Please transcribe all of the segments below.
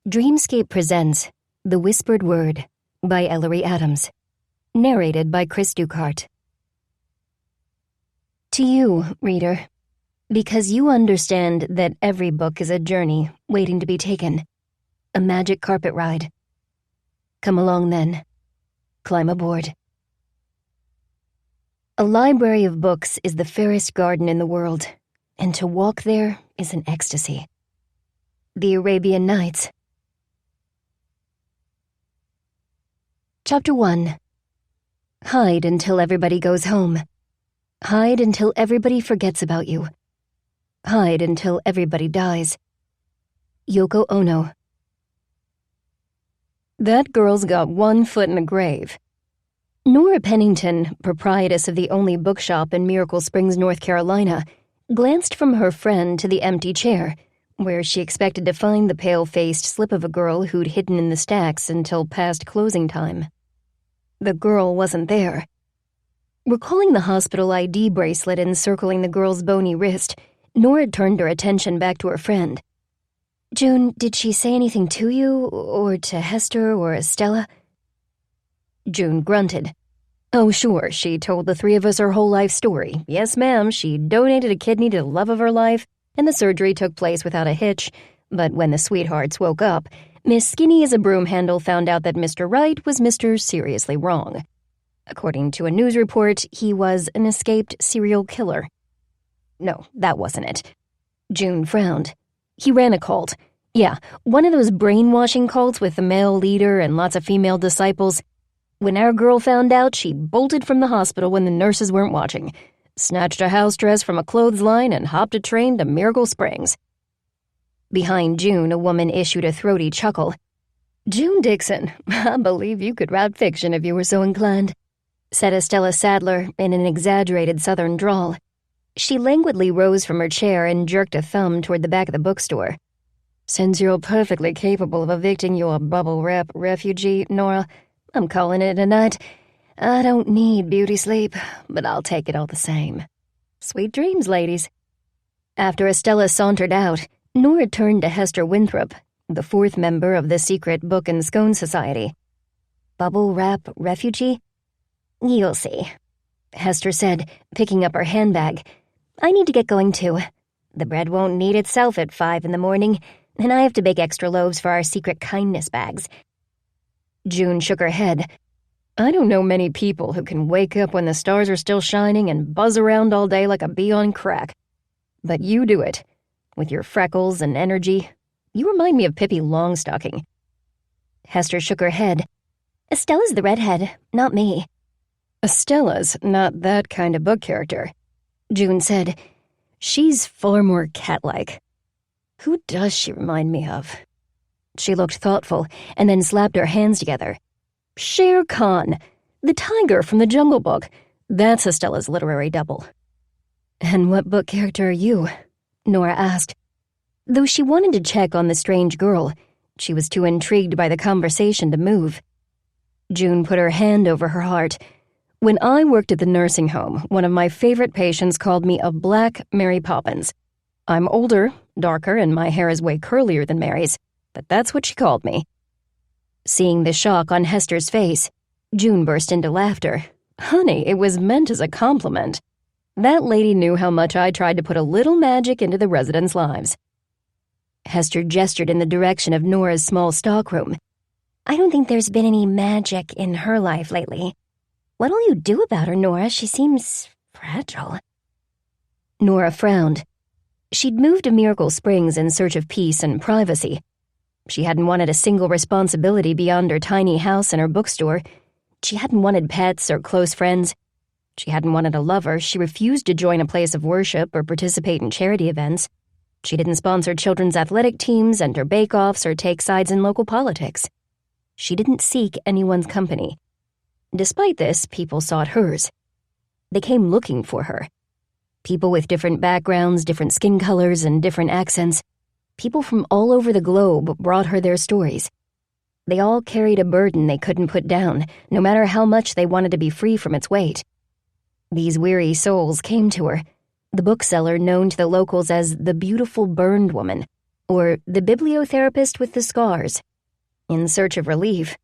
Dreamscape presents The Whispered Word by Ellery Adams, narrated by Chris Ducart. To you, reader, because you understand that every book is a journey waiting to be taken, a magic carpet ride. Come along then. Climb aboard. A library of books is the fairest garden in the world, and to walk there is an ecstasy. The Arabian Nights. Chapter 1. Hide until everybody goes home. Hide until everybody forgets about you. Hide until everybody dies. Yoko Ono. That girl's got one foot in the grave. Nora Pennington, proprietress of the only bookshop in Miracle Springs, North Carolina, glanced from her friend to the empty chair, where she expected to find the pale-faced slip of a girl who'd hidden in the stacks until past closing time. The girl wasn't there. Recalling the hospital ID bracelet encircling the girl's bony wrist, Nora turned her attention back to her friend. "June, did she say anything to you, or to Hester or Estella?" June grunted. "Oh, sure, she told the three of us her whole life story. Yes, ma'am, she donated a kidney to the love of her life, and the surgery took place without a hitch. But when the sweethearts woke up, Miss Skinny as a broom handle found out that Mr. Right was Mr. Seriously Wrong. According to a news report, he was an escaped serial killer." No, that wasn't it. June frowned. "He ran a cult. Yeah, one of those brainwashing cults with a male leader and lots of female disciples. When our girl found out, she bolted from the hospital when the nurses weren't watching, snatched a house dress from a clothesline, and hopped a train to Miracle Springs." Behind June, a woman issued a throaty chuckle. "June Dixon, I believe you could write fiction if you were so inclined," said Estella Sadler in an exaggerated southern drawl. She languidly rose from her chair and jerked a thumb toward the back of the bookstore. "Since you're perfectly capable of evicting your bubble wrap refugee, Nora, I'm calling it a night. I don't need beauty sleep, but I'll take it all the same. Sweet dreams, ladies." After Estella sauntered out, Nora turned to Hester Winthrop, the fourth member of the secret Book and Scone Society. "Bubble wrap refugee? You'll see," Hester said, picking up her handbag. "I need to get going too. The bread won't knead itself at 5 in the morning, and I have to bake extra loaves for our secret kindness bags." June shook her head. "I don't know many people who can wake up when the stars are still shining and buzz around all day like a bee on crack. But you do it. With your freckles and energy. You remind me of Pippi Longstocking." Hester shook her head. "Estella's the redhead, not me." "Estella's not that kind of book character," June said. "She's far more cat-like. Who does she remind me of?" She looked thoughtful and then slapped her hands together. "Shere Khan, the tiger from the Jungle Book. That's Estella's literary double." "And what book character are you?" Nora asked. Though she wanted to check on the strange girl, she was too intrigued by the conversation to move. June put her hand over her heart. "When I worked at the nursing home, one of my favorite patients called me a Black Mary Poppins. I'm older, darker, and my hair is way curlier than Mary's, but that's what she called me." Seeing the shock on Hester's face, June burst into laughter. "Honey, it was meant as a compliment. That lady knew how much I tried to put a little magic into the residents' lives." Hester gestured in the direction of Nora's small stockroom. "I don't think there's been any magic in her life lately. What'll you do about her, Nora? She seems fragile." Nora frowned. She'd moved to Miracle Springs in search of peace and privacy. She hadn't wanted a single responsibility beyond her tiny house and her bookstore. She hadn't wanted pets or close friends. She hadn't wanted a lover. She refused to join a place of worship or participate in charity events. She didn't sponsor children's athletic teams, enter bake-offs, or take sides in local politics. She didn't seek anyone's company. Despite this, people sought hers. They came looking for her. People with different backgrounds, different skin colors, and different accents. People from all over the globe brought her their stories. They all carried a burden they couldn't put down, no matter how much they wanted to be free from its weight. These weary souls came to her, the bookseller known to the locals as the beautiful burned woman, or the bibliotherapist with the scars, in search of relief.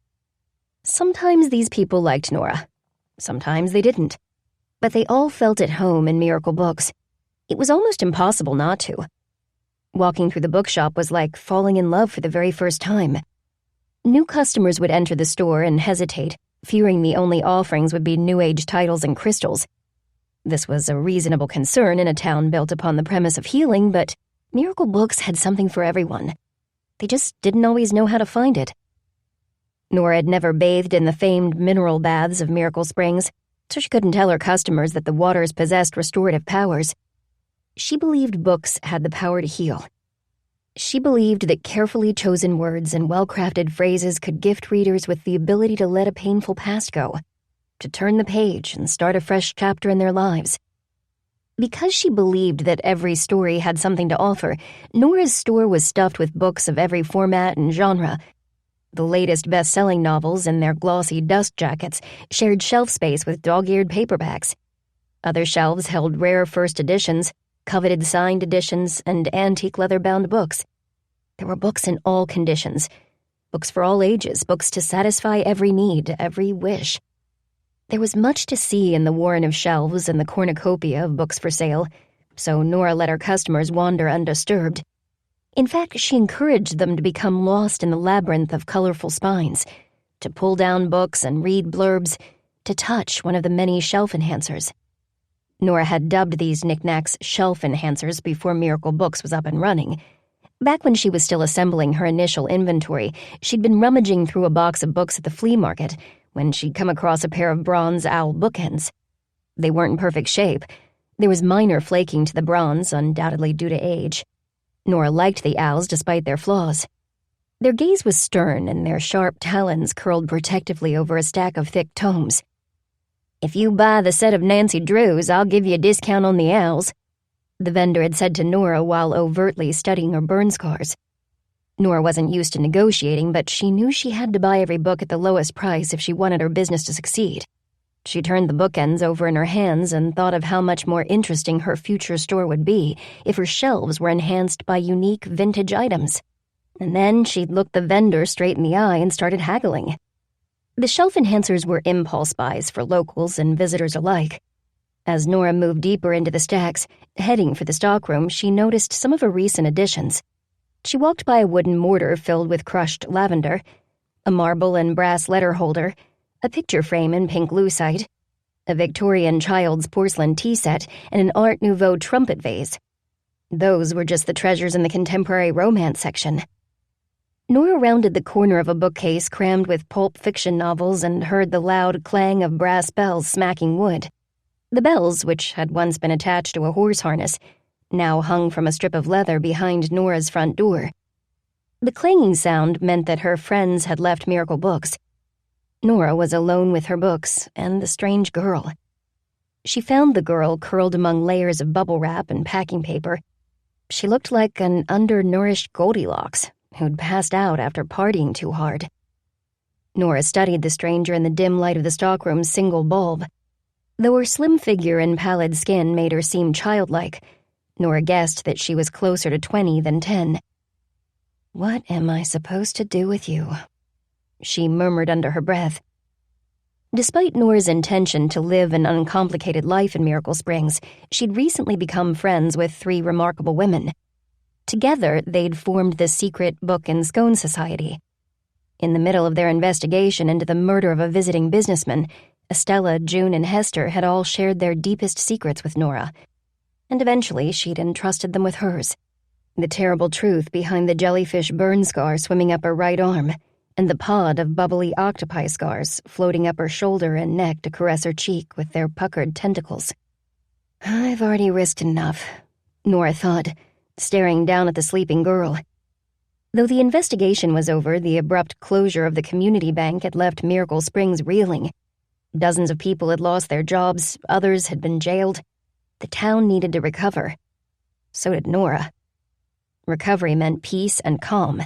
Sometimes these people liked Nora. Sometimes they didn't. But they all felt at home in Miracle Books. It was almost impossible not to. Walking through the bookshop was like falling in love for the very first time. New customers would enter the store and hesitate, fearing the only offerings would be New Age titles and crystals. This was a reasonable concern in a town built upon the premise of healing, but Miracle Books had something for everyone. They just didn't always know how to find it. Nora had never bathed in the famed mineral baths of Miracle Springs, so she couldn't tell her customers that the waters possessed restorative powers. She believed books had the power to heal. She believed that carefully chosen words and well-crafted phrases could gift readers with the ability to let a painful past go, to turn the page and start a fresh chapter in their lives. Because she believed that every story had something to offer, Nora's store was stuffed with books of every format and genre. The latest best-selling novels in their glossy dust jackets shared shelf space with dog-eared paperbacks. Other shelves held rare first editions, coveted signed editions, and antique leather-bound books. There were books in all conditions, books for all ages, books to satisfy every need, every wish. There was much to see in the warren of shelves and the cornucopia of books for sale, so Nora let her customers wander undisturbed. In fact, she encouraged them to become lost in the labyrinth of colorful spines, to pull down books and read blurbs, to touch one of the many shelf enhancers. Nora had dubbed these knickknacks shelf enhancers before Miracle Books was up and running. Back when she was still assembling her initial inventory, she'd been rummaging through a box of books at the flea market when she'd come across a pair of bronze owl bookends. They weren't in perfect shape. There was minor flaking to the bronze, undoubtedly due to age. Nora liked the owls despite their flaws. Their gaze was stern, and their sharp talons curled protectively over a stack of thick tomes. "If you buy the set of Nancy Drews, I'll give you a discount on the owls," the vendor had said to Nora while overtly studying her burn scars. Nora wasn't used to negotiating, but she knew she had to buy every book at the lowest price if she wanted her business to succeed. She turned the bookends over in her hands and thought of how much more interesting her future store would be if her shelves were enhanced by unique vintage items. And then she'd looked the vendor straight in the eye and started haggling. The shelf enhancers were impulse buys for locals and visitors alike. As Nora moved deeper into the stacks, heading for the stockroom, she noticed some of her recent additions. She walked by a wooden mortar filled with crushed lavender, a marble and brass letter holder, a picture frame in pink lucite, a Victorian child's porcelain tea set, and an Art Nouveau trumpet vase. Those were just the treasures in the contemporary romance section. Nora rounded the corner of a bookcase crammed with pulp fiction novels and heard the loud clang of brass bells smacking wood. The bells, which had once been attached to a horse harness, now hung from a strip of leather behind Nora's front door. The clanging sound meant that her friends had left Miracle Books. Nora was alone with her books and the strange girl. She found the girl curled among layers of bubble wrap and packing paper. She looked like an undernourished Goldilocks who'd passed out after partying too hard. Nora studied the stranger in the dim light of the stockroom's single bulb. Though her slim figure and pallid skin made her seem childlike, Nora guessed that she was closer to 20 than 10. "What am I supposed to do with you?" she murmured under her breath. Despite Nora's intention to live an uncomplicated life in Miracle Springs, she'd recently become friends with 3 remarkable women. Together, they'd formed the secret Book and Scone Society. In the middle of their investigation into the murder of a visiting businessman, Estella, June, and Hester had all shared their deepest secrets with Nora, and eventually she'd entrusted them with hers. The terrible truth behind the jellyfish burn scar swimming up her right arm, and the pod of bubbly octopi scars floating up her shoulder and neck to caress her cheek with their puckered tentacles. "I've already risked enough," Nora thought, staring down at the sleeping girl. Though the investigation was over, the abrupt closure of the community bank had left Miracle Springs reeling. Dozens of people had lost their jobs, others had been jailed. The town needed to recover. So did Nora. Recovery meant peace and calm.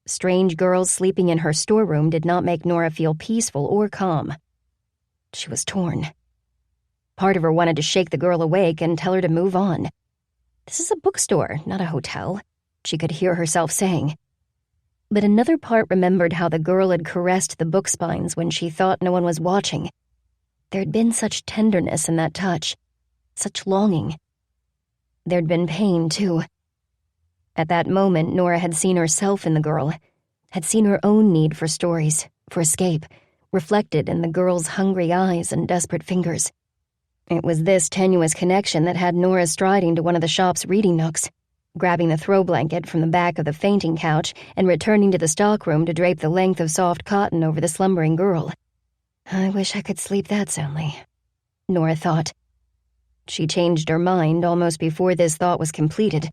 Strange girls sleeping in her storeroom did not make Nora feel peaceful or calm. She was torn. Part of her wanted to shake the girl awake and tell her to move on. This is a bookstore, not a hotel. she could hear herself saying. But another part remembered how the girl had caressed the book spines when she thought no one was watching. There had been such tenderness in that touch, such longing. There'd been pain, too. At that moment, Nora had seen herself in the girl, had seen her own need for stories, for escape, reflected in the girl's hungry eyes and desperate fingers. It was this tenuous connection that had Nora striding to one of the shop's reading nooks, grabbing the throw blanket from the back of the fainting couch and returning to the stockroom to drape the length of soft cotton over the slumbering girl. I wish I could sleep that soundly, Nora thought. She changed her mind almost before this thought was completed.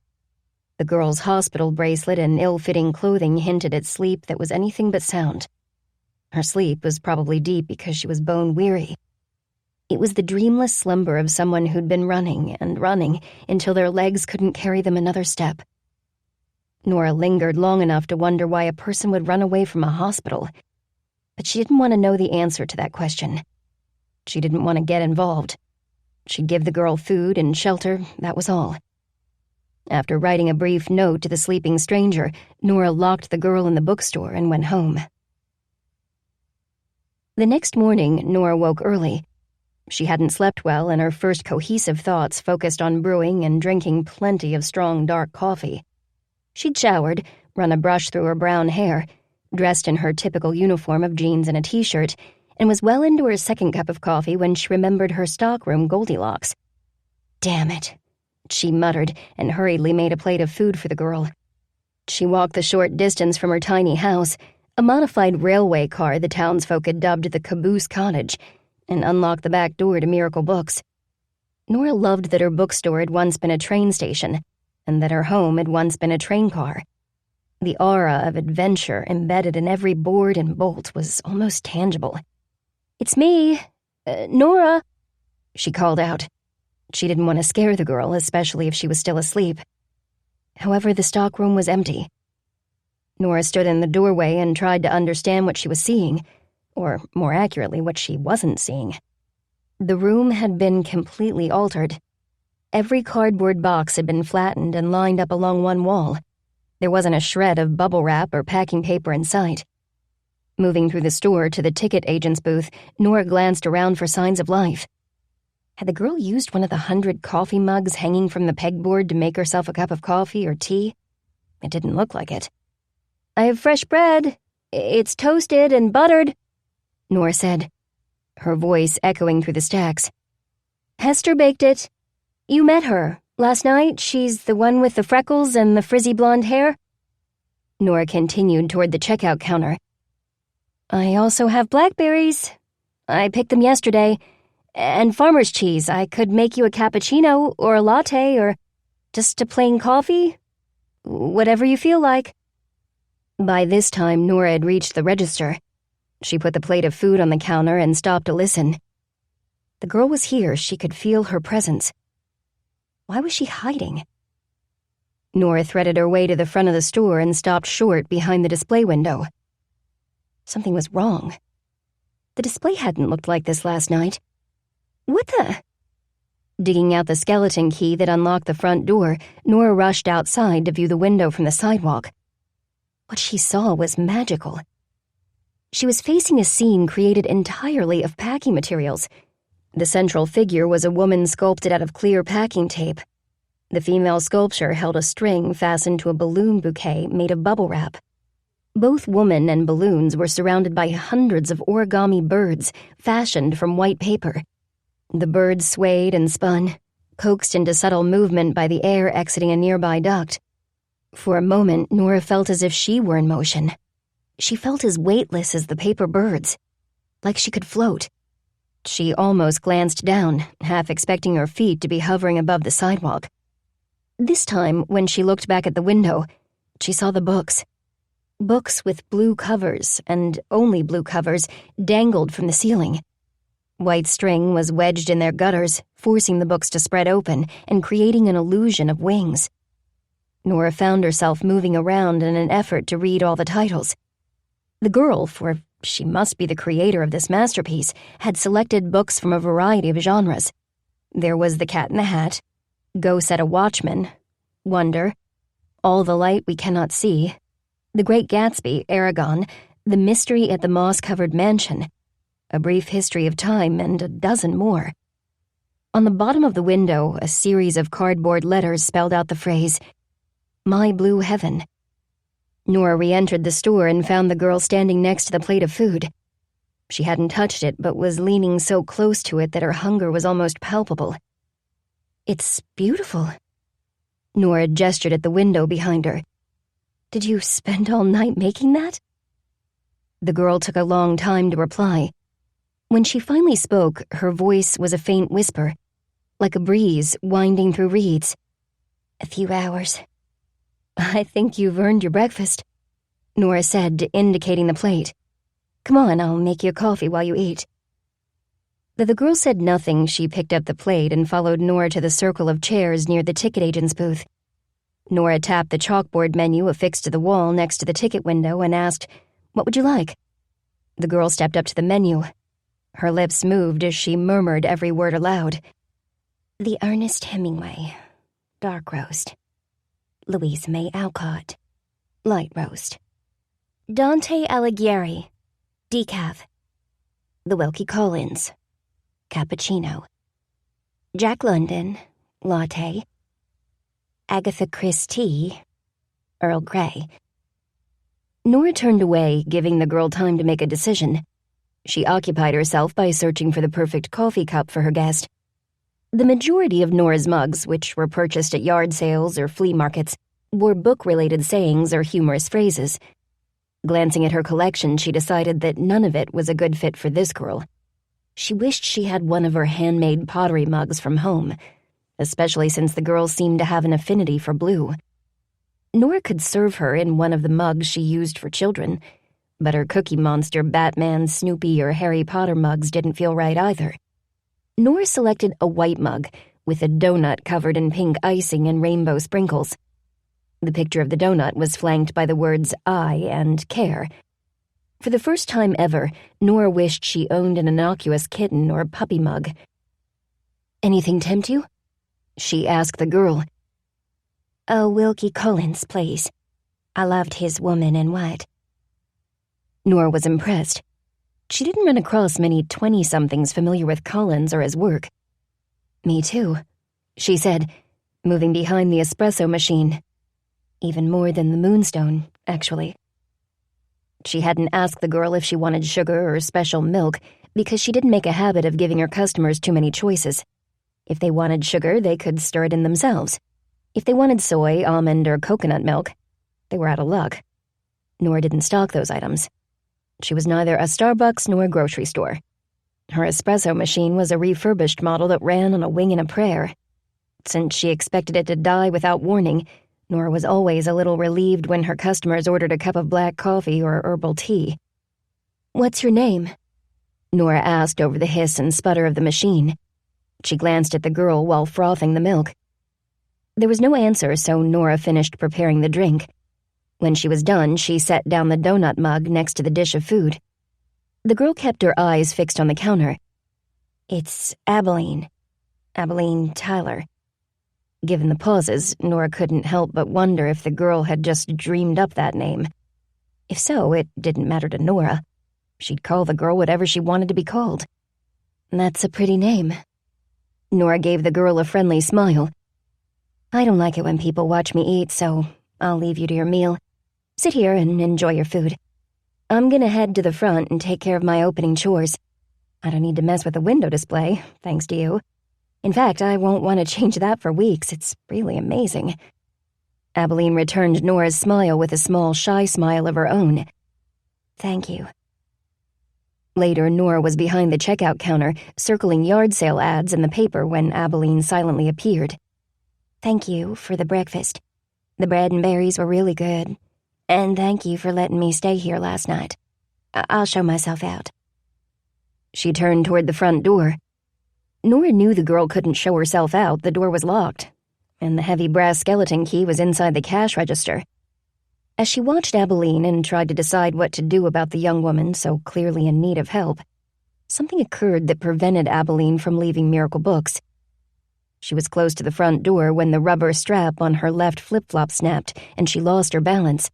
The girl's hospital bracelet and ill-fitting clothing hinted at sleep that was anything but sound. Her sleep was probably deep because she was bone-weary. It was the dreamless slumber of someone who'd been running and running until their legs couldn't carry them another step. Nora lingered long enough to wonder why a person would run away from a hospital, but she didn't want to know the answer to that question. She didn't want to get involved. She'd give the girl food and shelter, that was all. After writing a brief note to the sleeping stranger, Nora locked the girl in the bookstore and went home. The next morning, Nora woke early. She hadn't slept well, and her first cohesive thoughts focused on brewing and drinking plenty of strong, dark coffee. She'd showered, run a brush through her brown hair, dressed in her typical uniform of jeans and a t-shirt, and was well into her second cup of coffee when she remembered her stockroom Goldilocks. Damn it, she muttered and hurriedly made a plate of food for the girl. She walked the short distance from her tiny house, a modified railway car the townsfolk had dubbed the Caboose Cottage, and unlocked the back door to Miracle Books. Nora loved that her bookstore had once been a train station, and that her home had once been a train car. The aura of adventure embedded in every board and bolt was almost tangible. "It's me, Nora," she called out. She didn't want to scare the girl, especially if she was still asleep. However, the stockroom was empty. Nora stood in the doorway and tried to understand what she was seeing, or more accurately, what she wasn't seeing. The room had been completely altered. Every cardboard box had been flattened and lined up along one wall. There wasn't a shred of bubble wrap or packing paper in sight. Moving through the store to the ticket agent's booth, Nora glanced around for signs of life. Had the girl used one of the 100 coffee mugs hanging from the pegboard to make herself a cup of coffee or tea? It didn't look like it. "I have fresh bread. It's toasted and buttered," Nora said, her voice echoing through the stacks. "Hester baked it. You met her last night. She's the one with the freckles and the frizzy blonde hair." Nora continued toward the checkout counter. "I also have blackberries. I picked them yesterday. And farmer's cheese. I could make you a cappuccino or a latte or just a plain coffee. Whatever you feel like." By this time, Nora had reached the register. She put the plate of food on the counter and stopped to listen. The girl was here. She could feel her presence. Why was she hiding? Nora threaded her way to the front of the store and stopped short behind the display window. Something was wrong. The display hadn't looked like this last night. What the? Digging out the skeleton key that unlocked the front door, Nora rushed outside to view the window from the sidewalk. What she saw was magical. She was facing a scene created entirely of packing materials. The central figure was a woman sculpted out of clear packing tape. The female sculpture held a string fastened to a balloon bouquet made of bubble wrap. Both woman and balloons were surrounded by hundreds of origami birds fashioned from white paper. The birds swayed and spun, coaxed into subtle movement by the air exiting a nearby duct. For a moment, Nora felt as if she were in motion. She felt as weightless as the paper birds, like she could float. She almost glanced down, half expecting her feet to be hovering above the sidewalk. This time, when she looked back at the window, she saw the books. Books with blue covers, and only blue covers, dangled from the ceiling. White string was wedged in their gutters, forcing the books to spread open and creating an illusion of wings. Nora found herself moving around in an effort to read all the titles. The girl, for she must be the creator of this masterpiece, had selected books from a variety of genres. There was The Cat in the Hat, Go Set a Watchman, Wonder, All the Light We Cannot See, The Great Gatsby, Aragon, The Mystery at the Moss-Covered Mansion, A Brief History of Time, and a dozen more. On the bottom of the window, a series of cardboard letters spelled out the phrase, "My Blue Heaven." Nora re-entered the store and found the girl standing next to the plate of food. She hadn't touched it, but was leaning so close to it that her hunger was almost palpable. "It's beautiful." Nora gestured at the window behind her. "Did you spend all night making that?" The girl took a long time to reply. When she finally spoke, her voice was a faint whisper, like a breeze winding through reeds. "A few hours." "I think you've earned your breakfast," Nora said, indicating the plate. "Come on, I'll make you a coffee while you eat." Though the girl said nothing, she picked up the plate and followed Nora to the circle of chairs near the ticket agent's booth. Nora tapped the chalkboard menu affixed to the wall next to the ticket window and asked, "What would you like?" The girl stepped up to the menu. Her lips moved as she murmured every word aloud. "The Ernest Hemingway, dark roast. Louisa May Alcott, light roast. Dante Alighieri, decaf. The Wilkie Collins, cappuccino. Jack London, latte. Agatha Christie, Earl Grey." Nora turned away, giving the girl time to make a decision. She occupied herself by searching for the perfect coffee cup for her guest. The majority of Nora's mugs, which were purchased at yard sales or flea markets, wore book-related sayings or humorous phrases. Glancing at her collection, she decided that none of it was a good fit for this girl. She wished she had one of her handmade pottery mugs from home, especially since the girl seemed to have an affinity for blue. Nora could serve her in one of the mugs she used for children, but her Cookie Monster, Batman, Snoopy, or Harry Potter mugs didn't feel right either. Nora selected a white mug with a donut covered in pink icing and rainbow sprinkles. The picture of the donut was flanked by the words "I" and "Care." For the first time ever, Nora wished she owned an innocuous kitten or puppy mug. "Anything tempt you?" she asked the girl. "Oh, Wilkie Collins, please. I loved his Woman in White." Nora was impressed. She didn't run across many 20-somethings familiar with Collins or his work. "Me too," she said, moving behind the espresso machine. "Even more than the Moonstone, actually." She hadn't asked the girl if she wanted sugar or special milk because she didn't make a habit of giving her customers too many choices. If they wanted sugar, they could stir it in themselves. If they wanted soy, almond, or coconut milk, they were out of luck. Nora didn't stock those items. She was neither a Starbucks nor a grocery store. Her espresso machine was a refurbished model that ran on a wing and a prayer. Since she expected it to die without warning, Nora was always a little relieved when her customers ordered a cup of black coffee or herbal tea. "What's your name?" Nora asked over the hiss and sputter of the machine. She glanced at the girl while frothing the milk. There was no answer, so Nora finished preparing the drink. When she was done, she set down the donut mug next to the dish of food. The girl kept her eyes fixed on the counter. "It's Abalene. Abalene Tyler." Given the pauses, Nora couldn't help but wonder if the girl had just dreamed up that name. If so, it didn't matter to Nora. She'd call the girl whatever she wanted to be called. "That's a pretty name." Nora gave the girl a friendly smile. "I don't like it when people watch me eat, so I'll leave you to your meal. Sit here and enjoy your food. I'm gonna head to the front and take care of my opening chores. I don't need to mess with the window display, thanks to you. In fact, I won't want to change that for weeks. It's really amazing." Abalene returned Nora's smile with a small, shy smile of her own. "Thank you." Later, Nora was behind the checkout counter, circling yard sale ads in the paper when Abalene silently appeared. "Thank you for the breakfast. The bread and berries were really good. And thank you for letting me stay here last night. I'll show myself out." She turned toward the front door. Nora knew the girl couldn't show herself out. The door was locked, and the heavy brass skeleton key was inside the cash register. As she watched Abalene and tried to decide what to do about the young woman so clearly in need of help, something occurred that prevented Abalene from leaving Miracle Books. She was close to the front door when the rubber strap on her left flip-flop snapped, and she lost her balance.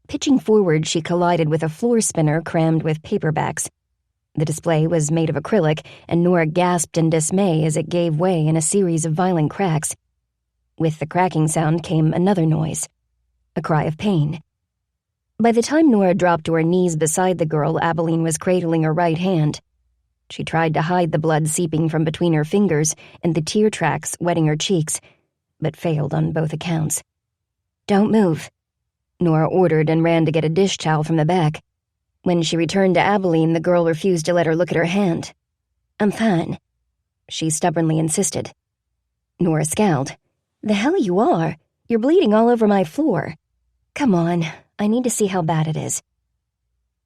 Pitching forward, she collided with a floor spinner crammed with paperbacks. The display was made of acrylic, and Nora gasped in dismay as it gave way in a series of violent cracks. With the cracking sound came another noise, a cry of pain. By the time Nora dropped to her knees beside the girl, Abalene was cradling her right hand. She tried to hide the blood seeping from between her fingers and the tear tracks wetting her cheeks, but failed on both accounts. "Don't move," Nora ordered and ran to get a dish towel from the back. When she returned to Abalene, the girl refused to let her look at her hand. "I'm fine," she stubbornly insisted. Nora scowled. "The hell you are? You're bleeding all over my floor. Come on, I need to see how bad it is."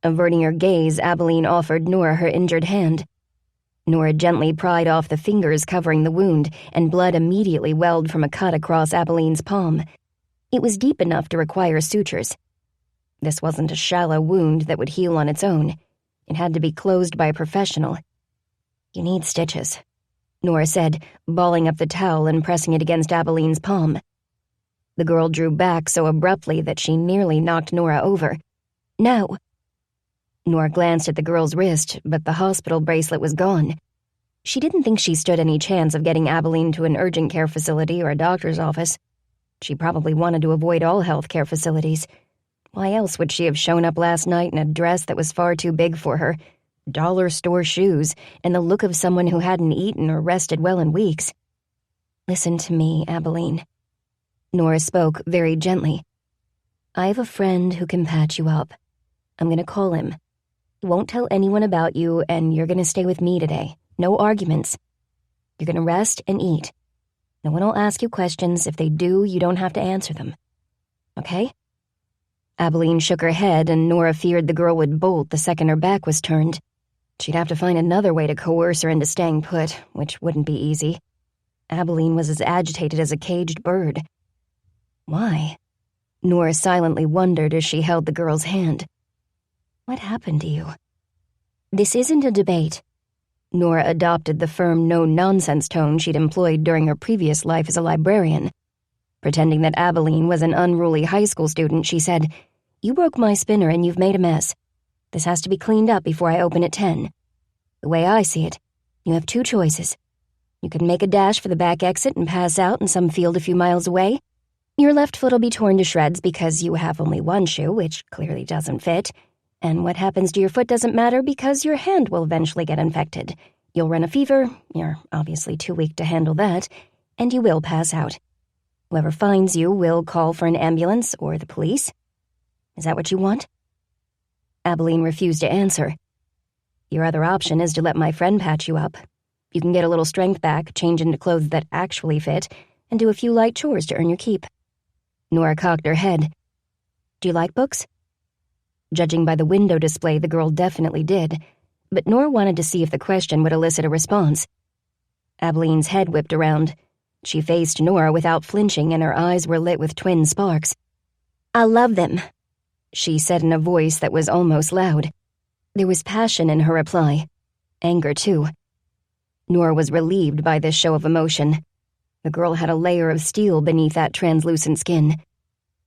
Averting her gaze, Abalene offered Nora her injured hand. Nora gently pried off the fingers covering the wound, and blood immediately welled from a cut across Abalene's palm. It was deep enough to require sutures. This wasn't a shallow wound that would heal on its own. It had to be closed by a professional. "You need stitches," Nora said, balling up the towel and pressing it against Abalene's palm. The girl drew back so abruptly that she nearly knocked Nora over. "No." Nora glanced at the girl's wrist, but the hospital bracelet was gone. She didn't think she stood any chance of getting Abalene to an urgent care facility or a doctor's office. She probably wanted to avoid all health care facilities. Why else would she have shown up last night in a dress that was far too big for her, dollar store shoes, and the look of someone who hadn't eaten or rested well in weeks? "Listen to me, Abalene." Nora spoke very gently. "I have a friend who can patch you up. I'm going to call him. He won't tell anyone about you, and you're going to stay with me today. No arguments. You're going to rest and eat. No one will ask you questions. If they do, you don't have to answer them. Okay?" Abalene shook her head, and Nora feared the girl would bolt the second her back was turned. She'd have to find another way to coerce her into staying put, which wouldn't be easy. Abalene was as agitated as a caged bird. Why? Nora silently wondered as she held the girl's hand. What happened to you? This isn't a debate. Nora adopted the firm no-nonsense tone she'd employed during her previous life as a librarian. Pretending that Abalene was an unruly high school student, she said, "You broke my spinner and you've made a mess. This has to be cleaned up before I open at 10. The way I see it, you have two choices. You can make a dash for the back exit and pass out in some field a few miles away. Your left foot will be torn to shreds because you have only one shoe, which clearly doesn't fit. And what happens to your foot doesn't matter because your hand will eventually get infected. You'll run a fever, you're obviously too weak to handle that, and you will pass out. Whoever finds you will call for an ambulance or the police. Is that what you want?" Abalene refused to answer. "Your other option is to let my friend patch you up. You can get a little strength back, change into clothes that actually fit, and do a few light chores to earn your keep." Nora cocked her head. "Do you like books?" Judging by the window display, the girl definitely did, but Nora wanted to see if the question would elicit a response. Abalene's head whipped around. She faced Nora without flinching, and her eyes were lit with twin sparks. "I love them," she said in a voice that was almost loud. There was passion in her reply. Anger, too. Nora was relieved by this show of emotion. The girl had a layer of steel beneath that translucent skin.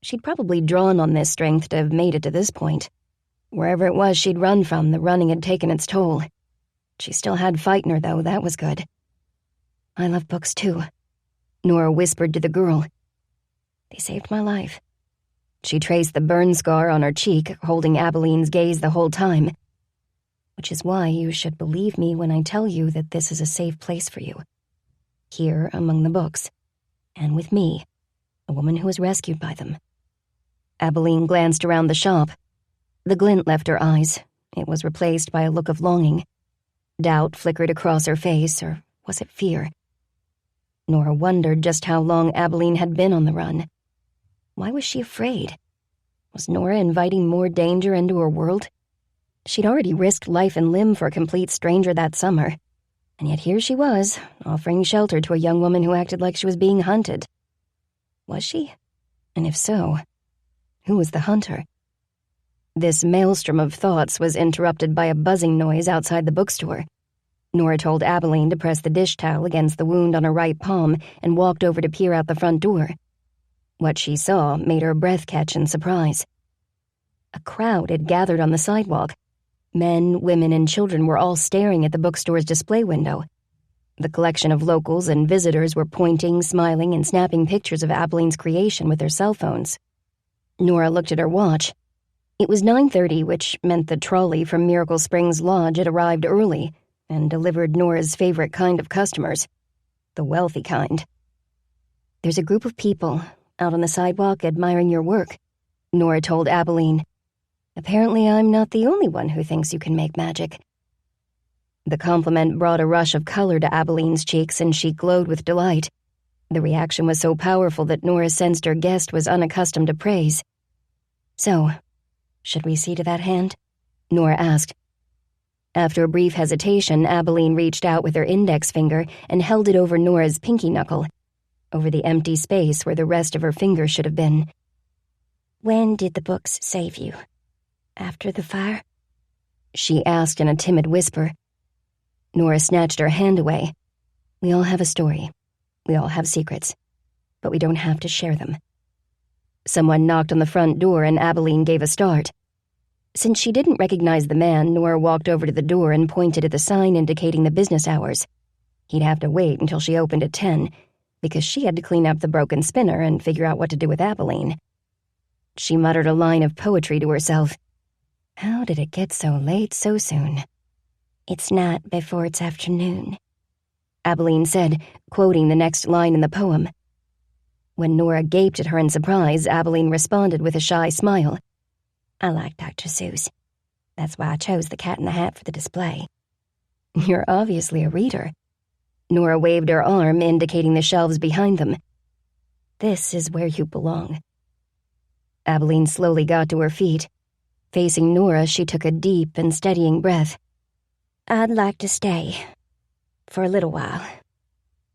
She'd probably drawn on this strength to have made it to this point. Wherever it was she'd run from, the running had taken its toll. She still had fight in her, though. That was good. "I love books, too," Nora whispered to the girl. "They saved my life." She traced the burn scar on her cheek, holding Abalene's gaze the whole time. "Which is why you should believe me when I tell you that this is a safe place for you. Here among the books. And with me, a woman who was rescued by them." Abalene glanced around the shop. The glint left her eyes. It was replaced by a look of longing. Doubt flickered across her face, or was it fear? Nora wondered just how long Abalene had been on the run. Why was she afraid? Was Nora inviting more danger into her world? She'd already risked life and limb for a complete stranger that summer, and yet here she was, offering shelter to a young woman who acted like she was being hunted. Was she? And if so, who was the hunter? This maelstrom of thoughts was interrupted by a buzzing noise outside the bookstore. Nora told Abalene to press the dish towel against the wound on her right palm and walked over to peer out the front door. What she saw made her breath catch in surprise. A crowd had gathered on the sidewalk. Men, women, and children were all staring at the bookstore's display window. The collection of locals and visitors were pointing, smiling, and snapping pictures of Abalene's creation with their cell phones. Nora looked at her watch. It was 9:30, which meant the trolley from Miracle Springs Lodge had arrived early and delivered Nora's favorite kind of customers, the wealthy kind. "There's a group of people out on the sidewalk admiring your work," Nora told Abalene. "Apparently I'm not the only one who thinks you can make magic." The compliment brought a rush of color to Abalene's cheeks, and she glowed with delight. The reaction was so powerful that Nora sensed her guest was unaccustomed to praise. "So, should we see to that hand?" Nora asked. After a brief hesitation, Abalene reached out with her index finger and held it over Nora's pinky knuckle, over the empty space where the rest of her finger should have been. "When did the books save you? After the fire?" she asked in a timid whisper. Nora snatched her hand away. "We all have a story. We all have secrets. But we don't have to share them." Someone knocked on the front door and Abalene gave a start. Since she didn't recognize the man, Nora walked over to the door and pointed at the sign indicating the business hours. He'd have to wait until she opened at 10, because she had to clean up the broken spinner and figure out what to do with Abalene. She muttered a line of poetry to herself. How did it get so late so soon? "It's not before it's afternoon," Abalene said, quoting the next line in the poem. When Nora gaped at her in surprise, Abalene responded with a shy smile. "I like Dr. Seuss. That's why I chose the Cat in the Hat for the display." "You're obviously a reader." Nora waved her arm, indicating the shelves behind them. "This is where you belong." Abalene slowly got to her feet. Facing Nora, she took a deep and steadying breath. "I'd like to stay. For a little while.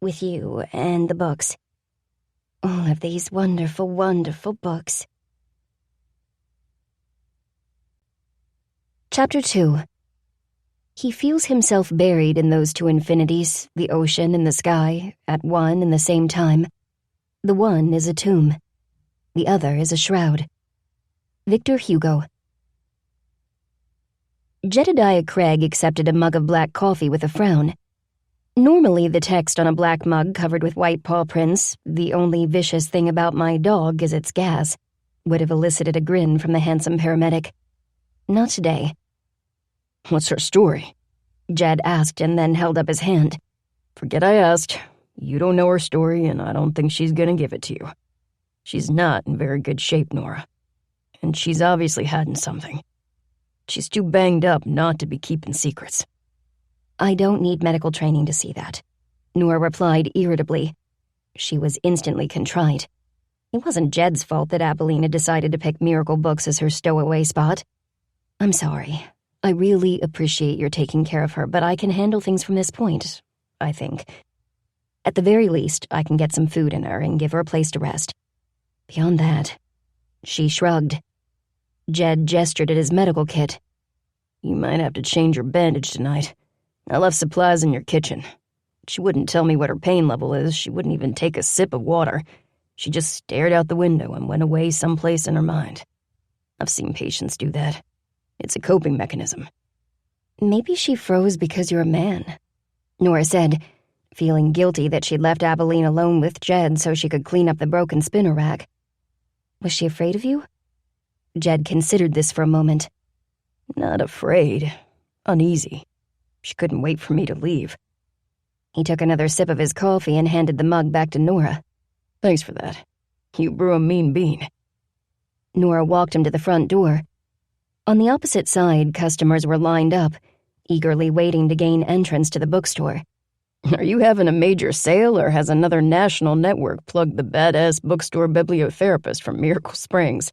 With you and the books. All of these wonderful, wonderful books." Chapter 2. He feels himself buried in those two infinities, the ocean and the sky, at one and the same time. The one is a tomb. The other is a shroud. Victor Hugo. Jedediah Craig accepted a mug of black coffee with a frown. Normally, the text on a black mug covered with white paw prints, "The only vicious thing about my dog is its gas," would have elicited a grin from the handsome paramedic. Not today. "What's her story?" Jed asked and then held up his hand. "Forget I asked. You don't know her story, and I don't think she's gonna give it to you. She's not in very good shape, Nora. And she's obviously hiding something. She's too banged up not to be keeping secrets." "I don't need medical training to see that," Nora replied irritably. She was instantly contrite. It wasn't Jed's fault that Abalene had decided to pick Miracle Books as her stowaway spot. "I'm sorry. I really appreciate your taking care of her, but I can handle things from this point, I think. At the very least, I can get some food in her and give her a place to rest. Beyond that," she shrugged. Jed gestured at his medical kit. "You might have to change your bandage tonight. I left supplies in your kitchen. She wouldn't tell me what her pain level is. She wouldn't even take a sip of water. She just stared out the window and went away someplace in her mind. I've seen patients do that. It's a coping mechanism." "Maybe she froze because you're a man," Nora said, feeling guilty that she'd left Abalene alone with Jed so she could clean up the broken spinner rack. "Was she afraid of you?" Jed considered this for a moment. "Not afraid. Uneasy. She couldn't wait for me to leave." He took another sip of his coffee and handed the mug back to Nora. "Thanks for that. You brew a mean bean." Nora walked him to the front door. On the opposite side, customers were lined up, eagerly waiting to gain entrance to the bookstore. "Are you having a major sale, or has another national network plugged the badass bookstore bibliotherapist from Miracle Springs?"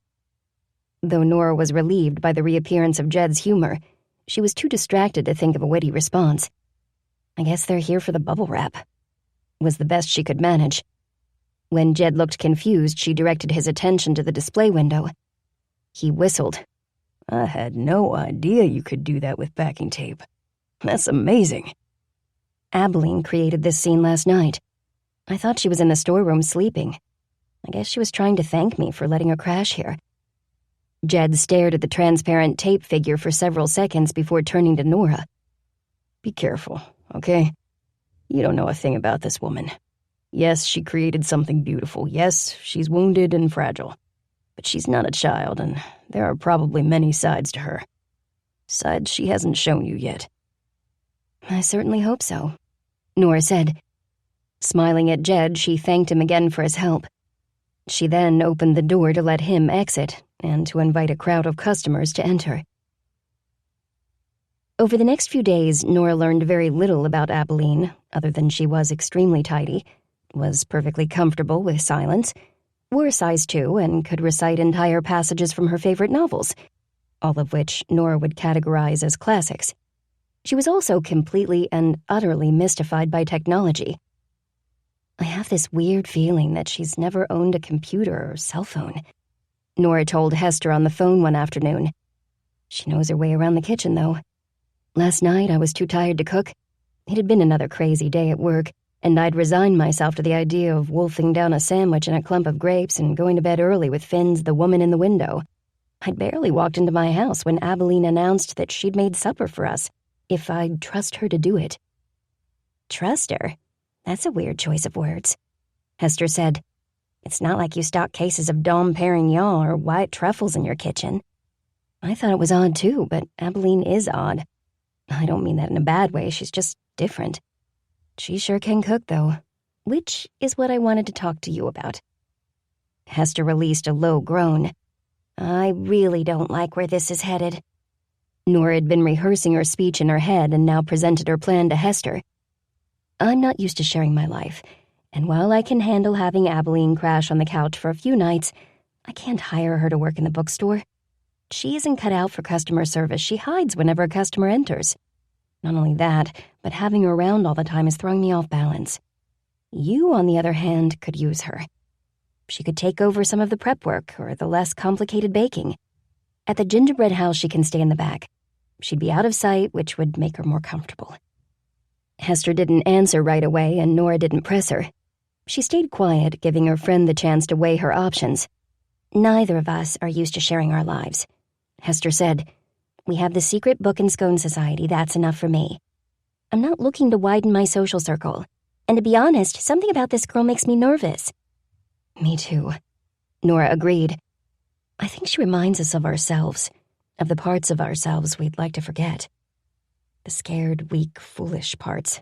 Though Nora was relieved by the reappearance of Jed's humor, she was too distracted to think of a witty response. "I guess they're here for the bubble wrap," was the best she could manage. When Jed looked confused, she directed his attention to the display window. He whistled. "I had no idea you could do that with backing tape. That's amazing." Abalene created this scene last night. I thought she was in the storeroom sleeping. I guess she was trying to thank me for letting her crash here." Jed stared at the transparent tape figure for several seconds before turning to Nora. "Be careful, okay? You don't know a thing about this woman. Yes, she created something beautiful. Yes, she's wounded and fragile. But she's not a child, and there are probably many sides to her. Sides she hasn't shown you yet." "I certainly hope so," Nora said. Smiling at Jed, she thanked him again for his help. She then opened the door to let him exit and to invite a crowd of customers to enter. Over the next few days, Nora learned very little about Abalene, other than she was extremely tidy, was perfectly comfortable with silence, wore a size 2, and could recite entire passages from her favorite novels, all of which Nora would categorize as classics. She was also completely and utterly mystified by technology. "I have this weird feeling that she's never owned a computer or cell phone," Nora told Hester on the phone one afternoon. "She knows her way around the kitchen, though. Last night I was too tired to cook. It had been another crazy day at work, and I'd resigned myself to the idea of wolfing down a sandwich and a clump of grapes and going to bed early with Finn's The Woman in the Window. I'd barely walked into my house when Abalene announced that she'd made supper for us, if I'd trust her to do it." "Trust her? That's a weird choice of words," Hester said. "It's not like you stock cases of Dom Perignon or white truffles in your kitchen." "I thought it was odd too, but Abalene is odd. I don't mean that in a bad way, she's just different. She sure can cook, though, which is what I wanted to talk to you about." Hester released a low groan. "I really don't like where this is headed." Nora had been rehearsing her speech in her head and now presented her plan to Hester. "I'm not used to sharing my life, and while I can handle having Abalene crash on the couch for a few nights, I can't hire her to work in the bookstore. She isn't cut out for customer service. She hides whenever a customer enters. Not only that, but having her around all the time is throwing me off balance. You, on the other hand, could use her. She could take over some of the prep work or the less complicated baking. At the gingerbread house, she can stay in the back. She'd be out of sight, which would make her more comfortable." Hester didn't answer right away, and Nora didn't press her. She stayed quiet, giving her friend the chance to weigh her options. "Neither of us are used to sharing our lives," Hester said. "We have the secret book and scone society. That's enough for me. I'm not looking to widen my social circle. And to be honest, something about this girl makes me nervous." "Me too," Nora agreed. "I think she reminds us of ourselves, of the parts of ourselves we'd like to forget. The scared, weak, foolish parts."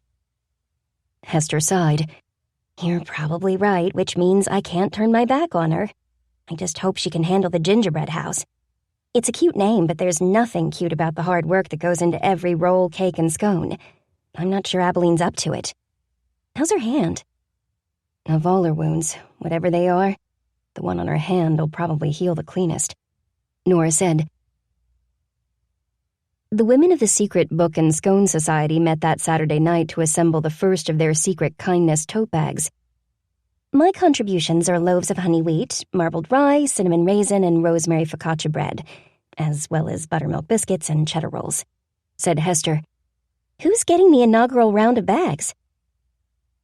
Hester sighed. "You're probably right, which means I can't turn my back on her. I just hope she can handle the gingerbread house. It's a cute name, but there's nothing cute about the hard work that goes into every roll, cake, and scone. I'm not sure Abalene's up to it. How's her hand?" "Of all her wounds, whatever they are, the one on her hand will probably heal the cleanest," Nora said. The women of the secret book and scone society met that Saturday night to assemble the first of their secret kindness tote bags. "My contributions are loaves of honey wheat, marbled rye, cinnamon raisin, and rosemary focaccia bread, as well as buttermilk biscuits and cheddar rolls," said Hester. "Who's getting the inaugural round of bags?"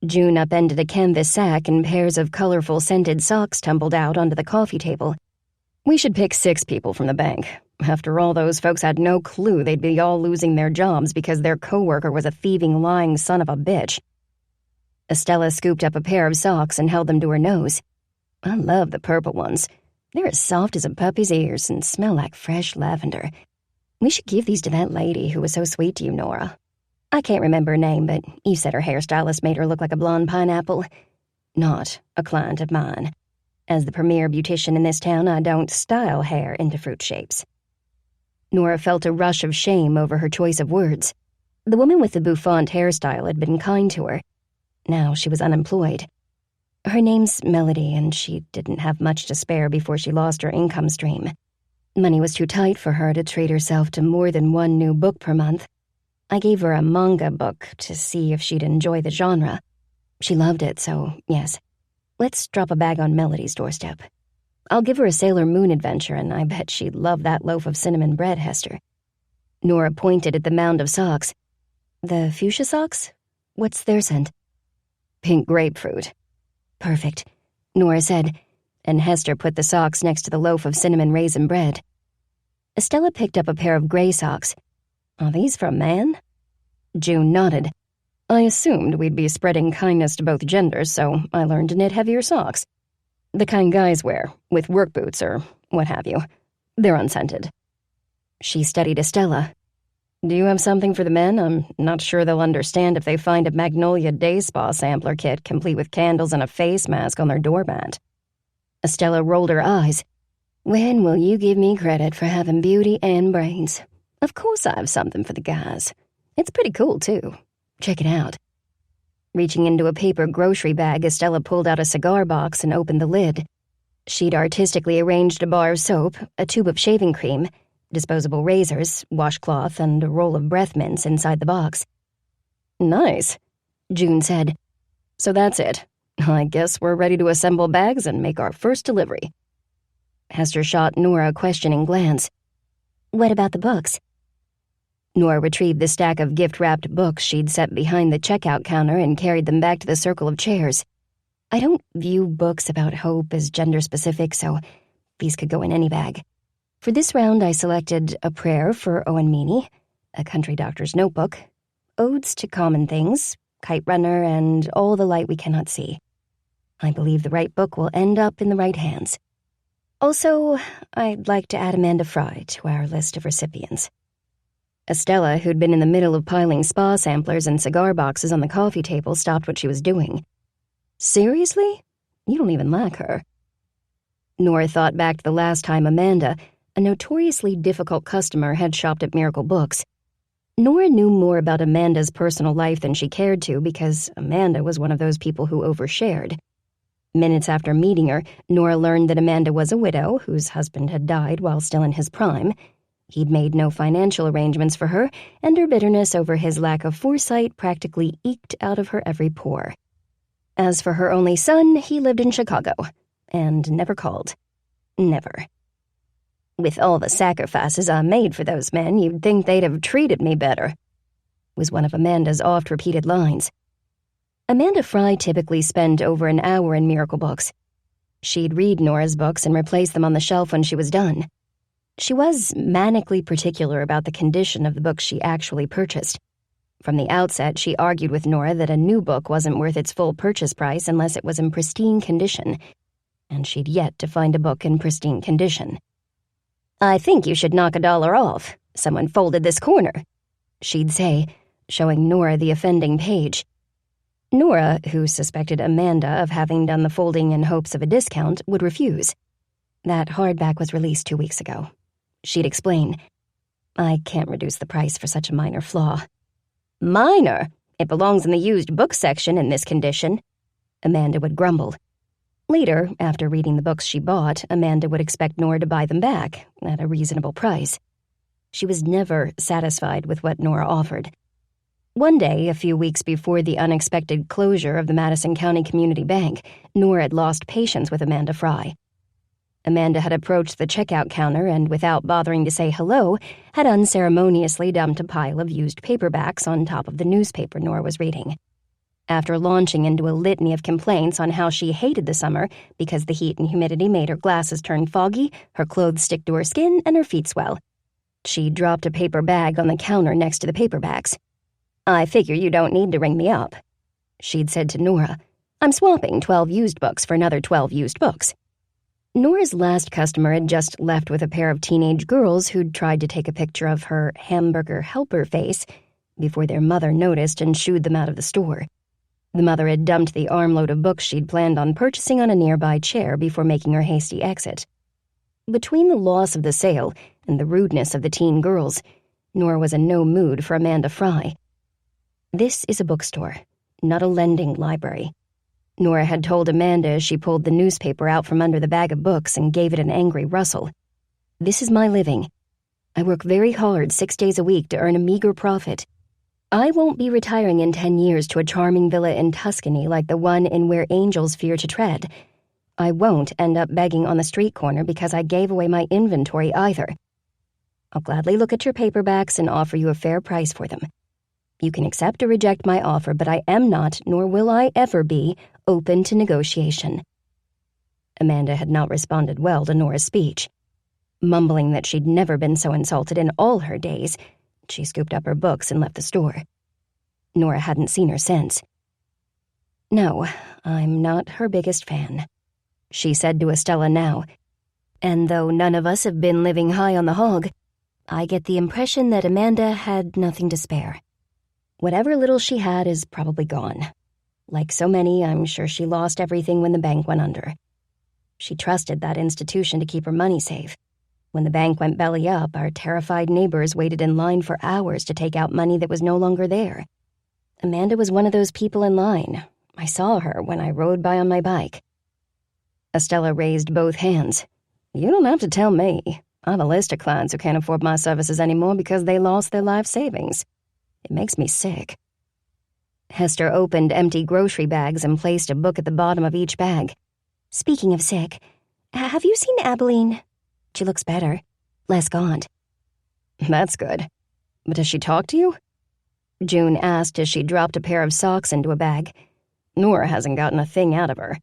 June upended a canvas sack, and pairs of colorful scented socks tumbled out onto the coffee table. "We should pick 6 people from the bank. After all, those folks had no clue they'd be all losing their jobs because their coworker was a thieving, lying son of a bitch." Estella scooped up a pair of socks and held them to her nose. "I love the purple ones. They're as soft as a puppy's ears and smell like fresh lavender. We should give these to that lady who was so sweet to you, Nora. I can't remember her name, but you said her hairstylist made her look like a blonde pineapple. Not a client of mine. As the premier beautician in this town, I don't style hair into fruit shapes." Nora felt a rush of shame over her choice of words. The woman with the bouffant hairstyle had been kind to her. Now she was unemployed. Her name's Melody, and she didn't have much to spare before she lost her income stream. Money was too tight for her to treat herself to more than one new book per month. I gave her a manga book to see if she'd enjoy the genre. She loved it, so yes. Let's drop a bag on Melody's doorstep. I'll give her a Sailor Moon adventure, and I bet she'd love that loaf of cinnamon bread, Hester." Nora pointed at the mound of socks. "The fuchsia socks? What's their scent? Pink grapefruit. Perfect, Nora said, and Hester put the socks next to the loaf of cinnamon raisin bread. Estella picked up a pair of gray socks. Are these for a man? June nodded. I assumed we'd be spreading kindness to both genders, so I learned to knit heavier socks. The kind guys wear, with work boots or what have you. They're unscented. She studied Estella. Do you have something for the men? I'm not sure they'll understand if they find a Magnolia Day Spa sampler kit complete with candles and a face mask on their doormat. Estella rolled her eyes. When will you give me credit for having beauty and brains? Of course I have something for the guys. It's pretty cool, too. Check it out. Reaching into a paper grocery bag, Estella pulled out a cigar box and opened the lid. She'd artistically arranged a bar of soap, a tube of shaving cream, disposable razors, washcloth, and a roll of breath mints inside the box. Nice, June said. So that's it. I guess we're ready to assemble bags and make our first delivery. Hester shot Nora a questioning glance. What about the books? Nora retrieved the stack of gift-wrapped books she'd set behind the checkout counter and carried them back to the circle of chairs. I don't view books about hope as gender-specific, so these could go in any bag. For this round, I selected A Prayer for Owen Meany, A Country Doctor's Notebook, Odes to Common Things, Kite Runner, and All the Light We Cannot See. I believe the right book will end up in the right hands. Also, I'd like to add Amanda Fry to our list of recipients. Estella, who'd been in the middle of piling spa samplers and cigar boxes on the coffee table, stopped what she was doing. Seriously? You don't even like her. Nora thought back to the last time Amanda, a notoriously difficult customer, had shopped at Miracle Books. Nora knew more about Amanda's personal life than she cared to because Amanda was one of those people who overshared. Minutes after meeting her, Nora learned that Amanda was a widow whose husband had died while still in his prime. He'd made no financial arrangements for her, and her bitterness over his lack of foresight practically eked out of her every pore. As for her only son, he lived in Chicago, and never called. Never. With all the sacrifices I made for those men, you'd think they'd have treated me better, was one of Amanda's oft-repeated lines. Amanda Fry typically spent over an hour in Miracle Books. She'd read Nora's books and replace them on the shelf when she was done. She was manically particular about the condition of the books she actually purchased. From the outset, she argued with Nora that a new book wasn't worth its full purchase price unless it was in pristine condition, and she'd yet to find a book in pristine condition. I think you should knock $1 off. Someone folded this corner, she'd say, showing Nora the offending page. Nora, who suspected Amanda of having done the folding in hopes of a discount, would refuse. That hardback was released 2 weeks ago. She'd explain. I can't reduce the price for such a minor flaw. Minor? It belongs in the used book section in this condition, Amanda would grumble. Later, after reading the books she bought, Amanda would expect Nora to buy them back at a reasonable price. She was never satisfied with what Nora offered. One day, a few weeks before the unexpected closure of the Madison County Community Bank, Nora had lost patience with Amanda Fry. Amanda had approached the checkout counter and, without bothering to say hello, had unceremoniously dumped a pile of used paperbacks on top of the newspaper Nora was reading. After launching into a litany of complaints on how she hated the summer because the heat and humidity made her glasses turn foggy, her clothes stick to her skin, and her feet swell, she dropped a paper bag on the counter next to the paperbacks. I figure you don't need to ring me up, she'd said to Nora. I'm swapping 12 used books for another 12 used books. Nora's last customer had just left with a pair of teenage girls who'd tried to take a picture of her hamburger helper face before their mother noticed and shooed them out of the store. The mother had dumped the armload of books she'd planned on purchasing on a nearby chair before making her hasty exit. Between the loss of the sale and the rudeness of the teen girls, Nora was in no mood for Amanda Fry. This is a bookstore, not a lending library, Nora had told Amanda as she pulled the newspaper out from under the bag of books and gave it an angry rustle. This is my living. I work very hard 6 days a week to earn a meager profit. I won't be retiring in 10 years to a charming villa in Tuscany like the one in Where Angels Fear to Tread. I won't end up begging on the street corner because I gave away my inventory either. I'll gladly look at your paperbacks and offer you a fair price for them. You can accept or reject my offer, but I am not, nor will I ever be, open to negotiation." Amanda had not responded well to Nora's speech. Mumbling that she'd never been so insulted in all her days, she scooped up her books and left the store. Nora hadn't seen her since. "No, I'm not her biggest fan," she said to Estella now. "And though none of us have been living high on the hog, I get the impression that Amanda had nothing to spare. Whatever little she had is probably gone. Like so many, I'm sure she lost everything when the bank went under. She trusted that institution to keep her money safe. When the bank went belly up, our terrified neighbors waited in line for hours to take out money that was no longer there. Amanda was one of those people in line. I saw her when I rode by on my bike." Estella raised both hands. "You don't have to tell me. I have a list of clients who can't afford my services anymore because they lost their life savings. It makes me sick." Hester opened empty grocery bags and placed a book at the bottom of each bag. "Speaking of sick, have you seen Abalene? She looks better, less gaunt." "That's good. But does she talk to you?" June asked as she dropped a pair of socks into a bag. "Nora hasn't gotten a thing out of her."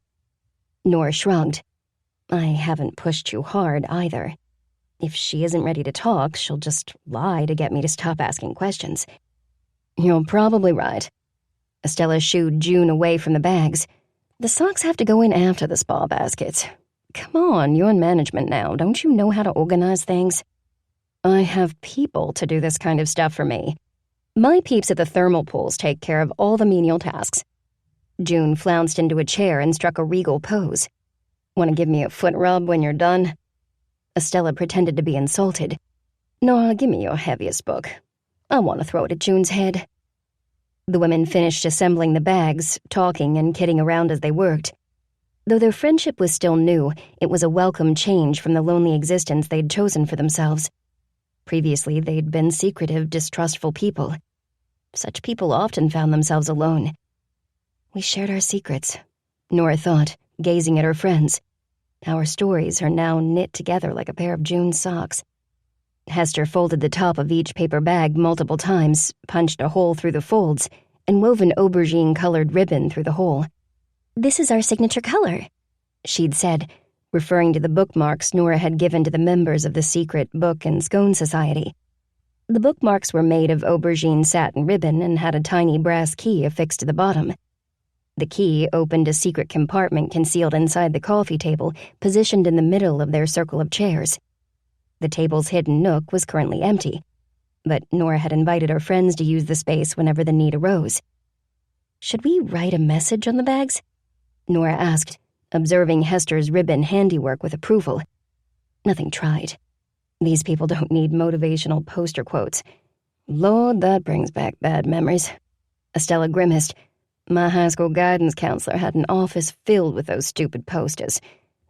Nora shrugged. "I haven't pushed you hard, either. If she isn't ready to talk, she'll just lie to get me to stop asking questions." "You're probably right." Estella shooed June away from the bags. "The socks have to go in after the spa baskets. Come on, you're in management now. Don't you know how to organize things?" "I have people to do this kind of stuff for me. My peeps at the thermal pools take care of all the menial tasks." June flounced into a chair and struck a regal pose. "Want to give me a foot rub when you're done?" Estella pretended to be insulted. "No, give me your heaviest book. I want to throw it at June's head." The women finished assembling the bags, talking and kidding around as they worked. Though their friendship was still new, it was a welcome change from the lonely existence they'd chosen for themselves. Previously, they'd been secretive, distrustful people. Such people often found themselves alone. "We shared our secrets," Nora thought, gazing at her friends. "Our stories are now knit together like a pair of June's socks." Hester folded the top of each paper bag multiple times, punched a hole through the folds, and wove an aubergine-colored ribbon through the hole. "This is our signature color," she'd said, referring to the bookmarks Nora had given to the members of the secret Book and Scone Society. The bookmarks were made of aubergine satin ribbon and had a tiny brass key affixed to the bottom. The key opened a secret compartment concealed inside the coffee table, positioned in the middle of their circle of chairs. The table's hidden nook was currently empty, but Nora had invited her friends to use the space whenever the need arose. "Should we write a message on the bags?" Nora asked, observing Hester's ribbon handiwork with approval. Nothing tried. These people don't need motivational poster quotes. Lord, that brings back bad memories. Estella grimaced. My high school guidance counselor had an office filled with those stupid posters.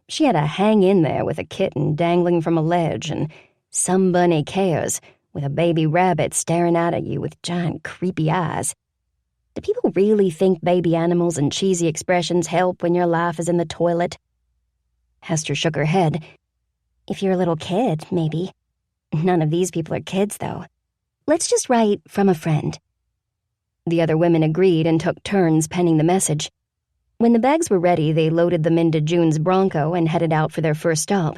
She had a hang in there with a kitten dangling from a ledge and Some Bunny Cares with a baby rabbit staring out at you with giant creepy eyes. Do people really think baby animals and cheesy expressions help when your life is in the toilet? Hester shook her head. If you're a little kid, maybe. None of these people are kids, though. Let's just write from a friend. The other women agreed and took turns penning the message. When the bags were ready, they loaded them into June's Bronco and headed out for their first stop.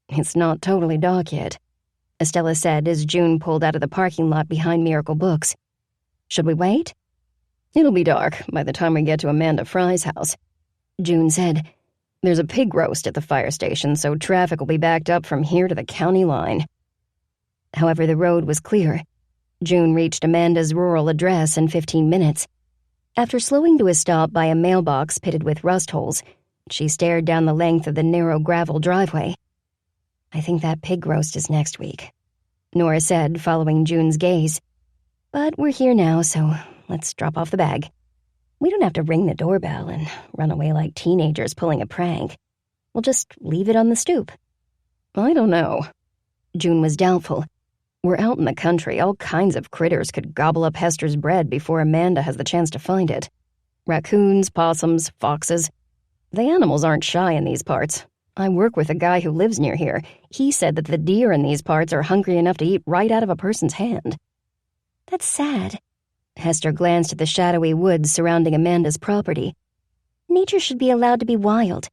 It's not totally dark yet, Estella said as June pulled out of the parking lot behind Miracle Books. Should we wait? It'll be dark by the time we get to Amanda Fry's house, June said. There's a pig roast at the fire station, so traffic will be backed up from here to the county line. However, the road was clear. June reached Amanda's rural address in 15 minutes. After slowing to a stop by a mailbox pitted with rust holes, she stared down the length of the narrow gravel driveway. I think that pig roast is next week, Nora said, following June's gaze. But we're here now, so let's drop off the bag. We don't have to ring the doorbell and run away like teenagers pulling a prank. We'll just leave it on the stoop. I don't know. June was doubtful. We're out in the country. All kinds of critters could gobble up Hester's bread before Amanda has the chance to find it. Raccoons, possums, foxes. The animals aren't shy in these parts. I work with a guy who lives near here. He said that the deer in these parts are hungry enough to eat right out of a person's hand. That's sad. Hester glanced at the shadowy woods surrounding Amanda's property. Nature should be allowed to be wild.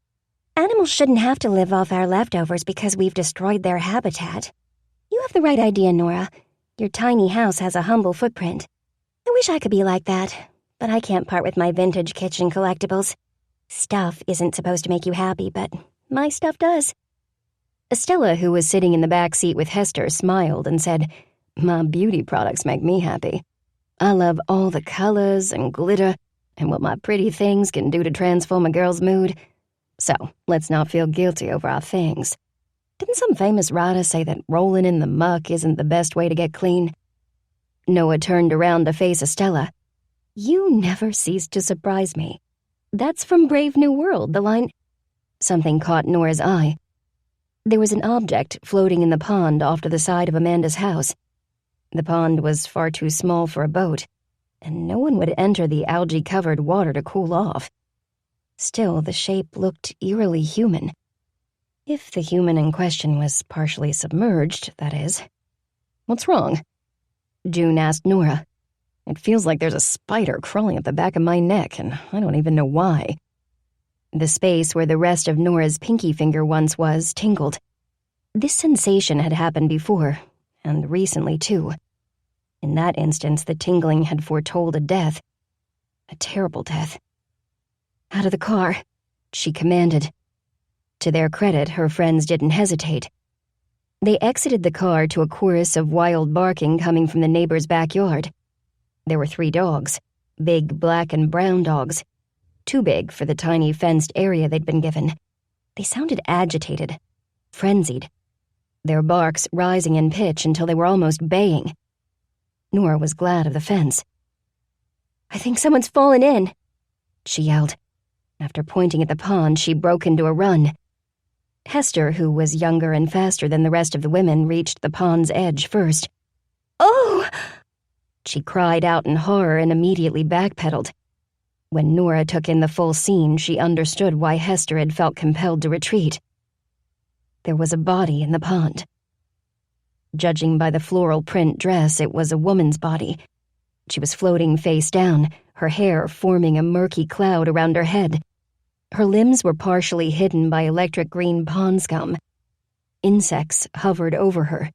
Animals shouldn't have to live off our leftovers because we've destroyed their habitat. You have the right idea, Nora. Your tiny house has a humble footprint. I wish I could be like that, but I can't part with my vintage kitchen collectibles. Stuff isn't supposed to make you happy, but my stuff does. Estella, who was sitting in the back seat with Hester, smiled and said, "My beauty products make me happy. I love all the colors and glitter and what my pretty things can do to transform a girl's mood. So, let's not feel guilty over our things. Didn't some famous writer say that rolling in the muck isn't the best way to get clean?" Noah turned around to face Estella. "You never cease to surprise me. That's from Brave New World, the line—" Something caught Nora's eye. There was an object floating in the pond off to the side of Amanda's house. The pond was far too small for a boat, and no one would enter the algae-covered water to cool off. Still, the shape looked eerily human. If the human in question was partially submerged, that is. "What's wrong?" June asked Nora. "It feels like there's a spider crawling up the back of my neck, and I don't even know why." The space where the rest of Nora's pinky finger once was tingled. This sensation had happened before, and recently too. In that instance, the tingling had foretold a death. A terrible death. "Out of the car," she commanded. To their credit, her friends didn't hesitate. They exited the car to a chorus of wild barking coming from the neighbor's backyard. There were 3 dogs, big black and brown dogs. Too big for the tiny fenced area they'd been given. They sounded agitated, frenzied, their barks rising in pitch until they were almost baying. Nora was glad of the fence. "I think someone's fallen in," she yelled. After pointing at the pond, she broke into a run. Hester, who was younger and faster than the rest of the women, reached the pond's edge first. "Oh!" She cried out in horror and immediately backpedaled. When Nora took in the full scene, she understood why Hester had felt compelled to retreat. There was a body in the pond. Judging by the floral print dress, it was a woman's body. She was floating face down, her hair forming a murky cloud around her head. Her limbs were partially hidden by electric green pond scum. Insects hovered over her.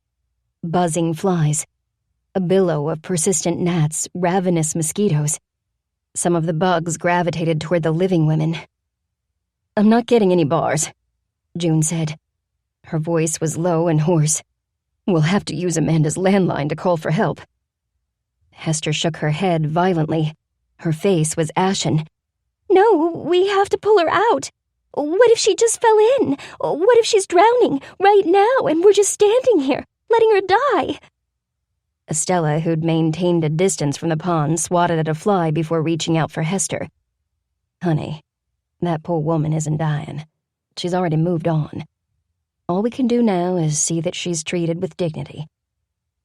Buzzing flies. A billow of persistent gnats, ravenous mosquitoes. Some of the bugs gravitated toward the living women. "I'm not getting any bars," June said. Her voice was low and hoarse. "We'll have to use Amanda's landline to call for help." Hester shook her head violently. Her face was ashen. "No, we have to pull her out. What if she just fell in? What if she's drowning right now and we're just standing here, letting her die?" Estella, who'd maintained a distance from the pond, swatted at a fly before reaching out for Hester. "Honey, that poor woman isn't dying. She's already moved on. All we can do now is see that she's treated with dignity.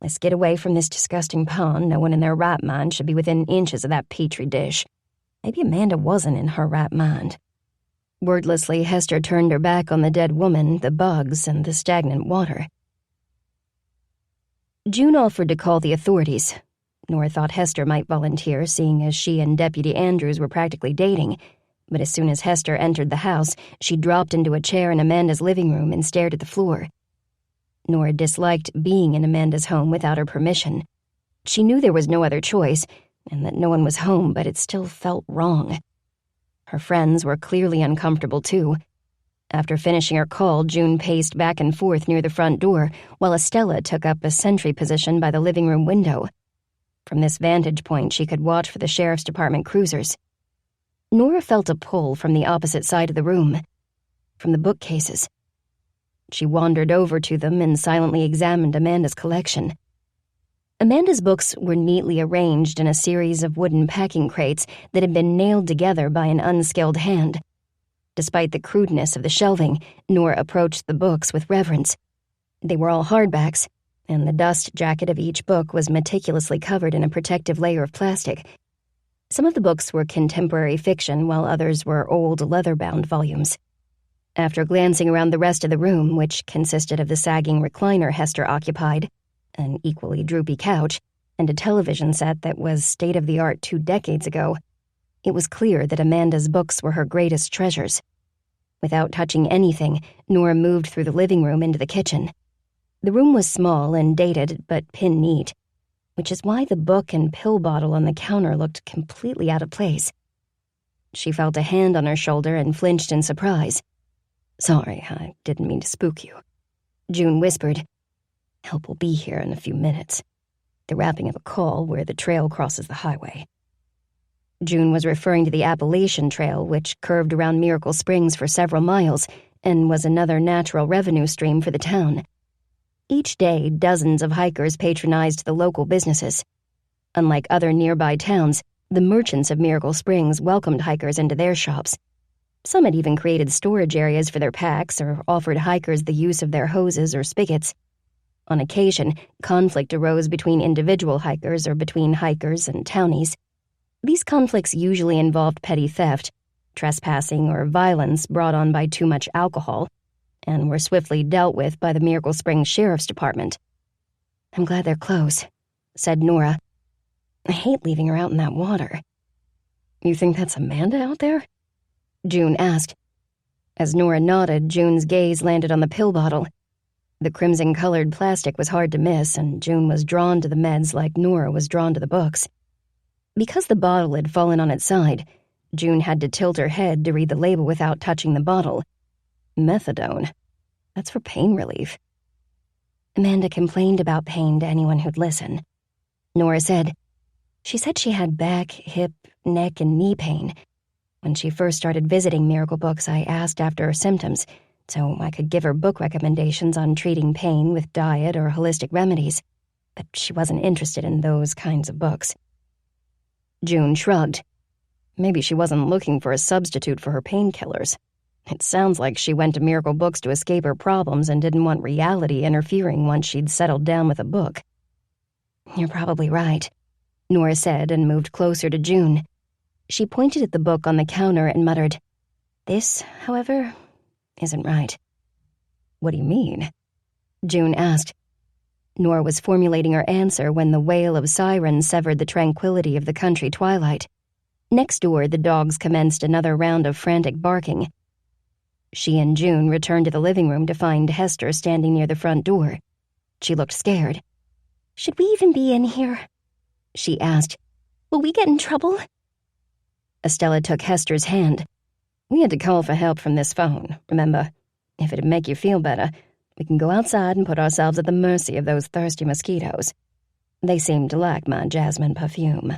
Let's get away from this disgusting pond. No one in their right mind should be within inches of that petri dish. Maybe Amanda wasn't in her right mind." Wordlessly, Hester turned her back on the dead woman, the bugs, and the stagnant water. June offered to call the authorities. Nora thought Hester might volunteer, seeing as she and Deputy Andrews were practically dating. But as soon as Hester entered the house, she dropped into a chair in Amanda's living room and stared at the floor. Nora disliked being in Amanda's home without her permission. She knew there was no other choice, and that no one was home, but it still felt wrong. Her friends were clearly uncomfortable, too. After finishing her call, June paced back and forth near the front door, while Estella took up a sentry position by the living room window. From this vantage point, she could watch for the sheriff's department cruisers. Nora felt a pull from the opposite side of the room, from the bookcases. She wandered over to them and silently examined Amanda's collection. Amanda's books were neatly arranged in a series of wooden packing crates that had been nailed together by an unskilled hand. Despite the crudeness of the shelving, Nora approached the books with reverence. They were all hardbacks, and the dust jacket of each book was meticulously covered in a protective layer of plastic. Some of the books were contemporary fiction, while others were old leather-bound volumes. After glancing around the rest of the room, which consisted of the sagging recliner Hester occupied, an equally droopy couch, and a television set that was state-of-the-art 2 decades ago, it was clear that Amanda's books were her greatest treasures. Without touching anything, Nora moved through the living room into the kitchen. The room was small and dated, but pin-neat, which is why the book and pill bottle on the counter looked completely out of place. She felt a hand on her shoulder and flinched in surprise. "Sorry, I didn't mean to spook you," June whispered. "Help will be here in a few minutes. They're wrapping up a call where the trail crosses the highway." June was referring to the Appalachian Trail, which curved around Miracle Springs for several miles and was another natural revenue stream for the town. Each day, dozens of hikers patronized the local businesses. Unlike other nearby towns, the merchants of Miracle Springs welcomed hikers into their shops. Some had even created storage areas for their packs or offered hikers the use of their hoses or spigots. On occasion, conflict arose between individual hikers or between hikers and townies. These conflicts usually involved petty theft, trespassing, or violence brought on by too much alcohol, and were swiftly dealt with by the Miracle Springs Sheriff's Department. "I'm glad they're close," said Nora. "I hate leaving her out in that water." "You think that's Amanda out there?" June asked. As Nora nodded, June's gaze landed on the pill bottle. The crimson-colored plastic was hard to miss, and June was drawn to the meds like Nora was drawn to the books. Because the bottle had fallen on its side, June had to tilt her head to read the label without touching the bottle. Methadone. That's for pain relief. Amanda complained about pain to anyone who'd listen. Nora said, "She said she had back, hip, neck, and knee pain. When she first started visiting Miracle Books, I asked after her symptoms, so I could give her book recommendations on treating pain with diet or holistic remedies, but she wasn't interested in those kinds of books." June shrugged. Maybe she wasn't looking for a substitute for her painkillers. It sounds like she went to Miracle Books to escape her problems and didn't want reality interfering once she'd settled down with a book. "You're probably right," Nora said and moved closer to June. She pointed at the book on the counter and muttered, "This, however, isn't right." "What do you mean?" June asked. Nora was formulating her answer when the wail of sirens severed the tranquility of the country twilight. Next door, the dogs commenced another round of frantic barking. She and June returned to the living room to find Hester standing near the front door. She looked scared. "Should we even be in here?" she asked. "Will we get in trouble?" Estella took Hester's hand. "We had to call for help from this phone, remember? If it'd make you feel better, we can go outside and put ourselves at the mercy of those thirsty mosquitoes. They seem to like my jasmine perfume."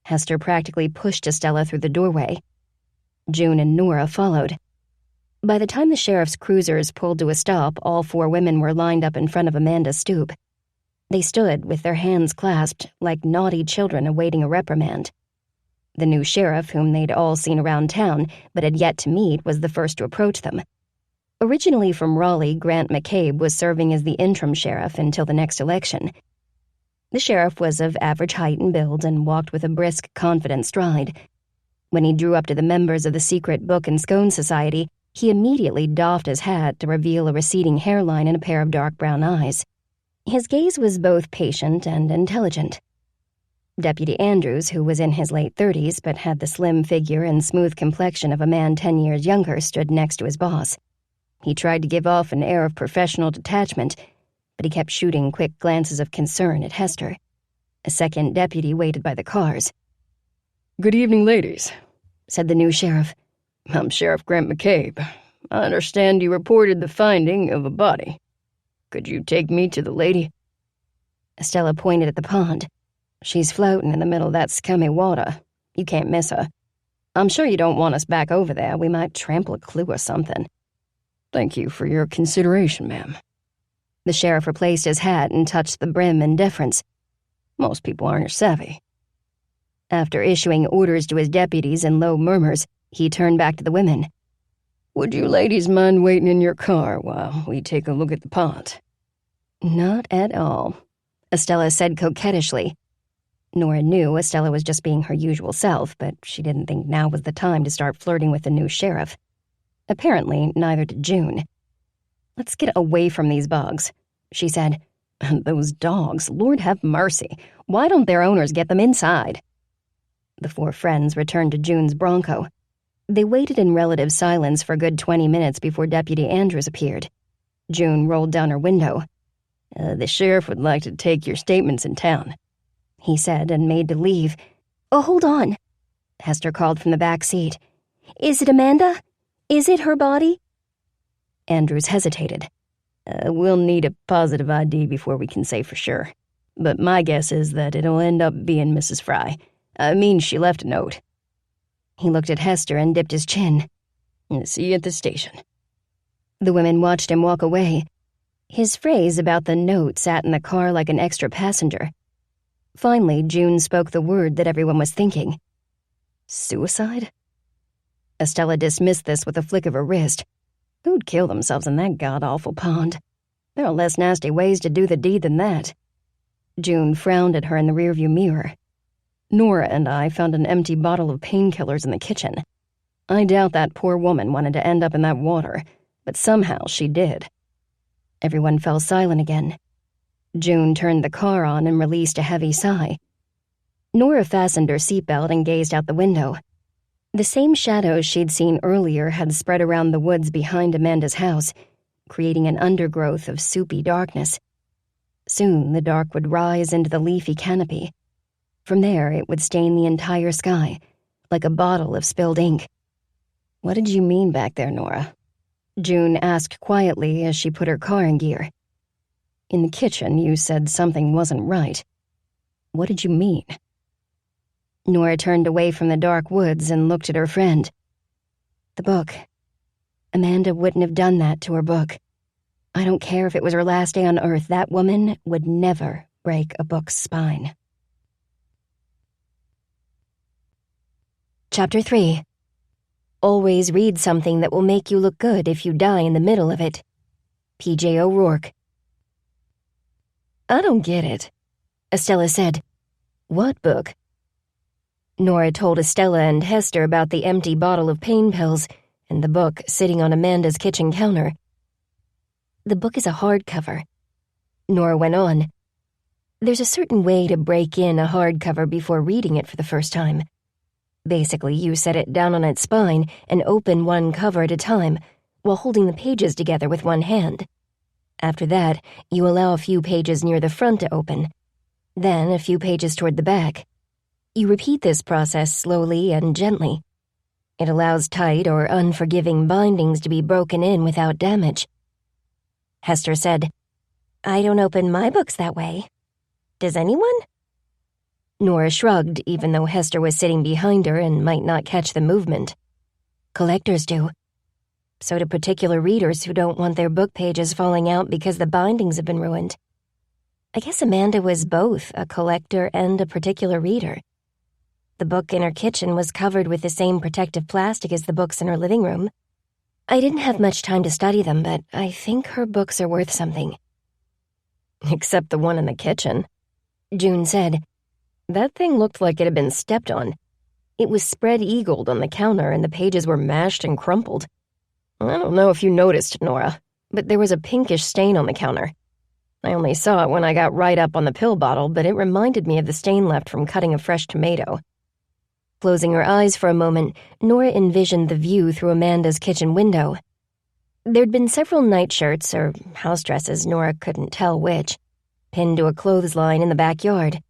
Hester practically pushed Estella through the doorway. June and Nora followed. By the time the sheriff's cruisers pulled to a stop, all 4 women were lined up in front of Amanda's stoop. They stood with their hands clasped like naughty children awaiting a reprimand. The new sheriff, whom they'd all seen around town but had yet to meet, was the first to approach them. Originally from Raleigh, Grant McCabe was serving as the interim sheriff until the next election. The sheriff was of average height and build and walked with a brisk, confident stride. When he drew up to the members of the secret Book and Scone Society, he immediately doffed his hat to reveal a receding hairline and a pair of dark brown eyes. His gaze was both patient and intelligent. Deputy Andrews, who was in his late 30s but had the slim figure and smooth complexion of a man 10 years younger, stood next to his boss. He tried to give off an air of professional detachment, but he kept shooting quick glances of concern at Hester. A second deputy waited by the cars. "Good evening, ladies," said the new sheriff. "I'm Sheriff Grant McCabe. I understand you reported the finding of a body. Could you take me to the lady?" Estella pointed at the pond. "She's floating in the middle of that scummy water. You can't miss her. I'm sure you don't want us back over there. We might trample a clue or something." "Thank you for your consideration, ma'am." The sheriff replaced his hat and touched the brim in deference. "Most people aren't as savvy." After issuing orders to his deputies in low murmurs, he turned back to the women. "Would you ladies mind waiting in your car while we take a look at the pond?" "Not at all," Estella said coquettishly. Nora knew Estella was just being her usual self, but she didn't think now was the time to start flirting with the new sheriff. Apparently, neither did June. "Let's get away from these bugs," she said. Those dogs, Lord have mercy. Why don't their owners get them inside? The four friends returned to June's Bronco. They waited in relative silence for a good 20 minutes before Deputy Andrews appeared. June rolled down her window. The sheriff would like to take your statements in town, he said, and made to leave. Oh, hold on, Hester called from the back seat. Is it Amanda? Is it her body? Andrews hesitated. We'll need a positive ID before we can say for sure. But my guess is that it'll end up being Mrs. Fry. I mean, she left a note. He looked at Hester and dipped his chin. See you at the station. The women watched him walk away. His phrase about the note sat in the car like an extra passenger. Finally, June spoke the word that everyone was thinking. Suicide? Estella dismissed this with a flick of her wrist. Who'd kill themselves in that god-awful pond? There are less nasty ways to do the deed than that. June frowned at her in the rearview mirror. Nora and I found an empty bottle of painkillers in the kitchen. I doubt that poor woman wanted to end up in that water, but somehow she did. Everyone fell silent again. June turned the car on and released a heavy sigh. Nora fastened her seatbelt and gazed out the window. The same shadows she'd seen earlier had spread around the woods behind Amanda's house, creating an undergrowth of soupy darkness. Soon the dark would rise into the leafy canopy. From there, it would stain the entire sky, like a bottle of spilled ink. What did you mean back there, Nora? June asked quietly as she put her car in gear. In the kitchen, you said something wasn't right. What did you mean? Nora turned away from the dark woods and looked at her friend. The book. Amanda wouldn't have done that to her book. I don't care if it was her last day on Earth, that woman would never break a book's spine. Chapter 3. Always read something that will make you look good if you die in the middle of it. P.J. O'Rourke. I don't get it, Estella said. What book? Nora told Estella and Hester about the empty bottle of pain pills and the book sitting on Amanda's kitchen counter. The book is a hardcover. Nora went on. There's a certain way to break in a hardcover before reading it for the first time. Basically, you set it down on its spine and open one cover at a time while holding the pages together with one hand. After that, you allow a few pages near the front to open, then a few pages toward the back. You repeat this process slowly and gently. It allows tight or unforgiving bindings to be broken in without damage. Hester said, I don't open my books that way. Does anyone? Nora shrugged, even though Hester was sitting behind her and might not catch the movement. Collectors do. So do particular readers who don't want their book pages falling out because the bindings have been ruined. I guess Amanda was both a collector and a particular reader. The book in her kitchen was covered with the same protective plastic as the books in her living room. I didn't have much time to study them, but I think her books are worth something. Except the one in the kitchen, June said. That thing looked like it had been stepped on. It was spread-eagled on the counter and the pages were mashed and crumpled. I don't know if you noticed, Nora, but there was a pinkish stain on the counter. I only saw it when I got right up on the pill bottle, but it reminded me of the stain left from cutting a fresh tomato. Closing her eyes for a moment, Nora envisioned the view through Amanda's kitchen window. There'd been several nightshirts, or house dresses, Nora couldn't tell which, pinned to a clothesline in the backyard.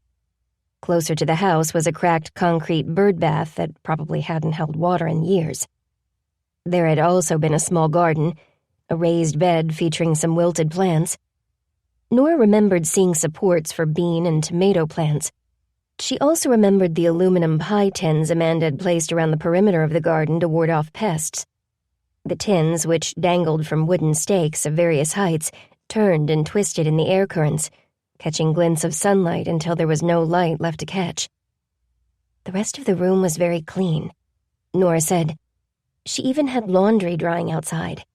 Closer to the house was a cracked concrete bird bath that probably hadn't held water in years. There had also been a small garden, a raised bed featuring some wilted plants. Nora remembered seeing supports for bean and tomato plants. She also remembered the aluminum pie tins Amanda had placed around the perimeter of the garden to ward off pests. The tins, which dangled from wooden stakes of various heights, turned and twisted in the air currents, catching glints of sunlight until there was no light left to catch. The rest of the room was very clean, Nora said. She even had laundry drying outside.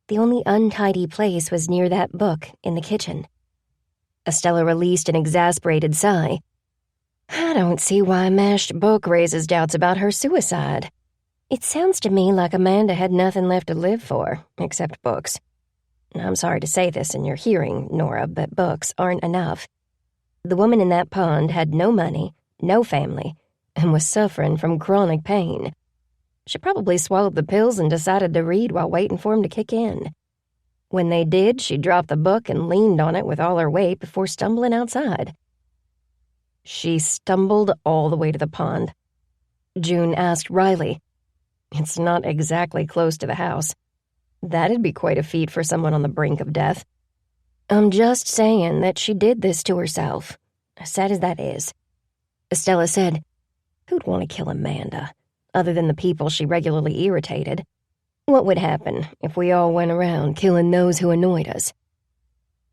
The only untidy place was near that book in the kitchen. Estella released an exasperated sigh. I don't see why a mashed book raises doubts about her suicide. It sounds to me like Amanda had nothing left to live for, except books. I'm sorry to say this in your hearing, Nora, but books aren't enough. The woman in that pond had no money, no family, and was suffering from chronic pain. She probably swallowed the pills and decided to read while waiting for them to kick in. When they did, she dropped the book and leaned on it with all her weight before stumbling outside. She stumbled all the way to the pond. June asked Riley. It's not exactly close to the house. That'd be quite a feat for someone on the brink of death. I'm just saying that she did this to herself, sad as that is. Estella said, who'd want to kill Amanda, other than the people she regularly irritated? What would happen if we all went around killing those who annoyed us?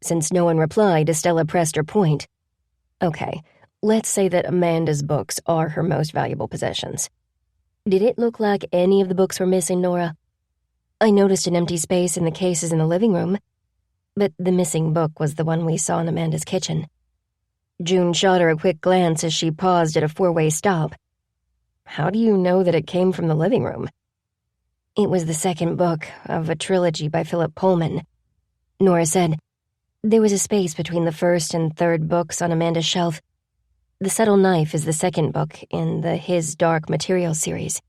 Since no one replied, Estella pressed her point. Okay, let's say that Amanda's books are her most valuable possessions. Did it look like any of the books were missing, Nora? I noticed an empty space in the cases in the living room, but the missing book was the one we saw in Amanda's kitchen. June shot her a quick glance as she paused at a four-way stop. How do you know that it came from the living room? It was the second book of a trilogy by Philip Pullman. Nora said, there was a space between the first and third books on Amanda's shelf. The Subtle Knife is the second book in the His Dark Material series.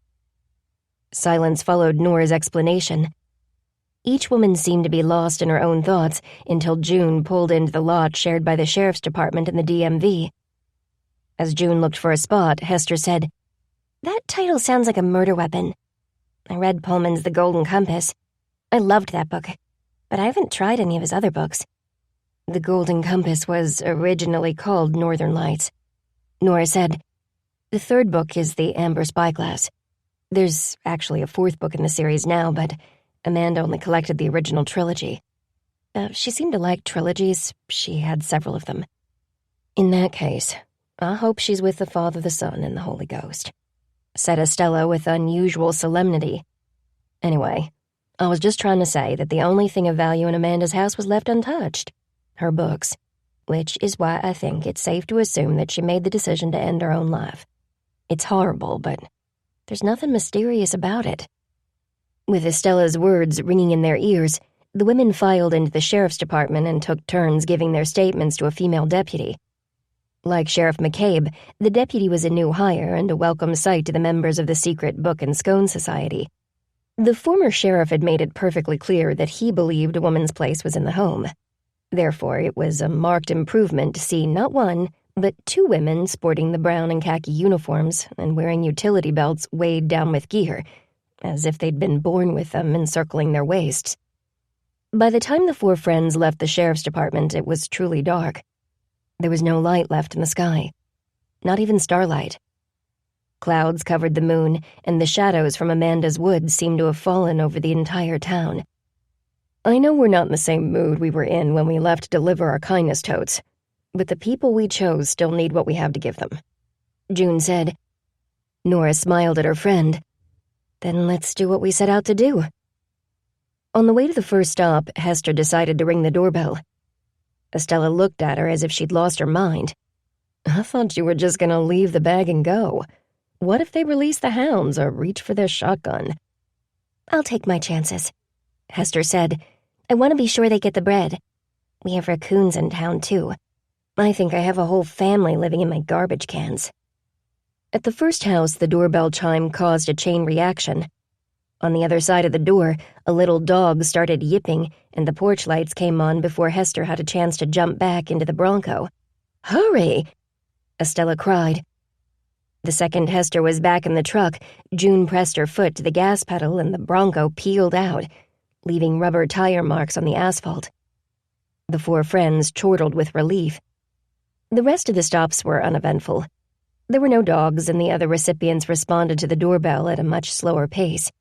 Silence followed Nora's explanation. Each woman seemed to be lost in her own thoughts until June pulled into the lot shared by the sheriff's department and the DMV. As June looked for a spot, Hester said, that title sounds like a murder weapon. I read Pullman's The Golden Compass. I loved that book, but I haven't tried any of his other books. The Golden Compass was originally called Northern Lights. Nora said, the third book is The Amber Spyglass. There's actually a fourth book in the series now, but Amanda only collected the original trilogy. She seemed to like trilogies. She had several of them. In that case, I hope she's with the Father, the Son, and the Holy Ghost, said Estella with unusual solemnity. Anyway, I was just trying to say that the only thing of value in Amanda's house was left untouched. Her books. Which is why I think it's safe to assume that she made the decision to end her own life. It's horrible, but there's nothing mysterious about it. With Estella's words ringing in their ears, the women filed into the sheriff's department and took turns giving their statements to a female deputy. Like Sheriff McCabe, the deputy was a new hire and a welcome sight to the members of the secret Book and Scone Society. The former sheriff had made it perfectly clear that he believed a woman's place was in the home. Therefore, it was a marked improvement to see not one, but two women sporting the brown and khaki uniforms and wearing utility belts weighed down with gear, as if they'd been born with them encircling their waists. By the time the four friends left the sheriff's department, it was truly dark. There was no light left in the sky, not even starlight. Clouds covered the moon, and the shadows from Amanda's woods seemed to have fallen over the entire town. I know we're not in the same mood we were in when we left to deliver our kindness totes, but the people we chose still need what we have to give them, June said. Nora smiled at her friend. Then let's do what we set out to do. On the way to the first stop, Hester decided to ring the doorbell. Estella looked at her as if she'd lost her mind. I thought you were just going to leave the bag and go. What if they release the hounds or reach for their shotgun? I'll take my chances, Hester said. I want to be sure they get the bread. We have raccoons in town, too. I think I have a whole family living in my garbage cans. At the first house, the doorbell chime caused a chain reaction. On the other side of the door, a little dog started yipping, and the porch lights came on before Hester had a chance to jump back into the Bronco. Hurry! Estella cried. The second Hester was back in the truck, June pressed her foot to the gas pedal and the Bronco peeled out, leaving rubber tire marks on the asphalt. The four friends chortled with relief. The rest of the stops were uneventful. There were no dogs, and the other recipients responded to the doorbell at a much slower pace.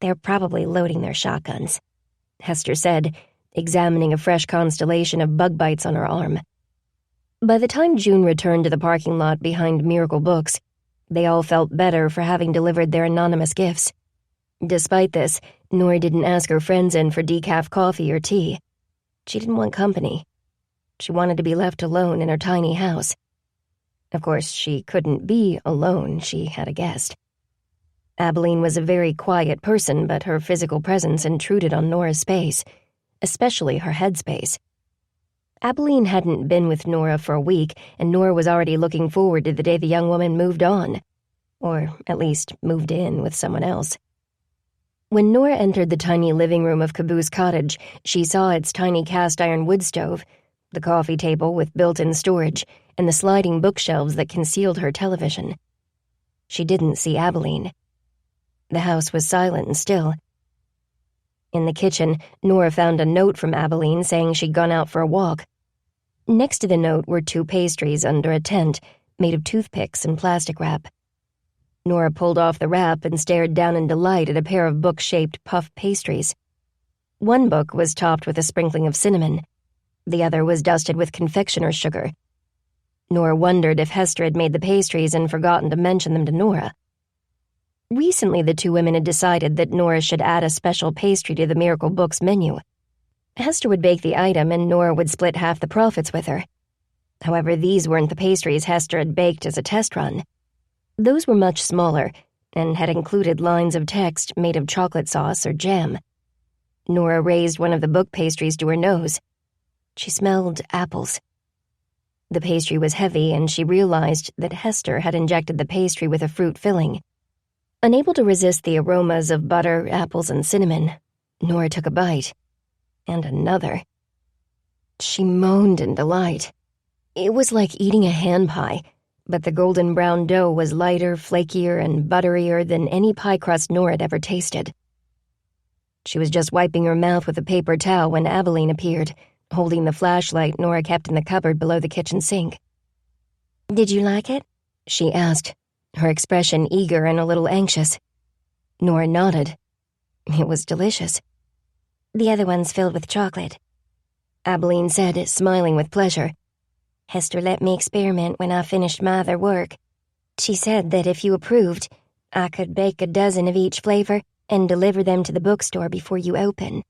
They're probably loading their shotguns, Hester said, examining a fresh constellation of bug bites on her arm. By the time June returned to the parking lot behind Miracle Books, they all felt better for having delivered their anonymous gifts. Despite this, Nora didn't ask her friends in for decaf coffee or tea. She didn't want company. She wanted to be left alone in her tiny house. Of course, she couldn't be alone. She had a guest. Abalene was a very quiet person, but her physical presence intruded on Nora's space, especially her headspace. Abalene hadn't been with Nora for a week, and Nora was already looking forward to the day the young woman moved on. Or at least moved in with someone else. When Nora entered the tiny living room of Caboose Cottage, she saw its tiny cast-iron wood stove, the coffee table with built-in storage, and the sliding bookshelves that concealed her television. She didn't see Abalene. The house was silent and still. In the kitchen, Nora found a note from Abalene saying she'd gone out for a walk. Next to the note were 2 pastries under a tent made of toothpicks and plastic wrap. Nora pulled off the wrap and stared down in delight at a pair of book-shaped puff pastries. One book was topped with a sprinkling of cinnamon. The other was dusted with confectioner's sugar. Nora wondered if Hester had made the pastries and forgotten to mention them to Nora. Recently, the 2 women had decided that Nora should add a special pastry to the Miracle Books menu. Hester would bake the item and Nora would split half the profits with her. However, these weren't the pastries Hester had baked as a test run. Those were much smaller and had included lines of text made of chocolate sauce or jam. Nora raised one of the book pastries to her nose. She smelled apples. The pastry was heavy, and she realized that Hester had injected the pastry with a fruit filling. Unable to resist the aromas of butter, apples, and cinnamon, Nora took a bite. And another. She moaned in delight. It was like eating a hand pie, but the golden brown dough was lighter, flakier, and butterier than any pie crust Nora had ever tasted. She was just wiping her mouth with a paper towel when Abalene appeared, holding the flashlight Nora kept in the cupboard below the kitchen sink. "Did you like it?" she asked, her expression eager and a little anxious. Nora nodded. It was delicious. "The other one's filled with chocolate," Abalene said, smiling with pleasure. "Hester let me experiment when I finished my other work. She said that if you approved, I could bake a dozen of each flavor and deliver them to the bookstore before you open.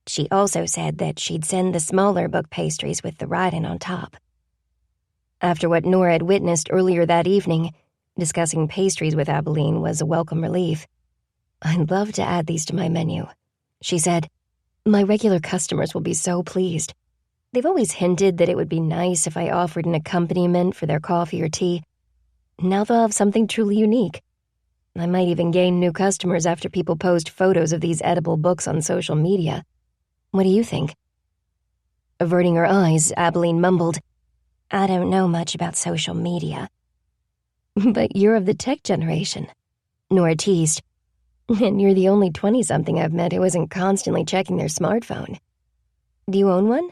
She also said that she'd send the smaller book pastries with the writing on top." After what Nora had witnessed earlier that evening, discussing pastries with Abalene was a welcome relief. "I'd love to add these to my menu," she said. "My regular customers will be so pleased. They've always hinted that it would be nice if I offered an accompaniment for their coffee or tea. Now they'll have something truly unique. I might even gain new customers after people post photos of these edible books on social media. What do you think?" Averting her eyes, Abalene mumbled, "I don't know much about social media." "But you're of the tech generation," Nora teased. "And you're the only 20-something I've met who isn't constantly checking their smartphone. Do you own one?"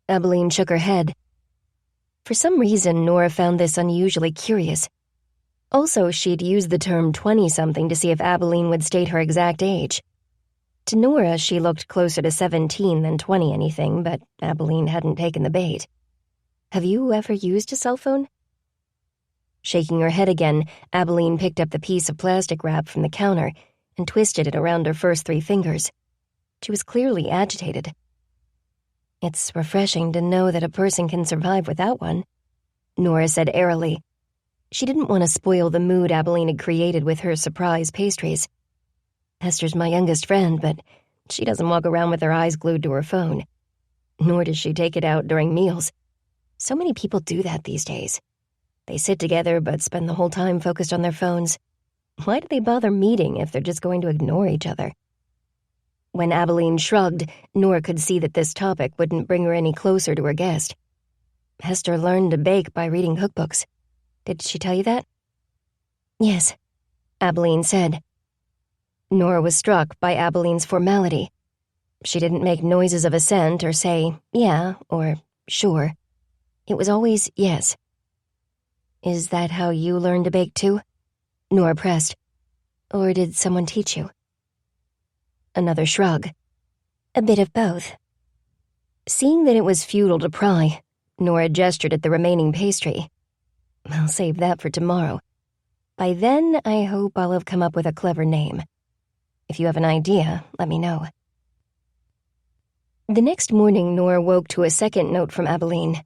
Abalene shook her head. For some reason, Nora found this unusually curious. Also, she'd used the term 20-something to see if Abalene would state her exact age. To Nora, she looked closer to 17 than 20 anything, but Abalene hadn't taken the bait. "Have you ever used a cell phone?" Shaking her head again, Abalene picked up the piece of plastic wrap from the counter and twisted it around her first 3 fingers. She was clearly agitated. "It's refreshing to know that a person can survive without one," Nora said airily. She didn't want to spoil the mood Abalene had created with her surprise pastries. "Hester's my youngest friend, but she doesn't walk around with her eyes glued to her phone. Nor does she take it out during meals. So many people do that these days. They sit together but spend the whole time focused on their phones. Why do they bother meeting if they're just going to ignore each other?" When Abalene shrugged, Nora could see that this topic wouldn't bring her any closer to her guest. "Hester learned to bake by reading cookbooks. Did she tell you that?" "Yes," Abalene said. Nora was struck by Abalene's formality. She didn't make noises of assent or say, "yeah," or "sure." It was always yes. "Is that how you learned to bake too?" Nora pressed. "Or did someone teach you?" Another shrug. "A bit of both." Seeing that it was futile to pry, Nora gestured at the remaining pastry. "I'll save that for tomorrow. By then, I hope I'll have come up with a clever name. If you have an idea, let me know." The next morning, Nora woke to a second note from Abalene.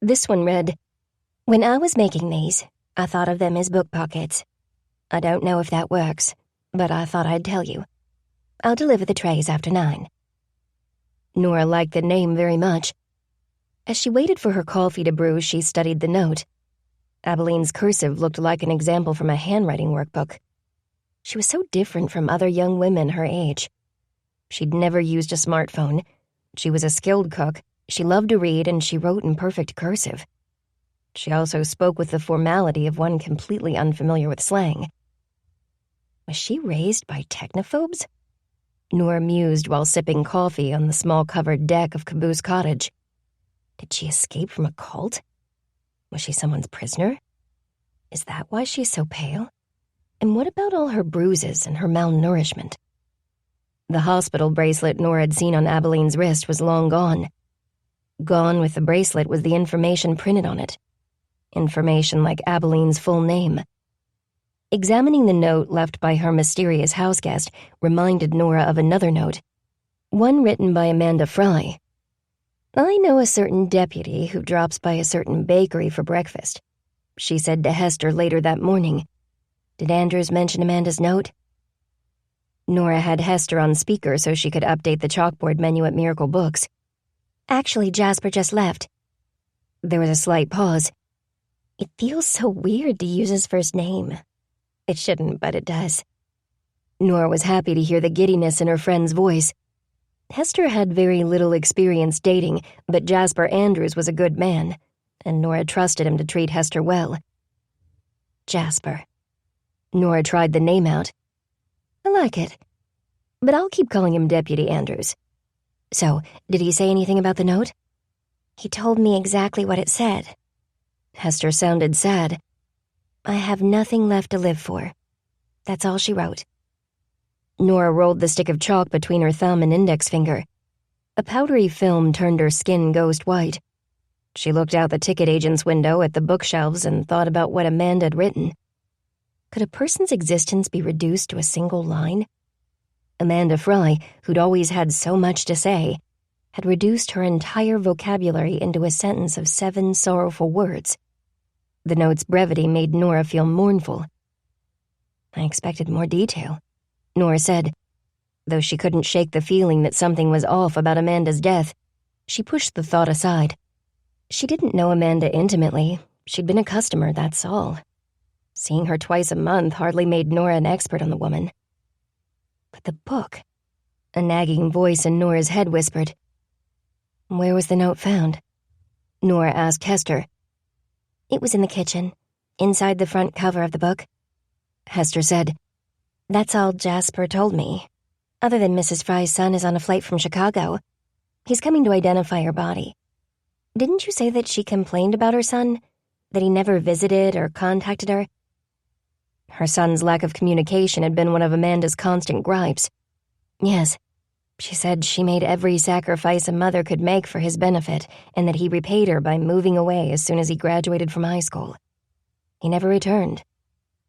This one read, "When I was making these, I thought of them as book pockets. I don't know if that works, but I thought I'd tell you. I'll deliver the trays after 9. Nora liked the name very much. As she waited for her coffee to brew, she studied the note. Abalene's cursive looked like an example from a handwriting workbook. She was so different from other young women her age. She'd never used a smartphone. She was a skilled cook. She loved to read, and she wrote in perfect cursive. She also spoke with the formality of one completely unfamiliar with slang. Was she raised by technophobes? Nora mused while sipping coffee on the small covered deck of Caboose Cottage. Did she escape from a cult? Was she someone's prisoner? Is that why she's so pale? And what about all her bruises and her malnourishment? The hospital bracelet Nora had seen on Abalene's wrist was long gone. Gone with the bracelet was the information printed on it. Information like Abalene's full name. Examining the note left by her mysterious houseguest reminded Nora of another note, one written by Amanda Fry. I know a certain deputy who drops by a certain bakery for breakfast, she said to Hester later that morning. Did Andrews mention Amanda's note? Nora had Hester on speaker so she could update the chalkboard menu at Miracle Books. Actually, Jasper just left. There was a slight pause. It feels so weird to use his first name. It shouldn't, but it does. Nora was happy to hear the giddiness in her friend's voice. Hester had very little experience dating, but Jasper Andrews was a good man, and Nora trusted him to treat Hester well. Jasper. Nora tried the name out. I like it, but I'll keep calling him Deputy Andrews. So, did he say anything about the note? He told me exactly what it said. Hester sounded sad. I have nothing left to live for. That's all she wrote. Nora rolled the stick of chalk between her thumb and index finger. A powdery film turned her skin ghost white. She looked out the ticket agent's window at the bookshelves and thought about what Amanda had written. Could a person's existence be reduced to a single line? Amanda Fry, who'd always had so much to say, had reduced her entire vocabulary into a sentence of 7 sorrowful words. The note's brevity made Nora feel mournful. I expected more detail, Nora said. Though she couldn't shake the feeling that something was off about Amanda's death, she pushed the thought aside. She didn't know Amanda intimately. She'd been a customer, that's all. Seeing her twice a month hardly made Nora an expert on the woman. But the book, a nagging voice in Nora's head whispered. Where was the note found? Nora asked Hester. It was in the kitchen, inside the front cover of the book. Hester said. That's all Jasper told me. Other than Mrs. Fry's son is on a flight from Chicago. He's coming to identify her body. Didn't you say that she complained about her son? That he never visited or contacted her? Her son's lack of communication had been one of Amanda's constant gripes. Yes, she said she made every sacrifice a mother could make for his benefit, and that he repaid her by moving away as soon as he graduated from high school. He never returned.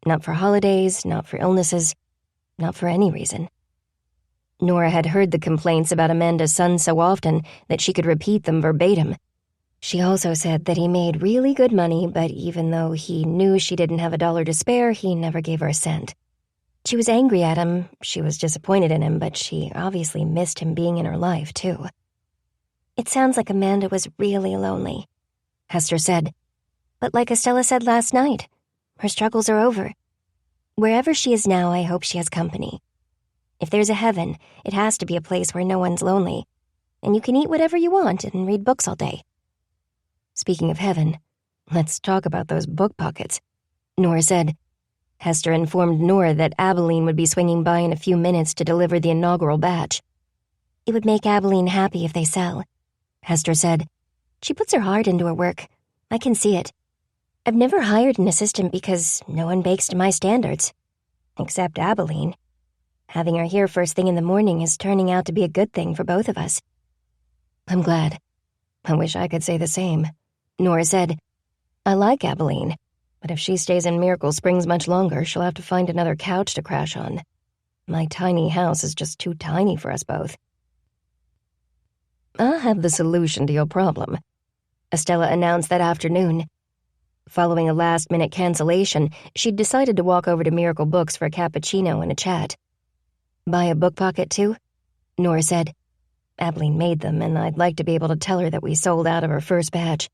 Not for holidays, not for illnesses, not for any reason. Nora had heard the complaints about Amanda's son so often that she could repeat them verbatim. She also said that he made really good money, but even though he knew she didn't have $1 to spare, he never gave her a cent. She was angry at him, she was disappointed in him, but she obviously missed him being in her life, too. It sounds like Amanda was really lonely, Hester said. But like Estella said last night, her struggles are over. Wherever she is now, I hope she has company. If there's a heaven, it has to be a place where no one's lonely, and you can eat whatever you want and read books all day. Speaking of heaven, let's talk about those book pockets, Nora said. Hester informed Nora that Abalene would be swinging by in a few minutes to deliver the inaugural batch. It would make Abalene happy if they sell, Hester said. She puts her heart into her work. I can see it. I've never hired an assistant because no one bakes to my standards. Except Abalene. Having her here first thing in the morning is turning out to be a good thing for both of us. I'm glad. I wish I could say the same, Nora said. I like Abalene, but if she stays in Miracle Springs much longer, she'll have to find another couch to crash on. My tiny house is just too tiny for us both. I have the solution to your problem, Estella announced that afternoon. Following a last-minute cancellation, she'd decided to walk over to Miracle Books for a cappuccino and a chat. Buy a book pocket, too? Nora said. Abalene made them, and I'd like to be able to tell her that we sold out of her first batch.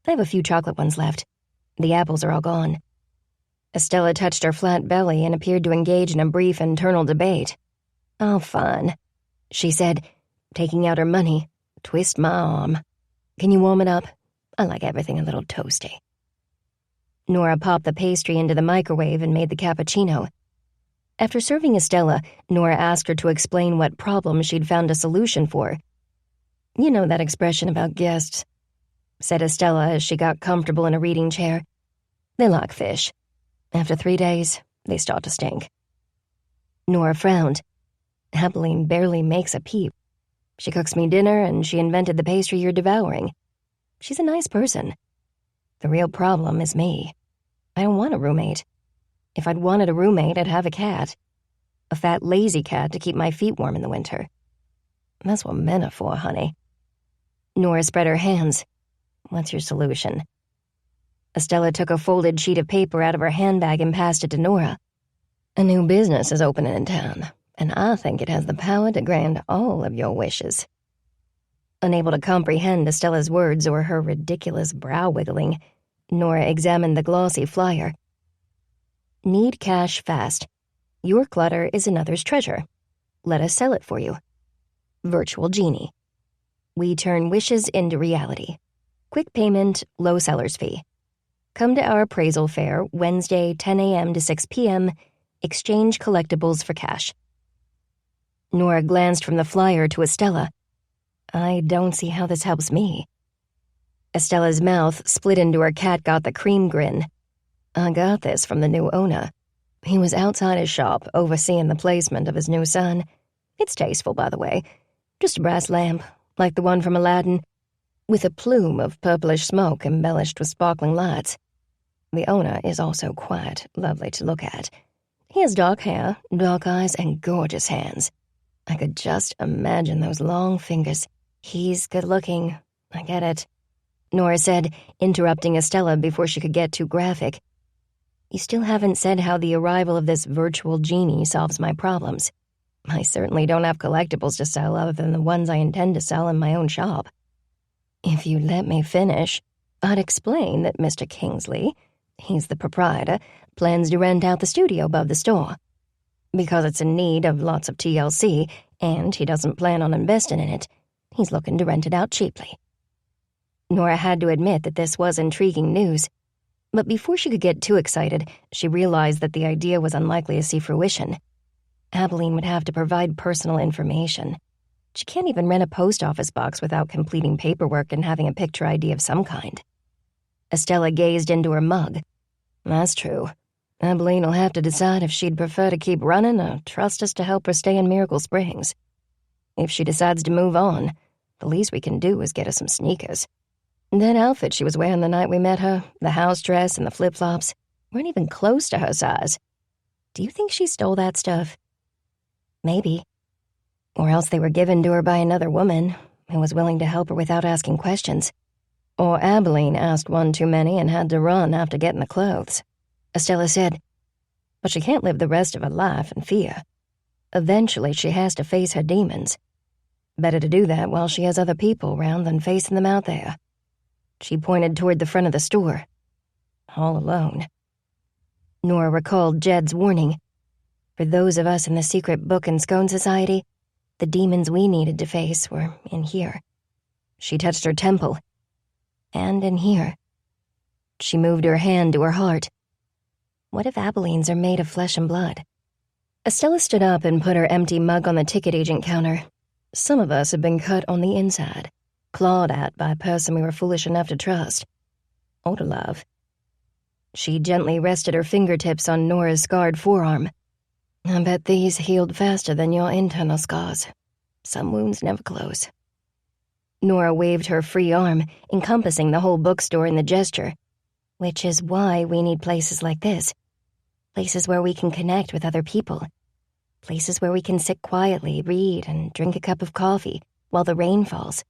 I have a few chocolate ones left. The apples are all gone." Estella touched her flat belly and appeared to engage in a brief internal debate. "Oh, fine," she said, taking out her money. "Twist my arm. Can you warm it up? I like everything a little toasty." Nora popped the pastry into the microwave and made the cappuccino. After serving Estella, Nora asked her to explain what problem she'd found a solution for. "You know that expression about guests," said Estella as she got comfortable in a reading chair. "They're like fish. After 3 days, they start to stink." Nora frowned. "Abalene barely makes a peep. She cooks me dinner and she invented the pastry you're devouring. She's a nice person. The real problem is me. I don't want a roommate. If I'd wanted a roommate, I'd have a cat. A fat, lazy cat to keep my feet warm in the winter. That's what men are for, honey." Nora spread her hands. "What's your solution?" Estella took a folded sheet of paper out of her handbag and passed it to Nora. "A new business is opening in town, and I think it has the power to grant all of your wishes." Unable to comprehend Estella's words or her ridiculous brow wiggling, Nora examined the glossy flyer. "Need cash fast. Your clutter is another's treasure. Let us sell it for you. Virtual genie. We turn wishes into reality. Quick payment, low seller's fee. Come to our appraisal fair Wednesday 10 a.m. to 6 p.m. Exchange collectibles for cash." Nora glanced from the flyer to Estella. "I don't see how this helps me." Estella's mouth split into her cat-got-the-cream grin. "I got this from the new owner. He was outside his shop overseeing the placement of his new son. It's tasteful, by the way. Just a brass lamp, like the one from Aladdin, with a plume of purplish smoke embellished with sparkling lights. The owner is also quite lovely to look at. He has dark hair, dark eyes, and gorgeous hands. I could just imagine those long fingers. He's good-looking. I get it," Nora said, interrupting Estella before she could get too graphic. "You still haven't said how the arrival of this virtual genie solves my problems. I certainly don't have collectibles to sell other than the ones I intend to sell in my own shop. If you let me finish, I'd explain that Mr. Kingsley, he's the proprietor, plans to rent out the studio above the store. Because it's in need of lots of TLC, and he doesn't plan on investing in it, he's looking to rent it out cheaply." Nora had to admit that this was intriguing news. But before she could get too excited, she realized that the idea was unlikely to see fruition. Abalene would have to provide personal information. She can't even rent a post office box without completing paperwork and having a picture ID of some kind. Estella gazed into her mug. "That's true. Abalene will have to decide if she'd prefer to keep running or trust us to help her stay in Miracle Springs. If she decides to move on, the least we can do is get her some sneakers. That outfit she was wearing the night we met her, the house dress and the flip-flops, weren't even close to her size. Do you think she stole that stuff?" "Maybe. Or else they were given to her by another woman who was willing to help her without asking questions. Or Abalene asked one too many and had to run after getting the clothes," Estella said. "But she can't live the rest of her life in fear. Eventually she has to face her demons. Better to do that while she has other people around than facing them out there." She pointed toward the front of the store. "All alone." Nora recalled Jed's warning. For those of us in the secret book and scone society, the demons we needed to face were in here. She touched her temple. And in here. She moved her hand to her heart. What if Abalene's are made of flesh and blood? Estella stood up and put her empty mug on the ticket agent counter. Some of us have been cut on the inside, clawed at by a person we were foolish enough to trust. Or to love. She gently rested her fingertips on Nora's scarred forearm. "I bet these healed faster than your internal scars. Some wounds never close." Nora waved her free arm, encompassing the whole bookstore in the gesture. "Which is why we need places like this. Places where we can connect with other people. Places where we can sit quietly, read, and drink a cup of coffee while the rain falls.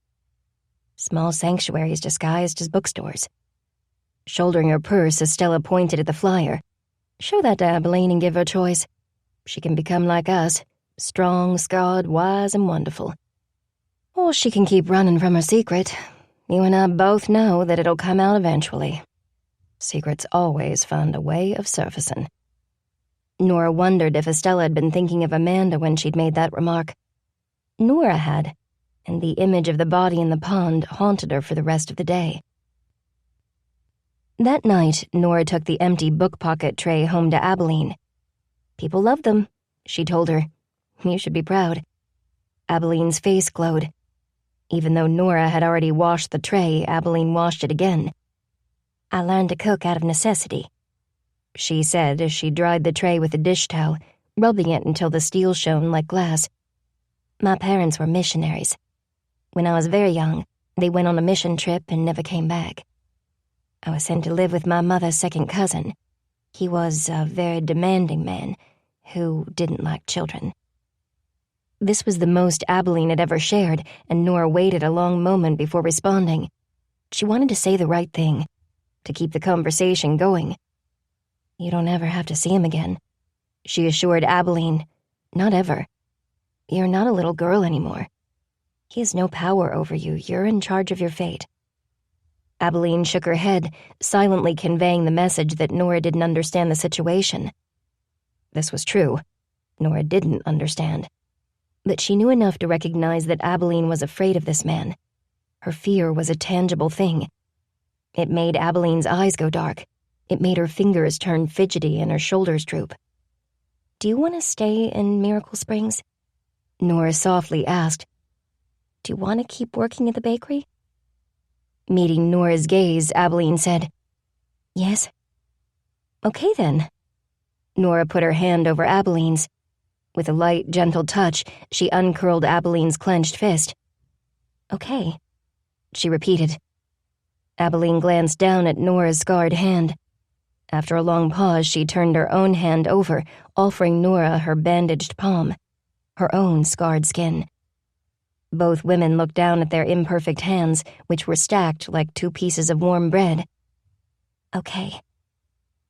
Small sanctuaries disguised as bookstores." Shouldering her purse, Estella pointed at the flyer. "Show that to Abalene and give her choice. She can become like us, strong, scarred, wise, and wonderful." Or she can keep running from her secret. You and I both know that it'll come out eventually. Secrets always find a way of surfacing. Nora wondered if Estella had been thinking of Amanda when she'd made that remark. Nora had, and the image of the body in the pond haunted her for the rest of the day. That night, Nora took the empty book pocket tray home to Abalene. People love them, she told her. You should be proud. Abalene's face glowed. Even though Nora had already washed the tray, Abalene washed it again. I learned to cook out of necessity, she said as she dried the tray with a dish towel, rubbing it until the steel shone like glass. My parents were missionaries. When I was very young, they went on a mission trip and never came back. I was sent to live with my mother's second cousin. He was a very demanding man who didn't like children. This was the most Abalene had ever shared, and Nora waited a long moment before responding. She wanted to say the right thing, to keep the conversation going. You don't ever have to see him again, she assured Abalene. Not ever. You're not a little girl anymore. He has no power over you. You're in charge of your fate. Abalene shook her head, silently conveying the message that Nora didn't understand the situation. This was true. Nora didn't understand. But she knew enough to recognize that Abalene was afraid of this man. Her fear was a tangible thing. It made Abalene's eyes go dark. It made her fingers turn fidgety and her shoulders droop. Do you want to stay in Miracle Springs? Nora softly asked. Do you want to keep working at the bakery? Meeting Nora's gaze, Abalene said, Yes. Okay then. Nora put her hand over Abalene's. With a light, gentle touch, she uncurled Abalene's clenched fist. Okay, she repeated. Abalene glanced down at Nora's scarred hand. After a long pause, she turned her own hand over, offering Nora her bandaged palm, her own scarred skin. Both women looked down at their imperfect hands, which were stacked like two pieces of warm bread. Okay,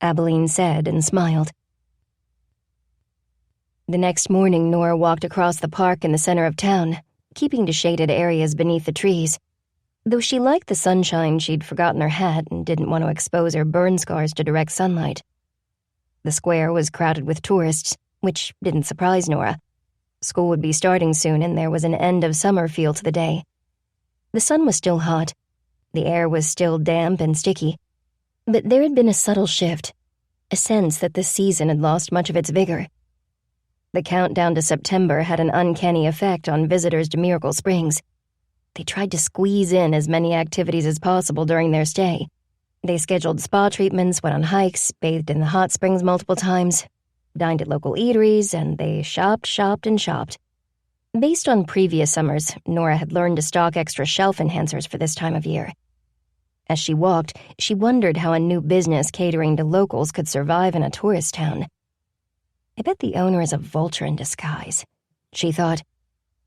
Abalene said and smiled. The next morning, Nora walked across the park in the center of town, keeping to shaded areas beneath the trees. Though she liked the sunshine, she'd forgotten her hat and didn't want to expose her burn scars to direct sunlight. The square was crowded with tourists, which didn't surprise Nora. School would be starting soon, and there was an end-of-summer feel to the day. The sun was still hot. The air was still damp and sticky. But there had been a subtle shift, a sense that the season had lost much of its vigor. The countdown to September had an uncanny effect on visitors to Miracle Springs. They tried to squeeze in as many activities as possible during their stay. They scheduled spa treatments, went on hikes, bathed in the hot springs multiple times, dined at local eateries, and they shopped. Based on previous summers, Nora had learned to stock extra shelf enhancers for this time of year. As she walked, she wondered how a new business catering to locals could survive in a tourist town. I bet the owner is a vulture in disguise, she thought.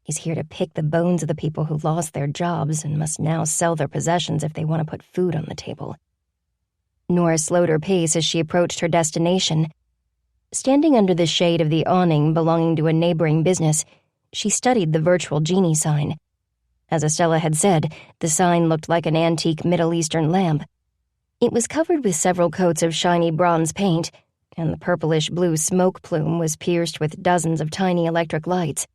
He's here to pick the bones of the people who lost their jobs and must now sell their possessions if they want to put food on the table. Nora slowed her pace as she approached her destination. Standing under the shade of the awning belonging to a neighboring business, she studied the virtual genie sign. As Estella had said, the sign looked like an antique Middle Eastern lamp. It was covered with several coats of shiny bronze paint, and the purplish-blue smoke plume was pierced with dozens of tiny electric lights.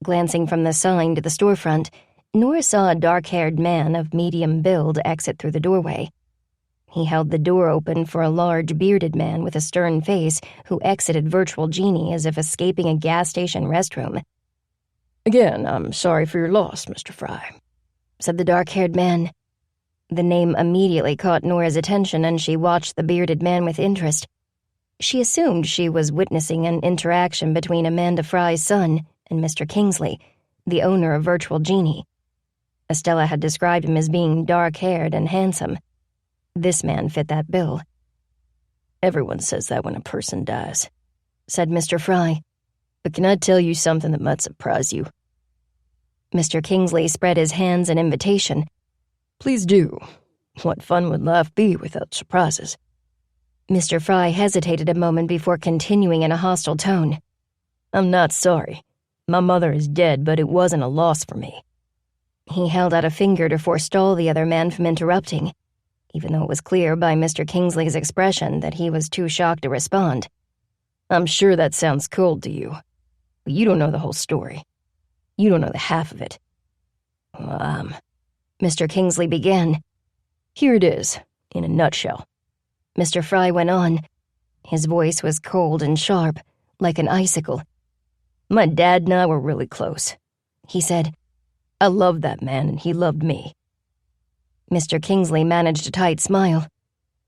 Glancing from the sign to the storefront, Nora saw a dark-haired man of medium build exit through the doorway. He held the door open for a large, bearded man with a stern face who exited Virtual Genie as if escaping a gas station restroom. Again, I'm sorry for your loss, Mr. Fry, said the dark-haired man. The name immediately caught Nora's attention, and she watched the bearded man with interest. She assumed she was witnessing an interaction between Amanda Fry's son and Mr. Kingsley, the owner of Virtual Genie. Estella had described him as being dark-haired and handsome. This man fit that bill. Everyone says that when a person dies, said Mr. Fry. But can I tell you something that might surprise you? Mr. Kingsley spread his hands in invitation. Please do. What fun would life be without surprises? Mr. Fry hesitated a moment before continuing in a hostile tone. I'm not sorry. My mother is dead, but it wasn't a loss for me. He held out a finger to forestall the other man from interrupting, even though it was clear by Mr. Kingsley's expression that he was too shocked to respond. I'm sure that sounds cold to you, but you don't know the whole story. You don't know the half of it. Mr. Kingsley began. Here it is, in a nutshell. Mr. Fry went on. His voice was cold and sharp, like an icicle. My dad and I were really close, he said. I loved that man and he loved me. Mr. Kingsley managed a tight smile.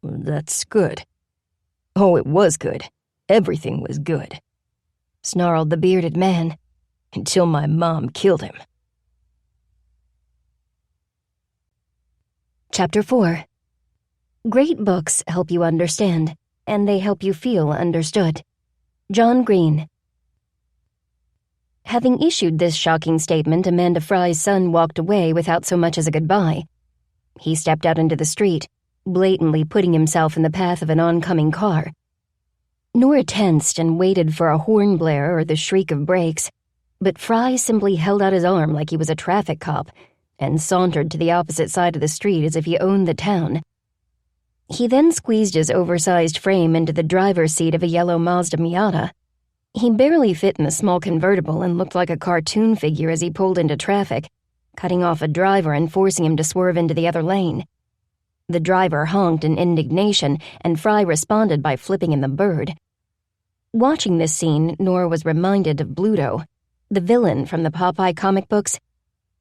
That's good. Oh, it was good. Everything was good, snarled the bearded man. Until my mom killed him. Chapter 4. Great books help you understand, and they help you feel understood. John Green. Having issued this shocking statement, Amanda Fry's son walked away without so much as a goodbye. He stepped out into the street, blatantly putting himself in the path of an oncoming car. Nora tensed and waited for a horn blare or the shriek of brakes, but Fry simply held out his arm like he was a traffic cop and sauntered to the opposite side of the street as if he owned the town. He then squeezed his oversized frame into the driver's seat of a yellow Mazda Miata. He barely fit in the small convertible and looked like a cartoon figure as he pulled into traffic, cutting off a driver and forcing him to swerve into the other lane. The driver honked in indignation, and Fry responded by flipping him the bird. Watching this scene, Nora was reminded of Bluto, the villain from the Popeye comic books.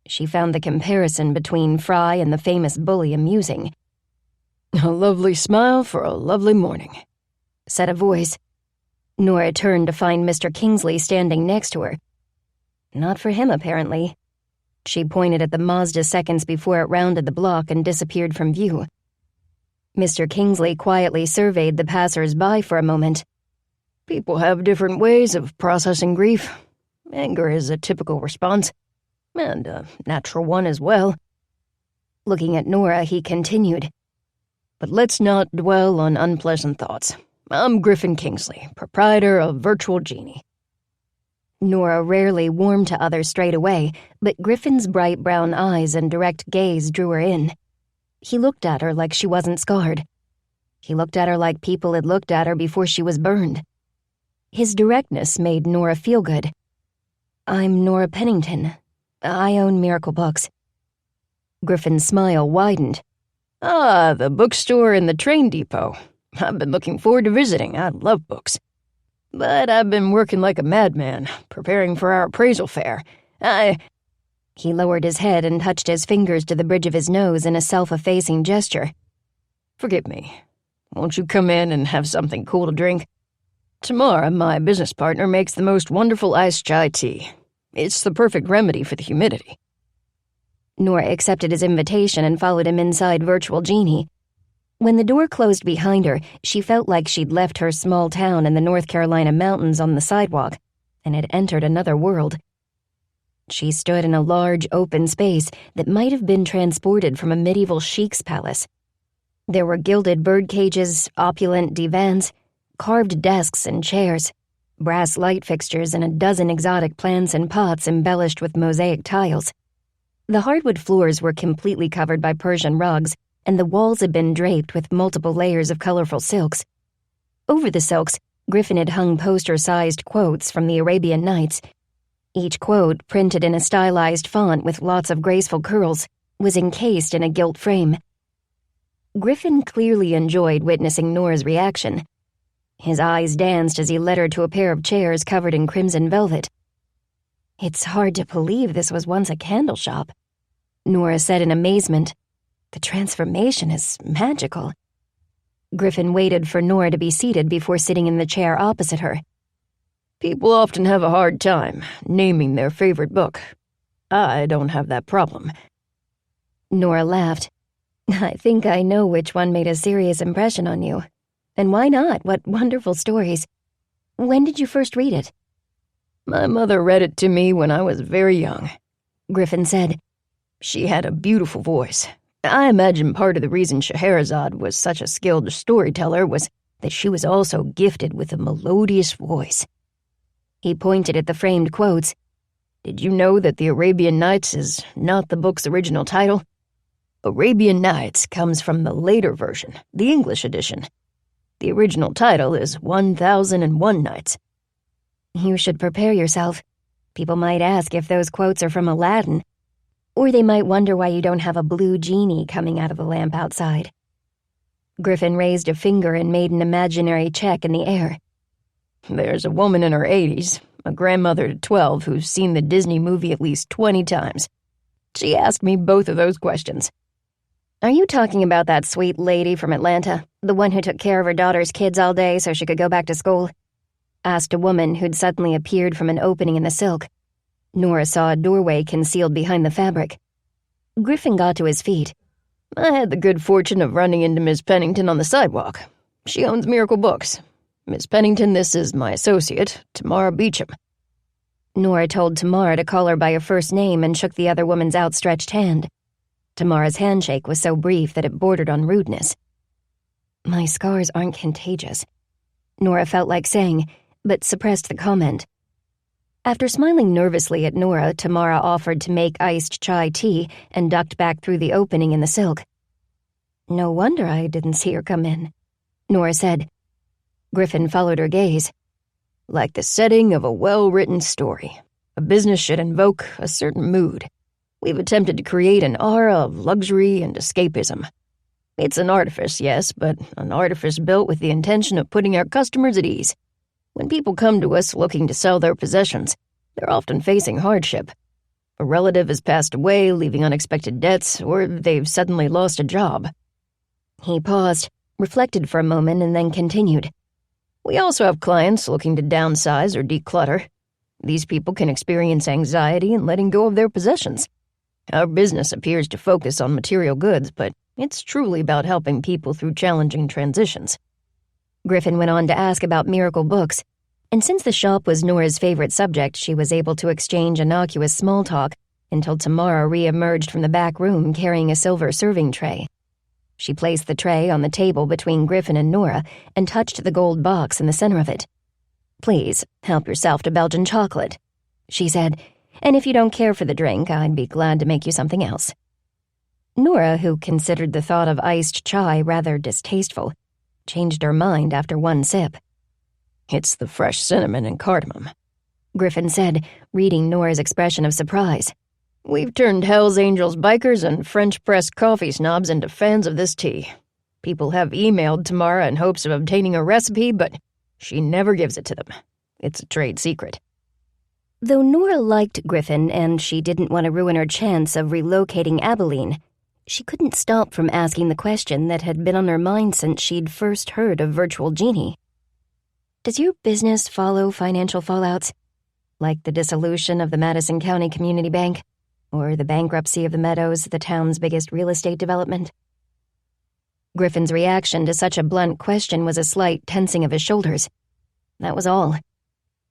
She found the comparison between Fry and the famous bully amusing. A lovely smile for a lovely morning, said a voice. Nora turned to find Mr. Kingsley standing next to her. Not for him, apparently. She pointed at the Mazda seconds before it rounded the block and disappeared from view. Mr. Kingsley quietly surveyed the passers-by for a moment. People have different ways of processing grief. Anger is a typical response, and a natural one as well. Looking at Nora, he continued. But let's not dwell on unpleasant thoughts. I'm Griffin Kingsley, proprietor of Virtual Genie. Nora rarely warmed to others straight away, but Griffin's bright brown eyes and direct gaze drew her in. He looked at her like she wasn't scarred. He looked at her like people had looked at her before she was burned. His directness made Nora feel good. I'm Nora Pennington. I own Miracle Books. Griffin's smile widened. Ah, the bookstore in the train depot. I've been looking forward to visiting. I love books. But I've been working like a madman, preparing for our appraisal fair. He lowered his head and touched his fingers to the bridge of his nose in a self-effacing gesture. Forgive me. Won't you come in and have something cool to drink? Tomorrow, my business partner makes the most wonderful iced chai tea. It's the perfect remedy for the humidity. Nora accepted his invitation and followed him inside Virtual Genie. When the door closed behind her, she felt like she'd left her small town in the North Carolina mountains on the sidewalk and had entered another world. She stood in a large, open space that might have been transported from a medieval sheik's palace. There were gilded bird cages, opulent divans, carved desks and chairs, brass light fixtures, and a dozen exotic plants and pots embellished with mosaic tiles. The hardwood floors were completely covered by Persian rugs, and the walls had been draped with multiple layers of colorful silks. Over the silks, Griffin had hung poster-sized quotes from the Arabian Nights. Each quote, printed in a stylized font with lots of graceful curls, was encased in a gilt frame. Griffin clearly enjoyed witnessing Nora's reaction. His eyes danced as he led her to a pair of chairs covered in crimson velvet. It's hard to believe this was once a candle shop, Nora said in amazement. The transformation is magical. Griffin waited for Nora to be seated before sitting in the chair opposite her. People often have a hard time naming their favorite book. I don't have that problem. Nora laughed. I think I know which one made a serious impression on you. And why not? What wonderful stories. When did you first read it? My mother read it to me when I was very young, Griffin said. She had a beautiful voice. I imagine part of the reason Scheherazade was such a skilled storyteller was that she was also gifted with a melodious voice. He pointed at the framed quotes. Did you know that The Arabian Nights is not the book's original title? Arabian Nights comes from the later version, the English edition. The original title is 1001 Nights. You should prepare yourself. People might ask if those quotes are from Aladdin, or they might wonder why you don't have a blue genie coming out of the lamp outside. Griffin raised a finger and made an imaginary check in the air. There's a woman in her 80s, a grandmother to 12 who's seen the Disney movie at least 20 times. She asked me both of those questions. Are you talking about that sweet lady from Atlanta, the one who took care of her daughter's kids all day so she could go back to school? Asked a woman who'd suddenly appeared from an opening in the silk. Nora saw a doorway concealed behind the fabric. Griffin got to his feet. I had the good fortune of running into Miss Pennington on the sidewalk. She owns Miracle Books. Miss Pennington, this is my associate, Tamara Beecham. Nora told Tamara to call her by her first name and shook the other woman's outstretched hand. Tamara's handshake was so brief that it bordered on rudeness. My scars aren't contagious, Nora felt like saying, but suppressed the comment. After smiling nervously at Nora, Tamara offered to make iced chai tea and ducked back through the opening in the silk. No wonder I didn't see her come in, Nora said. Griffin followed her gaze. Like the setting of a well-written story, a business should invoke a certain mood. We've attempted to create an aura of luxury and escapism. It's an artifice, yes, but an artifice built with the intention of putting our customers at ease. When people come to us looking to sell their possessions, they're often facing hardship. A relative has passed away, leaving unexpected debts, or they've suddenly lost a job. He paused, reflected for a moment, and then continued. We also have clients looking to downsize or declutter. These people can experience anxiety in letting go of their possessions. Our business appears to focus on material goods, but it's truly about helping people through challenging transitions. Griffin went on to ask about Miracle Books, and since the shop was Nora's favorite subject, she was able to exchange innocuous small talk until Tamara re-emerged from the back room carrying a silver serving tray. She placed the tray on the table between Griffin and Nora and touched the gold box in the center of it. Please, help yourself to Belgian chocolate, she said, and if you don't care for the drink, I'd be glad to make you something else. Nora, who considered the thought of iced chai rather distasteful, changed her mind after one sip. It's the fresh cinnamon and cardamom, Griffin said, reading Nora's expression of surprise. We've turned Hell's Angels bikers and French-pressed coffee snobs into fans of this tea. People have emailed Tamara in hopes of obtaining a recipe, but she never gives it to them. It's a trade secret. Though Nora liked Griffin and she didn't want to ruin her chance of relocating Abalene, she couldn't stop from asking the question that had been on her mind since she'd first heard of Virtual Genie. Does your business follow financial fallouts? Like the dissolution of the Madison County Community Bank? Or the bankruptcy of the Meadows, the town's biggest real estate development? Griffin's reaction to such a blunt question was a slight tensing of his shoulders. That was all.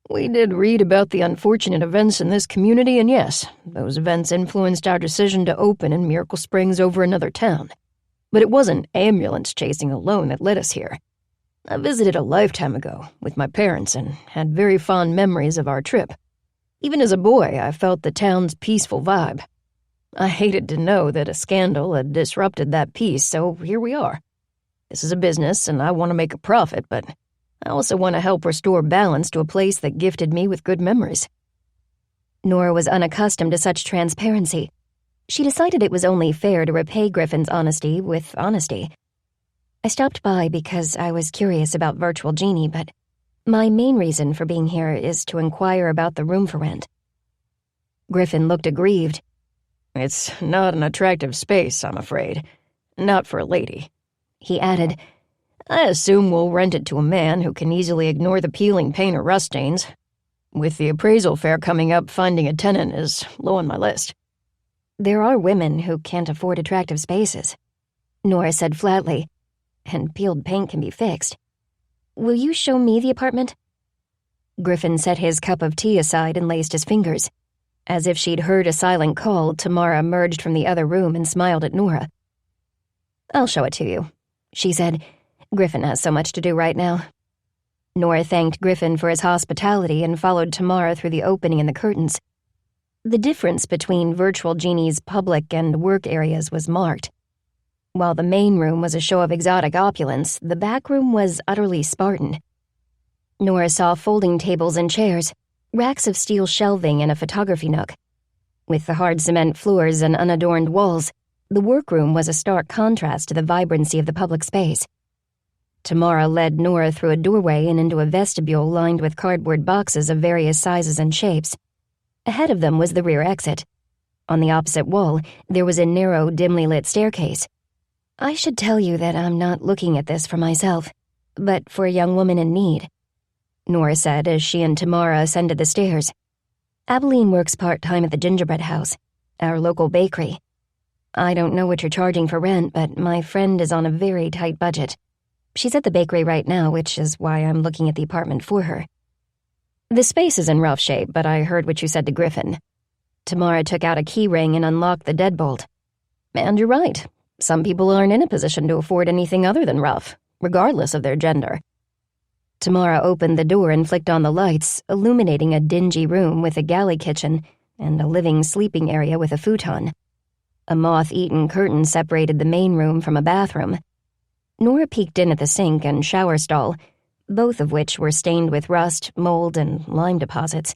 We did read about the unfortunate events in this community, and yes, those events influenced our decision to open in Miracle Springs over another town. But it wasn't ambulance chasing alone that led us here. I visited a lifetime ago with my parents and had very fond memories of our trip. Even as a boy, I felt the town's peaceful vibe. I hated to know that a scandal had disrupted that peace, so here we are. This is a business, and I want to make a profit, but I also want to help restore balance to a place that gifted me with good memories. Nora was unaccustomed to such transparency. She decided it was only fair to repay Griffin's honesty with honesty. I stopped by because I was curious about Virtual Genie, but my main reason for being here is to inquire about the room for rent. Griffin looked aggrieved. It's not an attractive space, I'm afraid. Not for a lady. He added, I assume we'll rent it to a man who can easily ignore the peeling paint or rust stains. With the appraisal fair coming up, finding a tenant is low on my list. There are women who can't afford attractive spaces, Nora said flatly, and peeled paint can be fixed. Will you show me the apartment? Griffin set his cup of tea aside and laced his fingers. As if she'd heard a silent call, Tamara emerged from the other room and smiled at Nora. I'll show it to you, she said. Griffin has so much to do right now. Nora thanked Griffin for his hospitality and followed Tamara through the opening in the curtains. The difference between Virtual Genie's public and work areas was marked. While the main room was a show of exotic opulence, the back room was utterly Spartan. Nora saw folding tables and chairs, racks of steel shelving, and a photography nook. With the hard cement floors and unadorned walls, the workroom was a stark contrast to the vibrancy of the public space. Tamara led Nora through a doorway and into a vestibule lined with cardboard boxes of various sizes and shapes. Ahead of them was the rear exit. On the opposite wall, there was a narrow, dimly lit staircase. I should tell you that I'm not looking at this for myself, but for a young woman in need, Nora said as she and Tamara ascended the stairs. Abalene works part-time at the Gingerbread House, our local bakery. I don't know what you're charging for rent, but my friend is on a very tight budget. She's at the bakery right now, which is why I'm looking at the apartment for her. The space is in rough shape, but I heard what you said to Griffin. Tamara took out a key ring and unlocked the deadbolt. And you're right. Some people aren't in a position to afford anything other than rough, regardless of their gender. Tamara opened the door and flicked on the lights, illuminating a dingy room with a galley kitchen and a living sleeping area with a futon. A moth-eaten curtain separated the main room from a bathroom. Nora peeked in at the sink and shower stall, both of which were stained with rust, mold, and lime deposits.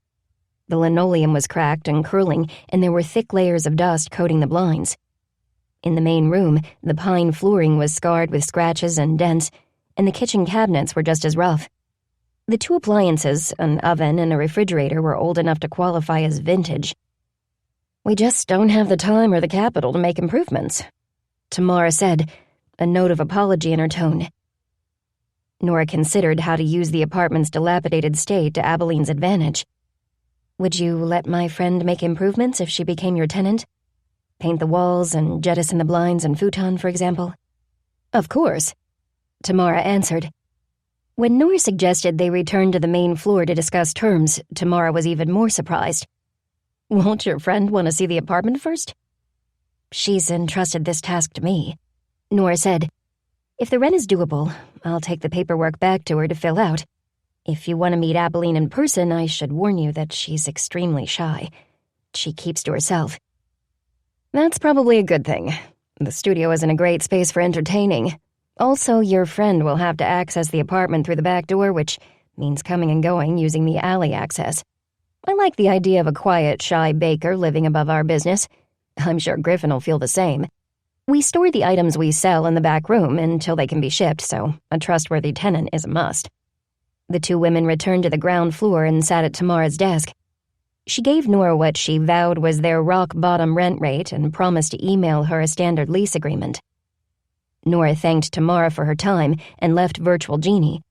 The linoleum was cracked and curling, and there were thick layers of dust coating the blinds. In the main room, the pine flooring was scarred with scratches and dents, and the kitchen cabinets were just as rough. The two appliances, an oven and a refrigerator, were old enough to qualify as vintage. We just don't have the time or the capital to make improvements, Tamara said, a note of apology in her tone. Nora considered how to use the apartment's dilapidated state to Abalene's advantage. Would you let my friend make improvements if she became your tenant? Paint the walls and jettison the blinds and futon, for example? Of course, Tamara answered. When Nora suggested they return to the main floor to discuss terms, Tamara was even more surprised. Won't your friend want to see the apartment first? She's entrusted this task to me, Nora said. If the rent is doable, I'll take the paperwork back to her to fill out. If you want to meet Abalene in person, I should warn you that she's extremely shy. She keeps to herself. That's probably a good thing. The studio isn't a great space for entertaining. Also, your friend will have to access the apartment through the back door, which means coming and going using the alley access. I like the idea of a quiet, shy baker living above our business. I'm sure Griffin will feel the same. We store the items we sell in the back room until they can be shipped, so a trustworthy tenant is a must. The two women returned to the ground floor and sat at Tamara's desk. She gave Nora what she vowed was their rock-bottom rent rate and promised to email her a standard lease agreement. Nora thanked Tamara for her time and left Virtual Genie.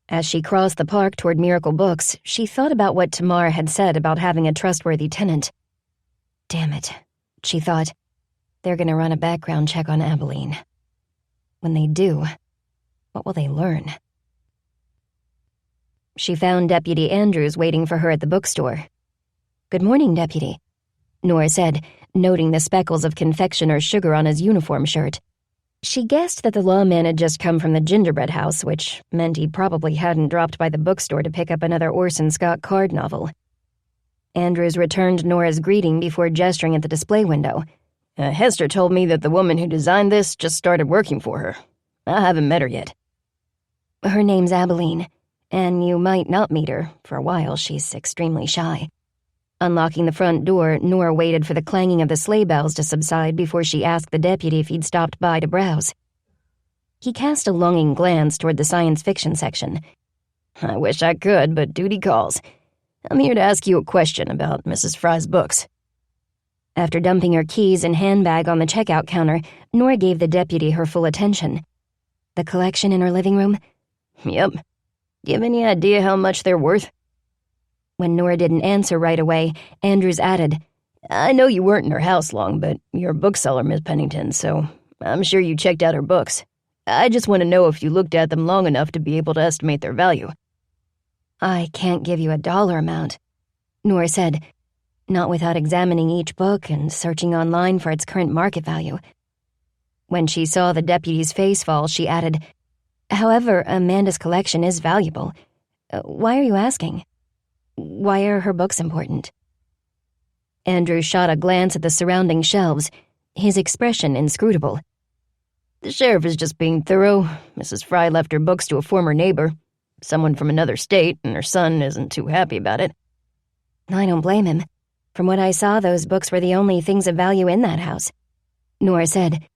As she crossed the park toward Miracle Books, she thought about what Tamara had said about having a trustworthy tenant. Damn it, she thought. They're going to run a background check on Abalene. When they do, what will they learn? She found Deputy Andrews waiting for her at the bookstore. Good morning, Deputy, Nora said, noting the speckles of confectioner's sugar on his uniform shirt. She guessed that the lawman had just come from the Gingerbread House, which meant he probably hadn't dropped by the bookstore to pick up another Orson Scott Card novel. Andrews returned Nora's greeting before gesturing at the display window. Hester told me that the woman who designed this just started working for her. I haven't met her yet. Her name's Abalene, and you might not meet her. For a while, she's extremely shy. Unlocking the front door, Nora waited for the clanging of the sleigh bells to subside before she asked the deputy if he'd stopped by to browse. He cast a longing glance toward the science fiction section. I wish I could, but duty calls. I'm here to ask you a question about Mrs. Fry's books. After dumping her keys and handbag on the checkout counter, Nora gave the deputy her full attention. The collection in her living room? Yep. Do you have any idea how much they're worth? When Nora didn't answer right away, Andrews added, I know you weren't in her house long, but you're a bookseller, Miss Pennington, so I'm sure you checked out her books. I just want to know if you looked at them long enough to be able to estimate their value. I can't give you a dollar amount, Nora said, not without examining each book and searching online for its current market value. When she saw the deputy's face fall, she added, However, Amanda's collection is valuable. Why are you asking? Why are her books important? Andrew shot a glance at the surrounding shelves, his expression inscrutable. The sheriff is just being thorough. Mrs. Fry left her books to a former neighbor, someone from another state, and her son isn't too happy about it. I don't blame him. From what I saw, those books were the only things of value in that house, Nora said.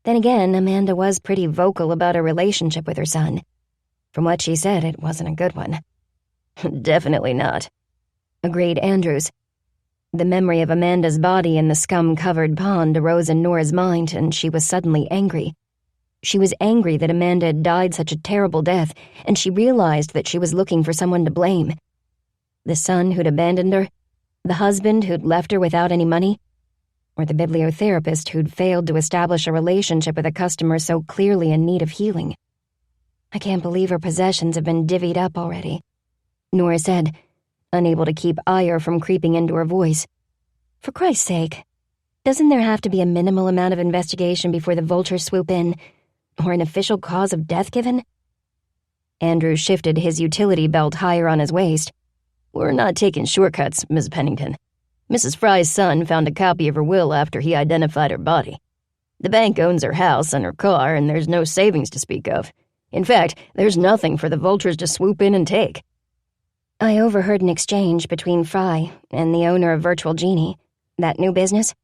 Then again, Amanda was pretty vocal about her relationship with her son. From what she said, it wasn't a good one. Definitely not, agreed Andrews. The memory of Amanda's body in the scum-covered pond arose in Nora's mind, and she was suddenly angry. She was angry that Amanda had died such a terrible death, and she realized that she was looking for someone to blame. The son who'd abandoned her, the husband who'd left her without any money, or the bibliotherapist who'd failed to establish a relationship with a customer so clearly in need of healing. I can't believe her possessions have been divvied up already, Nora said, unable to keep ire from creeping into her voice. For Christ's sake, doesn't there have to be a minimal amount of investigation before the vultures swoop in, or an official cause of death given? Andrew shifted his utility belt higher on his waist. We're not taking shortcuts, Miss Pennington. Mrs. Fry's son found a copy of her will after he identified her body. The bank owns her house and her car, and there's no savings to speak of. In fact, there's nothing for the vultures to swoop in and take. I overheard an exchange between Fry and the owner of Virtual Genie, that new business.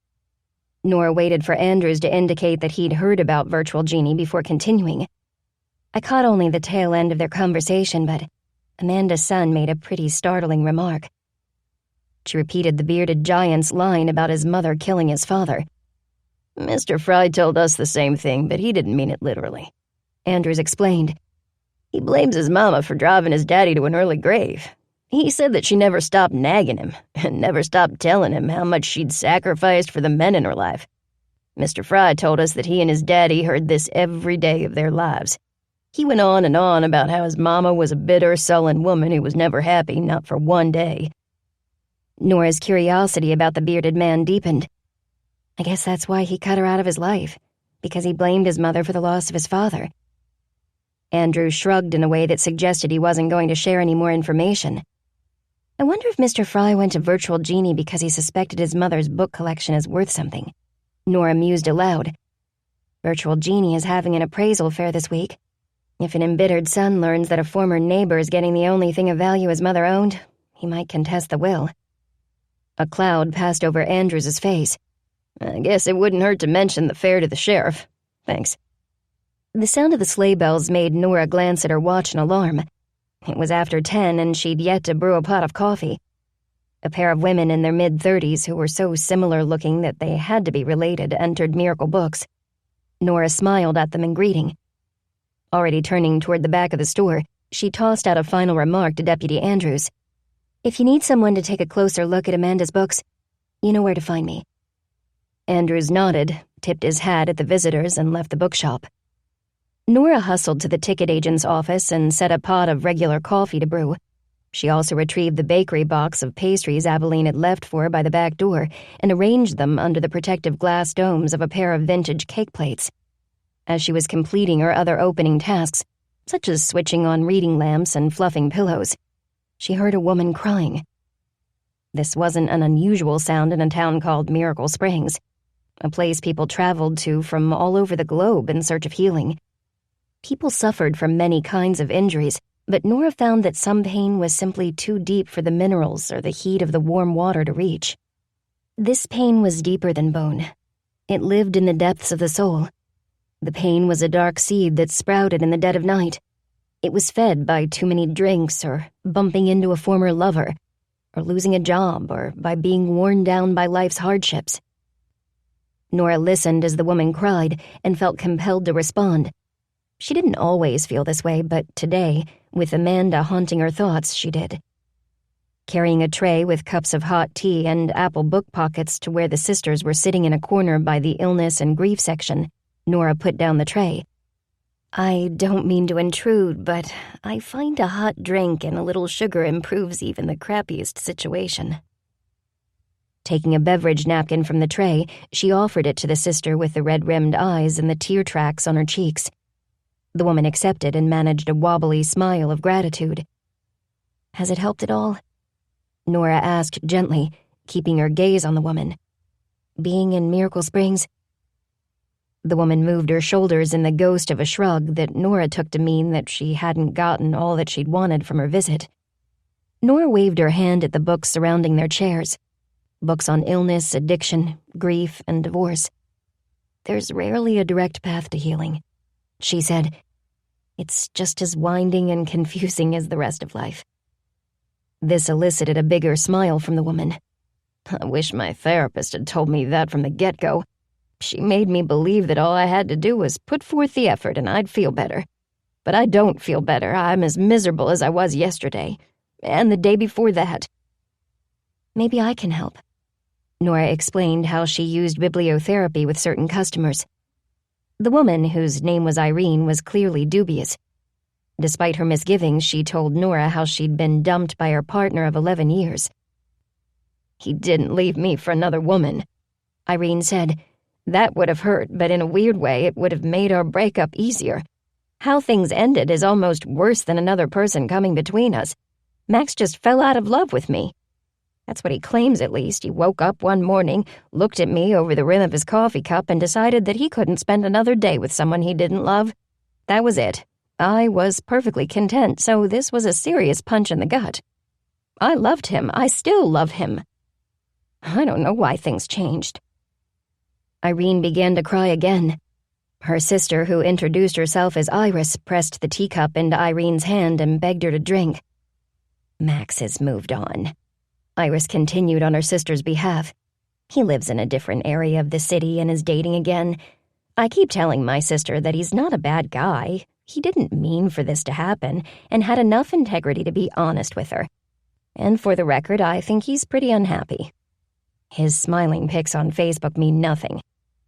Nora waited for Andrews to indicate that he'd heard about Virtual Genie before continuing. I caught only the tail end of their conversation, but Amanda's son made a pretty startling remark. She repeated the bearded giant's line about his mother killing his father. Mr. Fry told us the same thing, but he didn't mean it literally, Andrews explained. He blames his mama for driving his daddy to an early grave. He said that she never stopped nagging him and never stopped telling him how much she'd sacrificed for the men in her life. Mr. Fry told us that he and his daddy heard this every day of their lives. He went on and on about how his mama was a bitter, sullen woman who was never happy, not for one day. Nora's curiosity about the bearded man deepened. I guess that's why he cut her out of his life, because he blamed his mother for the loss of his father. Andrew shrugged in a way that suggested he wasn't going to share any more information. I wonder if Mr. Fry went to Virtual Genie because he suspected his mother's book collection is worth something. Nora mused aloud. Virtual Genie is having an appraisal fair this week. If an embittered son learns that a former neighbor is getting the only thing of value his mother owned, he might contest the will. A cloud passed over Andrews' face. I guess it wouldn't hurt to mention the fair to the sheriff. Thanks. The sound of the sleigh bells made Nora glance at her watch in alarm. It was after 10 and she'd yet to brew a pot of coffee. A pair of women in their mid-30s who were so similar-looking that they had to be related entered Miracle Books. Nora smiled at them in greeting. Already turning toward the back of the store, she tossed out a final remark to Deputy Andrews. If you need someone to take a closer look at Amanda's books, you know where to find me. Andrews nodded, tipped his hat at the visitors, and left the bookshop. Nora hustled to the ticket agent's office and set a pot of regular coffee to brew. She also retrieved the bakery box of pastries Abalene had left for her by the back door and arranged them under the protective glass domes of a pair of vintage cake plates. As she was completing her other opening tasks, such as switching on reading lamps and fluffing pillows, she heard a woman crying. This wasn't an unusual sound in a town called Miracle Springs, a place people traveled to from all over the globe in search of healing. People suffered from many kinds of injuries, but Nora found that some pain was simply too deep for the minerals or the heat of the warm water to reach. This pain was deeper than bone. It lived in the depths of the soul. The pain was a dark seed that sprouted in the dead of night. It was fed by too many drinks, or bumping into a former lover, or losing a job, or by being worn down by life's hardships. Nora listened as the woman cried and felt compelled to respond. She didn't always feel this way, but today, with Amanda haunting her thoughts, she did. Carrying a tray with cups of hot tea and apple book pockets to where the sisters were sitting in a corner by the illness and grief section, Nora put down the tray. I don't mean to intrude, but I find a hot drink and a little sugar improves even the crappiest situation. Taking a beverage napkin from the tray, she offered it to the sister with the red-rimmed eyes and the tear tracks on her cheeks. The woman accepted and managed a wobbly smile of gratitude. Has it helped at all? Nora asked gently, keeping her gaze on the woman. Being in Miracle Springs? The woman moved her shoulders in the ghost of a shrug that Nora took to mean that she hadn't gotten all that she'd wanted from her visit. Nora waved her hand at the books surrounding their chairs. Books on illness, addiction, grief, and divorce. There's rarely a direct path to healing, she said. It's just as winding and confusing as the rest of life. This elicited a bigger smile from the woman. I wish my therapist had told me that from the get-go. She made me believe that all I had to do was put forth the effort and I'd feel better. But I don't feel better. I'm as miserable as I was yesterday, and the day before that. Maybe I can help. Nora explained how she used bibliotherapy with certain customers. The woman, whose name was Irene, was clearly dubious. Despite her misgivings, she told Nora how she'd been dumped by her partner of 11 years. He didn't leave me for another woman, Irene said. That would have hurt, but in a weird way it would have made our breakup easier. How things ended is almost worse than another person coming between us. Max just fell out of love with me. That's what he claims, at least. He woke up one morning, looked at me over the rim of his coffee cup, and decided that he couldn't spend another day with someone he didn't love. That was it. I was perfectly content, so this was a serious punch in the gut. I loved him. I still love him. I don't know why things changed. Irene began to cry again. Her sister, who introduced herself as Iris, pressed the teacup into Irene's hand and begged her to drink. Max has moved on. Iris continued on her sister's behalf. He lives in a different area of the city and is dating again. I keep telling my sister that he's not a bad guy. He didn't mean for this to happen and had enough integrity to be honest with her. And for the record, I think he's pretty unhappy. His smiling pics on Facebook mean nothing.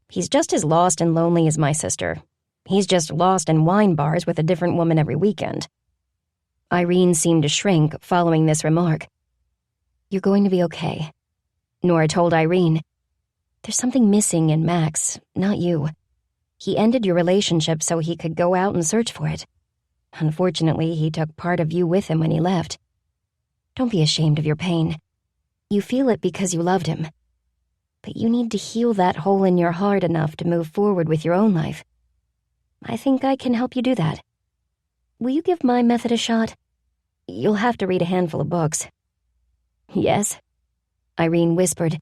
He's just as lost and lonely as my sister. He's just lost in wine bars with a different woman every weekend. Irene seemed to shrink following this remark. You're going to be okay, Nora told Irene. There's something missing in Max, not you. He ended your relationship so he could go out and search for it. Unfortunately, he took part of you with him when he left. Don't be ashamed of your pain. You feel it because you loved him. But you need to heal that hole in your heart enough to move forward with your own life. I think I can help you do that. Will you give my method a shot? You'll have to read a handful of books. Yes, Irene whispered.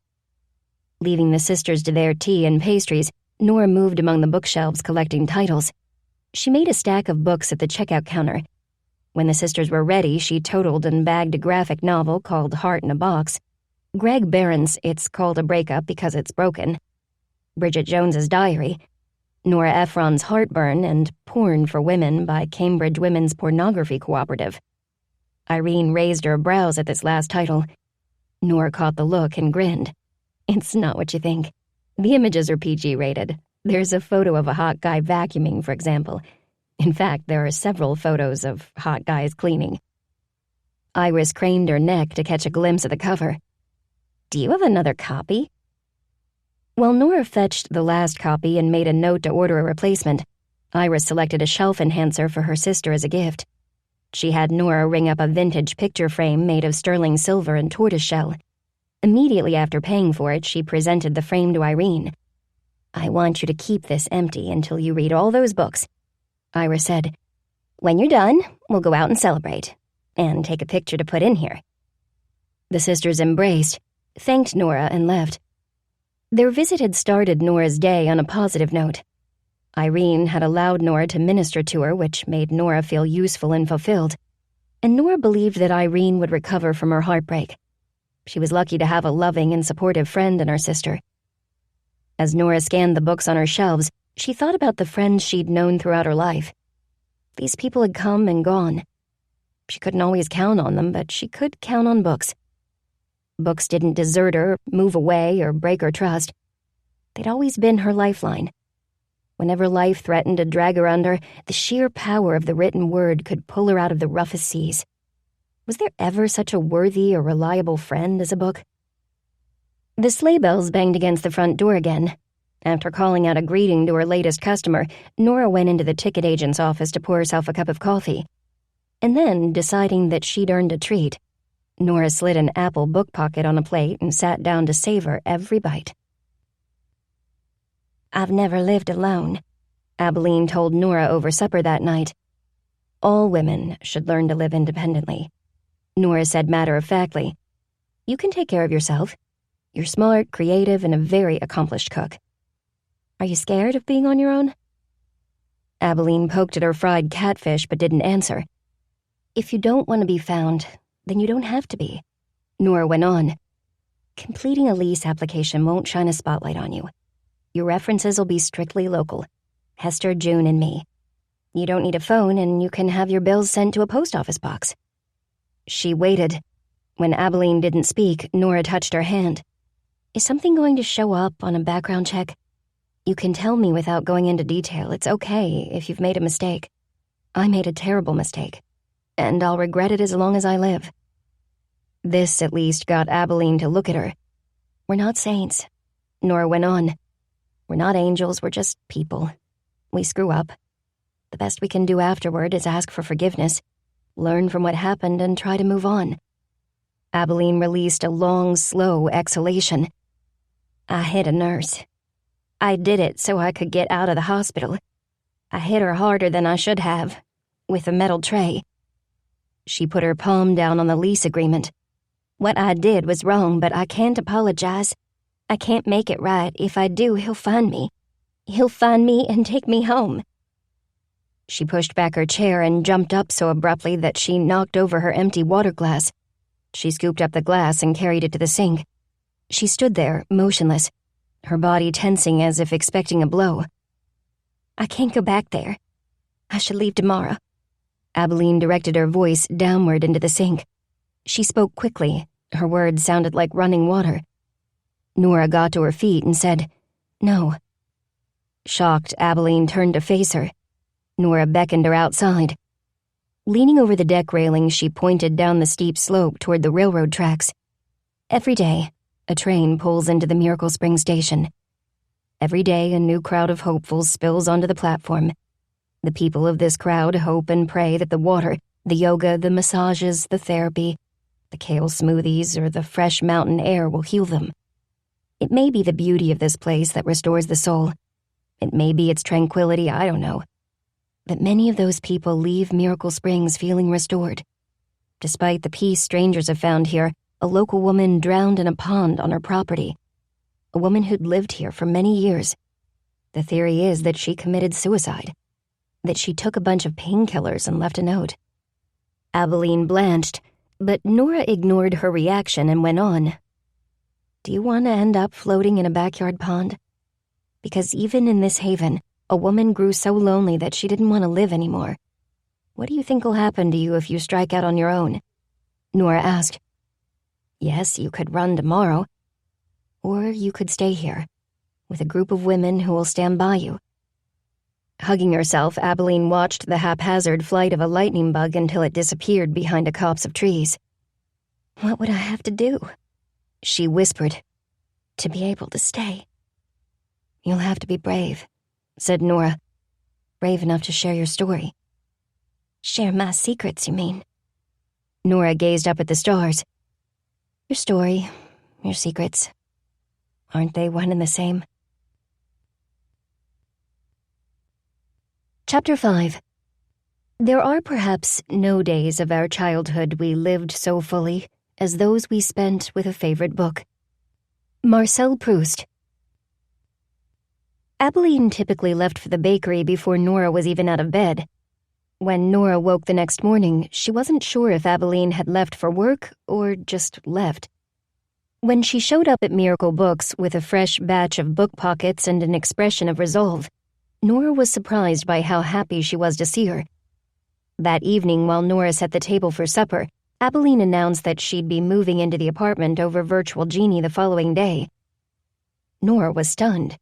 Leaving the sisters to their tea and pastries, Nora moved among the bookshelves collecting titles. She made a stack of books at the checkout counter. When the sisters were ready, she totaled and bagged a graphic novel called Heart in a Box, Greg Barron's It's Called a Breakup Because It's Broken, Bridget Jones's Diary, Nora Ephron's Heartburn, and Porn for Women by Cambridge Women's Pornography Cooperative. Irene raised her brows at this last title. Nora caught the look and grinned. It's not what you think. The images are PG-rated. There's a photo of a hot guy vacuuming, for example. In fact, there are several photos of hot guys cleaning. Iris craned her neck to catch a glimpse of the cover. Do you have another copy? While Nora fetched the last copy and made a note to order a replacement, Iris selected a shelf enhancer for her sister as a gift. She had Nora ring up a vintage picture frame made of sterling silver and tortoiseshell. Immediately after paying for it, she presented the frame to Irene. I want you to keep this empty until you read all those books, Iris said. When you're done, we'll go out and celebrate, and take a picture to put in here. The sisters embraced, thanked Nora, and left. Their visit had started Nora's day on a positive note. Irene had allowed Nora to minister to her, which made Nora feel useful and fulfilled. And Nora believed that Irene would recover from her heartbreak. She was lucky to have a loving and supportive friend in her sister. As Nora scanned the books on her shelves, she thought about the friends she'd known throughout her life. These people had come and gone. She couldn't always count on them, but she could count on books. Books didn't desert her, move away, or break her trust. They'd always been her lifeline. Whenever life threatened to drag her under, the sheer power of the written word could pull her out of the roughest seas. Was there ever such a worthy or reliable friend as a book? The sleigh bells banged against the front door again. After calling out a greeting to her latest customer, Nora went into the ticket agent's office to pour herself a cup of coffee. And then, deciding that she'd earned a treat, Nora slid an apple book pocket on a plate and sat down to savor every bite. "I've never lived alone," Abalene told Nora over supper that night. All women should learn to live independently. Nora said matter-of-factly, "You can take care of yourself. You're smart, creative, and a very accomplished cook. Are you scared of being on your own?" Abalene poked at her fried catfish but didn't answer. "If you don't want to be found, then you don't have to be," Nora went on. "Completing a lease application won't shine a spotlight on you. Your references will be strictly local. Hester, June, and me. You don't need a phone, and you can have your bills sent to a post office box." She waited. When Abalene didn't speak, Nora touched her hand. "Is something going to show up on a background check? You can tell me without going into detail. It's okay if you've made a mistake. I made a terrible mistake, and I'll regret it as long as I live." This, at least, got Abalene to look at her. "We're not saints," Nora went on. "We're not angels, we're just people. We screw up. The best we can do afterward is ask for forgiveness, learn from what happened, and try to move on." Abalene released a long, slow exhalation. "I hit a nurse. I did it so I could get out of the hospital. I hit her harder than I should have, with a metal tray." She put her palm down on the lease agreement. "What I did was wrong, but I can't apologize. I can't make it right. If I do, he'll find me. He'll find me and take me home." She pushed back her chair and jumped up so abruptly that she knocked over her empty water glass. She scooped up the glass and carried it to the sink. She stood there, motionless, her body tensing as if expecting a blow. "I can't go back there. I should leave tomorrow." Abalene directed her voice downward into the sink. She spoke quickly. Her words sounded like running water. Nora got to her feet and said, "No." Shocked, Abalene turned to face her. Nora beckoned her outside. Leaning over the deck railing, she pointed down the steep slope toward the railroad tracks. Every day, a train pulls into the Miracle Spring station. Every day, a new crowd of hopefuls spills onto the platform. The people of this crowd hope and pray that the water, the yoga, the massages, the therapy, the kale smoothies, or the fresh mountain air will heal them. It may be the beauty of this place that restores the soul. It may be its tranquility, I don't know. But many of those people leave Miracle Springs feeling restored. Despite the peace strangers have found here, a local woman drowned in a pond on her property. A woman who'd lived here for many years. The theory is that she committed suicide. That she took a bunch of painkillers and left a note. Abalene blanched, but Nora ignored her reaction and went on. "Do you want to end up floating in a backyard pond? Because even in this haven, a woman grew so lonely that she didn't want to live anymore. What do you think will happen to you if you strike out on your own?" Nora asked. "Yes, you could run tomorrow. Or you could stay here, with a group of women who will stand by you." Hugging herself, Abalene watched the haphazard flight of a lightning bug until it disappeared behind a copse of trees. "What would I have to do?" she whispered, "to be able to stay?" "You'll have to be brave," said Nora. "Brave enough to share your story." "Share my secrets, you mean?" Nora gazed up at the stars. "Your story, your secrets, aren't they one and the same?" Chapter 5. There are perhaps no days of our childhood we lived so fully as those we spent with a favorite book. Marcel Proust. Abalene typically left for the bakery before Nora was even out of bed. When Nora woke the next morning, she wasn't sure if Abalene had left for work or just left. When she showed up at Miracle Books with a fresh batch of book pockets and an expression of resolve, Nora was surprised by how happy she was to see her. That evening, while Nora set the table for supper, Abalene announced that she'd be moving into the apartment over Virtual Genie the following day. Nora was stunned.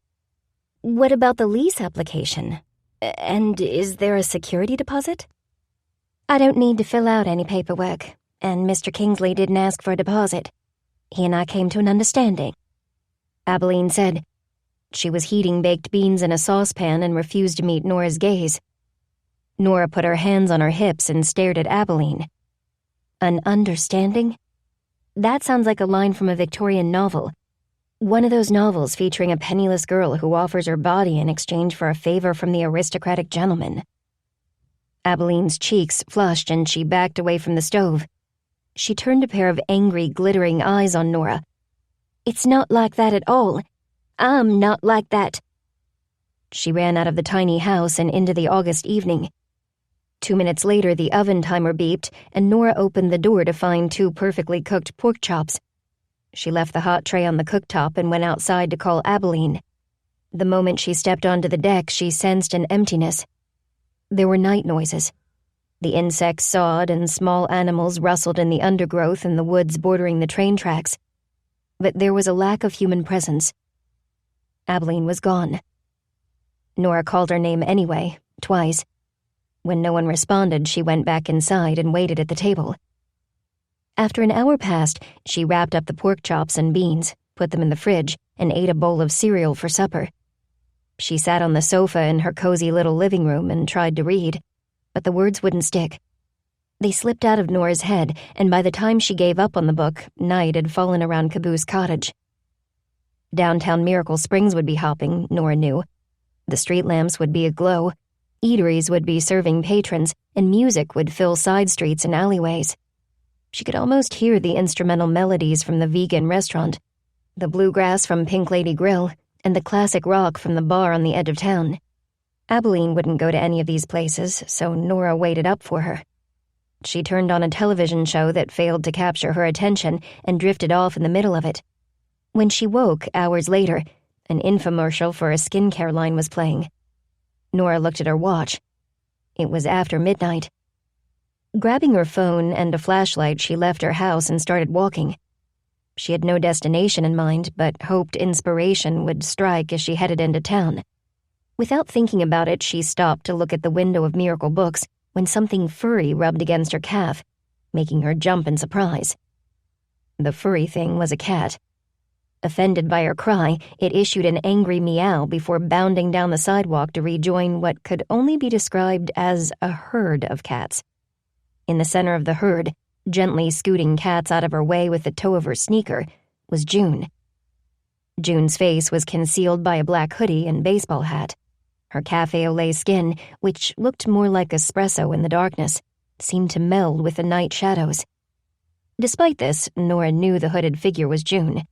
"What about the lease application? And is there a security deposit?" "I don't need to fill out any paperwork, and Mr. Kingsley didn't ask for a deposit. He and I came to an understanding," Abalene said. She was heating baked beans in a saucepan and refused to meet Nora's gaze. Nora put her hands on her hips and stared at Abalene. "An understanding?" That sounds like a line from a Victorian novel. One of those novels featuring a penniless girl who offers her body in exchange for a favor from the aristocratic gentleman. Abalene's cheeks flushed and she backed away from the stove. She turned a pair of angry, glittering eyes on Nora. "It's not like that at all. I'm not like that." She ran out of the tiny house and into the August evening. 2 minutes later, the oven timer beeped, and Nora opened the door to find 2 perfectly cooked pork chops. She left the hot tray on the cooktop and went outside to call Abalene. The moment she stepped onto the deck, she sensed an emptiness. There were night noises. The insects sawed and small animals rustled in the undergrowth in the woods bordering the train tracks. But there was a lack of human presence. Abalene was gone. Nora called her name anyway, twice. When no one responded, she went back inside and waited at the table. After an hour passed, she wrapped up the pork chops and beans, put them in the fridge, and ate a bowl of cereal for supper. She sat on the sofa in her cozy little living room and tried to read, but the words wouldn't stick. They slipped out of Nora's head, and by the time she gave up on the book, night had fallen around Caboose Cottage. Downtown Miracle Springs would be hopping, Nora knew. The street lamps would be aglow, eateries would be serving patrons, and music would fill side streets and alleyways. She could almost hear the instrumental melodies from the vegan restaurant, the bluegrass from Pink Lady Grill, and the classic rock from the bar on the edge of town. Abalene wouldn't go to any of these places, so Nora waited up for her. She turned on a television show that failed to capture her attention and drifted off in the middle of it. When she woke, hours later, an infomercial for a skincare line was playing. Nora looked at her watch. It was after midnight. Grabbing her phone and a flashlight, she left her house and started walking. She had no destination in mind, but hoped inspiration would strike as she headed into town. Without thinking about it, she stopped to look at the window of Miracle Books when something furry rubbed against her calf, making her jump in surprise. The furry thing was a cat. Offended by her cry, it issued an angry meow before bounding down the sidewalk to rejoin what could only be described as a herd of cats. In the center of the herd, gently scooting cats out of her way with the toe of her sneaker, was June. June's face was concealed by a black hoodie and baseball hat. Her cafe au lait skin, which looked more like espresso in the darkness, seemed to meld with the night shadows. Despite this, Nora knew the hooded figure was June.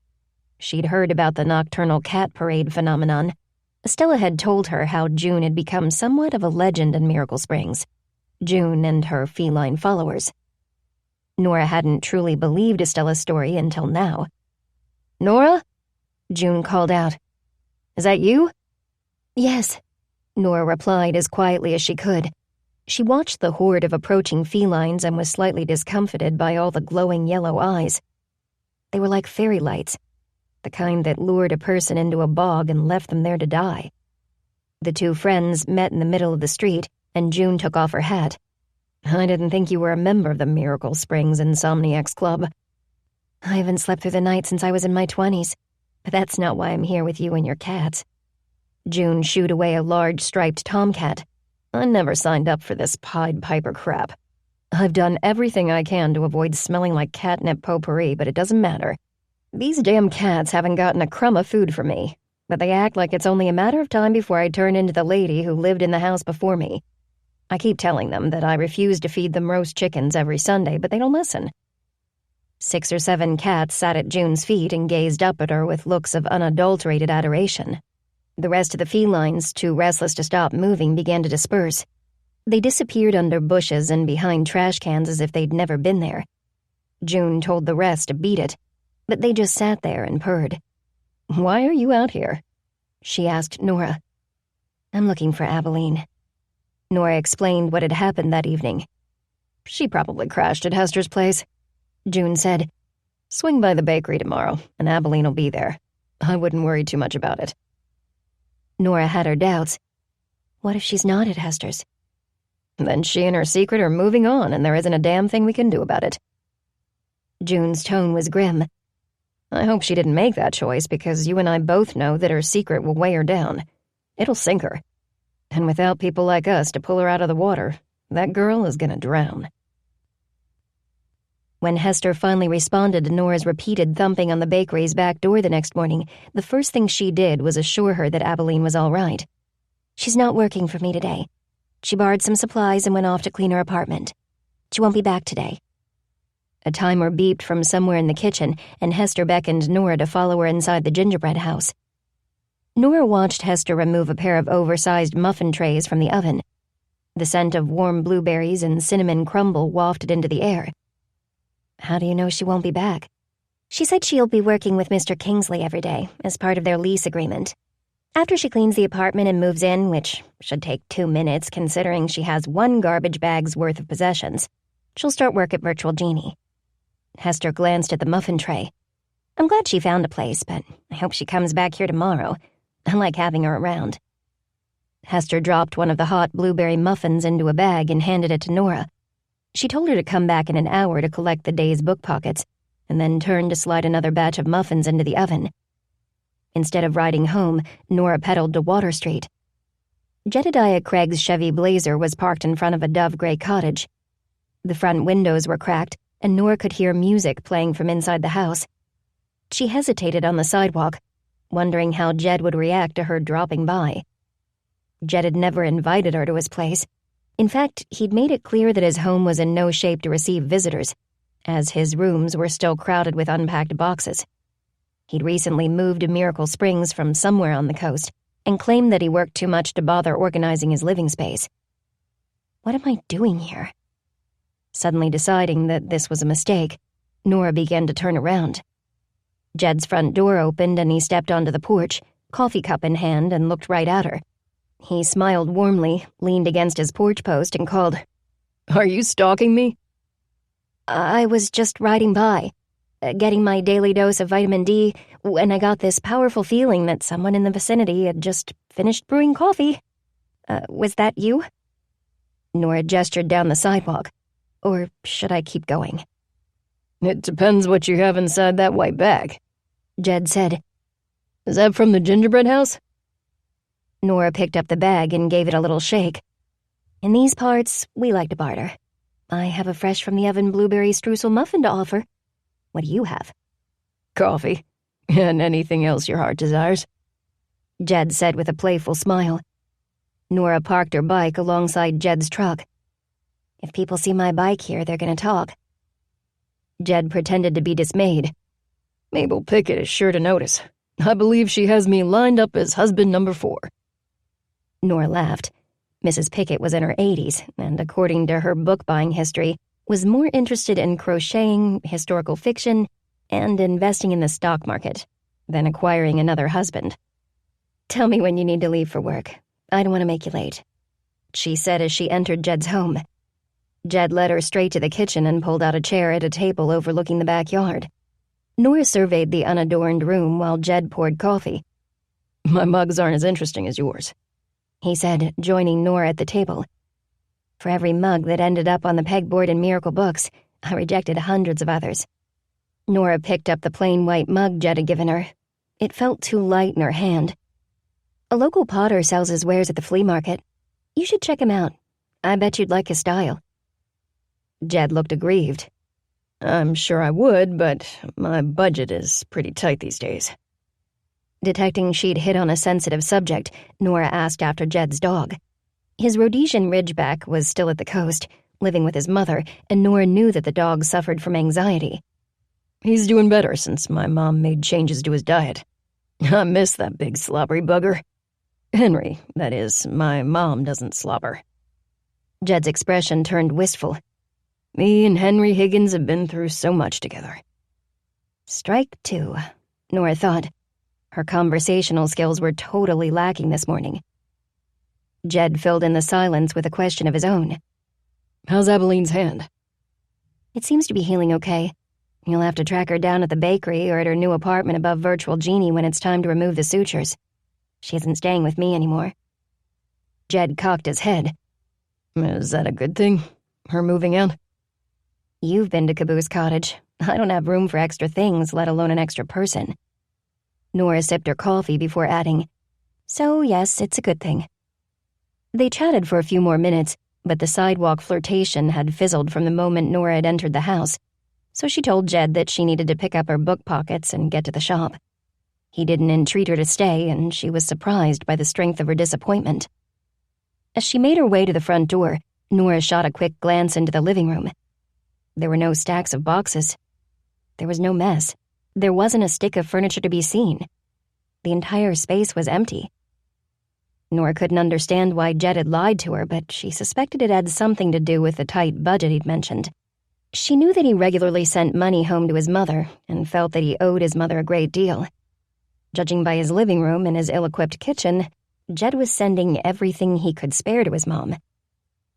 She'd heard about the nocturnal cat parade phenomenon. Estella had told her how June had become somewhat of a legend in Miracle Springs. June and her feline followers. Nora hadn't truly believed Estella's story until now. "Nora?" June called out. "Is that you?" "Yes," Nora replied as quietly as she could. She watched the horde of approaching felines and was slightly discomfited by all the glowing yellow eyes. They were like fairy lights, the kind that lured a person into a bog and left them there to die. The 2 friends met in the middle of the street, and June took off her hat. "I didn't think you were a member of the Miracle Springs Insomniacs Club." "I haven't slept through the night since I was in my 20s, but that's not why I'm here with you and your cats." June shooed away a large striped tomcat. "I never signed up for this Pied Piper crap. I've done everything I can to avoid smelling like catnip potpourri, but it doesn't matter. These damn cats haven't gotten a crumb of food from me, but they act like it's only a matter of time before I turn into the lady who lived in the house before me. I keep telling them that I refuse to feed them roast chickens every Sunday, but they don't listen." 6 or 7 cats sat at June's feet and gazed up at her with looks of unadulterated adoration. The rest of the felines, too restless to stop moving, began to disperse. They disappeared under bushes and behind trash cans as if they'd never been there. June told the rest to beat it, but they just sat there and purred. "Why are you out here?" she asked Nora. "I'm looking for Abalene." Nora explained what had happened that evening. "She probably crashed at Hester's place," June said. "Swing by the bakery tomorrow, and Abalene will be there. I wouldn't worry too much about it." Nora had her doubts. What if she's not at Hester's? Then she and her secret are moving on, and there isn't a damn thing we can do about it. June's tone was grim. "I hope she didn't make that choice, because you and I both know that her secret will weigh her down. It'll sink her. And without people like us to pull her out of the water, that girl is gonna drown." When Hester finally responded to Nora's repeated thumping on the bakery's back door the next morning, the first thing she did was assure her that Abalene was all right. She's not working for me today. She borrowed some supplies and went off to clean her apartment. She won't be back today. A timer beeped from somewhere in the kitchen, and Hester beckoned Nora to follow her inside the gingerbread house. Nora watched Hester remove a pair of oversized muffin trays from the oven. The scent of warm blueberries and cinnamon crumble wafted into the air. How do you know she won't be back? She said she'll be working with Mr. Kingsley every day as part of their lease agreement. After she cleans the apartment and moves in, which should take 2 minutes considering she has 1 garbage bag's worth of possessions, she'll start work at Virtual Genie. Hester glanced at the muffin tray. I'm glad she found a place, but I hope she comes back here tomorrow. I like having her around. Hester dropped one of the hot blueberry muffins into a bag and handed it to Nora. She told her to come back in an hour to collect the day's book pockets, and then turned to slide another batch of muffins into the oven. Instead of riding home, Nora pedaled to Water Street. Jedediah Craig's Chevy Blazer was parked in front of a dove-gray cottage. The front windows were cracked, and Nora could hear music playing from inside the house. She hesitated on the sidewalk, wondering how Jed would react to her dropping by. Jed had never invited her to his place. In fact, he'd made it clear that his home was in no shape to receive visitors, as his rooms were still crowded with unpacked boxes. He'd recently moved to Miracle Springs from somewhere on the coast, and claimed that he worked too much to bother organizing his living space. What am I doing here? Suddenly deciding that this was a mistake, Nora began to turn around. Jed's front door opened and he stepped onto the porch, coffee cup in hand, and looked right at her. He smiled warmly, leaned against his porch post, and called, "Are you stalking me?" I was just riding by, getting my daily dose of vitamin D, when I got this powerful feeling that someone in the vicinity had just finished brewing coffee. Was that you? Nora gestured down the sidewalk. Or should I keep going? It depends what you have inside that white bag, Jed said. Is that from the gingerbread house? Nora picked up the bag and gave it a little shake. In these parts, we like to barter. I have a fresh-from-the-oven blueberry streusel muffin to offer. What do you have? Coffee, and anything else your heart desires, Jed said with a playful smile. Nora parked her bike alongside Jed's truck. If people see my bike here, they're going to talk. Jed pretended to be dismayed. Mabel Pickett is sure to notice. I believe she has me lined up as husband number 4. Nora laughed. Mrs. Pickett was in her 80s, and according to her book-buying history, was more interested in crocheting, historical fiction, and investing in the stock market than acquiring another husband. Tell me when you need to leave for work. I don't want to make you late, she said as she entered Jed's home. Jed led her straight to the kitchen and pulled out a chair at a table overlooking the backyard. Nora surveyed the unadorned room while Jed poured coffee. My mugs aren't as interesting as yours, he said, joining Nora at the table. For every mug that ended up on the pegboard in Miracle Books, I rejected hundreds of others. Nora picked up the plain white mug Jed had given her. It felt too light in her hand. A local potter sells his wares at the flea market. You should check him out. I bet you'd like his style. Jed looked aggrieved. I'm sure I would, but my budget is pretty tight these days. Detecting she'd hit on a sensitive subject, Nora asked after Jed's dog. His Rhodesian Ridgeback was still at the coast, living with his mother, and Nora knew that the dog suffered from anxiety. He's doing better since my mom made changes to his diet. I miss that big slobbery bugger. Henry, that is, my mom doesn't slobber. Jed's expression turned wistful. Me and Henry Higgins have been through so much together. Strike 2, Nora thought. Her conversational skills were totally lacking this morning. Jed filled in the silence with a question of his own. How's Abalene's hand? It seems to be healing okay. You'll have to track her down at the bakery or at her new apartment above Virtual Genie when it's time to remove the sutures. She isn't staying with me anymore. Jed cocked his head. Is that a good thing? Her moving out? You've been to Caboose Cottage. I don't have room for extra things, let alone an extra person. Nora sipped her coffee before adding, So yes, it's a good thing. They chatted for a few more minutes, but the sidewalk flirtation had fizzled from the moment Nora had entered the house. so she told Jed that she needed to pick up her book pockets and get to the shop. He didn't entreat her to stay, and she was surprised by the strength of her disappointment. As she made her way to the front door, Nora shot a quick glance into the living room. There were no stacks of boxes. There was no mess. There wasn't a stick of furniture to be seen. The entire space was empty. Nora couldn't understand why Jed had lied to her, but she suspected it had something to do with the tight budget he'd mentioned. She knew that he regularly sent money home to his mother and felt that he owed his mother a great deal. Judging by his living room and his ill-equipped kitchen, Jed was sending everything he could spare to his mom.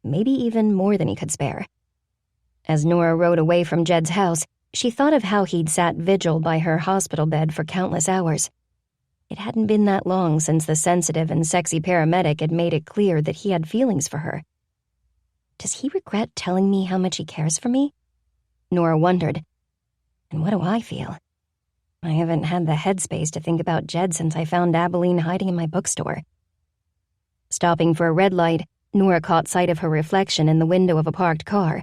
Maybe even more than he could spare. As Nora rode away from Jed's house, she thought of how he'd sat vigil by her hospital bed for countless hours. It hadn't been that long since the sensitive and sexy paramedic had made it clear that he had feelings for her. Does he regret telling me how much he cares for me? Nora wondered. And what do I feel? I haven't had the headspace to think about Jed since I found Abalene hiding in my bookstore. Stopping for a red light, Nora caught sight of her reflection in the window of a parked car.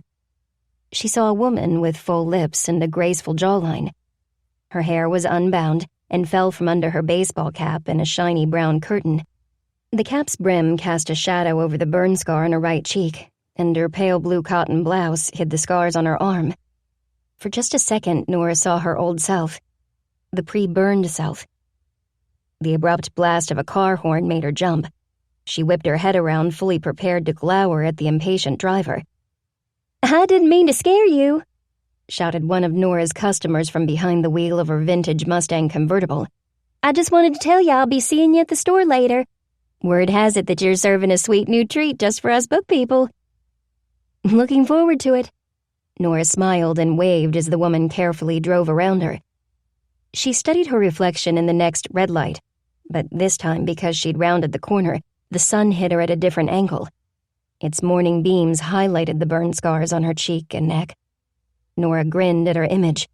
She saw a woman with full lips and a graceful jawline. Her hair was unbound and fell from under her baseball cap in a shiny brown curtain. The cap's brim cast a shadow over the burn scar on her right cheek, and her pale blue cotton blouse hid the scars on her arm. For just a second, Nora saw her old self, the pre-burned self. The abrupt blast of a car horn made her jump. She whipped her head around, fully prepared to glower at the impatient driver. "I didn't mean to scare you," shouted one of Nora's customers from behind the wheel of her vintage Mustang convertible. "I just wanted to tell you I'll be seeing you at the store later. Word has it that you're serving a sweet new treat just for us book people." "Looking forward to it." Nora smiled and waved as the woman carefully drove around her. She studied her reflection in the next red light, but this time, because she'd rounded the corner, the sun hit her at a different angle. Its morning beams highlighted the burn scars on her cheek and neck. Nora grinned at her image.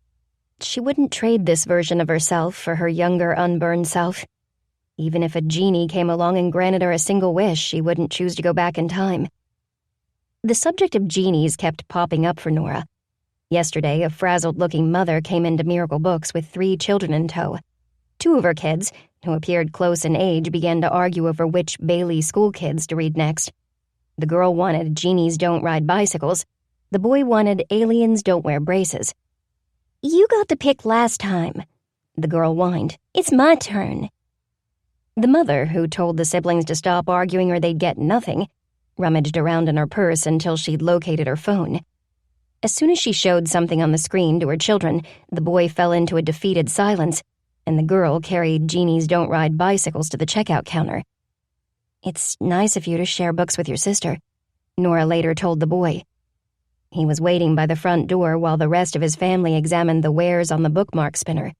She wouldn't trade this version of herself for her younger, unburned self. Even if a genie came along and granted her a single wish, she wouldn't choose to go back in time. The subject of genies kept popping up for Nora. Yesterday, a frazzled-looking mother came into Miracle Books with 3 children in tow. 2 of her kids, who appeared close in age, began to argue over which Bailey school kids to read next. The girl wanted Genies Don't Ride Bicycles. The boy wanted Aliens Don't Wear Braces. "You got to pick last time," the girl whined. "It's my turn." The mother, who told the siblings to stop arguing or they'd get nothing, rummaged around in her purse until she'd located her phone. As soon as she showed something on the screen to her children, the boy fell into a defeated silence, and the girl carried Genies Don't Ride Bicycles to the checkout counter. "It's nice of you to share books with your sister," Nora later told the boy. He was waiting by the front door while the rest of his family examined the wares on the bookmark spinner.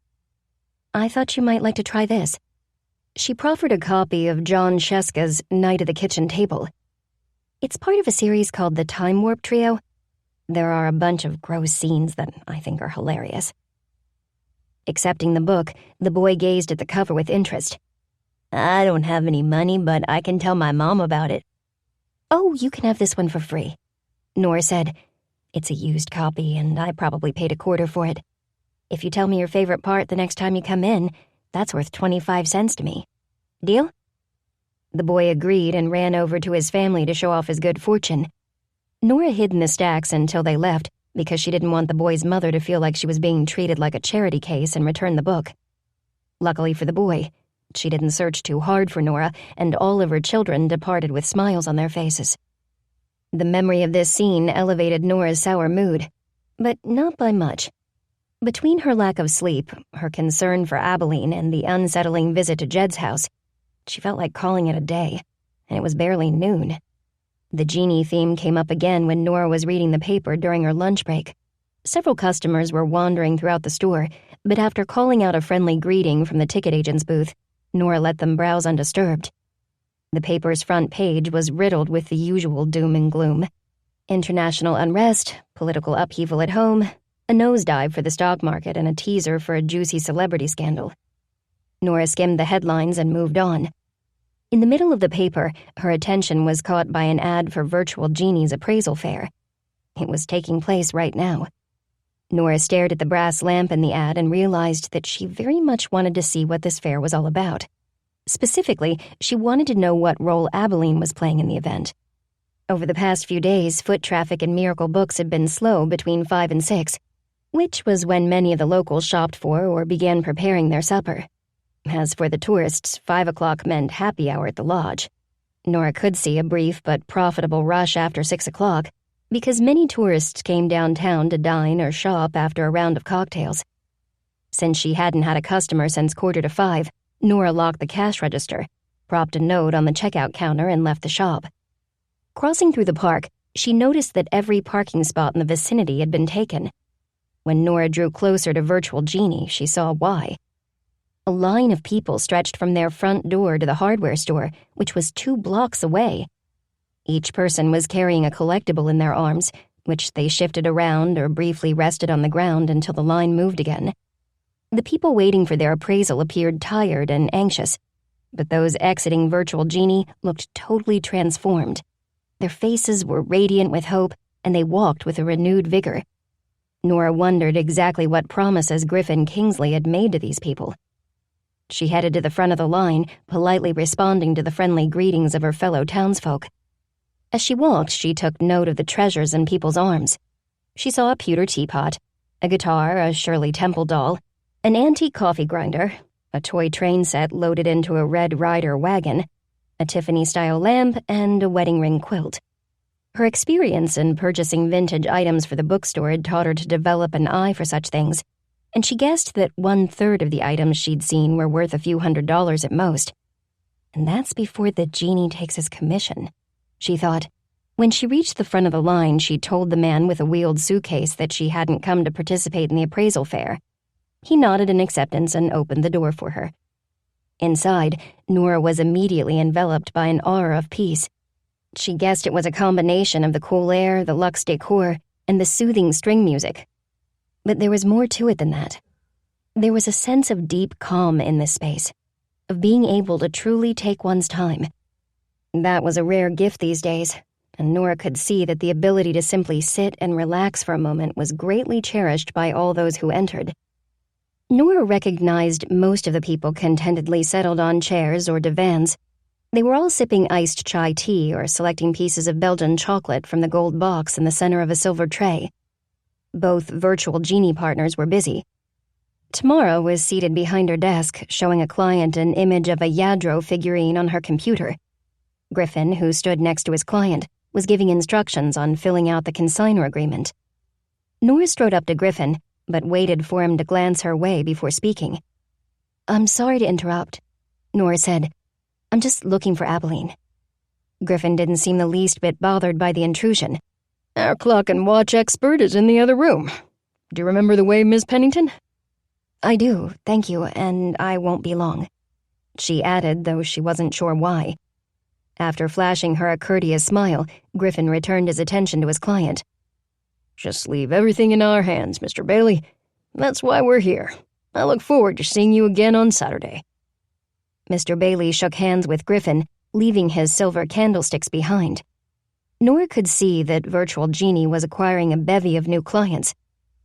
"I thought you might like to try this." She proffered a copy of John Sheska's Night at the Kitchen Table. It's part of a series called the Time Warp Trio. There are a bunch of gross scenes that I think are hilarious. Accepting the book, the boy gazed at the cover with interest. "I don't have any money, but I can tell my mom about it." "Oh, you can have this one for free," Nora said. "It's a used copy, and I probably paid $1/4 for it. If you tell me your favorite part the next time you come in, that's worth 25 cents to me. Deal?" The boy agreed and ran over to his family to show off his good fortune. Nora hid in the stacks until they left because she didn't want the boy's mother to feel like she was being treated like a charity case and returned the book. Luckily for the boy, she didn't search too hard for Nora, and all of her children departed with smiles on their faces. The memory of this scene elevated Nora's sour mood, but not by much. Between her lack of sleep, her concern for Abalene, and the unsettling visit to Jed's house, she felt like calling it a day, and it was barely noon. The genie theme came up again when Nora was reading the paper during her lunch break. Several customers were wandering throughout the store, but after calling out a friendly greeting from the ticket agent's booth, Nora let them browse undisturbed. The paper's front page was riddled with the usual doom and gloom. International unrest, political upheaval at home, a nosedive for the stock market, and a teaser for a juicy celebrity scandal. Nora skimmed the headlines and moved on. In the middle of the paper, her attention was caught by an ad for Virtual Genie's appraisal fair. It was taking place right now. Nora stared at the brass lamp in the ad and realized that she very much wanted to see what this fair was all about. Specifically, she wanted to know what role Abalene was playing in the event. Over the past few days, foot traffic in Miracle Books had been slow between 5 and 6, which was when many of the locals shopped for or began preparing their supper. As for the tourists, 5 o'clock meant happy hour at the lodge. Nora could see a brief but profitable rush after 6 o'clock, because many tourists came downtown to dine or shop after a round of cocktails. Since she hadn't had a customer since 4:45, Nora locked the cash register, propped a note on the checkout counter, and left the shop. Crossing through the park, she noticed that every parking spot in the vicinity had been taken. When Nora drew closer to Virtual Genie, she saw why. A line of people stretched from their front door to the hardware store, which was 2 blocks away. Each person was carrying a collectible in their arms, which they shifted around or briefly rested on the ground until the line moved again. The people waiting for their appraisal appeared tired and anxious, but those exiting Virtual Genie looked totally transformed. Their faces were radiant with hope, and they walked with a renewed vigor. Nora wondered exactly what promises Griffin Kingsley had made to these people. She headed to the front of the line, politely responding to the friendly greetings of her fellow townsfolk. As she walked, she took note of the treasures in people's arms. She saw a pewter teapot, a guitar, a Shirley Temple doll, an antique coffee grinder, a toy train set loaded into a Red Ryder wagon, a Tiffany-style lamp, and a wedding ring quilt. Her experience in purchasing vintage items for the bookstore had taught her to develop an eye for such things, and she guessed that 1/3 of the items she'd seen were worth a few $100s at most. And that's before the genie takes his commission, she thought. When she reached the front of the line, she told the man with a wheeled suitcase that she hadn't come to participate in the appraisal fair. He nodded in acceptance and opened the door for her. Inside, Nora was immediately enveloped by an aura of peace. She guessed it was a combination of the cool air, the luxe decor, and the soothing string music. But there was more to it than that. There was a sense of deep calm in this space, of being able to truly take one's time. That was a rare gift these days, and Nora could see that the ability to simply sit and relax for a moment was greatly cherished by all those who entered. Nora recognized most of the people contentedly settled on chairs or divans. They were all sipping iced chai tea or selecting pieces of Belgian chocolate from the gold box in the center of a silver tray. Both Virtual Genie partners were busy. Tamara was seated behind her desk, showing a client an image of a Yadro figurine on her computer. Griffin, who stood next to his client, was giving instructions on filling out the consignor agreement. Nora strode up to Griffin, but waited for him to glance her way before speaking. "I'm sorry to interrupt," Nora said. "I'm just looking for Abalene." Griffin didn't seem the least bit bothered by the intrusion. "Our clock and watch expert is in the other room. Do you remember the way, Miss Pennington?" "I do, thank you, and I won't be long," she added, though she wasn't sure why. After flashing her a courteous smile, Griffin returned his attention to his client. "Just leave everything in our hands, Mr. Bailey. That's why we're here. I look forward to seeing you again on Saturday." Mr. Bailey shook hands with Griffin, leaving his silver candlesticks behind. Nora could see that Virtual Genie was acquiring a bevy of new clients.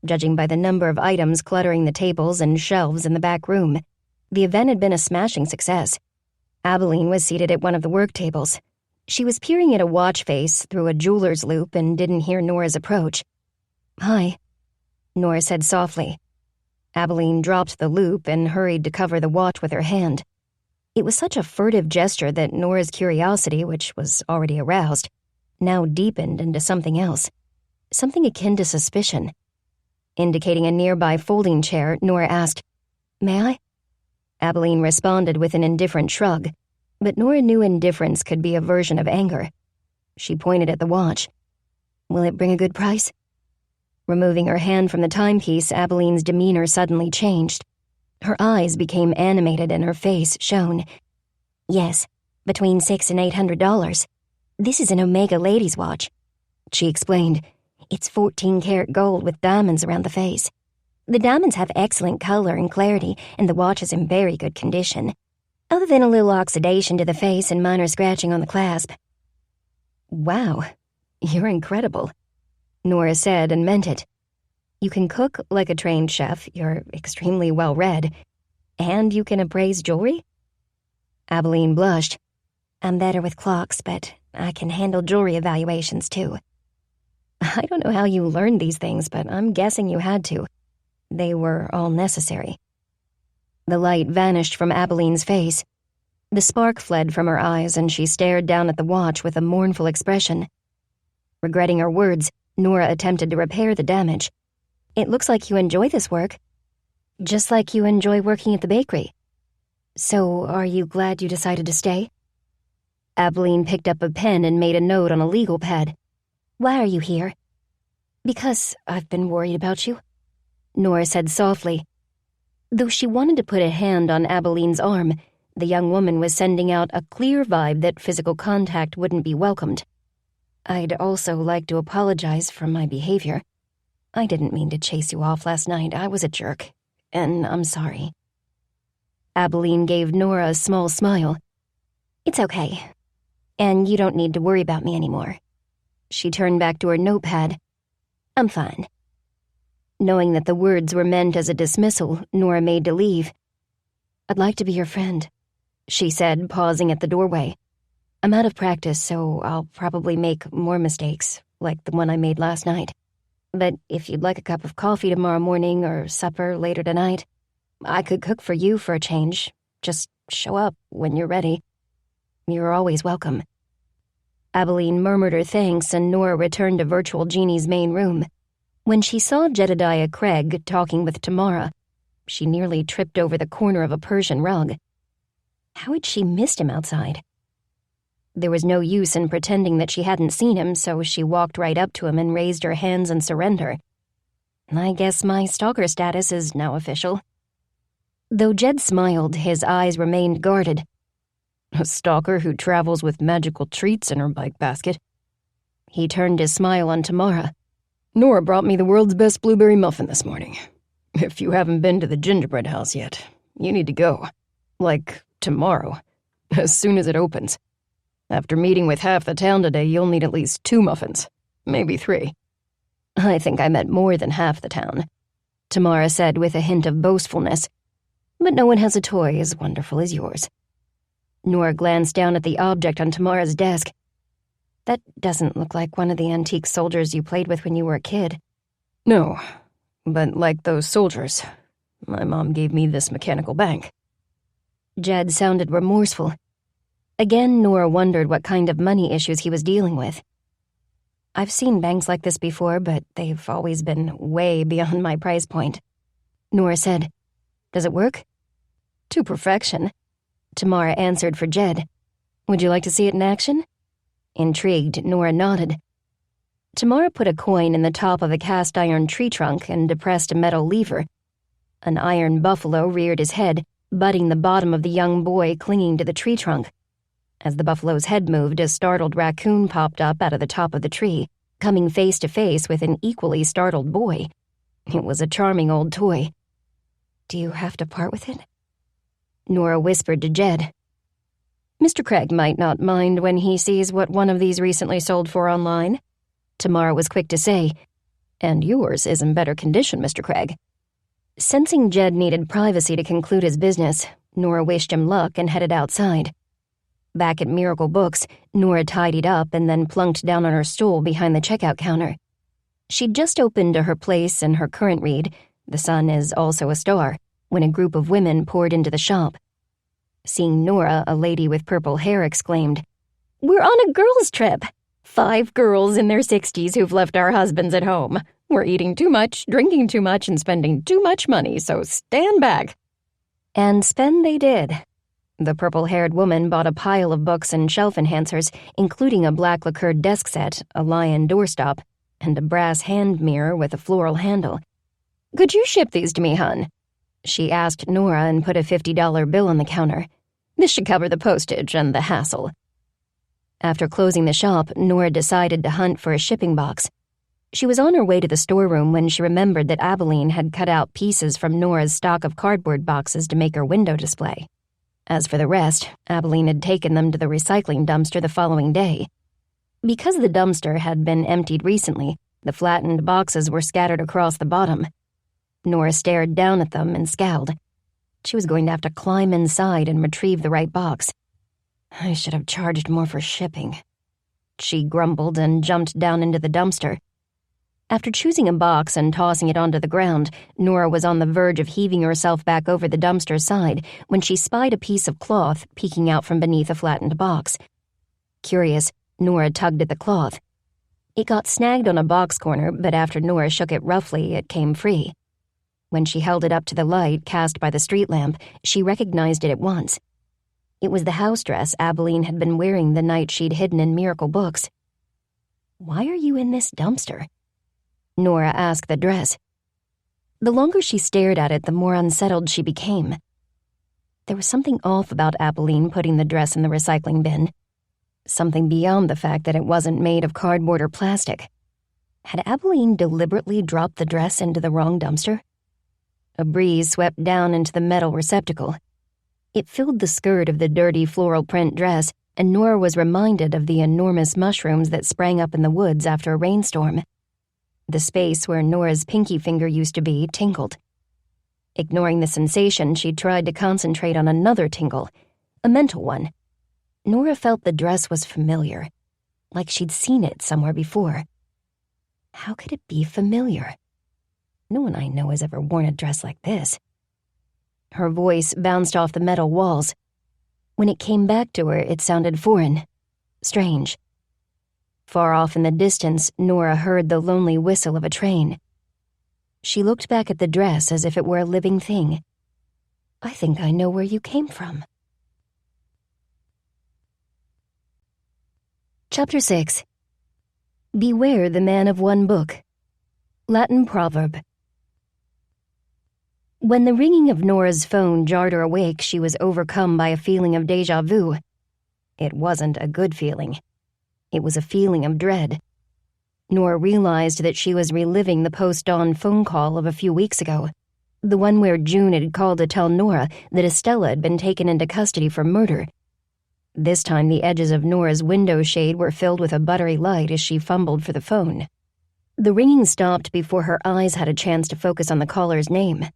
Judging by the number of items cluttering the tables and shelves in the back room, the event had been a smashing success. Abalene was seated at one of the work tables. She was peering at a watch face through a jeweler's loop and didn't hear Nora's approach. "Hi," Nora said softly. Abalene dropped the loop and hurried to cover the watch with her hand. It was such a furtive gesture that Nora's curiosity, which was already aroused, now deepened into something else, something akin to suspicion. Indicating a nearby folding chair, Nora asked, "May I?" Abalene responded with an indifferent shrug, but Nora knew indifference could be a version of anger. She pointed at the watch. "Will it bring a good price?" Removing her hand from the timepiece, Abalene's demeanor suddenly changed. Her eyes became animated and her face shone. "Yes, between $600 and $800. This is an Omega ladies' watch," she explained. "It's 14-karat gold with diamonds around the face. The diamonds have excellent color and clarity, and the watch is in very good condition, other than a little oxidation to the face and minor scratching on the clasp." "Wow, you're incredible," Nora said and meant it. You can cook like a trained chef, you're extremely well-read, and you can appraise jewelry? Abalene blushed. I'm better with clocks, but I can handle jewelry evaluations too. I don't know how you learned these things, but I'm guessing you had to. They were all necessary. The light vanished from Abalene's face. The spark fled from her eyes, and she stared down at the watch with a mournful expression. Regretting her words, Nora attempted to repair the damage. It looks like you enjoy this work. Just like you enjoy working at the bakery. So, are you glad you decided to stay? Abalene picked up a pen and made a note on a legal pad. Why are you here? Because I've been worried about you, Nora said softly. Though she wanted to put a hand on Abalene's arm, the young woman was sending out a clear vibe that physical contact wouldn't be welcomed. I'd also like to apologize for my behavior. I didn't mean to chase you off last night. I was a jerk, and I'm sorry. Abalene gave Nora a small smile. It's okay, and you don't need to worry about me anymore. She turned back to her notepad. I'm fine. Knowing that the words were meant as a dismissal, Nora made to leave. I'd like to be your friend, she said, pausing at the doorway. I'm out of practice, so I'll probably make more mistakes, like the one I made last night. But if you'd like a cup of coffee tomorrow morning or supper later tonight, I could cook for you for a change. Just show up when you're ready. You're always welcome. Abalene murmured her thanks, and Nora returned to Virtual Genie's main room. When she saw Jedediah Craig talking with Tamara, she nearly tripped over the corner of a Persian rug. How had she missed him outside? There was no use in pretending that she hadn't seen him, so she walked right up to him and raised her hands in surrender. I guess my stalker status is now official. Though Jed smiled, his eyes remained guarded. A stalker who travels with magical treats in her bike basket. He turned his smile on Tamara. Nora brought me the world's best blueberry muffin this morning. If you haven't been to the gingerbread house yet, you need to go. Like, tomorrow. As soon as it opens. After meeting with half the town today, you'll need at least 2 muffins. Maybe 3. I think I met more than half the town, Tamara said with a hint of boastfulness. But no one has a toy as wonderful as yours. Nora glanced down at the object on Tamara's desk. That doesn't look like one of the antique soldiers you played with when you were a kid. No, but like those soldiers, my mom gave me this mechanical bank. Jed sounded remorseful. Again, Nora wondered what kind of money issues he was dealing with. I've seen banks like this before, but they've always been way beyond my price point. Nora said, Does it work? To perfection, Tamara answered for Jed. Would you like to see it in action? Intrigued, Nora nodded. Tamara put a coin in the top of a cast-iron tree trunk and depressed a metal lever. An iron buffalo reared his head, butting the bottom of the young boy clinging to the tree trunk. As the buffalo's head moved, a startled raccoon popped up out of the top of the tree, coming face to face with an equally startled boy. It was a charming old toy. Do you have to part with it? Nora whispered to Jed. Mr. Craig might not mind when he sees what one of these recently sold for online, Tamara was quick to say. And yours is in better condition, Mr. Craig. Sensing Jed needed privacy to conclude his business, Nora wished him luck and headed outside. Back at Miracle Books, Nora tidied up and then plunked down on her stool behind the checkout counter. She'd just opened to her place in her current read, The Sun is Also a Star, when a group of women poured into the shop. Seeing Nora, a lady with purple hair exclaimed, We're on a girls' trip. 5 girls in their 60s who've left our husbands at home. We're eating too much, drinking too much, and spending too much money, so stand back. And spend they did. The purple-haired woman bought a pile of books and shelf enhancers, including a black lacquered desk set, a lion doorstop, and a brass hand mirror with a floral handle. Could you ship these to me, hun? She asked Nora and put a $50 bill on the counter. This should cover the postage and the hassle. After closing the shop, Nora decided to hunt for a shipping box. She was on her way to the storeroom when she remembered that Abalene had cut out pieces from Nora's stock of cardboard boxes to make her window display. As for the rest, Abalene had taken them to the recycling dumpster the following day. Because the dumpster had been emptied recently, The flattened boxes were scattered across the bottom. Nora stared down at them and scowled. She was going to have to climb inside and retrieve the right box. I should have charged more for shipping. She grumbled and jumped down into the dumpster. After choosing a box and tossing it onto the ground, Nora was on the verge of heaving herself back over the dumpster's side when she spied a piece of cloth peeking out from beneath a flattened box. Curious, Nora tugged at the cloth. It got snagged on a box corner, but after Nora shook it roughly, it came free. When she held it up to the light cast by the street lamp, she recognized it at once. It was the house dress Abalene had been wearing the night she'd hidden in Miracle Books. "Why are you in this dumpster?" Nora asked the dress. The longer she stared at it, the more unsettled she became. There was something off about Abalene putting the dress in the recycling bin. Something beyond the fact that it wasn't made of cardboard or plastic. Had Abalene deliberately dropped the dress into the wrong dumpster? A breeze swept down into the metal receptacle. It filled the skirt of the dirty floral print dress, and Nora was reminded of the enormous mushrooms that sprang up in the woods after a rainstorm. The space where Nora's pinky finger used to be tingled. Ignoring the sensation, she tried to concentrate on another tingle, a mental one. Nora felt the dress was familiar, like she'd seen it somewhere before. How could it be familiar? No one I know has ever worn a dress like this. Her voice bounced off the metal walls. When it came back to her, it sounded foreign, strange. Far off in the distance, Nora heard the lonely whistle of a train. She looked back at the dress as if it were a living thing. "I think I know where you came from." Chapter 6. Beware the man of one book. Latin proverb. When the ringing of Nora's phone jarred her awake, she was overcome by a feeling of déjà vu. It wasn't a good feeling. It was a feeling of dread. Nora realized that she was reliving the post-dawn phone call of a few weeks ago, the one where June had called to tell Nora that Estella had been taken into custody for murder. This time the edges of Nora's window shade were filled with a buttery light as she fumbled for the phone. The ringing stopped before her eyes had a chance to focus on the caller's name.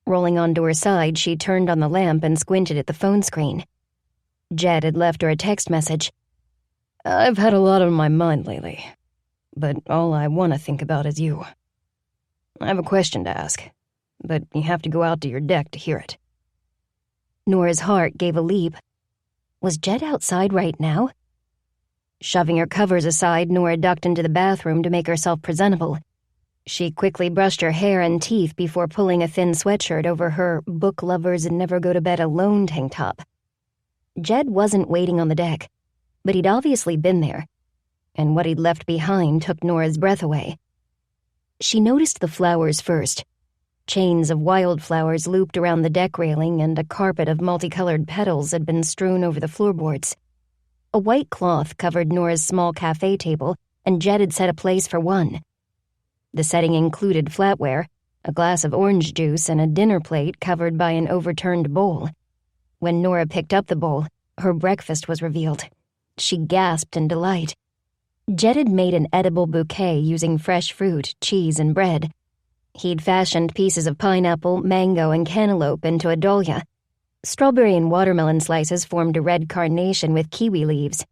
Rolling onto her side, she turned on the lamp and squinted at the phone screen. Jed had left her a text message. "I've had a lot on my mind lately, but all I want to think about is you. I have a question to ask, but you have to go out to your deck to hear it." Nora's heart gave a leap. Was Jed outside right now? Shoving her covers aside, Nora ducked into the bathroom to make herself presentable. She quickly brushed her hair and teeth before pulling a thin sweatshirt over her book lovers and never go to bed alone tank top. Jed wasn't waiting on the deck, but he'd obviously been there, and what he'd left behind took Nora's breath away. She noticed the flowers first. Chains of wildflowers looped around the deck railing, and a carpet of multicolored petals had been strewn over the floorboards. A white cloth covered Nora's small cafe table, and Jed had set a place for one. The setting included flatware, a glass of orange juice, and a dinner plate covered by an overturned bowl. When Nora picked up the bowl, her breakfast was revealed. She gasped in delight. Jed had made an edible bouquet using fresh fruit, cheese, and bread. He'd fashioned pieces of pineapple, mango, and cantaloupe into a dahlia. Strawberry and watermelon slices formed a red carnation with kiwi leaves.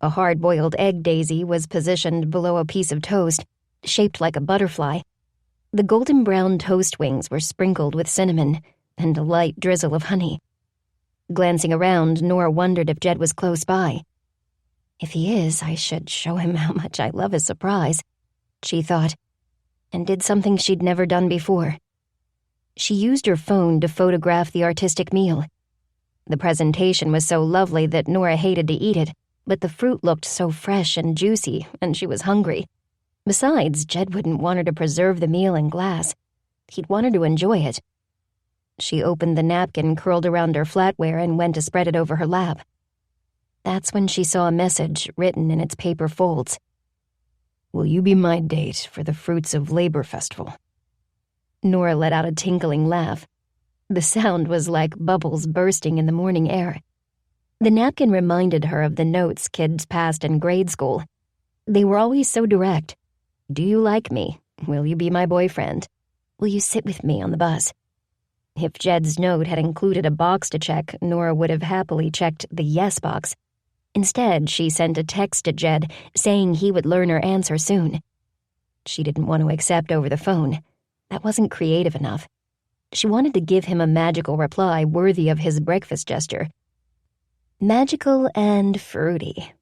A hard-boiled egg daisy was positioned below a piece of toast, shaped like a butterfly. The golden brown toast wings were sprinkled with cinnamon and a light drizzle of honey. Glancing around, Nora wondered if Jed was close by. If he is, I should show him how much I love his surprise, she thought, and did something she'd never done before. She used her phone to photograph the artistic meal. The presentation was so lovely that Nora hated to eat it, but the fruit looked so fresh and juicy, and she was hungry. Besides, Jed wouldn't want her to preserve the meal in glass. He'd want her to enjoy it. She opened the napkin curled around her flatware and went to spread it over her lap. That's when she saw a message written in its paper folds. "Will you be my date for the Fruits of Labor Festival?" Nora let out a tinkling laugh. The sound was like bubbles bursting in the morning air. The napkin reminded her of the notes kids passed in grade school. They were always so direct. Do you like me? Will you be my boyfriend? Will you sit with me on the bus? If Jed's note had included a box to check, Nora would have happily checked the yes box. Instead, she sent a text to Jed saying he would learn her answer soon. She didn't want to accept over the phone. That wasn't creative enough. She wanted to give him a magical reply worthy of his breakfast gesture. Magical and fruity,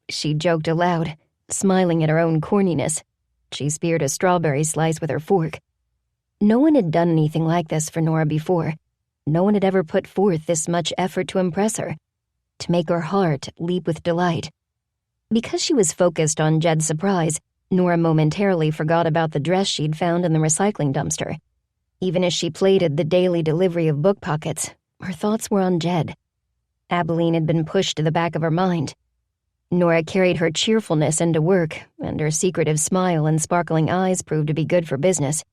she joked aloud, smiling at her own corniness. She speared a strawberry slice with her fork. No one had done anything like this for Nora before. No one had ever put forth this much effort to impress her, to make her heart leap with delight. Because she was focused on Jed's surprise, Nora momentarily forgot about the dress she'd found in the recycling dumpster. Even as she plated the daily delivery of book pockets, her thoughts were on Jed. Abalene had been pushed to the back of her mind. Nora carried her cheerfulness into work, and her secretive smile and sparkling eyes proved to be good for business.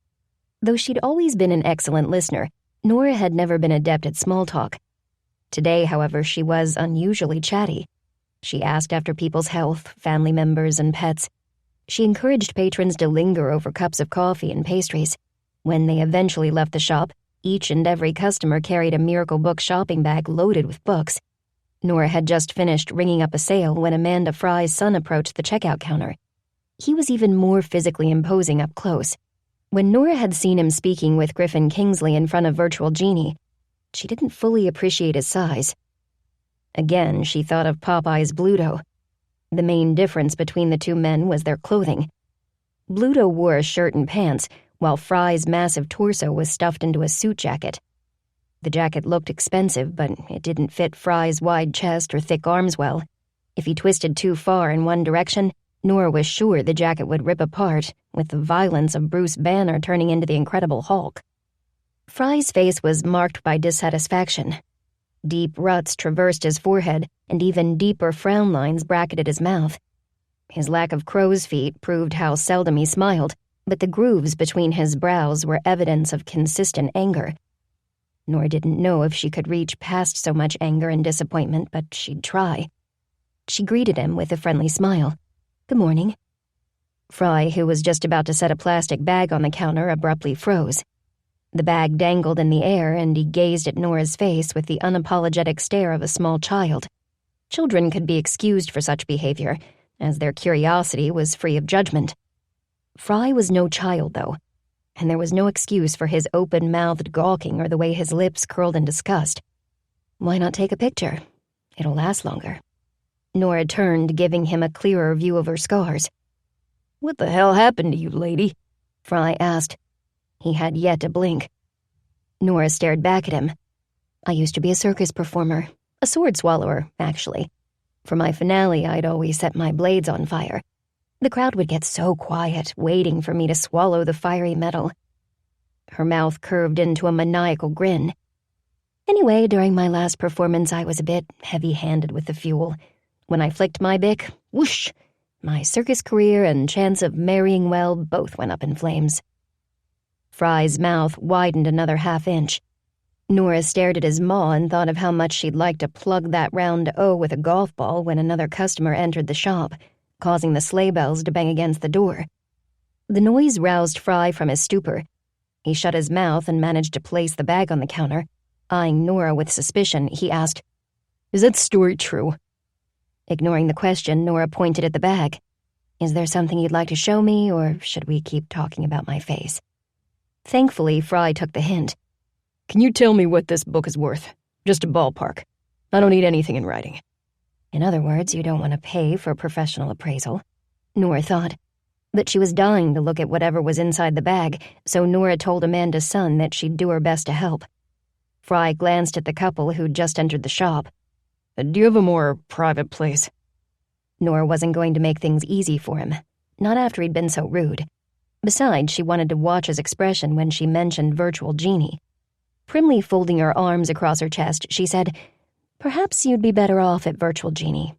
Though she'd always been an excellent listener, Nora had never been adept at small talk. Today, however, she was unusually chatty. She asked after people's health, family members, and pets. She encouraged patrons to linger over cups of coffee and pastries. When they eventually left the shop, each and every customer carried a Miracle Book shopping bag loaded with books. Nora had just finished ringing up a sale when Amanda Fry's son approached the checkout counter. He was even more physically imposing up close. When Nora had seen him speaking with Griffin Kingsley in front of Virtual Genie, she didn't fully appreciate his size. Again, she thought of Popeye's Bluto. The main difference between the two men was their clothing. Bluto wore a shirt and pants, while Fry's massive torso was stuffed into a suit jacket. The jacket looked expensive, but it didn't fit Fry's wide chest or thick arms well. If he twisted too far in one direction, Nora was sure the jacket would rip apart, with the violence of Bruce Banner turning into the Incredible Hulk. Fry's face was marked by dissatisfaction. Deep ruts traversed his forehead, and even deeper frown lines bracketed his mouth. His lack of crow's feet proved how seldom he smiled, but the grooves between his brows were evidence of consistent anger. Nora didn't know if she could reach past so much anger and disappointment, but she'd try. She greeted him with a friendly smile. "Good morning." Fry, who was just about to set a plastic bag on the counter, abruptly froze. The bag dangled in the air, and he gazed at Nora's face with the unapologetic stare of a small child. Children could be excused for such behavior, as their curiosity was free of judgment. Fry was no child, though, and there was no excuse for his open-mouthed gawking or the way his lips curled in disgust. "Why not take a picture? It'll last longer." Nora turned, giving him a clearer view of her scars. "What the hell happened to you, lady?" Fry asked. He had yet to blink. Nora stared back at him. "I used to be a circus performer, a sword swallower, actually. For my finale, I'd always set my blades on fire. The crowd would get so quiet, waiting for me to swallow the fiery metal." Her mouth curved into a maniacal grin. "Anyway, during my last performance, I was a bit heavy-handed with the fuel. When I flicked my bic, whoosh, my circus career and chance of marrying well both went up in flames." Fry's mouth widened another half-inch. Nora stared at his maw and thought of how much she'd like to plug that round O with a golf ball when another customer entered the shop, causing the sleigh bells to bang against the door. The noise roused Fry from his stupor. He shut his mouth and managed to place the bag on the counter. Eyeing Nora with suspicion, he asked, "Is that story true?" Ignoring the question, Nora pointed at the bag. "Is there something you'd like to show me, or should we keep talking about my face?" Thankfully, Fry took the hint. "Can you tell me what this book is worth? Just a ballpark. I don't need anything in writing." In other words, you don't want to pay for professional appraisal, Nora thought. But she was dying to look at whatever was inside the bag, so Nora told Amanda's son that she'd do her best to help. Fry glanced at the couple who'd just entered the shop. "Do you have a more private place?" Nora wasn't going to make things easy for him, not after he'd been so rude. Besides, she wanted to watch his expression when she mentioned Virtual Genie. Primly folding her arms across her chest, she said, "Perhaps you'd be better off at Virtual Genie.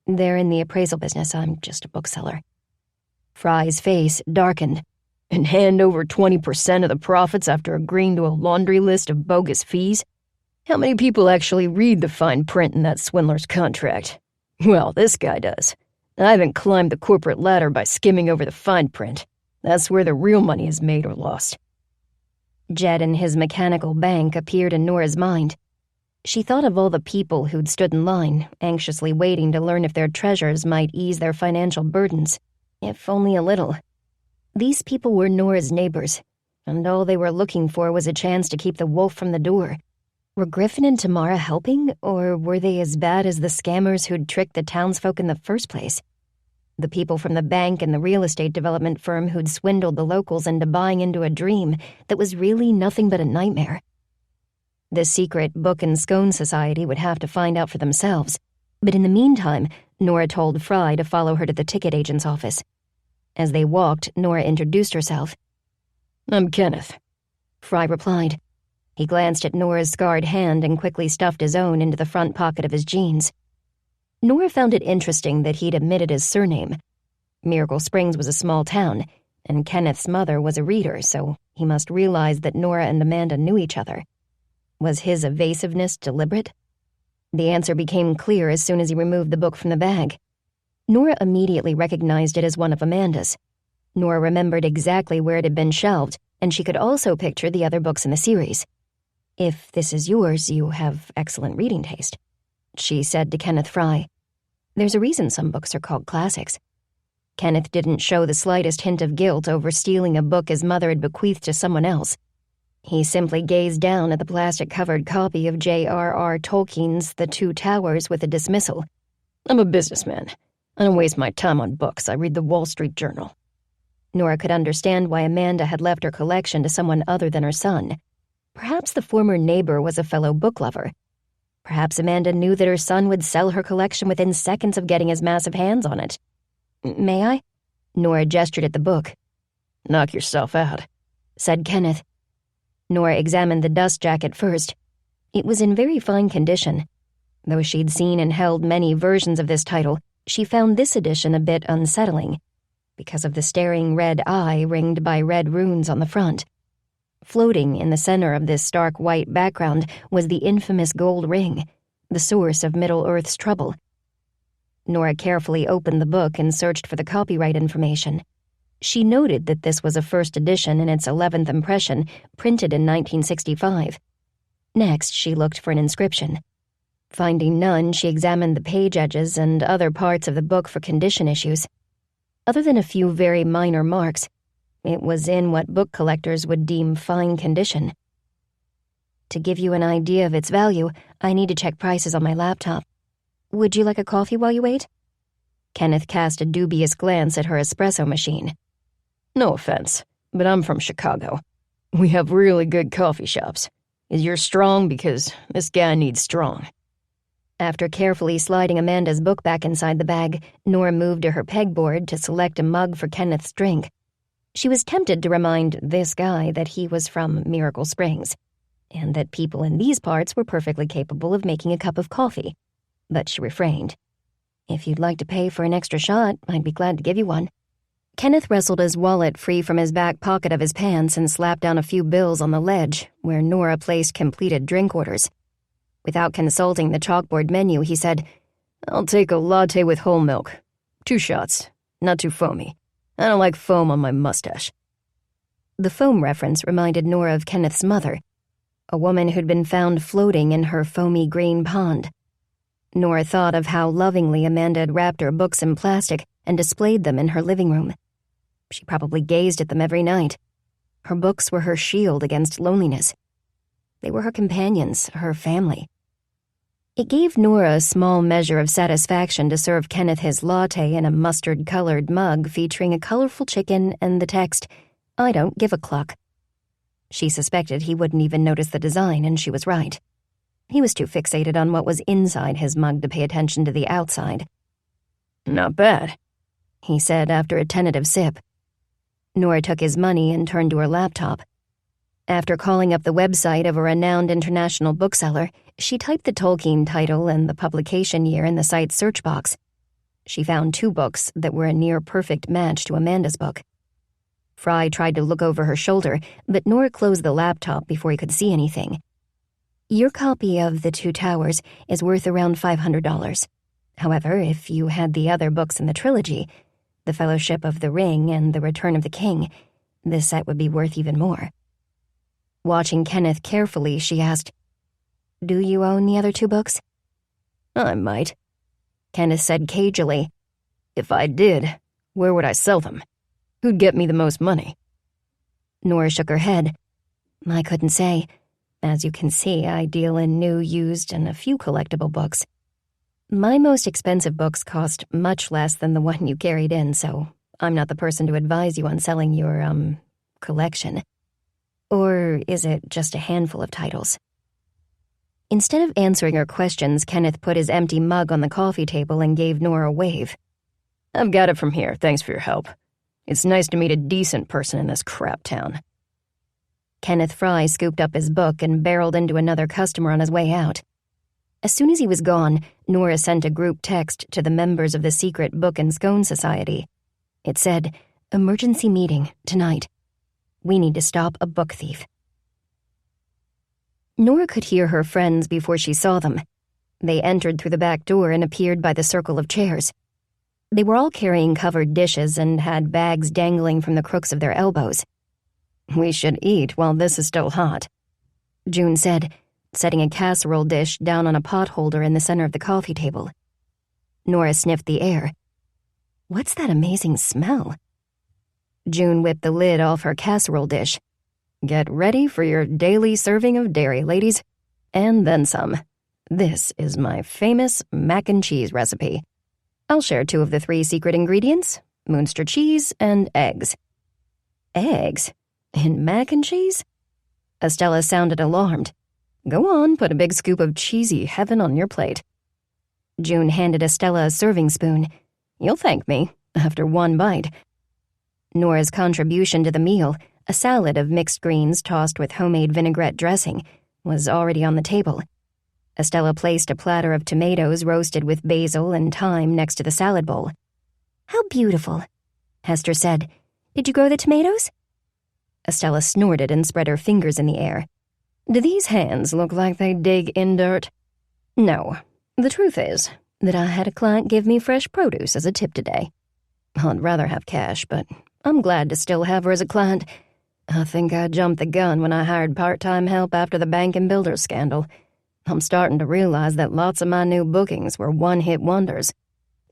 They're in the appraisal business. I'm just a bookseller." Fry's face darkened. "And hand over 20% of the profits after agreeing to a laundry list of bogus fees? How many people actually read the fine print in that swindler's contract? Well, this guy does. I haven't climbed the corporate ladder by skimming over the fine print. That's where the real money is made or lost. Jed and his mechanical bank appeared in Nora's mind. She thought of all the people who'd stood in line, anxiously waiting to learn if their treasures might ease their financial burdens, if only a little. These people were Nora's neighbors, and all they were looking for was a chance to keep the wolf from the door. Were Griffin and Tamara helping, or were they as bad as the scammers who'd tricked the townsfolk in the first place? The people from the bank and the real estate development firm who'd swindled the locals into buying into a dream that was really nothing but a nightmare. The secret Book and Scone Society would have to find out for themselves, but in the meantime, Nora told Fry to follow her to the ticket agent's office. As they walked, Nora introduced herself. I'm Kenneth. Fry replied. He glanced at Nora's scarred hand and quickly stuffed his own into the front pocket of his jeans. Nora found it interesting that he'd omitted his surname. Miracle Springs was a small town, and Kenneth's mother was a reader, so he must realize that Nora and Amanda knew each other. Was his evasiveness deliberate? The answer became clear as soon as he removed the book from the bag. Nora immediately recognized it as one of Amanda's. Nora remembered exactly where it had been shelved, and she could also picture the other books in the series. If this is yours, you have excellent reading taste, she said to Kenneth Fry. There's a reason some books are called classics. Kenneth didn't show the slightest hint of guilt over stealing a book his mother had bequeathed to someone else. He simply gazed down at the plastic-covered copy of J.R.R. Tolkien's The Two Towers with a dismissal. I'm a businessman. I don't waste my time on books. I read the Wall Street Journal. Nora could understand why Amanda had left her collection to someone other than her son. Perhaps the former neighbor was a fellow book lover. Perhaps Amanda knew that her son would sell her collection within seconds of getting his massive hands on it. May I? Nora gestured at the book. Knock yourself out, said Kenneth. Nora examined the dust jacket first. It was in very fine condition. Though she'd seen and held many versions of this title, she found this edition a bit unsettling, because of the staring red eye ringed by red runes on the front. Floating in the center of this stark white background was the infamous gold ring, the source of Middle-earth's trouble. Nora carefully opened the book and searched for the copyright information. She noted that this was a first edition in its 11th impression, printed in 1965. Next, she looked for an inscription. Finding none, she examined the page edges and other parts of the book for condition issues. Other than a few very minor marks, it was in what book collectors would deem fine condition. To give you an idea of its value, I need to check prices on my laptop. Would you like a coffee while you wait? Kenneth cast a dubious glance at her espresso machine. No offense, but I'm from Chicago. We have really good coffee shops. Is yours strong? Because this guy needs strong. After carefully sliding Amanda's book back inside the bag, Nora moved to her pegboard to select a mug for Kenneth's drink. She was tempted to remind this guy that he was from Miracle Springs, and that people in these parts were perfectly capable of making a cup of coffee, but she refrained. If you'd like to pay for an extra shot, I'd be glad to give you one. Kenneth wrestled his wallet free from his back pocket of his pants and slapped down a few bills on the ledge, where Nora placed completed drink orders. Without consulting the chalkboard menu, he said, I'll take a latte with whole milk. 2 shots, not too foamy. I don't like foam on my mustache. The foam reference reminded Nora of Kenneth's mother, a woman who'd been found floating in her foamy green pond. Nora thought of how lovingly Amanda had wrapped her books in plastic and displayed them in her living room. She probably gazed at them every night. Her books were her shield against loneliness. They were her companions, her family. It gave Nora a small measure of satisfaction to serve Kenneth his latte in a mustard-colored mug featuring a colorful chicken and the text, I don't give a cluck. She suspected he wouldn't even notice the design, and she was right. He was too fixated on what was inside his mug to pay attention to the outside. Not bad, he said after a tentative sip. Nora took his money and turned to her laptop. After calling up the website of a renowned international bookseller, she typed the Tolkien title and the publication year in the site's search box. She found 2 books that were a near-perfect match to Amanda's book. Fry tried to look over her shoulder, but Nora closed the laptop before he could see anything. Your copy of The Two Towers is worth around $500. However, if you had the other books in the trilogy, The Fellowship of the Ring and The Return of the King. This set would be worth even more. Watching Kenneth carefully, she asked, "Do you own the other 2 books?" "I might," Kenneth said cagily. "If I did, where would I sell them? Who'd get me the most money?" Nora shook her head. "I couldn't say. As you can see, I deal in new, used, and a few collectible books. My most expensive books cost much less than the one you carried in, so I'm not the person to advise you on selling your, collection. Or is it just a handful of titles?" Instead of answering her questions, Kenneth put his empty mug on the coffee table and gave Nora a wave. "I've got it from here, thanks for your help. It's nice to meet a decent person in this crap town." Kenneth Fry scooped up his book and barreled into another customer on his way out. As soon as he was gone, Nora sent a group text to the members of the secret Book and Scone Society. It said, "Emergency meeting, tonight. We need to stop a book thief." Nora could hear her friends before she saw them. They entered through the back door and appeared by the circle of chairs. They were all carrying covered dishes and had bags dangling from the crooks of their elbows. "We should eat while this is still hot," June said, setting a casserole dish down on a pot holder in the center of the coffee table. Nora sniffed the air. "What's that amazing smell?" June whipped the lid off her casserole dish. "Get ready for your daily serving of dairy, ladies. And then some. This is my famous mac and cheese recipe. I'll share 2 of the 3 secret ingredients, Munster cheese and eggs." "Eggs? In mac and cheese?" Estella sounded alarmed. "Go on, put a big scoop of cheesy heaven on your plate." June handed Estella a serving spoon. "You'll thank me after 1 bite." Nora's contribution to the meal, a salad of mixed greens tossed with homemade vinaigrette dressing, was already on the table. Estella placed a platter of tomatoes roasted with basil and thyme next to the salad bowl. "How beautiful," Hester said. "Did you grow the tomatoes?" Estella snorted and spread her fingers in the air. "Do these hands look like they dig in dirt? No. The truth is that I had a client give me fresh produce as a tip today. I'd rather have cash, but I'm glad to still have her as a client. I think I jumped the gun when I hired part-time help after the bank and builder scandal. I'm starting to realize that lots of my new bookings were one-hit wonders.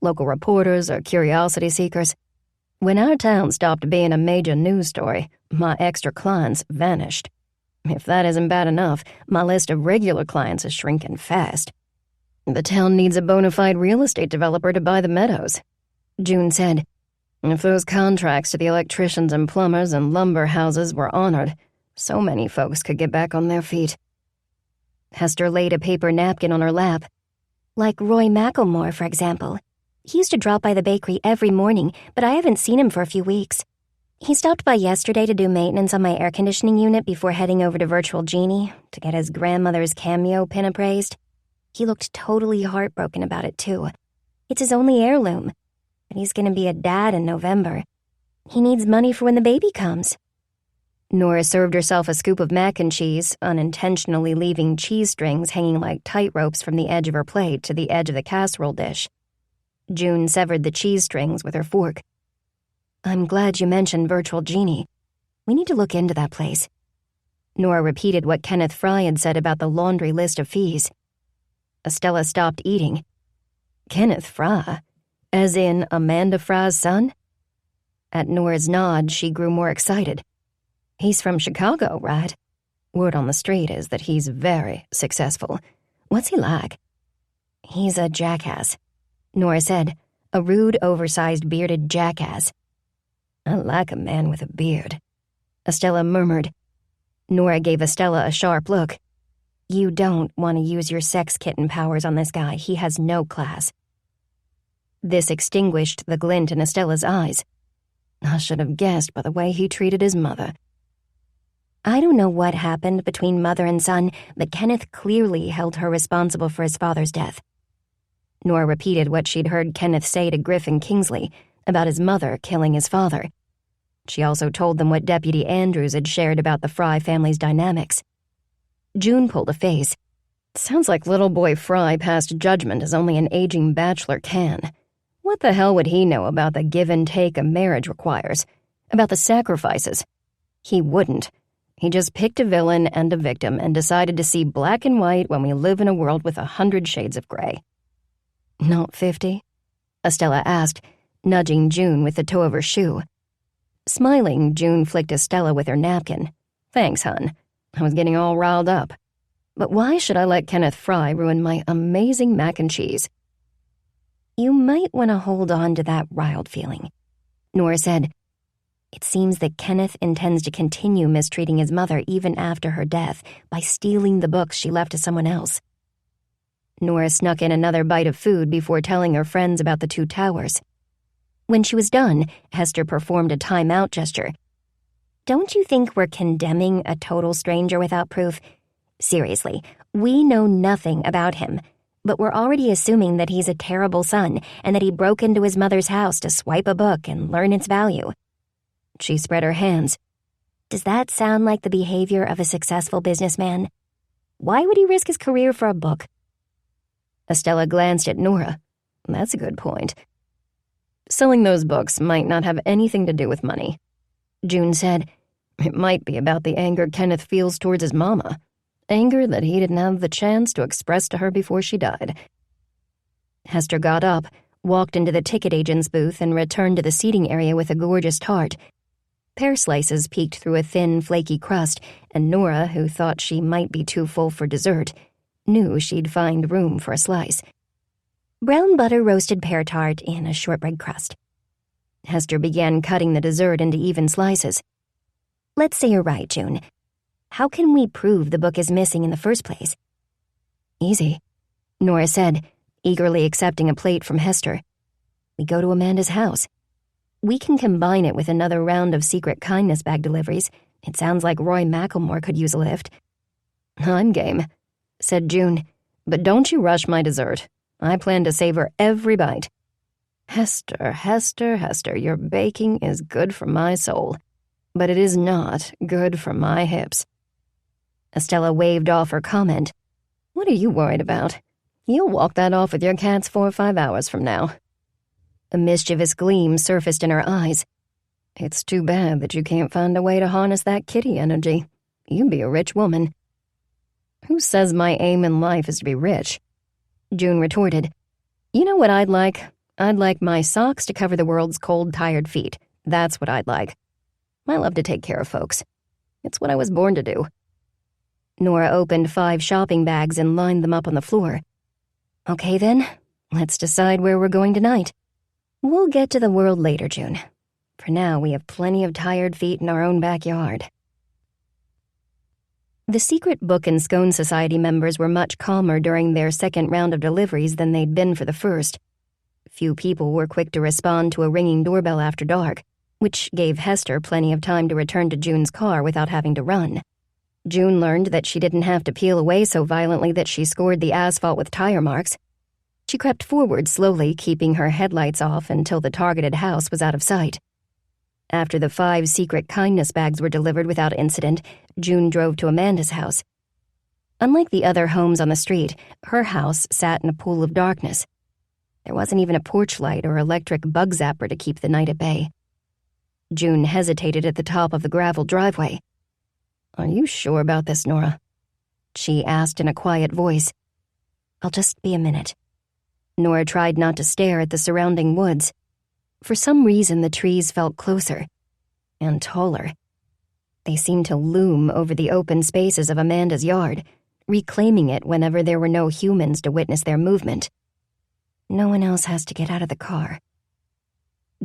Local reporters or curiosity seekers. When our town stopped being a major news story, my extra clients vanished. If that isn't bad enough, my list of regular clients is shrinking fast. The town needs a bona fide real estate developer to buy the meadows," June said. "If those contracts to the electricians and plumbers and lumber houses were honored, so many folks could get back on their feet." Hester laid a paper napkin on her lap. "Like Roy McElmore, for example. He used to drop by the bakery every morning, but I haven't seen him for a few weeks. He stopped by yesterday to do maintenance on my air conditioning unit before heading over to Virtual Genie to get his grandmother's cameo pin appraised. He looked totally heartbroken about it, too. It's his only heirloom, and he's going to be a dad in November. He needs money for when the baby comes." Nora served herself a scoop of mac and cheese, unintentionally leaving cheese strings hanging like tight ropes from the edge of her plate to the edge of the casserole dish. June severed the cheese strings with her fork. "I'm glad you mentioned Virtual Genie. We need to look into that place." Nora repeated what Kenneth Fry had said about the laundry list of fees. Estella stopped eating. "Kenneth Fry? As in Amanda Fry's son?" At Nora's nod, she grew more excited. "He's from Chicago, right? Word on the street is that he's very successful. What's he like?" "He's a jackass," Nora said. "A rude, oversized, bearded jackass." "I like a man with a beard," Estella murmured. Nora gave Estella a sharp look. "You don't want to use your sex kitten powers on this guy. He has no class." This extinguished the glint in Estella's eyes. "I should have guessed by the way he treated his mother." "I don't know what happened between mother and son, but Kenneth clearly held her responsible for his father's death." Nora repeated what she'd heard Kenneth say to Griffin Kingsley about his mother killing his father. She also told them what Deputy Andrews had shared about the Fry family's dynamics. June pulled a face. "Sounds like little boy Fry passed judgment as only an aging bachelor can. What the hell would he know about the give and take a marriage requires? About the sacrifices? He wouldn't. He just picked a villain and a victim and decided to see black and white when we live in a world with 100 shades of gray. Not 50? Estella asked, nudging June with the toe of her shoe. Smiling, June flicked Estella with her napkin. Thanks, hun. I was getting all riled up. But why should I let Kenneth Fry ruin my amazing mac and cheese? You might want to hold on to that riled feeling, Nora said. It seems that Kenneth intends to continue mistreating his mother even after her death by stealing the books she left to someone else. Nora snuck in another bite of food before telling her friends about the two towers. When she was done, Hester performed a time-out gesture. Don't you think we're condemning a total stranger without proof? Seriously, we know nothing about him, but we're already assuming that he's a terrible son and that he broke into his mother's house to swipe a book and learn its value. She spread her hands. Does that sound like the behavior of a successful businessman? Why would he risk his career for a book? Estella glanced at Nora. That's a good point. Selling those books might not have anything to do with money. June said, it might be about the anger Kenneth feels towards his mama. Anger that he didn't have the chance to express to her before she died. Hester got up, walked into the ticket agent's booth, and returned to the seating area with a gorgeous tart. Pear slices peeked through a thin, flaky crust, and Nora, who thought she might be too full for dessert, knew she'd find room for a slice. Brown butter roasted pear tart in a shortbread crust. Hester began cutting the dessert into even slices. Let's say you're right, June. How can we prove the book is missing in the first place? Easy, Nora said, eagerly accepting a plate from Hester. We go to Amanda's house. We can combine it with another round of secret kindness bag deliveries. It sounds like Roy McElmore could use a lift. I'm game, said June, but don't you rush my dessert. I plan to savor every bite. Hester, Hester, Hester, your baking is good for my soul, but it is not good for my hips. Estella waved off her comment. What are you worried about? You'll walk that off with your cats 4 or 5 hours from now. A mischievous gleam surfaced in her eyes. It's too bad that you can't find a way to harness that kitty energy. You'd be a rich woman. Who says my aim in life is to be rich? June retorted. You know what I'd like? I'd like my socks to cover the world's cold, tired feet. That's what I'd like. I love to take care of folks. It's what I was born to do. Nora opened 5 shopping bags and lined them up on the floor. Okay then, let's decide where we're going tonight. We'll get to the world later, June. For now, we have plenty of tired feet in our own backyard. The secret Book and Scone Society members were much calmer during their second round of deliveries than they'd been for the first. Few people were quick to respond to a ringing doorbell after dark, which gave Hester plenty of time to return to June's car without having to run. June learned that she didn't have to peel away so violently that she scored the asphalt with tire marks. She crept forward slowly, keeping her headlights off until the targeted house was out of sight. After the 5 secret kindness bags were delivered without incident, June drove to Amanda's house. Unlike the other homes on the street, her house sat in a pool of darkness. There wasn't even a porch light or electric bug zapper to keep the night at bay. June hesitated at the top of the gravel driveway. Are you sure about this, Nora? She asked in a quiet voice. I'll just be a minute. Nora tried not to stare at the surrounding woods. For some reason, the trees felt closer and taller. They seemed to loom over the open spaces of Amanda's yard, reclaiming it whenever there were no humans to witness their movement. No one else has to get out of the car.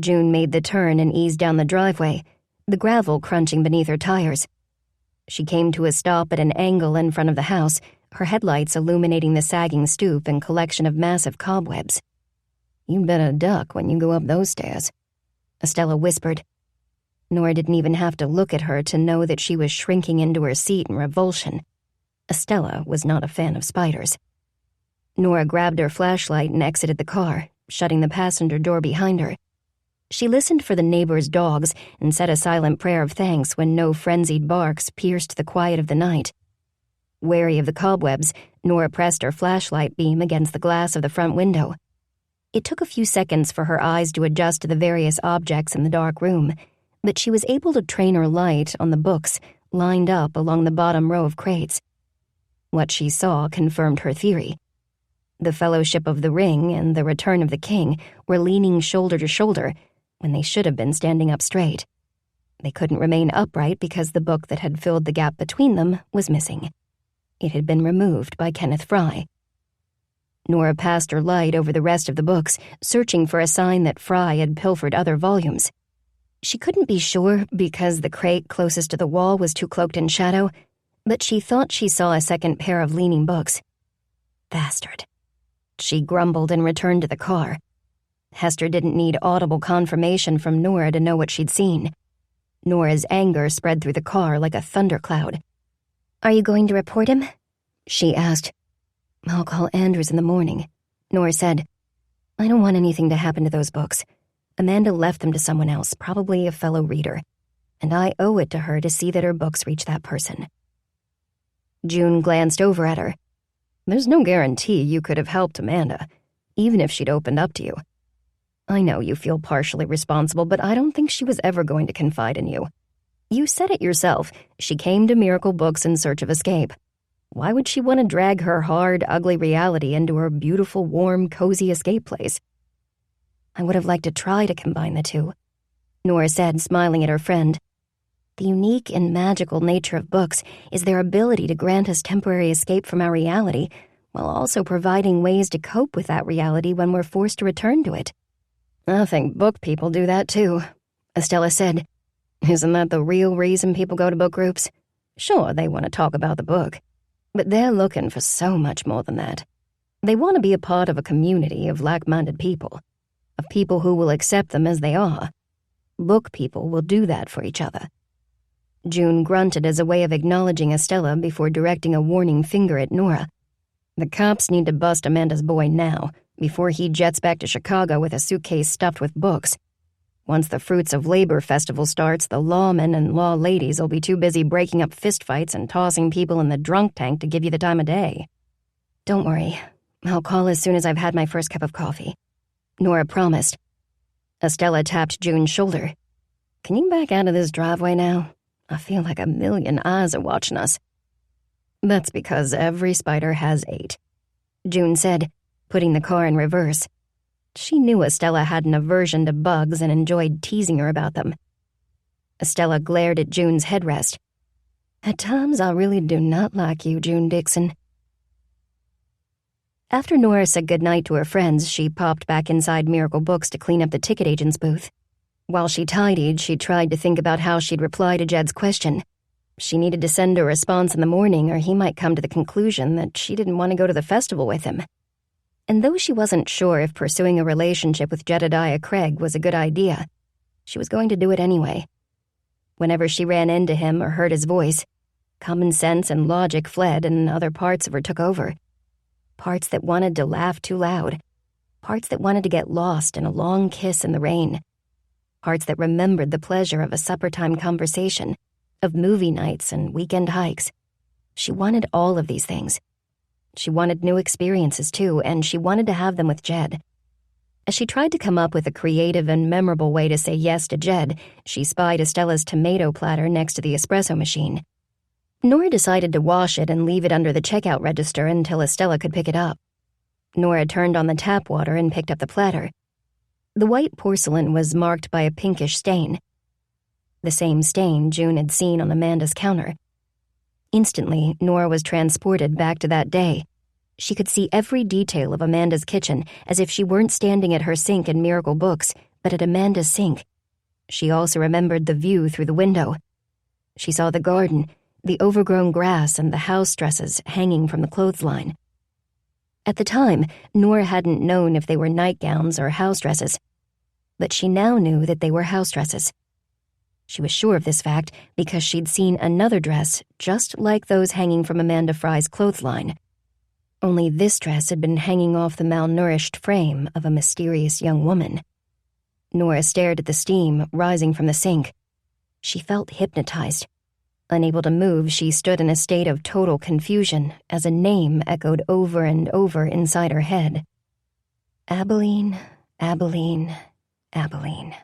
June made the turn and eased down the driveway, the gravel crunching beneath her tires. She came to a stop at an angle in front of the house, her headlights illuminating the sagging stoop and collection of massive cobwebs. You better duck when you go up those stairs, Estella whispered. Nora didn't even have to look at her to know that she was shrinking into her seat in revulsion. Estella was not a fan of spiders. Nora grabbed her flashlight and exited the car, shutting the passenger door behind her. She listened for the neighbors' dogs and said a silent prayer of thanks when no frenzied barks pierced the quiet of the night. Wary of the cobwebs, Nora pressed her flashlight beam against the glass of the front window. It took a few seconds for her eyes to adjust to the various objects in the dark room, but she was able to train her light on the books lined up along the bottom row of crates. What she saw confirmed her theory. The Fellowship of the Ring and the Return of the King were leaning shoulder to shoulder when they should have been standing up straight. They couldn't remain upright because the book that had filled the gap between them was missing. It had been removed by Kenneth Fry. Nora passed her light over the rest of the books, searching for a sign that Fry had pilfered other volumes. She couldn't be sure because the crate closest to the wall was too cloaked in shadow, but she thought she saw a second pair of leaning books. Bastard. She grumbled and returned to the car. Hester didn't need audible confirmation from Nora to know what she'd seen. Nora's anger spread through the car like a thundercloud. "Are you going to report him?" she asked. "I'll call Andrews in the morning," Nora said. "I don't want anything to happen to those books. Amanda left them to someone else, probably a fellow reader, and I owe it to her to see that her books reach that person." June glanced over at her. "There's no guarantee you could have helped Amanda, even if she'd opened up to you. I know you feel partially responsible, but I don't think she was ever going to confide in you. You said it yourself, she came to Miracle Books in search of escape. Why would she want to drag her hard, ugly reality into her beautiful, warm, cozy escape place?" "I would have liked to try to combine the two," Nora said, smiling at her friend. "The unique and magical nature of books is their ability to grant us temporary escape from our reality, while also providing ways to cope with that reality when we're forced to return to it." "I think book people do that too," Estella said. "Isn't that the real reason people go to book groups? Sure, they want to talk about the book, but they're looking for so much more than that. They want to be a part of a community of like-minded people, of people who will accept them as they are. Book people will do that for each other." June grunted as a way of acknowledging Estella before directing a warning finger at Nora. "The cops need to bust Amanda's boy now, before he jets back to Chicago with a suitcase stuffed with books. Once the Fruits of Labor Festival starts, the lawmen and law ladies will be too busy breaking up fistfights and tossing people in the drunk tank to give you the time of day." "Don't worry. I'll call as soon as I've had my first cup of coffee," Nora promised. Estella tapped June's shoulder. "Can you back out of this driveway now? I feel like a million eyes are watching us." "That's because every spider has 8, June said, putting the car in reverse. She knew Estella had an aversion to bugs and enjoyed teasing her about them. Estella glared at June's headrest. "At times I really do not like you, June Dixon." After Nora said goodnight to her friends, she popped back inside Miracle Books to clean up the ticket agent's booth. While she tidied, she tried to think about how she'd reply to Jed's question. She needed to send a response in the morning, or he might come to the conclusion that she didn't want to go to the festival with him. And though she wasn't sure if pursuing a relationship with Jedediah Craig was a good idea, she was going to do it anyway. Whenever she ran into him or heard his voice, common sense and logic fled and other parts of her took over. Parts that wanted to laugh too loud. Parts that wanted to get lost in a long kiss in the rain. Parts that remembered the pleasure of a supper-time conversation, of movie nights and weekend hikes. She wanted all of these things. She wanted new experiences, too, and she wanted to have them with Jed. As she tried to come up with a creative and memorable way to say yes to Jed, she spied Estella's tomato platter next to the espresso machine. Nora decided to wash it and leave it under the checkout register until Estella could pick it up. Nora turned on the tap water and picked up the platter. The white porcelain was marked by a pinkish stain. The same stain June had seen on Amanda's counter. Instantly, Nora was transported back to that day. She could see every detail of Amanda's kitchen as if she weren't standing at her sink in Miracle Books, but at Amanda's sink. She also remembered the view through the window. She saw the garden, the overgrown grass, and the house dresses hanging from the clothesline. At the time, Nora hadn't known if they were nightgowns or house dresses, but she now knew that they were house dresses. She was sure of this fact because she'd seen another dress just like those hanging from Amanda Fry's clothesline. Only this dress had been hanging off the malnourished frame of a mysterious young woman. Nora stared at the steam rising from the sink. She felt hypnotized. Unable to move, she stood in a state of total confusion as a name echoed over and over inside her head. Abalene, Abalene, Abalene.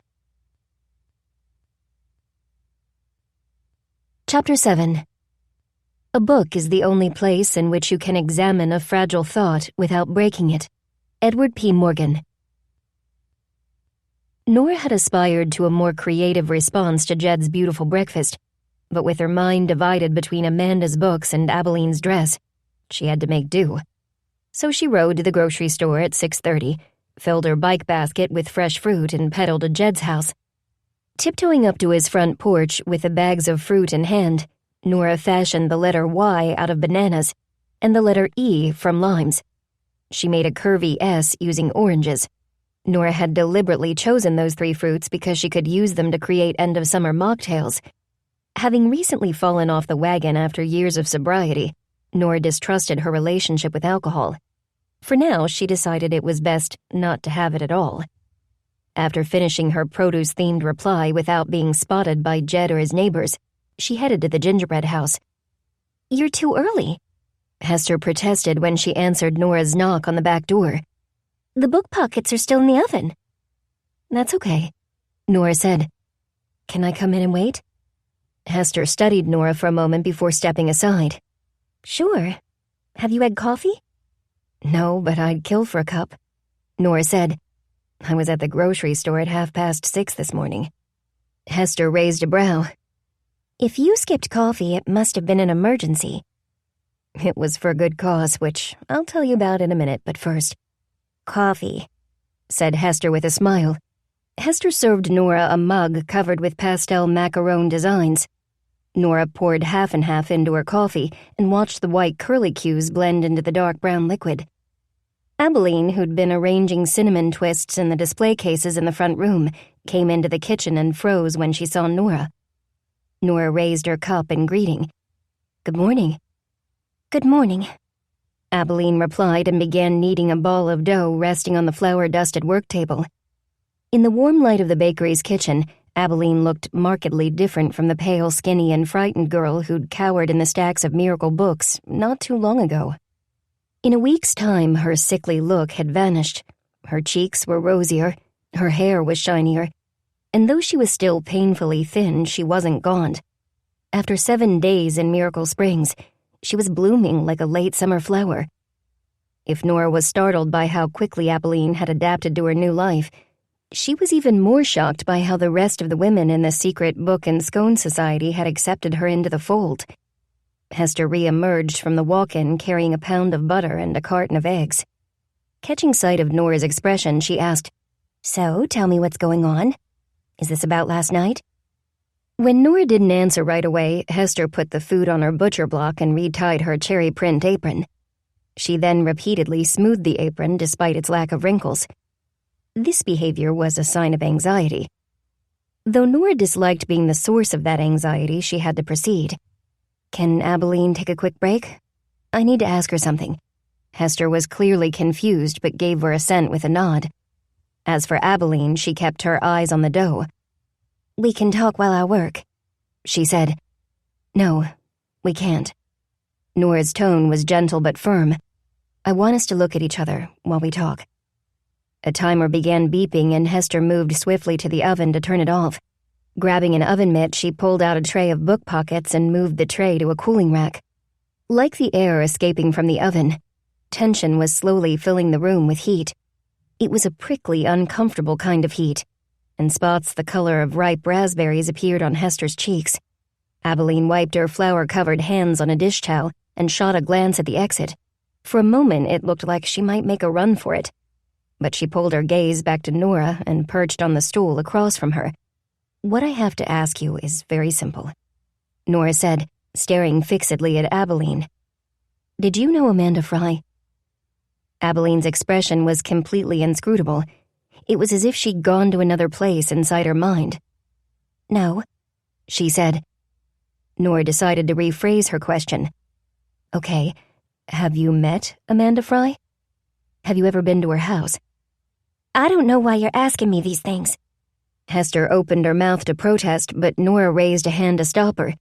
Chapter 7. A book is the only place in which you can examine a fragile thought without breaking it. Edward P. Morgan. Nora had aspired to a more creative response to Jed's beautiful breakfast, but with her mind divided between Amanda's books and Abalene's dress, she had to make do. So she rode to the grocery store at 6:30, filled her bike basket with fresh fruit, and pedaled to Jed's house. Tiptoeing up to his front porch with the bags of fruit in hand, Nora fashioned the letter Y out of bananas and the letter E from limes. She made a curvy S using oranges. Nora had deliberately chosen those three fruits because she could use them to create end-of-summer mocktails. Having recently fallen off the wagon after years of sobriety, Nora distrusted her relationship with alcohol. For now, she decided it was best not to have it at all. After finishing her produce-themed reply without being spotted by Jed or his neighbors, she headed to the gingerbread house. "You're too early," Hester protested when she answered Nora's knock on the back door. "The book pockets are still in the oven." "That's okay," Nora said. "Can I come in and wait?" Hester studied Nora for a moment before stepping aside. "Sure. Have you had coffee?" "No, but I'd kill for a cup," Nora said. "I was at the grocery store at 6:30 this morning." Hester raised a brow. "If you skipped coffee, it must have been an emergency." "It was for a good cause, which I'll tell you about in a minute, but first." "Coffee," said Hester with a smile. Hester served Nora a mug covered with pastel macaron designs. Nora poured half and half into her coffee and watched the white curlicues blend into the dark brown liquid. Abalene, who'd been arranging cinnamon twists in the display cases in the front room, came into the kitchen and froze when she saw Nora. Nora raised her cup in greeting. "Good morning." "Good morning," Abalene replied and began kneading a ball of dough resting on the flour-dusted work table. In the warm light of the bakery's kitchen, Abalene looked markedly different from the pale, skinny, and frightened girl who'd cowered in the stacks of miracle books not too long ago. In a week's time, her sickly look had vanished. Her cheeks were rosier, her hair was shinier, and though she was still painfully thin, she wasn't gaunt. After 7 days in Miracle Springs, she was blooming like a late summer flower. If Nora was startled by how quickly Abalene had adapted to her new life, she was even more shocked by how the rest of the women in the secret book and scone society had accepted her into the fold. Hester re-emerged from the walk-in carrying a pound of butter and a carton of eggs. Catching sight of Nora's expression, she asked, "So, tell me what's going on. Is this about last night?" When Nora didn't answer right away, Hester put the food on her butcher block and retied her cherry print apron. She then repeatedly smoothed the apron despite its lack of wrinkles. This behavior was a sign of anxiety. Though Nora disliked being the source of that anxiety, she had to proceed. "Can Abalene take a quick break? I need to ask her something." Hester was clearly confused but gave her assent with a nod. As for Abalene, she kept her eyes on the dough. "We can talk while I work," she said. "No, we can't." Nora's tone was gentle but firm. "I want us to look at each other while we talk." A timer began beeping and Hester moved swiftly to the oven to turn it off. Grabbing an oven mitt, she pulled out a tray of book pockets and moved the tray to a cooling rack. Like the air escaping from the oven, tension was slowly filling the room with heat. It was a prickly, uncomfortable kind of heat, and spots the color of ripe raspberries appeared on Hester's cheeks. Abalene wiped her flour-covered hands on a dish towel and shot a glance at the exit. For a moment, it looked like she might make a run for it. But she pulled her gaze back to Nora and perched on the stool across from her. "What I have to ask you is very simple," Nora said, staring fixedly at Abalene. "Did you know Amanda Fry?" Abalene's expression was completely inscrutable. It was as if she'd gone to another place inside her mind. "No," she said. Nora decided to rephrase her question. "Okay, have you met Amanda Fry? Have you ever been to her house?" "I don't know why you're asking me these things." Hester opened her mouth to protest, but Nora raised a hand to stop her.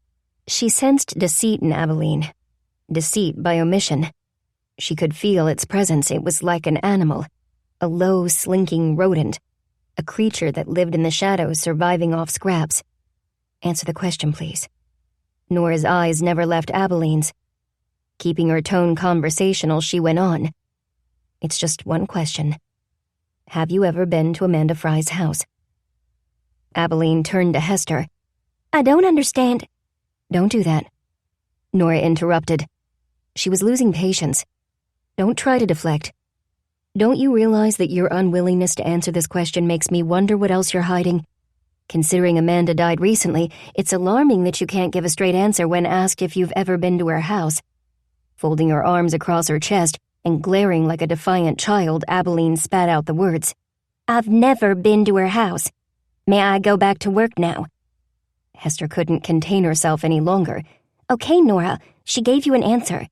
She sensed deceit in Abalene. Deceit by omission. She could feel its presence. It was like an animal. a low, slinking rodent, a creature that lived in the shadows surviving off scraps. Answer the question, please. Nora's eyes never left Abalene's. Keeping her tone conversational, she went on. It's just one question. Have you ever been to Amanda Fry's house? Abalene turned to Hester. I don't understand. Don't do that. Nora interrupted. She was losing patience. Don't try to deflect. Don't you realize that your unwillingness to answer this question makes me wonder what else you're hiding? Considering Amanda died recently, it's alarming that you can't give a straight answer when asked if you've ever been to her house. Folding her arms across her chest and glaring like a defiant child, Abalene spat out the words. I've never been to her house. May I go back to work now? Hester couldn't contain herself any longer. Okay, Nora, she gave you an answer.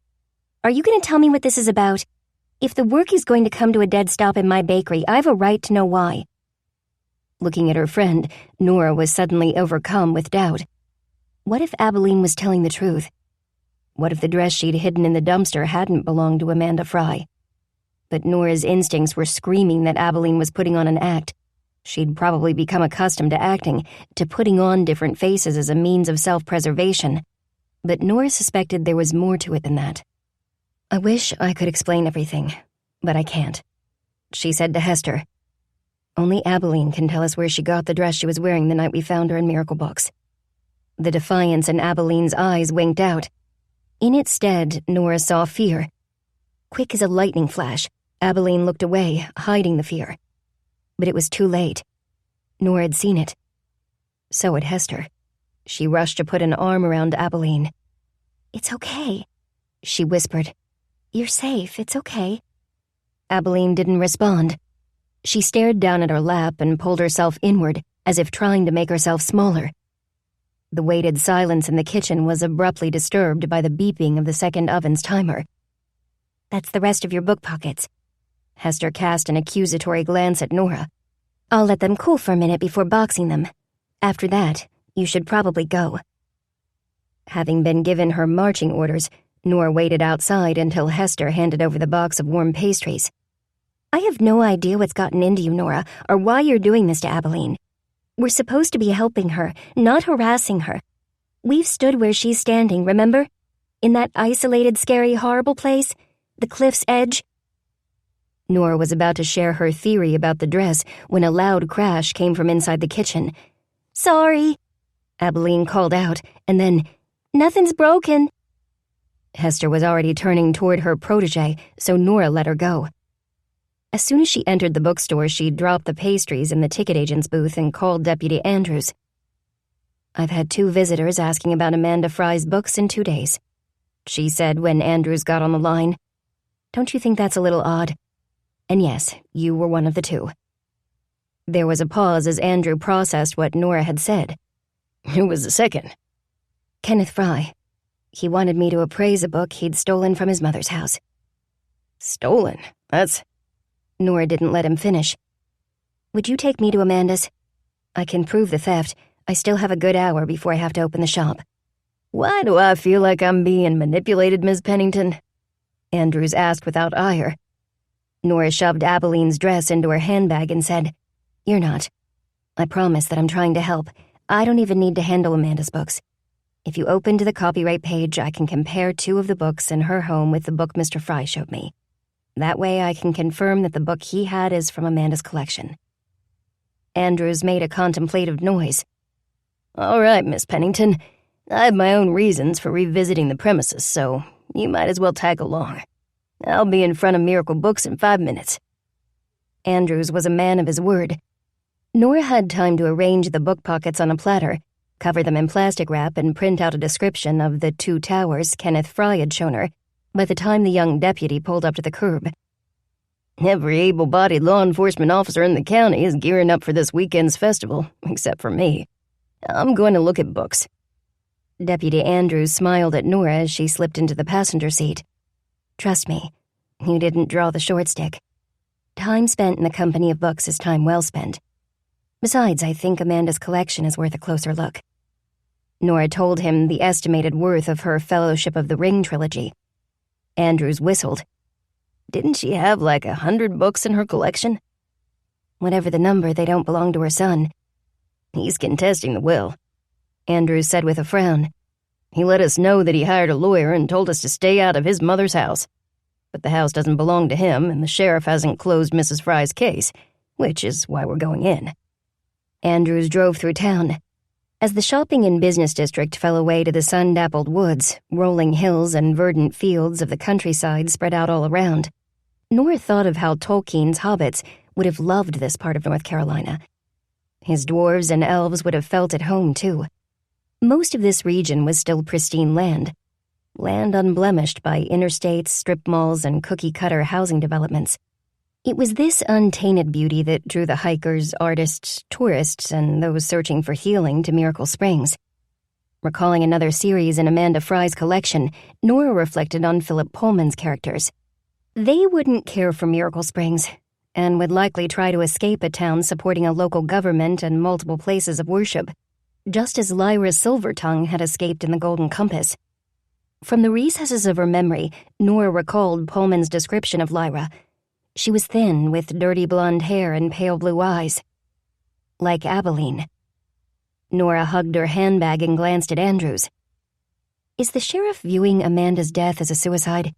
Are you going to tell me what this is about? If the work is going to come to a dead stop in my bakery, I have a right to know why. Looking at her friend, Nora was suddenly overcome with doubt. What if Abalene was telling the truth? What if the dress she'd hidden in the dumpster hadn't belonged to Amanda Fry? But Nora's instincts were screaming that Abalene was putting on an act. She'd probably become accustomed to acting, to putting on different faces as a means of self-preservation. But Nora suspected there was more to it than that. I wish I could explain everything, but I can't, she said to Hester. Only Abalene can tell us where she got the dress she was wearing the night we found her in Miracle Books. The defiance in Abalene's eyes winked out. In its stead, Nora saw fear. Quick as a lightning flash, Abalene looked away, hiding the fear. But it was too late. Nora had seen it. So had Hester. She rushed to put an arm around Abalene. It's okay, she whispered. You're safe, it's okay. Abalene didn't respond. She stared down at her lap and pulled herself inward, as if trying to make herself smaller. The weighted silence in the kitchen was abruptly disturbed by the beeping of the second oven's timer. That's the rest of your book pockets. Hester cast an accusatory glance at Nora. I'll let them cool for a minute before boxing them. After that, you should probably go. Having been given her marching orders, Nora waited outside until Hester handed over the box of warm pastries. I have no idea what's gotten into you, Nora, or why you're doing this to Abalene. We're supposed to be helping her, not harassing her. We've stood where she's standing, remember? In that isolated, scary, horrible place? The cliff's edge? Nora was about to share her theory about the dress when a loud crash came from inside the kitchen. Sorry, Abalene called out, and then, nothing's broken. Hester was already turning toward her protege, so Nora let her go. As soon as she entered the bookstore, she dropped the pastries in the ticket agent's booth and called Deputy Andrews. I've had 2 visitors asking about Amanda Fry's books in 2 days, she said when Andrews got on the line. Don't you think that's a little odd? And yes, you were one of the 2. There was a pause as Andrew processed what Nora had said. Who was the second? Kenneth Fry. He wanted me to appraise a book he'd stolen from his mother's house. Stolen? That's... Nora didn't let him finish. Would you take me to Amanda's? I can prove the theft. I still have a good hour before I have to open the shop. Why do I feel like I'm being manipulated, Miss Pennington? Andrews asked without ire. Nora shoved Abalene's dress into her handbag and said, You're not. I promise that I'm trying to help. I don't even need to handle Amanda's books. If you open to the copyright page, I can compare 2 of the books in her home with the book Mr. Fry showed me. That way I can confirm that the book he had is from Amanda's collection. Andrews made a contemplative noise. All right, Miss Pennington. I have my own reasons for revisiting the premises, so you might as well tag along. I'll be in front of Miracle Books in 5 minutes. Andrews was a man of his word. Nora had time to arrange the book pockets on a platter, cover them in plastic wrap, and print out a description of the 2 towers Kenneth Fry had shown her by the time the young deputy pulled up to the curb. Every able-bodied law enforcement officer in the county is gearing up for this weekend's festival, except for me. I'm going to look at books. Deputy Andrews smiled at Nora as she slipped into the passenger seat. Trust me, you didn't draw the short stick. Time spent in the company of books is time well spent. Besides, I think Amanda's collection is worth a closer look. Nora told him the estimated worth of her Fellowship of the Ring trilogy. Andrews whistled. Didn't she have like 100 books in her collection? Whatever the number, they don't belong to her son. He's contesting the will, Andrews said with a frown. He let us know that he hired a lawyer and told us to stay out of his mother's house. But the house doesn't belong to him, and the sheriff hasn't closed Mrs. Fry's case, which is why we're going in. Andrews drove through town. As the shopping and business district fell away to the sun-dappled woods, rolling hills and verdant fields of the countryside spread out all around, Nora thought of how Tolkien's hobbits would have loved this part of North Carolina. His dwarves and elves would have felt at home, too. Most of this region was still pristine land unblemished by interstates, strip malls, and cookie-cutter housing developments. It was this untainted beauty that drew the hikers, artists, tourists, and those searching for healing to Miracle Springs. Recalling another series in Amanda Fry's collection, Nora reflected on Philip Pullman's characters. They wouldn't care for Miracle Springs, and would likely try to escape a town supporting a local government and multiple places of worship, just as Lyra Silvertongue had escaped in the Golden Compass. From the recesses of her memory, Nora recalled Pullman's description of Lyra. She was thin, with dirty blonde hair and pale blue eyes. Like Abalene. Nora hugged her handbag and glanced at Andrews. Is the sheriff viewing Amanda's death as a suicide?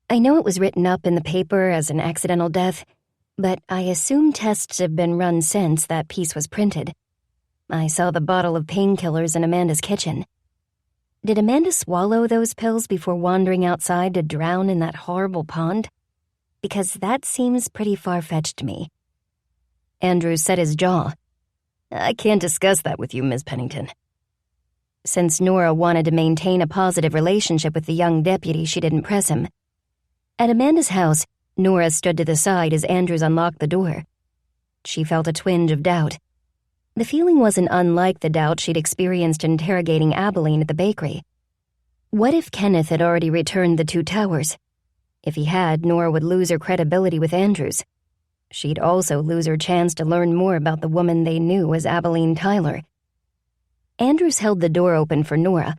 I know it was written up in the paper as an accidental death, but I assume tests have been run since that piece was printed. I saw the bottle of painkillers in Amanda's kitchen. Did Amanda swallow those pills before wandering outside to drown in that horrible pond? Because that seems pretty far-fetched to me. Andrews set his jaw. I can't discuss that with you, Miss Pennington. Since Nora wanted to maintain a positive relationship with the young deputy, she didn't press him. At Amanda's house, Nora stood to the side as Andrews unlocked the door. She felt a twinge of doubt. The feeling wasn't unlike the doubt she'd experienced interrogating Abalene at the bakery. What if Kenneth had already returned the 2 towers? If he had, Nora would lose her credibility with Andrews. She'd also lose her chance to learn more about the woman they knew as Abalene Tyler. Andrews held the door open for Nora.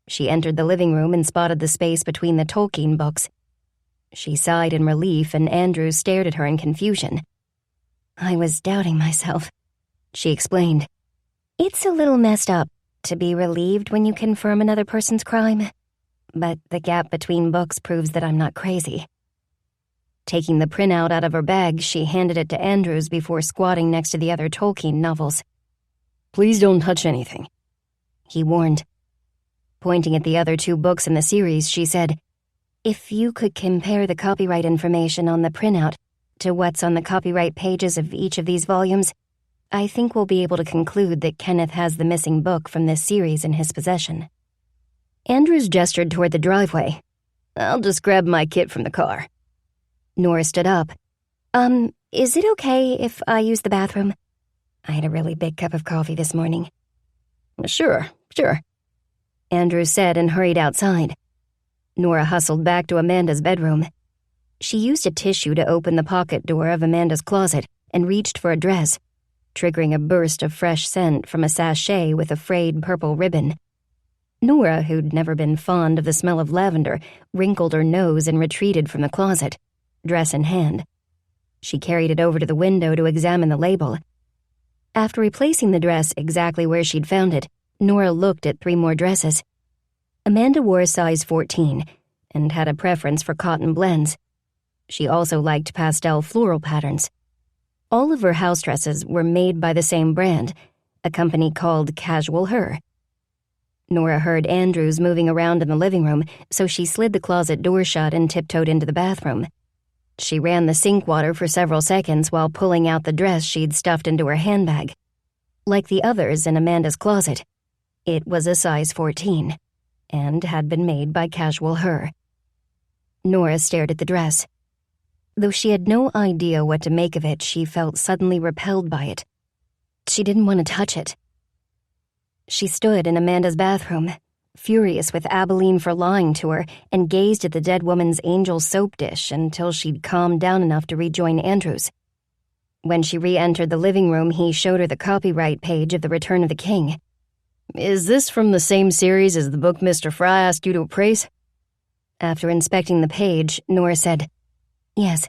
She entered the living room and spotted the space between the Tolkien books. She sighed in relief, and Andrews stared at her in confusion. I was doubting myself, she explained. It's a little messed up to be relieved when you confirm another person's crime. But the gap between books proves that I'm not crazy. Taking the printout out of her bag, she handed it to Andrews before squatting next to the other Tolkien novels. Please don't touch anything, he warned. Pointing at the other 2 books in the series, she said, If you could compare the copyright information on the printout to what's on the copyright pages of each of these volumes, I think we'll be able to conclude that Kenneth has the missing book from this series in his possession. Andrews gestured toward the driveway. I'll just grab my kit from the car. Nora stood up. Is it okay if I use the bathroom? I had a really big cup of coffee this morning. Sure. Andrews said and hurried outside. Nora hustled back to Amanda's bedroom. She used a tissue to open the pocket door of Amanda's closet and reached for a dress, triggering a burst of fresh scent from a sachet with a frayed purple ribbon. Nora, who'd never been fond of the smell of lavender, wrinkled her nose and retreated from the closet, dress in hand. She carried it over to the window to examine the label. After replacing the dress exactly where she'd found it, Nora looked at 3 more dresses. Amanda wore a size 14 and had a preference for cotton blends. She also liked pastel floral patterns. All of her house dresses were made by the same brand, a company called Casual Her. Nora heard Andrews moving around in the living room, so she slid the closet door shut and tiptoed into the bathroom. She ran the sink water for several seconds while pulling out the dress she'd stuffed into her handbag. Like the others in Amanda's closet, it was a size 14 and had been made by Casual Her. Nora stared at the dress. Though she had no idea what to make of it, she felt suddenly repelled by it. She didn't want to touch it. She stood in Amanda's bathroom, furious with Abalene for lying to her, and gazed at the dead woman's angel soap dish until she'd calmed down enough to rejoin Andrews. When she re-entered the living room, he showed her the copyright page of The Return of the King. Is this from the same series as the book Mr. Fry asked you to appraise? After inspecting the page, Nora said, Yes.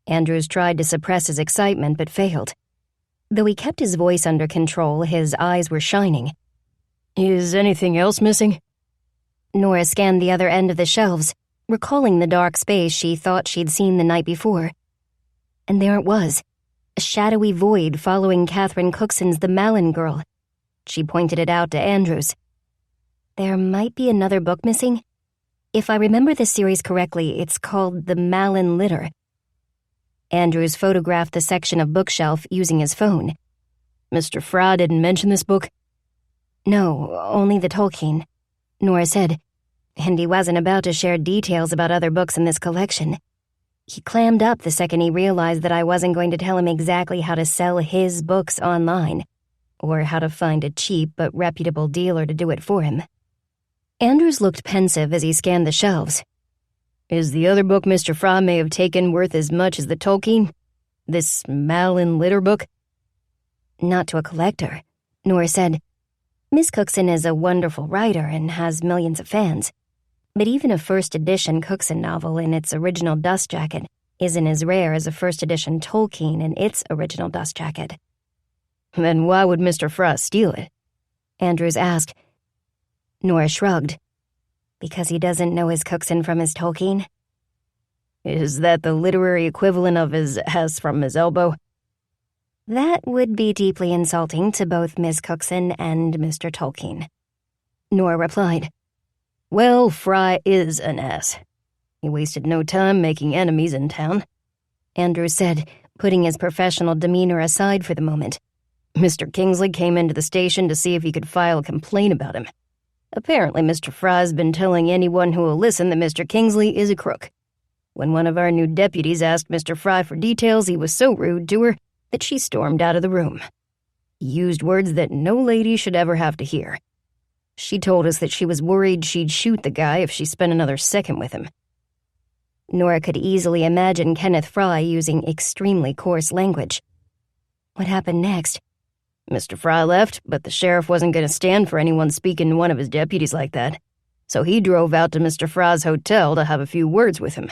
Andrews tried to suppress his excitement but failed. Though he kept his voice under control, his eyes were shining. Is anything else missing? Nora scanned the other end of the shelves, recalling the dark space she thought she'd seen the night before. And there it was, a shadowy void following Catherine Cookson's The Malin Girl. She pointed it out to Andrews. There might be another book missing. If I remember this series correctly, it's called The Malin Litter. Andrews photographed the section of bookshelf using his phone. Mr. Fry didn't mention this book? No, only the Tolkien, Nora said, and he wasn't about to share details about other books in this collection. He clammed up the second he realized that I wasn't going to tell him exactly how to sell his books online, or how to find a cheap but reputable dealer to do it for him. Andrews looked pensive as he scanned the shelves. Is the other book Mr. Fry may have taken worth as much as the Tolkien? This Malin Litter book? Not to a collector, Nora said. Miss Cookson is a wonderful writer and has millions of fans. But even a first-edition Cookson novel in its original dust jacket isn't as rare as a first-edition Tolkien in its original dust jacket. Then why would Mr. Fry steal it? Andrews asked. Nora shrugged. Because he doesn't know his Cookson from his Tolkien? Is that the literary equivalent of his ass from his elbow? That would be deeply insulting to both Miss Cookson and Mr. Tolkien, Nora replied. Well, Fry is an ass. He wasted no time making enemies in town, Andrews said, putting his professional demeanor aside for the moment. Mr. Kingsley came into the station to see if he could file a complaint about him. Apparently, Mr. Fry's been telling anyone who will listen that Mr. Kingsley is a crook. When one of our new deputies asked Mr. Fry for details, he was so rude to her that she stormed out of the room. He used words that no lady should ever have to hear. She told us that she was worried she'd shoot the guy if she spent another second with him. Nora could easily imagine Kenneth Fry using extremely coarse language. What happened next? Mr. Fry left, but the sheriff wasn't going to stand for anyone speaking to one of his deputies like that, so he drove out to Mr. Fry's hotel to have a few words with him.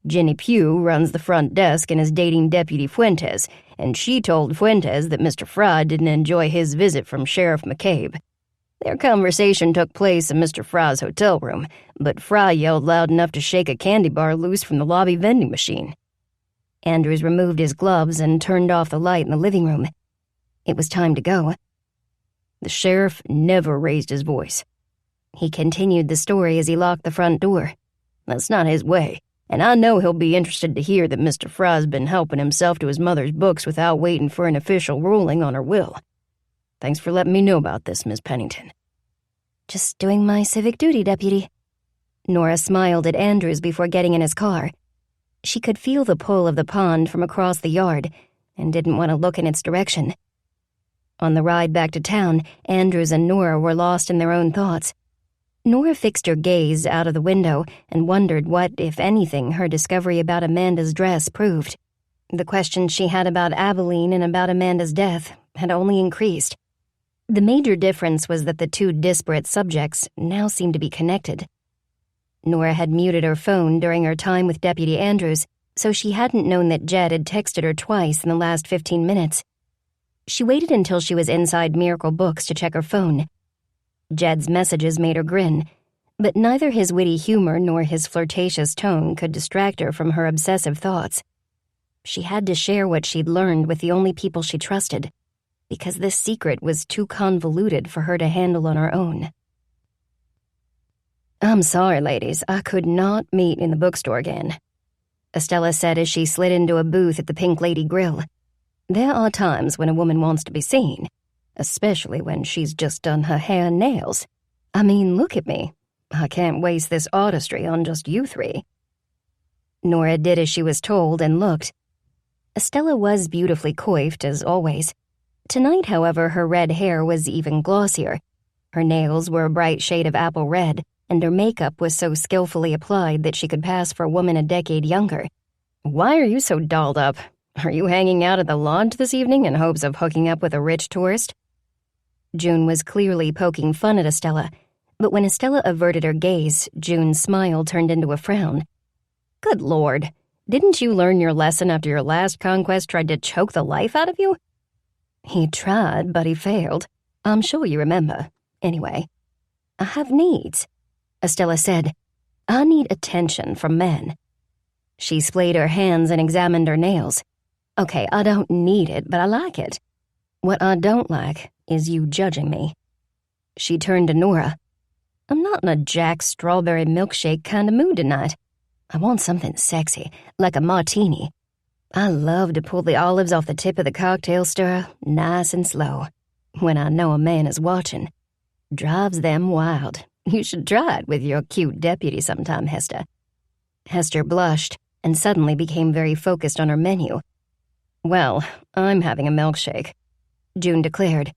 Jenny Pugh runs the front desk and is dating Deputy Fuentes, and she told Fuentes that Mr. Fry didn't enjoy his visit from Sheriff McCabe. Their conversation took place in Mr. Fry's hotel room, but Fry yelled loud enough to shake a candy bar loose from the lobby vending machine. Andrews removed his gloves and turned off the light in the living room. It was time to go. The sheriff never raised his voice. He continued the story as he locked the front door. That's not his way, and I know he'll be interested to hear that Mr. Fry's been helping himself to his mother's books without waiting for an official ruling on her will. Thanks for letting me know about this, Miss Pennington. Just doing my civic duty, Deputy. Nora smiled at Andrews before getting in his car. She could feel the pull of the pond from across the yard and didn't want to look in its direction. On the ride back to town, Andrews and Nora were lost in their own thoughts. Nora fixed her gaze out of the window and wondered what, if anything, her discovery about Amanda's dress proved. The questions she had about Abalene and about Amanda's death had only increased. The major difference was that the two disparate subjects now seemed to be connected. Nora had muted her phone during her time with Deputy Andrews, so she hadn't known that Jed had texted her twice in the last 15 minutes. She waited until she was inside Miracle Books to check her phone. Jed's messages made her grin, but neither his witty humor nor his flirtatious tone could distract her from her obsessive thoughts. She had to share what she'd learned with the only people she trusted, because this secret was too convoluted for her to handle on her own. I'm sorry, ladies, I could not meet in the bookstore again, Estella said as she slid into a booth at the Pink Lady Grill. There are times when a woman wants to be seen, especially when she's just done her hair and nails. I mean, look at me. I can't waste this artistry on just you three. Nora did as she was told and looked. Estella was beautifully coiffed, as always. Tonight, however, her red hair was even glossier. Her nails were a bright shade of apple red, and her makeup was so skillfully applied that she could pass for a woman a decade younger. Why are you so dolled up? Are you hanging out at the lodge this evening in hopes of hooking up with a rich tourist? June was clearly poking fun at Estella, but when Estella averted her gaze, June's smile turned into a frown. Good Lord, Didn't you learn your lesson after your last conquest tried to choke the life out of you? He tried, but he failed. I'm sure you remember. Anyway, I have needs, Estella said. I need attention from men. She splayed her hands and examined her nails. Okay, I don't need it, but I like it. What I don't like is you judging me. She turned to Nora. I'm not in a Jack strawberry milkshake kind of mood tonight. I want something sexy, like a martini. I love to pull the olives off the tip of the cocktail stirrer, nice and slow, when I know a man is watching. Drives them wild. You should try it with your cute deputy sometime, Hester. Hester blushed and suddenly became very focused on her menu. Well, I'm having a milkshake, June declared.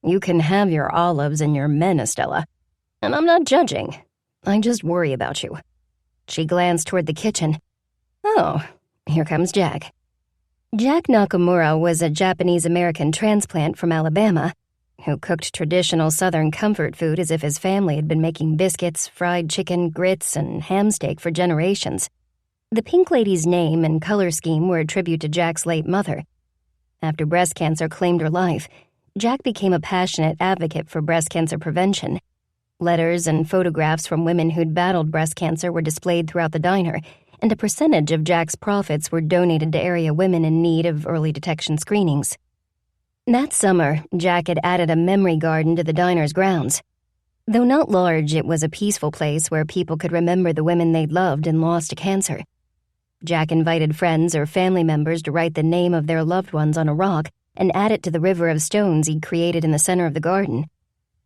You can have your olives and your men, Estella. And I'm not judging. I just worry about you. She glanced toward the kitchen. Oh, here comes Jack. Jack Nakamura was a Japanese-American transplant from Alabama who cooked traditional Southern comfort food as if his family had been making biscuits, fried chicken, grits, and ham steak for generations. The Pink Lady's name and color scheme were a tribute to Jack's late mother. After breast cancer claimed her life, Jack became a passionate advocate for breast cancer prevention. Letters and photographs from women who'd battled breast cancer were displayed throughout the diner, and a percentage of Jack's profits were donated to area women in need of early detection screenings. That summer, Jack had added a memory garden to the diner's grounds. Though not large, it was a peaceful place where people could remember the women they'd loved and lost to cancer. Jack invited friends or family members to write the name of their loved ones on a rock and add it to the river of stones he'd created in the center of the garden.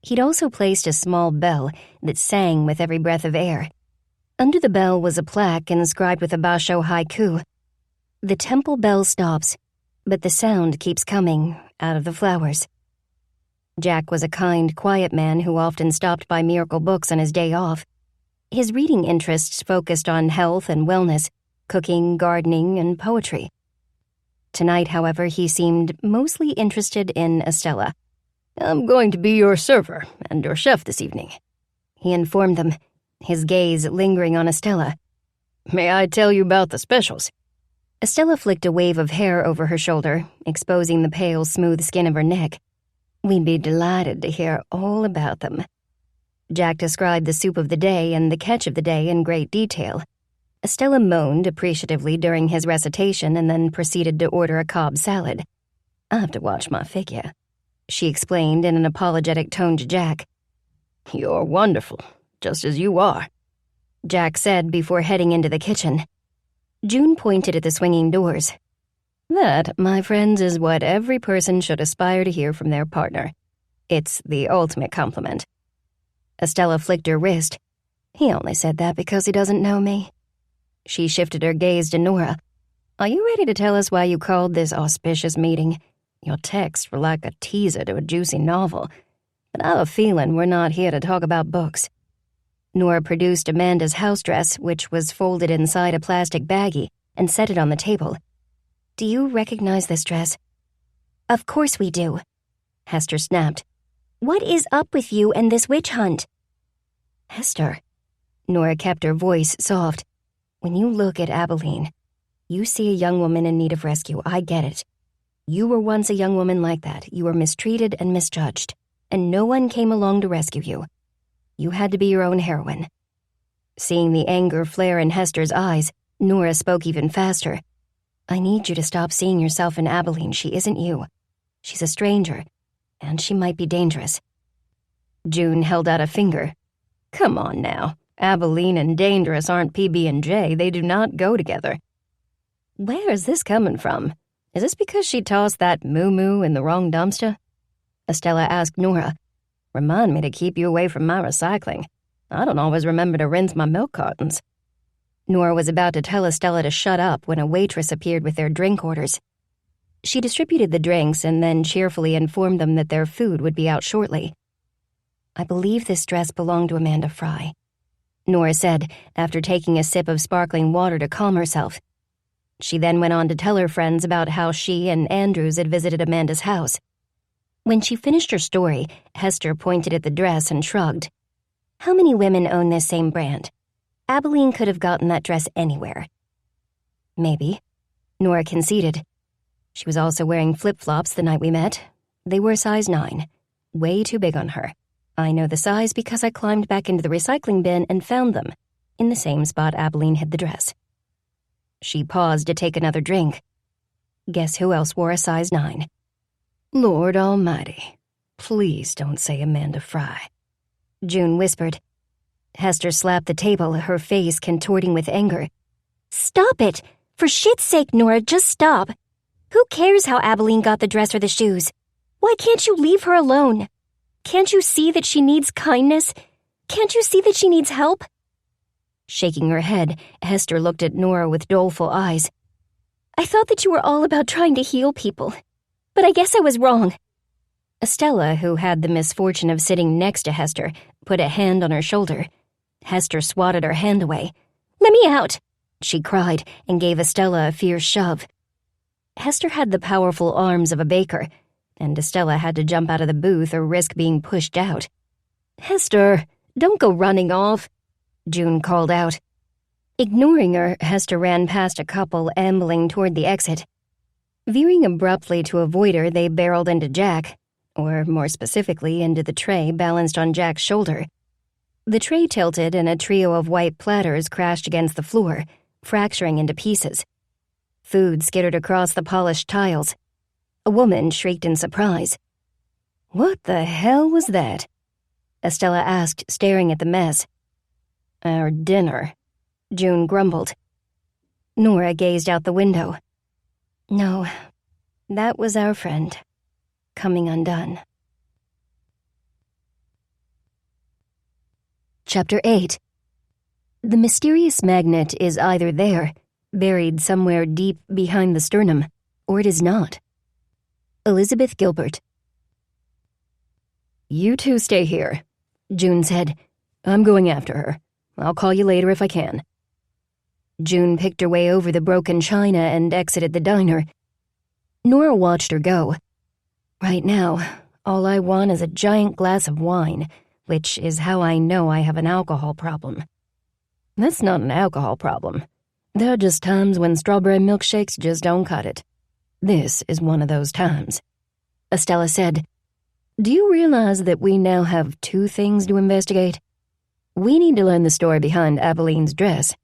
He'd also placed a small bell that sang with every breath of air. Under the bell was a plaque inscribed with a basho haiku. The temple bell stops, but the sound keeps coming out of the flowers. Jack was a kind, quiet man who often stopped by Miracle Books on his day off. His reading interests focused on health and wellness, cooking, gardening, and poetry. Tonight, however, he seemed mostly interested in Estella. I'm going to be your server and your chef this evening, he informed them, his gaze lingering on Estella. May I tell you about the specials? Estella flicked a wave of hair over her shoulder, exposing the pale, smooth skin of her neck. We'd be delighted to hear all about them. Jack described the soup of the day and the catch of the day in great detail. Estella moaned appreciatively during his recitation and then proceeded to order a Cobb salad. I have to watch my figure, she explained in an apologetic tone to Jack. You're wonderful, just as you are, Jack said before heading into the kitchen. June pointed at the swinging doors. That, my friends, is what every person should aspire to hear from their partner. It's the ultimate compliment. Estella flicked her wrist. He only said that because he doesn't know me. She shifted her gaze to Nora. Are you ready to tell us why you called this auspicious meeting? Your texts were like a teaser to a juicy novel, but I have a feeling we're not here to talk about books. Nora produced Amanda's house dress, which was folded inside a plastic baggie, and set it on the table. Do you recognize this dress? Of course we do, Hester snapped. What is up with you and this witch hunt? Hester, Nora kept her voice soft. When you look at Abalene, you see a young woman in need of rescue. I get it. You were once a young woman like that. You were mistreated and misjudged, and no one came along to rescue you. You had to be your own heroine. Seeing the anger flare in Hester's eyes, Nora spoke even faster. I need you to stop seeing yourself in Abalene. She isn't you. She's a stranger, and she might be dangerous. June held out a finger. Come on now. Abalene and dangerous aren't PB&J. They do not go together. Where is this coming from? Is this because she tossed that moo-moo in the wrong dumpster? Estella asked Nora. Remind me to keep you away from my recycling. I don't always remember to rinse my milk cartons. Nora was about to tell Estella to shut up when a waitress appeared with their drink orders. She distributed the drinks and then cheerfully informed them that their food would be out shortly. I believe this dress belonged to Amanda Fry, Nora said after taking a sip of sparkling water to calm herself. She then went on to tell her friends about how she and Andrews had visited Amanda's house. When she finished her story, Hester pointed at the dress and shrugged. How many women own this same brand? Abalene could have gotten that dress anywhere. Maybe. Nora conceded. She was also wearing flip-flops the night we met. They were size 9. Way too big on her. I know the size because I climbed back into the recycling bin and found them, in the same spot Abalene hid the dress. She paused to take another drink. Guess who else wore a size 9? Lord Almighty, please don't say Amanda Fry. June whispered. Hester slapped the table, her face contorting with anger. Stop it! For shit's sake, Nora, just stop. Who cares how Abalene got the dress or the shoes? Why can't you leave her alone? Can't you see that she needs kindness? Can't you see that she needs help? Shaking her head, Hester looked at Nora with doleful eyes. I thought that you were all about trying to heal people, but I guess I was wrong. Estella, who had the misfortune of sitting next to Hester, put a hand on her shoulder. Hester swatted her hand away. Let me out, she cried, and gave Estella a fierce shove. Hester had the powerful arms of a baker, and Estella had to jump out of the booth or risk being pushed out. Hester, don't go running off, June called out. Ignoring her, Hester ran past a couple ambling toward the exit. Veering abruptly to avoid her, they barreled into Jack, or more specifically, into the tray balanced on Jack's shoulder. The tray tilted and a trio of white platters crashed against the floor, fracturing into pieces. Food skittered across the polished tiles. A woman shrieked in surprise. What the hell was that? Estella asked, staring at the mess. Our dinner, June grumbled. Nora gazed out the window. No, that was our friend, coming undone. Chapter 8. The mysterious magnet is either there, buried somewhere deep behind the sternum, or it is not. Elizabeth Gilbert. You two stay here, June said. I'm going after her. I'll call you later if I can. June picked her way over the broken china and exited the diner. Nora watched her go. Right now, all I want is a giant glass of wine, which is how I know I have an alcohol problem. That's not an alcohol problem. There are just times when strawberry milkshakes just don't cut it. This is one of those times. Estella said, Do you realize that we now have 2 things to investigate? We need to learn the story behind Abalene's dress,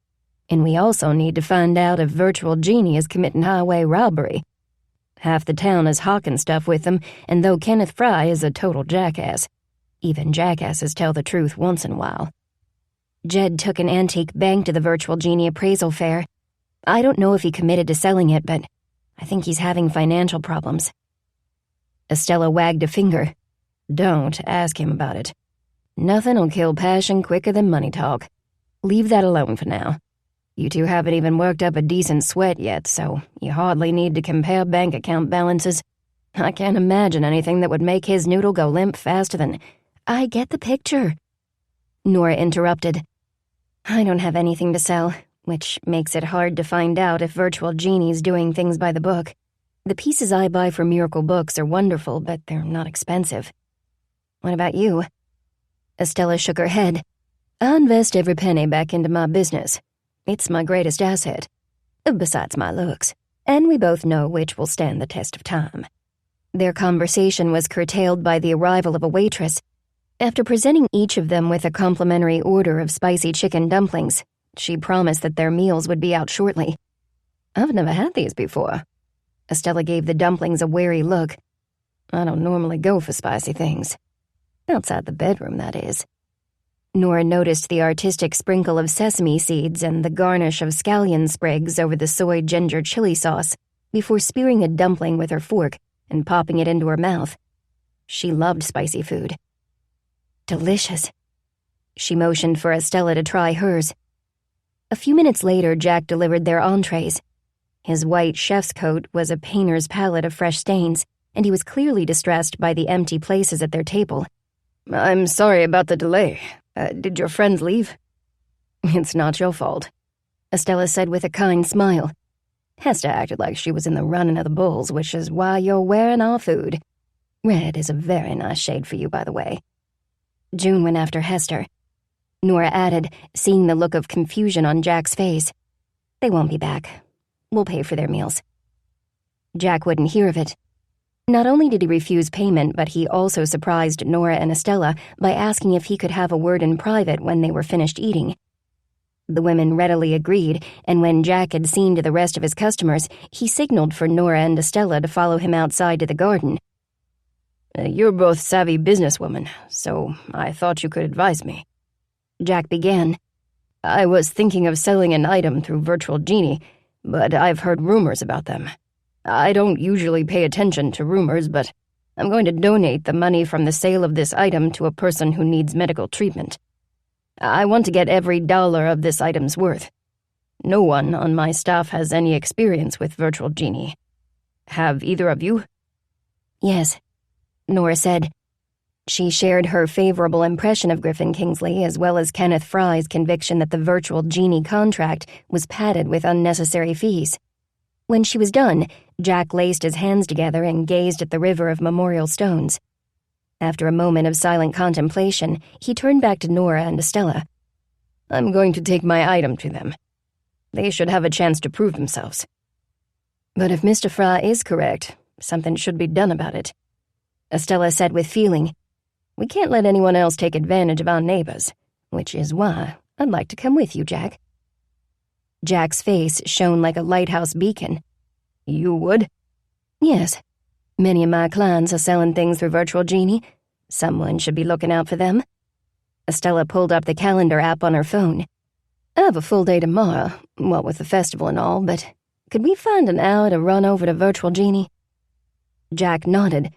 and we also need to find out if Virtual Genie is committing highway robbery. Half the town is hawking stuff with them, and though Kenneth Fry is a total jackass, even jackasses tell the truth once in a while. Jed took an antique bank to the Virtual Genie appraisal fair. I don't know if he committed to selling it, but I think he's having financial problems. Estella wagged a finger. Don't ask him about it. Nothing'll kill passion quicker than money talk. Leave that alone for now. You two haven't even worked up a decent sweat yet, so you hardly need to compare bank account balances. I can't imagine anything that would make his noodle go limp faster than... I get the picture. Nora interrupted. I don't have anything to sell, which makes it hard to find out if Virtual Genie's doing things by the book. The pieces I buy for Miracle Books are wonderful, but they're not expensive. What about you? Estella shook her head. I invest every penny back into my business. It's my greatest asset, besides my looks, and we both know which will stand the test of time. Their conversation was curtailed by the arrival of a waitress. After presenting each of them with a complimentary order of spicy chicken dumplings, she promised that their meals would be out shortly. I've never had these before. Estella gave the dumplings a wary look. I don't normally go for spicy things. Outside the bedroom, that is. Nora noticed the artistic sprinkle of sesame seeds and the garnish of scallion sprigs over the soy ginger chili sauce before spearing a dumpling with her fork and popping it into her mouth. She loved spicy food. Delicious. She motioned for Estella to try hers. A few minutes later, Jack delivered their entrees. His white chef's coat was a painter's palette of fresh stains, and he was clearly distressed by the empty places at their table. I'm sorry about the delay. Did your friends leave? It's not your fault, Estella said with a kind smile. Hester acted like she was in the running of the bulls, which is why you're wearing our food. Red is a very nice shade for you, by the way. June went after Hester. Nora added, seeing the look of confusion on Jack's face. They won't be back. We'll pay for their meals." Jack wouldn't hear of it. Not only did he refuse payment, but he also surprised Nora and Estella by asking if he could have a word in private when they were finished eating. The women readily agreed, and when Jack had seen to the rest of his customers, he signaled for Nora and Estella to follow him outside to the garden. "You're both savvy businesswomen, so I thought you could advise me," Jack began. "I was thinking of selling an item through Virtual Genie, but I've heard rumors about them. I don't usually pay attention to rumors, but I'm going to donate the money from the sale of this item to a person who needs medical treatment. I want to get every dollar of this item's worth. No one on my staff has any experience with Virtual Genie. Have either of you?" "Yes," Nora said. She shared her favorable impression of Griffin Kingsley as well as Kenneth Fry's conviction that the Virtual Genie contract was padded with unnecessary fees. When she was done, Jack laced his hands together and gazed at the river of memorial stones. After a moment of silent contemplation, he turned back to Nora and Estella. "I'm going to take my item to them. They should have a chance to prove themselves. But if Mr. Fry is correct, something should be done about it," Estella said with feeling. "We can't let anyone else take advantage of our neighbors, which is why I'd like to come with you, Jack." Jack's face shone like a lighthouse beacon. "You would?" "Yes. Many of my clients are selling things through Virtual Genie. Someone should be looking out for them." Estella pulled up the calendar app on her phone. "I have a full day tomorrow, what with the festival and all, but could we find an hour to run over to Virtual Genie?" Jack nodded.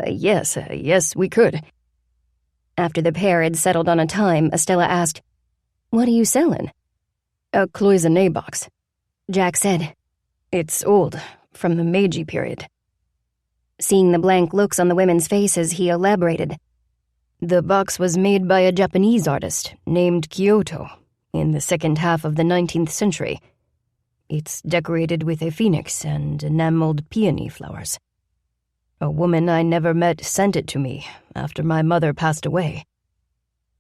Yes, we could." After the pair had settled on a time, Estella asked, "What are you selling?" "A cloisonné box," Jack said. "It's old, from the Meiji period." Seeing the blank looks on the women's faces, he elaborated. "The box was made by a Japanese artist named Kyoto in the second half of the 19th century. It's decorated with a phoenix and enameled peony flowers. A woman I never met sent it to me after my mother passed away.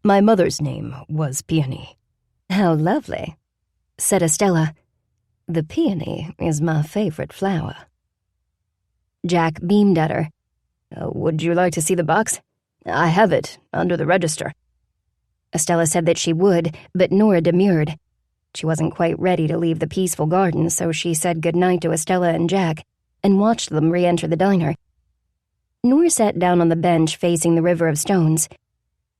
My mother's name was Peony." "How lovely," said Estella. "The peony is my favorite flower." Jack beamed at her. "Would you like to see the box? I have it under the register." Estella said that she would, but Nora demurred. She wasn't quite ready to leave the peaceful garden, so she said goodnight to Estella and Jack and watched them re-enter the diner. Nora sat down on the bench facing the river of stones.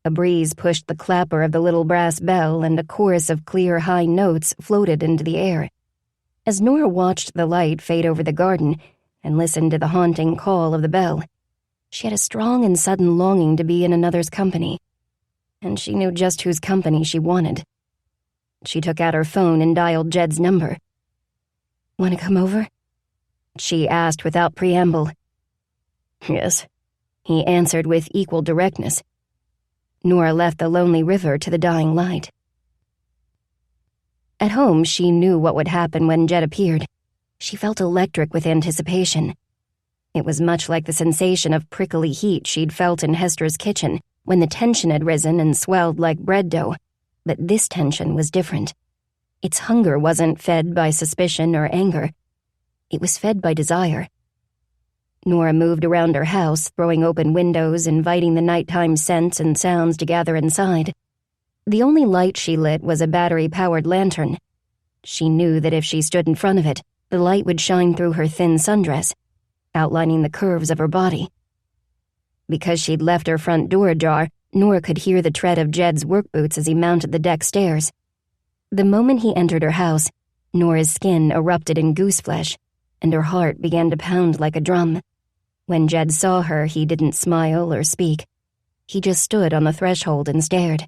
A breeze pushed the clapper of the little brass bell, and a chorus of clear high notes floated into the air. As Nora watched the light fade over the garden and listened to the haunting call of the bell, she had a strong and sudden longing to be in another's company, and she knew just whose company she wanted. She took out her phone and dialed Jed's number. "Want to come over?" she asked without preamble. "Yes," he answered with equal directness. Nora left the lonely river to the dying light. At home, she knew what would happen when Jed appeared. She felt electric with anticipation. It was much like the sensation of prickly heat she'd felt in Hester's kitchen when the tension had risen and swelled like bread dough, but this tension was different. Its hunger wasn't fed by suspicion or anger. It was fed by desire. Nora moved around her house, throwing open windows, inviting the nighttime scents and sounds to gather inside. The only light she lit was a battery-powered lantern. She knew that if she stood in front of it, the light would shine through her thin sundress, outlining the curves of her body. Because she'd left her front door ajar, Nora could hear the tread of Jed's work boots as he mounted the deck stairs. The moment he entered her house, Nora's skin erupted in gooseflesh, and her heart began to pound like a drum. When Jed saw her, he didn't smile or speak. He just stood on the threshold and stared.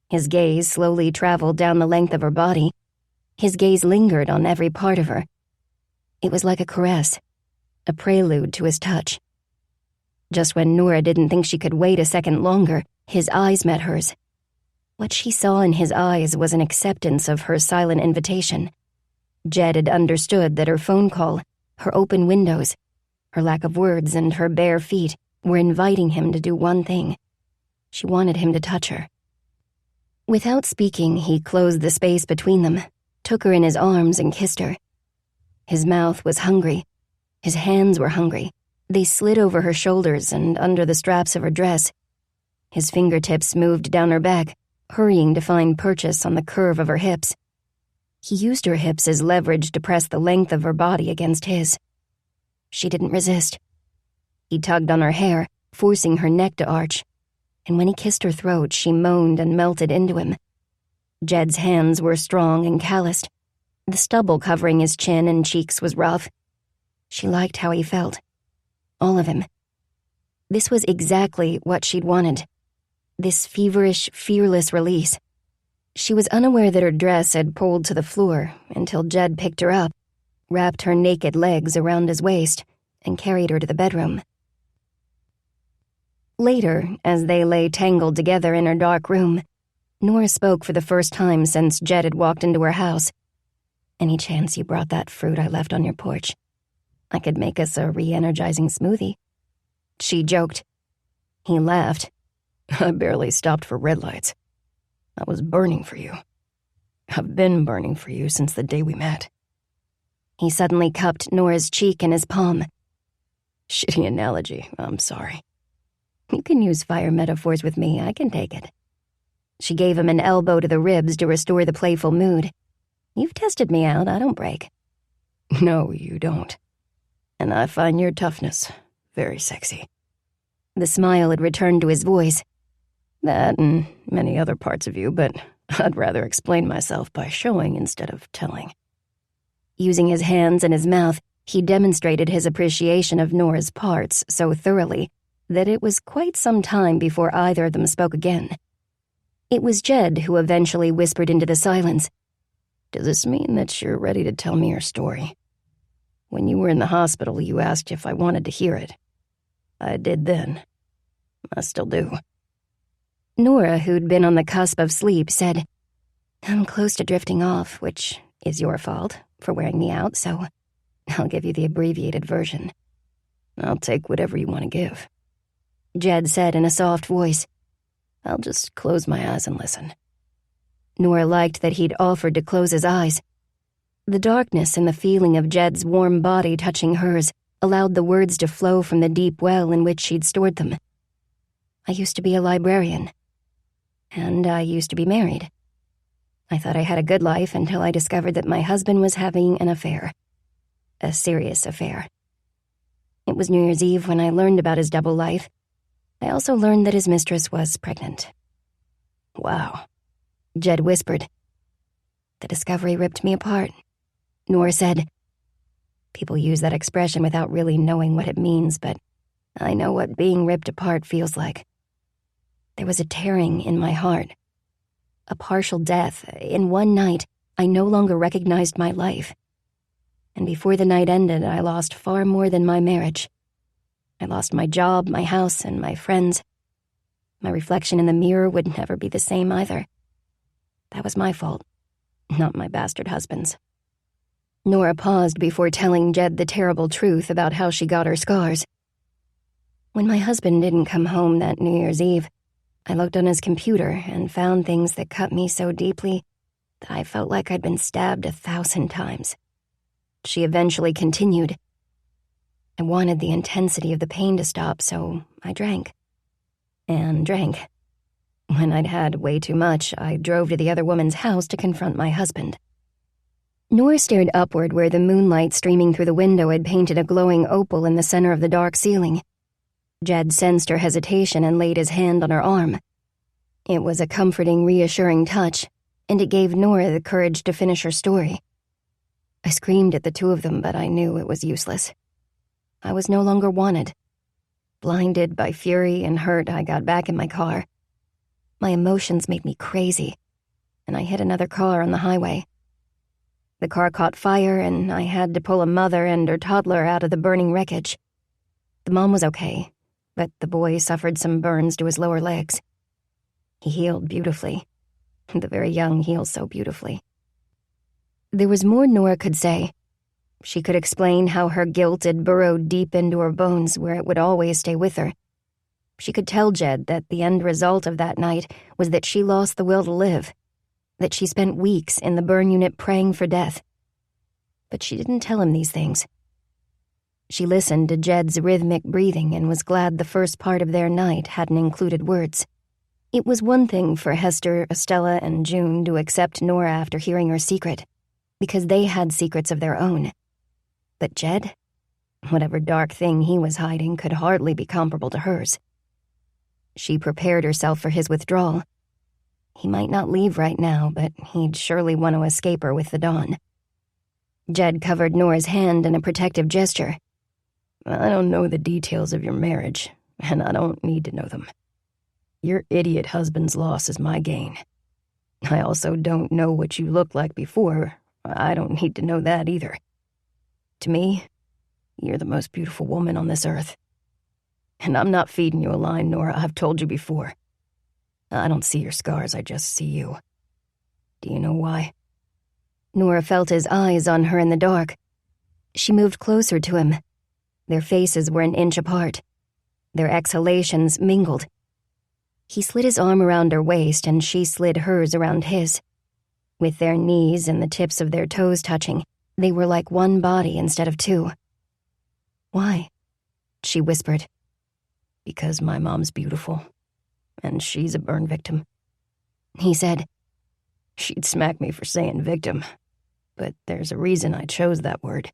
His gaze slowly traveled down the length of her body. His gaze lingered on every part of her. It was like a caress, a prelude to his touch. Just when Nora didn't think she could wait a second longer, his eyes met hers. What she saw in his eyes was an acceptance of her silent invitation. Jed had understood that her phone call, her open windows, her lack of words, and her bare feet were inviting him to do one thing. She wanted him to touch her. Without speaking, he closed the space between them, took her in his arms and kissed her. His mouth was hungry. His hands were hungry. They slid over her shoulders and under the straps of her dress. His fingertips moved down her back, hurrying to find purchase on the curve of her hips. He used her hips as leverage to press the length of her body against his. She didn't resist. He tugged on her hair, forcing her neck to arch, and when he kissed her throat, she moaned and melted into him. Jed's hands were strong and calloused. The stubble covering his chin and cheeks was rough. She liked how he felt. All of him. This was exactly what she'd wanted. This feverish, fearless release. She was unaware that her dress had pulled to the floor until Jed picked her up, wrapped her naked legs around his waist, and carried her to the bedroom. Later, as they lay tangled together in her dark room, Nora spoke for the first time since Jed had walked into her house. "Any chance you brought that fruit I left on your porch? I could make us a re-energizing smoothie." She joked. He laughed. "I barely stopped for red lights. I was burning for you. I've been burning for you since the day we met." He suddenly cupped Nora's cheek in his palm. "Shitty analogy, I'm sorry." "You can use fire metaphors with me, I can take it." She gave him an elbow to the ribs to restore the playful mood. "You've tested me out, I don't break." "No, you don't. And I find your toughness very sexy." The smile had returned to his voice. "That and many other parts of you, but I'd rather explain myself by showing instead of telling." Using his hands and his mouth, he demonstrated his appreciation of Nora's parts so thoroughly that it was quite some time before either of them spoke again. It was Jed who eventually whispered into the silence. "Does this mean that you're ready to tell me your story? When you were in the hospital, you asked if I wanted to hear it. I did then. I still do." Nora, who'd been on the cusp of sleep, said, "I'm close to drifting off, which is your fault for wearing me out, so I'll give you the abbreviated version." "I'll take whatever you want to give," Jed said in a soft voice. "I'll just close my eyes and listen." Nora liked that he'd offered to close his eyes. The darkness and the feeling of Jed's warm body touching hers allowed the words to flow from the deep well in which she'd stored them. "I used to be a librarian. And I used to be married. I thought I had a good life until I discovered that my husband was having an affair. A serious affair. It was New Year's Eve when I learned about his double life. I also learned that his mistress was pregnant." "Wow," Jed whispered. "The discovery ripped me apart," Nora said. "People use that expression without really knowing what it means, but I know what being ripped apart feels like. There was a tearing in my heart. A partial death. In one night, I no longer recognized my life. And before the night ended, I lost far more than my marriage. I lost my job, my house, and my friends. My reflection in the mirror would never be the same either. That was my fault, not my bastard husband's." Nora paused before telling Jed the terrible truth about how she got her scars. "When my husband didn't come home that New Year's Eve, I looked on his computer and found things that cut me so deeply that I felt like I'd been stabbed 1,000 times. She eventually continued. I wanted the intensity of the pain to stop, so I drank. And drank. When I'd had way too much, I drove to the other woman's house to confront my husband." Nora stared upward where the moonlight streaming through the window had painted a glowing opal in the center of the dark ceiling. Jed sensed her hesitation and laid his hand on her arm. It was a comforting, reassuring touch, and it gave Nora the courage to finish her story. I screamed at the two of them, but I knew it was useless. I was no longer wanted. Blinded by fury and hurt, I got back in my car. My emotions made me crazy, and I hit another car on the highway. The car caught fire, and I had to pull a mother and her toddler out of the burning wreckage. The mom was okay, but the boy suffered some burns to his lower legs. He healed beautifully. The very young heal so beautifully. There was more Nora could say. She could explain how her guilt had burrowed deep into her bones where it would always stay with her. She could tell Jed that the end result of that night was that she lost the will to live, that she spent weeks in the burn unit praying for death. but she didn't tell him these things. She listened to Jed's rhythmic breathing and was glad the first part of their night hadn't included words. It was one thing for Hester, Estella, and June to accept Nora after hearing her secret, because they had secrets of their own. But Jed? Whatever dark thing he was hiding could hardly be comparable to hers. She prepared herself for his withdrawal. He might not leave right now, but he'd surely want to escape her with the dawn. Jed covered Nora's hand in a protective gesture. I don't know the details of your marriage, and I don't need to know them. Your idiot husband's loss is my gain. I also don't know what you looked like before. I don't need to know that either. To me, you're the most beautiful woman on this earth. And I'm not feeding you a line, Nora. I've told you before. I don't see your scars, I just see you. Do you know why? Nora felt his eyes on her in the dark. She moved closer to him. Their faces were an inch apart. Their exhalations mingled. He slid his arm around her waist, and she slid hers around his. With their knees and the tips of their toes touching, they were like one body instead of two. Why? She whispered. Because my mom's beautiful, and she's a burn victim. He said. She'd smack me for saying victim, but there's a reason I chose that word.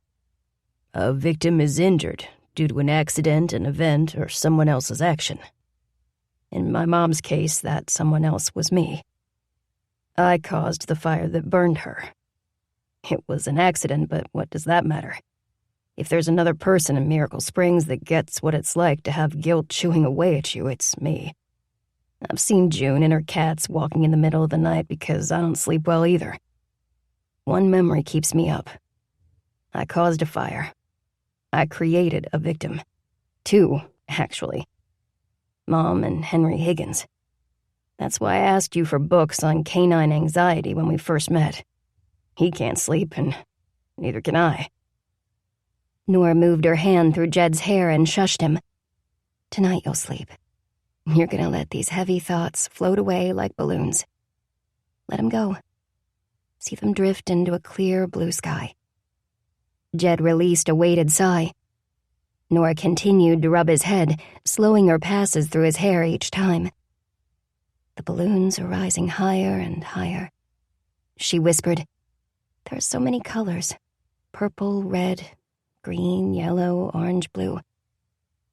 A victim is injured due to an accident, an event, or someone else's action. In my mom's case, that someone else was me. I caused the fire that burned her. It was an accident, but what does that matter? If there's another person in Miracle Springs that gets what it's like to have guilt chewing away at you, it's me. I've seen June and her cats walking in the middle of the night because I don't sleep well either. One memory keeps me up. I caused a fire. I created a victim. 2, actually. Mom and Henry Higgins. That's why I asked you for books on canine anxiety when we first met. He can't sleep, and neither can I. Nora moved her hand through Jed's hair and shushed him. Tonight you'll sleep. You're gonna let these heavy thoughts float away like balloons. Let them go. See them drift into a clear blue sky. Jed released a weighted sigh. Nora continued to rub his head, slowing her passes through his hair each time. The balloons are rising higher and higher. She whispered, There are so many colors. Purple, red, green, yellow, orange, blue.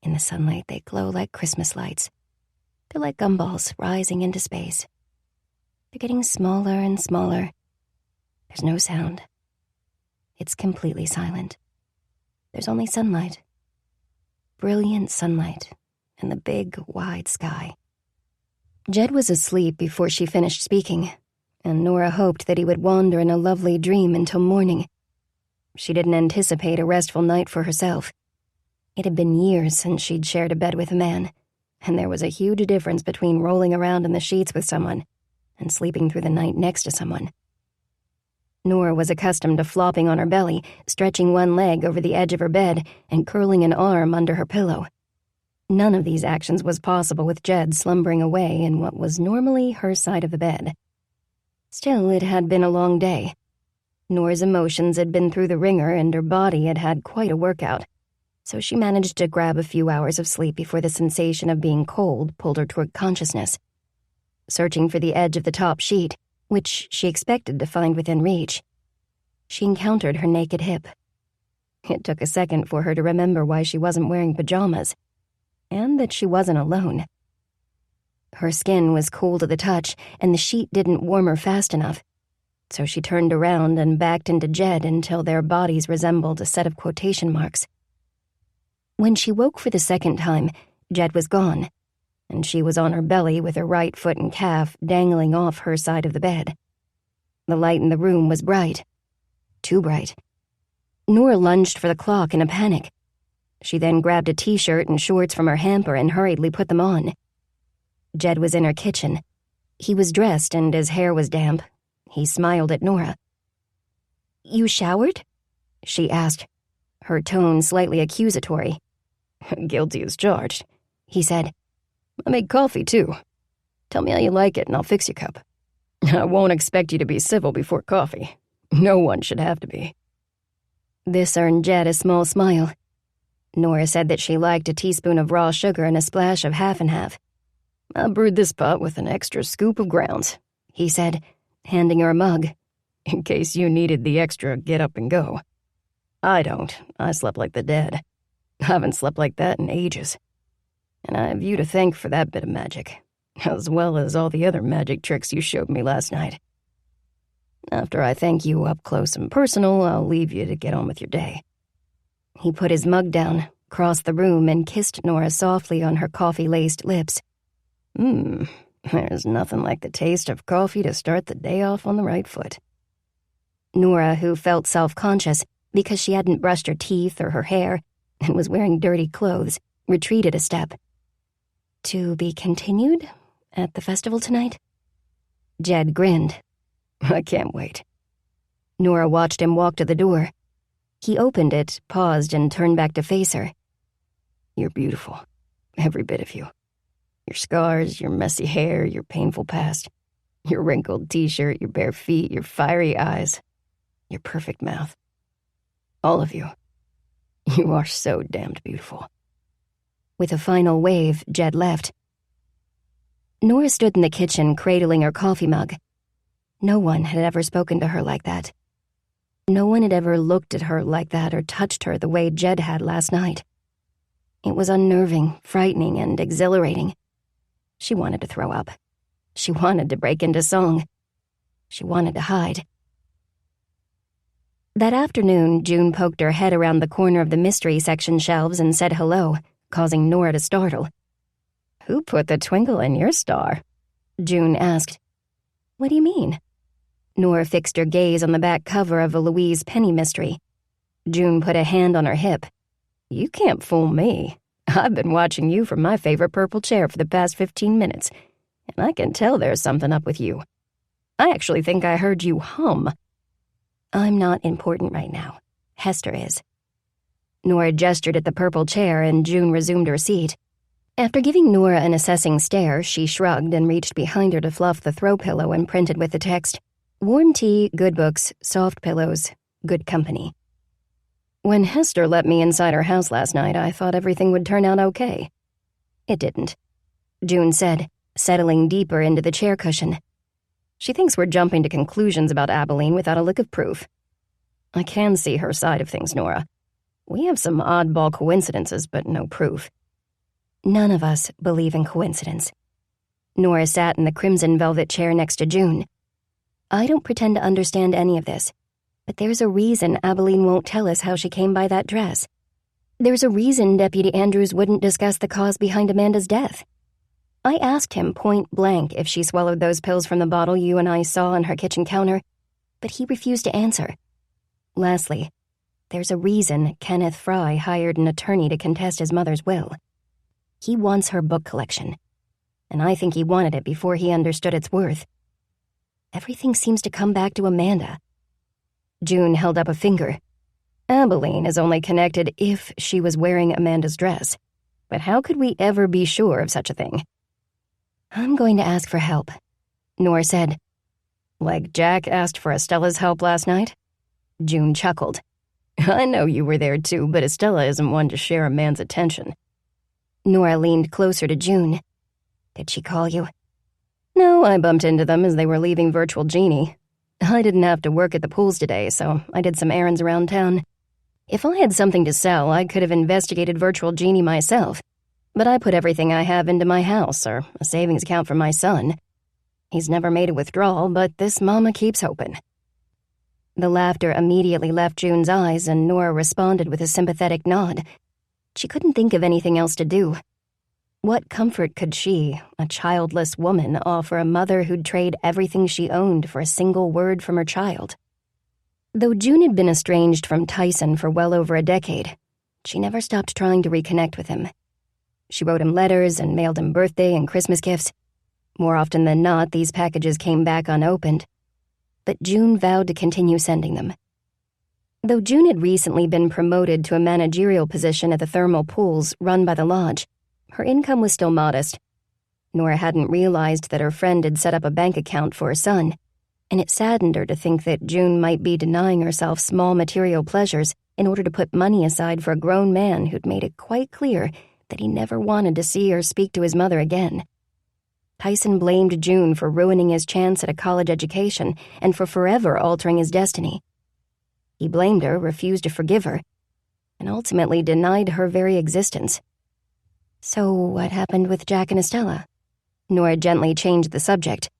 In the sunlight, they glow like Christmas lights. They're like gumballs rising into space. They're getting smaller and smaller. There's no sound. It's completely silent. There's only sunlight. Brilliant sunlight and the big, wide sky. Jed was asleep before she finished speaking, and Nora hoped that he would wander in a lovely dream until morning. She didn't anticipate a restful night for herself. It had been years since she'd shared a bed with a man, and there was a huge difference between rolling around in the sheets with someone and sleeping through the night next to someone. Nora was accustomed to flopping on her belly, stretching one leg over the edge of her bed, and curling an arm under her pillow. None of these actions was possible with Jed slumbering away in what was normally her side of the bed. Still, it had been a long day. Nora's emotions had been through the ringer, and her body had had quite a workout, so she managed to grab a few hours of sleep before the sensation of being cold pulled her toward consciousness. Searching for the edge of the top sheet, which she expected to find within reach, she encountered her naked hip. It took a second for her to remember why she wasn't wearing pajamas, and that she wasn't alone. Her skin was cool to the touch, and the sheet didn't warm her fast enough, so she turned around and backed into Jed until their bodies resembled a set of quotation marks. When she woke for the second time, Jed was gone, and she was on her belly with her right foot and calf dangling off her side of the bed. The light in the room was bright. Too bright. Nora lunged for the clock in a panic. She then grabbed a t-shirt and shorts from her hamper and hurriedly put them on. Jed was in her kitchen. He was dressed and his hair was damp. He smiled at Nora. "You showered?" she asked, her tone slightly accusatory. "Guilty as charged," he said. "I made coffee, too. Tell me how you like it and I'll fix your cup. I won't expect you to be civil before coffee. No one should have to be." This earned Jed a small smile. Nora said that she liked a teaspoon of raw sugar and a splash of half and half. I brewed this pot with an extra scoop of grounds, he said, handing her a mug. in case you needed the extra get up and go. I don't. I slept like the dead. I haven't slept like that in ages. And I have you to thank for that bit of magic, as well as all the other magic tricks you showed me last night. After I thank you up close and personal, I'll leave you to get on with your day. He put his mug down, crossed the room, and kissed Nora softly on her coffee-laced lips. There's nothing like the taste of coffee to start the day off on the right foot. Nora, who felt self-conscious because she hadn't brushed her teeth or her hair and was wearing dirty clothes, retreated a step. To be continued at the festival tonight? Jed grinned. I can't wait. Nora watched him walk to the door. He opened it, paused, and turned back to face her. You're beautiful. Every bit of you. Your scars, your messy hair, your painful past, your wrinkled t-shirt, your bare feet, your fiery eyes, your perfect mouth. All of you. You are so damned beautiful. With a final wave, Jed left. Nora stood in the kitchen, cradling her coffee mug. No one had ever spoken to her like that. No one had ever looked at her like that or touched her the way Jed had last night. It was unnerving, frightening, and exhilarating. She wanted to throw up. She wanted to break into song. She wanted to hide. That afternoon, June poked her head around the corner of the mystery section shelves and said hello, causing Nora to startle. Who put the twinkle in your star? June asked. What do you mean? Nora fixed her gaze on the back cover of a Louise Penny mystery. June put a hand on her hip. You can't fool me. I've been watching you from my favorite purple chair for the past 15 minutes, and I can tell there's something up with you. I actually think I heard you hum. I'm not important right now. Hester is. Nora gestured at the purple chair, and June resumed her seat. After giving Nora an assessing stare, she shrugged and reached behind her to fluff the throw pillow imprinted with the text, Warm tea, good books, soft pillows, good company. When Hester let me inside her house last night, I thought everything would turn out okay. It didn't, June said, settling deeper into the chair cushion. She thinks we're jumping to conclusions about Abalene without a lick of proof. I can see her side of things, Nora. We have some oddball coincidences, but no proof. None of us believe in coincidence. Nora sat in the crimson velvet chair next to June. I don't pretend to understand any of this, but there's a reason Abalene won't tell us how she came by that dress. There's a reason Deputy Andrews wouldn't discuss the cause behind Amanda's death. I asked him point blank if she swallowed those pills from the bottle you and I saw on her kitchen counter, but he refused to answer. Lastly, there's a reason Kenneth Fry hired an attorney to contest his mother's will. He wants her book collection, and I think he wanted it before he understood its worth. Everything seems to come back to Amanda. June held up a finger. Abalene is only connected if she was wearing Amanda's dress. But how could we ever be sure of such a thing? I'm going to ask for help, Nora said. Like Jack asked for Estella's help last night? June chuckled. I know you were there too, but Estella isn't one to share a man's attention. Nora leaned closer to June. Did she call you? No, I bumped into them as they were leaving Virtual Genie. I didn't have to work at the pools today, so I did some errands around town. If I had something to sell, I could have investigated Virtual Genie myself, but I put everything I have into my house or a savings account for my son. He's never made a withdrawal, but this mama keeps hoping. The laughter immediately left June's eyes, and Nora responded with a sympathetic nod. She couldn't think of anything else to do. What comfort could she, a childless woman, offer a mother who'd trade everything she owned for a single word from her child? Though June had been estranged from Tyson for well over a decade, she never stopped trying to reconnect with him. She wrote him letters and mailed him birthday and Christmas gifts. More often than not, these packages came back unopened. But June vowed to continue sending them. Though June had recently been promoted to a managerial position at the thermal pools run by the lodge, her income was still modest. Nora hadn't realized that her friend had set up a bank account for her son, and it saddened her to think that June might be denying herself small material pleasures in order to put money aside for a grown man who'd made it quite clear that he never wanted to see or speak to his mother again. Tyson blamed June for ruining his chance at a college education and for forever altering his destiny. He blamed her, refused to forgive her, and ultimately denied her very existence. So what happened with Jack and Estella? Nora gently changed the subject.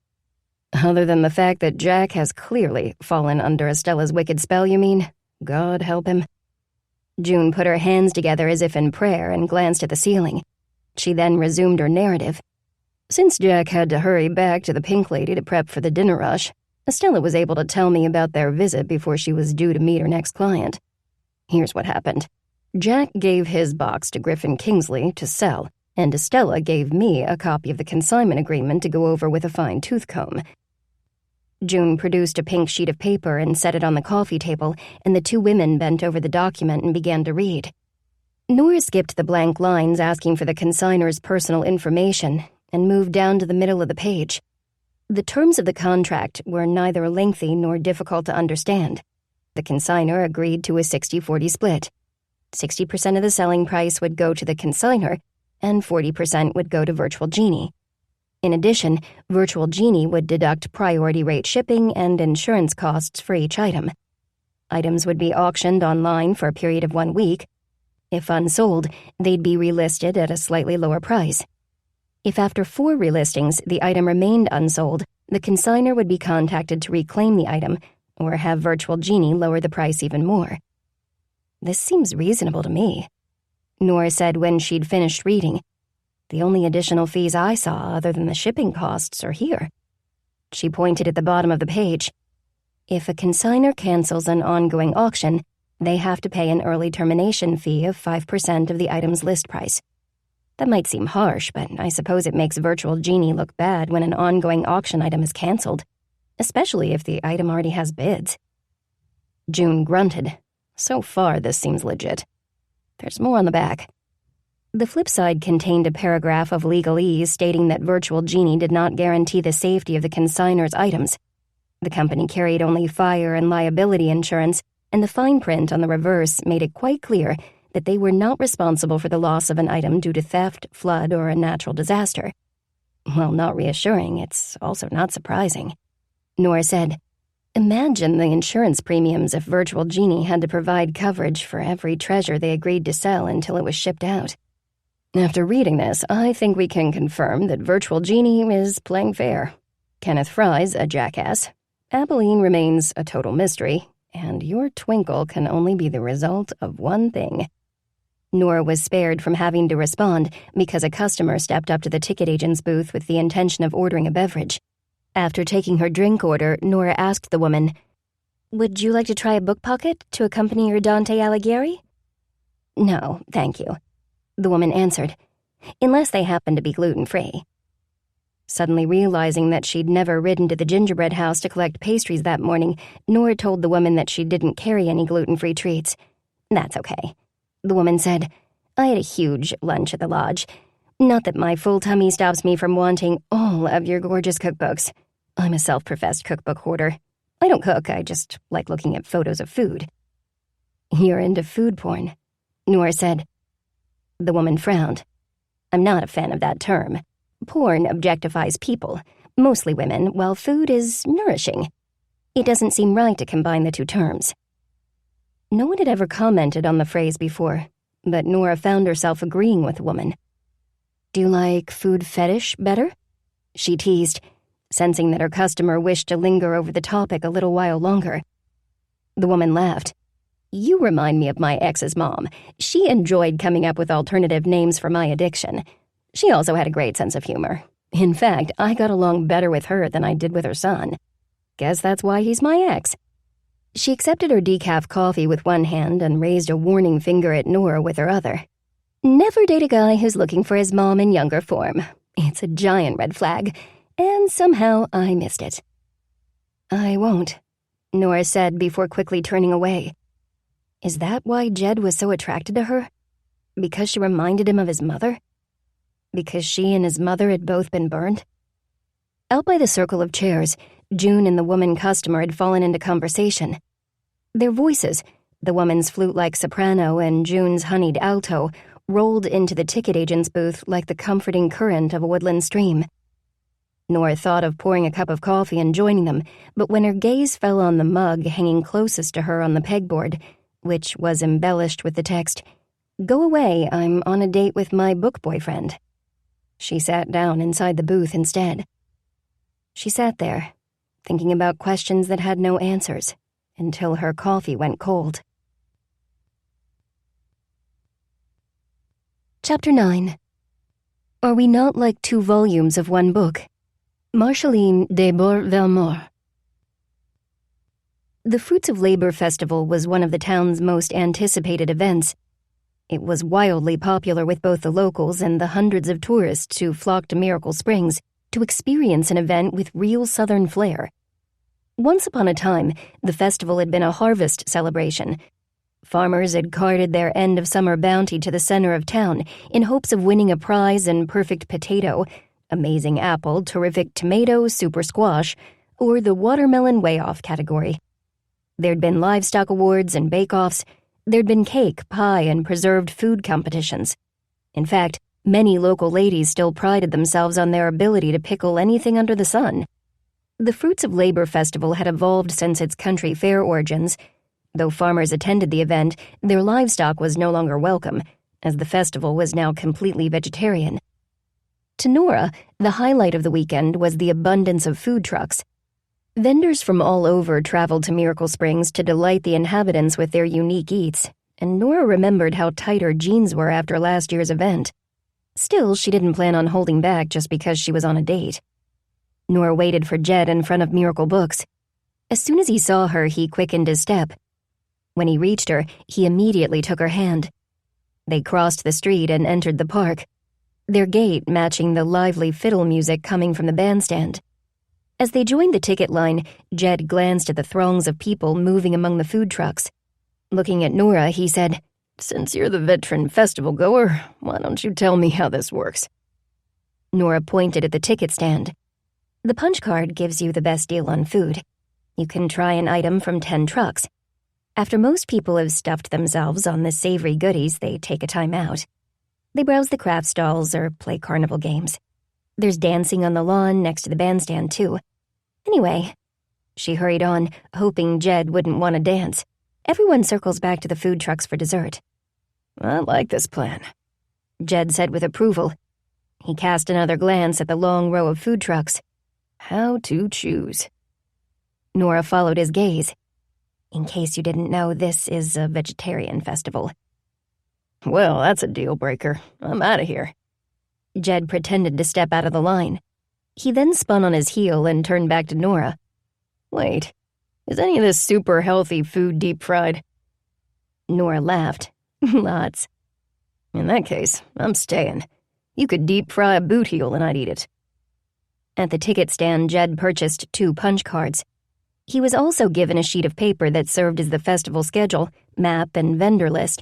Other than the fact that Jack has clearly fallen under Estella's wicked spell, you mean? God help him. June put her hands together as if in prayer and glanced at the ceiling. She then resumed her narrative. Since Jack had to hurry back to the Pink Lady to prep for the dinner rush, Estella was able to tell me about their visit before she was due to meet her next client. Here's what happened. Jack gave his box to Griffin Kingsley to sell, and Estella gave me a copy of the consignment agreement to go over with a fine-tooth comb. June produced a pink sheet of paper and set it on the coffee table, and the two women bent over the document and began to read. Nora skipped the blank lines asking for the consignor's personal information and moved down to the middle of the page. The terms of the contract were neither lengthy nor difficult to understand. The consignor agreed to a 60-40 split. 60% of the selling price would go to the consignor, and 40% would go to Virtual Genie. In addition, Virtual Genie would deduct priority rate shipping and insurance costs for each item. Items would be auctioned online for a period of 1 week. If unsold, they'd be relisted at a slightly lower price. If after 4 relistings the item remained unsold, the consignor would be contacted to reclaim the item or have Virtual Genie lower the price even more. This seems reasonable to me, Nora said when she'd finished reading. The only additional fees I saw other than the shipping costs are here. She pointed at the bottom of the page. If a consignor cancels an ongoing auction, they have to pay an early termination fee of 5% of the item's list price. That might seem harsh, but I suppose it makes Virtual Genie look bad when an ongoing auction item is canceled, especially if the item already has bids. June grunted. So far, this seems legit. There's more on the back. The flip side contained a paragraph of legalese stating that Virtual Genie did not guarantee the safety of the consignor's items. The company carried only fire and liability insurance, and the fine print on the reverse made it quite clear that they were not responsible for the loss of an item due to theft, flood, or a natural disaster. While not reassuring, it's also not surprising. Nora said, Imagine the insurance premiums if Virtual Genie had to provide coverage for every treasure they agreed to sell until it was shipped out. After reading this, I think we can confirm that Virtual Genie is playing fair. Kenneth Fry's a jackass. Abalene remains a total mystery, and your twinkle can only be the result of one thing. Nora was spared from having to respond because a customer stepped up to the ticket agent's booth with the intention of ordering a beverage. After taking her drink order, Nora asked the woman, "Would you like to try a book pocket to accompany your Dante Alighieri?" "No, thank you," the woman answered, "unless they happen to be gluten-free." Suddenly realizing that she'd never ridden to the gingerbread house to collect pastries that morning, Nora told the woman that she didn't carry any gluten-free treats. "That's okay," the woman said. "I had a huge lunch at the lodge. Not that my full tummy stops me from wanting all of your gorgeous cookbooks. I'm a self-professed cookbook hoarder. I don't cook, I just like looking at photos of food." "You're into food porn," Nora said. The woman frowned. "I'm not a fan of that term. Porn objectifies people, mostly women, while food is nourishing. It doesn't seem right to combine the two terms." No one had ever commented on the phrase before, but Nora found herself agreeing with the woman. "Do you like food fetish better?" she teased, sensing that her customer wished to linger over the topic a little while longer. The woman laughed. "You remind me of my ex's mom. She enjoyed coming up with alternative names for my addiction. She also had a great sense of humor. In fact, I got along better with her than I did with her son. Guess that's why he's my ex." She accepted her decaf coffee with one hand and raised a warning finger at Nora with her other. "Never date a guy who's looking for his mom in younger form. It's a giant red flag, and somehow I missed it." "I won't," Nora said before quickly turning away. Is that why Jed was so attracted to her? Because she reminded him of his mother? Because she and his mother had both been burned? Out by the circle of chairs, June and the woman customer had fallen into conversation. Their voices, The woman's flute-like soprano and June's honeyed alto rolled into the ticket agent's booth like the comforting current of a woodland stream. Nora thought of pouring a cup of coffee and joining them, but when her gaze fell on the mug hanging closest to her on the pegboard, which was embellished with the text, "Go away, I'm on a date with my book boyfriend," she sat down inside the booth instead. She sat there, thinking about questions that had no answers, until her coffee went cold. Chapter 9. Are We Not Like Two Volumes of One Book? Marceline de Bourg-Velmort. The Fruits of Labor Festival was one of the town's most anticipated events. It was wildly popular with both the locals and the hundreds of tourists who flocked to Miracle Springs to experience an event with real Southern flair. Once upon a time, the festival had been a harvest celebration. Farmers had carted their end-of-summer bounty to the center of town in hopes of winning a prize in perfect potato, amazing apple, terrific tomato, super squash, or the watermelon way-off category. There'd been livestock awards and bake-offs. There'd been cake, pie, and preserved food competitions. In fact, many local ladies still prided themselves on their ability to pickle anything under the sun. The Fruits of Labor Festival had evolved since its country fair origins. Though farmers attended the event, their livestock was no longer welcome, as the festival was now completely vegetarian. To Nora, the highlight of the weekend was the abundance of food trucks. Vendors from all over traveled to Miracle Springs to delight the inhabitants with their unique eats, and Nora remembered how tight her jeans were after last year's event. Still, she didn't plan on holding back just because she was on a date. Nora waited for Jed in front of Miracle Books. As soon as he saw her, he quickened his step. When he reached her, he immediately took her hand. They crossed the street and entered the park, their gait matching the lively fiddle music coming from the bandstand. As they joined the ticket line, Jed glanced at the throngs of people moving among the food trucks. Looking at Nora, he said, "Since you're the veteran festival goer, why don't you tell me how this works?" Nora pointed at the ticket stand. "The punch card gives you the best deal on food. You can try an item from 10 trucks. After most people have stuffed themselves on the savory goodies, they take a time out. They browse the craft stalls or play carnival games. There's dancing on the lawn next to the bandstand, too. Anyway," she hurried on, hoping Jed wouldn't want to dance, "everyone circles back to the food trucks for dessert." "I like this plan," Jed said with approval. He cast another glance at the long row of food trucks. How to choose? Nora followed his gaze. "In case you didn't know, this is a vegetarian festival." "Well, that's a deal breaker. I'm out of here." Jed pretended to step out of the line. He then spun on his heel and turned back to Nora. "Wait, is any of this super healthy food deep fried?" Nora laughed. "Lots." "In that case, I'm staying. You could deep fry a boot heel and I'd eat it." At the ticket stand, Jed purchased 2 punch cards. He was also given a sheet of paper that served as the festival schedule, map, and vendor list.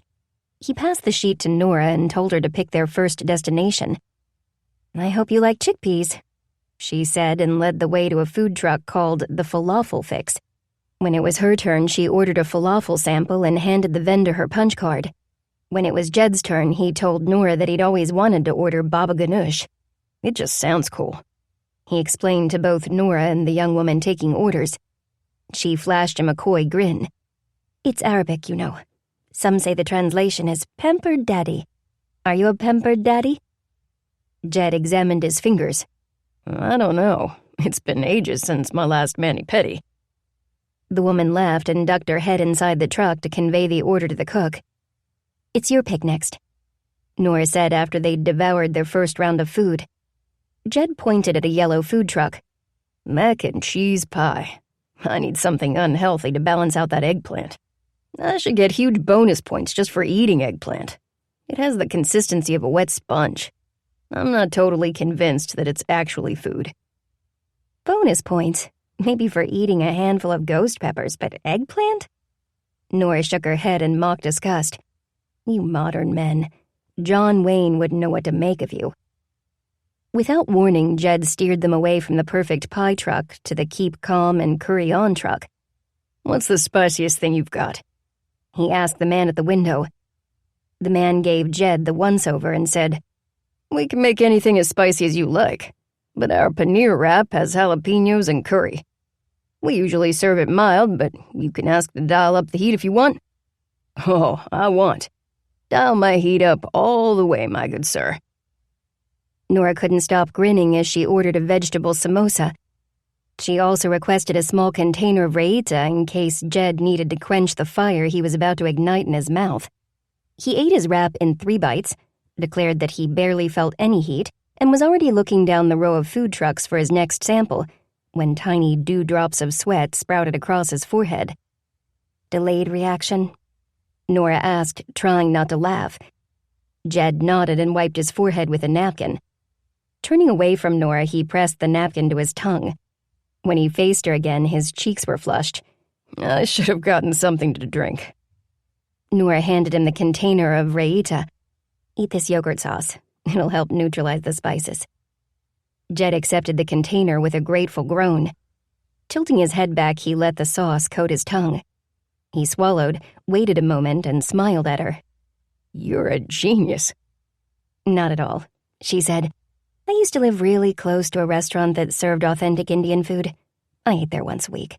He passed the sheet to Nora and told her to pick their first destination. "I hope you like chickpeas," she said, and led the way to a food truck called the Falafel Fix. When it was her turn, she ordered a falafel sample and handed the vendor her punch card. When it was Jed's turn, he told Nora that he'd always wanted to order baba ganoush. "It just sounds cool," he explained to both Nora and the young woman taking orders. She flashed him a coy grin. "It's Arabic, you know. Some say the translation is pampered daddy. Are you a pampered daddy?" Jed examined his fingers. "I don't know. It's been ages since my last mani-pedi." The woman laughed and ducked her head inside the truck to convey the order to the cook. "It's your pick next," Nora said after they'd devoured their first round of food. Jed pointed at a yellow food truck. "Mac and cheese pie. I need something unhealthy to balance out that eggplant. I should get huge bonus points just for eating eggplant. It has the consistency of a wet sponge. I'm not totally convinced that it's actually food." "Bonus points? Maybe for eating a handful of ghost peppers, but eggplant?" Nora shook her head in mock disgust. "You modern men. John Wayne wouldn't know what to make of you." Without warning, Jed steered them away from the perfect pie truck to the keep calm and curry on truck. "What's the spiciest thing you've got?" He asked the man at the window. The man gave Jed the once-over and said, "We can make anything as spicy as you like, but our paneer wrap has jalapenos and curry. We usually serve it mild, but you can ask to dial up the heat if you want." "Oh, I want. Dial my heat up all the way, my good sir." Nora couldn't stop grinning as she ordered a vegetable samosa. She also requested a small container of raita in case Jed needed to quench the fire he was about to ignite in his mouth. He ate his wrap in 3 bites, declared that he barely felt any heat, and was already looking down the row of food trucks for his next sample when tiny dewdrops of sweat sprouted across his forehead. "Delayed reaction?" Nora asked, trying not to laugh. Jed nodded and wiped his forehead with a napkin. Turning away from Nora, he pressed the napkin to his tongue. When he faced her again, his cheeks were flushed. "I should have gotten something to drink." Nora handed him the container of raita. "Eat this yogurt sauce. It'll help neutralize the spices." Jed accepted the container with a grateful groan. Tilting his head back, he let the sauce coat his tongue. He swallowed, waited a moment, and smiled at her. "You're a genius." "Not at all," she said. "I used to live really close to a restaurant that served authentic Indian food. I ate there once a week."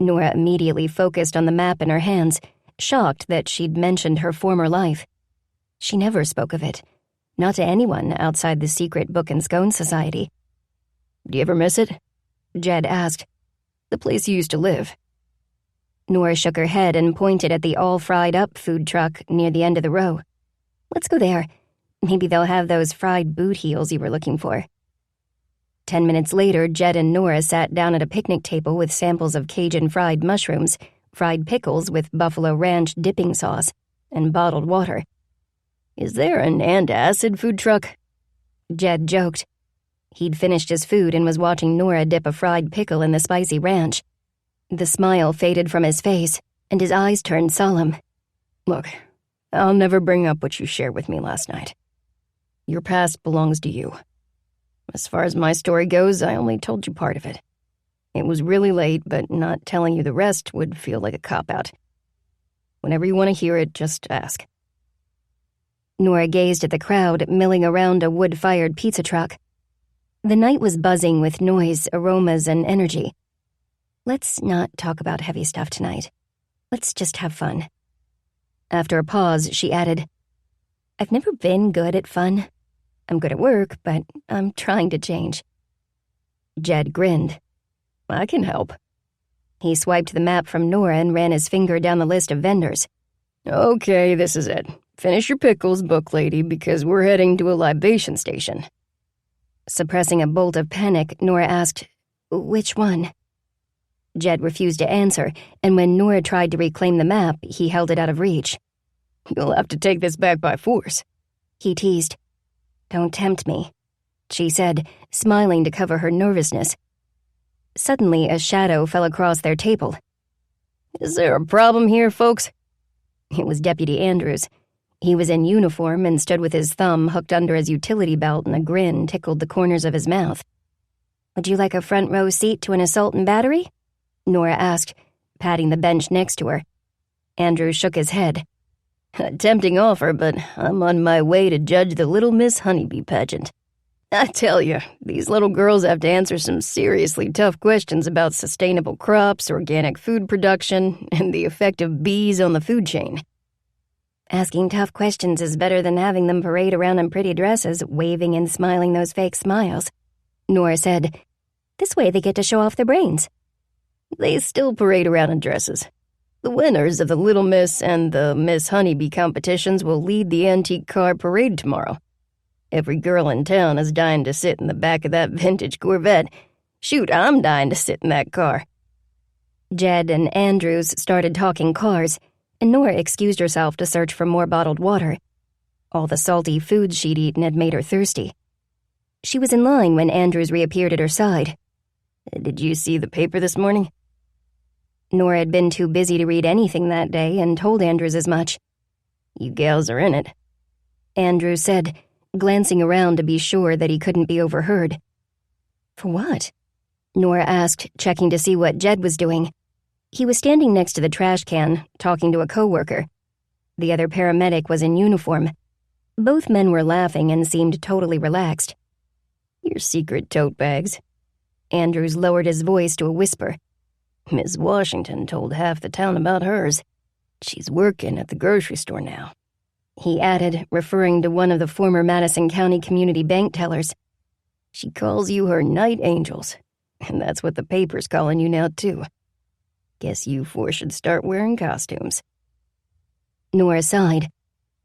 Nora immediately focused on the map in her hands, shocked that she'd mentioned her former life. She never spoke of it, not to anyone outside the secret Book and Scone Society. "Do you ever miss it?" Jed asked. "The place you used to live." Nora shook her head and pointed at the all-fried-up food truck near the end of the row. "Let's go there. Maybe they'll have those fried boot heels you were looking for." 10 minutes later, Jed and Nora sat down at a picnic table with samples of Cajun fried mushrooms, fried pickles with Buffalo Ranch dipping sauce, and bottled water. "Is there an antacid food truck?" Jed joked. He'd finished his food and was watching Nora dip a fried pickle in the spicy ranch. The smile faded from his face, and his eyes turned solemn. "Look, I'll never bring up what you shared with me last night. Your past belongs to you. As far as my story goes, I only told you part of it. It was really late, but not telling you the rest would feel like a cop-out. Whenever you want to hear it, just ask." Nora gazed at the crowd milling around a wood-fired pizza truck. The night was buzzing with noise, aromas, and energy. "Let's not talk about heavy stuff tonight. Let's just have fun." After a pause, she added, "I've never been good at fun. I'm good at work, but I'm trying to change." Jed grinned. "I can help." He swiped the map from Nora and ran his finger down the list of vendors. "Okay, this is it. Finish your pickles, book lady, because we're heading to a libation station." Suppressing a bolt of panic, Nora asked, "Which one?" Jed refused to answer, and when Nora tried to reclaim the map, he held it out of reach. "You'll have to take this back by force," he teased. "Don't tempt me," she said, smiling to cover her nervousness. Suddenly, a shadow fell across their table. "Is there a problem here, folks?" It was Deputy Andrews. He was in uniform and stood with his thumb hooked under his utility belt, and a grin tickled the corners of his mouth. "Would you like a front row seat to an assault and battery?" Nora asked, patting the bench next to her. Andrews shook his head. "A tempting offer, but I'm on my way to judge the Little Miss Honeybee pageant. I tell you, these little girls have to answer some seriously tough questions about sustainable crops, organic food production, and the effect of bees on the food chain." "Asking tough questions is better than having them parade around in pretty dresses, waving and smiling those fake smiles," Nora said. "This way they get to show off their brains." "They still parade around in dresses. The winners of the Little Miss and the Miss Honeybee competitions will lead the antique car parade tomorrow. Every girl in town is dying to sit in the back of that vintage Corvette. Shoot, I'm dying to sit in that car." Jed and Andrews started talking cars, and Nora excused herself to search for more bottled water. All the salty foods she'd eaten had made her thirsty. She was in line when Andrews reappeared at her side. "Did you see the paper this morning?" Nora had been too busy to read anything that day and told Andrews as much. "You gals are in it," Andrews said, glancing around to be sure that he couldn't be overheard. "For what?" Nora asked, checking to see what Jed was doing. He was standing next to the trash can, talking to a coworker. The other paramedic was in uniform. Both men were laughing and seemed totally relaxed. Your secret tote bags. Andrews lowered his voice to a whisper. Miss Washington told half the town about hers. She's working at the grocery store now. He added, referring to one of the former Madison County Community Bank tellers. She calls you her night angels, and that's what the paper's calling you now, too. Guess you four should start wearing costumes. Nora sighed.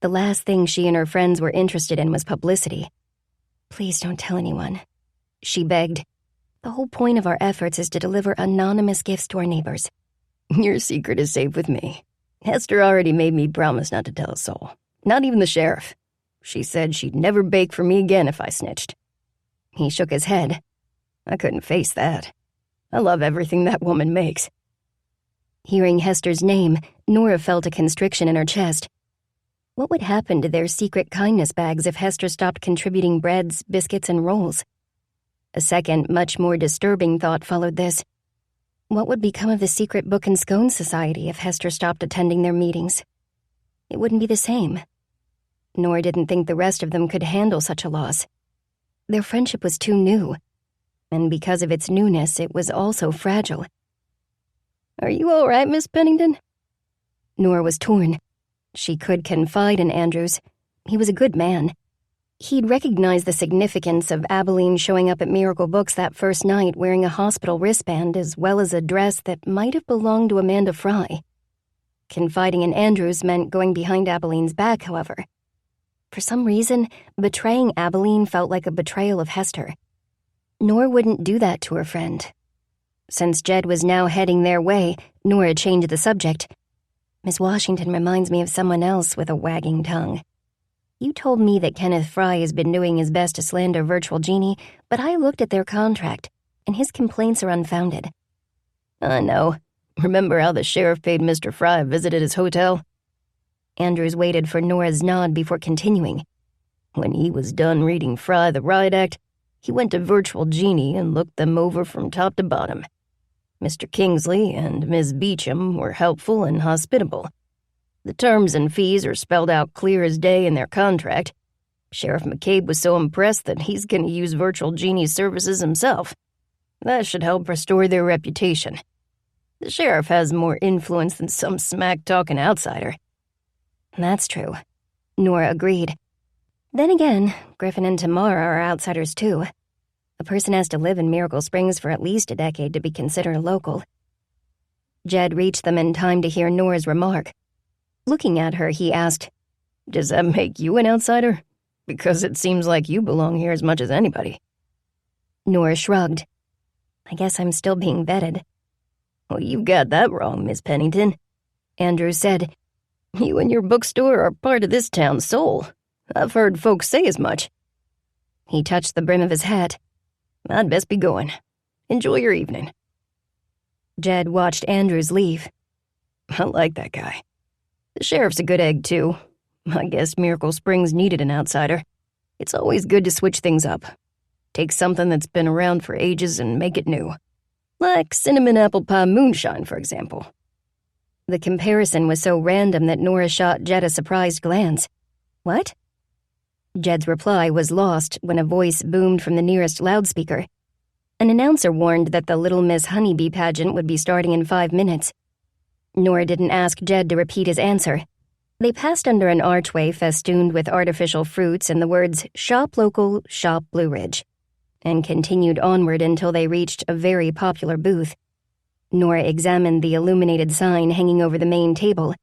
The last thing she and her friends were interested in was publicity. Please don't tell anyone, she begged. The whole point of our efforts is to deliver anonymous gifts to our neighbors. Your secret is safe with me. Hester already made me promise not to tell a soul. Not even the sheriff. She said she'd never bake for me again if I snitched. He shook his head. I couldn't face that. I love everything that woman makes. Hearing Hester's name, Nora felt a constriction in her chest. What would happen to their secret kindness bags if Hester stopped contributing breads, biscuits, and rolls? A second, much more disturbing thought followed this. What would become of the secret book and scone society if Hester stopped attending their meetings? It wouldn't be the same. Nora didn't think the rest of them could handle such a loss. Their friendship was too new, and because of its newness, it was also fragile. Are you all right, Miss Pennington? Nora was torn. She could confide in Andrews. He was a good man. He'd recognized the significance of Abalene showing up at Miracle Books that first night wearing a hospital wristband as well as a dress that might have belonged to Amanda Fry. Confiding in Andrews meant going behind Abalene's back, however. For some reason, betraying Abalene felt like a betrayal of Hester. Nora wouldn't do that to her friend. Since Jed was now heading their way, Nora changed the subject. Miss Washington reminds me of someone else with a wagging tongue. You told me that Kenneth Fry has been doing his best to slander Virtual Genie, but I looked at their contract, and his complaints are unfounded. I know. Remember how the sheriff paid Mr. Fry a visit at his hotel? Andrews waited for Nora's nod before continuing. When he was done reading Fry the Riot Act, he went to Virtual Genie and looked them over from top to bottom. Mr. Kingsley and Miss Beecham were helpful and hospitable. The terms and fees are spelled out clear as day in their contract. Sheriff McCabe was so impressed that he's going to use Virtual Genie's services himself. That should help restore their reputation. The sheriff has more influence than some smack-talking outsider. That's true. Nora agreed. Then again, Griffin and Tamara are outsiders too. A person has to live in Miracle Springs for at least a decade to be considered a local. Jed reached them in time to hear Nora's remark. Looking at her, he asked, Does that make you an outsider? Because it seems like you belong here as much as anybody. Nora shrugged. I guess I'm still being vetted. Well, you got that wrong, Miss Pennington. Andrews said, You and your bookstore are part of this town's soul. I've heard folks say as much. He touched the brim of his hat. I'd best be going. Enjoy your evening. Jed watched Andrews leave. I like that guy. The sheriff's a good egg, too. I guess Miracle Springs needed an outsider. It's always good to switch things up. Take something that's been around for ages and make it new. Like cinnamon apple pie moonshine, for example. The comparison was so random that Nora shot Jed a surprised glance. What? Jed's reply was lost when a voice boomed from the nearest loudspeaker. An announcer warned that the Little Miss Honeybee pageant would be starting in 5 minutes. Nora didn't ask Jed to repeat his answer. They passed under an archway festooned with artificial fruits and the words, Shop Local, Shop Blue Ridge, and continued onward until they reached a very popular booth. Nora examined the illuminated sign hanging over the main table.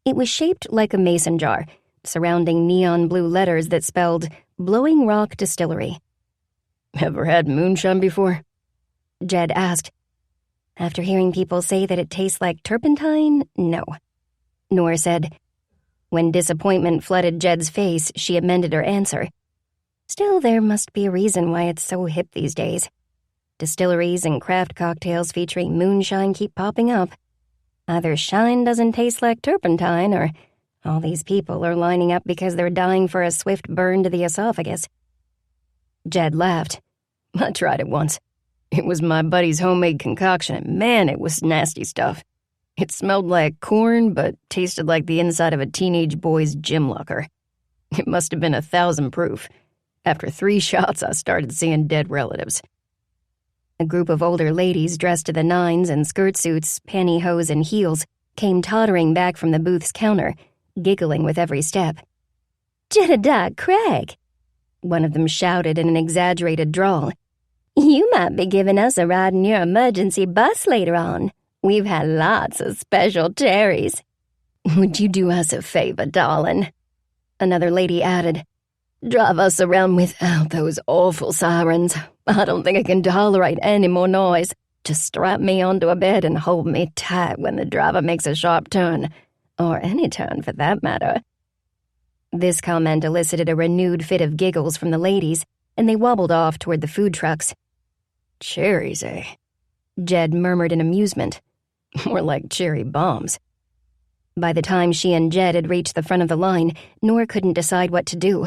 It was shaped like a mason jar, surrounding neon blue letters that spelled Blowing Rock Distillery. Ever had moonshine before? Jed asked. After hearing people say that it tastes like turpentine, no. Nora said. When disappointment flooded Jed's face, she amended her answer. Still, there must be a reason why it's so hip these days. Distilleries and craft cocktails featuring moonshine keep popping up. Either shine doesn't taste like turpentine, or all these people are lining up because they're dying for a swift burn to the esophagus. Jed laughed. I tried it once. It was my buddy's homemade concoction, and man, it was nasty stuff. It smelled like corn, but tasted like the inside of a teenage boy's gym locker. It must have been 1,000 proof. After 3 shots, I started seeing dead relatives. A group of older ladies dressed to the nines in skirt suits, pantyhose, and heels came tottering back from the booth's counter, giggling with every step. "Jedediah Craig," one of them shouted in an exaggerated drawl. "You might be giving us a ride in your emergency bus later on. We've had lots of special cherries." "Would you do us a favor, darling?" another lady added. "Drive us around without those awful sirens. I don't think I can tolerate any more noise. Just strap me onto a bed and hold me tight when the driver makes a sharp turn. Or any turn, for that matter." This comment elicited a renewed fit of giggles from the ladies, and they wobbled off toward the food trucks. "Cherries, eh?" Jed murmured in amusement. "More like cherry bombs." By the time she and Jed had reached the front of the line, Nora couldn't decide what to do.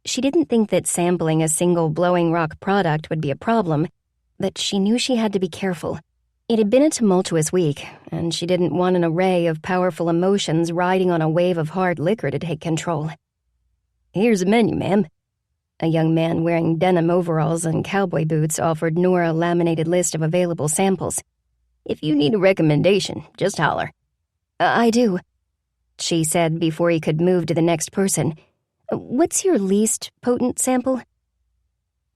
She didn't think that sampling a single Blowing Rock product would be a problem, but she knew she had to be careful. It had been a tumultuous week, and she didn't want an array of powerful emotions riding on a wave of hard liquor to take control. "Here's a menu, ma'am." A young man wearing denim overalls and cowboy boots offered Nora a laminated list of available samples. "If you need a recommendation, just holler." I do," she said before he could move to the next person. "What's your least potent sample?"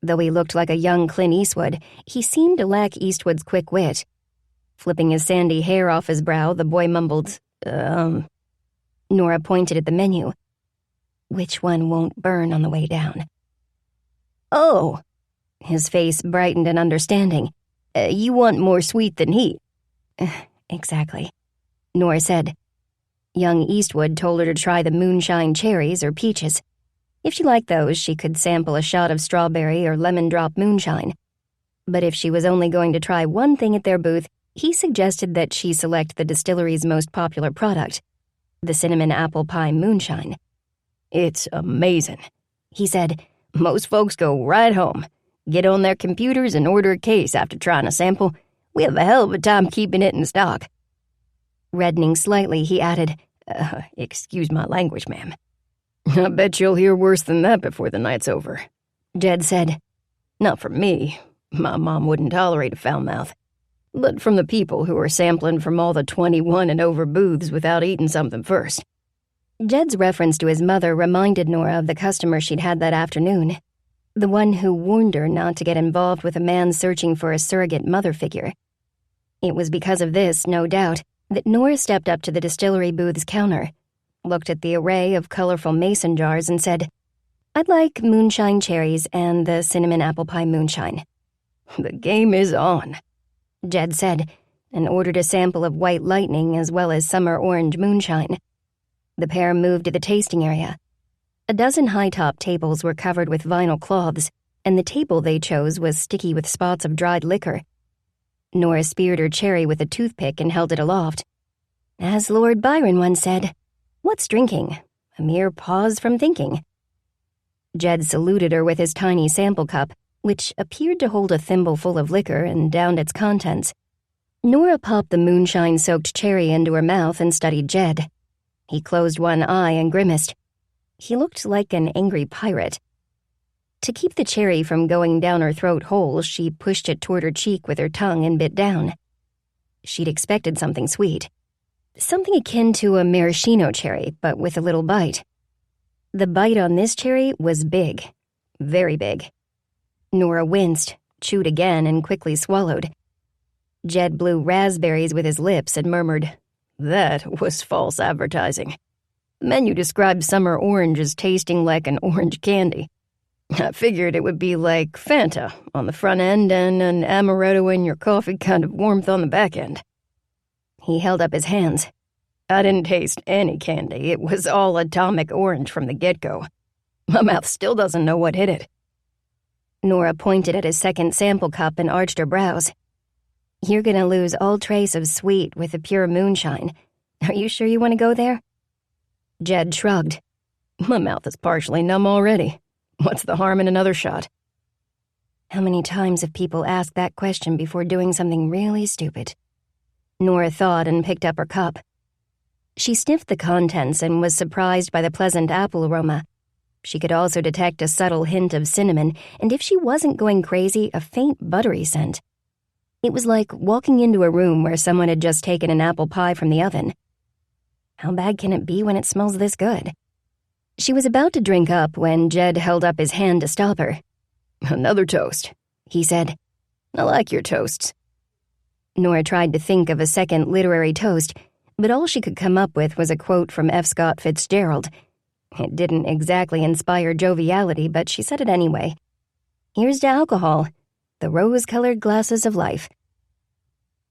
Though he looked like a young Clint Eastwood, he seemed to lack Eastwood's quick wit. Flipping his sandy hair off his brow, the boy mumbled, Nora pointed at the menu. "Which one won't burn on the way down?" "Oh." His face brightened in understanding. You want more sweet than heat." "Exactly," Nora said. Young Eastwood told her to try the moonshine cherries or peaches. If she liked those, she could sample a shot of strawberry or lemon drop moonshine. But if she was only going to try one thing at their booth, he suggested that she select the distillery's most popular product, the cinnamon apple pie moonshine. "It's amazing," he said. "Most folks go right home, get on their computers and order a case after trying a sample. We have a hell of a time keeping it in stock." Reddening slightly, he added, Excuse my language, ma'am." "I bet you'll hear worse than that before the night's over," Jed said. "Not from me. My mom wouldn't tolerate a foul mouth. But from the people who are sampling from all the 21 and over booths without eating something first." Jed's reference to his mother reminded Nora of the customer she'd had that afternoon, the one who warned her not to get involved with a man searching for a surrogate mother figure. It was because of this, no doubt, that Nora stepped up to the distillery booth's counter, looked at the array of colorful mason jars, and said, "I'd like moonshine cherries and the cinnamon apple pie moonshine." "The game is on," Jed said, and ordered a sample of White Lightning as well as summer orange moonshine. The pair moved to the tasting area. A dozen high-top tables were covered with vinyl cloths, and the table they chose was sticky with spots of dried liquor. Nora speared her cherry with a toothpick and held it aloft. As Lord Byron once said, "What's drinking? A mere pause from thinking." Jed saluted her with his tiny sample cup, which appeared to hold a thimbleful of liquor, and downed its contents. Nora popped the moonshine-soaked cherry into her mouth and studied Jed. He closed one eye and grimaced. He looked like an angry pirate. To keep the cherry from going down her throat hole, she pushed it toward her cheek with her tongue and bit down. She'd expected something sweet. Something akin to a maraschino cherry, but with a little bite. The bite on this cherry was big. Very big. Nora winced, chewed again, and quickly swallowed. Jed blew raspberries with his lips and murmured, "That was false advertising. The menu described summer orange as tasting like an orange candy. I figured it would be like Fanta on the front end and an amaretto in your coffee kind of warmth on the back end." He held up his hands. "I didn't taste any candy. It was all atomic orange from the get-go. My mouth still doesn't know what hit it." Nora pointed at his second sample cup and arched her brows. "You're gonna lose all trace of sweet with the pure moonshine. Are you sure you want to go there?" Jed shrugged. "My mouth is partially numb already. What's the harm in another shot?" How many times have people asked that question before doing something really stupid? Nora thought and picked up her cup. She sniffed the contents and was surprised by the pleasant apple aroma. She could also detect a subtle hint of cinnamon, and if she wasn't going crazy, a faint buttery scent. It was like walking into a room where someone had just taken an apple pie from the oven. How bad can it be when it smells this good? She was about to drink up when Jed held up his hand to stop her. "Another toast," he said. "I like your toasts." Nora tried to think of a second literary toast, but all she could come up with was a quote from F. Scott Fitzgerald. It didn't exactly inspire joviality, but she said it anyway. "Here's to alcohol, the rose-colored glasses of life."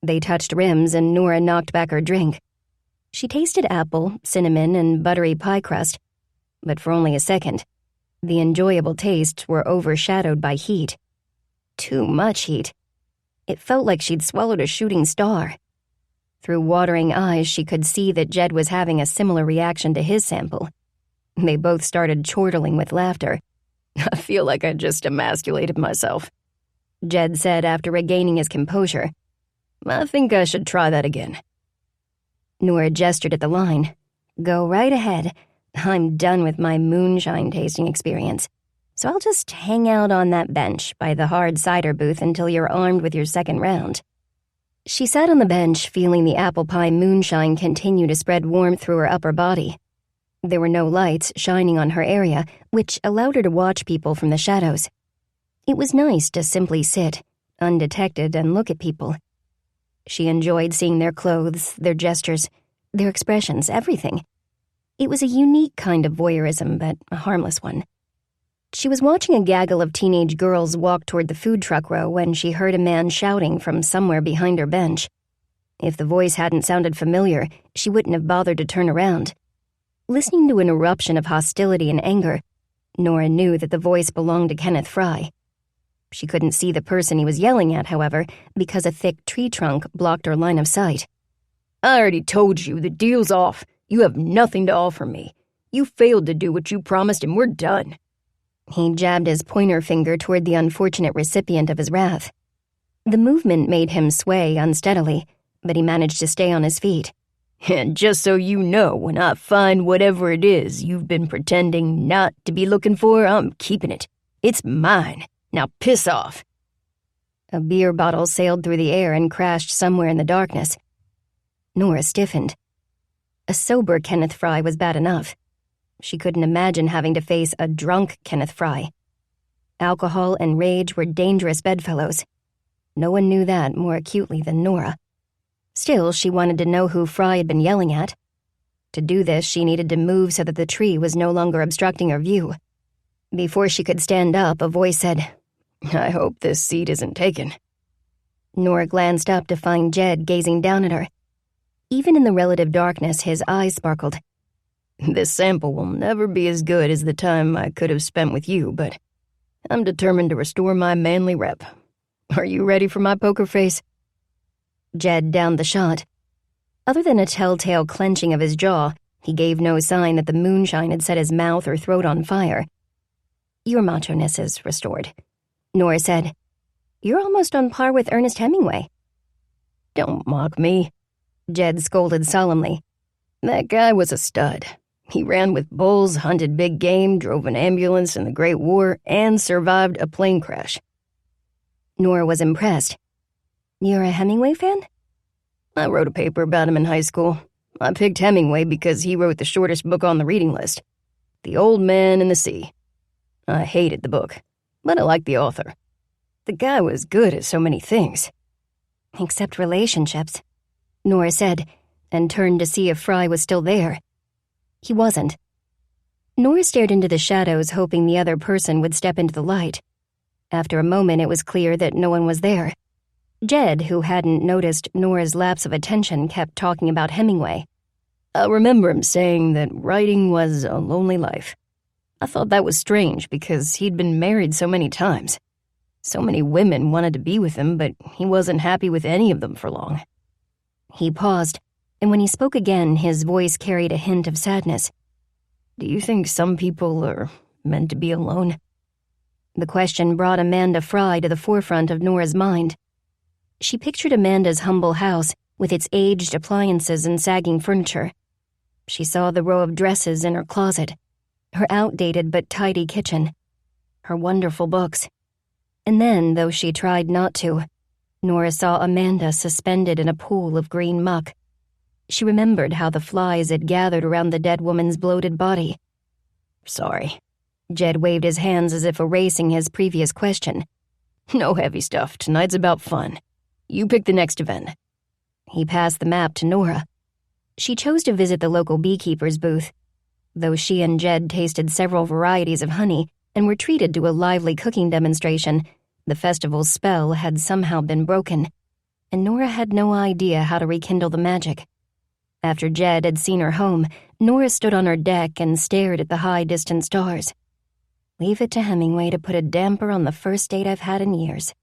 They touched rims and Nora knocked back her drink. She tasted apple, cinnamon, and buttery pie crust, but for only a second. The enjoyable tastes were overshadowed by heat. Too much heat. It felt like she'd swallowed a shooting star. Through watering eyes, she could see that Jed was having a similar reaction to his sample. They both started chortling with laughter. "I feel like I just emasculated myself," Jed said after regaining his composure. "I think I should try that again." Nora gestured at the line. "Go right ahead. I'm done with my moonshine tasting experience, so I'll just hang out on that bench by the hard cider booth until you're armed with your second round." She sat on the bench, feeling the apple pie moonshine continue to spread warmth through her upper body. There were no lights shining on her area, which allowed her to watch people from the shadows. It was nice to simply sit, undetected, and look at people. She enjoyed seeing their clothes, their gestures, their expressions, everything. It was a unique kind of voyeurism, but a harmless one. She was watching a gaggle of teenage girls walk toward the food truck row when she heard a man shouting from somewhere behind her bench. If the voice hadn't sounded familiar, she wouldn't have bothered to turn around. Listening to an eruption of hostility and anger, Nora knew that the voice belonged to Kenneth Fry. She couldn't see the person he was yelling at, however, because a thick tree trunk blocked her line of sight. "I already told you, the deal's off. You have nothing to offer me. You failed to do what you promised and we're done." He jabbed his pointer finger toward the unfortunate recipient of his wrath. The movement made him sway unsteadily, but he managed to stay on his feet. "And just so you know, when I find whatever it is you've been pretending not to be looking for, I'm keeping it. It's mine. Now piss off." A beer bottle sailed through the air and crashed somewhere in the darkness. Nora stiffened. A sober Kenneth Fry was bad enough. She couldn't imagine having to face a drunk Kenneth Fry. Alcohol and rage were dangerous bedfellows. No one knew that more acutely than Nora. Still, she wanted to know who Fry had been yelling at. To do this, she needed to move so that the tree was no longer obstructing her view. Before she could stand up, a voice said, "I hope this seat isn't taken." Nora glanced up to find Jed gazing down at her. Even in the relative darkness, his eyes sparkled. "This sample will never be as good as the time I could have spent with you, but I'm determined to restore my manly rep. Are you ready for my poker face?" Jed downed the shot. Other than a telltale clenching of his jaw, he gave no sign that the moonshine had set his mouth or throat on fire. "Your macho-ness is restored," Nora said. "You're almost on par with Ernest Hemingway." "Don't mock me," Jed scolded solemnly. "That guy was a stud. He ran with bulls, hunted big game, drove an ambulance in the Great War, and survived a plane crash." Nora was impressed. "You're a Hemingway fan?" "I wrote a paper about him in high school. I picked Hemingway because he wrote the shortest book on the reading list, The Old Man and the Sea. I hated the book, but I liked the author. The guy was good at so many things." "Except relationships," Nora said, and turned to see if Fry was still there. He wasn't. Nora stared into the shadows, hoping the other person would step into the light. After a moment, it was clear that no one was there. Jed, who hadn't noticed Nora's lapse of attention, kept talking about Hemingway. "I remember him saying that writing was a lonely life. I thought that was strange because he'd been married so many times. So many women wanted to be with him, but he wasn't happy with any of them for long." He paused, and when he spoke again, his voice carried a hint of sadness. "Do you think some people are meant to be alone?" The question brought Amanda Fry to the forefront of Nora's mind. She pictured Amanda's humble house, with its aged appliances and sagging furniture. She saw the row of dresses in her closet, her outdated but tidy kitchen, her wonderful books. And then, though she tried not to, Nora saw Amanda suspended in a pool of green muck. She remembered how the flies had gathered around the dead woman's bloated body. Sorry. Jed waved his hands as if erasing his previous question. No heavy stuff. Tonight's about fun. You pick the next event. He passed the map to Nora. She chose to visit the local beekeeper's booth. Though she and Jed tasted several varieties of honey and were treated to a lively cooking demonstration, the festival's spell had somehow been broken, and Nora had no idea how to rekindle the magic. After Jed had seen her home, Nora stood on her deck and stared at the high, distant stars. Leave it to Hemingway to put a damper on the first date I've had in years.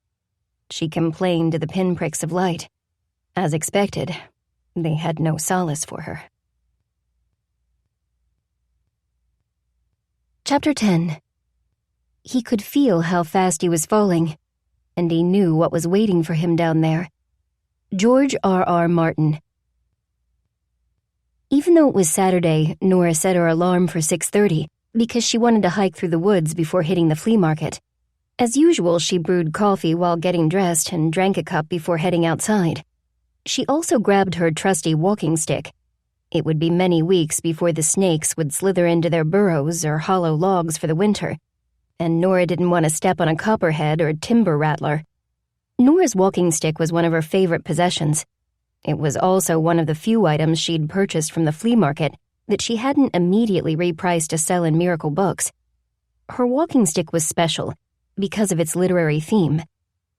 She complained to the pinpricks of light. As expected, they had no solace for her. Chapter 10. He could feel how fast he was falling, and he knew what was waiting for him down there. George R.R. Martin. Even though it was Saturday, Nora set her alarm for 6:30 because she wanted to hike through the woods before hitting the flea market. As usual, she brewed coffee while getting dressed and drank a cup before heading outside. She also grabbed her trusty walking stick. It would be many weeks before the snakes would slither into their burrows or hollow logs for the winter, and Nora didn't want to step on a copperhead or timber rattler. Nora's walking stick was one of her favorite possessions. It was also one of the few items she'd purchased from the flea market that she hadn't immediately repriced to sell in Miracle Books. Her walking stick was special because of its literary theme.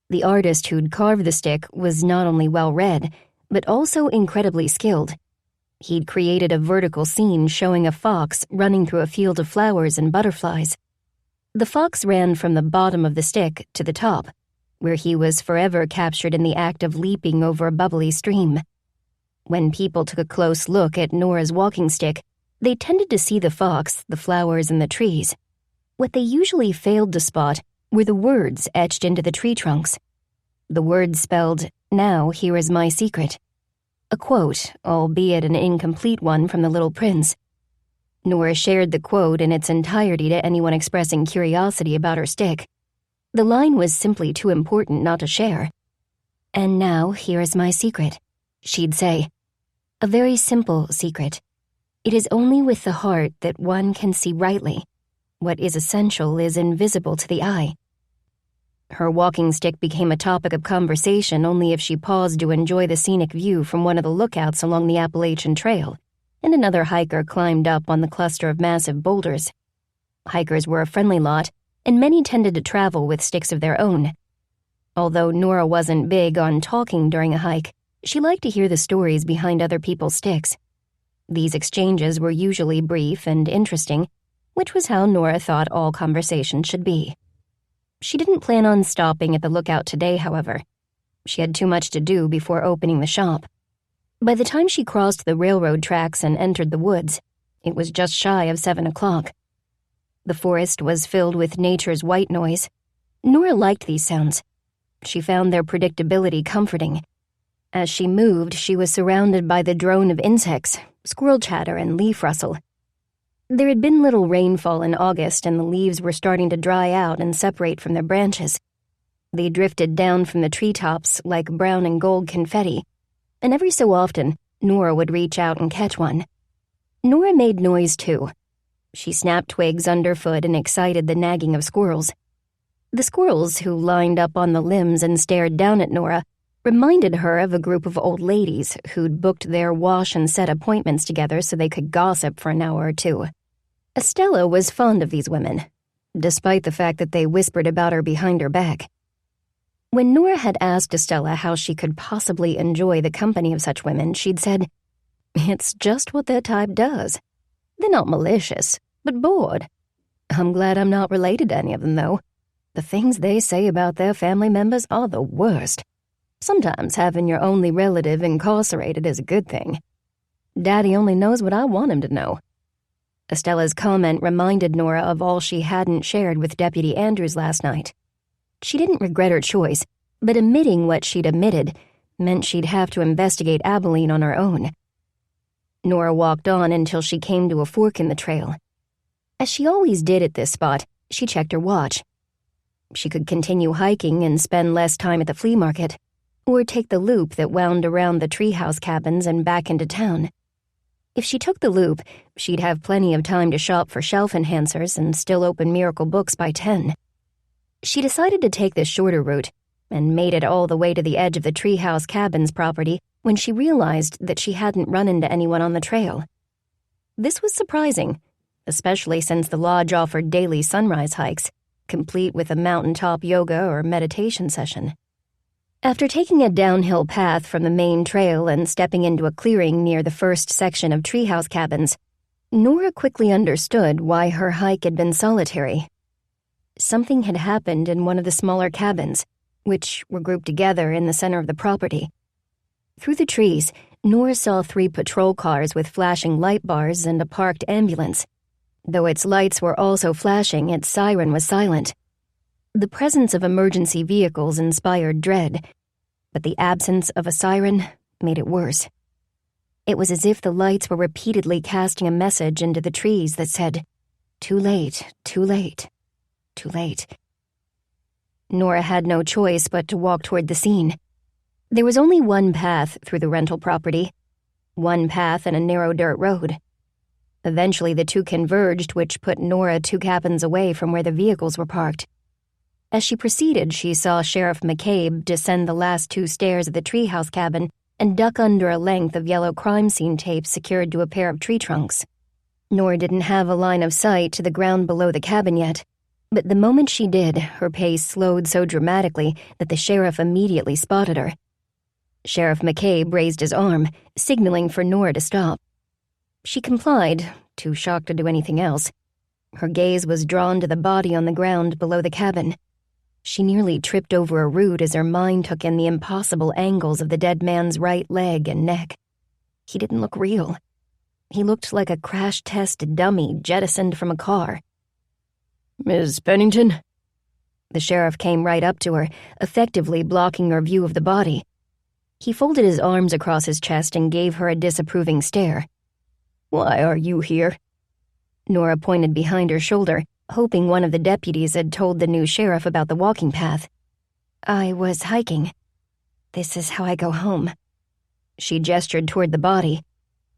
The artist who'd carved the stick was not only well-read, but also incredibly skilled. He'd created a vertical scene showing a fox running through a field of flowers and butterflies. The fox ran from the bottom of the stick to the top, where he was forever captured in the act of leaping over a bubbly stream. When people took a close look at Nora's walking stick, they tended to see the fox, the flowers, and the trees. What they usually failed to spot were the words etched into the tree trunks. The words spelled, "Now here is my secret." A quote, albeit an incomplete one, from The Little Prince. Nora shared the quote in its entirety to anyone expressing curiosity about her stick. The line was simply too important not to share. "And now here is my secret," she'd say. "A very simple secret. It is only with the heart that one can see rightly. What is essential is invisible to the eye." Her walking stick became a topic of conversation only if she paused to enjoy the scenic view from one of the lookouts along the Appalachian Trail, and another hiker climbed up on the cluster of massive boulders. Hikers were a friendly lot, and many tended to travel with sticks of their own. Although Nora wasn't big on talking during a hike, she liked to hear the stories behind other people's sticks. These exchanges were usually brief and interesting, which was how Nora thought all conversation should be. She didn't plan on stopping at the lookout today, however. She had too much to do before opening the shop. By the time she crossed the railroad tracks and entered the woods, it was just shy of 7 o'clock. The forest was filled with nature's white noise. Nora liked these sounds. She found their predictability comforting. As she moved, she was surrounded by the drone of insects, squirrel chatter, and leaf rustle. There had been little rainfall in August, and the leaves were starting to dry out and separate from their branches. They drifted down from the treetops like brown and gold confetti, and every so often, Nora would reach out and catch one. Nora made noise, too. She snapped twigs underfoot and excited the nagging of squirrels. The squirrels, who lined up on the limbs and stared down at Nora, reminded her of a group of old ladies who'd booked their wash and set appointments together so they could gossip for an hour or two. Estella was fond of these women, despite the fact that they whispered about her behind her back. When Nora had asked Estella how she could possibly enjoy the company of such women, she'd said, "It's just what their type does. They're not malicious, but bored. I'm glad I'm not related to any of them, though. The things they say about their family members are the worst. Sometimes having your only relative incarcerated is a good thing. Daddy only knows what I want him to know." Estella's comment reminded Nora of all she hadn't shared with Deputy Andrews last night. She didn't regret her choice, but admitting what she'd admitted meant she'd have to investigate Abalene on her own. Nora walked on until she came to a fork in the trail. As she always did at this spot, she checked her watch. She could continue hiking and spend less time at the flea market, or take the loop that wound around the treehouse cabins and back into town. If she took the loop, she'd have plenty of time to shop for shelf enhancers and still open miracle books by 10. She decided to take the shorter route and made it all the way to the edge of the treehouse cabins property when she realized that she hadn't run into anyone on the trail. This was surprising, especially since the lodge offered daily sunrise hikes, complete with a mountaintop yoga or meditation session. After taking a downhill path from the main trail and stepping into a clearing near the first section of treehouse cabins, Nora quickly understood why her hike had been solitary. Something had happened in one of the smaller cabins, which were grouped together in the center of the property. Through the trees, Nora saw 3 patrol cars with flashing light bars and a parked ambulance. Though its lights were also flashing, its siren was silent. The presence of emergency vehicles inspired dread, but the absence of a siren made it worse. It was as if the lights were repeatedly casting a message into the trees that said, "Too late, too late, too late." Nora had no choice but to walk toward the scene. There was only one path through the rental property, one path and a narrow dirt road. Eventually, the two converged, which put Nora 2 cabins away from where the vehicles were parked. As she proceeded, she saw Sheriff McCabe descend the last 2 stairs of the treehouse cabin and duck under a length of yellow crime scene tape secured to a pair of tree trunks. Nora didn't have a line of sight to the ground below the cabin yet, but the moment she did, her pace slowed so dramatically that the sheriff immediately spotted her. Sheriff McCabe raised his arm, signaling for Nora to stop. She complied, too shocked to do anything else. Her gaze was drawn to the body on the ground below the cabin. She nearly tripped over a root as her mind took in the impossible angles of the dead man's right leg and neck. He didn't look real. He looked like a crash-test dummy jettisoned from a car. "Ms. Pennington?" The sheriff came right up to her, effectively blocking her view of the body. He folded his arms across his chest and gave her a disapproving stare. "Why are you here?" Nora pointed behind her shoulder, hoping one of the deputies had told the new sheriff about the walking path. "I was hiking. This is how I go home." She gestured toward the body.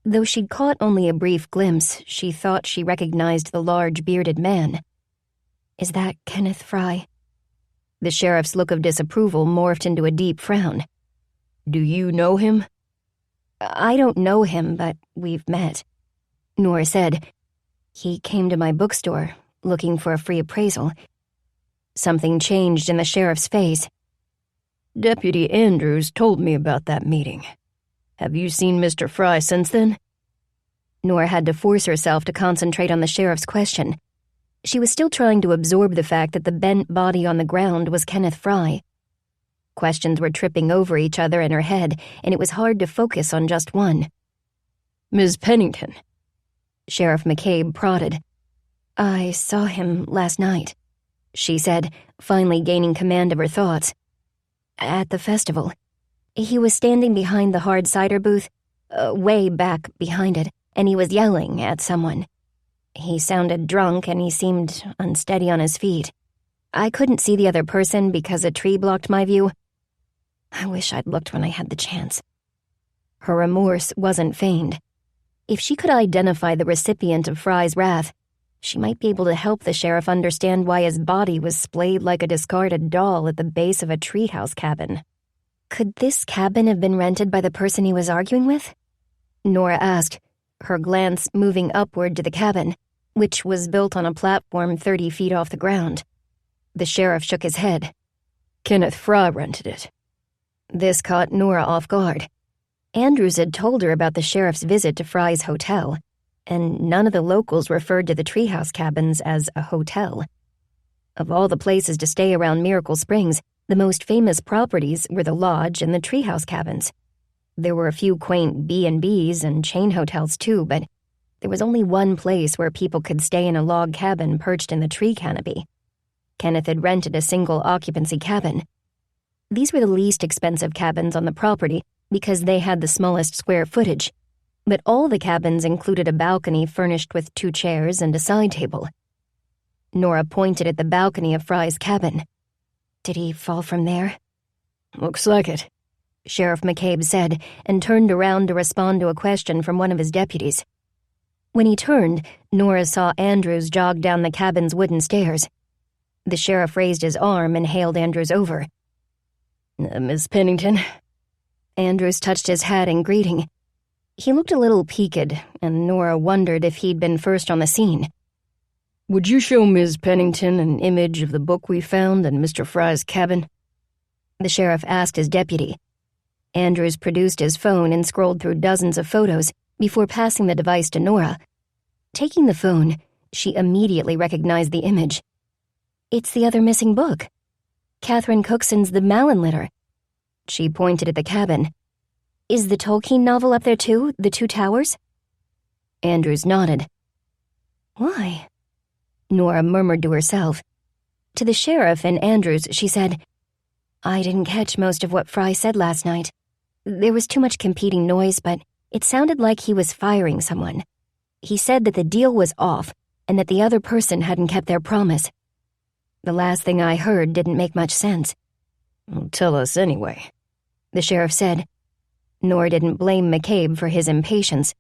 Though she'd caught only a brief glimpse, she thought she recognized the large bearded man. "Is that Kenneth Fry?" The sheriff's look of disapproval morphed into a deep frown. "Do you know him?" "I don't know him, but we've met," Nora said. "He came to my bookstore, looking for a free appraisal." Something changed in the sheriff's face. "Deputy Andrews told me about that meeting. Have you seen Mr. Fry since then?" Nora had to force herself to concentrate on the sheriff's question. She was still trying to absorb the fact that the bent body on the ground was Kenneth Fry. Questions were tripping over each other in her head, and it was hard to focus on just one. "Ms. Pennington." Sheriff McCabe prodded. "I saw him last night," she said, finally gaining command of her thoughts. "At the festival. He was standing behind the hard cider booth, way back behind it, and he was yelling at someone. He sounded drunk and he seemed unsteady on his feet. I couldn't see the other person because a tree blocked my view. I wish I'd looked when I had the chance." Her remorse wasn't feigned. If she could identify the recipient of Fry's wrath, she might be able to help the sheriff understand why his body was splayed like a discarded doll at the base of a treehouse cabin. Could this cabin have been rented by the person he was arguing with? Nora asked, her glance moving upward to the cabin, which was built on a platform 30 feet off the ground. The sheriff shook his head. "Kenneth Fry rented it." This caught Nora off guard. Andrews had told her about the sheriff's visit to Fry's hotel, and none of the locals referred to the treehouse cabins as a hotel. Of all the places to stay around Miracle Springs, the most famous properties were the lodge and the treehouse cabins. There were a few quaint B&Bs and chain hotels too, but there was only one place where people could stay in a log cabin perched in the tree canopy. Kenneth had rented a single-occupancy cabin. These were the least expensive cabins on the property because they had the smallest square footage, but all the cabins included a balcony furnished with 2 chairs and a side table. Nora pointed at the balcony of Fry's cabin. "Did he fall from there?" "Looks like it," Sheriff McCabe said, and turned around to respond to a question from one of his deputies. When he turned, Nora saw Andrews jog down the cabin's wooden stairs. The sheriff raised his arm and hailed Andrews over. "Miss Pennington?" Andrews touched his hat in greeting. He looked a little peaked, and Nora wondered if he'd been first on the scene. "Would you show Ms. Pennington an image of the book we found in Mr. Fry's cabin?" The sheriff asked his deputy. Andrews produced his phone and scrolled through dozens of photos before passing the device to Nora. Taking the phone, she immediately recognized the image. It's the other missing book. Catherine Cookson's The Malin Litter. She pointed at the cabin. Is the Tolkien novel up there too, The Two Towers? Andrews nodded. Why? Nora murmured to herself. To the sheriff and Andrews, she said, I didn't catch most of what Fry said last night. There was too much competing noise, but it sounded like he was firing someone. He said that the deal was off and that the other person hadn't kept their promise. The last thing I heard didn't make much sense. Well, tell us anyway, the sheriff said. Nor didn't blame McCabe for his impatience.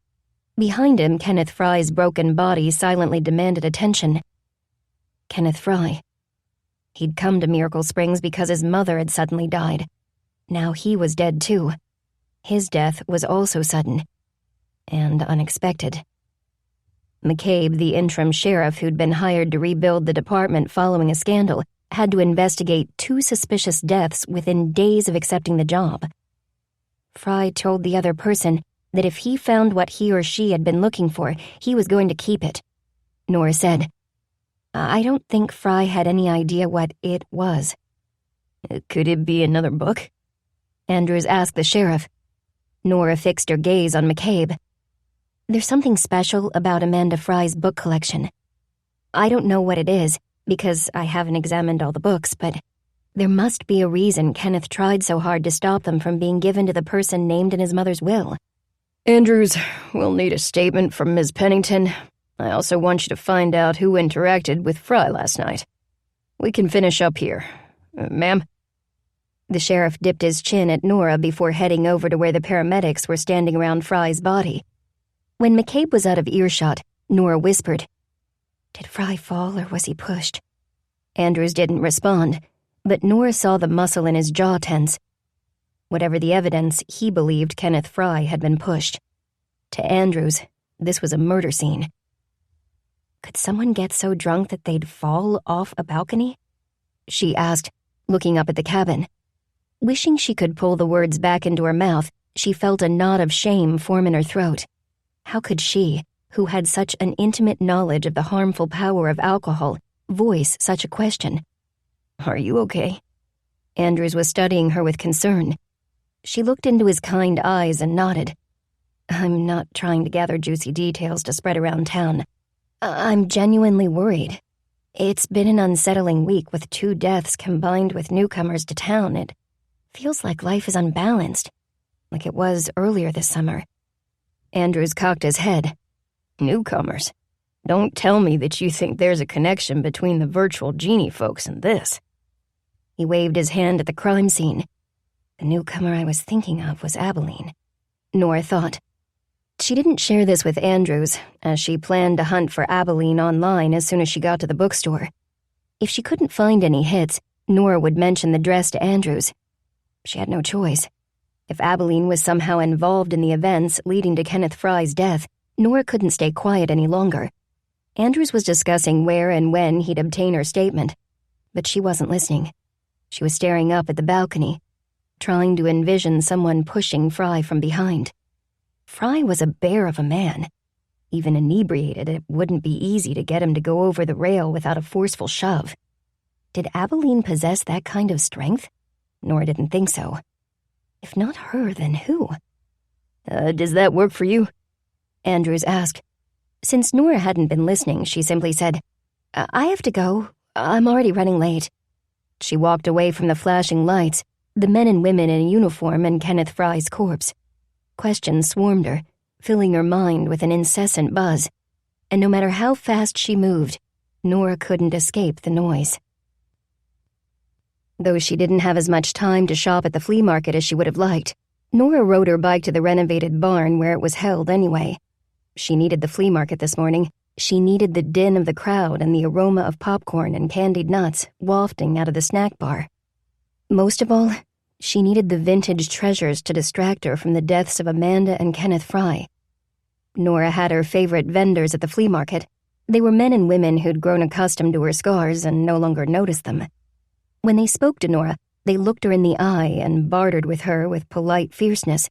Behind him, Kenneth Fry's broken body silently demanded attention. Kenneth Fry. He'd come to Miracle Springs because his mother had suddenly died. Now he was dead too. His death was also sudden and unexpected. McCabe, the interim sheriff who'd been hired to rebuild the department following a scandal, had to investigate 2 suspicious deaths within days of accepting the job. Fry told the other person that if he found what he or she had been looking for, he was going to keep it. Nora said, I don't think Fry had any idea what it was. Could it be another book? Andrews asked the sheriff. Nora fixed her gaze on McCabe. There's something special about Amanda Fry's book collection. I don't know what it is, because I haven't examined all the books, but there must be a reason Kenneth tried so hard to stop them from being given to the person named in his mother's will. Andrews, we'll need a statement from Ms. Pennington. I also want you to find out who interacted with Fry last night. We can finish up here. Ma'am? The sheriff dipped his chin at Nora before heading over to where the paramedics were standing around Fry's body. When McCabe was out of earshot, Nora whispered, Did Fry fall or was he pushed? Andrews didn't respond, but Nora saw the muscle in his jaw tense. Whatever the evidence, he believed Kenneth Fry had been pushed. To Andrews, this was a murder scene. Could someone get so drunk that they'd fall off a balcony? She asked, looking up at the cabin. Wishing she could pull the words back into her mouth, she felt a knot of shame form in her throat. How could she, who had such an intimate knowledge of the harmful power of alcohol, voice such a question? Are you okay? Andrews was studying her with concern. She looked into his kind eyes and nodded. I'm not trying to gather juicy details to spread around town. I'm genuinely worried. It's been an unsettling week with 2 deaths combined with newcomers to town. It feels like life is unbalanced, like it was earlier this summer. Andrews cocked his head. Newcomers? Don't tell me that you think there's a connection between the virtual genie folks and this. He waved his hand at the crime scene. The newcomer I was thinking of was Abalene. Nora thought. She didn't share this with Andrews, as she planned to hunt for Abalene online as soon as she got to the bookstore. If she couldn't find any hits, Nora would mention the dress to Andrews. She had no choice. If Abalene was somehow involved in the events leading to Kenneth Fry's death, Nora couldn't stay quiet any longer. Andrews was discussing where and when he'd obtain her statement, but she wasn't listening. She was staring up at the balcony, trying to envision someone pushing Fry from behind. Fry was a bear of a man. Even inebriated, it wouldn't be easy to get him to go over the rail without a forceful shove. Did Abalene possess that kind of strength? Nora didn't think so. If not her, then who? Does that work for you? Andrews asked. Since Nora hadn't been listening, she simply said, I have to go. I'm already running late. She walked away from the flashing lights, the men and women in uniform and Kenneth Fry's corpse. Questions swarmed her, filling her mind with an incessant buzz, and no matter how fast she moved, Nora couldn't escape the noise. Though she didn't have as much time to shop at the flea market as she would have liked, Nora rode her bike to the renovated barn where it was held anyway. She needed the flea market this morning. She needed the din of the crowd and the aroma of popcorn and candied nuts wafting out of the snack bar. Most of all, she needed the vintage treasures to distract her from the deaths of Amanda and Kenneth Fry. Nora had her favorite vendors at the flea market. They were men and women who'd grown accustomed to her scars and no longer noticed them. When they spoke to Nora, they looked her in the eye and bartered with her with polite fierceness.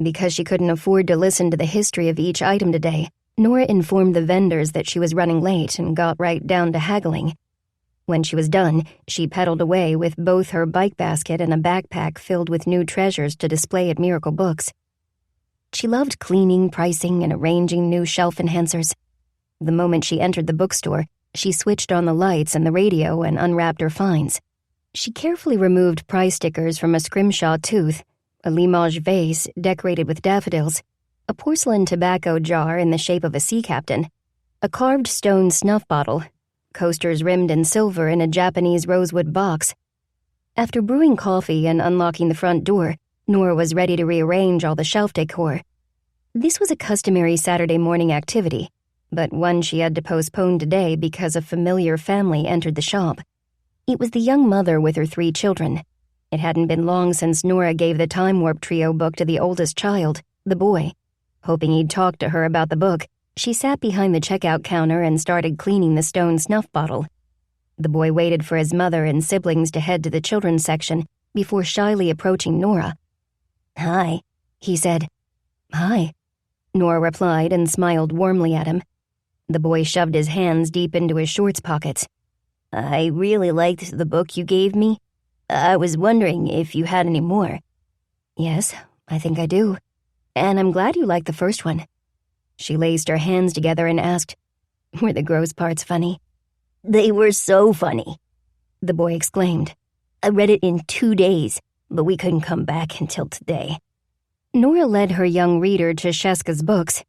Because she couldn't afford to listen to the history of each item today, Nora informed the vendors that she was running late and got right down to haggling. When she was done, she pedaled away with both her bike basket and a backpack filled with new treasures to display at Miracle Books. She loved cleaning, pricing, and arranging new shelf enhancers. The moment she entered the bookstore, she switched on the lights and the radio and unwrapped her finds. She carefully removed price stickers from a scrimshaw tooth, a Limoges vase decorated with daffodils, a porcelain tobacco jar in the shape of a sea captain, a carved stone snuff bottle, coasters rimmed in silver in a Japanese rosewood box. After brewing coffee and unlocking the front door, Nora was ready to rearrange all the shelf decor. This was a customary Saturday morning activity, but one she had to postpone today because a familiar family entered the shop. It was the young mother with her 3 children. It hadn't been long since Nora gave the Time Warp Trio book to the oldest child, the boy. Hoping he'd talk to her about the book, she sat behind the checkout counter and started cleaning the stone snuff bottle. The boy waited for his mother and siblings to head to the children's section before shyly approaching Nora. "Hi," he said. "Hi," Nora replied and smiled warmly at him. The boy shoved his hands deep into his shorts pockets. "I really liked the book you gave me. I was wondering if you had any more." "Yes, I think I do. And I'm glad you liked the first one." She laced her hands together and asked, "Were the gross parts funny?" "They were so funny," the boy exclaimed. "I read it in 2 days, but we couldn't come back until today." Nora led her young reader to Sheska's books.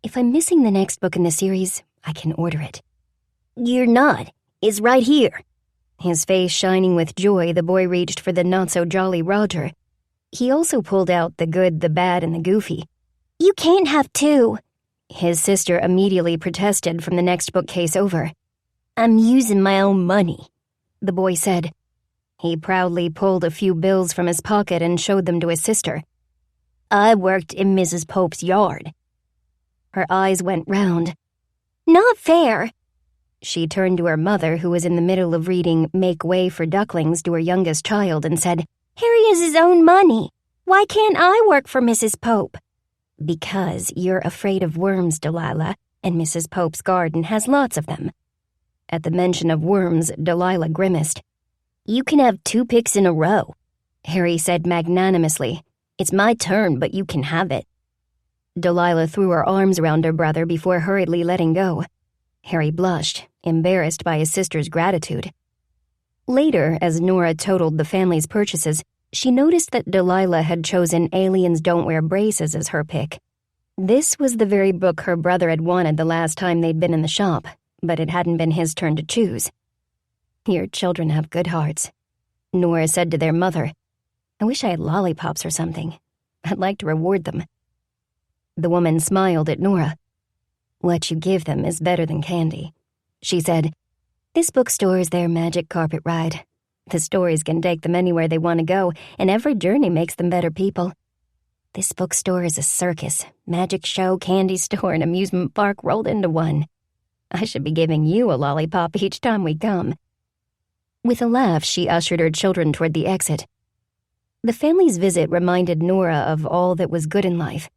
"If I'm missing the next book in the series, I can order it." "You're not. It's right here." His face shining with joy, the boy reached for the not-so-jolly Roger. He also pulled out the good, the bad, and the goofy. "You can't have 2. His sister immediately protested from the next bookcase over. "I'm using my own money," the boy said. He proudly pulled a few bills from his pocket and showed them to his sister. "I worked in Mrs. Pope's yard." Her eyes went round. "Not fair." She turned to her mother, who was in the middle of reading Make Way for Ducklings to her youngest child, and said, "Harry has his own money. Why can't I work for Mrs. Pope?" "Because you're afraid of worms, Delilah, and Mrs. Pope's garden has lots of them." At the mention of worms, Delilah grimaced. "You can have 2 picks in a row," Harry said magnanimously. "It's my turn, but you can have it." Delilah threw her arms around her brother before hurriedly letting go. Harry blushed, embarrassed by his sister's gratitude. Later, as Nora totaled the family's purchases, she noticed that Delilah had chosen Aliens Don't Wear Braces as her pick. This was the very book her brother had wanted the last time they'd been in the shop, but it hadn't been his turn to choose. "Your children have good hearts," Nora said to their mother. "I wish I had lollipops or something. I'd like to reward them." The woman smiled at Nora. "What you give them is better than candy," she said. "This bookstore is their magic carpet ride. The stories can take them anywhere they want to go, and every journey makes them better people. This bookstore is a circus, magic show, candy store, and amusement park rolled into one. I should be giving you a lollipop each time we come." With a laugh, she ushered her children toward the exit. The family's visit reminded Nora of all that was good in life.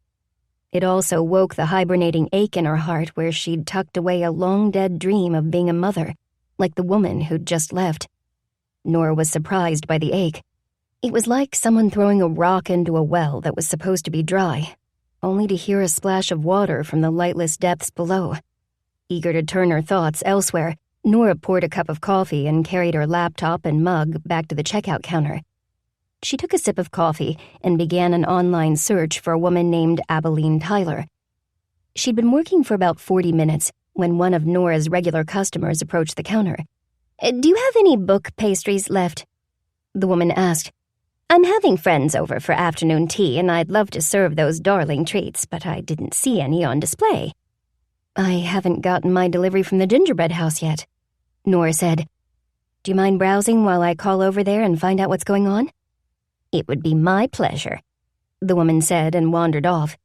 It also woke the hibernating ache in her heart where she'd tucked away a long-dead dream of being a mother, like the woman who'd just left. Nora was surprised by the ache. It was like someone throwing a rock into a well that was supposed to be dry, only to hear a splash of water from the lightless depths below. Eager to turn her thoughts elsewhere, Nora poured a cup of coffee and carried her laptop and mug back to the checkout counter. She took a sip of coffee and began an online search for a woman named Abalene Tyler. She'd been working for about 40 minutes when one of Nora's regular customers approached the counter. Do you have any book pastries left? The woman asked. I'm having friends over for afternoon tea, and I'd love to serve those darling treats, but I didn't see any on display. I haven't gotten my delivery from the gingerbread house yet, Nora said. Do you mind browsing while I call over there and find out what's going on? It would be my pleasure, the woman said and wandered off.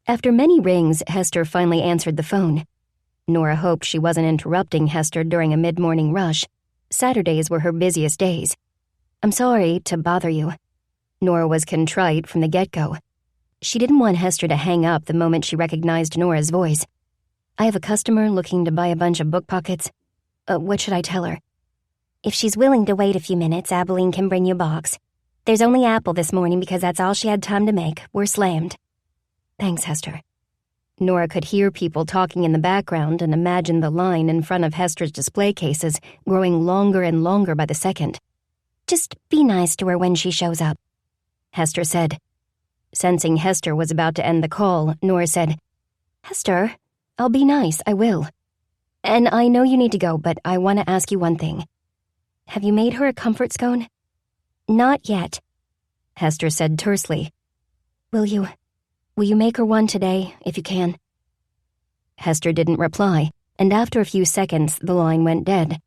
After many rings, Hester finally answered the phone. Nora hoped she wasn't interrupting Hester during a mid-morning rush. Saturdays were her busiest days. I'm sorry to bother you. Nora was contrite from the get-go. She didn't want Hester to hang up the moment she recognized Nora's voice. I have a customer looking to buy a bunch of book pockets. What should I tell her? If she's willing to wait a few minutes, Abalene can bring you a box. There's only apple this morning because that's all she had time to make. We're slammed. Thanks, Hester. Nora could hear people talking in the background and imagine the line in front of Hester's display cases growing longer and longer by the second. Just be nice to her when she shows up, Hester said. Sensing Hester was about to end the call, Nora said, Hester, I'll be nice, I will. And I know you need to go, but I want to ask you one thing. Have you made her a comfort scone? Not yet, Hester said tersely. Will you make her one today, if you can? Hester didn't reply, and after a few seconds, the line went dead.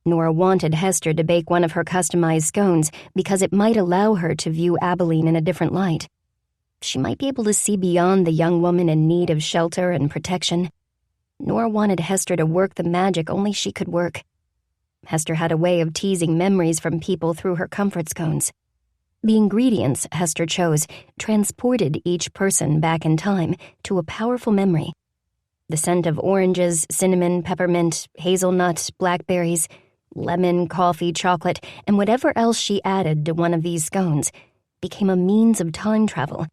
Nora wanted Hester to bake one of her customized scones because it might allow her to view Abalene in a different light. She might be able to see beyond the young woman in need of shelter and protection. Nora wanted Hester to work the magic only she could work. Hester had a way of teasing memories from people through her comfort scones. The ingredients Hester chose transported each person back in time to a powerful memory. The scent of oranges, cinnamon, peppermint, hazelnut, blackberries, lemon, coffee, chocolate, and whatever else she added to one of these scones became a means of time travel.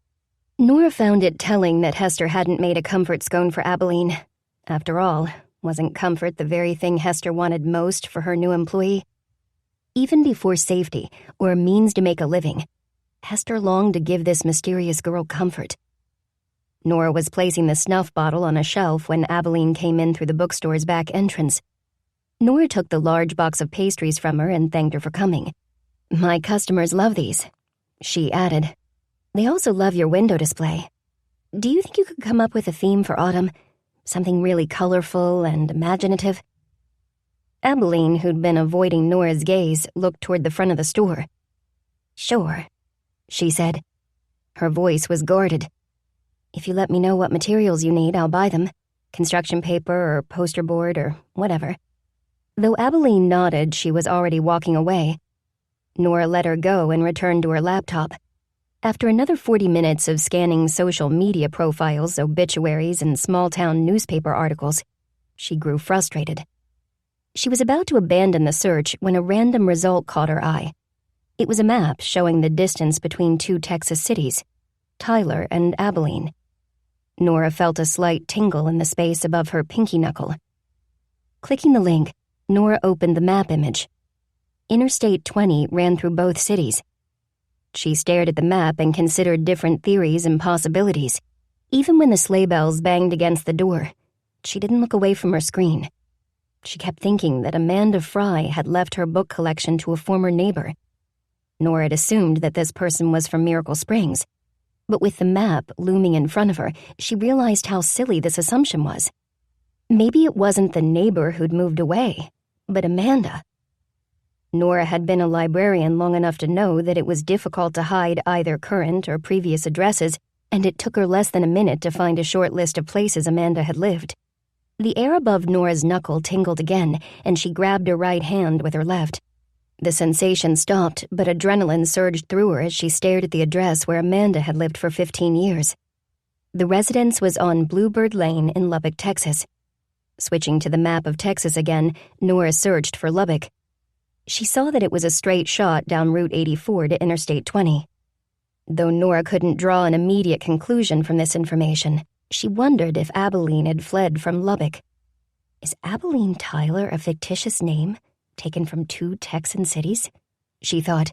Nora found it telling that Hester hadn't made a comfort scone for Abalene. After all, wasn't comfort the very thing Hester wanted most for her new employee? Even before safety or a means to make a living, Hester longed to give this mysterious girl comfort. Nora was placing the snuff bottle on a shelf when Abalene came in through the bookstore's back entrance. Nora took the large box of pastries from her and thanked her for coming. My customers love these, she added. They also love your window display. Do you think you could come up with a theme for autumn? Something really colorful and imaginative? Abalene, who'd been avoiding Nora's gaze, looked toward the front of the store. Sure, she said. Her voice was guarded. If you let me know what materials you need, I'll buy them. Construction paper or poster board or whatever. Though Abalene nodded, she was already walking away. Nora let her go and returned to her laptop. After another 40 minutes of scanning social media profiles, obituaries, and small-town newspaper articles, she grew frustrated. She was about to abandon the search when a random result caught her eye. It was a map showing the distance between two Texas cities, Tyler and Abalene. Nora felt a slight tingle in the space above her pinky knuckle. Clicking the link, Nora opened the map image. Interstate 20 ran through both cities. She stared at the map and considered different theories and possibilities. Even when the sleigh bells banged against the door, she didn't look away from her screen. She kept thinking that Amanda Fry had left her book collection to a former neighbor. Nora had assumed that this person was from Miracle Springs. But with the map looming in front of her, she realized how silly this assumption was. Maybe it wasn't the neighbor who'd moved away, but Amanda. Nora had been a librarian long enough to know that it was difficult to hide either current or previous addresses, and it took her less than a minute to find a short list of places Amanda had lived. The air above Nora's knuckle tingled again, and she grabbed her right hand with her left. The sensation stopped, but adrenaline surged through her as she stared at the address where Amanda had lived for 15 years. The residence was on Bluebird Lane in Lubbock, Texas. Switching to the map of Texas again, Nora searched for Lubbock. She saw that it was a straight shot down Route 84 to Interstate 20. Though Nora couldn't draw an immediate conclusion from this information, she wondered if Abalene had fled from Lubbock. Is Abalene Tyler a fictitious name, taken from two Texan cities? She thought.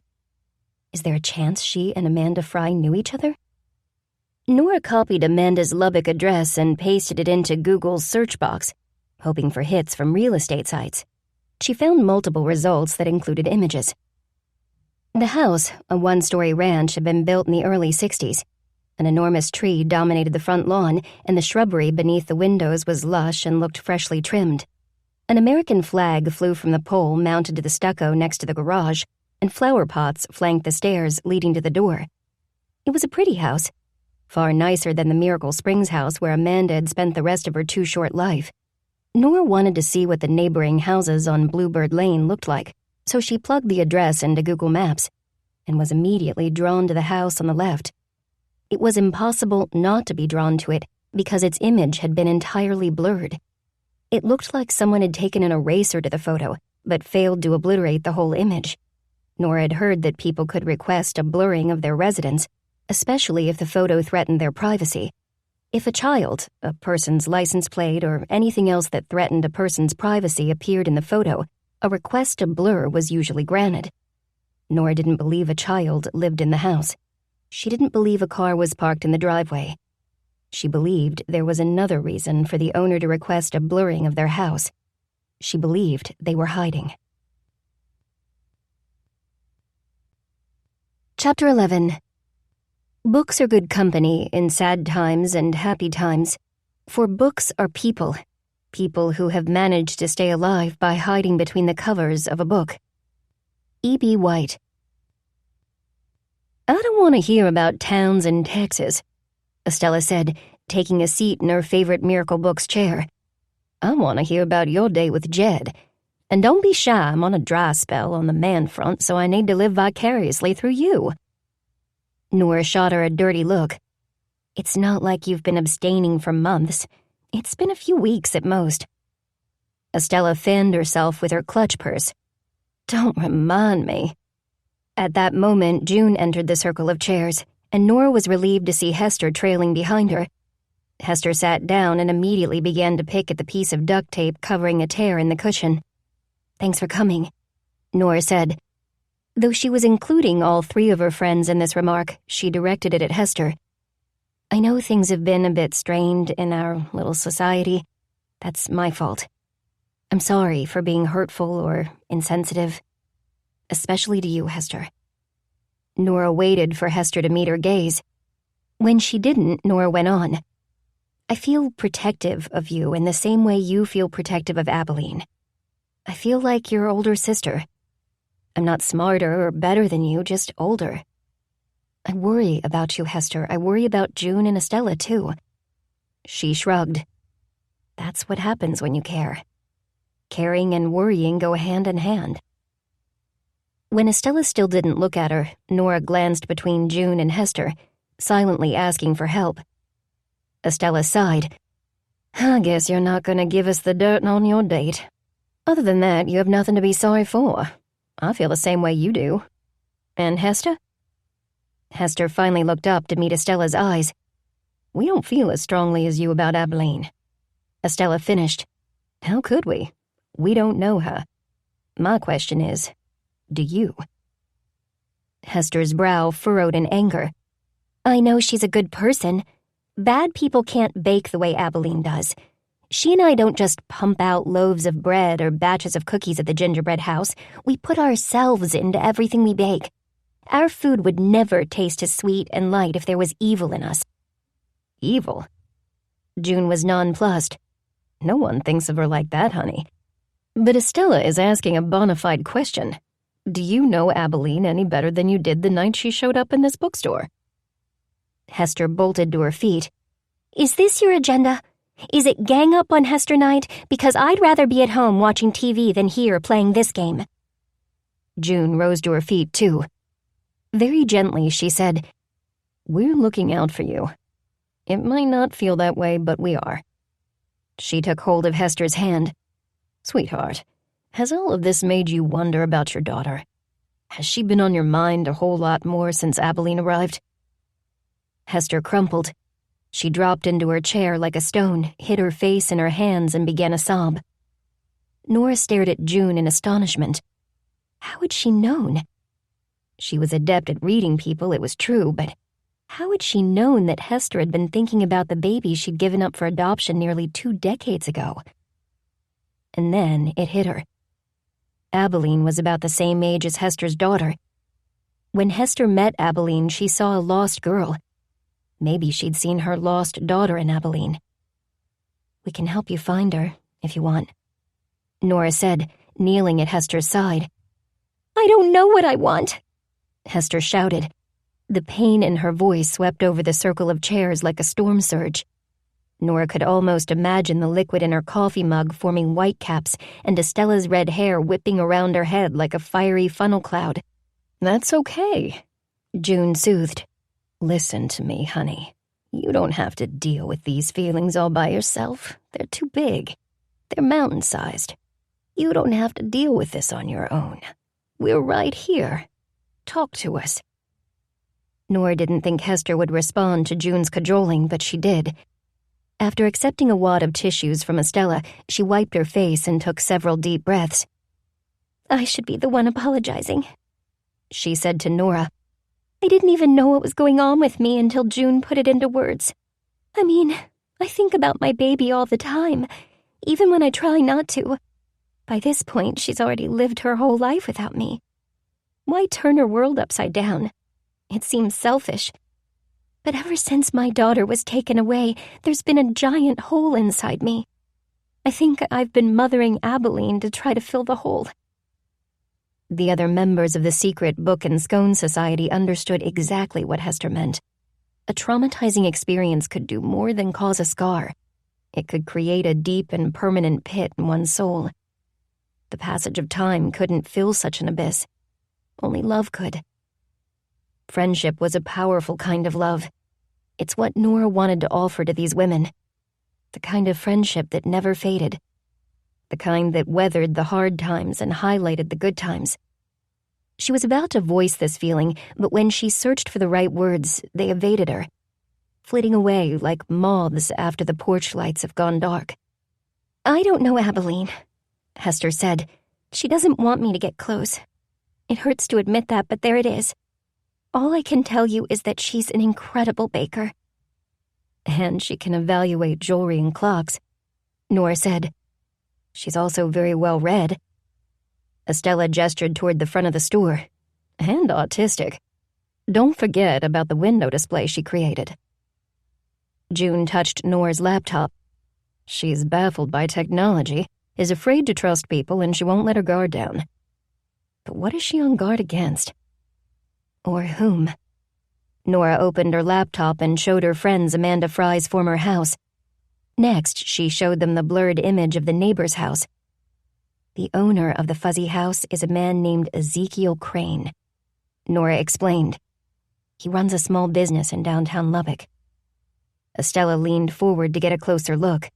Is there a chance she and Amanda Fry knew each other? Nora copied Amanda's Lubbock address and pasted it into Google's search box, hoping for hits from real estate sites. She found multiple results that included images. The house, a one-story ranch, had been built in the early 60s. An enormous tree dominated the front lawn, and the shrubbery beneath the windows was lush and looked freshly trimmed. An American flag flew from the pole mounted to the stucco next to the garage, and flower pots flanked the stairs leading to the door. It was a pretty house, far nicer than the Miracle Springs house where Amanda had spent the rest of her too short life. Nora wanted to see what the neighboring houses on Bluebird Lane looked like, so she plugged the address into Google Maps and was immediately drawn to the house on the left. It was impossible not to be drawn to it because its image had been entirely blurred. It looked like someone had taken an eraser to the photo, but failed to obliterate the whole image. Nora had heard that people could request a blurring of their residence, especially if the photo threatened their privacy. If a child, a person's license plate, or anything else that threatened a person's privacy appeared in the photo, a request to blur was usually granted. Nora didn't believe a child lived in the house. She didn't believe a car was parked in the driveway. She believed there was another reason for the owner to request a blurring of their house. She believed they were hiding. Chapter 11. Books are good company in sad times and happy times, for books are people, people who have managed to stay alive by hiding between the covers of a book. E.B. White. I don't want to hear about towns in Texas, Estella said, taking a seat in her favorite Miracle Books chair. I want to hear about your day with Jed. And don't be shy, I'm on a dry spell on the man front, so I need to live vicariously through you. Nora shot her a dirty look. It's not like you've been abstaining for months. It's been a few weeks at most. Estella fanned herself with her clutch purse. Don't remind me. At that moment, June entered the circle of chairs, and Nora was relieved to see Hester trailing behind her. Hester sat down and immediately began to pick at the piece of duct tape covering a tear in the cushion. Thanks for coming, Nora said. Though she was including all three of her friends in this remark, she directed it at Hester. I know things have been a bit strained in our little society. That's my fault. I'm sorry for being hurtful or insensitive. Especially to you, Hester. Nora waited for Hester to meet her gaze. When she didn't, Nora went on. I feel protective of you in the same way you feel protective of Abalene. I feel like your older sister. I'm not smarter or better than you, just older. I worry about you, Hester. I worry about June and Estella, too. She shrugged. That's what happens when you care. Caring and worrying go hand in hand. When Estella still didn't look at her, Nora glanced between June and Hester, silently asking for help. Estella sighed. I guess you're not going to give us the dirt on your date. Other than that, you have nothing to be sorry for. I feel the same way you do. And Hester? Hester finally looked up to meet Estella's eyes. We don't feel as strongly as you about Abalene. Estella finished. How could we? We don't know her. My question is, do you? Hester's brow furrowed in anger. I know she's a good person. Bad people can't bake the way Abalene does. She and I don't just pump out loaves of bread or batches of cookies at the gingerbread house. We put ourselves into everything we bake. Our food would never taste as sweet and light if there was evil in us. Evil? June was nonplussed. No one thinks of her like that, honey. But Estella is asking a bona fide question. Do you know Abalene any better than you did the night she showed up in this bookstore? Hester bolted to her feet. Is this your agenda? Is it gang up on Hester night? Because I'd rather be at home watching TV than here playing this game. June rose to her feet, too. Very gently, she said, We're looking out for you. It might not feel that way, but we are. She took hold of Hester's hand. Sweetheart, has all of this made you wonder about your daughter? Has she been on your mind a whole lot more since Abalene arrived? Hester crumpled. She dropped into her chair like a stone, hid her face in her hands, and began a sob. Nora stared at June in astonishment. How had she known? She was adept at reading people, it was true, but how had she known that Hester had been thinking about the baby she'd given up for adoption nearly 2 decades ago? And then it hit her. Abalene was about the same age as Hester's daughter. When Hester met Abalene, she saw a lost girl. Maybe she'd seen her lost daughter in Abalene. "We can help you find her, if you want," Nora said, kneeling at Hester's side. "I don't know what I want," Hester shouted. The pain in her voice swept over the circle of chairs like a storm surge. Nora could almost imagine the liquid in her coffee mug forming whitecaps and Estella's red hair whipping around her head like a fiery funnel cloud. "That's okay," June soothed. "Listen to me, honey. You don't have to deal with these feelings all by yourself. They're too big. They're mountain-sized. You don't have to deal with this on your own. We're right here. Talk to us." Nora didn't think Hester would respond to June's cajoling, but she did. After accepting a wad of tissues from Estella, she wiped her face and took several deep breaths. "I should be the one apologizing," she said to Nora. "I didn't even know what was going on with me until June put it into words. I mean, I think about my baby all the time, even when I try not to. By this point, she's already lived her whole life without me. Why turn her world upside down? It seems selfish. But ever since my daughter was taken away, there's been a giant hole inside me. I think I've been mothering Abalene to try to fill the hole." The other members of the secret Book and Scone Society understood exactly what Hester meant. A traumatizing experience could do more than cause a scar. It could create a deep and permanent pit in one's soul. The passage of time couldn't fill such an abyss. Only love could. Friendship was a powerful kind of love. It's what Nora wanted to offer to these women. The kind of friendship that never faded. The kind that weathered the hard times and highlighted the good times. She was about to voice this feeling, but when she searched for the right words, they evaded her, flitting away like moths after the porch lights have gone dark. "I don't know Abalene," Hester said. "She doesn't want me to get close. It hurts to admit that, but there it is. All I can tell you is that she's an incredible baker." "And she can evaluate jewelry and clocks," Nora said. "She's also very well read." Estella gestured toward the front of the store. "And autistic. Don't forget about the window display she created." June touched Nora's laptop. "She's baffled by technology, is afraid to trust people, and she won't let her guard down. But what is she on guard against? Or whom?" Nora opened her laptop and showed her friends Amanda Fry's former house. Next, she showed them the blurred image of the neighbor's house. "The owner of the fuzzy house is a man named Ezekiel Crane," Nora explained. "He runs a small business in downtown Lubbock." Estella leaned forward to get a closer look.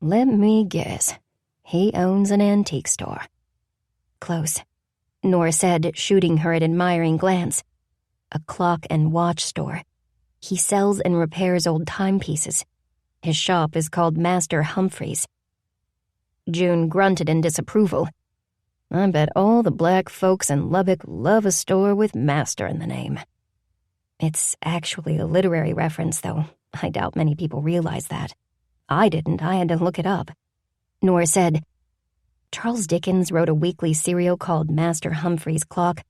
"Let me guess. He owns an antique store." "Close," Nora said, shooting her an admiring glance. "A clock and watch store. He sells and repairs old timepieces. His shop is called Master Humphrey's." June grunted in disapproval. "I bet all the black folks in Lubbock love a store with Master in the name." It's actually a literary reference, though. I doubt many people realize that. I didn't. I had to look it up. Nora said, "Charles Dickens wrote a weekly serial called Master Humphrey's Clock.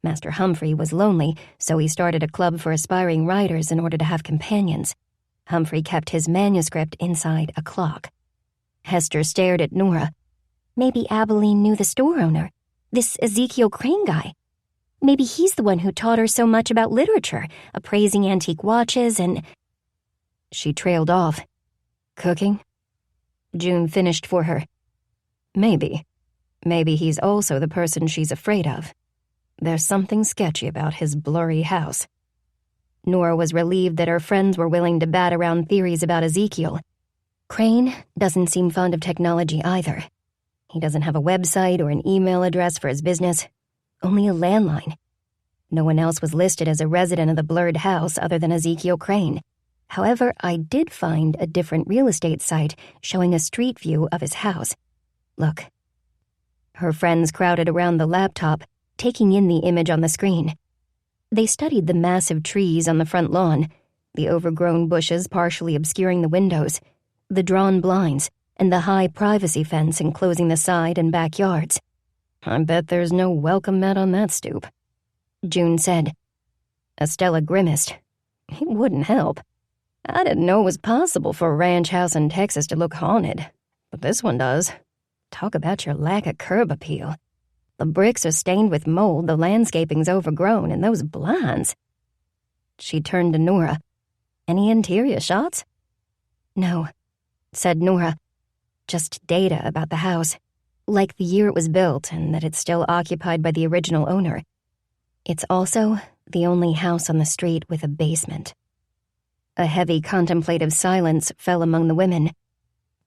Master Humphrey was lonely, so he started a club for aspiring writers in order to have companions. Humphrey kept his manuscript inside a clock." Hester stared at Nora. "Maybe Abalene knew the store owner, this Ezekiel Crane guy. Maybe he's the one who taught her so much about literature, appraising antique watches and—" She trailed off. "Cooking?" June finished for her. "Maybe. Maybe he's also the person she's afraid of. There's something sketchy about his blurry house." Nora was relieved that her friends were willing to bat around theories about Ezekiel. Crane doesn't seem fond of technology either. He doesn't have a website or an email address for his business, only a landline. No one else was listed as a resident of the blurred house other than Ezekiel Crane. However, I did find a different real estate site showing a street view of his house. Look." Her friends crowded around the laptop. taking in the image on the screen. They studied the massive trees on the front lawn, the overgrown bushes partially obscuring the windows, the drawn blinds, and the high privacy fence enclosing the side and backyards. "I bet there's no welcome mat on that stoop," June said. Estella grimaced. "It wouldn't help. I didn't know it was possible for a ranch house in Texas to look haunted, but this one does. Talk about your lack of curb appeal. The bricks are stained with mold, the landscaping's overgrown, and those blinds." She turned to Nora. "Any interior shots?" "No," said Nora. "Just data about the house, like the year it was built and that it's still occupied by the original owner. It's also the only house on the street with a basement." A heavy contemplative silence fell among the women.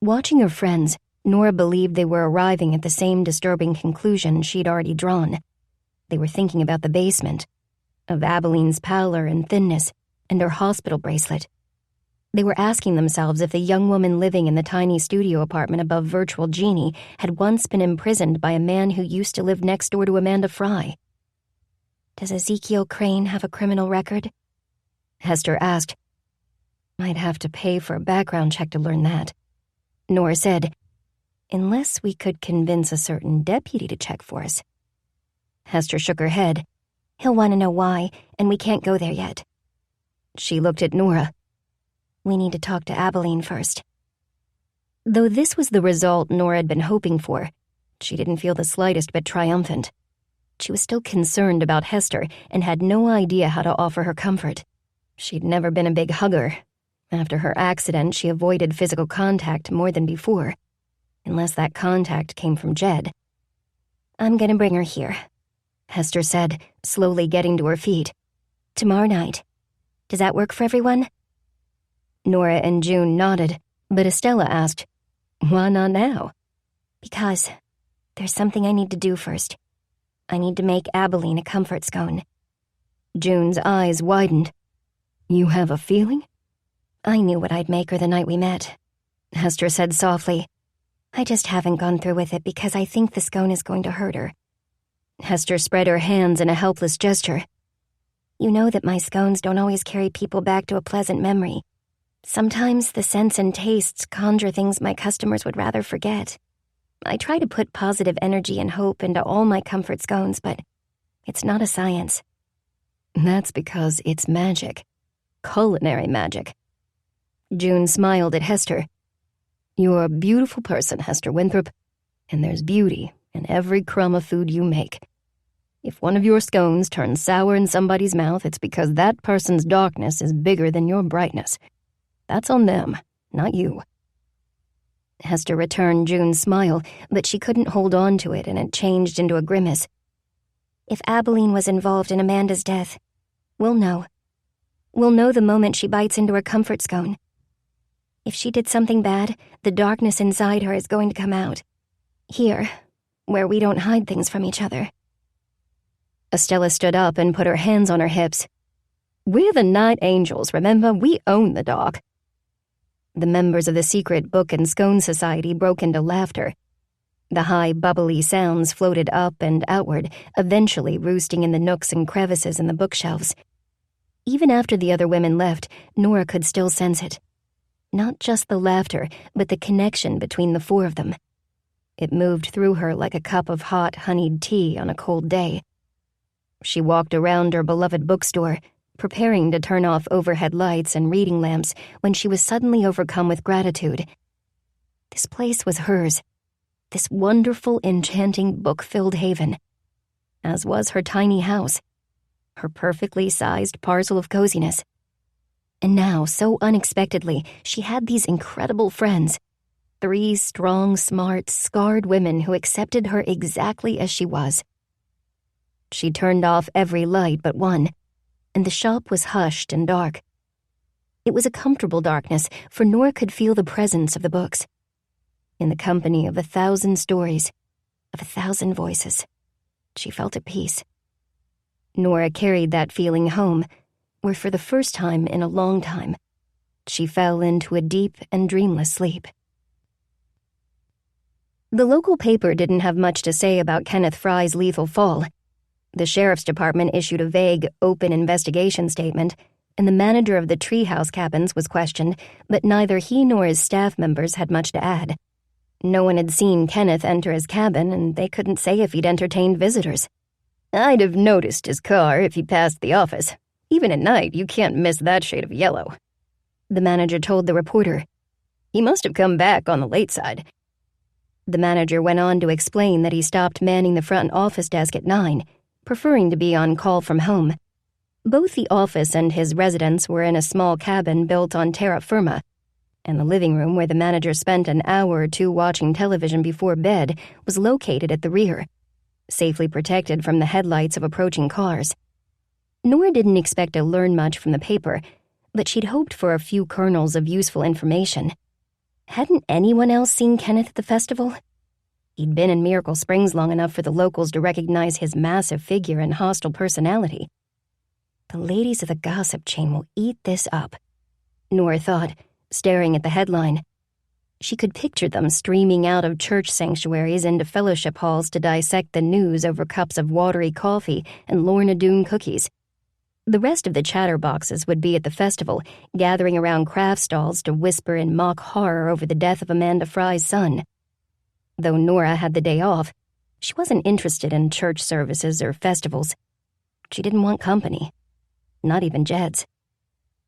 Watching her friends, Nora believed they were arriving at the same disturbing conclusion she'd already drawn. They were thinking about the basement, of Abalene's pallor and thinness, and her hospital bracelet. They were asking themselves if the young woman living in the tiny studio apartment above Virtual Genie had once been imprisoned by a man who used to live next door to Amanda Fry. "Does Ezekiel Crane have a criminal record?" Hester asked. "I'd have to pay for a background check to learn that," Nora said. "Unless we could convince a certain deputy to check for us." Hester shook her head. "He'll want to know why, and we can't go there yet." She looked at Nora. "We need to talk to Abalene first." Though this was the result Nora had been hoping for, she didn't feel the slightest bit triumphant. She was still concerned about Hester and had no idea how to offer her comfort. She'd never been a big hugger. After her accident, she avoided physical contact more than before, unless that contact came from Jed. "I'm gonna bring her here," Hester said, slowly getting to her feet. "Tomorrow night. Does that work for everyone?" Nora and June nodded, but Estella asked, "Why not now?" "Because there's something I need to do first. I need to make Abalene a comfort scone." June's eyes widened. "You have a feeling?" "I knew what I'd make her the night we met," Hester said softly. "I just haven't gone through with it because I think the scone is going to hurt her." Hester spread her hands in a helpless gesture. "You know that my scones don't always carry people back to a pleasant memory. Sometimes the scents and tastes conjure things my customers would rather forget. I try to put positive energy and hope into all my comfort scones, but it's not a science." "That's because it's magic. Culinary magic." June smiled at Hester. "You're a beautiful person, Hester Winthrop, and there's beauty in every crumb of food you make. If one of your scones turns sour in somebody's mouth, it's because that person's darkness is bigger than your brightness. That's on them, not you." Hester returned June's smile, but she couldn't hold on to it, and it changed into a grimace. "If Abalene was involved in Amanda's death, we'll know. We'll know the moment she bites into her comfort scone. If she did something bad, the darkness inside her is going to come out. Here, where we don't hide things from each other." Estella stood up and put her hands on her hips. "We're the Night Angels, remember? We own the dark." The members of the secret Book and Scone Society broke into laughter. The high, bubbly sounds floated up and outward, eventually roosting in the nooks and crevices in the bookshelves. Even after the other women left, Nora could still sense it. Not just the laughter, but the connection between the four of them. It moved through her like a cup of hot, honeyed tea on a cold day. She walked around her beloved bookstore, preparing to turn off overhead lights and reading lamps when she was suddenly overcome with gratitude. This place was hers, this wonderful, enchanting, book-filled haven, as was her tiny house, her perfectly sized parcel of coziness. And now, so unexpectedly, she had these incredible friends, 3 strong, smart, scarred women who accepted her exactly as she was. She turned off every light but one, and the shop was hushed and dark. It was a comfortable darkness, for Nora could feel the presence of the books. In the company of 1,000 stories, of 1,000 voices, she felt at peace. Nora carried that feeling home, where for the first time in a long time, she fell into a deep and dreamless sleep. The local paper didn't have much to say about Kenneth Fry's lethal fall. The sheriff's department issued a vague, open investigation statement, and the manager of the treehouse cabins was questioned, but neither he nor his staff members had much to add. No one had seen Kenneth enter his cabin, and they couldn't say if he'd entertained visitors. I'd have noticed his car if he passed the office. Even at night, you can't miss that shade of yellow, the manager told the reporter. He must have come back on the late side. The manager went on to explain that he stopped manning the front office desk at 9, preferring to be on call from home. Both the office and his residence were in a small cabin built on terra firma, and the living room where the manager spent an hour or two watching television before bed was located at the rear, safely protected from the headlights of approaching cars. Nora didn't expect to learn much from the paper, but she'd hoped for a few kernels of useful information. Hadn't anyone else seen Kenneth at the festival? He'd been in Miracle Springs long enough for the locals to recognize his massive figure and hostile personality. The ladies of the gossip chain will eat this up, Nora thought, staring at the headline. She could picture them streaming out of church sanctuaries into fellowship halls to dissect the news over cups of watery coffee and Lorna Doone cookies. The rest of the chatterboxes would be at the festival, gathering around craft stalls to whisper in mock horror over the death of Amanda Fry's son. Though Nora had the day off, she wasn't interested in church services or festivals. She didn't want company. Not even Jed's.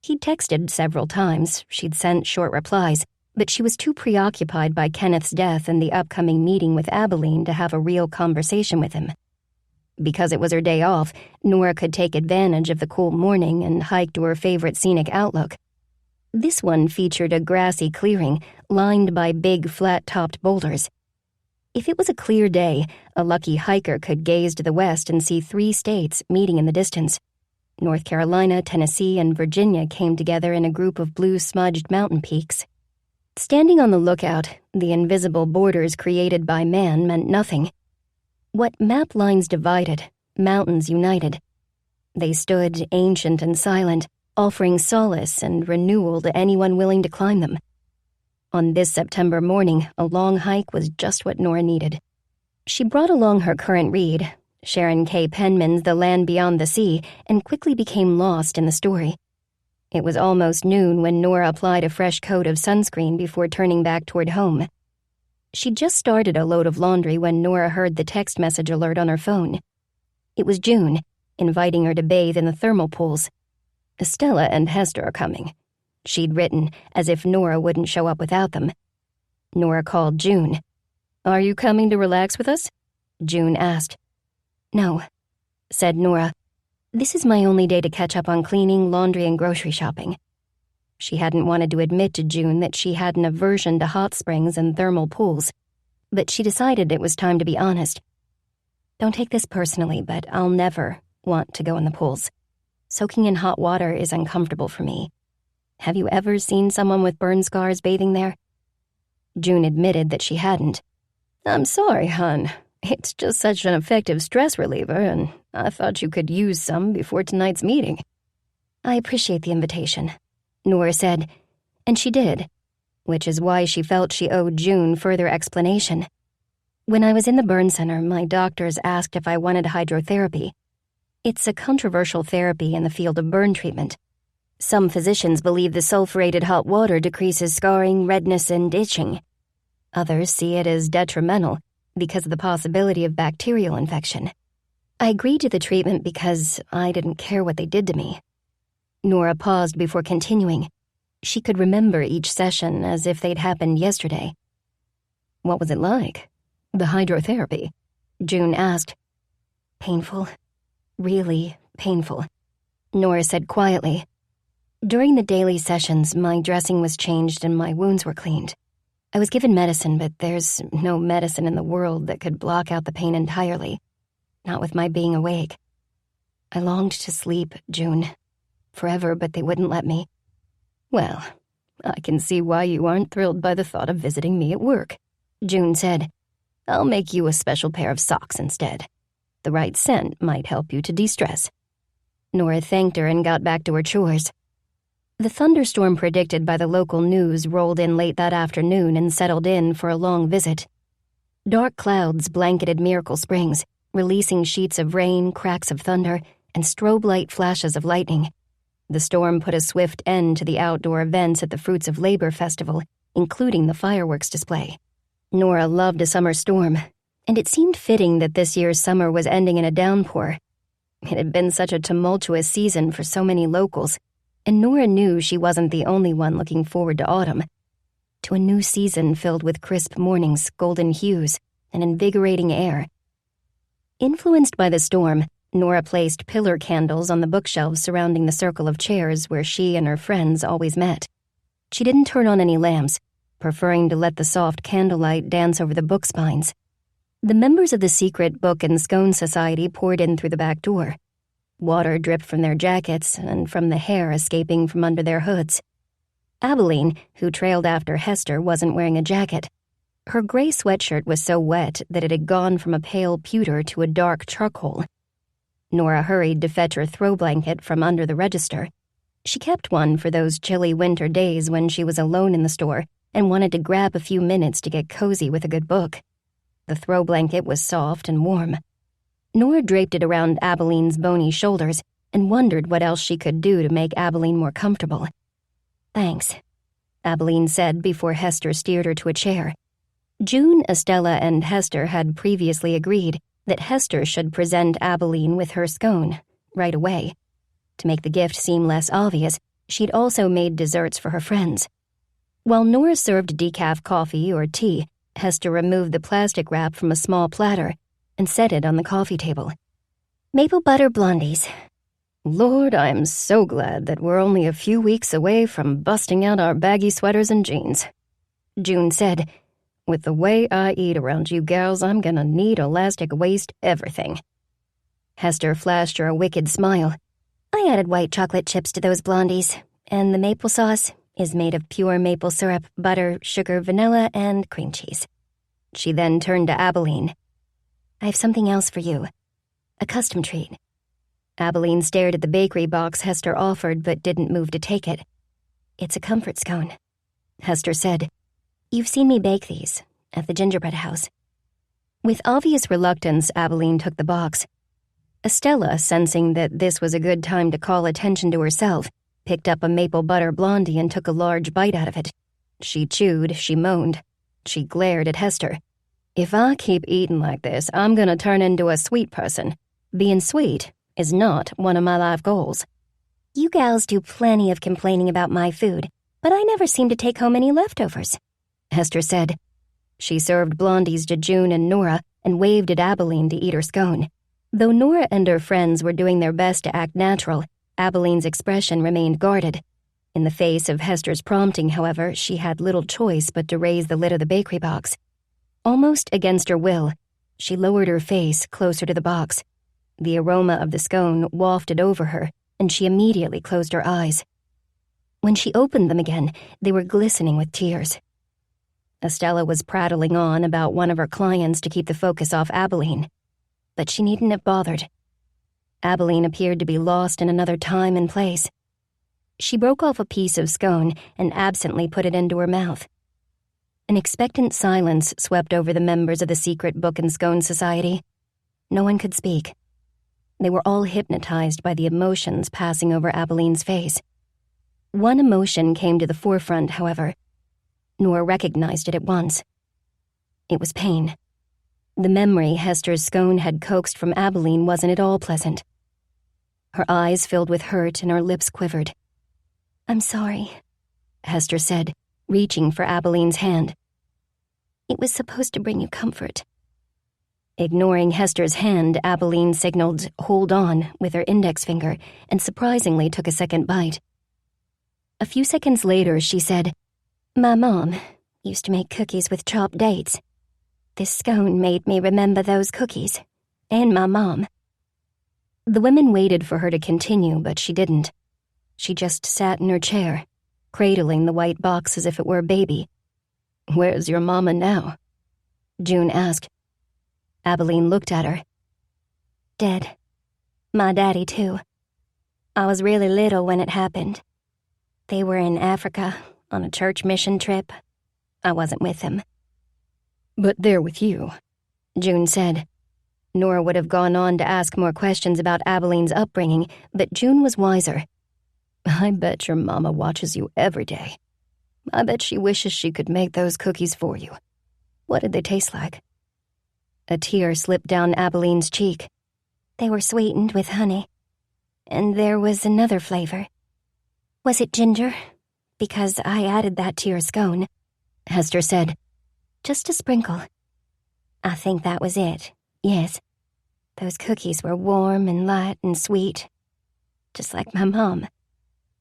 He'd texted several times, she'd sent short replies, but she was too preoccupied by Kenneth's death and the upcoming meeting with Abalene to have a real conversation with him. Because it was her day off, Nora could take advantage of the cool morning and hike to her favorite scenic outlook. This one featured a grassy clearing lined by big, flat-topped boulders. If it was a clear day, a lucky hiker could gaze to the west and see 3 states meeting in the distance. North Carolina, Tennessee, and Virginia came together in a group of blue-smudged mountain peaks. Standing on the lookout, the invisible borders created by man meant nothing. What map lines divided, mountains united. They stood ancient and silent, offering solace and renewal to anyone willing to climb them. On this September morning, a long hike was just what Nora needed. She brought along her current read, Sharon K. Penman's The Land Beyond the Sea, and quickly became lost in the story. It was almost noon when Nora applied a fresh coat of sunscreen before turning back toward home. She'd just started a load of laundry when Nora heard the text message alert on her phone. It was June, inviting her to bathe in the thermal pools. Estella and Hester are coming, she'd written, as if Nora wouldn't show up without them. Nora called June. "Are you coming to relax with us?" June asked. "No," said Nora. "This is my only day to catch up on cleaning, laundry, and grocery shopping." She hadn't wanted to admit to June that she had an aversion to hot springs and thermal pools, but she decided it was time to be honest. "Don't take this personally, but I'll never want to go in the pools. Soaking in hot water is uncomfortable for me. Have you ever seen someone with burn scars bathing there?" June admitted that she hadn't. "I'm sorry, hon. It's just such an effective stress reliever, and I thought you could use some before tonight's meeting." "I appreciate the invitation," Nora said, and she did, which is why she felt she owed June further explanation. "When I was in the burn center, my doctors asked if I wanted hydrotherapy. It's a controversial therapy in the field of burn treatment. Some physicians believe the sulfurated hot water decreases scarring, redness, and itching. Others see it as detrimental because of the possibility of bacterial infection. I agreed to the treatment because I didn't care what they did to me." Nora paused before continuing. She could remember each session as if they'd happened yesterday. "What was it like? The hydrotherapy?" June asked. "Painful. Really painful," Nora said quietly. "During the daily sessions, my dressing was changed and my wounds were cleaned. I was given medicine, but there's no medicine in the world that could block out the pain entirely. Not with my being awake. I longed to sleep, June. Forever, but they wouldn't let me." "Well, I can see why you aren't thrilled by the thought of visiting me at work," June said. "I'll make you a special pair of socks instead. The right scent might help you to de-stress." Nora thanked her and got back to her chores. The thunderstorm predicted by the local news rolled in late that afternoon and settled in for a long visit. Dark clouds blanketed Miracle Springs, releasing sheets of rain, cracks of thunder, and strobe light flashes of lightning. The storm put a swift end to the outdoor events at the Fruits of Labor Festival, including the fireworks display. Nora loved a summer storm, and it seemed fitting that this year's summer was ending in a downpour. It had been such a tumultuous season for so many locals, and Nora knew she wasn't the only one looking forward to autumn, to a new season filled with crisp mornings, golden hues, and invigorating air. Influenced by the storm, Nora placed pillar candles on the bookshelves surrounding the circle of chairs where she and her friends always met. She didn't turn on any lamps, preferring to let the soft candlelight dance over the book spines. The members of the secret Book and Scone Society poured in through the back door. Water dripped from their jackets and from the hair escaping from under their hoods. Abalene, who trailed after Hester, wasn't wearing a jacket. Her gray sweatshirt was so wet that it had gone from a pale pewter to a dark charcoal. Nora hurried to fetch her throw blanket from under the register. She kept one for those chilly winter days when she was alone in the store and wanted to grab a few minutes to get cozy with a good book. The throw blanket was soft and warm. Nora draped it around Abalene's bony shoulders and wondered what else she could do to make Abalene more comfortable. "Thanks," Abalene said before Hester steered her to a chair. June, Estella, and Hester had previously agreed that Hester should present Abalene with her scone right away. To make the gift seem less obvious, she'd also made desserts for her friends. While Nora served decaf coffee or tea, Hester removed the plastic wrap from a small platter and set it on the coffee table. "Maple butter blondies." Lord, I'm so glad that we're only a few weeks away from busting out our baggy sweaters and jeans, June said. "With the way I eat around you gals, I'm gonna need elastic waist everything." Hester flashed her a wicked smile. "I added white chocolate chips to those blondies, and the maple sauce is made of pure maple syrup, butter, sugar, vanilla, and cream cheese." She then turned to Abalene. "I have something else for you. A custom treat." Abalene stared at the bakery box Hester offered but didn't move to take it. "It's a comfort scone," Hester said. "You've seen me bake these at the gingerbread house." With obvious reluctance, Abalene took the box. Estella, sensing that this was a good time to call attention to herself, picked up a maple butter blondie and took a large bite out of it. She chewed, she moaned. She glared at Hester. "If I keep eating like this, I'm gonna turn into a sweet person. Being sweet is not one of my life goals." "You gals do plenty of complaining about my food, but I never seem to take home any leftovers," Hester said. She served blondies to June and Nora and waved at Abalene to eat her scone. Though Nora and her friends were doing their best to act natural, Abalene's expression remained guarded. In the face of Hester's prompting, however, she had little choice but to raise the lid of the bakery box. Almost against her will, she lowered her face closer to the box. The aroma of the scone wafted over her, and she immediately closed her eyes. When she opened them again, they were glistening with tears. Estella was prattling on about one of her clients to keep the focus off Abalene, but she needn't have bothered. Abalene appeared to be lost in another time and place. She broke off a piece of scone and absently put it into her mouth. An expectant silence swept over the members of the secret Book and Scone Society. No one could speak. They were all hypnotized by the emotions passing over Abalene's face. One emotion came to the forefront, however. Nora recognized it at once. It was pain. The memory Hester's scone had coaxed from Abalene wasn't at all pleasant. Her eyes filled with hurt and her lips quivered. "I'm sorry," Hester said, reaching for Abalene's hand. "It was supposed to bring you comfort." Ignoring Hester's hand, Abalene signaled, "Hold on," with her index finger, and surprisingly took a second bite. A few seconds later, she said, "My mom used to make cookies with chopped dates. This scone made me remember those cookies, and my mom." The women waited for her to continue, but she didn't. She just sat in her chair, cradling the white box as if it were a baby. "Where's your mama now?" June asked. Abalene looked at her. "Dead. My daddy, too. I was really little when it happened. They were in Africa on a church mission trip. I wasn't with them." "But they're with you," June said. Nora would have gone on to ask more questions about Abalene's upbringing, but June was wiser. I bet your mama watches you every day. I bet she wishes she could make those cookies for you. What did they taste like? A tear slipped down Abalene's cheek. They were sweetened with honey. And there was another flavor. Was it ginger? Because I added that to your scone, Hester said. Just a sprinkle. I think that was it, yes. Those cookies were warm and light and sweet, just like my mom.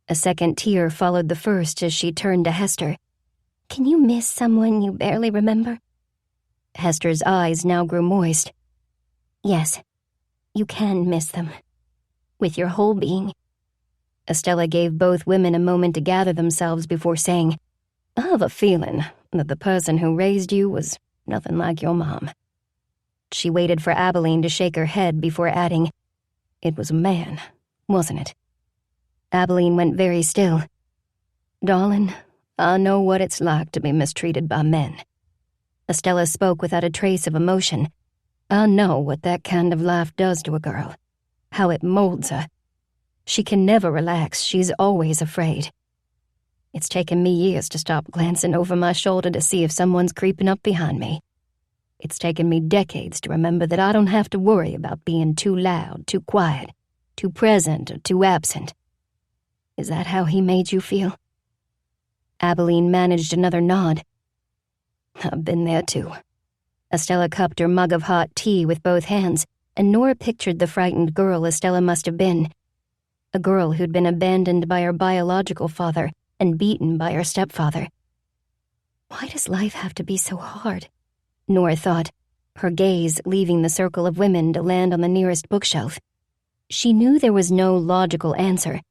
A second tear followed the first as she turned to Hester. Can you miss someone you barely remember? Hester's eyes now grew moist. Yes, you can miss them. With your whole being. Estella gave both women a moment to gather themselves before saying, I have a feeling that the person who raised you was nothing like your mom. She waited for Abalene to shake her head before adding, It was a man, wasn't it? Abalene went very still. Darling, I know what it's like to be mistreated by men. Estella spoke without a trace of emotion. I know what that kind of life does to a girl, how it molds her. She can never relax, she's always afraid. It's taken me years to stop glancing over my shoulder to see if someone's creeping up behind me. It's taken me decades to remember that I don't have to worry about being too loud, too quiet, too present, or too absent. Is that how he made you feel? Abalene managed another nod. I've been there too. Estella cupped her mug of hot tea with both hands, and Nora pictured the frightened girl Estella must have been. A girl who'd been abandoned by her biological father and beaten by her stepfather. Why does life have to be so hard? Nora thought, her gaze leaving the circle of women to land on the nearest bookshelf. She knew there was no logical answer.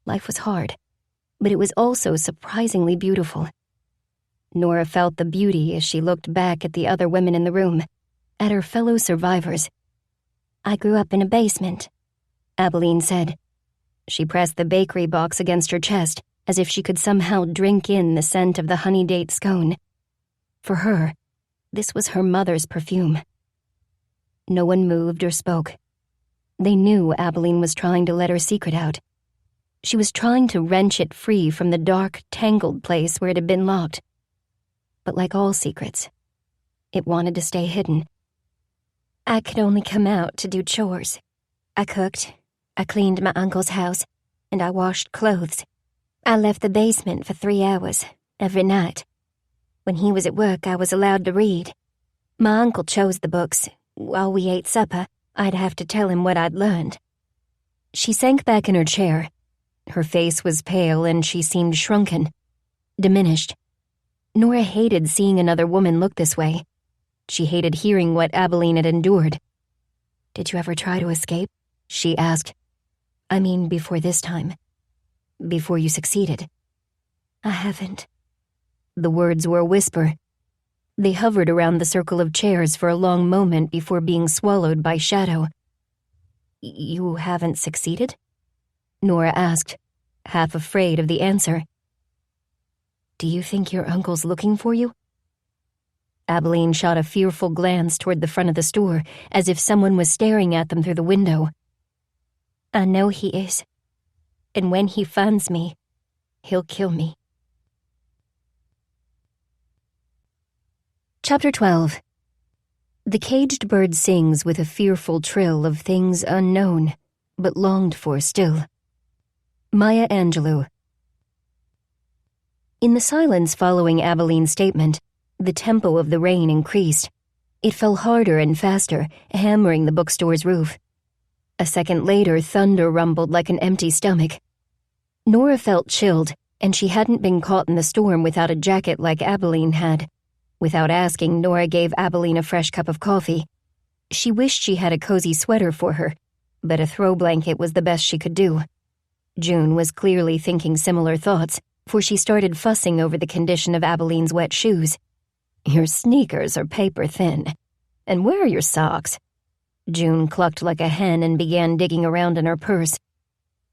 Life was hard, but it was also surprisingly beautiful. Nora felt the beauty as she looked back at the other women in the room, at her fellow survivors. I grew up in a basement, Abalene said. She pressed the bakery box against her chest, as if she could somehow drink in the scent of the honey date scone. For her, this was her mother's perfume. No one moved or spoke. They knew Abalene was trying to let her secret out. She was trying to wrench it free from the dark, tangled place where it had been locked. But like all secrets, it wanted to stay hidden. I could only come out to do chores. I cooked, I cleaned my uncle's house, and I washed clothes. I left the basement for 3 hours, every night. When he was at work, I was allowed to read. My uncle chose the books. While we ate supper, I'd have to tell him what I'd learned. She sank back in her chair. Her face was pale and she seemed shrunken, diminished. Nora hated seeing another woman look this way. She hated hearing what Abalene had endured. Did you ever try to escape? She asked. I mean, before this time. Before you succeeded. I haven't. The words were a whisper. They hovered around the circle of chairs for a long moment before being swallowed by shadow. You haven't succeeded? Nora asked, half afraid of the answer. Do you think your uncle's looking for you? Abalene shot a fearful glance toward the front of the store, as if someone was staring at them through the window. I know he is. And when he finds me, he'll kill me. Chapter 12. The caged bird sings with a fearful trill of things unknown, but longed for still. Maya Angelou. In the silence following Abalene's statement, the tempo of the rain increased. It fell harder and faster, hammering the bookstore's roof. A second later, thunder rumbled like an empty stomach. Nora felt chilled, and she hadn't been caught in the storm without a jacket like Abalene had. Without asking, Nora gave Abalene a fresh cup of coffee. She wished she had a cozy sweater for her, but a throw blanket was the best she could do. June was clearly thinking similar thoughts, for she started fussing over the condition of Abalene's wet shoes. Your sneakers are paper thin. And where are your socks? June clucked like a hen and began digging around in her purse.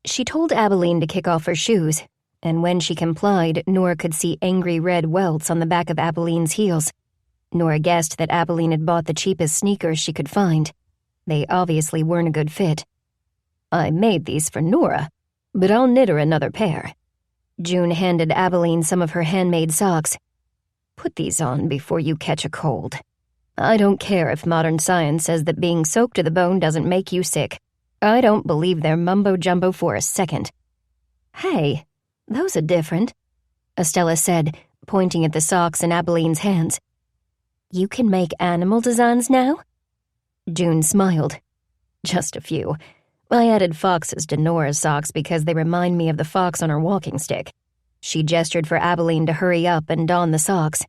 She told Abalene to kick off her shoes, and when she complied, Nora could see angry red welts on the back of Abalene's heels. Nora guessed that Abalene had bought the cheapest sneakers she could find. They obviously weren't a good fit. I made these for Nora, but I'll knit her another pair. June handed Abalene some of her handmade socks. Put these on before you catch a cold. I don't care if modern science says that being soaked to the bone doesn't make you sick. I don't believe their mumbo-jumbo for a second. Hey, those are different, Estella said, pointing at the socks in Abalene's hands. You can make animal designs now? June smiled. Just a few. I added foxes to Nora's socks because they remind me of the fox on her walking stick. She gestured for Abalene to hurry up and don the socks.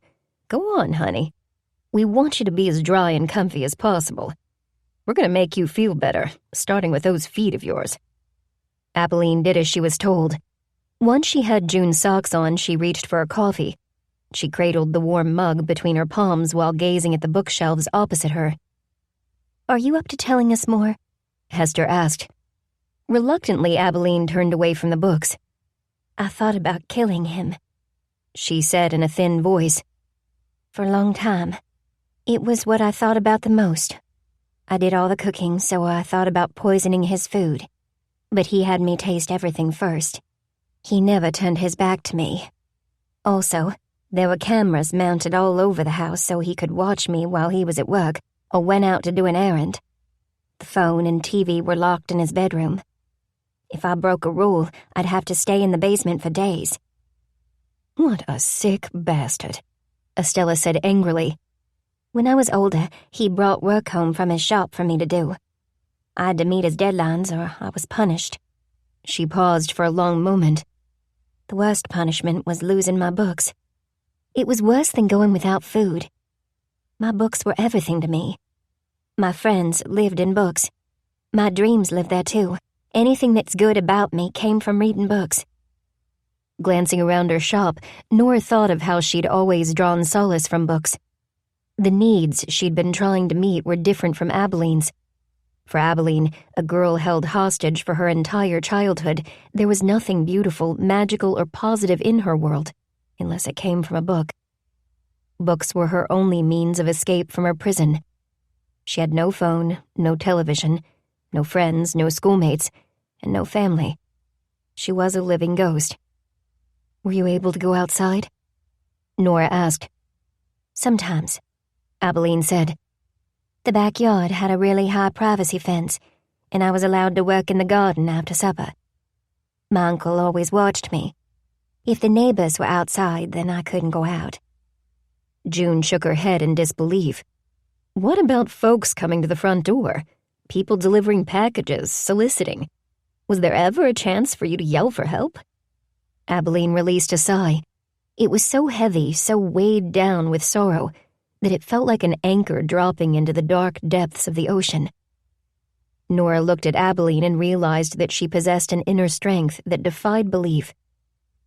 Go on, honey. We want you to be as dry and comfy as possible. We're going to make you feel better, starting with those feet of yours. Abalene did as she was told. Once she had June's socks on, she reached for a coffee. She cradled the warm mug between her palms while gazing at the bookshelves opposite her. Are you up to telling us more? Hester asked. Reluctantly, Abalene turned away from the books. I thought about killing him, she said in a thin voice. For a long time. It was what I thought about the most. I did all the cooking, so I thought about poisoning his food. But he had me taste everything first. He never turned his back to me. Also, there were cameras mounted all over the house so he could watch me while he was at work or went out to do an errand. The phone and TV were locked in his bedroom. If I broke a rule, I'd have to stay in the basement for days. What a sick bastard, Estella said angrily. When I was older, he brought work home from his shop for me to do. I had to meet his deadlines or I was punished. She paused for a long moment. The worst punishment was losing my books. It was worse than going without food. My books were everything to me. My friends lived in books. My dreams lived there too. Anything that's good about me came from reading books. Glancing around her shop, Nora thought of how she'd always drawn solace from books. The needs she'd been trying to meet were different from Abalene's. For Abalene, a girl held hostage for her entire childhood, there was nothing beautiful, magical, or positive in her world, unless it came from a book. Books were her only means of escape from her prison. She had no phone, no television, no friends, no schoolmates, and no family. She was a living ghost. Were you able to go outside? Nora asked. Sometimes, Abalene said. The backyard had a really high privacy fence, and I was allowed to work in the garden after supper. My uncle always watched me. If the neighbors were outside, then I couldn't go out. June shook her head in disbelief. What about folks coming to the front door? People delivering packages, soliciting? Was there ever a chance for you to yell for help? Abalene released a sigh. It was so heavy, so weighed down with sorrow, that it felt like an anchor dropping into the dark depths of the ocean. Nora looked at Abalene and realized that she possessed an inner strength that defied belief.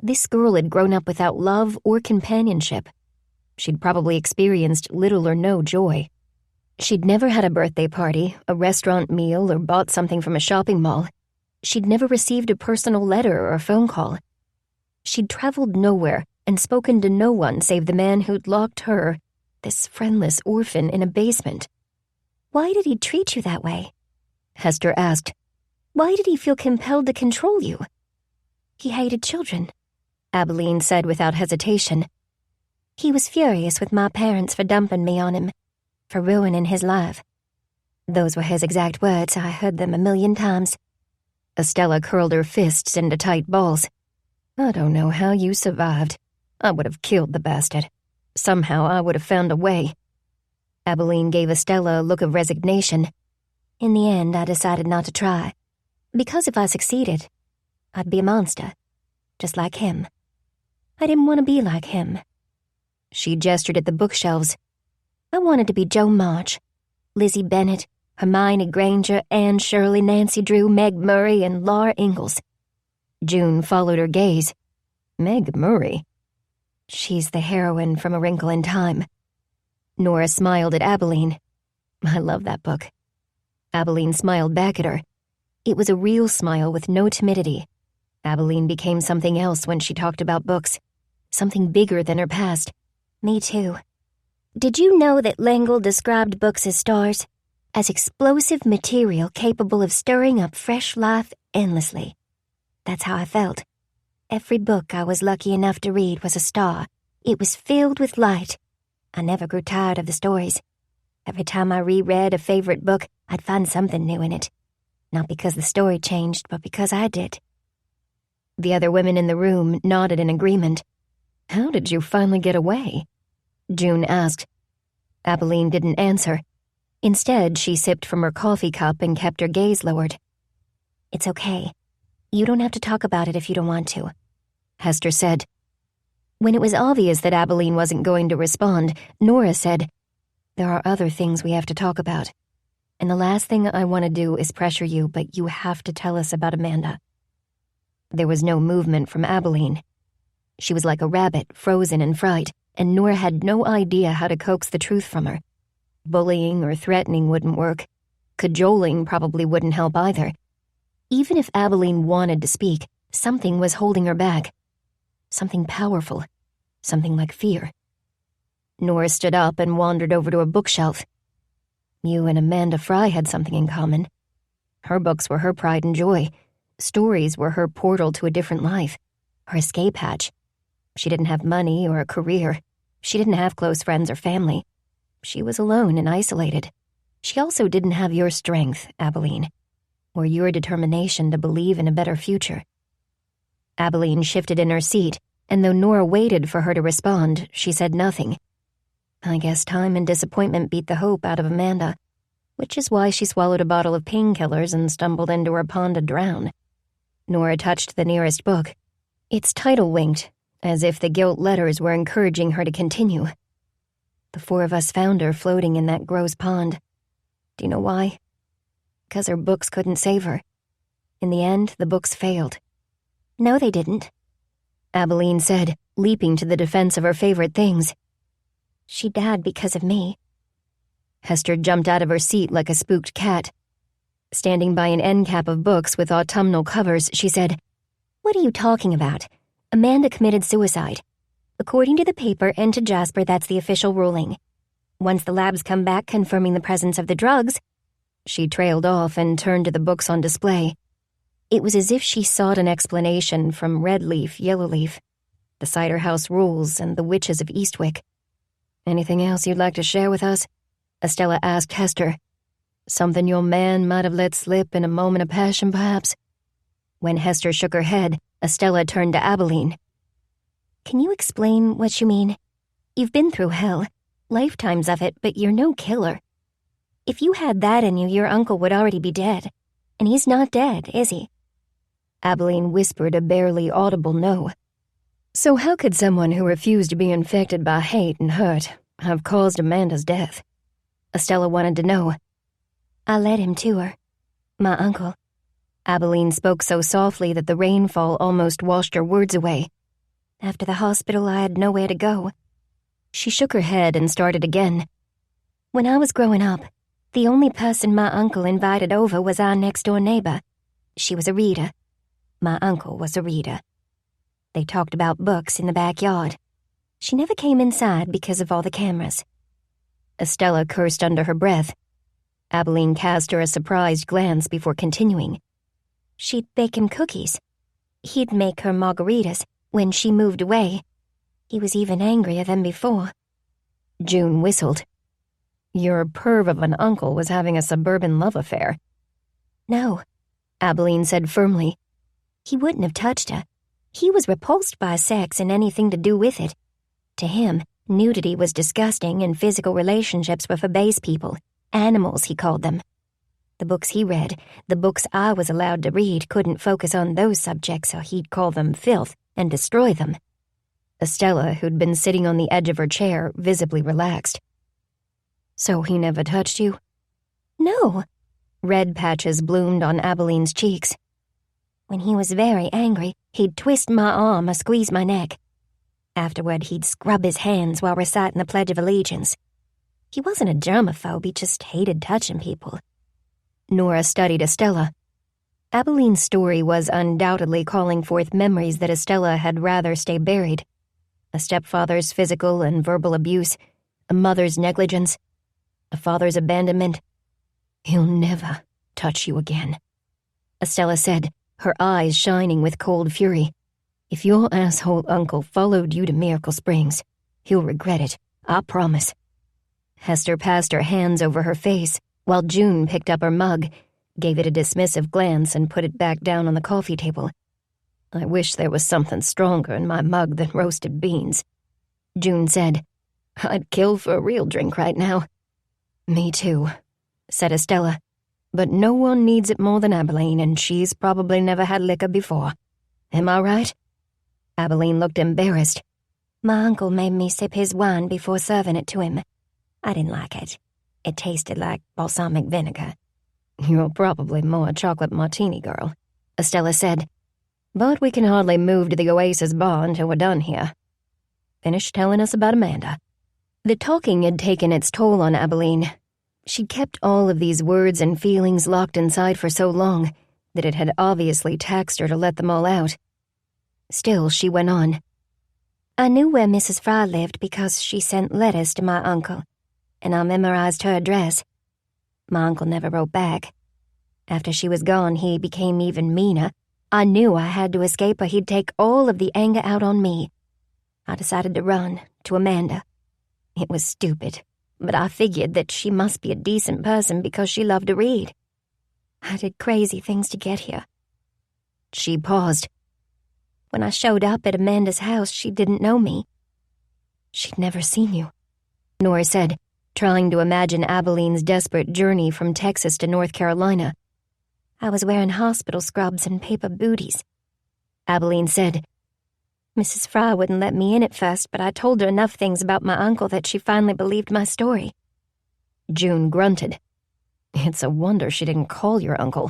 This girl had grown up without love or companionship. She'd probably experienced little or no joy. She'd never had a birthday party, a restaurant meal, or bought something from a shopping mall. She'd never received a personal letter or a phone call. She'd traveled nowhere and spoken to no one save the man who'd locked her, this friendless orphan, in a basement. Why did he treat you that way? Hester asked. Why did he feel compelled to control you? He hated children, Abalene said without hesitation. He was furious with my parents for dumping me on him, for ruining his life. Those were his exact words. I heard them 1,000,000 times. Estella curled her fists into tight balls. I don't know how you survived. I would have killed the bastard. Somehow I would have found a way. Abalene gave Estella a look of resignation. In the end, I decided not to try. Because if I succeeded, I'd be a monster, just like him. I didn't want to be like him. She gestured at the bookshelves. I wanted to be Jo March, Lizzie Bennet, Hermione Granger, Anne Shirley, Nancy Drew, Meg Murray, and Laura Ingalls. June followed her gaze. Meg Murray? She's the heroine from A Wrinkle in Time. Nora smiled at Abalene. I love that book. Abalene smiled back at her. It was a real smile with no timidity. Abalene became something else when she talked about books. Something bigger than her past. Me too. Did you know that L'Engle described books as stars? as explosive material capable of stirring up fresh life endlessly. That's how I felt. Every book I was lucky enough to read was a star. It was filled with light. I never grew tired of the stories. Every time I reread a favorite book, I'd find something new in it. Not because the story changed, but because I did. The other women in the room nodded in agreement. "How did you finally get away?" June asked. Abalene didn't answer. Instead, she sipped from her coffee cup and kept her gaze lowered. "It's okay. You don't have to talk about it if you don't want to," Hester said. When it was obvious that Abalene wasn't going to respond, Nora said, "There are other things we have to talk about. And the last thing I want to do is pressure you, but you have to tell us about Amanda." There was no movement from Abalene. She was like a rabbit, frozen in fright, and Nora had no idea how to coax the truth from her. Bullying or threatening wouldn't work. Cajoling probably wouldn't help either. Even if Abalene wanted to speak, something was holding her back. Something powerful. Something like fear. Nora stood up and wandered over to a bookshelf. You and Amanda Fry had something in common. Her books were her pride and joy. Stories were her portal to a different life. Her escape hatch. She didn't have money or a career. She didn't have close friends or family. She was alone and isolated. She also didn't have your strength, Abalene, or your determination to believe in a better future. Abalene shifted in her seat, and though Nora waited for her to respond, she said nothing. I guess time and disappointment beat the hope out of Amanda, which is why she swallowed a bottle of painkillers and stumbled into her pond to drown. Nora touched the nearest book. Its title winked, as if the gilt letters were encouraging her to continue. The four of us found her floating in that gross pond. Do you know why? Because her books couldn't save her. In the end, the books failed. "No, they didn't," Abalene said, leaping to the defense of her favorite things. "She died because of me." Hester jumped out of her seat like a spooked cat. Standing by an end cap of books with autumnal covers, she said, "What are you talking about? Amanda committed suicide. According to the paper and to Jasper, that's the official ruling. Once the labs come back confirming the presence of the drugs..." She trailed off and turned to the books on display. It was as if she sought an explanation from Red Leaf, Yellow Leaf, the Cider House Rules, and the Witches of Eastwick. "Anything else you'd like to share with us?" Estella asked Hester. "Something your man might have let slip in a moment of passion, perhaps?" When Hester shook her head, Estella turned to Abalene. "Can you explain what you mean? You've been through hell, lifetimes of it, but you're no killer. If you had that in you, your uncle would already be dead. And he's not dead, is he?" Abalene whispered a barely audible no. "So how could someone who refused to be infected by hate and hurt have caused Amanda's death?" Estella wanted to know. "I led him to her. My uncle." Abalene spoke so softly that the rainfall almost washed her words away. "After the hospital, I had nowhere to go." She shook her head and started again. "When I was growing up, the only person my uncle invited over was our next-door neighbor. She was a reader. My uncle was a reader. They talked about books in the backyard. She never came inside because of all the cameras." Estella cursed under her breath. Abalene cast her a surprised glance before continuing. "She'd bake him cookies. He'd make her margaritas. When she moved away, he was even angrier than before." June whistled. "Your perv of an uncle was having a suburban love affair." "No," Abalene said firmly. "He wouldn't have touched her. He was repulsed by sex and anything to do with it. To him, nudity was disgusting and physical relationships were for base people. Animals, he called them. The books he read, the books I was allowed to read, couldn't focus on those subjects, so he'd call them filth and destroy them." Estella, who'd been sitting on the edge of her chair, visibly relaxed. "So he never touched you?" "No." Red patches bloomed on Abalene's cheeks. "When he was very angry, he'd twist my arm or squeeze my neck. Afterward, he'd scrub his hands while reciting the Pledge of Allegiance. He wasn't a germaphobe, he just hated touching people." Nora studied Estella. Abalene's story was undoubtedly calling forth memories that Estella had rather stay buried. A stepfather's physical and verbal abuse, a mother's negligence, a father's abandonment. He'll never touch you again, Estella said, her eyes shining with cold fury. If your asshole uncle followed you to Miracle Springs, he'll regret it, I promise. Hester passed her hands over her face, while June picked up her mug, gave it a dismissive glance, and put it back down on the coffee table. I wish there was something stronger in my mug than roasted beans, June said. I'd kill for a real drink right now. Me too, said Estella. But no one needs it more than Abalene, and she's probably never had liquor before. Am I right? Abalene looked embarrassed. My uncle made me sip his wine before serving it to him. I didn't like it. It tasted like balsamic vinegar. You're probably more a chocolate martini girl, Estella said. But we can hardly move to the Oasis bar until we're done here. Finish telling us about Amanda. The talking had taken its toll on Abalene. She'd kept all of these words and feelings locked inside for so long that it had obviously taxed her to let them all out. Still, she went on. I knew where Mrs. Fry lived because she sent letters to my uncle, and I memorized her address. My uncle never wrote back. After she was gone, he became even meaner. I knew I had to escape or he'd take all of the anger out on me. I decided to run to Amanda. It was stupid, but I figured that she must be a decent person because she loved to read. I did crazy things to get here. She paused. When I showed up at Amanda's house, she didn't know me. She'd never seen you, Nora said, trying to imagine Abalene's desperate journey from Texas to North Carolina. I was wearing hospital scrubs and paper booties. Abalene said. Mrs. Fry wouldn't let me in at first, but I told her enough things about my uncle that she finally believed my story. June grunted. It's a wonder she didn't call your uncle.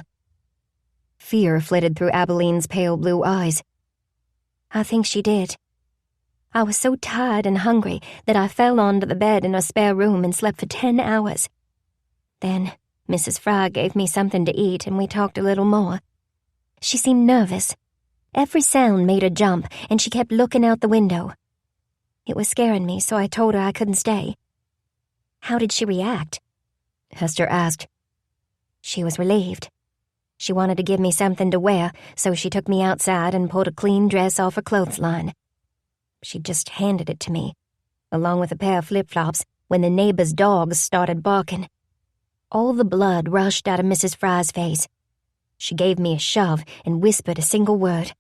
Fear flitted through Abalene's pale blue eyes. I think she did. I was so tired and hungry that I fell onto the bed in a spare room and slept for 10 hours. Then Mrs. Fry gave me something to eat and we talked a little more. She seemed nervous. Every sound made her jump, and she kept looking out the window. It was scaring me, so I told her I couldn't stay. How did she react? Hester asked. She was relieved. She wanted to give me something to wear, so she took me outside and pulled a clean dress off her clothesline. She just handed it to me, along with a pair of flip-flops, when the neighbor's dogs started barking. All the blood rushed out of Mrs. Fry's face. She gave me a shove and whispered a single word.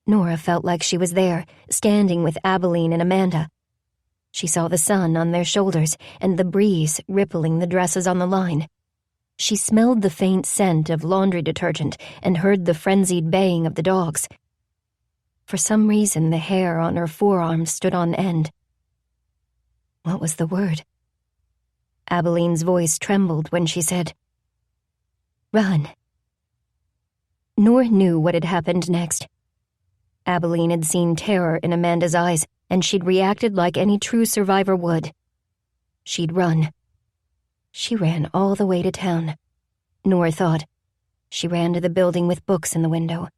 Nora felt like she was there, standing with Abalene and Amanda. She saw the sun on their shoulders and the breeze rippling the dresses on the line. She smelled the faint scent of laundry detergent and heard the frenzied baying of the dogs. For some reason, the hair on her forearms stood on end. What was the word? Abalene's voice trembled when she said, "Run." Nora knew what had happened next. Abalene had seen terror in Amanda's eyes, and she'd reacted like any true survivor would. She'd run. She ran all the way to town. Nora thought. She ran to the building with books in the window.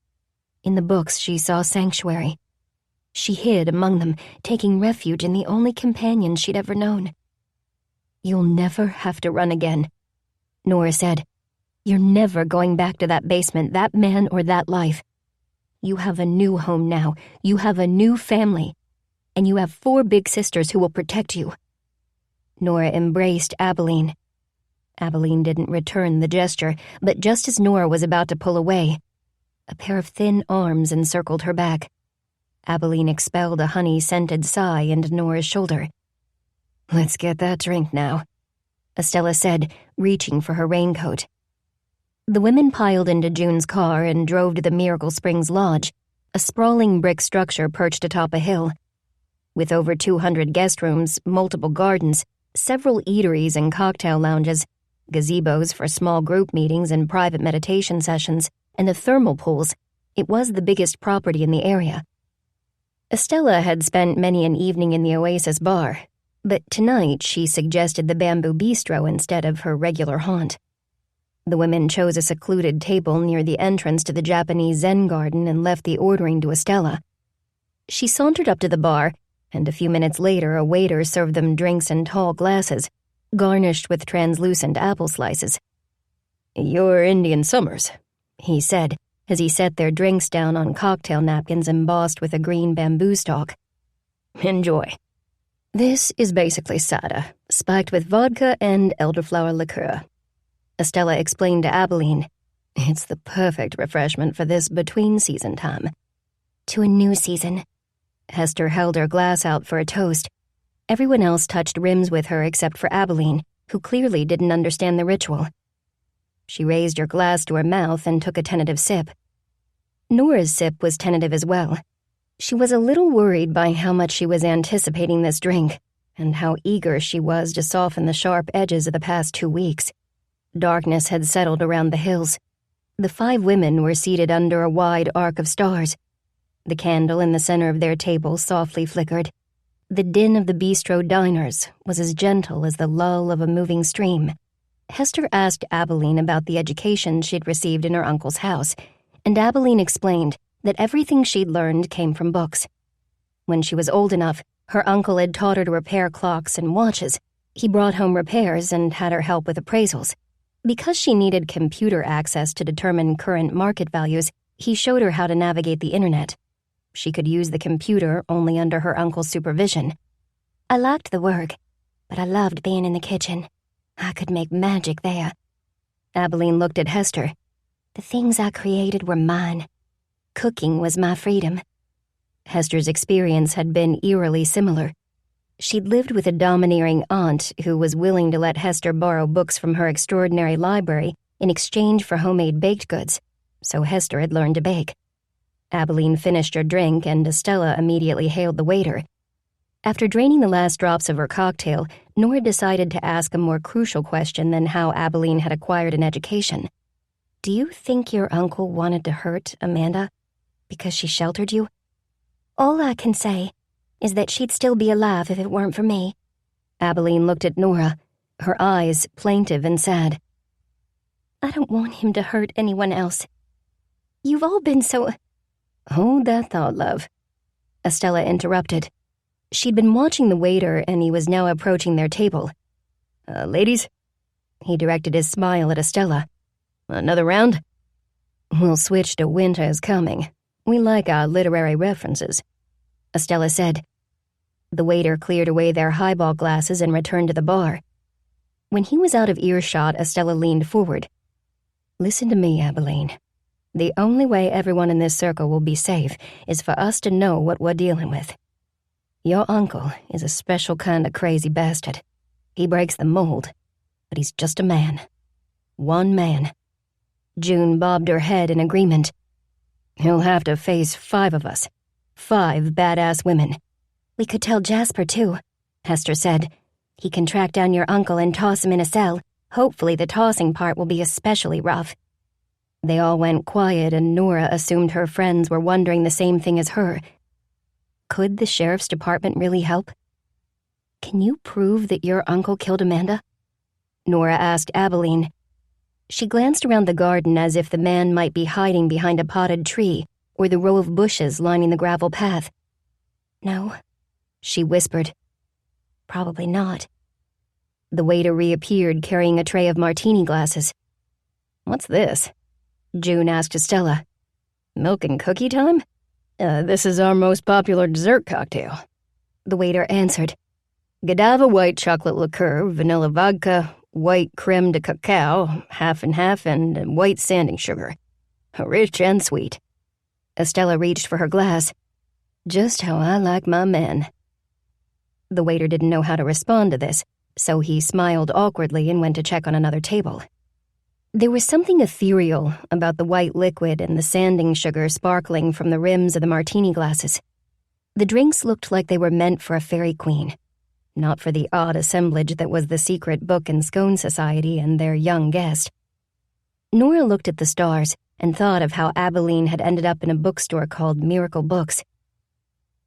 In the books, she saw sanctuary. She hid among them, taking refuge in the only companion she'd ever known. "You'll never have to run again," Nora said. "You're never going back to that basement, that man, or that life. You have a new home now. You have a new family. And you have 4 big sisters who will protect you." Nora embraced Abalene. Abalene didn't return the gesture, but just as Nora was about to pull away, a pair of thin arms encircled her back. Abalene expelled a honey-scented sigh into Nora's shoulder. "Let's get that drink now," Estella said, reaching for her raincoat. The women piled into June's car and drove to the Miracle Springs Lodge, a sprawling brick structure perched atop a hill. With over 200 guest rooms, multiple gardens, several eateries and cocktail lounges, gazebos for small group meetings and private meditation sessions, and the thermal pools, it was the biggest property in the area. Estella had spent many an evening in the Oasis bar, but tonight she suggested the Bamboo Bistro instead of her regular haunt. The women chose a secluded table near the entrance to the Japanese Zen garden and left the ordering to Estella. She sauntered up to the bar, and a few minutes later a waiter served them drinks in tall glasses, garnished with translucent apple slices. "You're Indian Summers," he said, as he set their drinks down on cocktail napkins embossed with a green bamboo stalk. "Enjoy. This is basically cider, spiked with vodka and elderflower liqueur," Estella explained to Abalene. "It's the perfect refreshment for this between-season time." "To a new season." Hester held her glass out for a toast. Everyone else touched rims with her except for Abalene, who clearly didn't understand the ritual. She raised her glass to her mouth and took a tentative sip. Nora's sip was tentative as well. She was a little worried by how much she was anticipating this drink, and how eager she was to soften the sharp edges of the past 2 weeks. Darkness had settled around the hills. The 5 women were seated under a wide arc of stars. The candle in the center of their table softly flickered. The din of the bistro diners was as gentle as the lull of a moving stream. Hester asked Abalene about the education she'd received in her uncle's house, and Abalene explained that everything she'd learned came from books. When she was old enough, her uncle had taught her to repair clocks and watches. He brought home repairs and had her help with appraisals. Because she needed computer access to determine current market values, he showed her how to navigate the internet. She could use the computer only under her uncle's supervision. "I liked the work, but I loved being in the kitchen. I could make magic there." Abalene looked at Hester. "The things I created were mine. Cooking was my freedom." Hester's experience had been eerily similar. She'd lived with a domineering aunt who was willing to let Hester borrow books from her extraordinary library in exchange for homemade baked goods, so Hester had learned to bake. Abalene finished her drink, and Estella immediately hailed the waiter. After draining the last drops of her cocktail, Nora decided to ask a more crucial question than how Abalene had acquired an education. "Do you think your uncle wanted to hurt Amanda because she sheltered you?" "All I can say is that she'd still be alive if it weren't for me." Abalene looked at Nora, her eyes plaintive and sad. "I don't want him to hurt anyone else. You've all been so—" "Hold that thought, love," Estella interrupted. She'd been watching the waiter, and he was now approaching their table. Ladies?" He directed his smile at Estella. "Another round?" "We'll switch to Winter's Coming. We like our literary references," Estella said. The waiter cleared away their highball glasses and returned to the bar. When he was out of earshot, Estella leaned forward. "Listen to me, Abalene. The only way everyone in this circle will be safe is for us to know what we're dealing with. Your uncle is a special kind of crazy bastard. He breaks the mold, but he's just a man. One man." June bobbed her head in agreement. "He'll have to face 5 of us. 5 badass women." "We could tell Jasper, too," Hester said. "He can track down your uncle and toss him in a cell. Hopefully the tossing part will be especially rough." They all went quiet, and Nora assumed her friends were wondering the same thing as her. Could the sheriff's department really help? "Can you prove that your uncle killed Amanda?" Nora asked Abalene. She glanced around the garden as if the man might be hiding behind a potted tree or the row of bushes lining the gravel path. "No," she whispered. "Probably not." The waiter reappeared carrying a tray of martini glasses. "What's this?" June asked Estella. "Milk and cookie time? This is our most popular dessert cocktail," the waiter answered. "Godiva white chocolate liqueur, vanilla vodka, white creme de cacao, half and half, and white sanding sugar. Rich and sweet." Estella reached for her glass. "Just how I like my men." The waiter didn't know how to respond to this, so he smiled awkwardly and went to check on another table. There was something ethereal about the white liquid and the sanding sugar sparkling from the rims of the martini glasses. The drinks looked like they were meant for a fairy queen, not for the odd assemblage that was the secret book and scone society and their young guest. Nora looked at the stars and thought of how Abalene had ended up in a bookstore called Miracle Books.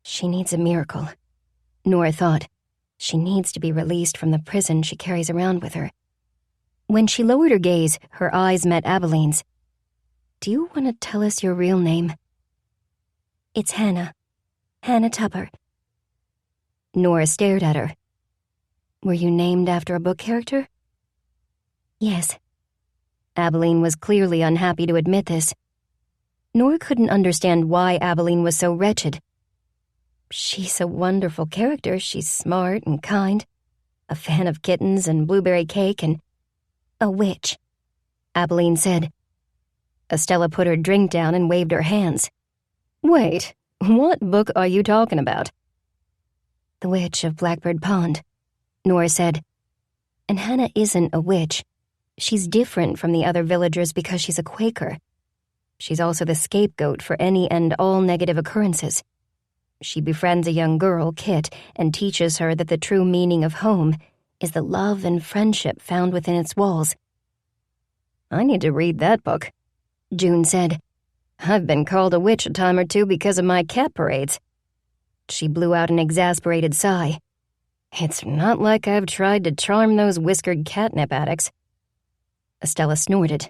She needs a miracle, Nora thought. She needs to be released from the prison she carries around with her. When she lowered her gaze, her eyes met Abalene's. "Do you want to tell us your real name?" "It's Hannah. Hannah Tupper." Nora stared at her. Were you named after a book character? Yes. Abalene was clearly unhappy to admit this. Nora couldn't understand why Abalene was so wretched. She's a wonderful character. She's smart and kind, a fan of kittens and blueberry cake and... A witch, Abalene said. Estella put her drink down and waved her hands. Wait, what book are you talking about? The Witch of Blackbird Pond, Nora said. And Hannah isn't a witch. She's different from the other villagers because she's a Quaker. She's also the scapegoat for any and all negative occurrences. She befriends a young girl, Kit, and teaches her that the true meaning of home is the love and friendship found within its walls. I need to read that book, June said. I've been called a witch a time or two because of my cat parades. She blew out an exasperated sigh. It's not like I've tried to charm those whiskered catnip addicts. Estella snorted.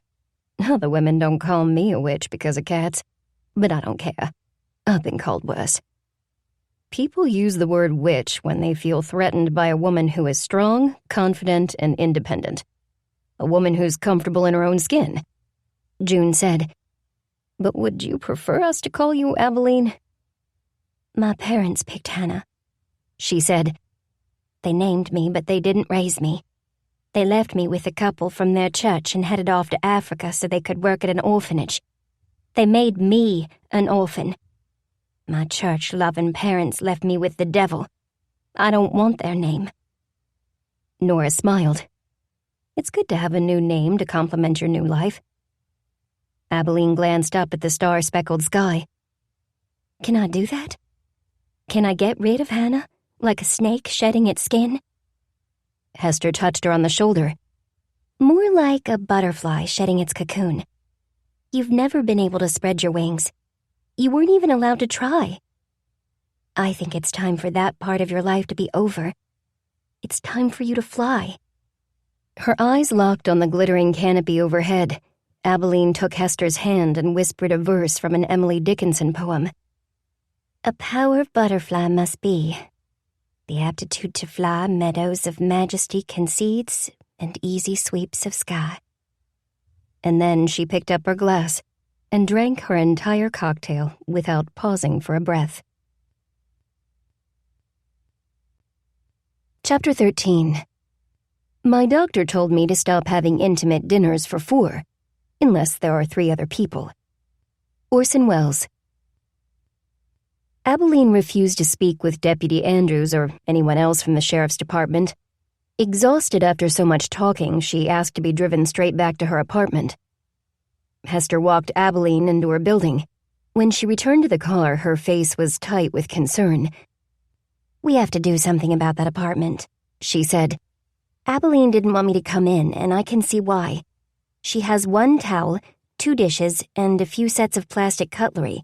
Other women don't call me a witch because of cats, but I don't care. I've been called worse. People use the word witch when they feel threatened by a woman who is strong, confident, and independent. A woman who's comfortable in her own skin. June said. But would you prefer us to call you Abalene? My parents picked Hannah, she said. They named me, but they didn't raise me. They left me with a couple from their church and headed off to Africa so they could work at an orphanage. They made me an orphan. My church-loving parents left me with the devil. I don't want their name. Nora smiled. It's good to have a new name to complement your new life. Abalene glanced up at the star-speckled sky. Can I do that? Can I get rid of Hannah, like a snake shedding its skin? Hester touched her on the shoulder. More like a butterfly shedding its cocoon. You've never been able to spread your wings. You weren't even allowed to try. I think it's time for that part of your life to be over. It's time for you to fly. Her eyes locked on the glittering canopy overhead. Abalene took Hester's hand and whispered a verse from an Emily Dickinson poem. A power butterfly must be. The aptitude to fly meadows of majesty concedes and easy sweeps of sky. And then she picked up her glass and drank her entire cocktail without pausing for a breath. Chapter 13. My doctor told me to stop having intimate dinners for 4, unless there are 3 other people. Orson Welles. Abalene refused to speak with Deputy Andrews or anyone else from the sheriff's department. Exhausted after so much talking, she asked to be driven straight back to her apartment. Hester walked Abalene into her building. When she returned to the car, her face was tight with concern. We have to do something about that apartment, she said. Abalene didn't want me to come in, and I can see why. She has 1 towel, 2 dishes, and a few sets of plastic cutlery,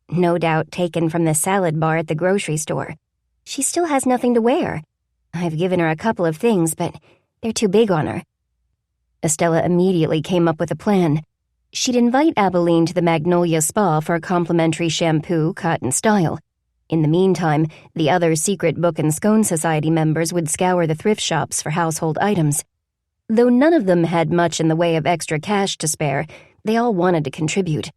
no doubt taken from the salad bar at the grocery store. She still has nothing to wear. I've given her a couple of things, but they're too big on her. Estella immediately came up with a plan. She'd invite Abalene to the Magnolia Spa for a complimentary shampoo, cut, and style. In the meantime, the other secret Book and Scone Society members would scour the thrift shops for household items. Though none of them had much in the way of extra cash to spare, they all wanted to contribute.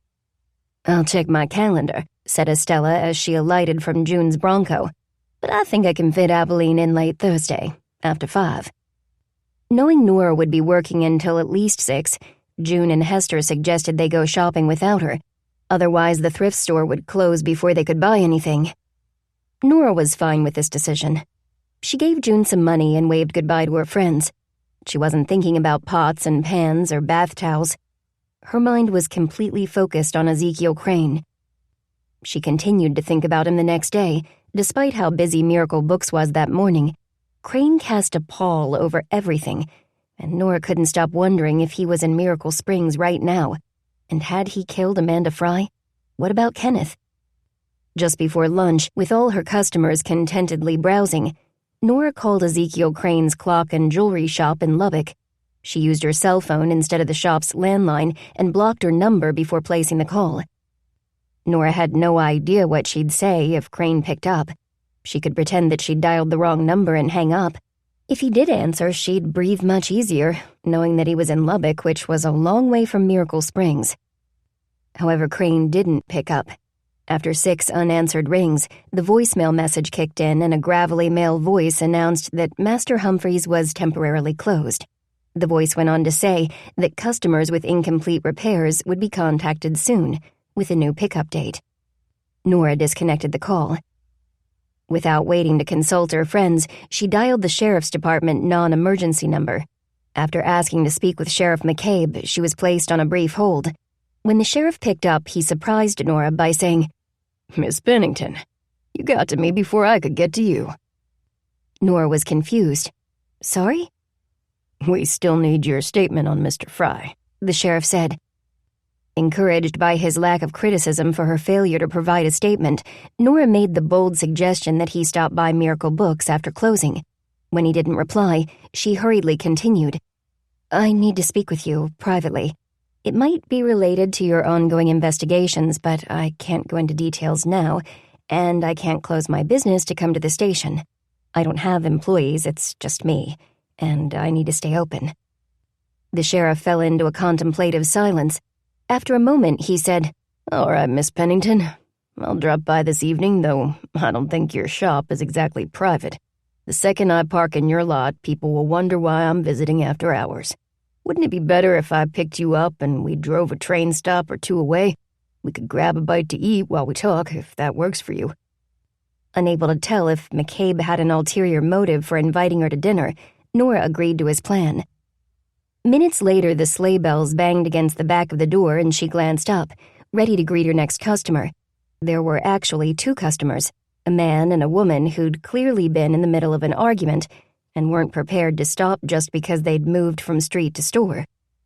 I'll check my calendar, said Estella as she alighted from June's Bronco. But I think I can fit Abalene in late Thursday, after 5. Knowing Nora would be working until at least 6, June and Hester suggested they go shopping without her. Otherwise, the thrift store would close before they could buy anything. Nora was fine with this decision. She gave June some money and waved goodbye to her friends. She wasn't thinking about pots and pans or bath towels. Her mind was completely focused on Ezekiel Crane. She continued to think about him the next day. Despite how busy Miracle Books was that morning, Crane cast a pall over everything, and Nora couldn't stop wondering if he was in Miracle Springs right now. And had he killed Amanda Fry? What about Kenneth? Just before lunch, with all her customers contentedly browsing, Nora called Ezekiel Crane's clock and jewelry shop in Lubbock. She used her cell phone instead of the shop's landline and blocked her number before placing the call. Nora had no idea what she'd say if Crane picked up. She could pretend that she'd dialed the wrong number and hang up. If he did answer, she'd breathe much easier, knowing that he was in Lubbock, which was a long way from Miracle Springs. However, Crane didn't pick up. After 6 unanswered rings, the voicemail message kicked in and a gravelly male voice announced that Master Humphreys was temporarily closed. The voice went on to say that customers with incomplete repairs would be contacted soon, with a new pickup date. Nora disconnected the call. Without waiting to consult her friends, she dialed the sheriff's department non-emergency number. After asking to speak with Sheriff McCabe, she was placed on a brief hold. When the sheriff picked up, he surprised Nora by saying, "Miss Pennington, you got to me before I could get to you." Nora was confused. "Sorry?" "We still need your statement on Mr. Fry," the sheriff said. Encouraged by his lack of criticism for her failure to provide a statement, Nora made the bold suggestion that he stop by Miracle Books after closing. When he didn't reply, she hurriedly continued, "I need to speak with you, privately. It might be related to your ongoing investigations, but I can't go into details now, and I can't close my business to come to the station. I don't have employees, it's just me, and I need to stay open." The sheriff fell into a contemplative silence. After a moment, he said, "All right, Miss Pennington. I'll drop by this evening, though I don't think your shop is exactly private. The second I park in your lot, people will wonder why I'm visiting after hours. Wouldn't it be better if I picked you up and we drove a train stop or 2 away? We could grab a bite to eat while we talk, if that works for you." Unable to tell if McCabe had an ulterior motive for inviting her to dinner, Nora agreed to his plan. Minutes later, the sleigh bells banged against the back of the door and she glanced up, ready to greet her next customer. There were actually 2 customers, a man and a woman who'd clearly been in the middle of an argument and weren't prepared to stop just because they'd moved from street to store.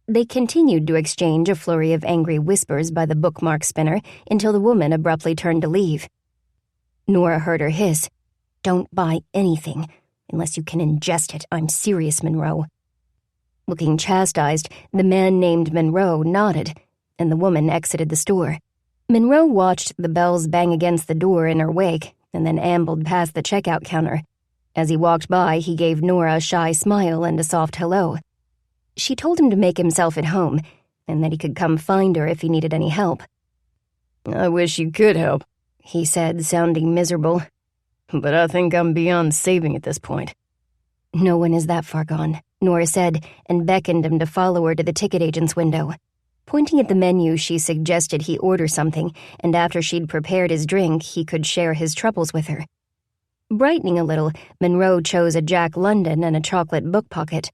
They continued to exchange a flurry of angry whispers by the bookmark spinner until the woman abruptly turned to leave. Nora heard her hiss, "Don't buy anything, unless you can ingest it. I'm serious, Monroe." Looking chastised, the man named Monroe nodded, and the woman exited the store. Monroe watched the bells bang against the door in her wake and then ambled past the checkout counter. As he walked by, he gave Nora a shy smile and a soft hello. She told him to make himself at home and that he could come find her if he needed any help. "I wish you could help," he said, sounding miserable. "But I think I'm beyond saving at this point." "No one is that far gone," Nora said, and beckoned him to follow her to the ticket agent's window. Pointing at the menu, she suggested he order something, and after she'd prepared his drink, he could share his troubles with her. Brightening a little, Monroe chose a Jack London and a chocolate book pocket.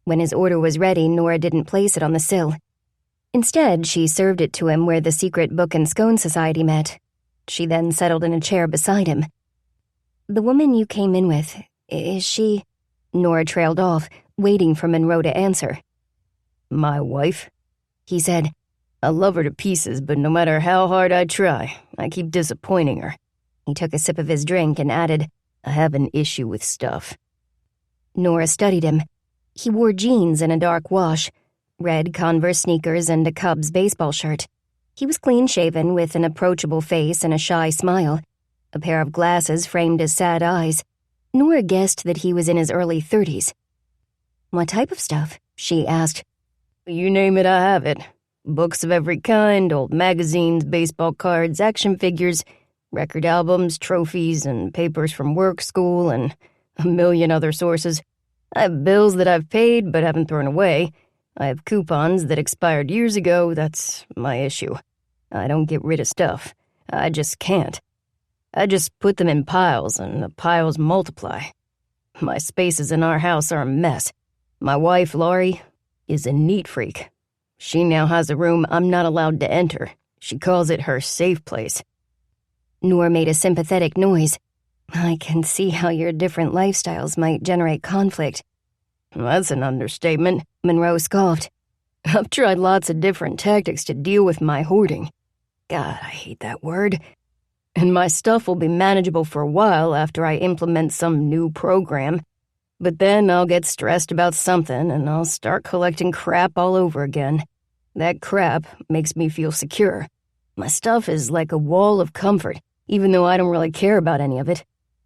When his order was ready, Nora didn't place it on the sill. Instead, she served it to him where the secret book and scone society met. She then settled in a chair beside him. "The woman you came in with, is she—" Nora trailed off, waiting for Monroe to answer. "My wife?" he said. "I love her to pieces, but no matter how hard I try, I keep disappointing her." He took a sip of his drink and added, "I have an issue with stuff." Nora studied him. He wore jeans and a dark wash, red Converse sneakers and a Cubs baseball shirt. He was clean-shaven with an approachable face and a shy smile. A pair of glasses framed his sad eyes. Nora guessed that he was in his early 30s. "What type of stuff?" she asked. "You name it, I have it. Books of every kind, old magazines, baseball cards, action figures, record albums, trophies, and papers from work, school, and a million other sources. I have bills that I've paid but haven't thrown away. I have coupons that expired years ago. That's my issue. I don't get rid of stuff. I just can't. I just put them in piles, and the piles multiply. My spaces in our house are a mess. My wife, Laurie, is a neat freak. She now has a room I'm not allowed to enter. She calls it her safe place." Nora made a sympathetic noise. "I can see how your different lifestyles might generate conflict." "That's an understatement," Monroe scoffed. "I've tried lots of different tactics to deal with my hoarding. God, I hate that word. And my stuff will be manageable for a while after I implement some new program. But then I'll get stressed about something and I'll start collecting crap all over again. That crap makes me feel secure. My stuff is like a wall of comfort, even though I don't really care about any of it.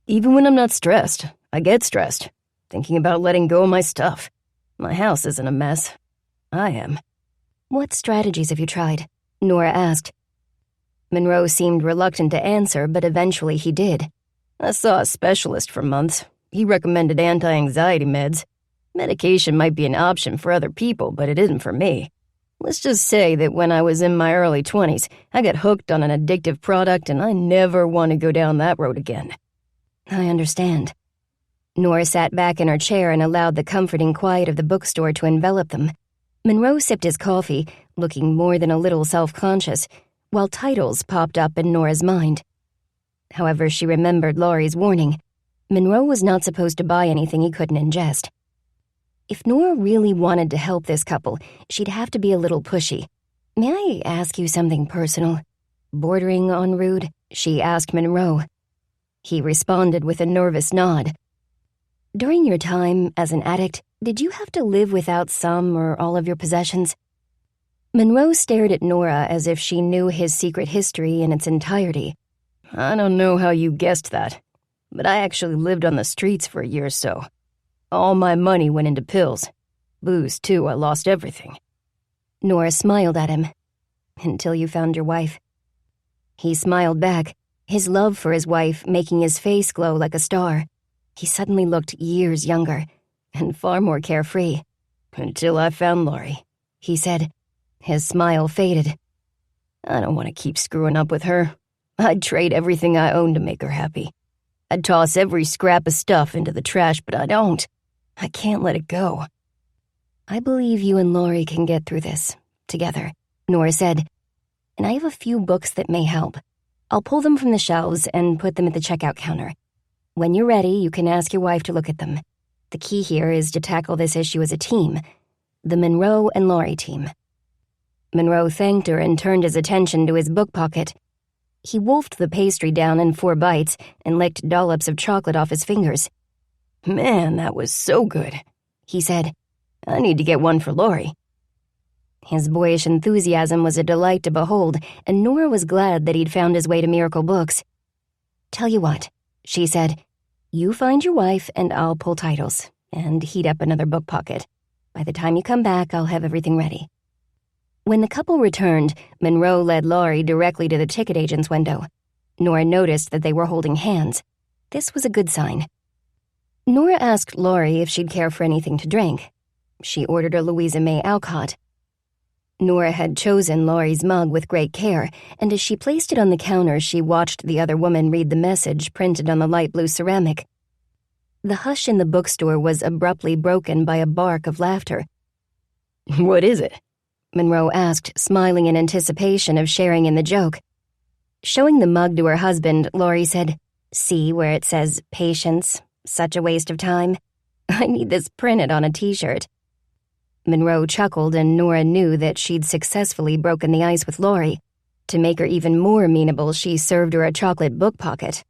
Even when I'm not stressed, I get stressed. thinking about letting go of my stuff. My house isn't a mess. I am. What strategies have you tried? Nora asked. Monroe seemed reluctant to answer, but eventually he did. I saw a specialist for months. He recommended anti-anxiety meds. Medication might be an option for other people, but it isn't for me. Let's just say that when I was in my early 20s, I got hooked on an addictive product and I never want to go down that road again. I understand. Nora sat back in her chair and allowed the comforting quiet of the bookstore to envelop them. Monroe sipped his coffee, looking more than a little self-conscious, while titles popped up in Nora's mind. However, she remembered Laurie's warning. Monroe was not supposed to buy anything he couldn't ingest. If Nora really wanted to help this couple, she'd have to be a little pushy. May I ask you something personal? Bordering on rude, she asked Monroe. He responded with a nervous nod. During your time as an addict, did you have to live without some or all of your possessions? Monroe stared at Nora as if she knew his secret history in its entirety. I don't know how you guessed that, but I actually lived on the streets for a year or so. All my money went into pills. Booze, too, I lost everything. Nora smiled at him. Until you found your wife. He smiled back, his love for his wife making his face glow like a star. He suddenly looked years younger, and far more carefree. Until I found Laurie, he said. His smile faded. I don't want to keep screwing up with her. I'd trade everything I own to make her happy. I'd toss every scrap of stuff into the trash, but I don't. I can't let it go. I believe you and Laurie can get through this, together, Nora said. And I have a few books that may help. I'll pull them from the shelves and put them at the checkout counter. When you're ready, you can ask your wife to look at them. The key here is to tackle this issue as a team. The Monroe and Laurie team. Monroe thanked her and turned his attention to his book pocket. He wolfed the pastry down in 4 bites and licked dollops of chocolate off his fingers. Man, that was so good, he said. I need to get one for Laurie. His boyish enthusiasm was a delight to behold, and Nora was glad that he'd found his way to Miracle Books. Tell you what, she said. You find your wife and I'll pull titles and heat up another book pocket. By the time you come back, I'll have everything ready. When the couple returned, Monroe led Laurie directly to the ticket agent's window. Nora noticed that they were holding hands. This was a good sign. Nora asked Laurie if she'd care for anything to drink. She ordered a Louisa May Alcott. Nora had chosen Laurie's mug with great care, and as she placed it on the counter, she watched the other woman read the message printed on the light blue ceramic. The hush in the bookstore was abruptly broken by a bark of laughter. What is it? Monroe asked, smiling in anticipation of sharing in the joke. Showing the mug to her husband, Laurie said, See where it says, patience, such a waste of time? I need this printed on a t-shirt. Monroe chuckled, and Nora knew that she'd successfully broken the ice with Laurie. To make her even more amenable, she served her a chocolate book pocket.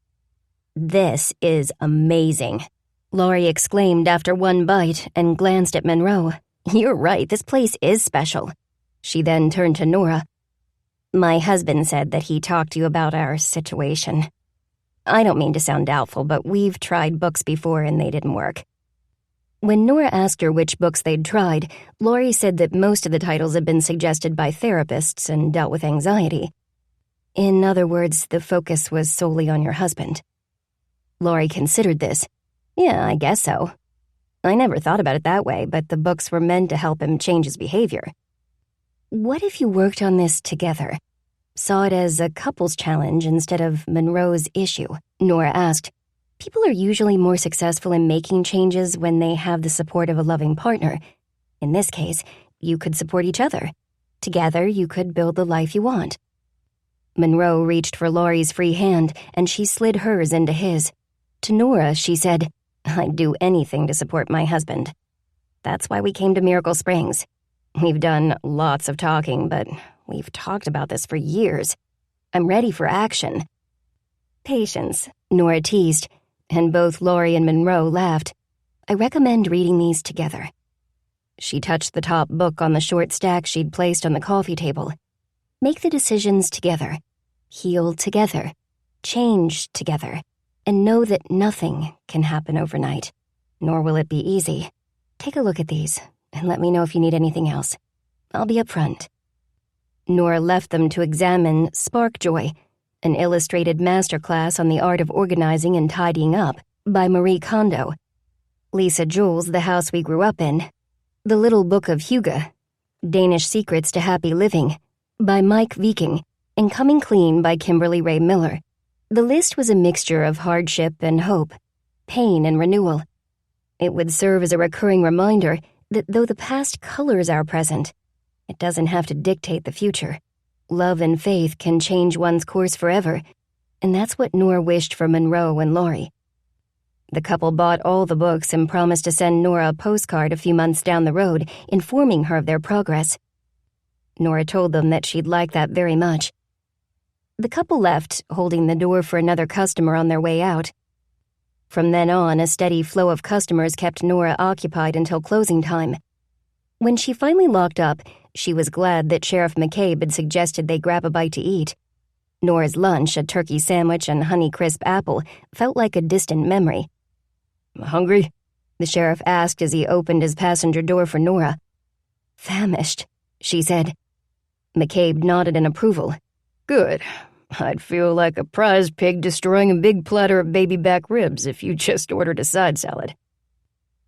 This is amazing, Laurie exclaimed after one bite and glanced at Monroe. You're right, this place is special. She then turned to Nora. My husband said that he talked to you about our situation. I don't mean to sound doubtful, but we've tried books before and they didn't work. When Nora asked her which books they'd tried, Laurie said that most of the titles had been suggested by therapists and dealt with anxiety. In other words, the focus was solely on your husband. Laurie considered this. Yeah, I guess so. I never thought about it that way, but the books were meant to help him change his behavior. What if you worked on this together? Saw it as a couple's challenge instead of Monroe's issue? Nora asked. People are usually more successful in making changes when they have the support of a loving partner. In this case, you could support each other. Together, you could build the life you want. Monroe reached for Laurie's free hand, and she slid hers into his. To Nora, she said, I'd do anything to support my husband. That's why we came to Miracle Springs. We've done lots of talking, but we've talked about this for years. I'm ready for action. Patience, Nora teased, and both Laurie and Monroe laughed. I recommend reading these together. She touched the top book on the short stack she'd placed on the coffee table. Make the decisions together. Heal together. Change together. And know that nothing can happen overnight. nor will it be easy. Take a look at these, and let me know if you need anything else. I'll be up front." Nora left them to examine Spark Joy, an illustrated masterclass on the art of organizing and tidying up by Marie Kondo, Lisa Jules' The House We Grew Up In, The Little Book of Hugo, Danish Secrets to Happy Living by Mike Viking, and Coming Clean by Kimberly Ray Miller. The list was a mixture of hardship and hope, pain and renewal. It would serve as a recurring reminder that though the past colors our present, it doesn't have to dictate the future. Love and faith can change one's course forever, and that's what Nora wished for Monroe and Laurie. The couple bought all the books and promised to send Nora a postcard a few months down the road, informing her of their progress. Nora told them that she'd like that very much. The couple left, holding the door for another customer on their way out. From then on, a steady flow of customers kept Nora occupied until closing time. When she finally locked up, she was glad that Sheriff McCabe had suggested they grab a bite to eat. Nora's lunch, a turkey sandwich and Honeycrisp apple, felt like a distant memory. "Hungry?" the sheriff asked as he opened his passenger door for Nora. "Famished," she said. McCabe nodded in approval. "Good. I'd feel like a prize pig destroying a big platter of baby back ribs if you just ordered a side salad."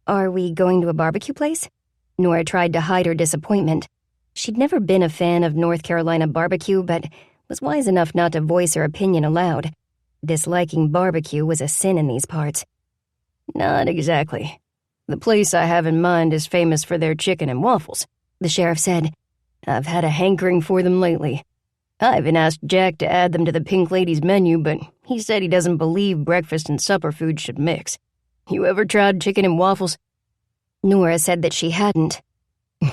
"Are we going to a barbecue place?" Nora tried to hide her disappointment. She'd never been a fan of North Carolina barbecue, but was wise enough not to voice her opinion aloud. Disliking barbecue was a sin in these parts. "Not exactly. The place I have in mind is famous for their chicken and waffles," the sheriff said. "I've had a hankering for them lately. I even asked Jack to add them to the Pink Lady's menu, but he said he doesn't believe breakfast and supper food should mix. You ever tried chicken and waffles?" Nora said that she hadn't.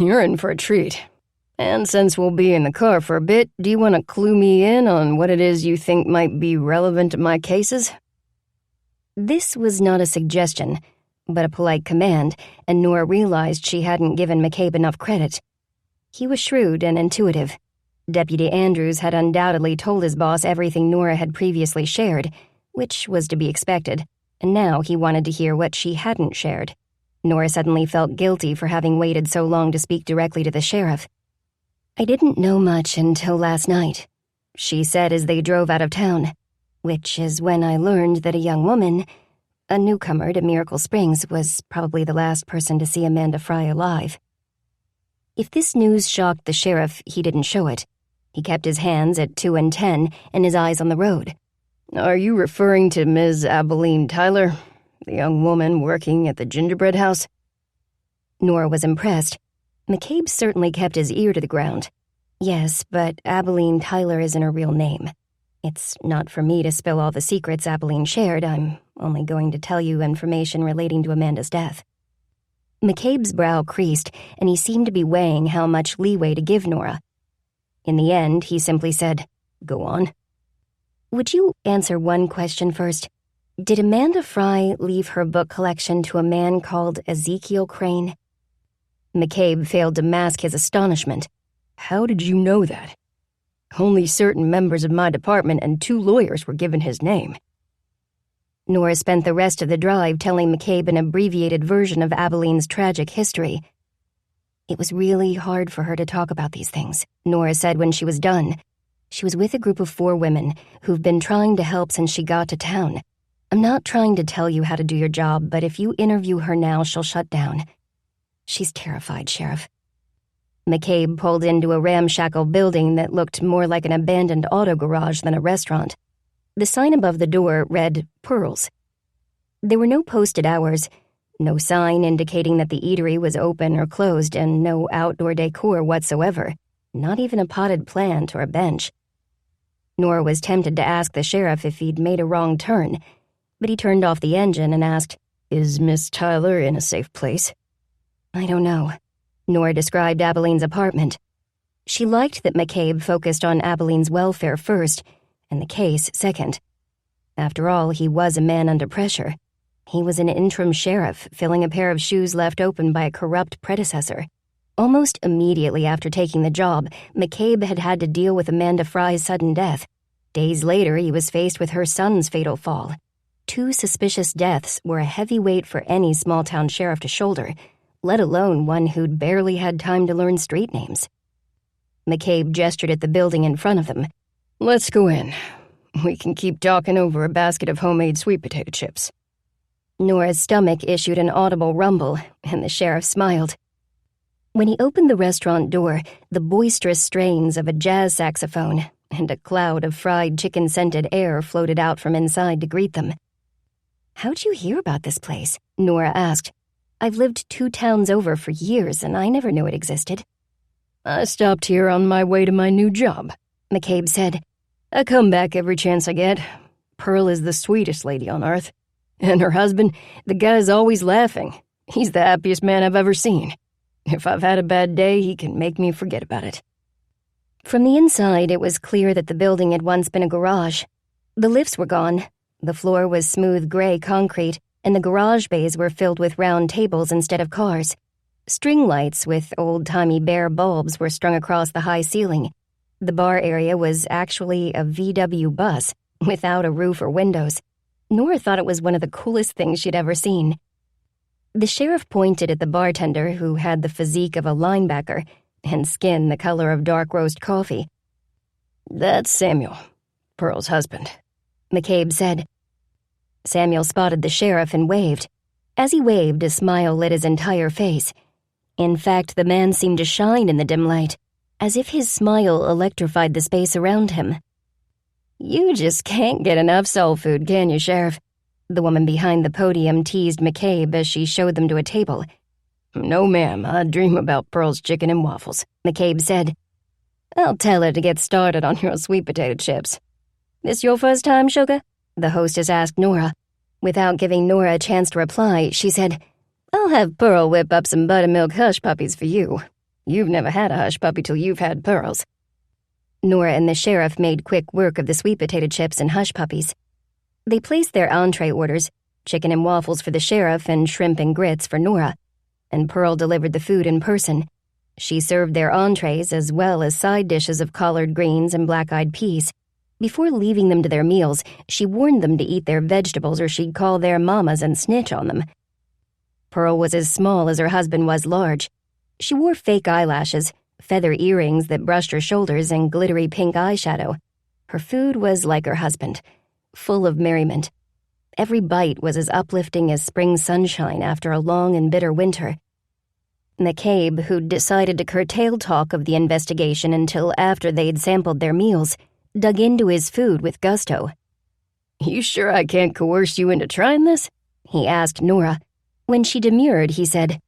"You're in for a treat. And since we'll be in the car for a bit, do you want to clue me in on what it is you think might be relevant to my cases?" This was not a suggestion, but a polite command, and Nora realized she hadn't given McCabe enough credit. He was shrewd and intuitive. Deputy Andrews had undoubtedly told his boss everything Nora had previously shared, which was to be expected, and now he wanted to hear what she hadn't shared. Nora suddenly felt guilty for having waited so long to speak directly to the sheriff. "I didn't know much until last night," she said as they drove out of town, which is when I learned that a young woman, a newcomer to Miracle Springs, was probably the last person to see Amanda Fry alive. If this news shocked the sheriff, he didn't show it. He kept his hands at 2 and 10 and his eyes on the road. "Are you referring to Ms. Abalene Tyler, the young woman working at the gingerbread house?" Nora was impressed. McCabe certainly kept his ear to the ground. "Yes, but Abalene Tyler isn't her real name. It's not for me to spill all the secrets Abalene shared. I'm only going to tell you information relating to Amanda's death." McCabe's brow creased, and he seemed to be weighing how much leeway to give Nora. In the end, he simply said, "Go on." "Would you answer one question first? Did Amanda Fry leave her book collection to a man called Ezekiel Crane?" McCabe failed to mask his astonishment. "How did you know that? Only certain members of my department and 2 lawyers were given his name." Nora spent the rest of the drive telling McCabe an abbreviated version of Abalene's tragic history. "It was really hard for her to talk about these things," Nora said when she was done. "She was with a group of 4 women who've been trying to help since she got to town. I'm not trying to tell you how to do your job, but if you interview her now, she'll shut down. She's terrified, Sheriff." McCabe pulled into a ramshackle building that looked more like an abandoned auto garage than a restaurant. The sign above the door read, "Pearls." There were no posted hours, no sign indicating that the eatery was open or closed, and no outdoor decor whatsoever, not even a potted plant or a bench. Nora was tempted to ask the sheriff if he'd made a wrong turn, but he turned off the engine and asked, "Is Miss Tyler in a safe place?" "I don't know." Nora described Abalene's apartment. She liked that McCabe focused on Abalene's welfare first, and the case second. After all, he was a man under pressure. He was an interim sheriff, filling a pair of shoes left open by a corrupt predecessor. Almost immediately after taking the job, McCabe had had to deal with Amanda Fry's sudden death. Days later, he was faced with her son's fatal fall. 2 suspicious deaths were a heavy weight for any small-town sheriff to shoulder, let alone one who'd barely had time to learn street names. McCabe gestured at the building in front of them. "Let's go in. We can keep talking over a basket of homemade sweet potato chips." Nora's stomach issued an audible rumble, and the sheriff smiled. When he opened the restaurant door, the boisterous strains of a jazz saxophone and a cloud of fried chicken-scented air floated out from inside to greet them. "How'd you hear about this place?" Nora asked. "I've lived 2 towns over for years, and I never knew it existed." "I stopped here on my way to my new job," McCabe said. "I come back every chance I get. Pearl is the sweetest lady on earth. And her husband, the guy's always laughing. He's the happiest man I've ever seen. If I've had a bad day, he can make me forget about it." From the inside, it was clear that the building had once been a garage. The lifts were gone. The floor was smooth gray concrete, and the garage bays were filled with round tables instead of cars. String lights with old-timey bare bulbs were strung across the high ceiling. The bar area was actually a VW bus, without a roof or windows. Nora thought it was one of the coolest things she'd ever seen. The sheriff pointed at the bartender, who had the physique of a linebacker and skin the color of dark roast coffee. "That's Samuel, Pearl's husband," McCabe said. Samuel spotted the sheriff and waved. As he waved, a smile lit his entire face. In fact, the man seemed to shine in the dim light, as if his smile electrified the space around him. "You just can't get enough soul food, can you, Sheriff?" The woman behind the podium teased McCabe as she showed them to a table. "No, ma'am, I dream about Pearl's chicken and waffles," McCabe said. "I'll tell her to get started on your sweet potato chips." "This your first time, sugar?" the hostess asked Nora. Without giving Nora a chance to reply, she said, "I'll have Pearl whip up some buttermilk hush puppies for you. You've never had a hush puppy till you've had Pearl's." Nora and the sheriff made quick work of the sweet potato chips and hush puppies. They placed their entree orders, chicken and waffles for the sheriff and shrimp and grits for Nora, and Pearl delivered the food in person. She served their entrees as well as side dishes of collard greens and black-eyed peas. Before leaving them to their meals, she warned them to eat their vegetables or she'd call their mamas and snitch on them. Pearl was as small as her husband was large. She wore fake eyelashes, feather earrings that brushed her shoulders, and glittery pink eyeshadow. Her food was like her husband, full of merriment. Every bite was as uplifting as spring sunshine after a long and bitter winter. McCabe, who'd decided to curtail talk of the investigation until after they'd sampled their meals, dug into his food with gusto. "You sure I can't coerce you into trying this?" he asked Nora. When she demurred, he said,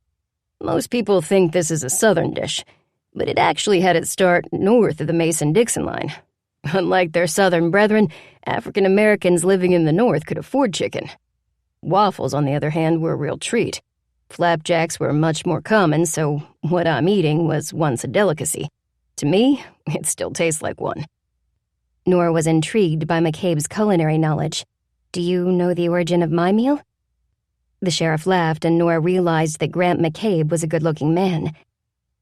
"Most people think this is a southern dish, but it actually had its start north of the Mason-Dixon line. Unlike their southern brethren, African Americans living in the north could afford chicken. Waffles, on the other hand, were a real treat. Flapjacks were much more common, so what I'm eating was once a delicacy. To me, it still tastes like one." Nora was intrigued by McCabe's culinary knowledge. "Do you know the origin of my meal?" The sheriff laughed, and Nora realized that Grant McCabe was a good-looking man.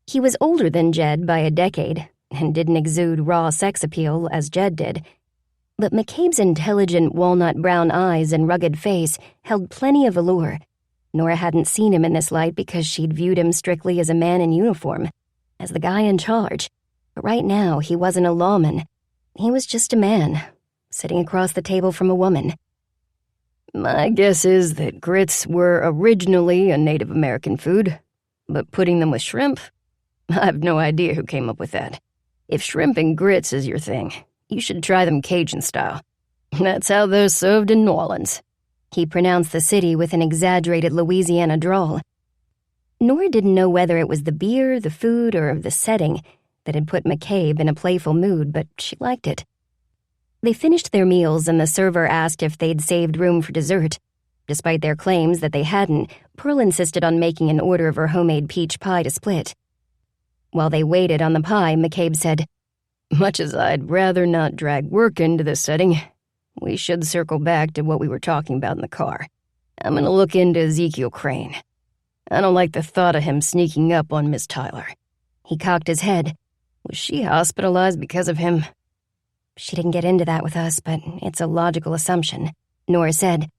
He was older than Jed by a decade, and didn't exude raw sex appeal as Jed did. But McCabe's intelligent walnut-brown eyes and rugged face held plenty of allure. Nora hadn't seen him in this light because she'd viewed him strictly as a man in uniform, as the guy in charge. But right now, he wasn't a lawman. He was just a man, sitting across the table from a woman. "My guess is that grits were originally a Native American food, but putting them with shrimp? I've no idea who came up with that. If shrimp and grits is your thing, you should try them Cajun style. That's how they're served in New Orleans." He pronounced the city with an exaggerated Louisiana drawl. Nora didn't know whether it was the beer, the food, or the setting that had put McCabe in a playful mood, but she liked it. They finished their meals, and the server asked if they'd saved room for dessert. Despite their claims that they hadn't, Pearl insisted on making an order of her homemade peach pie to split. While they waited on the pie, McCabe said, "Much as I'd rather not drag work into this setting, we should circle back to what we were talking about in the car. I'm going to look into Ezekiel Crane. I don't like the thought of him sneaking up on Miss Tyler." He cocked his head. "Was she hospitalized because of him?" "She didn't get into that with us, but it's a logical assumption," Nora said.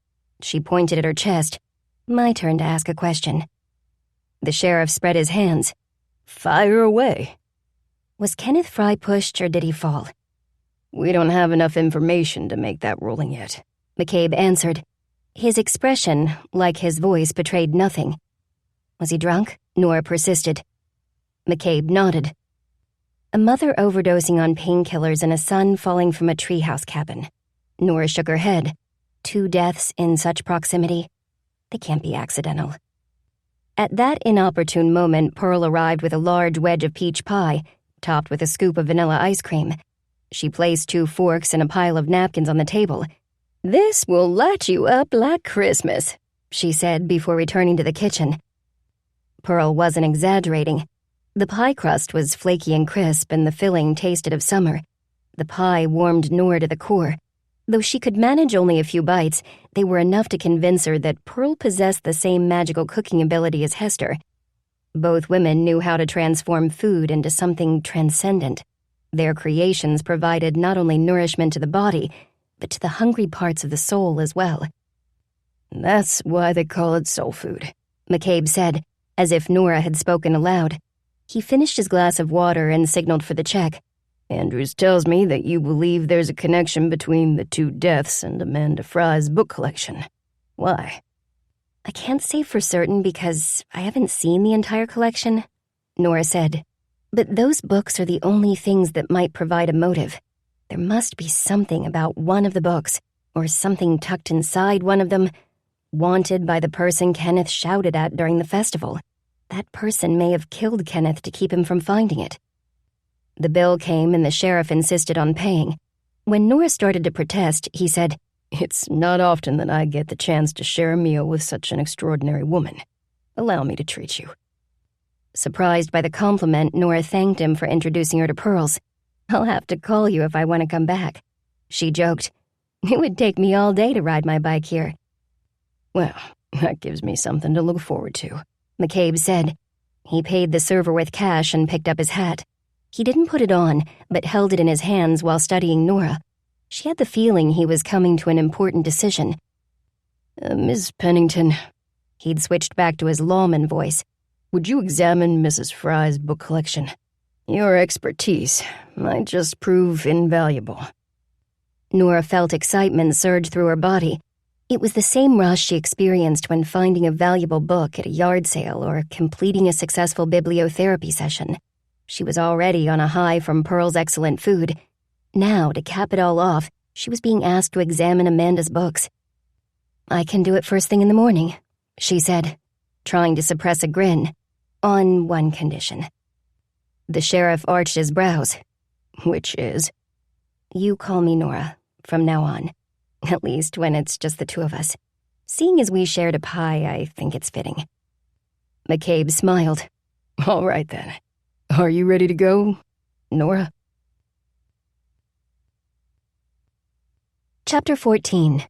She pointed at her chest. My turn to ask a question. The sheriff spread his hands. Fire away. Was Kenneth Fry pushed or did he fall? We don't have enough information to make that ruling yet, McCabe answered. His expression, like his voice, betrayed nothing. Was he drunk? Nora persisted. McCabe nodded. A mother overdosing on painkillers and a son falling from a treehouse cabin. Nora shook her head. 2 deaths in such proximity. They can't be accidental. At that inopportune moment, Pearl arrived with a large wedge of peach pie, topped with a scoop of vanilla ice cream. She placed 2 forks and a pile of napkins on the table. "This will light you up like Christmas," she said before returning to the kitchen. Pearl wasn't exaggerating. The pie crust was flaky and crisp, and the filling tasted of summer. The pie warmed Nora to the core. Though she could manage only a few bites, they were enough to convince her that Pearl possessed the same magical cooking ability as Hester. Both women knew how to transform food into something transcendent. Their creations provided not only nourishment to the body, but to the hungry parts of the soul as well. That's why they call it soul food, McCabe said, as if Nora had spoken aloud. He finished his glass of water and signaled for the check. Andrews tells me that you believe there's a connection between the 2 deaths and Amanda Fry's book collection. Why? I can't say for certain because I haven't seen the entire collection, Nora said. But those books are the only things that might provide a motive. There must be something about one of the books, or something tucked inside one of them, wanted by the person Kenneth shouted at during the festival. That person may have killed Kenneth to keep him from finding it. The bill came and the sheriff insisted on paying. When Nora started to protest, he said, "It's not often that I get the chance to share a meal with such an extraordinary woman. Allow me to treat you." Surprised by the compliment, Nora thanked him for introducing her to Pearls. "I'll have to call you if I want to come back," she joked. "It would take me all day to ride my bike here." "Well, that gives me something to look forward to," McCabe said. He paid the server with cash and picked up his hat. He didn't put it on, but held it in his hands while studying Nora. She had the feeling he was coming to an important decision. Miss Pennington," he'd switched back to his lawman voice, "would you examine Mrs. Fry's book collection? Your expertise might just prove invaluable." Nora felt excitement surge through her body. It was the same rush she experienced when finding a valuable book at a yard sale or completing a successful bibliotherapy session. She was already on a high from Pearl's excellent food. Now, to cap it all off, she was being asked to examine Amanda's books. "I can do it first thing in the morning," she said, trying to suppress a grin, "on one condition." The sheriff arched his brows. "Which is?" "You call me Nora, from now on. At least when it's just the 2 of us. Seeing as we shared a pie, I think it's fitting." McCabe smiled. "All right, then. Are you ready to go, Nora?" Chapter 14.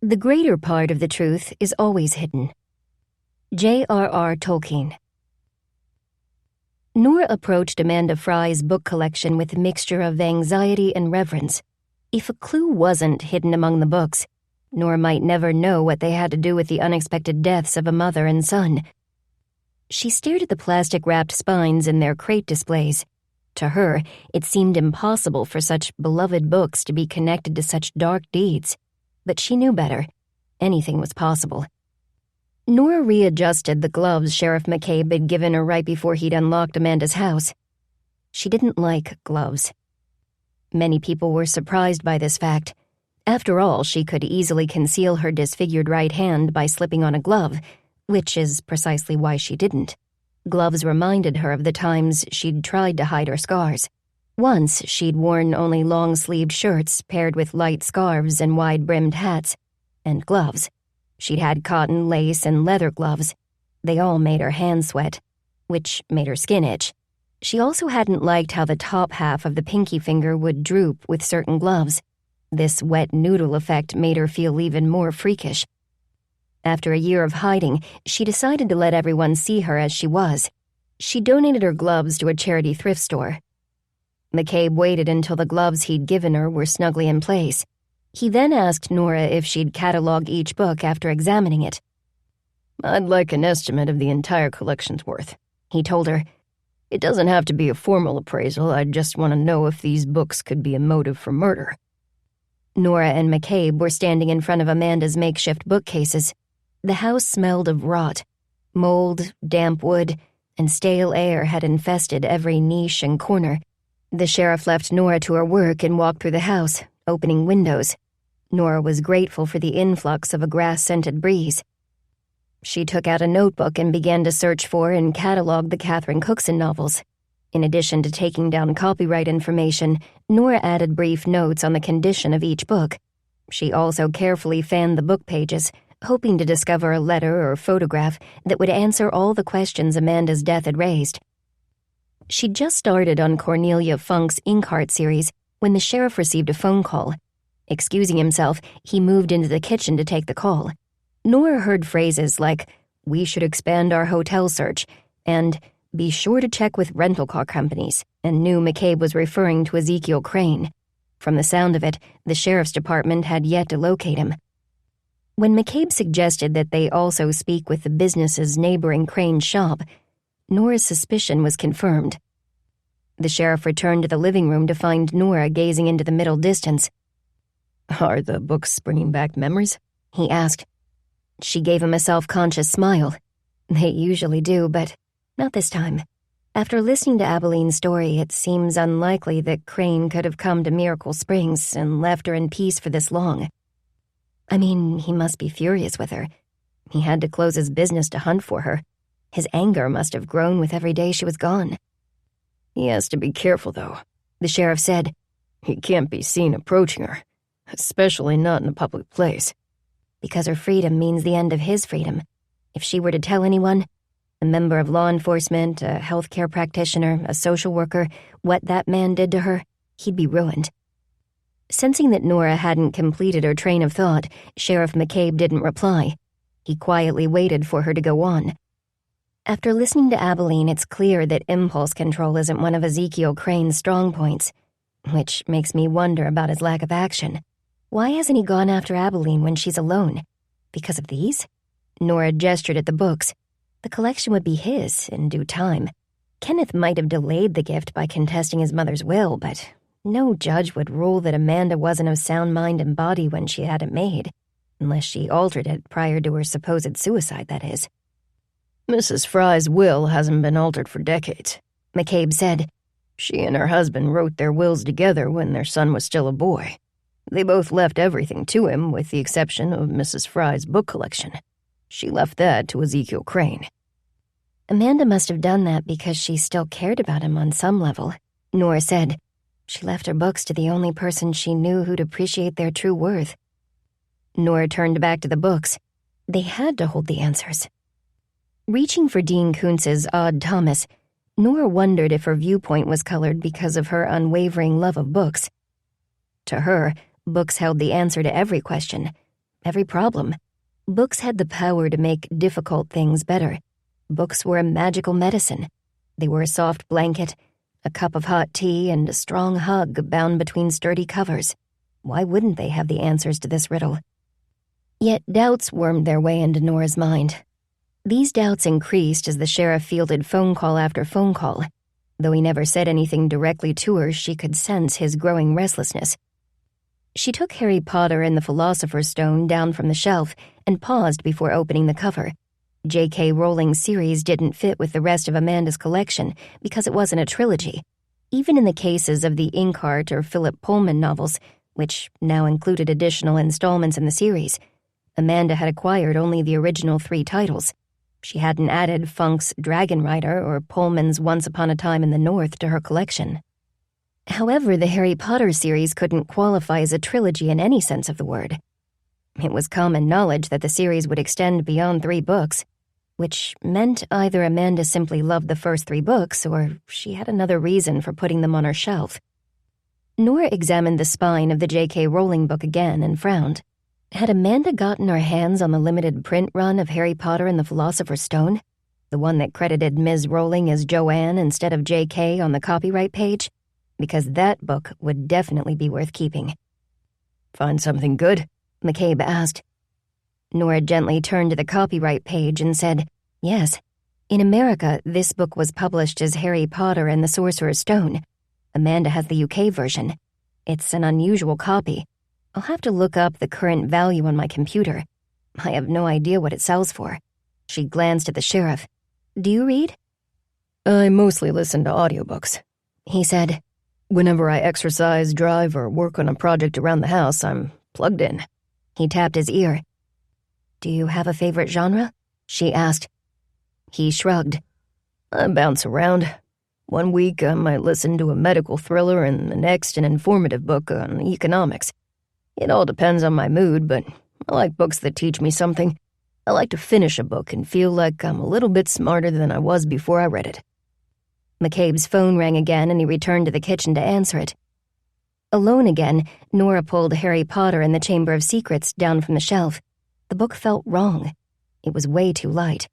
The greater part of the truth is always hidden. J.R.R. Tolkien. Nora approached Amanda Fry's book collection with a mixture of anxiety and reverence. If a clue wasn't hidden among the books, Nora might never know what they had to do with the unexpected deaths of a mother and son. She stared at the plastic-wrapped spines in their crate displays. To her, it seemed impossible for such beloved books to be connected to such dark deeds. But she knew better. Anything was possible. Nora readjusted the gloves Sheriff McCabe had given her right before he'd unlocked Amanda's house. She didn't like gloves. Many people were surprised by this fact. After all, she could easily conceal her disfigured right hand by slipping on a glove, which is precisely why she didn't. Gloves reminded her of the times she'd tried to hide her scars. Once, she'd worn only long-sleeved shirts paired with light scarves and wide-brimmed hats. And gloves. She'd had cotton, lace, and leather gloves. They all made her hands sweat, which made her skin itch. She also hadn't liked how the top half of the pinky finger would droop with certain gloves. This wet noodle effect made her feel even more freakish. After a year of hiding, she decided to let everyone see her as she was. She donated her gloves to a charity thrift store. McCabe waited until the gloves he'd given her were snugly in place. He then asked Nora if she'd catalog each book after examining it. "I'd like an estimate of the entire collection's worth," he told her. "It doesn't have to be a formal appraisal. I just want to know if these books could be a motive for murder." Nora and McCabe were standing in front of Amanda's makeshift bookcases. The house smelled of rot. Mold, damp wood, and stale air had infested every niche and corner. The sheriff left Nora to her work and walked through the house, opening windows. Nora was grateful for the influx of a grass-scented breeze. She took out a notebook and began to search for and catalog the Catherine Cookson novels. In addition to taking down copyright information, Nora added brief notes on the condition of each book. She also carefully fanned the book pages, hoping to discover a letter or photograph that would answer all the questions Amanda's death had raised. She'd just started on Cornelia Funk's Inkheart series when the sheriff received a phone call. Excusing himself, he moved into the kitchen to take the call. Nora heard phrases like, "We should expand our hotel search," and "Be sure to check with rental car companies," and knew McCabe was referring to Ezekiel Crane. From the sound of it, the sheriff's department had yet to locate him. When McCabe suggested that they also speak with the business's neighboring Crane shop, Nora's suspicion was confirmed. The sheriff returned to the living room to find Nora gazing into the middle distance. "Are the books bringing back memories?" he asked. She gave him a self-conscious smile. They usually do, but not this time. After listening to Abalene's story, it seems unlikely that Crane could have come to Miracle Springs and left her in peace for this long. I mean, he must be furious with her. He had to close his business to hunt for her. His anger must have grown with every day she was gone. "He has to be careful, though," the sheriff said. "He can't be seen approaching her, especially not in a public place." Because her freedom means the end of his freedom. If she were to tell anyone, a member of law enforcement, a healthcare practitioner, a social worker, what that man did to her, he'd be ruined. Sensing that Nora hadn't completed her train of thought, Sheriff McCabe didn't reply. He quietly waited for her to go on. After listening to Abalene, it's clear that impulse control isn't one of Ezekiel Crane's strong points, which makes me wonder about his lack of action. Why hasn't he gone after Abalene when she's alone? Because of these? Nora gestured at the books. The collection would be his in due time. Kenneth might have delayed the gift by contesting his mother's will, but no judge would rule that Amanda wasn't of sound mind and body when she had it made, unless she altered it prior to her supposed suicide, that is. "Mrs. Fry's will hasn't been altered for decades," McCabe said. "She and her husband wrote their wills together when their son was still a boy. They both left everything to him with the exception of Mrs. Fry's book collection. She left that to Ezekiel Crane." Amanda must have done that because she still cared about him on some level, Nora said. She left her books to the only person she knew who'd appreciate their true worth. Nora turned back to the books. They had to hold the answers. Reaching for Dean Kuntz's Odd Thomas, Nora wondered if her viewpoint was colored because of her unwavering love of books. To her, books held the answer to every question, every problem. Books had the power to make difficult things better. Books were a magical medicine. They were a soft blanket, a cup of hot tea, and a strong hug bound between sturdy covers. Why wouldn't they have the answers to this riddle? Yet doubts wormed their way into Nora's mind. These doubts increased as the sheriff fielded phone call after phone call. Though he never said anything directly to her, she could sense his growing restlessness. She took Harry Potter and the Philosopher's Stone down from the shelf and paused before opening the cover. J.K. Rowling's series didn't fit with the rest of Amanda's collection because it wasn't a trilogy. Even in the cases of the Inkheart or Philip Pullman novels, which now included additional installments in the series, Amanda had acquired only the original 3 titles. She hadn't added Funk's Dragon Rider or Pullman's Once Upon a Time in the North to her collection. However, the Harry Potter series couldn't qualify as a trilogy in any sense of the word. It was common knowledge that the series would extend beyond 3 books, which meant either Amanda simply loved the first 3 books or she had another reason for putting them on her shelf. Nora examined the spine of the J.K. Rowling book again and frowned. Had Amanda gotten her hands on the limited print run of Harry Potter and the Philosopher's Stone? The one that credited Ms. Rowling as Joanne instead of J.K. on the copyright page? Because that book would definitely be worth keeping. Find something good?" McCabe asked. Nora gently turned to the copyright page and said, "Yes. In America, this book was published as Harry Potter and the Sorcerer's Stone. Amanda has the UK version. It's an unusual copy. I'll have to look up the current value on my computer. I have no idea what it sells for." She glanced at the sheriff. "Do you read?" "I mostly listen to audiobooks," he said. "Whenever I exercise, drive, or work on a project around the house, I'm plugged in." He tapped his ear. "Do you have a favorite genre?" she asked. He shrugged. "I bounce around. One week I might listen to a medical thriller and the next an informative book on economics. It all depends on my mood, but I like books that teach me something. I like to finish a book and feel like I'm a little bit smarter than I was before I read it." McCabe's phone rang again and he returned to the kitchen to answer it. Alone again, Nora pulled Harry Potter and the Chamber of Secrets down from the shelf. The book felt wrong. It was way too light.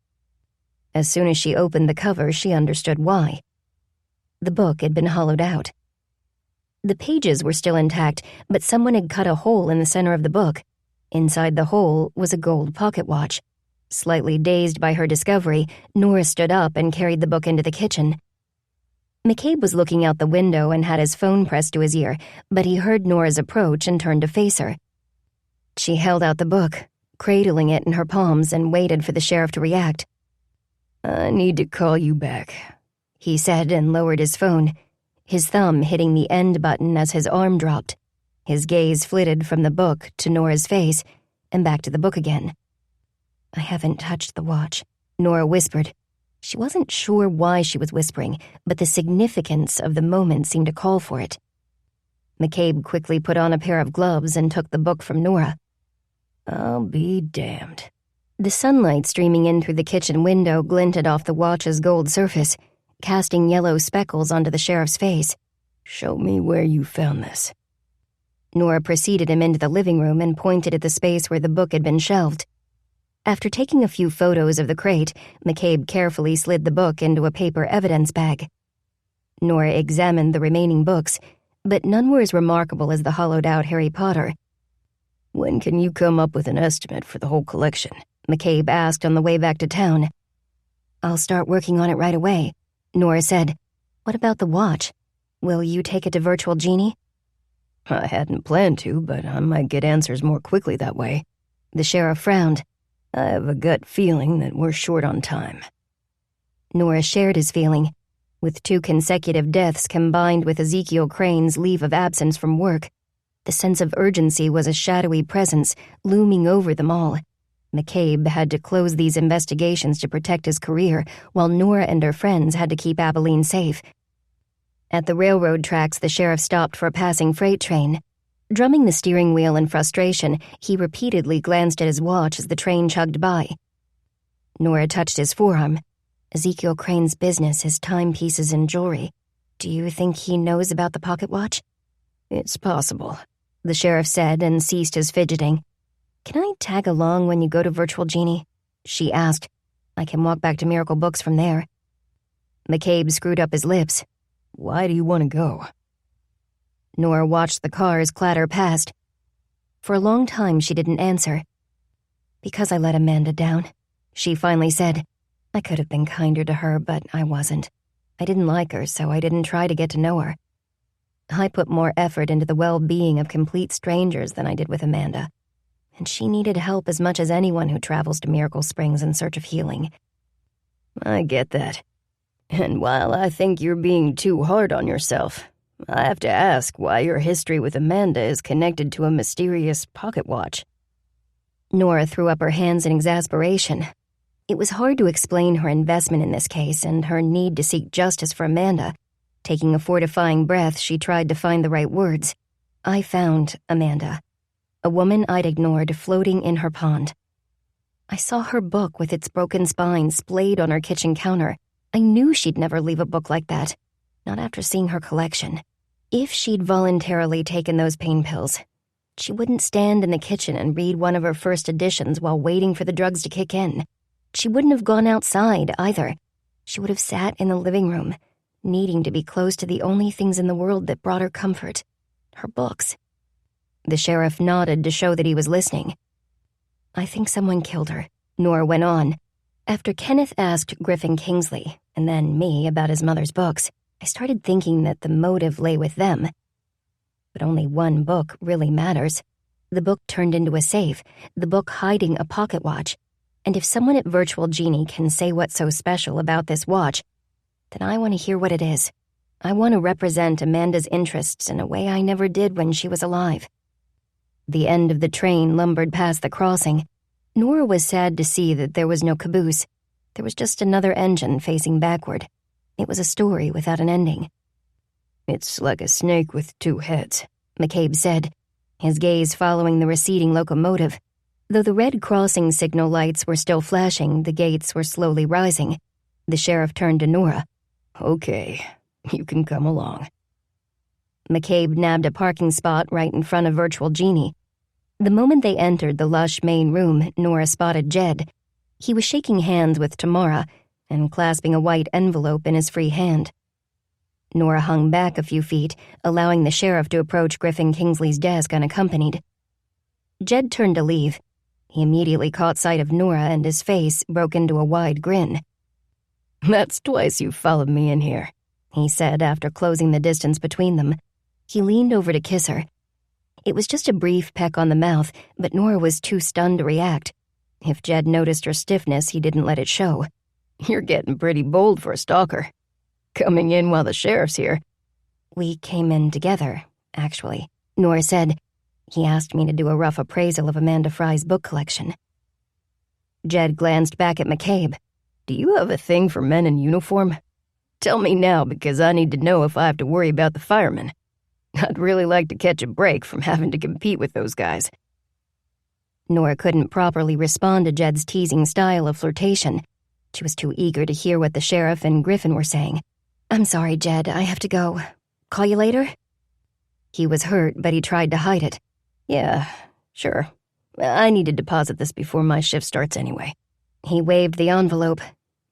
As soon as she opened the cover, she understood why. The book had been hollowed out. The pages were still intact, but someone had cut a hole in the center of the book. Inside the hole was a gold pocket watch. Slightly dazed by her discovery, Nora stood up and carried the book into the kitchen. McCabe was looking out the window and had his phone pressed to his ear, but he heard Nora's approach and turned to face her. She held out the book, cradling it in her palms, and waited for the sheriff to react. "I need to call you back," he said and lowered his phone, his thumb hitting the end button as his arm dropped. His gaze flitted from the book to Nora's face and back to the book again. "I haven't touched the watch," Nora whispered. She wasn't sure why she was whispering, but the significance of the moment seemed to call for it. McCabe quickly put on a pair of gloves and took the book from Nora. "I'll be damned." The sunlight streaming in through the kitchen window glinted off the watch's gold surface, casting yellow speckles onto the sheriff's face. "Show me where you found this." Nora preceded him into the living room and pointed at the space where the book had been shelved. After taking a few photos of the crate, McCabe carefully slid the book into a paper evidence bag. Nora examined the remaining books, but none were as remarkable as the hollowed-out Harry Potter. "When can you come up with an estimate for the whole collection?" McCabe asked on the way back to town. "I'll start working on it right away," Nora said. "What about the watch? Will you take it to Virtual Genie?" "I hadn't planned to, but I might get answers more quickly that way." The sheriff frowned. "I have a gut feeling that we're short on time." Nora shared his feeling. With 2 consecutive deaths combined with Ezekiel Crane's leave of absence from work, the sense of urgency was a shadowy presence looming over them all. McCabe had to close these investigations to protect his career, while Nora and her friends had to keep Abalene safe. At the railroad tracks, the sheriff stopped for a passing freight train. Drumming the steering wheel in frustration, he repeatedly glanced at his watch as the train chugged by. Nora touched his forearm. "Ezekiel Crane's business is timepieces and jewelry. Do you think he knows about the pocket watch?" "It's possible," the sheriff said and ceased his fidgeting. "Can I tag along when you go to Virtual Genie?" she asked. "I can walk back to Miracle Books from there." McCabe screwed up his lips. "Why do you want to go?" Nora watched the cars clatter past. For a long time, she didn't answer. "Because I let Amanda down," she finally said. "I could have been kinder to her, but I wasn't. I didn't like her, so I didn't try to get to know her. I put more effort into the well-being of complete strangers than I did with Amanda. And she needed help as much as anyone who travels to Miracle Springs in search of healing." "I get that. And while I think you're being too hard on yourself, I have to ask why your history with Amanda is connected to a mysterious pocket watch." Nora threw up her hands in exasperation. It was hard to explain her investment in this case and her need to seek justice for Amanda. Taking a fortifying breath, she tried to find the right words. "I found Amanda. A woman I'd ignored floating in her pond. I saw her book with its broken spine splayed on her kitchen counter. I knew she'd never leave a book like that, not after seeing her collection. If she'd voluntarily taken those pain pills, she wouldn't stand in the kitchen and read one of her first editions while waiting for the drugs to kick in. She wouldn't have gone outside, either. She would have sat in the living room, needing to be close to the only things in the world that brought her comfort, her books. The sheriff nodded to show that he was listening. "I think someone killed her," Nora went on. "After Kenneth asked Griffin Kingsley, and then me, about his mother's books, I started thinking that the motive lay with them. But only one book really matters. The book turned into a safe, the book hiding a pocket watch. And if someone at Virtual Genie can say what's so special about this watch, then I want to hear what it is. I want to represent Amanda's interests in a way I never did when she was alive." The end of the train lumbered past the crossing. Nora was sad to see that there was no caboose. There was just another engine facing backward. It was a story without an ending. "It's like a snake with two heads," McCabe said, his gaze following the receding locomotive. Though the red crossing signal lights were still flashing, the gates were slowly rising. The sheriff turned to Nora. "Okay, you can come along." McCabe nabbed a parking spot right in front of Virtual Genie. The moment they entered the lush main room, Nora spotted Jed. He was shaking hands with Tamara and clasping a white envelope in his free hand. Nora hung back a few feet, allowing the sheriff to approach Griffin Kingsley's desk unaccompanied. Jed turned to leave. He immediately caught sight of Nora, and his face broke into a wide grin. "That's twice you've followed me in here," he said after closing the distance between them. He leaned over to kiss her. It was just a brief peck on the mouth, but Nora was too stunned to react. If Jed noticed her stiffness, he didn't let it show. "You're getting pretty bold for a stalker. Coming in while the sheriff's here." "We came in together, actually," Nora said. "He asked me to do a rough appraisal of Amanda Fry's book collection." Jed glanced back at McCabe. "Do you have a thing for men in uniform? Tell me now, because I need to know if I have to worry about the firemen. I'd really like to catch a break from having to compete with those guys." Nora couldn't properly respond to Jed's teasing style of flirtation. She was too eager to hear what the sheriff and Griffin were saying. "I'm sorry, Jed, I have to go. Call you later?" He was hurt, but he tried to hide it. "Yeah, sure. I need to deposit this before my shift starts anyway." He waved the envelope.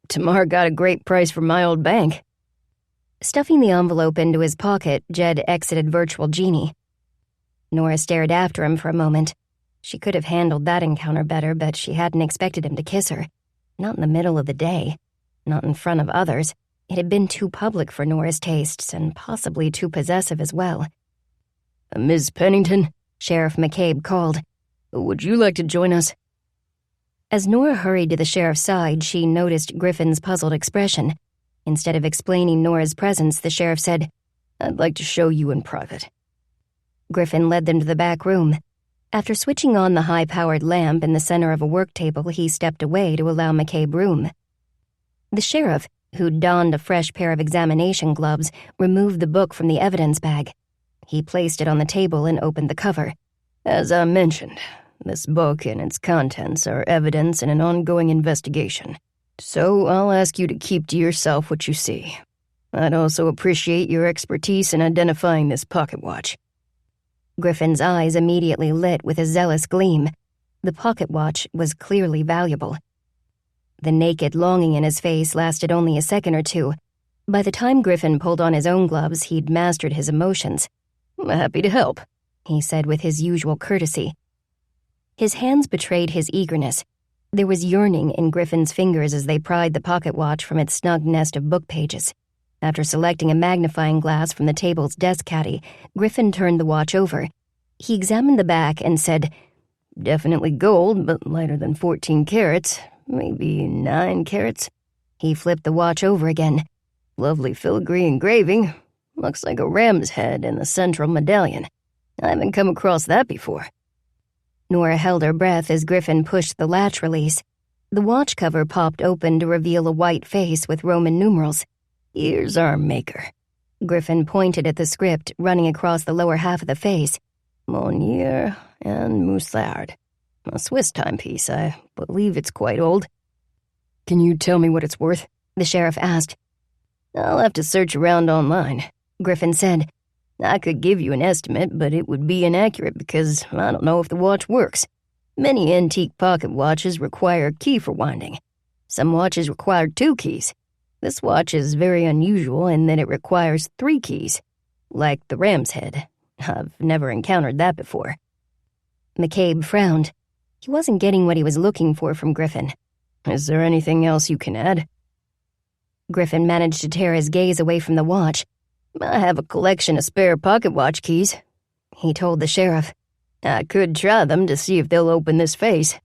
"Tamar got a great price from my old bank." Stuffing the envelope into his pocket, Jed exited Virtual Genie. Nora stared after him for a moment. She could have handled that encounter better, but she hadn't expected him to kiss her. Not in the middle of the day. Not in front of others. It had been too public for Nora's tastes, and possibly too possessive as well. "Ms. Pennington," Sheriff McCabe called. "Would you like to join us?" As Nora hurried to the sheriff's side, she noticed Griffin's puzzled expression. Instead of explaining Nora's presence, the sheriff said, "I'd like to show you in private." Griffin led them to the back room. After switching on the high-powered lamp in the center of a work table, he stepped away to allow McCabe room. The sheriff, who'd donned a fresh pair of examination gloves, removed the book from the evidence bag. He placed it on the table and opened the cover. "As I mentioned, this book and its contents are evidence in an ongoing investigation. So I'll ask you to keep to yourself what you see. I'd also appreciate your expertise in identifying this pocket watch." Griffin's eyes immediately lit with a zealous gleam. The pocket watch was clearly valuable. The naked longing in his face lasted only a second or two. By the time Griffin pulled on his own gloves, he'd mastered his emotions. "I'm happy to help," he said with his usual courtesy. His hands betrayed his eagerness. There was yearning in Griffin's fingers as they pried the pocket watch from its snug nest of book pages. After selecting a magnifying glass from the table's desk caddy, Griffin turned the watch over. He examined the back and said, "Definitely gold, but lighter than 14 carats, maybe 9 carats." He flipped the watch over again. "Lovely filigree engraving. Looks like a ram's head in the central medallion. I haven't come across that before." Nora held her breath as Griffin pushed the latch release. The watch cover popped open to reveal a white face with Roman numerals. "Here's our maker." Griffin pointed at the script running across the lower half of the face. "Monier and Moussard. A Swiss timepiece. I believe it's quite old." "Can you tell me what it's worth?" the sheriff asked. "I'll have to search around online," Griffin said. "I could give you an estimate, but it would be inaccurate because I don't know if the watch works. Many antique pocket watches require a key for winding. Some watches require 2 keys. This watch is very unusual in that it requires 3 keys, like the ram's head, I've never encountered that before. McCabe frowned. He wasn't getting what he was looking for from Griffin. Is there anything else you can add? Griffin managed to tear his gaze away from the watch. I have a collection of spare pocket watch keys, he told the sheriff. I could try them to see if they'll open this face.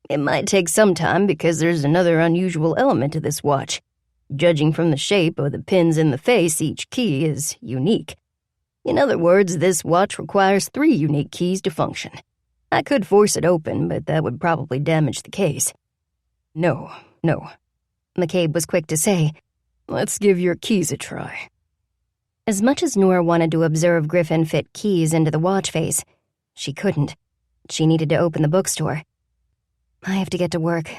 It might take some time because there's another unusual element to this watch. Judging from the shape of the pins in the face, each key is unique. In other words, this watch requires 3 unique keys to function. I could force it open, but that would probably damage the case. No, McCabe was quick to say. Let's give your keys a try. As much as Nora wanted to observe Griffin fit keys into the watch face, she couldn't. She needed to open the bookstore. I have to get to work.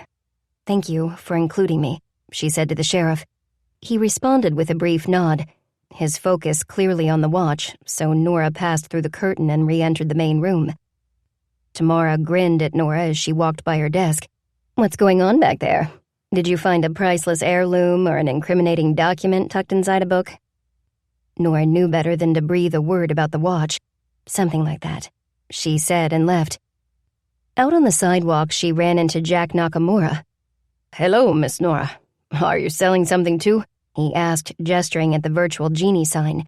Thank you for including me, she said to the sheriff. He responded with a brief nod, his focus clearly on the watch, so Nora passed through the curtain and re-entered the main room. Tamara grinned at Nora as she walked by her desk. What's going on back there? Did you find a priceless heirloom or an incriminating document tucked inside a book? Nora knew better than to breathe a word about the watch. Something like that, she said and left. Out on the sidewalk, she ran into Jack Nakamura. Hello, Miss Nora. Are you selling something too? He asked, gesturing at the virtual genie sign.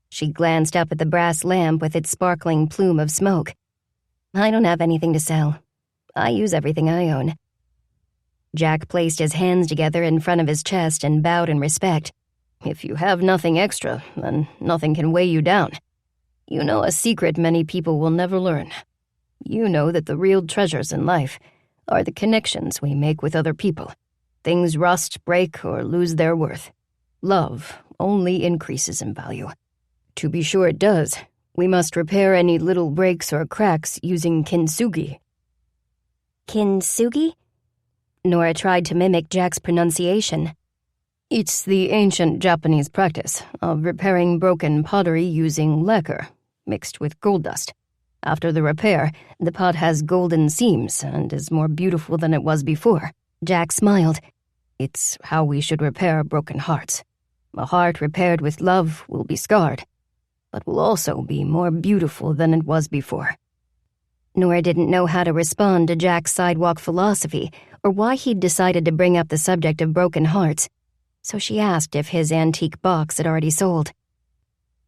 She glanced up at the brass lamp with its sparkling plume of smoke. I don't have anything to sell. I use everything I own. Jack placed his hands together in front of his chest and bowed in respect. If you have nothing extra, then nothing can weigh you down. You know a secret many people will never learn. You know that the real treasures in life are the connections we make with other people. Things rust, break, or lose their worth. Love only increases in value. To be sure it does, we must repair any little breaks or cracks using kintsugi. Kintsugi? Nora tried to mimic Jack's pronunciation. It's the ancient Japanese practice of repairing broken pottery using lacquer, mixed with gold dust. After the repair, the pot has golden seams and is more beautiful than it was before. Jack smiled. It's how we should repair broken hearts. A heart repaired with love will be scarred, but will also be more beautiful than it was before. Nora didn't know how to respond to Jack's sidewalk philosophy or why he'd decided to bring up the subject of broken hearts, so she asked if his antique box had already sold.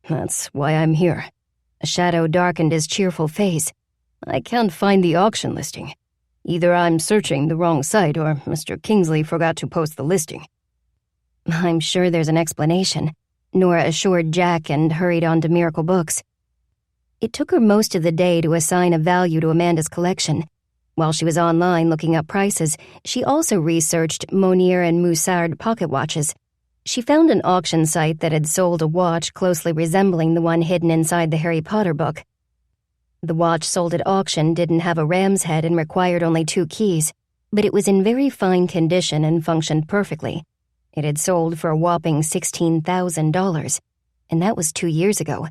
That's why I'm here. A shadow darkened his cheerful face. I can't find the auction listing. Either I'm searching the wrong site or Mr. Kingsley forgot to post the listing. I'm sure there's an explanation, Nora assured Jack and hurried on to Miracle Books. It took her most of the day to assign a value to Amanda's collection. While she was online looking up prices, she also researched Monier and Moussard pocket watches. She found an auction site that had sold a watch closely resembling the one hidden inside the Harry Potter book. The watch sold at auction didn't have a ram's head and required only 2 keys, but it was in very fine condition and functioned perfectly. It had sold for a whopping $16,000, and that was 2 years ago.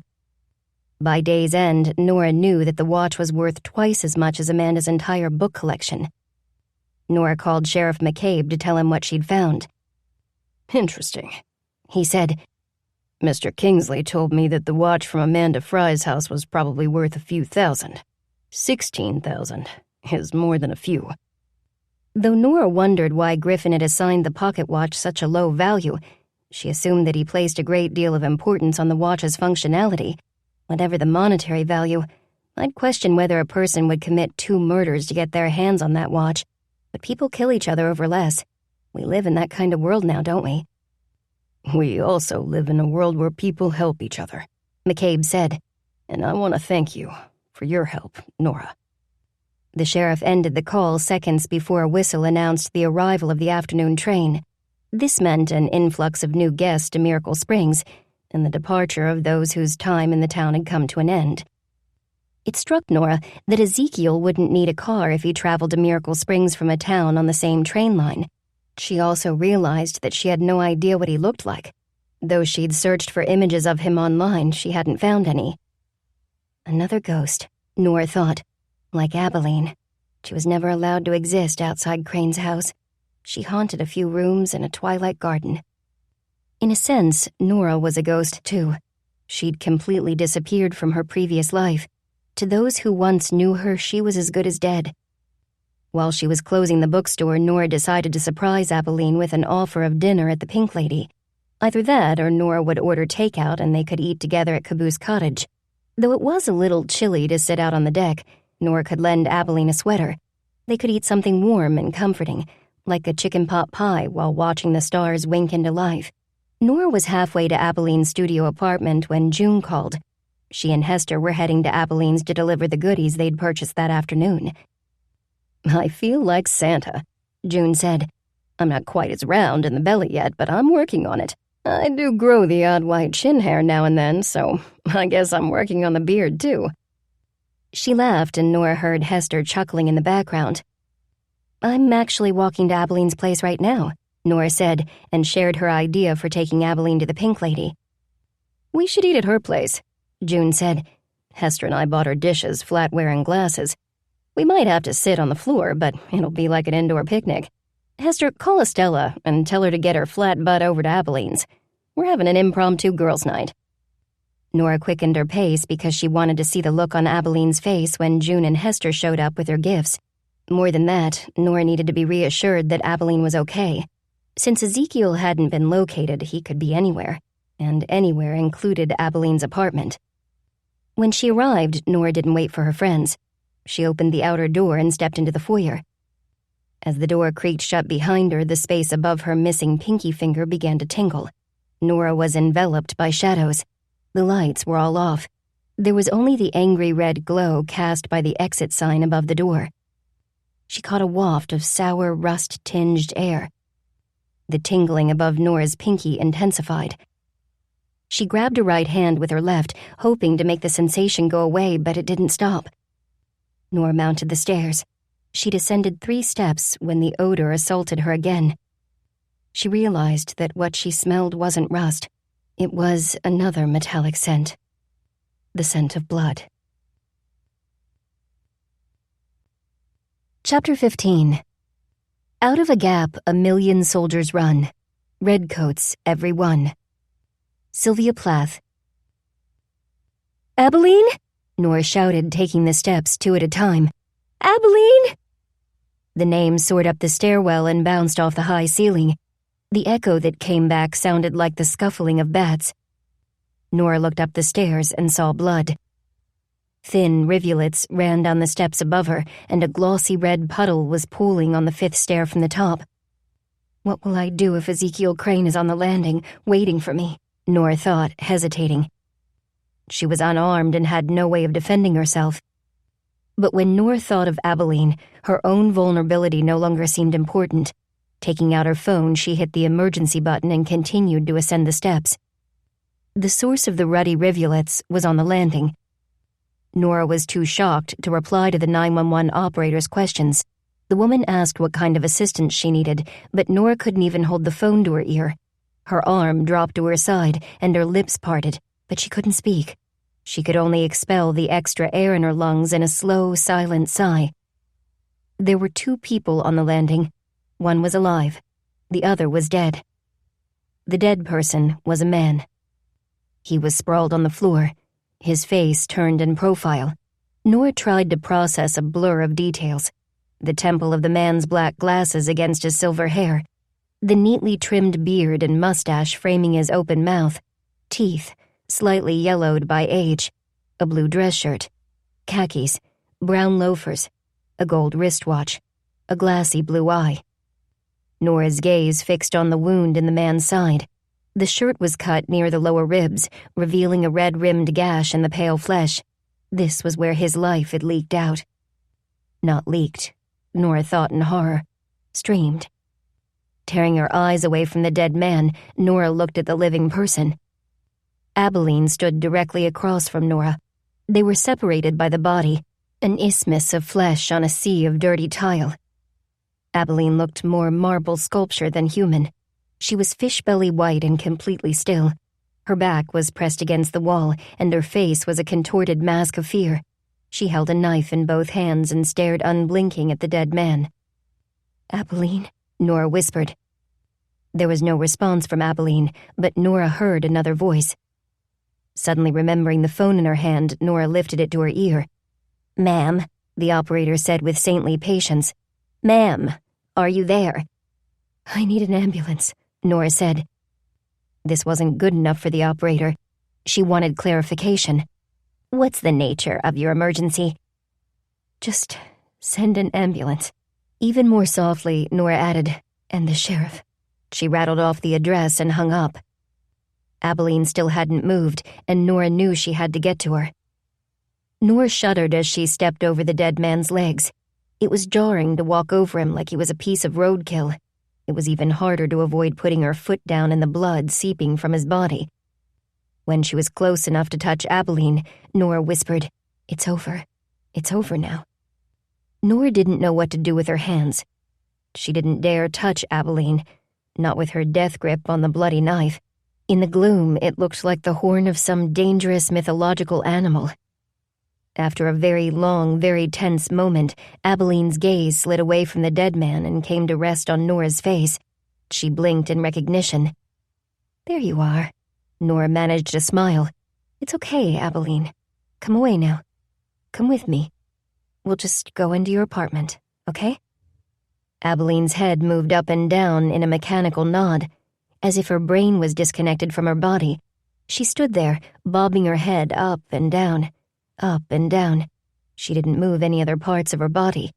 By day's end, Nora knew that the watch was worth twice as much as Amanda's entire book collection. Nora called Sheriff McCabe to tell him what she'd found. Interesting, he said. Mr. Kingsley told me that the watch from Amanda Fry's house was probably worth a few thousand. 16,000 is more than a few. Though Nora wondered why Griffin had assigned the pocket watch such a low value, she assumed that he placed a great deal of importance on the watch's functionality. Whatever the monetary value, I'd question whether a person would commit 2 murders to get their hands on that watch. But people kill each other over less. We live in that kind of world now, don't we? We also live in a world where people help each other, McCabe said. And I want to thank you for your help, Nora. The sheriff ended the call seconds before a whistle announced the arrival of the afternoon train. This meant an influx of new guests to Miracle Springs and the departure of those whose time in the town had come to an end. It struck Nora that Ezekiel wouldn't need a car if he traveled to Miracle Springs from a town on the same train line. She also realized that she had no idea what he looked like. Though she'd searched for images of him online, she hadn't found any. Another ghost, Nora thought, like Abalene. She was never allowed to exist outside Crane's house. She haunted a few rooms and a twilight garden. In a sense, Nora was a ghost too. She'd completely disappeared from her previous life. To those who once knew her, she was as good as dead. While she was closing the bookstore, Nora decided to surprise Abalene with an offer of dinner at the Pink Lady. Either that or Nora would order takeout and they could eat together at Caboose Cottage. Though it was a little chilly to sit out on the deck, Nora could lend Abalene a sweater. They could eat something warm and comforting, like a chicken pot pie while watching the stars wink into life. Nora was halfway to Abalene's studio apartment when June called. She and Hester were heading to Abalene's to deliver the goodies they'd purchased that afternoon. "I feel like Santa," June said. "I'm not quite as round in the belly yet, but I'm working on it. I do grow the odd white chin hair now and then, so I guess I'm working on the beard, too." She laughed and Nora heard Hester chuckling in the background. "I'm actually walking to Abalene's place right now," Nora said, and shared her idea for taking Abalene to the Pink Lady. "We should eat at her place," June said. "Hester and I bought her dishes, flatware, and glasses. We might have to sit on the floor, but it'll be like an indoor picnic. Hester, call Estella and tell her to get her flat butt over to Abalene's. We're having an impromptu girls' night." Nora quickened her pace because she wanted to see the look on Abalene's face when June and Hester showed up with their gifts. More than that, Nora needed to be reassured that Abalene was okay. Since Ezekiel hadn't been located, he could be anywhere, and anywhere included Abalene's apartment. When she arrived, Nora didn't wait for her friends. She opened the outer door and stepped into the foyer. As the door creaked shut behind her, the space above her missing pinky finger began to tingle. Nora was enveloped by shadows. The lights were all off. There was only the angry red glow cast by the exit sign above the door. She caught a waft of sour, rust-tinged air. The tingling above Nora's pinky intensified. She grabbed her right hand with her left, hoping to make the sensation go away, but it didn't stop. Nora mounted the stairs. She descended 3 steps when the odor assaulted her again. She realized that what she smelled wasn't rust. It was another metallic scent. The scent of blood. Chapter 15. Out of a gap, a million soldiers run. Redcoats, every one. Sylvia Plath. "Abalene?" Nora shouted, taking the steps 2 at a time. "Abalene!" The name soared up the stairwell and bounced off the high ceiling. The echo that came back sounded like the scuffling of bats. Nora looked up the stairs and saw blood. Thin rivulets ran down the steps above her, and a glossy red puddle was pooling on the 5th stair from the top. "What will I do if Ezekiel Crane is on the landing, waiting for me?" Nora thought, hesitating. She was unarmed and had no way of defending herself. But when Nora thought of Abalene, her own vulnerability no longer seemed important. Taking out her phone, she hit the emergency button and continued to ascend the steps. The source of the ruddy rivulets was on the landing. Nora was too shocked to reply to the 911 operator's questions. The woman asked what kind of assistance she needed, but Nora couldn't even hold the phone to her ear. Her arm dropped to her side, and her lips parted, but she couldn't speak. She could only expel the extra air in her lungs in a slow, silent sigh. There were 2 people on the landing. One was alive. The other was dead. The dead person was a man. He was sprawled on the floor, his face turned in profile. Nora tried to process a blur of details. The temple of the man's black glasses against his silver hair, the neatly trimmed beard and mustache framing his open mouth, teeth, slightly yellowed by age, a blue dress shirt, khakis, brown loafers, a gold wristwatch, a glassy blue eye. Nora's gaze fixed on the wound in the man's side. The shirt was cut near the lower ribs, revealing a red-rimmed gash in the pale flesh. This was where his life had leaked out. Not leaked, Nora thought in horror. Streamed. Tearing her eyes away from the dead man, Nora looked at the living person. Abalene stood directly across from Nora. They were separated by the body, an isthmus of flesh on a sea of dirty tile. Abalene looked more marble sculpture than human. She was fish-belly white and completely still. Her back was pressed against the wall, and her face was a contorted mask of fear. She held a knife in both hands and stared unblinking at the dead man. "Abalene," Nora whispered. There was no response from Abalene, but Nora heard another voice. Suddenly remembering the phone in her hand, Nora lifted it to her ear. "Ma'am," the operator said with saintly patience. "Ma'am, are you there?" "I need an ambulance," Nora said. This wasn't good enough for the operator. She wanted clarification. "What's the nature of your emergency?" "Just send an ambulance." Even more softly, Nora added, "And the sheriff." She rattled off the address and hung up. Abalene still hadn't moved, and Nora knew she had to get to her. Nora shuddered as she stepped over the dead man's legs. It was jarring to walk over him like he was a piece of roadkill. It was even harder to avoid putting her foot down in the blood seeping from his body. When she was close enough to touch Abalene, Nora whispered, "It's over. It's over now." Nora didn't know what to do with her hands. She didn't dare touch Abalene, not with her death grip on the bloody knife. In the gloom, it looked like the horn of some dangerous mythological animal. After a very long, very tense moment, Abalene's gaze slid away from the dead man and came to rest on Nora's face. She blinked in recognition. "There you are." Nora managed to smile. "It's okay, Abalene. Come away now. Come with me. We'll just go into your apartment, okay?" Abalene's head moved up and down in a mechanical nod, as if her brain was disconnected from her body. She stood there, bobbing her head up and down, up and down. She didn't move any other parts of her body.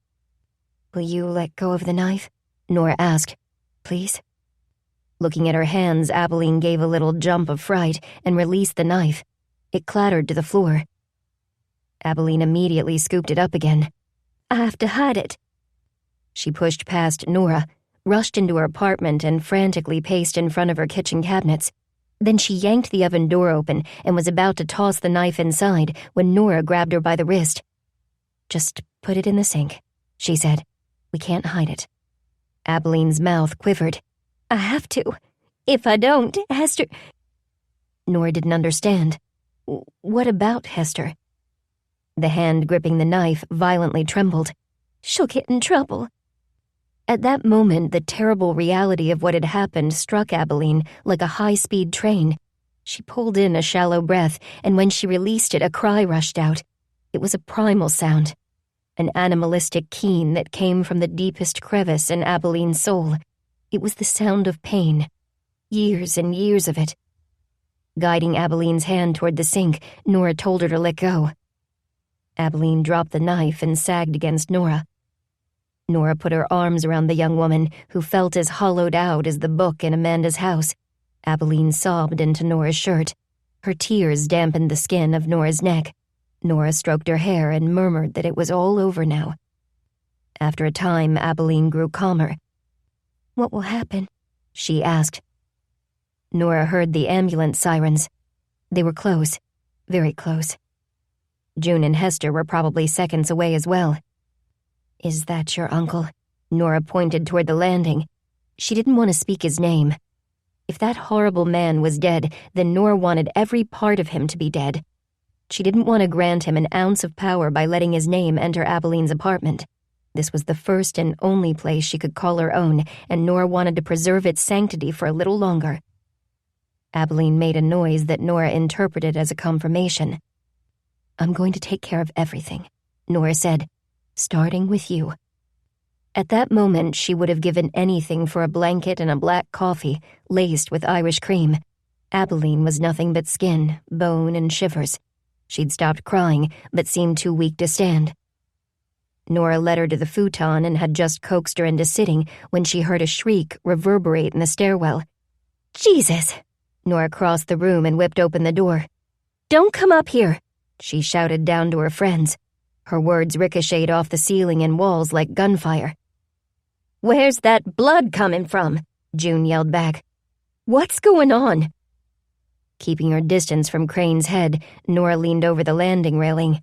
"Will you let go of the knife?" Nora asked. "Please?" Looking at her hands, Abalene gave a little jump of fright and released the knife. It clattered to the floor. Abalene immediately scooped it up again. "I have to hide it." She pushed past Nora, rushed into her apartment, and frantically paced in front of her kitchen cabinets. Then she yanked the oven door open and was about to toss the knife inside when Nora grabbed her by the wrist. "Just put it in the sink," she said. "We can't hide it." Abalene's mouth quivered. "I have to. If I don't, Hester—" Nora didn't understand. "What about Hester?" The hand gripping the knife violently trembled. "She'll get in trouble." At that moment, the terrible reality of what had happened struck Abalene like a high-speed train. She pulled in a shallow breath, and when she released it, a cry rushed out. It was a primal sound, an animalistic keen that came from the deepest crevice in Abalene's soul. It was the sound of pain. Years and years of it. Guiding Abalene's hand toward the sink, Nora told her to let go. Abalene dropped the knife and sagged against Nora. Nora put her arms around the young woman, who felt as hollowed out as the book in Amanda's house. Abalene sobbed into Nora's shirt. Her tears dampened the skin of Nora's neck. Nora stroked her hair and murmured that it was all over now. After a time, Abalene grew calmer. "What will happen?" she asked. Nora heard the ambulance sirens. They were close, very close. June and Hester were probably seconds away as well. "Is that your uncle?" Nora pointed toward the landing. She didn't want to speak his name. If that horrible man was dead, then Nora wanted every part of him to be dead. She didn't want to grant him an ounce of power by letting his name enter Abalene's apartment. This was the first and only place she could call her own, and Nora wanted to preserve its sanctity for a little longer. Abalene made a noise that Nora interpreted as a confirmation. "I'm going to take care of everything," Nora said, "starting with you." At that moment, she would have given anything for a blanket and a black coffee, laced with Irish cream. Abalene was nothing but skin, bone, and shivers. She'd stopped crying, but seemed too weak to stand. Nora led her to the futon and had just coaxed her into sitting when she heard a shriek reverberate in the stairwell. "Jesus!" Nora crossed the room and whipped open the door. "Don't come up here!" she shouted down to her friends. Her words ricocheted off the ceiling and walls like gunfire. "Where's that blood coming from?" June yelled back. "What's going on?" Keeping her distance from Crane's head, Nora leaned over the landing railing.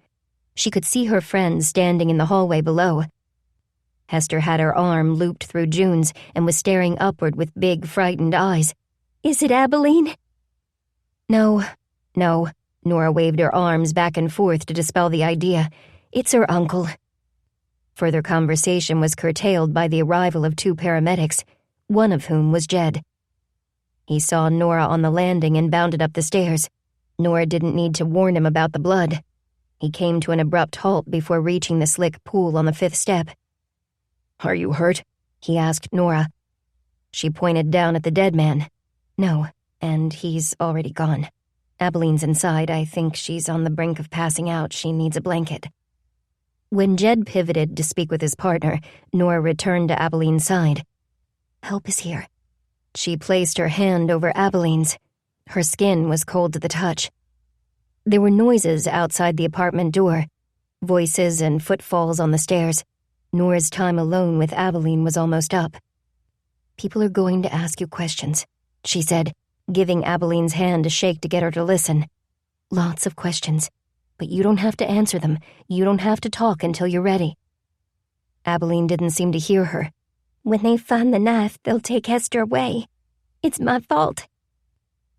She could see her friends standing in the hallway below. Hester had her arm looped through June's and was staring upward with big, frightened eyes. "Is it Abalene?" No. Nora waved her arms back and forth to dispel the idea. "It's her uncle." Further conversation was curtailed by the arrival of 2 paramedics, one of whom was Jed. He saw Nora on the landing and bounded up the stairs. Nora didn't need to warn him about the blood. He came to an abrupt halt before reaching the slick pool on the 5th step. "Are you hurt?" he asked Nora. She pointed down at the dead man. "No, and he's already gone. Abalene's inside. I think she's on the brink of passing out. She needs a blanket." When Jed pivoted to speak with his partner, Nora returned to Abalene's side. "Help is here." She placed her hand over Abalene's. Her skin was cold to the touch. There were noises outside the apartment door, voices and footfalls on the stairs. Nora's time alone with Abalene was almost up. "People are going to ask you questions," she said, giving Abalene's hand a shake to get her to listen. "Lots of questions, but you don't have to answer them. You don't have to talk until you're ready." Abalene didn't seem to hear her. "When they find the knife, they'll take Hester away. It's my fault."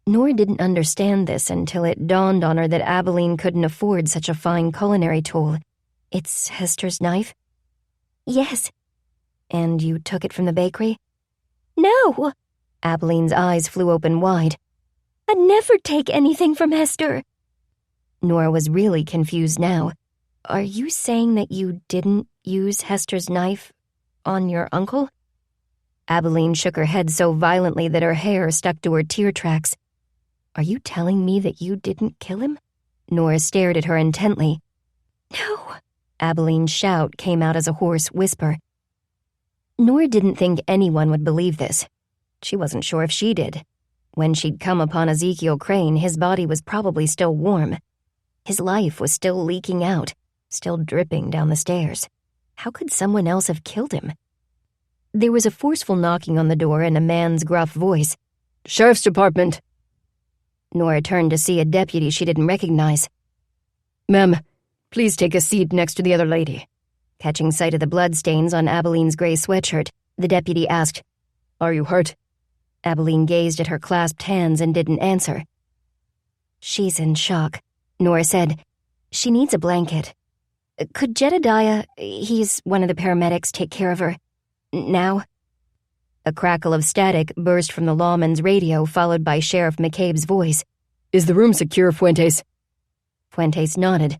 Nora didn't understand this until it dawned on her that Abalene couldn't afford such a fine culinary tool. "It's Hester's knife?" "Yes." "And you took it from the bakery?" "No." Abalene's eyes flew open wide. "I'd never take anything from Hester." Nora was really confused now. "Are you saying that you didn't use Hester's knife on your uncle?" Abalene shook her head so violently that her hair stuck to her tear tracks. "Are you telling me that you didn't kill him?" Nora stared at her intently. "No." Abalene's shout came out as a hoarse whisper. Nora didn't think anyone would believe this. She wasn't sure if she did. When she'd come upon Ezekiel Crane, his body was probably still warm. His life was still leaking out, still dripping down the stairs. How could someone else have killed him? There was a forceful knocking on the door and a man's gruff voice. "Sheriff's Department." Nora turned to see a deputy she didn't recognize. "Ma'am, please take a seat next to the other lady." Catching sight of the bloodstains on Abalene's gray sweatshirt, the deputy asked, "Are you hurt?" Abalene gazed at her clasped hands and didn't answer. "She's in shock," Nora said. "She needs a blanket. Could Jedediah, he's one of the paramedics, take care of her? Now?" A crackle of static burst from the lawman's radio, followed by Sheriff McCabe's voice. "Is the room secure, Fuentes?" Fuentes nodded.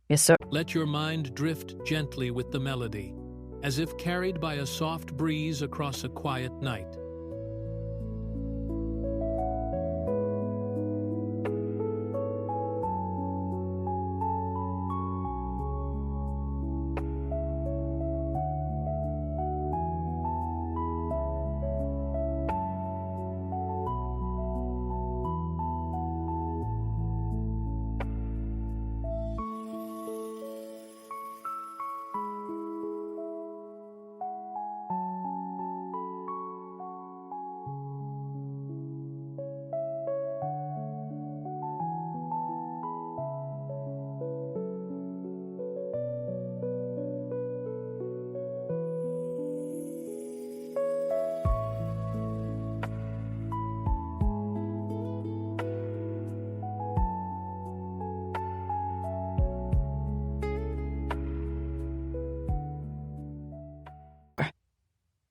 "Yes, sir." Let your mind drift gently with the melody, as if carried by a soft breeze across a quiet night.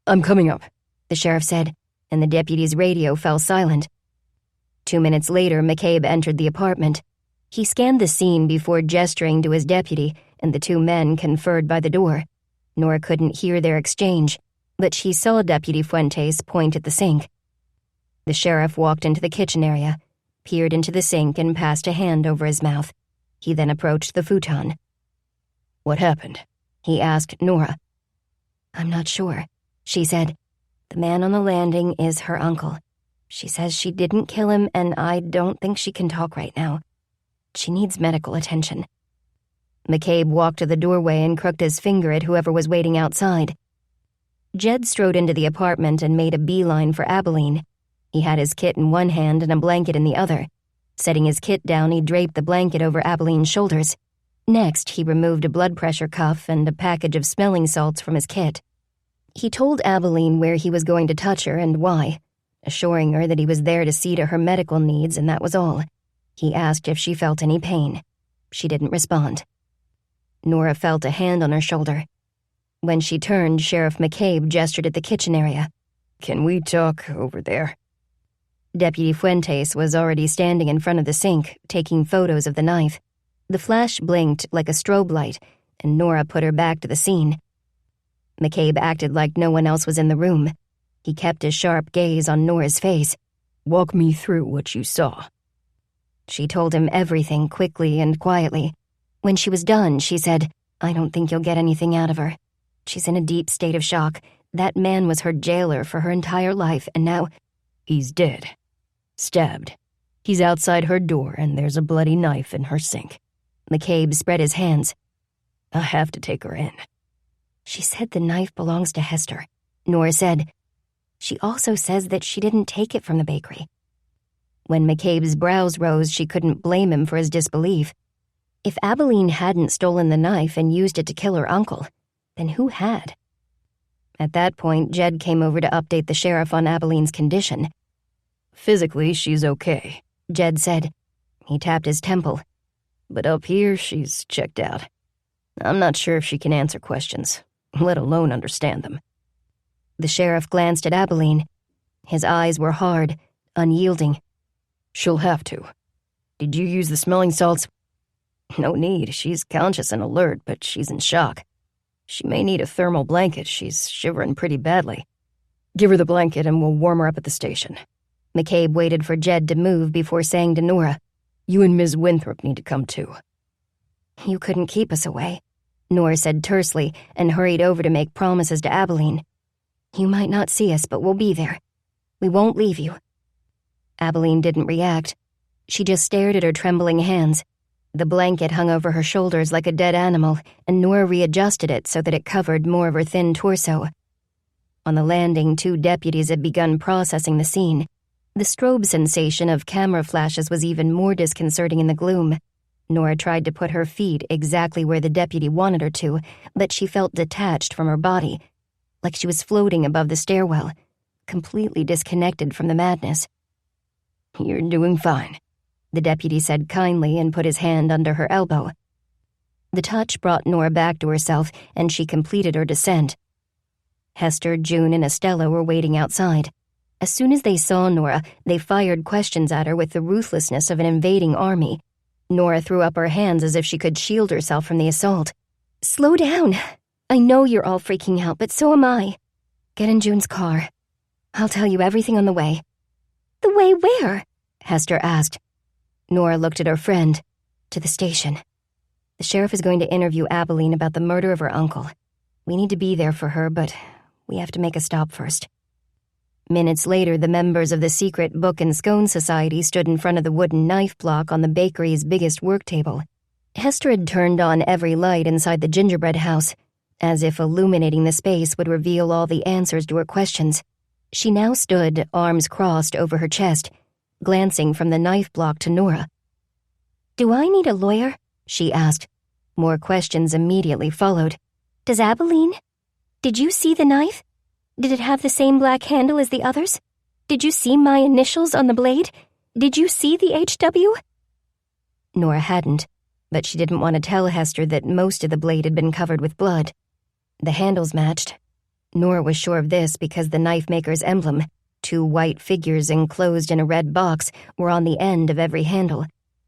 "I'm coming up," the sheriff said, and the deputy's radio fell silent. 2 minutes later, McCabe entered the apartment. He scanned the scene before gesturing to his deputy, and the two men conferred by the door. Nora couldn't hear their exchange, but she saw Deputy Fuentes point at the sink. The sheriff walked into the kitchen area, peered into the sink, and passed a hand over his mouth. He then approached the futon. "What happened?" he asked Nora. "I'm not sure," she said. "The man on the landing is her uncle. She says she didn't kill him, and I don't think she can talk right now. She needs medical attention." McCabe walked to the doorway and crooked his finger at whoever was waiting outside. Jed strode into the apartment and made a beeline for Abalene. He had his kit in one hand and a blanket in the other. Setting his kit down, he draped the blanket over Abalene's shoulders. Next, he removed a blood pressure cuff and a package of smelling salts from his kit. He told Abalene where he was going to touch her and why, assuring her that he was there to see to her medical needs, and that was all. He asked if she felt any pain. She didn't respond. Nora felt a hand on her shoulder. When she turned, Sheriff McCabe gestured at the kitchen area. "Can we talk over there?" Deputy Fuentes was already standing in front of the sink, taking photos of the knife. The flash blinked like a strobe light, and Nora put her back to the scene. McCabe acted like no one else was in the room. He kept his sharp gaze on Nora's face. "Walk me through what you saw." She told him everything quickly and quietly. When she was done, she said, "I don't think you'll get anything out of her. She's in a deep state of shock. That man was her jailer for her entire life, and now he's dead. Stabbed. He's outside her door, and there's a bloody knife in her sink." McCabe spread his hands. "I have to take her in." "She said the knife belongs to Hester," Nora said. "She also says that she didn't take it from the bakery." When McCabe's brows rose, she couldn't blame him for his disbelief. If Abalene hadn't stolen the knife and used it to kill her uncle, then who had? At that point, Jed came over to update the sheriff on Abalene's condition. "Physically, she's okay," Jed said. He tapped his temple. "But up here, she's checked out. I'm not sure if she can answer questions, let alone understand them." The sheriff glanced at Abalene. His eyes were hard, unyielding. "She'll have to. Did you use the smelling salts?" "No need. She's conscious and alert, but she's in shock. She may need a thermal blanket. She's shivering pretty badly." "Give her the blanket and we'll warm her up at the station." McCabe waited for Jed to move before saying to Nora, "You and Ms. Winthrop need to come too." "You couldn't keep us away," Nora said tersely and hurried over to make promises to Abalene. "You might not see us, but we'll be there. We won't leave you." Abalene didn't react. She just stared at her trembling hands. The blanket hung over her shoulders like a dead animal, and Nora readjusted it so that it covered more of her thin torso. On the landing, 2 deputies had begun processing the scene. The strobe sensation of camera flashes was even more disconcerting in the gloom. Nora tried to put her feet exactly where the deputy wanted her to, but she felt detached from her body, like she was floating above the stairwell, completely disconnected from the madness. "You're doing fine," the deputy said kindly and put his hand under her elbow. The touch brought Nora back to herself, and she completed her descent. Hester, June, and Estella were waiting outside. As soon as they saw Nora, they fired questions at her with the ruthlessness of an invading army. Nora threw up her hands as if she could shield herself from the assault. "Slow down. I know you're all freaking out, but so am I. Get in June's car. I'll tell you everything on the way." "The way where?" Hester asked. Nora looked at her friend. "To the station. The sheriff is going to interview Abalene about the murder of her uncle. We need to be there for her, but we have to make a stop first." Minutes later, the members of the secret Book and Scone Society stood in front of the wooden knife block on the bakery's biggest work table. Hester had turned on every light inside the gingerbread house, as if illuminating the space would reveal all the answers to her questions. She now stood, arms crossed over her chest, glancing from the knife block to Nora. "Do I need a lawyer?" she asked. More questions immediately followed. "Does Abalene? Did you see the knife? Did it have the same black handle as the others? Did you see my initials on the blade? Did you see the HW?" Nora hadn't, but she didn't want to tell Hester that most of the blade had been covered with blood. The handles matched. Nora was sure of this because the knife maker's emblem, 2 white figures enclosed in a red box, were on the end of every handle.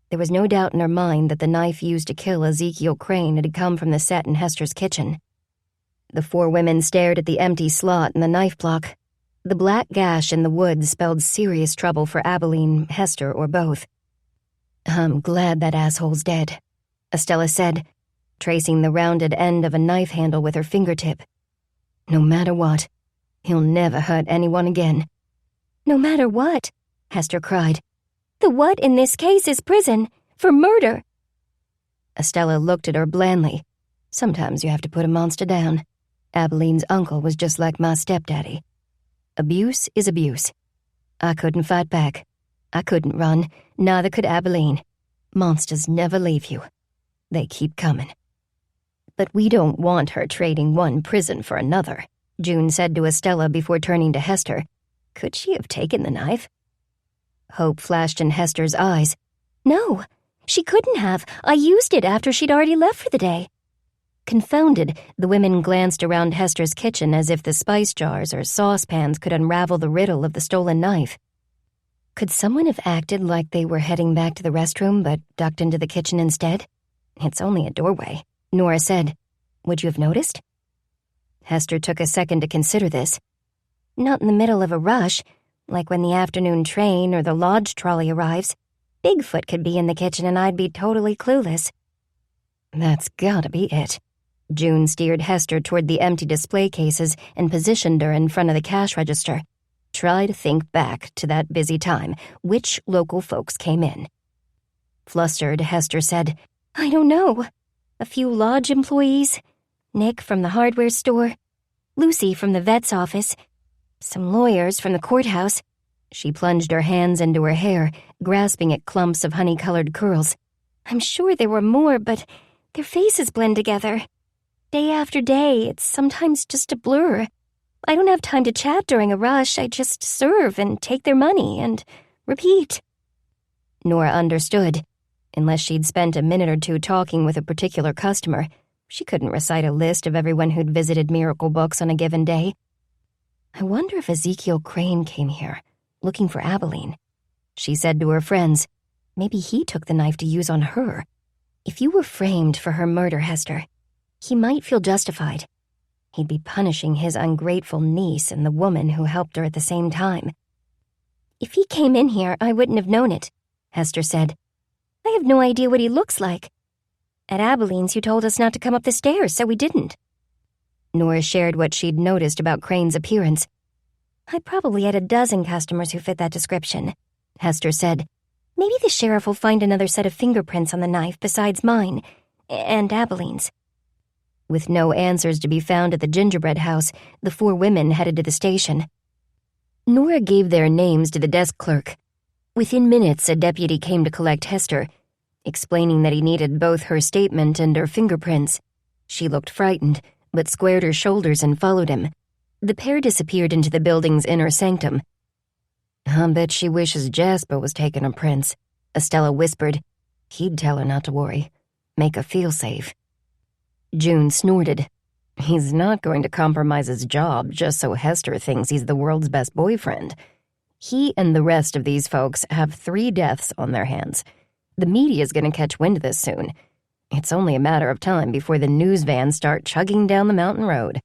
There was no doubt in her mind that the knife used to kill Ezekiel Crane had come from the set in Hester's kitchen. The 4 women stared at the empty slot in the knife block. The black gash in the wood spelled serious trouble for Abalene, Hester, or both. "I'm glad that asshole's dead," Estella said, tracing the rounded end of a knife handle with her fingertip. "No matter what, he'll never hurt anyone again." "No matter what?" Hester cried. "The what in this case is prison, for murder." Estella looked at her blandly. "Sometimes you have to put a monster down. Abalene's uncle was just like my stepdaddy. Abuse is abuse. I couldn't fight back. I couldn't run, neither could Abalene. Monsters never leave you. They keep coming." "But we don't want her trading one prison for another," June said to Estella before turning to Hester. "Could she have taken the knife?" Hope flashed in Hester's eyes. "No, she couldn't have. I used it after she'd already left for the day." Confounded, the women glanced around Hester's kitchen as if the spice jars or saucepans could unravel the riddle of the stolen knife. Could someone have acted like they were heading back to the restroom but ducked into the kitchen instead? It's only a doorway, Nora said. Would you have noticed? Hester took a second to consider this. Not in the middle of a rush, like when the afternoon train or the lodge trolley arrives. Bigfoot could be in the kitchen and I'd be totally clueless. That's gotta be it. June steered Hester toward the empty display cases and positioned her in front of the cash register. Try to think back to that busy time. Which local folks came in? Flustered, Hester said, I don't know. A few lodge employees, Nick from the hardware store, Lucy from the vet's office, some lawyers from the courthouse. She plunged her hands into her hair, grasping at clumps of honey-colored curls. I'm sure there were more, but their faces blend together. Day after day, it's sometimes just a blur. I don't have time to chat during a rush. I just serve and take their money and repeat. Nora understood. Unless she'd spent a minute or two talking with a particular customer, she couldn't recite a list of everyone who'd visited Miracle Books on a given day. I wonder if Ezekiel Crane came here, looking for Abalene. She said to her friends, maybe he took the knife to use on her. If you were framed for her murder, Hester, he might feel justified. He'd be punishing his ungrateful niece and the woman who helped her at the same time. If he came in here, I wouldn't have known it, Hester said. I have no idea what he looks like. At Abalene's, you told us not to come up the stairs, so we didn't. Nora shared what she'd noticed about Crane's appearance. I probably had a dozen customers who fit that description, Hester said. Maybe the sheriff will find another set of fingerprints on the knife besides mine, and Abalene's. With no answers to be found at the gingerbread house, the four women headed to the station. Nora gave their names to the desk clerk. Within minutes, a deputy came to collect Hester, explaining that he needed both her statement and her fingerprints. She looked frightened, but squared her shoulders and followed him. The pair disappeared into the building's inner sanctum. I bet she wishes Jasper was taking her prints, Estella whispered. He'd tell her not to worry. Make her feel safe. June snorted. He's not going to compromise his job just so Hester thinks he's the world's best boyfriend. He and the rest of these folks have 3 deaths on their hands. The media's going to catch wind of this soon. It's only a matter of time before the news vans start chugging down the mountain road.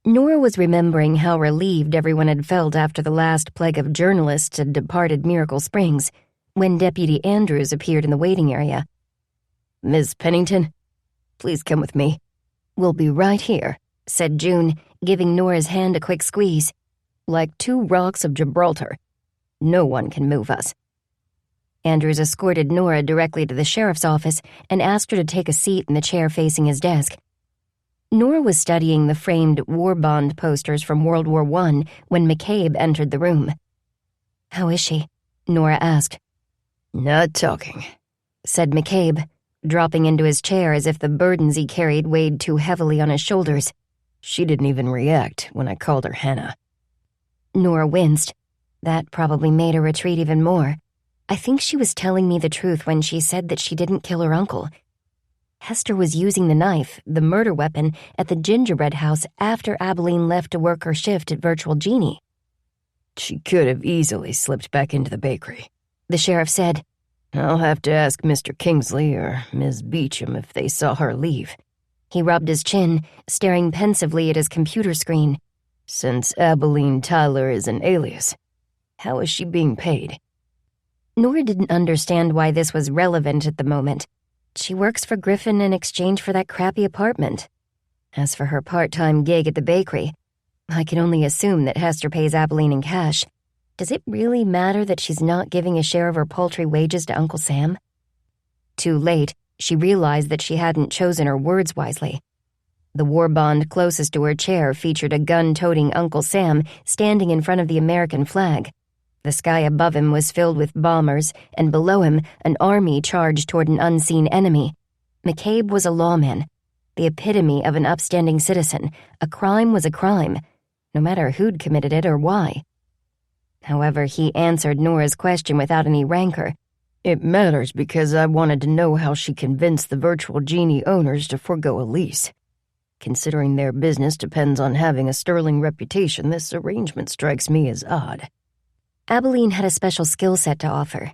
Nora was remembering how relieved everyone had felt after the last plague of journalists had departed Miracle Springs, when Deputy Andrews appeared in the waiting area. Ms. Pennington, please come with me. We'll be right here, said June, giving Nora's hand a quick squeeze. Like 2 rocks of Gibraltar. No one can move us. Andrews escorted Nora directly to the sheriff's office and asked her to take a seat in the chair facing his desk. Nora was studying the framed war bond posters from World War I when McCabe entered the room. How is she? Nora asked. Not talking, said McCabe, dropping into his chair as if the burdens he carried weighed too heavily on his shoulders. She didn't even react when I called her Hannah. Nora winced. That probably made her retreat even more. I think she was telling me the truth when she said that she didn't kill her uncle. Hester was using the knife, the murder weapon, at the gingerbread house after Abalene left to work her shift at Virtual Genie. She could have easily slipped back into the bakery, the sheriff said. I'll have to ask Mr. Kingsley or Ms. Beecham if they saw her leave. He rubbed his chin, staring pensively at his computer screen. Since Abalene Tyler is an alias, how is she being paid? Nora didn't understand why this was relevant at the moment. She works for Griffin in exchange for that crappy apartment. As for her part-time gig at the bakery, I can only assume that Hester pays Abalene in cash. Does it really matter that she's not giving a share of her paltry wages to Uncle Sam? Too late, she realized that she hadn't chosen her words wisely. The war bond closest to her chair featured a gun-toting Uncle Sam standing in front of the American flag. The sky above him was filled with bombers, and below him, an army charged toward an unseen enemy. McCabe was a lawman, the epitome of an upstanding citizen. A crime was a crime, no matter who'd committed it or why. However, he answered Nora's question without any rancor. It matters because I wanted to know how she convinced the Virtual Genie owners to forgo a lease. Considering their business depends on having a sterling reputation, this arrangement strikes me as odd. Abalene had a special skill set to offer.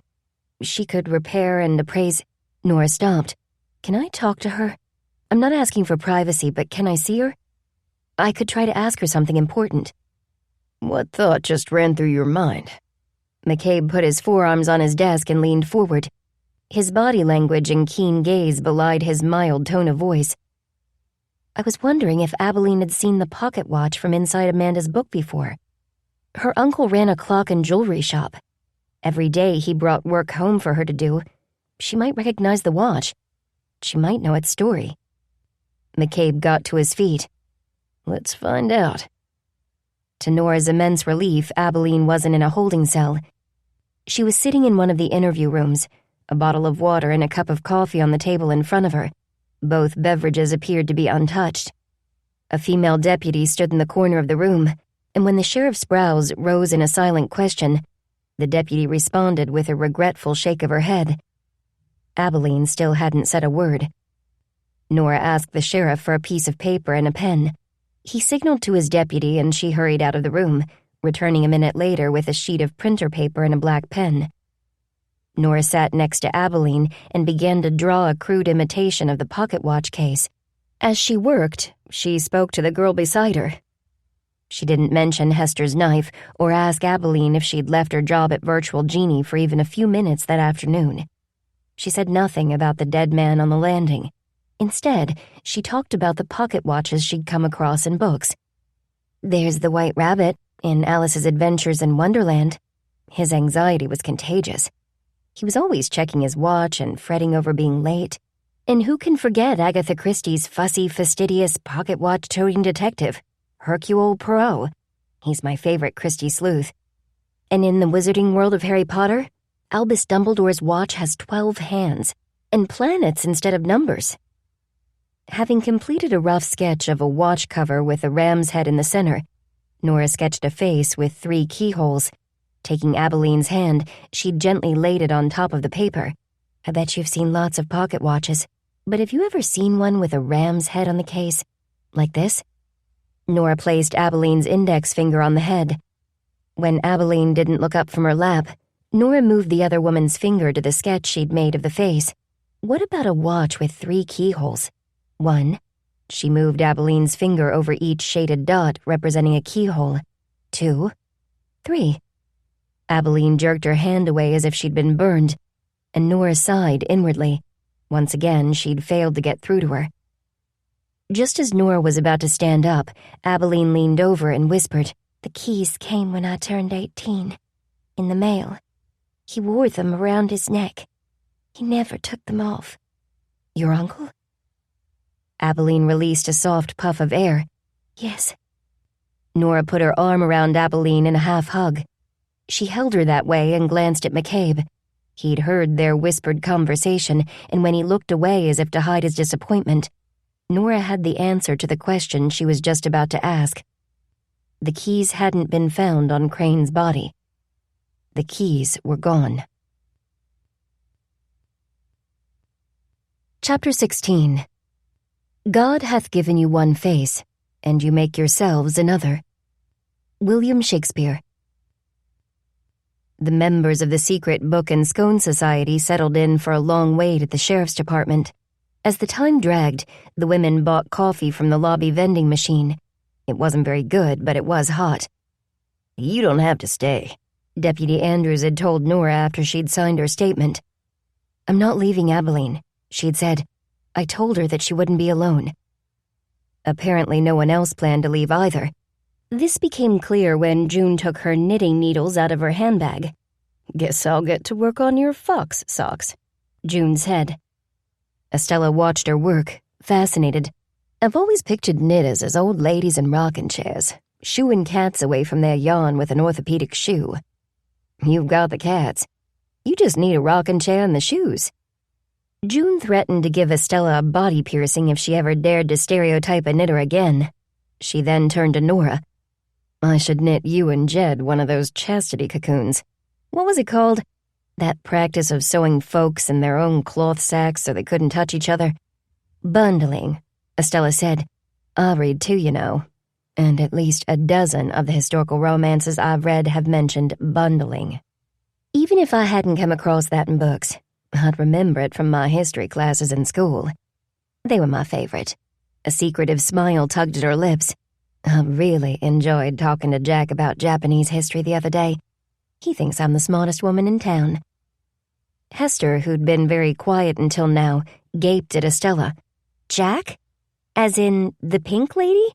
She could repair and appraise. Nora stopped. Can I talk to her? I'm not asking for privacy, but can I see her? I could try to ask her something important. What thought just ran through your mind? McCabe put his forearms on his desk and leaned forward. His body language and keen gaze belied his mild tone of voice. I was wondering if Abalene had seen the pocket watch from inside Amanda's book before. Her uncle ran a clock and jewelry shop. Every day he brought work home for her to do. She might recognize the watch. She might know its story. McCabe got to his feet. Let's find out. To Nora's immense relief, Abalene wasn't in a holding cell. She was sitting in one of the interview rooms, a bottle of water and a cup of coffee on the table in front of her. Both beverages appeared to be untouched. A female deputy stood in the corner of the room, and when the sheriff's brows rose in a silent question, the deputy responded with a regretful shake of her head. Abalene still hadn't said a word. Nora asked the sheriff for a piece of paper and a pen. He signaled to his deputy and she hurried out of the room, returning a minute later with a sheet of printer paper and a black pen. Nora sat next to Abalene and began to draw a crude imitation of the pocket watch case. As she worked, she spoke to the girl beside her. She didn't mention Hester's knife or ask Abalene if she'd left her job at Virtual Genie for even a few minutes that afternoon. She said nothing about the dead man on the landing. Instead, she talked about the pocket watches she'd come across in books. There's the White Rabbit in Alice's Adventures in Wonderland. His anxiety was contagious. He was always checking his watch and fretting over being late. And who can forget Agatha Christie's fussy, fastidious, pocket watch-toting detective, Hercule Poirot? He's my favorite Christie sleuth. And in the wizarding world of Harry Potter, Albus Dumbledore's watch has 12 hands, and planets instead of numbers. Having completed a rough sketch of a watch cover with a ram's head in the center, Nora sketched a face with 3 keyholes. Taking Abalene's hand, she gently laid it on top of the paper. I bet you've seen lots of pocket watches, but have you ever seen one with a ram's head on the case? Like this? Nora placed Abalene's index finger on the head. When Abalene didn't look up from her lap, Nora moved the other woman's finger to the sketch she'd made of the face. What about a watch with 3 keyholes? 1. She moved Abalene's finger over each shaded dot representing a keyhole. 2. 3. Abalene jerked her hand away as if she'd been burned, and Nora sighed inwardly. Once again, she'd failed to get through to her. Just as Nora was about to stand up, Abalene leaned over and whispered, The keys came when I turned 18. In the mail. He wore them around his neck. He never took them off. Your uncle? Abalene released a soft puff of air. Yes. Nora put her arm around Abalene in a half-hug. She held her that way and glanced at McCabe. He'd heard their whispered conversation, and when he looked away as if to hide his disappointment, Nora had the answer to the question she was just about to ask. The keys hadn't been found on Crane's body. The keys were gone. Chapter 16. God hath given you one face, and you make yourselves another. William Shakespeare. The members of the secret Book and Scone Society settled in for a long wait at the sheriff's department. As the time dragged, the women bought coffee from the lobby vending machine. It wasn't very good, but it was hot. You don't have to stay, Deputy Andrews had told Nora after she'd signed her statement. I'm not leaving Abalene, she'd said. I told her that she wouldn't be alone. Apparently no one else planned to leave either. This became clear when June took her knitting needles out of her handbag. Guess I'll get to work on your fox socks, June said. Estella watched her work, fascinated. I've always pictured knitters as old ladies in rocking chairs, shooing cats away from their yarn with an orthopedic shoe. You've got the cats. You just need a rocking chair and the shoes. June threatened to give Estella a body piercing if she ever dared to stereotype a knitter again. She then turned to Nora. I should knit you and Jed one of those chastity cocoons. What was it called? That practice of sewing folks in their own cloth sacks so they couldn't touch each other? Bundling, Estella said. I read too, you know. and at least a dozen of the historical romances I've read have mentioned bundling. Even if I hadn't come across that in books, I'd remember it from my history classes in school. They were my favorite. A secretive smile tugged at her lips. I really enjoyed talking to Jack about Japanese history the other day. He thinks I'm the smartest woman in town. Hester, who'd been very quiet until now, gaped at Estella. Jack? As in the pink lady?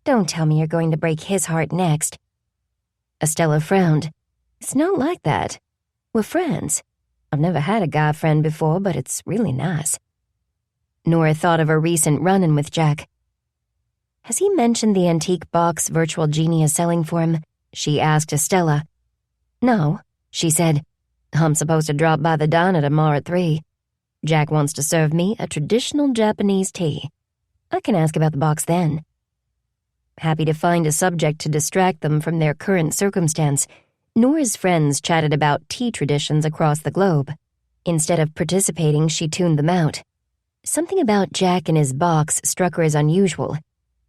Don't tell me you're going to break his heart next. Estella frowned. It's not like that. We're friends. I've never had a guy friend before, but it's really nice. Nora thought of her recent run-in with Jack. Has he mentioned the antique box Virtual Genie is selling for him? She asked Estella. No, she said. I'm supposed to drop by the diner tomorrow at 3. Jack wants to serve me a traditional Japanese tea. I can ask about the box then. Happy to find a subject to distract them from their current circumstance, Nora's friends chatted about tea traditions across the globe. Instead of participating, she tuned them out. Something about Jack and his box struck her as unusual.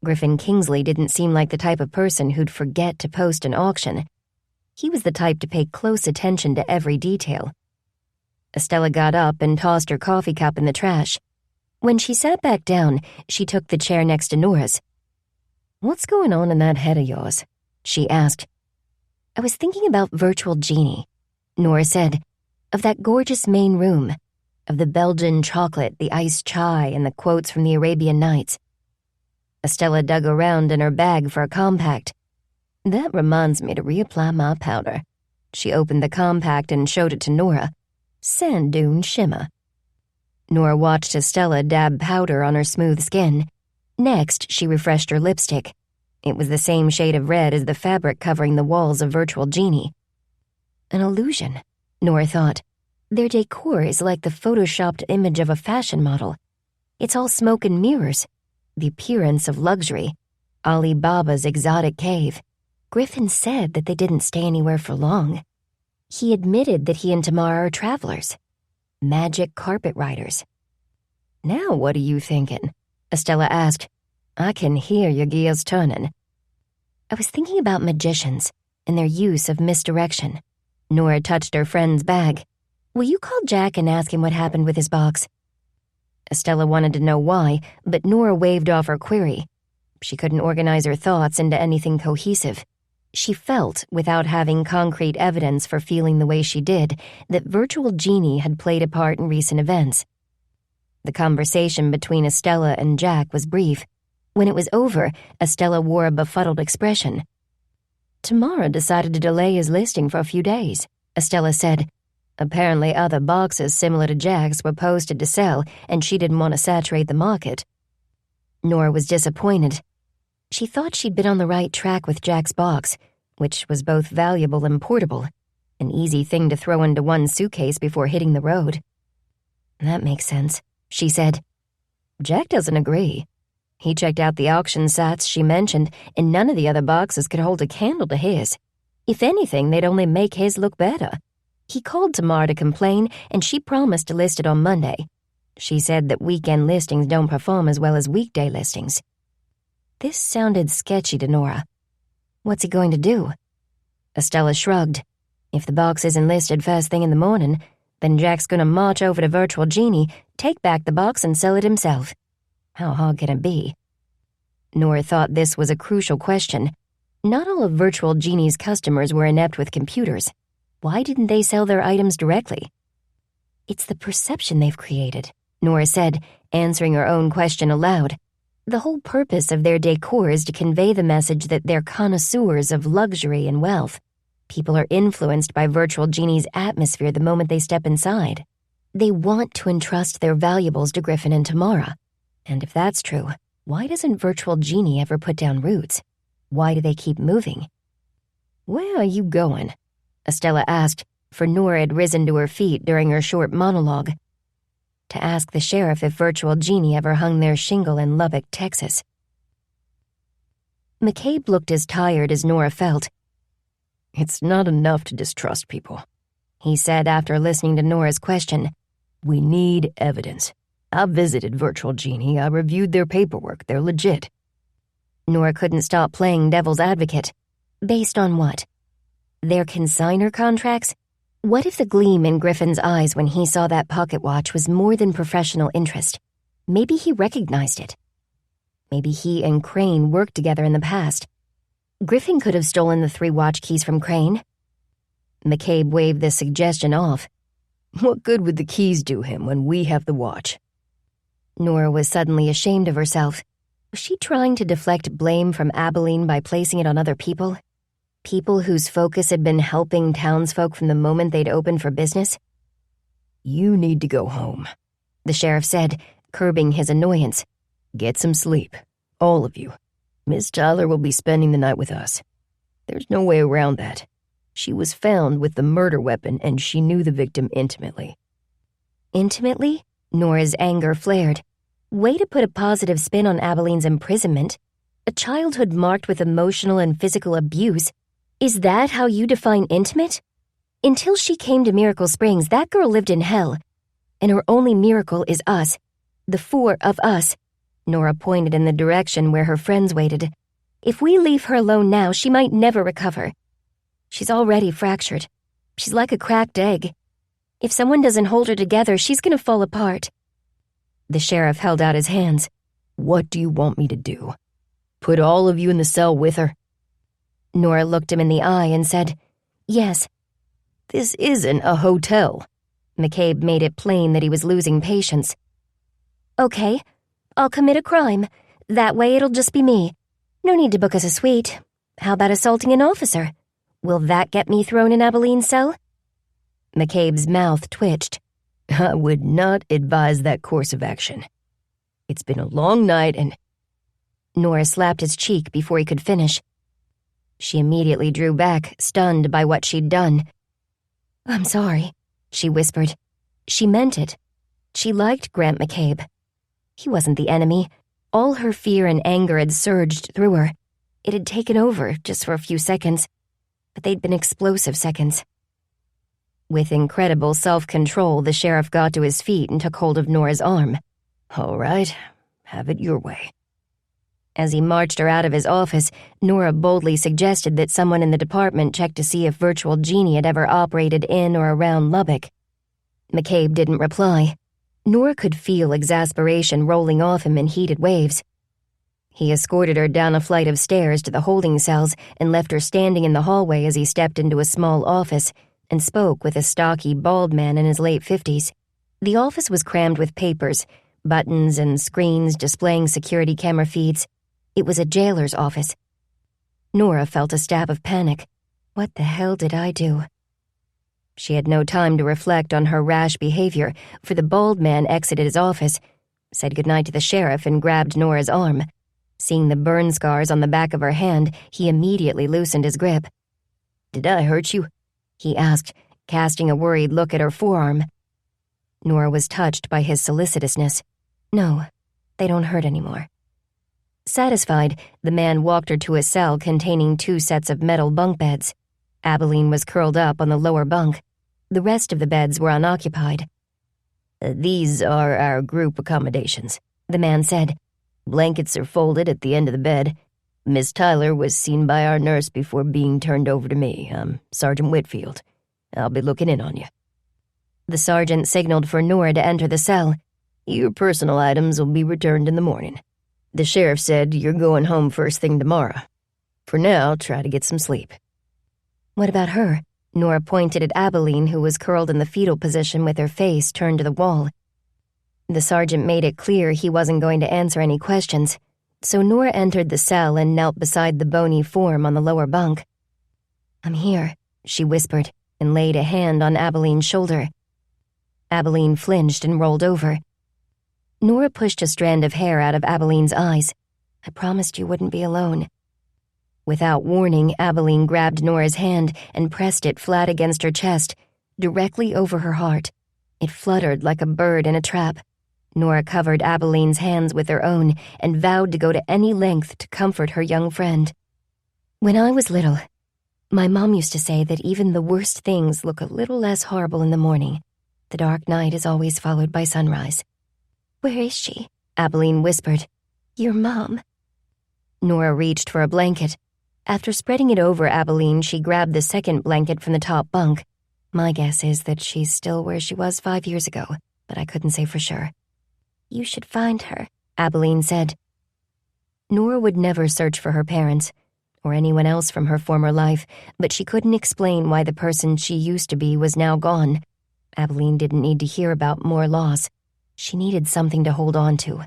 Griffin Kingsley didn't seem like the type of person who'd forget to post an auction. He was the type to pay close attention to every detail. Estella got up and tossed her coffee cup in the trash. When she sat back down, she took the chair next to Nora's. What's going on in that head of yours? She asked. I was thinking about Virtual Genie, Nora said, of that gorgeous main room, of the Belgian chocolate, the iced chai, and the quotes from the Arabian Nights. Estella dug around in her bag for a compact. That reminds me to reapply my powder. She opened the compact and showed it to Nora. Sand dune shimmer. Nora watched Estella dab powder on her smooth skin. Next, she refreshed her lipstick. It was the same shade of red as the fabric covering the walls of Virtual Genie. An illusion, Nora thought. Their decor is like the photoshopped image of a fashion model. It's all smoke and mirrors. The appearance of luxury. Ali Baba's exotic cave. Griffin said that they didn't stay anywhere for long. He admitted that he and Tamara are travelers. Magic carpet riders. Now what are you thinking? Estella asked. I can hear your gears turning. I was thinking about magicians and their use of misdirection. Nora touched her friend's bag. Will you call Jack and ask him what happened with his box? Estella wanted to know why, but Nora waved off her query. She couldn't organize her thoughts into anything cohesive. She felt, without having concrete evidence for feeling the way she did, that Virtual Genie had played a part in recent events. The conversation between Estella and Jack was brief. When it was over, Estella wore a befuddled expression. Tamara decided to delay his listing for a few days, Estella said. Apparently other boxes similar to Jack's were posted to sell, and she didn't want to saturate the market. Nora was disappointed. She thought she'd been on the right track with Jack's box, which was both valuable and portable, an easy thing to throw into one suitcase before hitting the road. That makes sense, she said. Jack doesn't agree. He checked out the auction sites she mentioned, and none of the other boxes could hold a candle to his. If anything, they'd only make his look better. He called Tamara to complain, and she promised to list it on Monday. She said that weekend listings don't perform as well as weekday listings. This sounded sketchy to Nora. What's he going to do? Estella shrugged. If the box isn't listed first thing in the morning, then Jack's going to march over to Virtual Genie, take back the box, and sell it himself. How hard can it be? Nora thought this was a crucial question. Not all of Virtual Genie's customers were inept with computers. Why didn't they sell their items directly? It's the perception they've created, Nora said, answering her own question aloud. The whole purpose of their decor is to convey the message that they're connoisseurs of luxury and wealth. People are influenced by Virtual Genie's atmosphere the moment they step inside. They want to entrust their valuables to Griffin and Tamara. And if that's true, why doesn't Virtual Genie ever put down roots? Why do they keep moving? Where are you going? Estella asked, for Nora had risen to her feet during her short monologue. To ask the sheriff if Virtual Genie ever hung their shingle in Lubbock, Texas. McCabe looked as tired as Nora felt. It's not enough to distrust people, he said after listening to Nora's question. We need evidence. I visited Virtual Genie. I reviewed their paperwork. They're legit. Nora couldn't stop playing devil's advocate. Based on what? Their consignor contracts? What if the gleam in Griffin's eyes when he saw that pocket watch was more than professional interest? Maybe he recognized it. Maybe he and Crane worked together in the past. Griffin could have stolen the 3 watch keys from Crane. McCabe waved this suggestion off. What good would the keys do him when we have the watch? Nora was suddenly ashamed of herself. Was she trying to deflect blame from Abalene by placing it on other people? People whose focus had been helping townsfolk from the moment they'd opened for business? You need to go home, the sheriff said, curbing his annoyance. Get some sleep, all of you. Miss Tyler will be spending the night with us. There's no way around that. She was found with the murder weapon and she knew the victim intimately. Intimately? Nora's anger flared. Way to put a positive spin on Abalene's imprisonment. A childhood marked with emotional and physical abuse. Is that how you define intimate? Until she came to Miracle Springs, that girl lived in hell. And her only miracle is us. The 4 of us. Nora pointed in the direction where her friends waited. If we leave her alone now, she might never recover. She's already fractured. She's like a cracked egg. If someone doesn't hold her together, she's gonna fall apart. The sheriff held out his hands. What do you want me to do? Put all of you in the cell with her? Nora looked him in the eye and said, Yes. This isn't a hotel. McCabe made it plain that he was losing patience. Okay, I'll commit a crime. That way it'll just be me. No need to book us a suite. How about assaulting an officer? Will that get me thrown in Abalene's cell? McCabe's mouth twitched. I would not advise that course of action. It's been a long night and... Nora slapped his cheek before he could finish. She immediately drew back, stunned by what she'd done. I'm sorry, she whispered. She meant it. She liked Grant McCabe. He wasn't the enemy. All her fear and anger had surged through her. It had taken over just for a few seconds, but they'd been explosive seconds. With incredible self-control, the sheriff got to his feet and took hold of Nora's arm. All right, have it your way. As he marched her out of his office, Nora boldly suggested that someone in the department check to see if Virtual Genie had ever operated in or around Lubbock. McCabe didn't reply. Nora could feel exasperation rolling off him in heated waves. He escorted her down a flight of stairs to the holding cells and left her standing in the hallway as he stepped into a small office and spoke with a stocky, bald man in his late 50s. The office was crammed with papers, buttons and screens displaying security camera feeds. It was a jailer's office. Nora felt a stab of panic. What the hell did I do? She had no time to reflect on her rash behavior, for the bald man exited his office, said goodnight to the sheriff, and grabbed Nora's arm. Seeing the burn scars on the back of her hand, he immediately loosened his grip. Did I hurt you? He asked, casting a worried look at her forearm. Nora was touched by his solicitousness. No, they don't hurt anymore. Satisfied, the man walked her to a cell containing 2 sets of metal bunk beds. Abalene was curled up on the lower bunk. The rest of the beds were unoccupied. These are our group accommodations, the man said. Blankets are folded at the end of the bed. Miss Tyler was seen by our nurse before being turned over to me. I'm Sergeant Whitfield. I'll be looking in on you. The sergeant signaled for Nora to enter the cell. Your personal items will be returned in the morning. The sheriff said you're going home first thing tomorrow. For now, try to get some sleep. What about her? Nora pointed at Abalene, who was curled in the fetal position with her face turned to the wall. The sergeant made it clear he wasn't going to answer any questions, so Nora entered the cell and knelt beside the bony form on the lower bunk. I'm here, she whispered, and laid a hand on Abalene's shoulder. Abalene flinched and rolled over. Nora pushed a strand of hair out of Abalene's eyes. I promised you wouldn't be alone. Without warning, Abalene grabbed Nora's hand and pressed it flat against her chest, directly over her heart. It fluttered like a bird in a trap. Nora covered Abalene's hands with her own and vowed to go to any length to comfort her young friend. When I was little, my mom used to say that even the worst things look a little less horrible in the morning. The dark night is always followed by sunrise. Where is she? Abalene whispered. Your mom. Nora reached for a blanket. After spreading it over Abalene, she grabbed the second blanket from the top bunk. My guess is that she's still where she was 5 years ago, but I couldn't say for sure. You should find her, Abalene said. Nora would never search for her parents, or anyone else from her former life, but she couldn't explain why the person she used to be was now gone. Abalene didn't need to hear about more loss. She needed something to hold on to.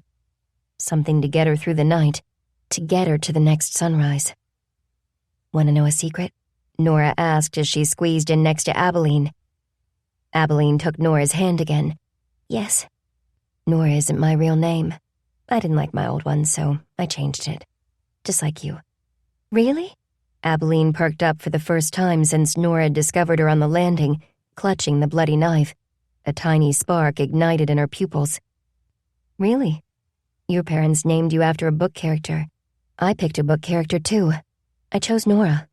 Something to get her through the night, to get her to the next sunrise. Want to know a secret? Nora asked as she squeezed in next to Abalene. Abalene took Nora's hand again. Yes. Nora isn't my real name. I didn't like my old one, so I changed it. Just like you. Really? Abalene perked up for the first time since Nora had discovered her on the landing, clutching the bloody knife. A tiny spark ignited in her pupils. Really? Your parents named you after a book character. I picked a book character, too. I chose Nora,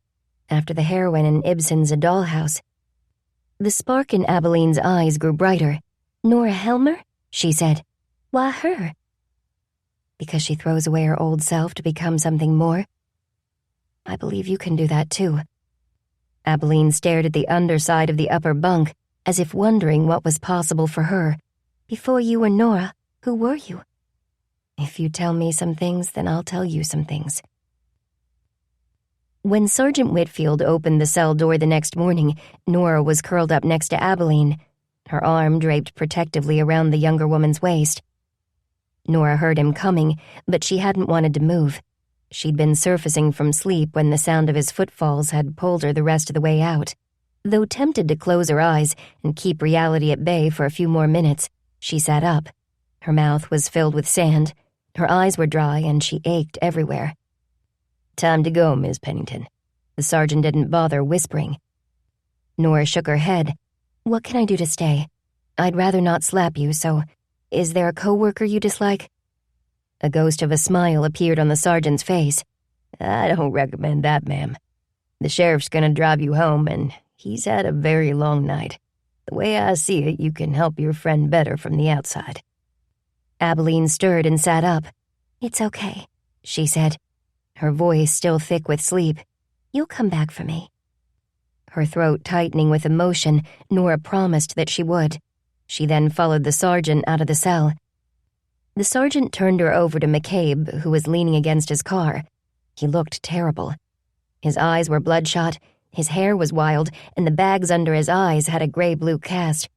after the heroine in Ibsen's A Dollhouse. The spark in Abalene's eyes grew brighter. Nora Helmer? She said. Why her? Because she throws away her old self to become something more. I believe you can do that, too. Abalene stared at the underside of the upper bunk, as if wondering what was possible for her. Before you were Nora, who were you? If you tell me some things, then I'll tell you some things. When Sergeant Whitfield opened the cell door the next morning, Nora was curled up next to Abalene, her arm draped protectively around the younger woman's waist. Nora heard him coming, but she hadn't wanted to move. She'd been surfacing from sleep when the sound of his footfalls had pulled her the rest of the way out. Though tempted to close her eyes and keep reality at bay for a few more minutes, she sat up. Her mouth was filled with sand, her eyes were dry, and she ached everywhere. "Time to go, Miss Pennington." The sergeant didn't bother whispering. Nora shook her head. "What can I do to stay? I'd rather not slap you, so is there a coworker you dislike?" A ghost of a smile appeared on the sergeant's face. "I don't recommend that, ma'am. The sheriff's gonna drive you home, and he's had a very long night. The way I see it, you can help your friend better from the outside." Abalene stirred and sat up. "It's okay," she said, her voice still thick with sleep. "You'll come back for me." Her throat tightening with emotion, Nora promised that she would. She then followed the sergeant out of the cell. The sergeant turned her over to McCabe, who was leaning against his car. He looked terrible. His eyes were bloodshot, his hair was wild, and the bags under his eyes had a gray-blue cast.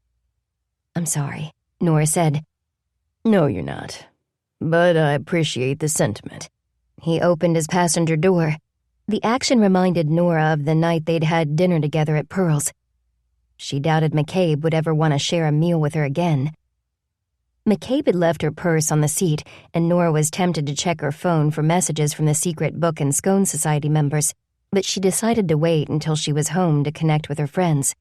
"I'm sorry," Nora said. "No, you're not. But I appreciate the sentiment." He opened his passenger door. The action reminded Nora of the night they'd had dinner together at Pearl's. She doubted McCabe would ever want to share a meal with her again. McCabe had left her purse on the seat, and Nora was tempted to check her phone for messages from the secret Book and Scone Society members, but she decided to wait until she was home to connect with her friends.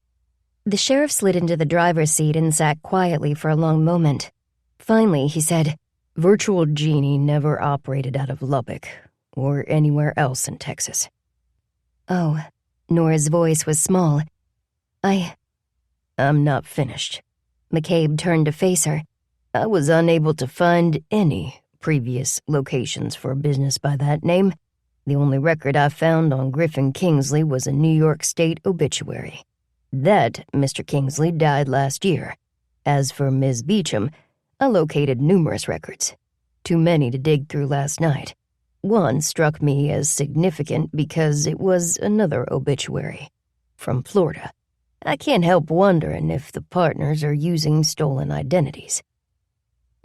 The sheriff slid into the driver's seat and sat quietly for a long moment. Finally, he said, "Virtual Genie never operated out of Lubbock or anywhere else in Texas." "Oh," Nora's voice was small. I'm not finished." McCabe turned to face her. "I was unable to find any previous locations for a business by that name. The only record I found on Griffin Kingsley was a New York State obituary. That Mr. Kingsley died last year. As for Ms. Beecham, I located numerous records. Too many to dig through last night. One struck me as significant because it was another obituary. From Florida. I can't help wondering if the partners are using stolen identities."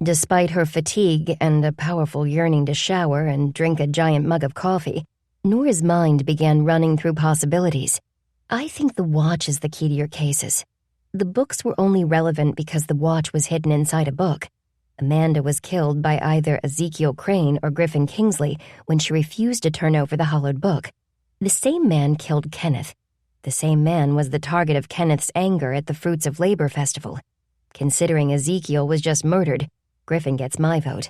Despite her fatigue and a powerful yearning to shower and drink a giant mug of coffee, Nora's mind began running through possibilities. "I think the watch is the key to your cases. The books were only relevant because the watch was hidden inside a book. Amanda was killed by either Ezekiel Crane or Griffin Kingsley when she refused to turn over the hollowed book. The same man killed Kenneth. The same man was the target of Kenneth's anger at the Fruits of Labor Festival. Considering Ezekiel was just murdered, Griffin gets my vote.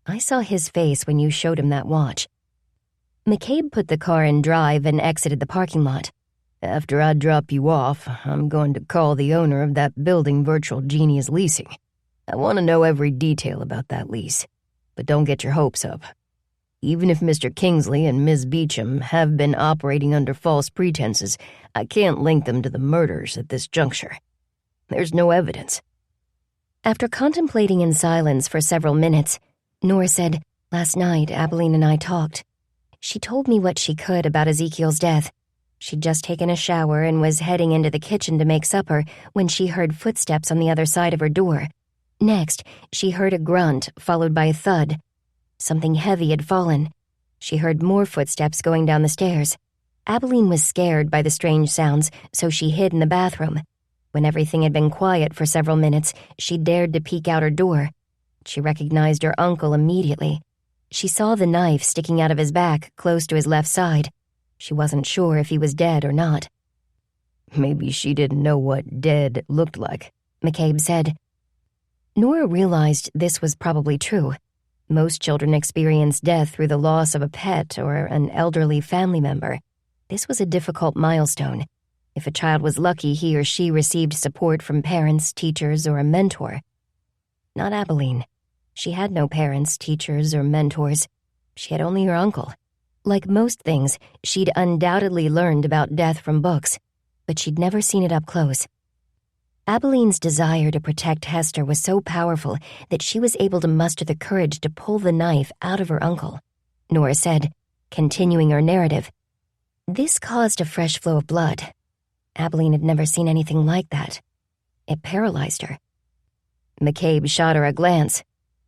I saw his face when you showed him that watch." McCabe put the car in drive and exited the parking lot. "After I drop you off, I'm going to call the owner of that building Virtual Genie is leasing. I want to know every detail about that lease. But don't get your hopes up. Even if Mr. Kingsley and Ms. Beecham have been operating under false pretenses, I can't link them to the murders at this juncture. There's no evidence." After contemplating in silence for several minutes, Nora said, "Last night, Abalene and I talked. She told me what she could about Ezekiel's death. She'd just taken a shower and was heading into the kitchen to make supper when she heard footsteps on the other side of her door. Next, she heard a grunt, followed by a thud. Something heavy had fallen. She heard more footsteps going down the stairs. Abalene was scared by the strange sounds, so she hid in the bathroom. When everything had been quiet for several minutes, she dared to peek out her door. She recognized her uncle immediately. She saw the knife sticking out of his back close to his left side. She wasn't sure if he was dead or not." "Maybe she didn't know what dead looked like," McCabe said. Nora realized this was probably true. Most children experience death through the loss of a pet or an elderly family member. This was a difficult milestone. If a child was lucky, he or she received support from parents, teachers, or a mentor. Not Abalene. She had no parents, teachers, or mentors. She had only her uncle. Like most things, she'd undoubtedly learned about death from books, but she'd never seen it up close. Abalene's desire to protect Hester was so powerful that she was able to muster the courage to pull the knife out of her uncle. Nora said, continuing her narrative, "This caused a fresh flow of blood. Abalene had never seen anything like that. It paralyzed her." McCabe shot her a glance.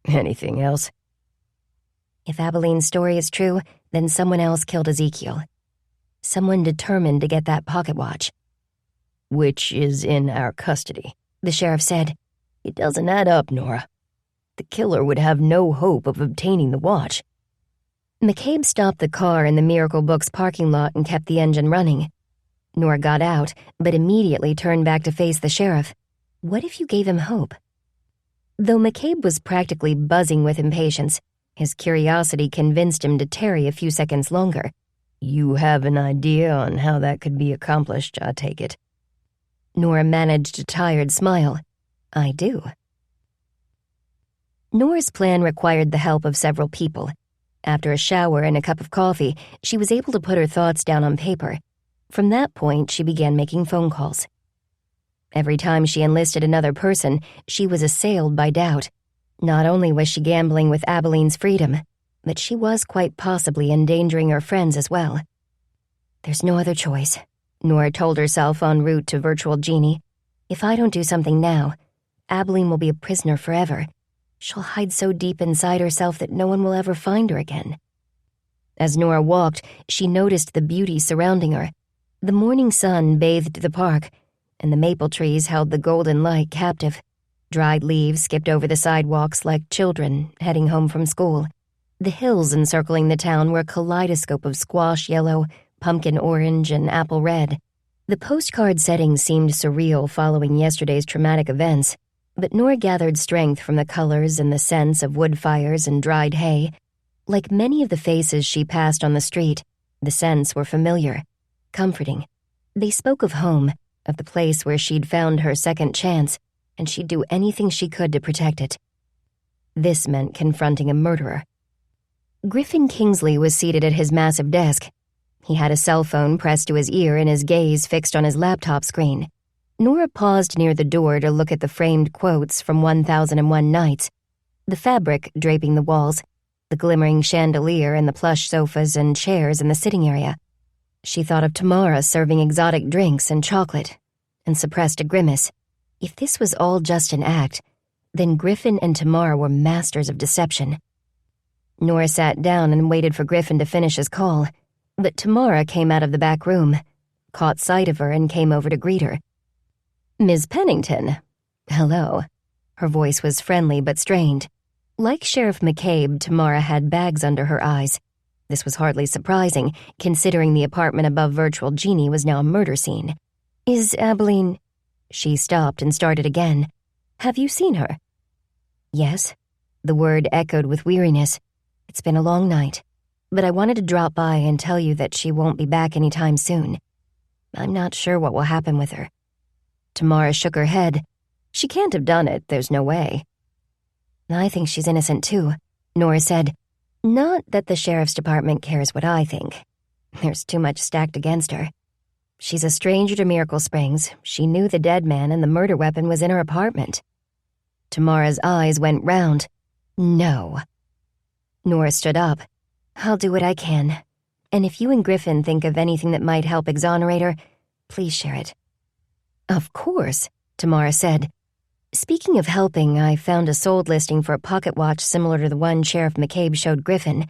"Anything else?" "If Abalene's story is true, then someone else killed Ezekiel. Someone determined to get that pocket watch." "Which is in our custody," the sheriff said. "It doesn't add up, Nora. The killer would have no hope of obtaining the watch." McCabe stopped the car in the Miracle Books parking lot and kept the engine running. Nora got out, but immediately turned back to face the sheriff. What if you gave him hope? Though McCabe was practically buzzing with impatience, his curiosity convinced him to tarry a few seconds longer. "You have an idea on how that could be accomplished, I take it." Nora managed a tired smile. "I do." Nora's plan required the help of several people. After a shower and a cup of coffee, she was able to put her thoughts down on paper. From that point, she began making phone calls. Every time she enlisted another person, she was assailed by doubt. Not only was she gambling with Abalene's freedom, but she was quite possibly endangering her friends as well. "There's no other choice," Nora told herself en route to Virtual Genie. "If I don't do something now, Abalene will be a prisoner forever. She'll hide so deep inside herself that no one will ever find her again." As Nora walked, she noticed the beauty surrounding her. The morning sun bathed the park, and the maple trees held the golden light captive. Dried leaves skipped over the sidewalks like children heading home from school. The hills encircling the town were a kaleidoscope of squash yellow, pumpkin orange, and apple red. The postcard setting seemed surreal following yesterday's traumatic events, but Nora gathered strength from the colors and the scents of wood fires and dried hay. Like many of the faces she passed on the street, the scents were familiar, comforting. They spoke of home, of the place where she'd found her second chance, and she'd do anything she could to protect it. This meant confronting a murderer. Griffin Kingsley was seated at his massive desk. He had a cell phone pressed to his ear and his gaze fixed on his laptop screen. Nora paused near the door to look at the framed quotes from 1001 Nights. The fabric draping the walls, the glimmering chandelier and the plush sofas and chairs in the sitting area. She thought of Tamara serving exotic drinks and chocolate, and suppressed a grimace. If this was all just an act, then Griffin and Tamara were masters of deception. Nora sat down and waited for Griffin to finish his call, but Tamara came out of the back room, caught sight of her and came over to greet her. "Ms. Pennington." "Hello." Her voice was friendly but strained. Like Sheriff McCabe, Tamara had bags under her eyes. This was hardly surprising, considering the apartment above Virtual Genie was now a murder scene. "Is Abalene—" She stopped and started again. "Have you seen her?" "Yes." The word echoed with weariness. "It's been a long night, but I wanted to drop by and tell you that she won't be back anytime soon. I'm not sure what will happen with her." Tamara shook her head. "She can't have done it, there's no way." "I think she's innocent too," Nora said. Not that the sheriff's department cares what I think. There's too much stacked against her. She's a stranger to Miracle Springs. She knew the dead man and the murder weapon was in her apartment. Tamara's eyes went round. No. Nora stood up. I'll do what I can. And if you and Griffin think of anything that might help exonerate her, please share it. Of course, Tamara said. Speaking of helping, I found a sold listing for a pocket watch similar to the one Sheriff McCabe showed Griffin.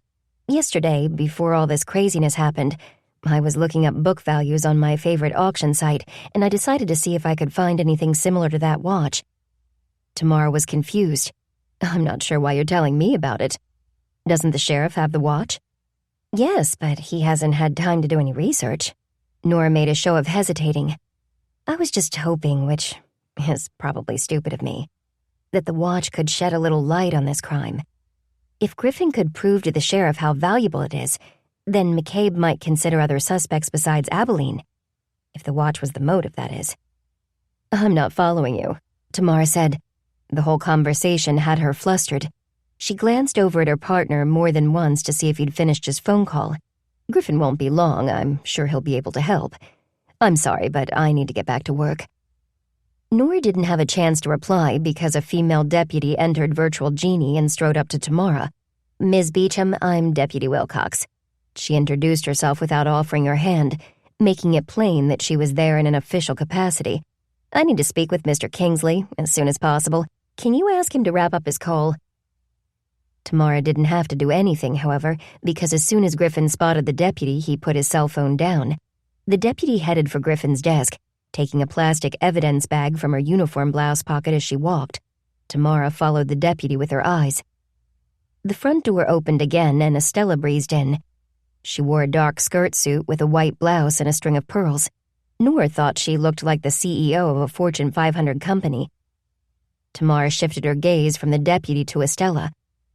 Yesterday, before all this craziness happened, I was looking up book values on my favorite auction site, and I decided to see if I could find anything similar to that watch. Tamara was confused. I'm not sure why you're telling me about it. Doesn't the sheriff have the watch? Yes, but he hasn't had time to do any research. Nora made a show of hesitating. I was just hoping, which is probably stupid of me, that the watch could shed a little light on this crime. If Griffin could prove to the sheriff how valuable it is, then McCabe might consider other suspects besides Abalene. If the watch was the motive, that is. I'm not following you, Tamara said. The whole conversation had her flustered. She glanced over at her partner more than once to see if he'd finished his phone call. Griffin won't be long. I'm sure he'll be able to help. I'm sorry, but I need to get back to work. Nora didn't have a chance to reply because a female deputy entered Virtual Genie and strode up to Tamara. Ms. Beecham, I'm Deputy Wilcox. She introduced herself without offering her hand, making it plain that she was there in an official capacity. I need to speak with Mr. Kingsley as soon as possible. Can you ask him to wrap up his call? Tamara didn't have to do anything, however, because as soon as Griffin spotted the deputy, he put his cell phone down. The deputy headed for Griffin's desk, taking a plastic evidence bag from her uniform blouse pocket as she walked. Tamara followed the deputy with her eyes. The front door opened again and Estella breezed in. She wore a dark skirt suit with a white blouse and a string of pearls. Nora thought she looked like the CEO of a Fortune 500 company. Tamara shifted her gaze from the deputy to Estella.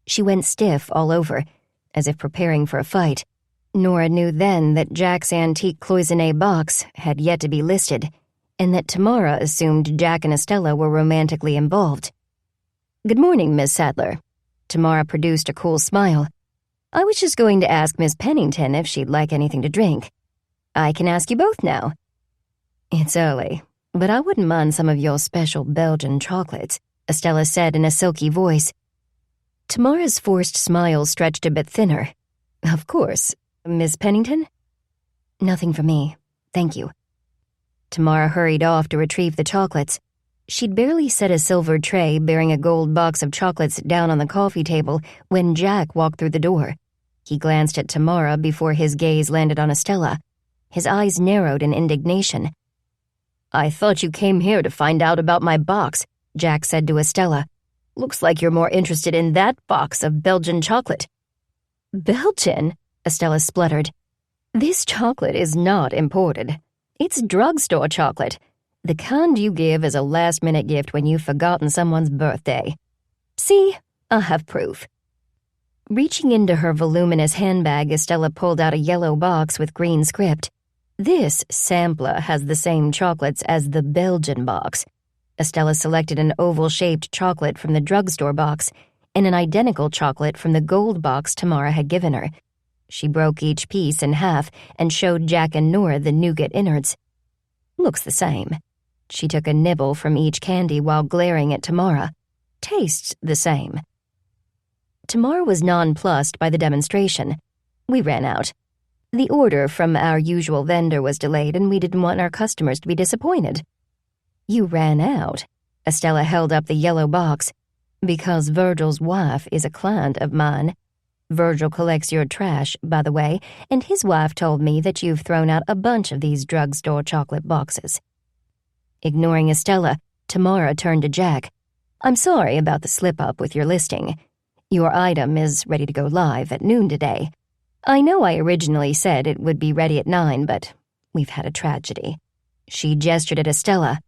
She went stiff all over, as if preparing for a fight. Nora knew then that Jack's antique cloisonné box had yet to be listed, and that Tamara assumed Jack and Estella were romantically involved. "Good morning, Miss Sadler." Tamara produced a cool smile. "I was just going to ask Miss Pennington if she'd like anything to drink. I can ask you both now." "It's early, but I wouldn't mind some of your special Belgian chocolates," Estella said in a silky voice. Tamara's forced smile stretched a bit thinner. "Of course. Miss Pennington?" "Nothing for me, thank you." Tamara hurried off to retrieve the chocolates. She'd barely set a silver tray bearing a gold box of chocolates down on the coffee table when Jack walked through the door. He glanced at Tamara before his gaze landed on Estella. His eyes narrowed in indignation. "I thought you came here to find out about my box," Jack said to Estella. "Looks like you're more interested in that box of Belgian chocolate." "Belgian?" Estella spluttered. "This chocolate is not imported. It's drugstore chocolate. The kind you give as a last-minute gift when you've forgotten someone's birthday. See, I have proof." Reaching into her voluminous handbag, Estella pulled out a yellow box with green script. This sampler has the same chocolates as the Belgian box. Estella selected an oval-shaped chocolate from the drugstore box and an identical chocolate from the gold box Tamara had given her. She broke each piece in half and showed Jack and Nora the nougat innards. "Looks the same." She took a nibble from each candy while glaring at Tamara. "Tastes the same." Tamara was nonplussed by the demonstration. "We ran out. The order from our usual vendor was delayed and we didn't want our customers to be disappointed." "You ran out?" Estella held up the yellow box. "Because Virgil's wife is a client of mine. Virgil collects your trash, by the way, and his wife told me that you've thrown out a bunch of these drugstore chocolate boxes." Ignoring Estella, Tamara turned to Jack. "I'm sorry about the slip-up with your listing. Your item is ready to go live at noon today. I know I originally said it would be ready at 9, but we've had a tragedy." She gestured at Estella.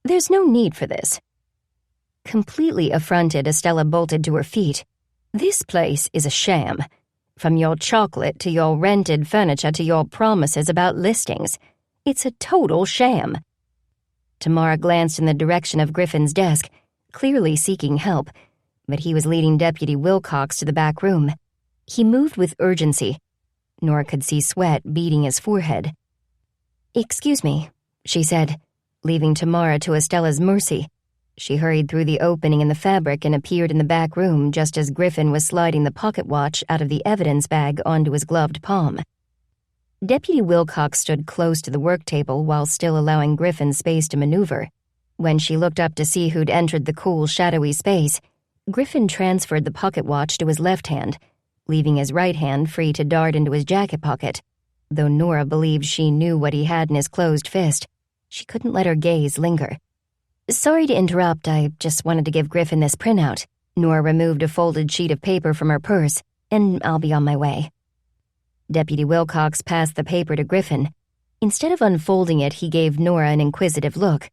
"There's no need for this." Completely affronted, Estella bolted to her feet. "This place is a sham. From your chocolate to your rented furniture to your promises about listings. It's a total sham." Tamara glanced in the direction of Griffin's desk, clearly seeking help, but he was leading Deputy Wilcox to the back room. He moved with urgency. Nora could see sweat beading his forehead. "Excuse me," she said, leaving Tamara to Estella's mercy. She hurried through the opening in the fabric and appeared in the back room just as Griffin was sliding the pocket watch out of the evidence bag onto his gloved palm. Deputy Wilcox stood close to the work table while still allowing Griffin space to maneuver. When she looked up to see who'd entered the cool, shadowy space, Griffin transferred the pocket watch to his left hand, leaving his right hand free to dart into his jacket pocket. Though Nora believed she knew what he had in his closed fist, she couldn't let her gaze linger. "Sorry to interrupt, I just wanted to give Griffin this printout." Nora removed a folded sheet of paper from her purse, "and I'll be on my way." Deputy Wilcox passed the paper to Griffin. Instead of unfolding it, he gave Nora an inquisitive look.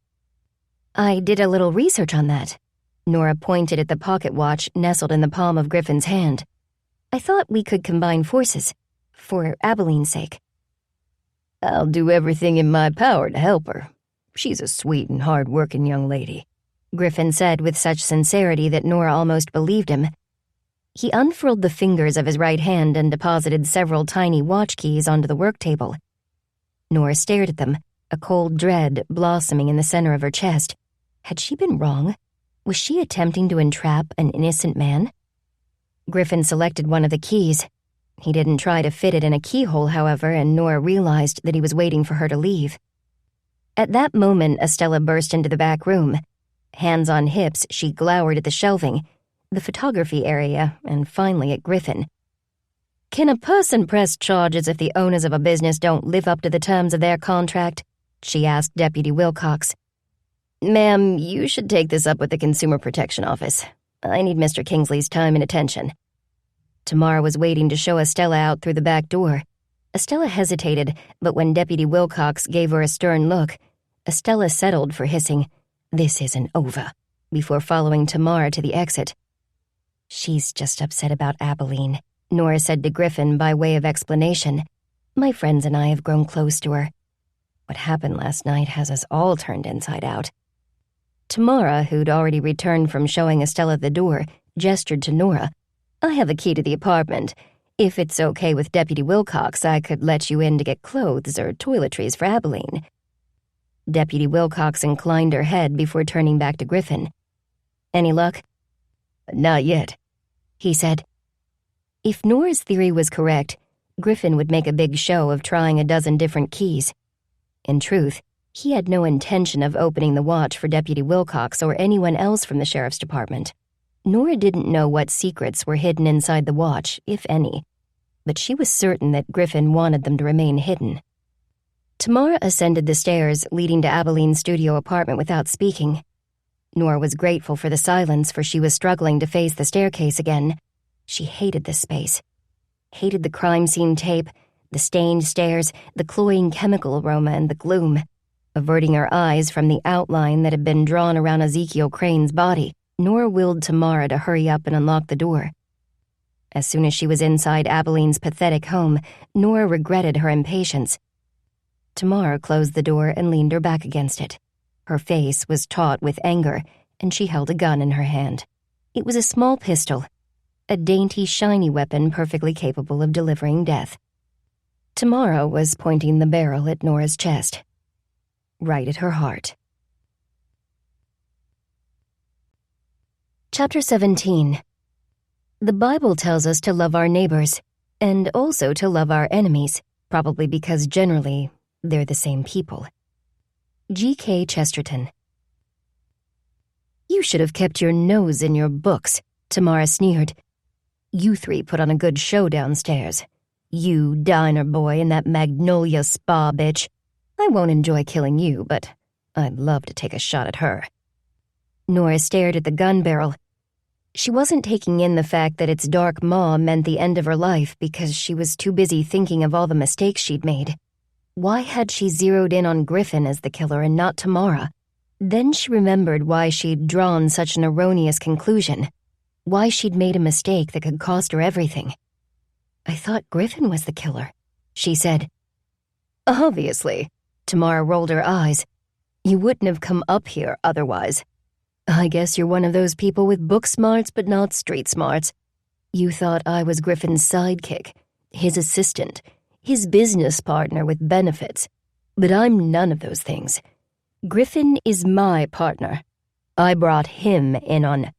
"I did a little research on that." Nora pointed at the pocket watch nestled in the palm of Griffin's hand. "I thought we could combine forces, for Abalene's sake." "I'll do everything in my power to help her. She's a sweet and hard-working young lady," Griffin said with such sincerity that Nora almost believed him. He unfurled the fingers of his right hand and deposited several tiny watch keys onto the work table. Nora stared at them, a cold dread blossoming in the center of her chest. Had she been wrong? Was she attempting to entrap an innocent man? Griffin selected one of the keys. He didn't try to fit it in a keyhole, however, and Nora realized that he was waiting for her to leave. At that moment, Estella burst into the back room. Hands on hips, she glowered at the shelving, the photography area, and finally at Griffin. "Can a person press charges if the owners of a business don't live up to the terms of their contract?" she asked Deputy Wilcox. "Ma'am, you should take this up with the Consumer Protection Office. I need Mr. Kingsley's time and attention." Tamara was waiting to show Estella out through the back door. Estella hesitated, but when Deputy Wilcox gave her a stern look, Estella settled for hissing, "This isn't over," before following Tamara to the exit. "She's just upset about Abalene," Nora said to Griffin by way of explanation. "My friends and I have grown close to her. What happened last night has us all turned inside out." Tamara, who'd already returned from showing Estella the door, gestured to Nora. "I have a key to the apartment. If it's okay with Deputy Wilcox, I could let you in to get clothes or toiletries for Abalene." Deputy Wilcox inclined her head before turning back to Griffin. "Any luck?" "Not yet," he said. If Nora's theory was correct, Griffin would make a big show of trying a dozen different keys. In truth, he had no intention of opening the watch for Deputy Wilcox or anyone else from the sheriff's department. Nora didn't know what secrets were hidden inside the watch, if any, but she was certain that Griffin wanted them to remain hidden. Tamara ascended the stairs leading to Abalene's studio apartment without speaking. Nora was grateful for the silence, for she was struggling to face the staircase again. She hated this space. Hated the crime scene tape, the stained stairs, the cloying chemical aroma, and the gloom. Averting her eyes from the outline that had been drawn around Ezekiel Crane's body, Nora willed Tamara to hurry up and unlock the door. As soon as she was inside Abalene's pathetic home, Nora regretted her impatience. Tamara closed the door and leaned her back against it. Her face was taut with anger, and she held a gun in her hand. It was a small pistol, a dainty, shiny weapon perfectly capable of delivering death. Tamara was pointing the barrel at Nora's chest, right at her heart. Chapter 17. The Bible tells us to love our neighbors, and also to love our enemies, probably because generally they're the same people. G.K. Chesterton. "You should have kept your nose in your books," Tamara sneered. "You three put on a good show downstairs. You, diner boy, and that Magnolia Spa bitch. I won't enjoy killing you, but I'd love to take a shot at her." Nora stared at the gun barrel. She wasn't taking in the fact that its dark maw meant the end of her life because she was too busy thinking of all the mistakes she'd made. Why had she zeroed in on Griffin as the killer and not Tamara? Then she remembered why she'd drawn such an erroneous conclusion, why she'd made a mistake that could cost her everything. "I thought Griffin was the killer," she said. "Obviously," Tamara rolled her eyes. "You wouldn't have come up here otherwise. I guess you're one of those people with book smarts but not street smarts." You thought I was Griffin's sidekick, his assistant, his business partner with benefits. But I'm none of those things. Griffin is my partner. I brought him in on—"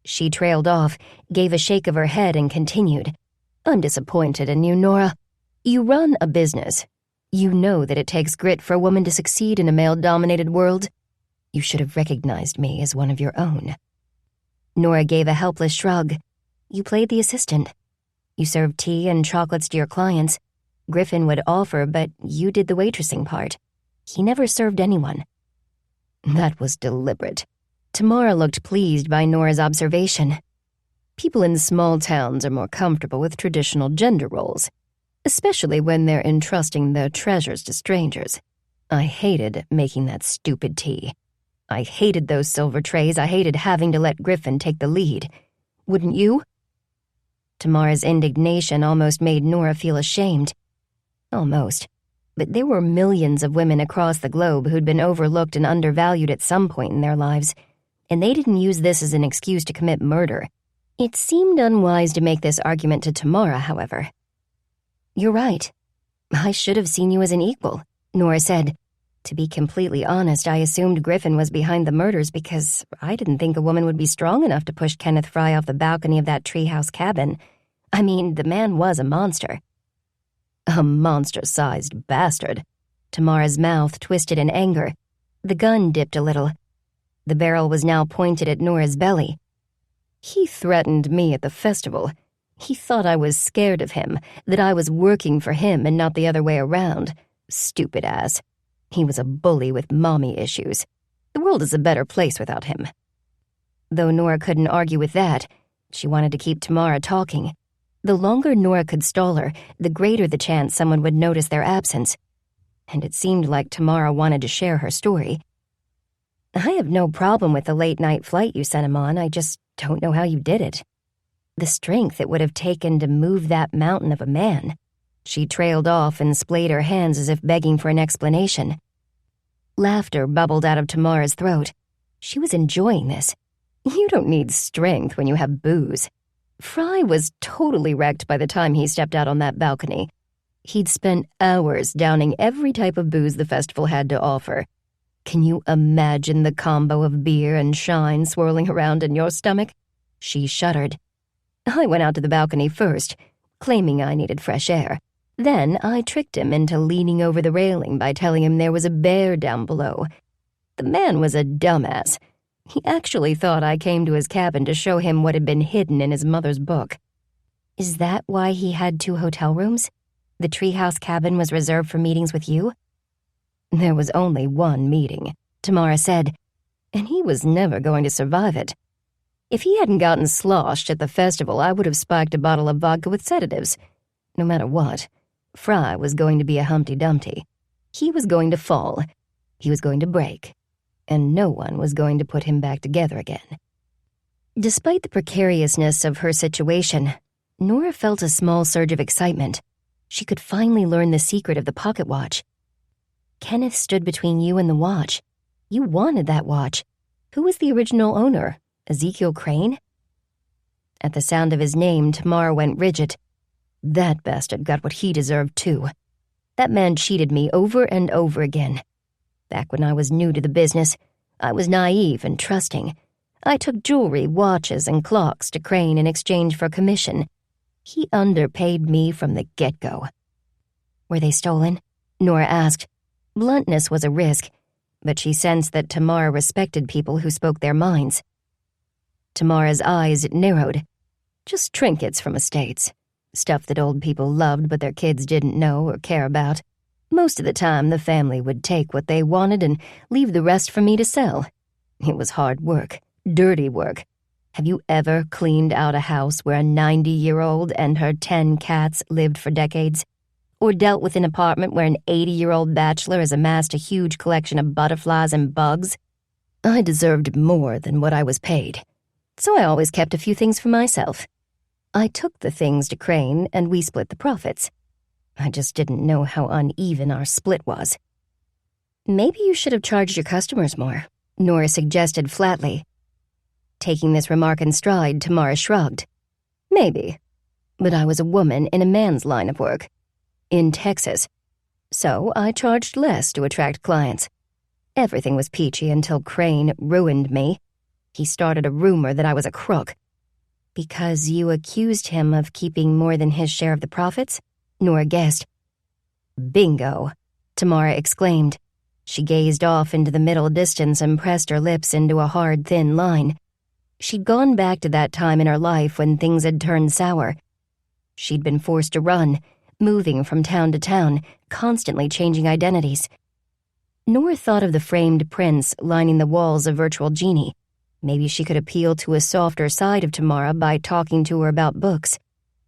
She trailed off, gave a shake of her head, and continued. "I'm disappointed in you, Nora. You run a business. You know that it takes grit for a woman to succeed in a male-dominated world. You should have recognized me as one of your own." Nora gave a helpless shrug. "You played the assistant. You served tea and chocolates to your clients. Griffin would offer, but you did the waitressing part. He never served anyone." That was deliberate. Tamara looked pleased by Nora's observation. People in small towns are more comfortable with traditional gender roles, especially when they're entrusting their treasures to strangers. I hated making that stupid tea. I hated those silver trays. I hated having to let Griffin take the lead. Wouldn't you? Tamara's indignation almost made Nora feel ashamed. Almost. But there were millions of women across the globe who'd been overlooked and undervalued at some point in their lives, and they didn't use this as an excuse to commit murder. It seemed unwise to make this argument to Tamara, however. "You're right. I should have seen you as an equal," Nora said. "To be completely honest, I assumed Griffin was behind the murders because I didn't think a woman would be strong enough to push Kenneth Fry off the balcony of that treehouse cabin. I mean, the man was a monster." "A monster-sized bastard." Tamara's mouth twisted in anger. The gun dipped a little. The barrel was now pointed at Nora's belly. "He threatened me at the festival. He thought I was scared of him, that I was working for him and not the other way around. Stupid ass. He was a bully with mommy issues. The world is a better place without him." Though Nora couldn't argue with that, she wanted to keep Tamara talking. The longer Nora could stall her, the greater the chance someone would notice their absence. And it seemed like Tamara wanted to share her story. "I have no problem with the late-night flight you sent him on. I just don't know how you did it. The strength it would have taken to move that mountain of a man." She trailed off and splayed her hands as if begging for an explanation. Laughter bubbled out of Tamara's throat. She was enjoying this. "You don't need strength when you have booze. Fry was totally wrecked by the time he stepped out on that balcony. He'd spent hours downing every type of booze the festival had to offer. Can you imagine the combo of beer and shine swirling around in your stomach?" She shuddered. "I went out to the balcony first, claiming I needed fresh air. Then I tricked him into leaning over the railing by telling him there was a bear down below. The man was a dumbass. He actually thought I came to his cabin to show him what had been hidden in his mother's book." "Is that why he had 2 hotel rooms? The treehouse cabin was reserved for meetings with you?" "There was only one meeting," Tamara said, "and he was never going to survive it. If he hadn't gotten sloshed at the festival, I would have spiked a bottle of vodka with sedatives. No matter what, Fry was going to be a Humpty Dumpty. He was going to fall. He was going to break. And no one was going to put him back together again." Despite the precariousness of her situation, Nora felt a small surge of excitement. She could finally learn the secret of the pocket watch. "Kenneth stood between you and the watch. You wanted that watch. Who was the original owner? Ezekiel Crane?" At the sound of his name, Tamara went rigid. That bastard got what he deserved, too. That man cheated me over and over again. Back when I was new to the business, I was naive and trusting. I took jewelry, watches, and clocks to Crane in exchange for commission. He underpaid me from the get-go. "Were they stolen?" Nora asked. Bluntness was a risk, but she sensed that Tamara respected people who spoke their minds. Tamara's eyes narrowed. "Just trinkets from estates. Stuff that old people loved but their kids didn't know or care about. Most of the time, the family would take what they wanted and leave the rest for me to sell. It was hard work, dirty work. Have you ever cleaned out a house where a 90-year-old and her 10 cats lived for decades? Or dealt with an apartment where an 80-year-old bachelor has amassed a huge collection of butterflies and bugs? I deserved more than what I was paid, so I always kept a few things for myself. I took the things to Crane and we split the profits. I just didn't know how uneven our split was." "Maybe you should have charged your customers more," Nora suggested flatly. Taking this remark in stride, Tamara shrugged. "Maybe, but I was a woman in a man's line of work, in Texas. So I charged less to attract clients. Everything was peachy until Crane ruined me. He started a rumor that I was a crook. Because you accused him of keeping more than his share of the profits? Nora guessed. Bingo, Tamara exclaimed. She gazed off into the middle distance and pressed her lips into a hard, thin line. She'd gone back to that time in her life when things had turned sour. She'd been forced to run, moving from town to town, constantly changing identities. Nora thought of the framed prints lining the walls of Virtual Genie. Maybe she could appeal to a softer side of Tamara by talking to her about books.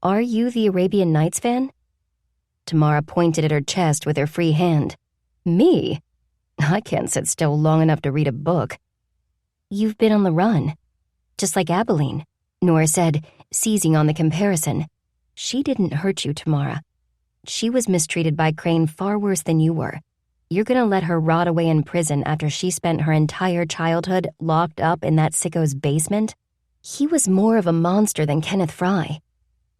Are you the Arabian Nights fan? Tamara pointed at her chest with her free hand. Me? I can't sit still long enough to read a book. You've been on the run. Just like Abalene, Nora said, seizing on the comparison. She didn't hurt you, Tamara. She was mistreated by Crane far worse than you were. You're gonna let her rot away in prison after she spent her entire childhood locked up in that sicko's basement? He was more of a monster than Kenneth Fry.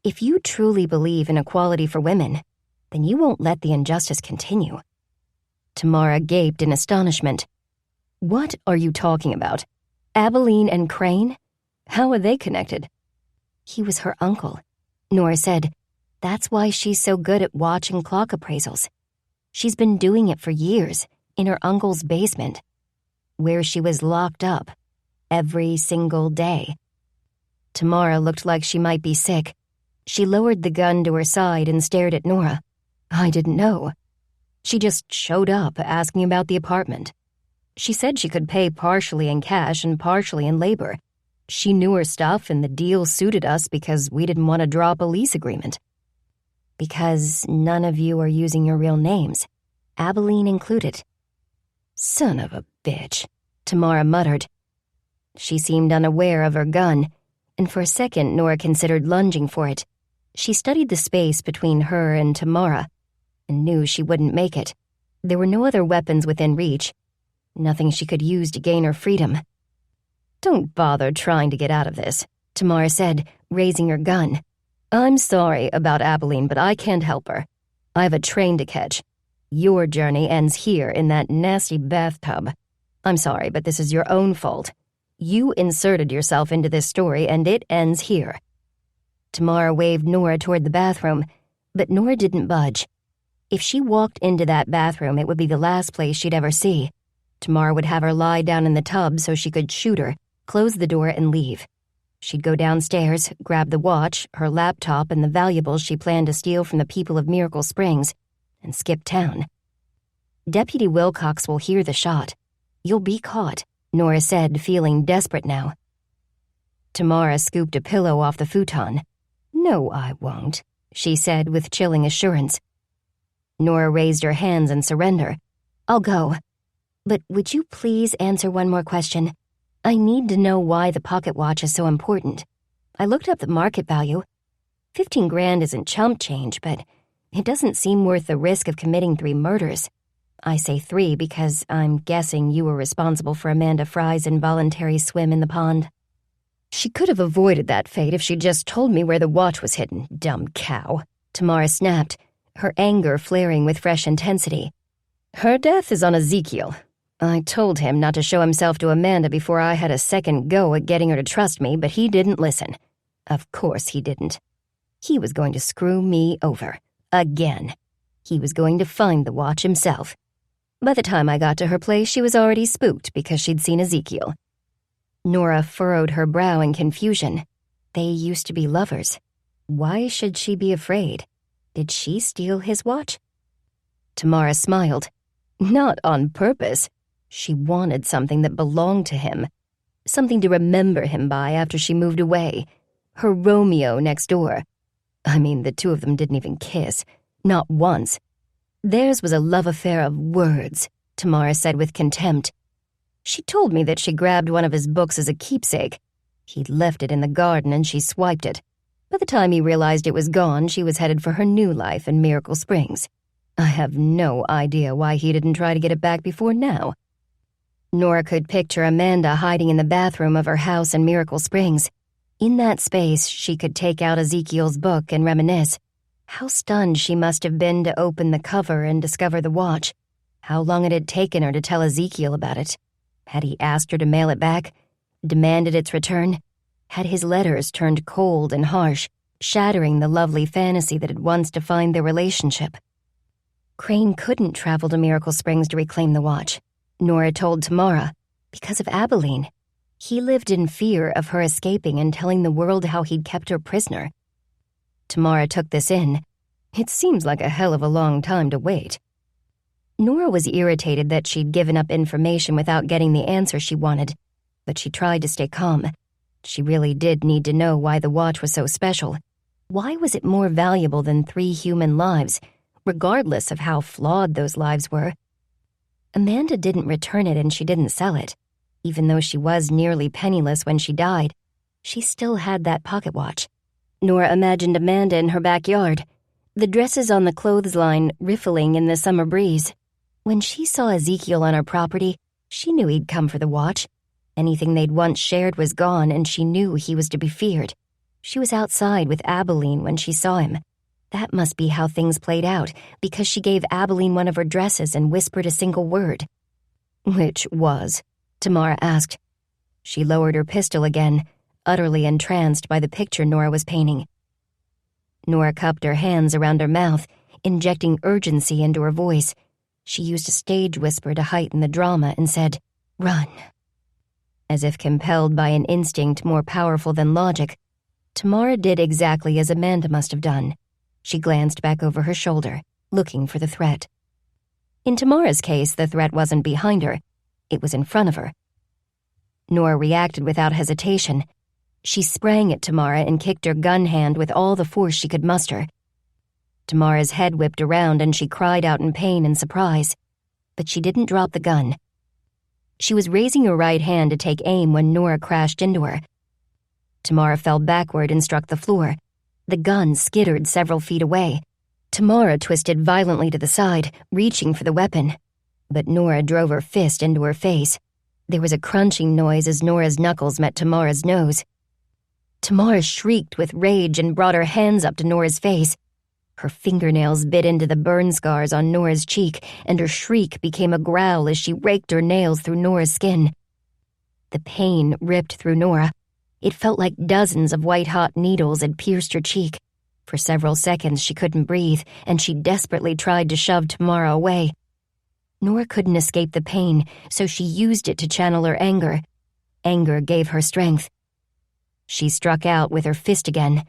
If you truly believe in equality for women, then you won't let the injustice continue. Tamara gaped in astonishment. What are you talking about? Abalene and Crane? How are they connected? He was her uncle, Nora said. That's why she's so good at watch and clock appraisals. She's been doing it for years, in her uncle's basement, where she was locked up, every single day. Tamara looked like she might be sick. She lowered the gun to her side and stared at Nora. I didn't know. She just showed up asking about the apartment. She said she could pay partially in cash and partially in labor. She knew her stuff and the deal suited us because we didn't want to drop a lease agreement. Because none of you are using your real names, Abalene included. Son of a bitch, Tamara muttered. She seemed unaware of her gun, and for a second Nora considered lunging for it. She studied the space between her and Tamara, and knew she wouldn't make it. There were no other weapons within reach, nothing she could use to gain her freedom. Don't bother trying to get out of this, Tamara said, raising her gun. I'm sorry about Abalene, but I can't help her. I have a train to catch. Your journey ends here in that nasty bathtub. I'm sorry, but this is your own fault. You inserted yourself into this story, and it ends here. Tamara waved Nora toward the bathroom, but Nora didn't budge. If she walked into that bathroom, it would be the last place she'd ever see. Tamara would have her lie down in the tub so she could shoot her, close the door, and leave. She'd go downstairs, grab the watch, her laptop, and the valuables she planned to steal from the people of Miracle Springs, and skip town. Deputy Wilcox will hear the shot. You'll be caught, Nora said, feeling desperate now. Tamara scooped a pillow off the futon. No, I won't, she said with chilling assurance. Nora raised her hands in surrender. I'll go. But would you please answer one more question? I need to know why the pocket watch is so important. I looked up the market value. 15 grand isn't chump change, but it doesn't seem worth the risk of committing 3 murders. I say 3 because I'm guessing you were responsible for Amanda Fry's involuntary swim in the pond. She could have avoided that fate if she'd just told me where the watch was hidden, dumb cow, Tamara snapped, her anger flaring with fresh intensity. Her death is on Ezekiel. I told him not to show himself to Amanda before I had a second go at getting her to trust me, but he didn't listen. Of course he didn't. He was going to screw me over. Again. He was going to find the watch himself. By the time I got to her place, she was already spooked because she'd seen Ezekiel. Nora furrowed her brow in confusion. They used to be lovers. Why should she be afraid? Did she steal his watch? Tamara smiled. Not on purpose. She wanted something that belonged to him. Something to remember him by after she moved away. Her Romeo next door. I mean, the two of them didn't even kiss. Not once. Theirs was a love affair of words, Tamara said with contempt. She told me that she grabbed one of his books as a keepsake. He'd left it in the garden and she swiped it. By the time he realized it was gone, she was headed for her new life in Miracle Springs. I have no idea why he didn't try to get it back before now. Nora could picture Amanda hiding in the bathroom of her house in Miracle Springs. In that space, she could take out Ezekiel's book and reminisce. How stunned she must have been to open the cover and discover the watch. How long it had taken her to tell Ezekiel about it. Had he asked her to mail it back? Demanded its return? Had his letters turned cold and harsh, shattering the lovely fantasy that had once defined their relationship? Crane couldn't travel to Miracle Springs to reclaim the watch, Nora told Tamara, because of Abalene. He lived in fear of her escaping and telling the world how he'd kept her prisoner. Tamara took this in. It seems like a hell of a long time to wait. Nora was irritated that she'd given up information without getting the answer she wanted, but she tried to stay calm. She really did need to know why the watch was so special. Why was it more valuable than 3 human lives, regardless of how flawed those lives were? Amanda didn't return it and she didn't sell it. Even though she was nearly penniless when she died, she still had that pocket watch. Nora imagined Amanda in her backyard, the dresses on the clothesline riffling in the summer breeze. When she saw Ezekiel on her property, she knew he'd come for the watch. Anything they'd once shared was gone, and she knew he was to be feared. She was outside with Abalene when she saw him. That must be how things played out, because she gave Abalene one of her dresses and whispered a single word. Which was? Tamara asked. She lowered her pistol again, utterly entranced by the picture Nora was painting. Nora cupped her hands around her mouth, injecting urgency into her voice. She used a stage whisper to heighten the drama and said, "Run." As if compelled by an instinct more powerful than logic, Tamara did exactly as Amanda must have done. She glanced back over her shoulder, looking for the threat. In Tamara's case, the threat wasn't behind her. It was in front of her. Nora reacted without hesitation. She sprang at Tamara and kicked her gun hand with all the force she could muster. Tamara's head whipped around and she cried out in pain and surprise. But she didn't drop the gun. She was raising her right hand to take aim when Nora crashed into her. Tamara fell backward and struck the floor. The gun skittered several feet away. Tamara twisted violently to the side, reaching for the weapon. But Nora drove her fist into her face. There was a crunching noise as Nora's knuckles met Tamara's nose. Tamara shrieked with rage and brought her hands up to Nora's face. Her fingernails bit into the burn scars on Nora's cheek, and her shriek became a growl as she raked her nails through Nora's skin. The pain ripped through Nora. It felt like dozens of white-hot needles had pierced her cheek. For several seconds she couldn't breathe, and she desperately tried to shove Tamara away. Nora couldn't escape the pain, so she used it to channel her anger. Anger gave her strength. She struck out with her fist again.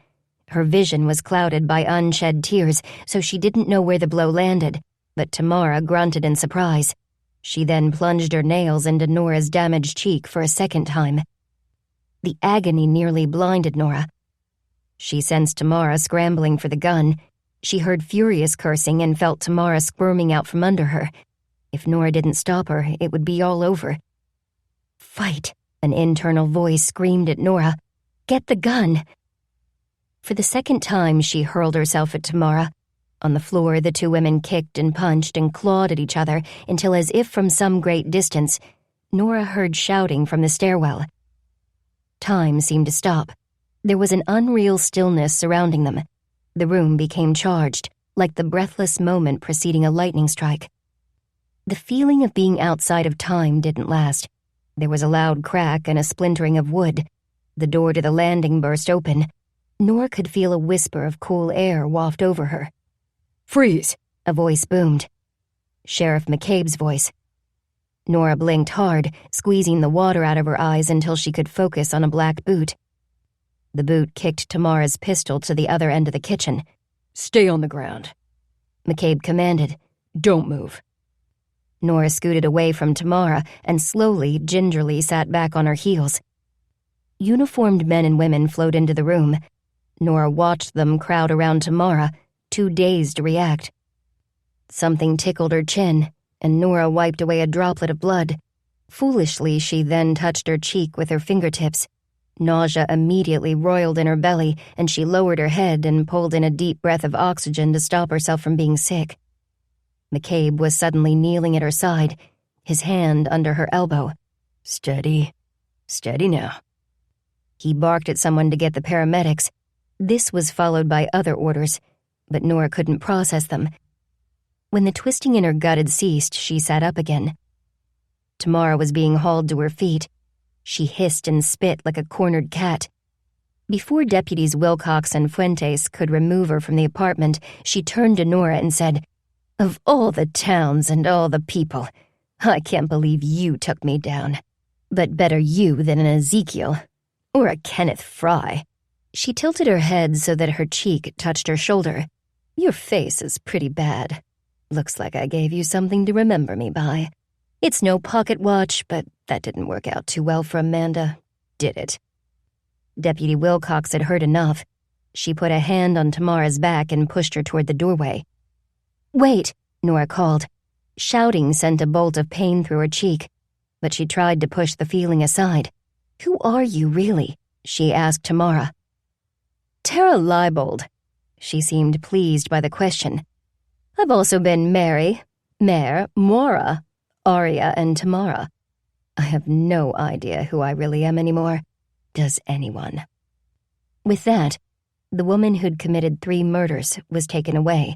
Her vision was clouded by unshed tears, so she didn't know where the blow landed, but Tamara grunted in surprise. She then plunged her nails into Nora's damaged cheek for a second time. The agony nearly blinded Nora. She sensed Tamara scrambling for the gun. She heard furious cursing and felt Tamara squirming out from under her. If Nora didn't stop her, it would be all over. "Fight!" An internal voice screamed at Nora. "Get the gun!" For the second time, she hurled herself at Tamara. On the floor, the 2 women kicked and punched and clawed at each other until, as if from some great distance, Nora heard shouting from the stairwell. Time seemed to stop. There was an unreal stillness surrounding them. The room became charged, like the breathless moment preceding a lightning strike. The feeling of being outside of time didn't last. There was a loud crack and a splintering of wood. The door to the landing burst open. Nora could feel a whisper of cool air waft over her. "Freeze!" a voice boomed. Sheriff McCabe's voice. Nora blinked hard, squeezing the water out of her eyes until she could focus on a black boot. The boot kicked Tamara's pistol to the other end of the kitchen. "Stay on the ground," McCabe commanded. "Don't move." Nora scooted away from Tamara and slowly, gingerly sat back on her heels. Uniformed men and women flowed into the room. Nora watched them crowd around Tamara, too dazed to react. Something tickled her chin, and Nora wiped away a droplet of blood. Foolishly, she then touched her cheek with her fingertips. Nausea immediately roiled in her belly, and she lowered her head and pulled in a deep breath of oxygen to stop herself from being sick. McCabe was suddenly kneeling at her side, his hand under her elbow. Steady. Steady now." He barked at someone to get the paramedics. This was followed by other orders, but Nora couldn't process them. When the twisting in her gut had ceased, she sat up again. Tamara was being hauled to her feet. She hissed and spit like a cornered cat. Before Deputies Wilcox and Fuentes could remove her from the apartment, she turned to Nora and said, "Of all the towns and all the people, I can't believe you took me down. But better you than an Ezekiel, or a Kenneth Fry." She tilted her head so that her cheek touched her shoulder. "Your face is pretty bad. Looks like I gave you something to remember me by. It's no pocket watch, but that didn't work out too well for Amanda, did it?" Deputy Wilcox had heard enough. She put a hand on Tamara's back and pushed her toward the doorway. "Wait," Nora called. Shouting sent a bolt of pain through her cheek, but she tried to push the feeling aside. "Who are you, really?" she asked Tamara. "Tara Leibold." She seemed pleased by the question. "I've also been Mary, Mare, Mora, Aria, and Tamara. I have no idea who I really am anymore. Does anyone?" With that, the woman who'd committed 3 murders was taken away.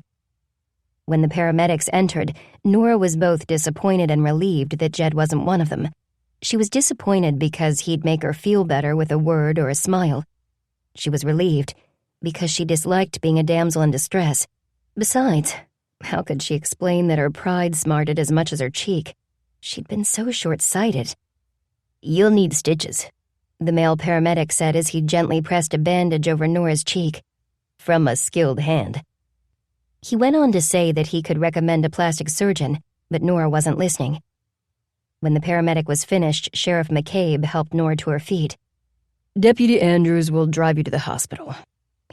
When the paramedics entered, Nora was both disappointed and relieved that Jed wasn't one of them. She was disappointed because he'd make her feel better with a word or a smile. She was relieved because she disliked being a damsel in distress. Besides, how could she explain that her pride smarted as much as her cheek? She'd been so short-sighted. "You'll need stitches," the male paramedic said as he gently pressed a bandage over Nora's cheek. "From a skilled hand." He went on to say that he could recommend a plastic surgeon, but Nora wasn't listening. When the paramedic was finished, Sheriff McCabe helped Nora to her feet. "Deputy Andrews will drive you to the hospital,"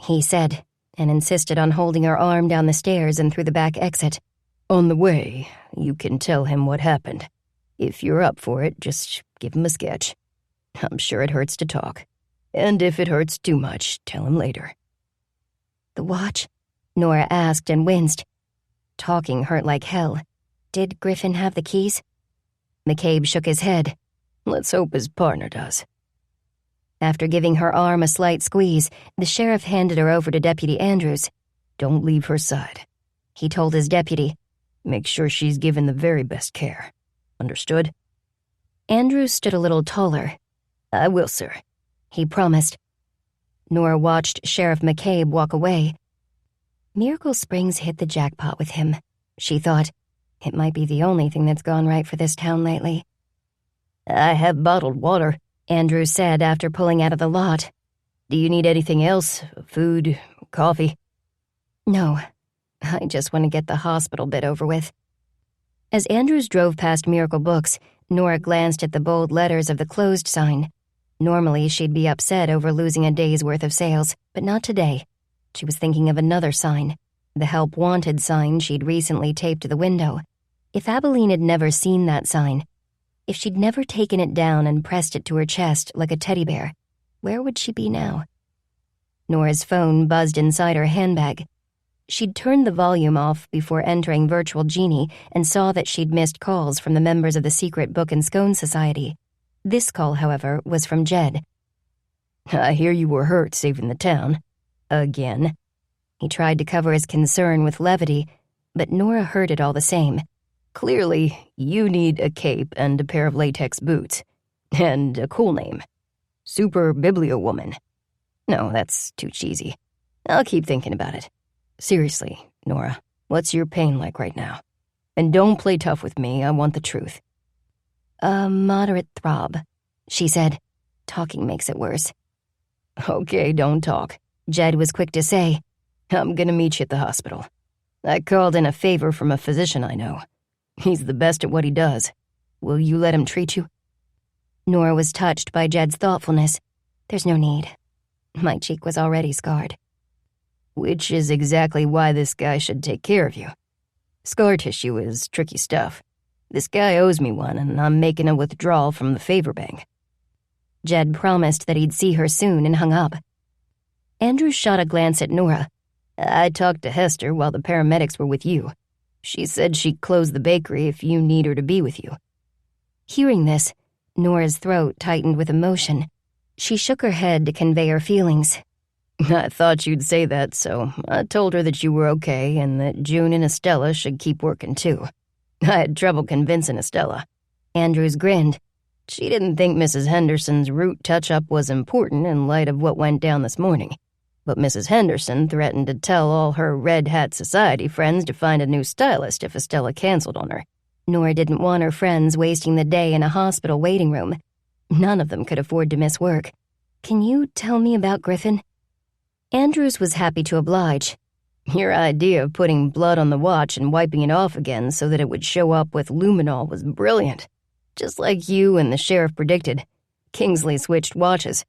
he said, and insisted on holding her arm down the stairs and through the back exit. "On the way, you can tell him what happened. If you're up for it, just give him a sketch. I'm sure it hurts to talk. And if it hurts too much, tell him later." "The watch?" Nora asked and winced. Talking hurt like hell. Did Griffin have the keys? McCabe shook his head. "Let's hope his partner does." After giving her arm a slight squeeze, the sheriff handed her over to Deputy Andrews. "Don't leave her side," he told his deputy. "Make sure she's given the very best care. Understood?" Andrews stood a little taller. "I will, sir," he promised. Nora watched Sheriff McCabe walk away. Miracle Springs hit the jackpot with him, she thought. It might be the only thing that's gone right for this town lately. "I have bottled water," Andrews said after pulling out of the lot. "Do you need anything else? Food? Coffee?" "No. I just want to get the hospital bit over with." As Andrews drove past Miracle Books, Nora glanced at the bold letters of the closed sign. Normally, she'd be upset over losing a day's worth of sales, but not today. She was thinking of another sign, the Help Wanted sign she'd recently taped to the window. If Abalene had never seen that sign, if she'd never taken it down and pressed it to her chest like a teddy bear, where would she be now? Nora's phone buzzed inside her handbag. She'd turned the volume off before entering Virtual Genie and saw that she'd missed calls from the members of the secret Book and Scone Society. This call, however, was from Jed. "I hear you were hurt saving the town. Again." He tried to cover his concern with levity, but Nora heard it all the same. "Clearly, you need a cape and a pair of latex boots. And a cool name. Super Biblio Woman. No, that's too cheesy. I'll keep thinking about it. Seriously, Nora, what's your pain like right now? And don't play tough with me, I want the truth." "A moderate throb," she said. Talking makes it worse. "Okay, don't talk," Jed was quick to say. "I'm gonna meet you at the hospital. I called in a favor from a physician I know. He's the best at what he does. Will you let him treat you?" Nora was touched by Jed's thoughtfulness. "There's no need. My cheek was already scarred." "Which is exactly why this guy should take care of you. Scar tissue is tricky stuff. This guy owes me one, and I'm making a withdrawal from the favor bank." Jed promised that he'd see her soon and hung up. Andrew shot a glance at Nora. "I talked to Hester while the paramedics were with you. She said she'd close the bakery if you need her to be with you." Hearing this, Nora's throat tightened with emotion. She shook her head to convey her feelings. I thought you'd say that, so I told her that you were okay and that June and Estella should keep working too. I had trouble convincing Estella. Andrews grinned. She didn't think Mrs. Henderson's root touch-up was important in light of what went down this morning. But Mrs. Henderson threatened to tell all her Red Hat Society friends to find a new stylist if Estella canceled on her. Nora didn't want her friends wasting the day in a hospital waiting room. None of them could afford to miss work. Can you tell me about Griffin? Andrews was happy to oblige. Your idea of putting blood on the watch and wiping it off again so that it would show up with luminol was brilliant. Just like you and the sheriff predicted. Kingsley switched watches.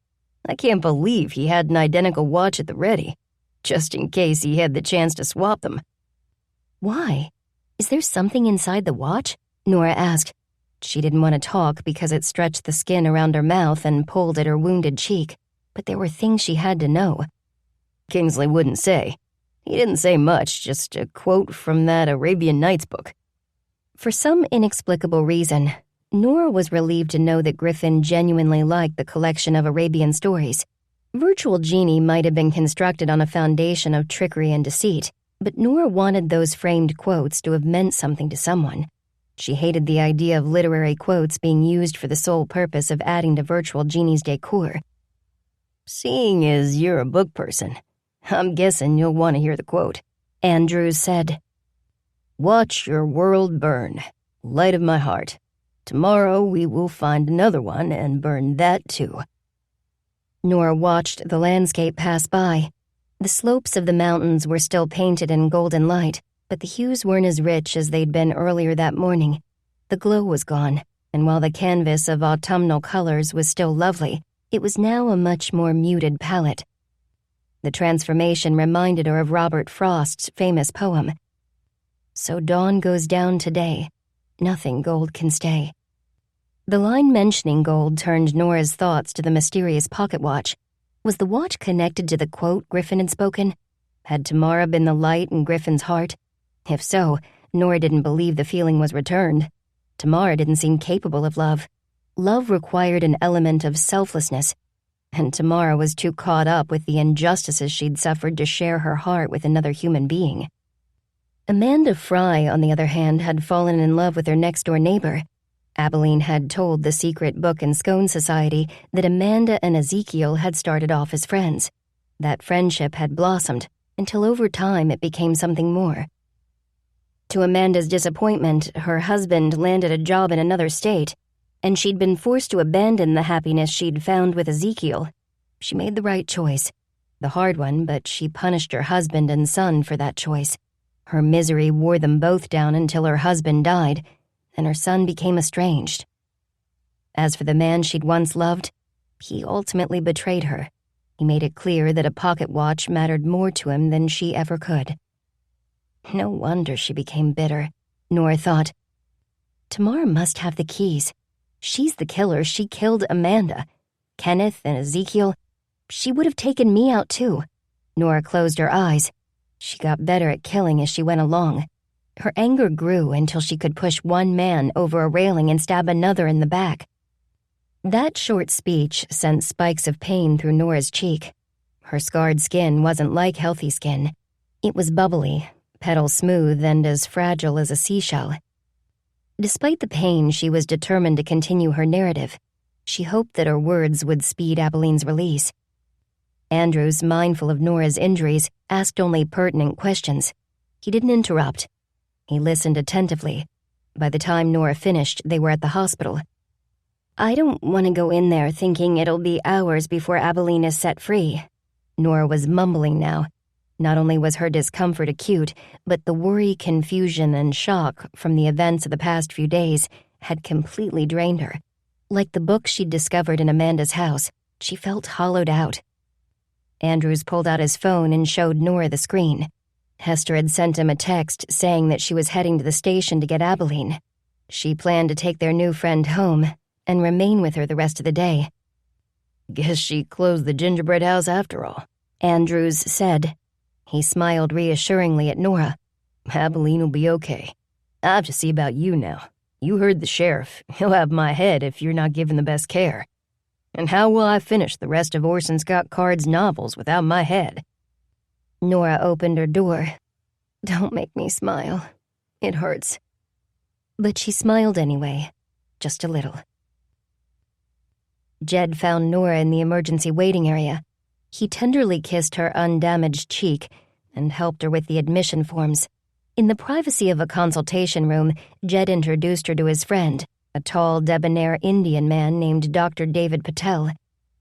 I can't believe he had an identical watch at the ready, just in case he had the chance to swap them. Why? Is there something inside the watch? Nora asked. She didn't want to talk because it stretched the skin around her mouth and pulled at her wounded cheek, but there were things she had to know. Kingsley wouldn't say. He didn't say much, just a quote from that Arabian Nights book. For some inexplicable reason, Nora was relieved to know that Griffin genuinely liked the collection of Arabian stories. Virtual Genie might have been constructed on a foundation of trickery and deceit, but Nora wanted those framed quotes to have meant something to someone. She hated the idea of literary quotes being used for the sole purpose of adding to Virtual Genie's decor. Seeing as you're a book person, I'm guessing you'll want to hear the quote. Andrews said, "Watch your world burn, light of my heart. Tomorrow we will find another one and burn that too." Nora watched the landscape pass by. The slopes of the mountains were still painted in golden light, but the hues weren't as rich as they'd been earlier that morning. The glow was gone, and while the canvas of autumnal colors was still lovely, it was now a much more muted palette. The transformation reminded her of Robert Frost's famous poem, "So dawn goes down today, nothing gold can stay." The line mentioning gold turned Nora's thoughts to the mysterious pocket watch. Was the watch connected to the quote Griffin had spoken? Had Tamara been the light in Griffin's heart? If so, Nora didn't believe the feeling was returned. Tamara didn't seem capable of love. Love required an element of selflessness, and Tamara was too caught up with the injustices she'd suffered to share her heart with another human being. Amanda Fry, on the other hand, had fallen in love with her next-door neighbor. Abalene had told the secret book and scone society that Amanda and Ezekiel had started off as friends. That friendship had blossomed until over time it became something more. To Amanda's disappointment, her husband landed a job in another state, and she'd been forced to abandon the happiness she'd found with Ezekiel. She made the right choice. The hard one, but she punished her husband and son for that choice. Her misery wore them both down until her husband died, and her son became estranged. As for the man she'd once loved, he ultimately betrayed her. He made it clear that a pocket watch mattered more to him than she ever could. No wonder she became bitter, Nora thought. Tamara must have the keys. She's the killer. She killed Amanda. Kenneth and Ezekiel. She would have taken me out too. Nora closed her eyes. She got better at killing as she went along. Her anger grew until she could push one man over a railing and stab another in the back. That short speech sent spikes of pain through Nora's cheek. Her scarred skin wasn't like healthy skin. It was bubbly, petal smooth, and as fragile as a seashell. Despite the pain, she was determined to continue her narrative. She hoped that her words would speed Abalene's release. Andrews, mindful of Nora's injuries, asked only pertinent questions. He didn't interrupt. He listened attentively. By the time Nora finished, they were at the hospital. "I don't want to go in there thinking it'll be hours before Abalene is set free." Nora was mumbling now. Not only was her discomfort acute, but the worry, confusion, and shock from the events of the past few days had completely drained her. Like the book she'd discovered in Amanda's house, she felt hollowed out. Andrews pulled out his phone and showed Nora the screen. Hester had sent him a text saying that she was heading to the station to get Abalene. She planned to take their new friend home and remain with her the rest of the day. "Guess she closed the gingerbread house after all," Andrews said. He smiled reassuringly at Nora. "Abalene will be okay. I have to see about you now. You heard the sheriff. He'll have my head if you're not given the best care." And how will I finish the rest of Orson Scott Card's novels without my head? Nora opened her door. Don't make me smile. It hurts. But she smiled anyway, just a little. Jed found Nora in the emergency waiting area. He tenderly kissed her undamaged cheek and helped her with the admission forms. In the privacy of a consultation room, Jed introduced her to his friend, a tall, debonair Indian man named Dr. David Patel.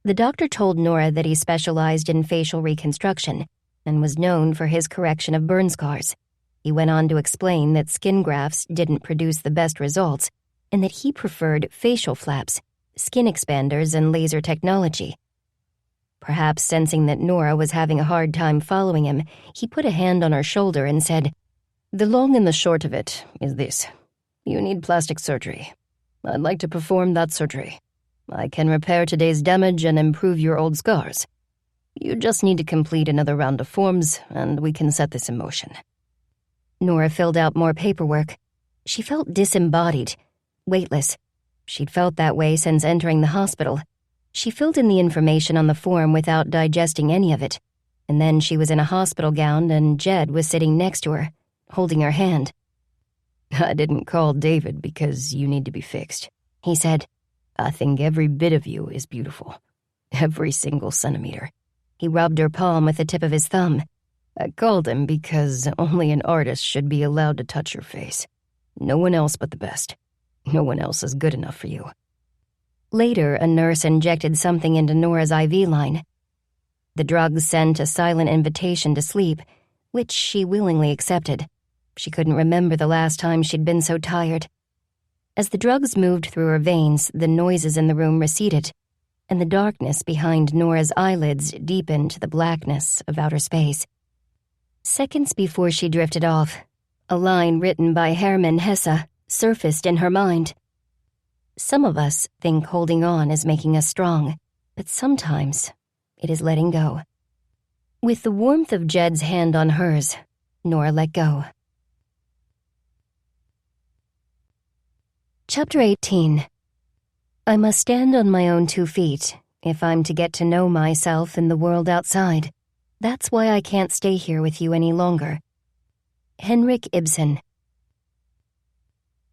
The doctor told Nora that he specialized in facial reconstruction and was known for his correction of burn scars. He went on to explain that skin grafts didn't produce the best results and that he preferred facial flaps, skin expanders, and laser technology. Perhaps sensing that Nora was having a hard time following him, he put a hand on her shoulder and said, "The long and the short of it is this. You need plastic surgery. I'd like to perform that surgery. I can repair today's damage and improve your old scars. You just need to complete another round of forms, and we can set this in motion." Nora filled out more paperwork. She felt disembodied, weightless. She'd felt that way since entering the hospital. She filled in the information on the form without digesting any of it, and then she was in a hospital gown and Jed was sitting next to her, holding her hand. "I didn't call David because you need to be fixed," he said. "I think every bit of you is beautiful. Every single centimeter." He rubbed her palm with the tip of his thumb. "I called him because only an artist should be allowed to touch your face. No one else but the best. No one else is good enough for you." Later, a nurse injected something into Nora's IV line. The drugs sent a silent invitation to sleep, which she willingly accepted. She couldn't remember the last time she'd been so tired. As the drugs moved through her veins, the noises in the room receded, and the darkness behind Nora's eyelids deepened to the blackness of outer space. Seconds before she drifted off, a line written by Hermann Hesse surfaced in her mind. Some of us think holding on is making us strong, but sometimes it is letting go. With the warmth of Jed's hand on hers, Nora let go. Chapter 18. I must stand on my own 2 feet if I'm to get to know myself and the world outside. That's why I can't stay here with you any longer. Henrik Ibsen.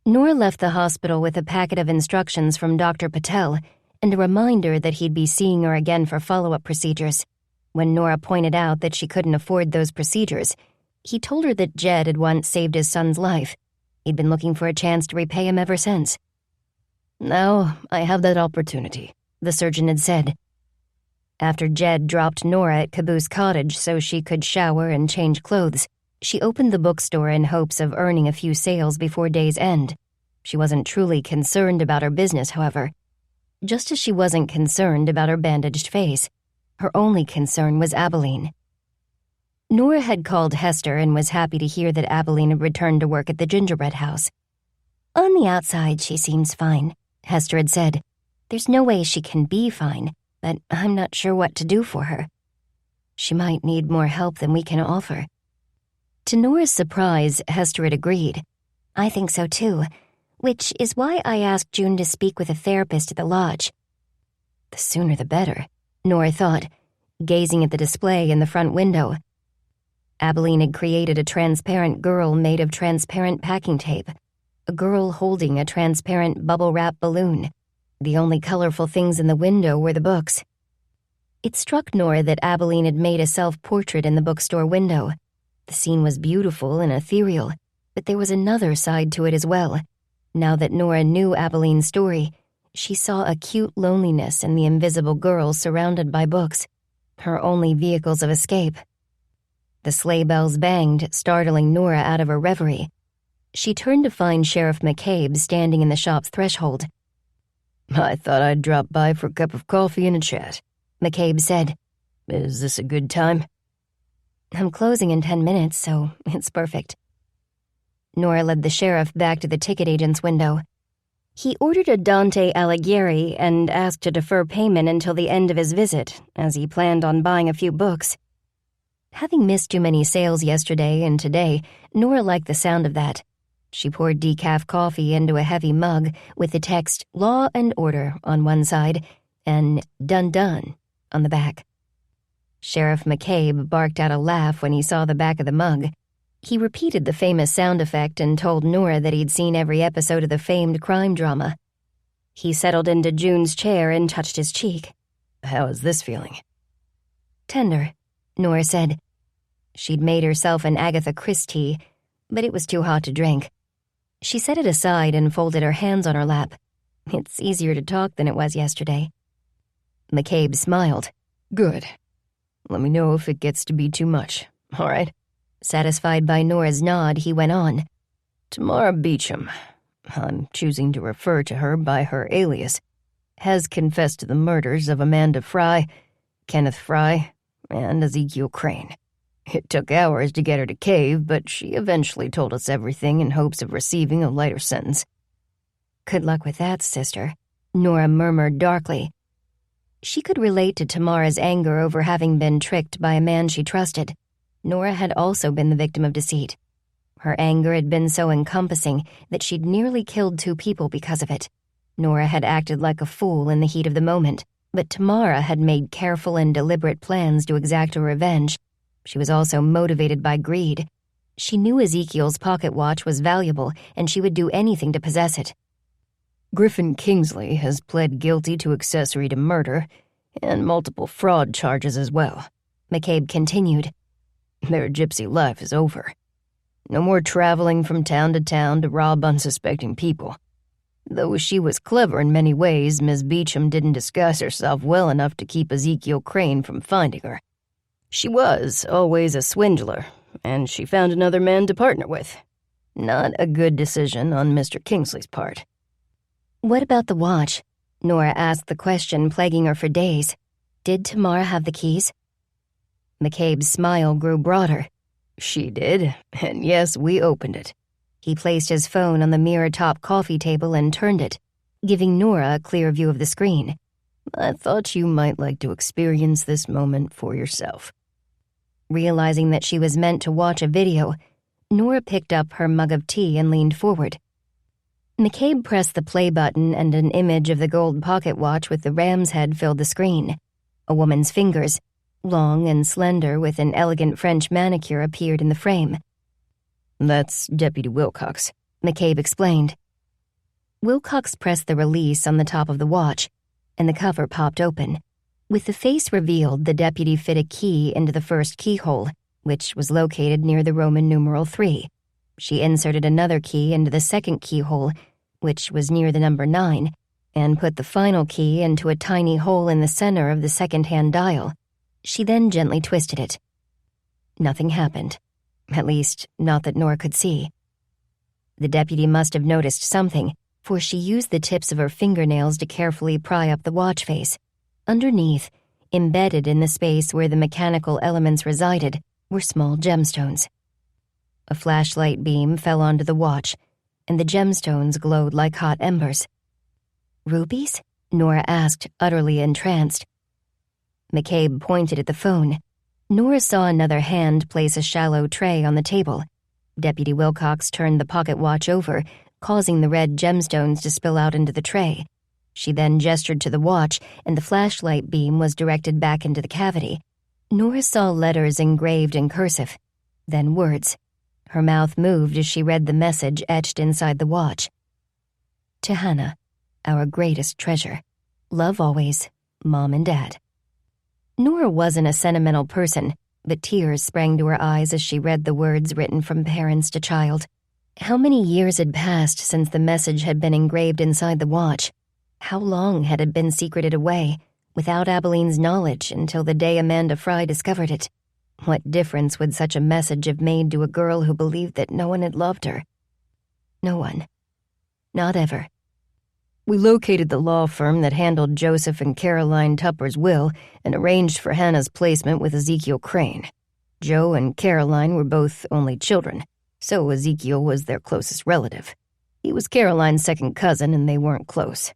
Nora left the hospital with a packet of instructions from Dr. Patel and a reminder that he'd be seeing her again for follow-up procedures. When Nora pointed out that she couldn't afford those procedures, he told her that Jed had once saved his son's life. He'd been looking for a chance to repay him ever since. "Now I have that opportunity," the surgeon had said. After Jed dropped Nora at Caboose Cottage so she could shower and change clothes, she opened the bookstore in hopes of earning a few sales before day's end. She wasn't truly concerned about her business, however. Just as she wasn't concerned about her bandaged face, her only concern was Abalene. Nora had called Hester and was happy to hear that Abalene had returned to work at the gingerbread house. "On the outside, she seems fine," Hester had said. "There's no way she can be fine, but I'm not sure what to do for her. She might need more help than we can offer." To Nora's surprise, Hester had agreed. "I think so too, which is why I asked June to speak with a therapist at the lodge." The sooner the better, Nora thought, gazing at the display in the front window. Abalene had created a transparent girl made of transparent packing tape, a girl holding a transparent bubble-wrap balloon. The only colorful things in the window were the books. It struck Nora that Abalene had made a self-portrait in the bookstore window. The scene was beautiful and ethereal, but there was another side to it as well. Now that Nora knew Abalene's story, she saw acute loneliness in the invisible girl surrounded by books, her only vehicles of escape. The sleigh bells banged, startling Nora out of her reverie. She turned to find Sheriff McCabe standing in the shop's threshold. "I thought I'd drop by for a cup of coffee and a chat," McCabe said. "Is this a good time?" "I'm closing in 10 minutes, so it's perfect." Nora led the sheriff back to the ticket agent's window. He ordered a Dante Alighieri and asked to defer payment until the end of his visit, as he planned on buying a few books. Having missed too many sales yesterday and today, Nora liked the sound of that. She poured decaf coffee into a heavy mug with the text "Law and Order" on one side and "Dun-dun" on the back. Sheriff McCabe barked out a laugh when he saw the back of the mug. He repeated the famous sound effect and told Nora that he'd seen every episode of the famed crime drama. He settled into June's chair and touched his cheek. "How is this feeling?" "Tender," Nora said. She'd made herself an Agatha Christie, but it was too hot to drink. She set it aside and folded her hands on her lap. It's easier to talk than it was yesterday. McCabe smiled. "Good. Let me know if it gets to be too much, all right?" Satisfied by Nora's nod, he went on. "Tamara Beecham, I'm choosing to refer to her by her alias, has confessed to the murders of Amanda Fry, Kenneth Fry, and Ezekiel Crane. It took hours to get her to cave, but she eventually told us everything in hopes of receiving a lighter sentence." "Good luck with that, sister," Nora murmured darkly. She could relate to Tamara's anger over having been tricked by a man she trusted. Nora had also been the victim of deceit. Her anger had been so encompassing that she'd nearly killed 2 people because of it. Nora had acted like a fool in the heat of the moment, but Tamara had made careful and deliberate plans to exact a revenge. She was also motivated by greed. She knew Ezekiel's pocket watch was valuable, and she would do anything to possess it. "Griffin Kingsley has pled guilty to accessory to murder and multiple fraud charges as well," McCabe continued. "Their gypsy life is over. No more traveling from town to rob unsuspecting people. Though she was clever in many ways, Miss Beecham didn't disguise herself well enough to keep Ezekiel Crane from finding her. She was always a swindler, and she found another man to partner with. Not a good decision on Mr. Kingsley's part." "What about the watch?" Nora asked the question plaguing her for days. Did Tamara have the keys? McCabe's smile grew broader. "She did, and yes, we opened it." He placed his phone on the mirror-top coffee table and turned it, giving Nora a clear view of the screen. "I thought you might like to experience this moment for yourself." Realizing that she was meant to watch a video, Nora picked up her mug of tea and leaned forward. McCabe pressed the play button and an image of the gold pocket watch with the ram's head filled the screen. A woman's fingers, long and slender with an elegant French manicure, appeared in the frame. "That's Deputy Wilcox," McCabe explained. Wilcox pressed the release on the top of the watch, and the cover popped open. With the face revealed, the deputy fit a key into the first keyhole, which was located near the Roman numeral 3. She inserted another key into the second keyhole, which was near the number 9, and put the final key into a tiny hole in the center of the second-hand dial. She then gently twisted it. Nothing happened. At least, not that Nora could see. The deputy must have noticed something, for she used the tips of her fingernails to carefully pry up the watch face. Underneath, embedded in the space where the mechanical elements resided, were small gemstones. A flashlight beam fell onto the watch, and the gemstones glowed like hot embers. "Rubies?" Nora asked, utterly entranced. McCabe pointed at the phone. Nora saw another hand place a shallow tray on the table. Deputy Wilcox turned the pocket watch over, causing the red gemstones to spill out into the tray. She then gestured to the watch, and the flashlight beam was directed back into the cavity. Nora saw letters engraved in cursive, then words. Her mouth moved as she read the message etched inside the watch. "To Hannah, our greatest treasure. Love always, Mom and Dad." Nora wasn't a sentimental person, but tears sprang to her eyes as she read the words written from parents to child. How many years had passed since the message had been engraved inside the watch? How long had it been secreted away, without Abalene's knowledge, until the day Amanda Fry discovered it? What difference would such a message have made to a girl who believed that no one had loved her? No one. Not ever. "We located the law firm that handled Joseph and Caroline Tupper's will and arranged for Hannah's placement with Ezekiel Crane. Joe and Caroline were both only children, so Ezekiel was their closest relative. He was Caroline's second cousin, and they weren't close.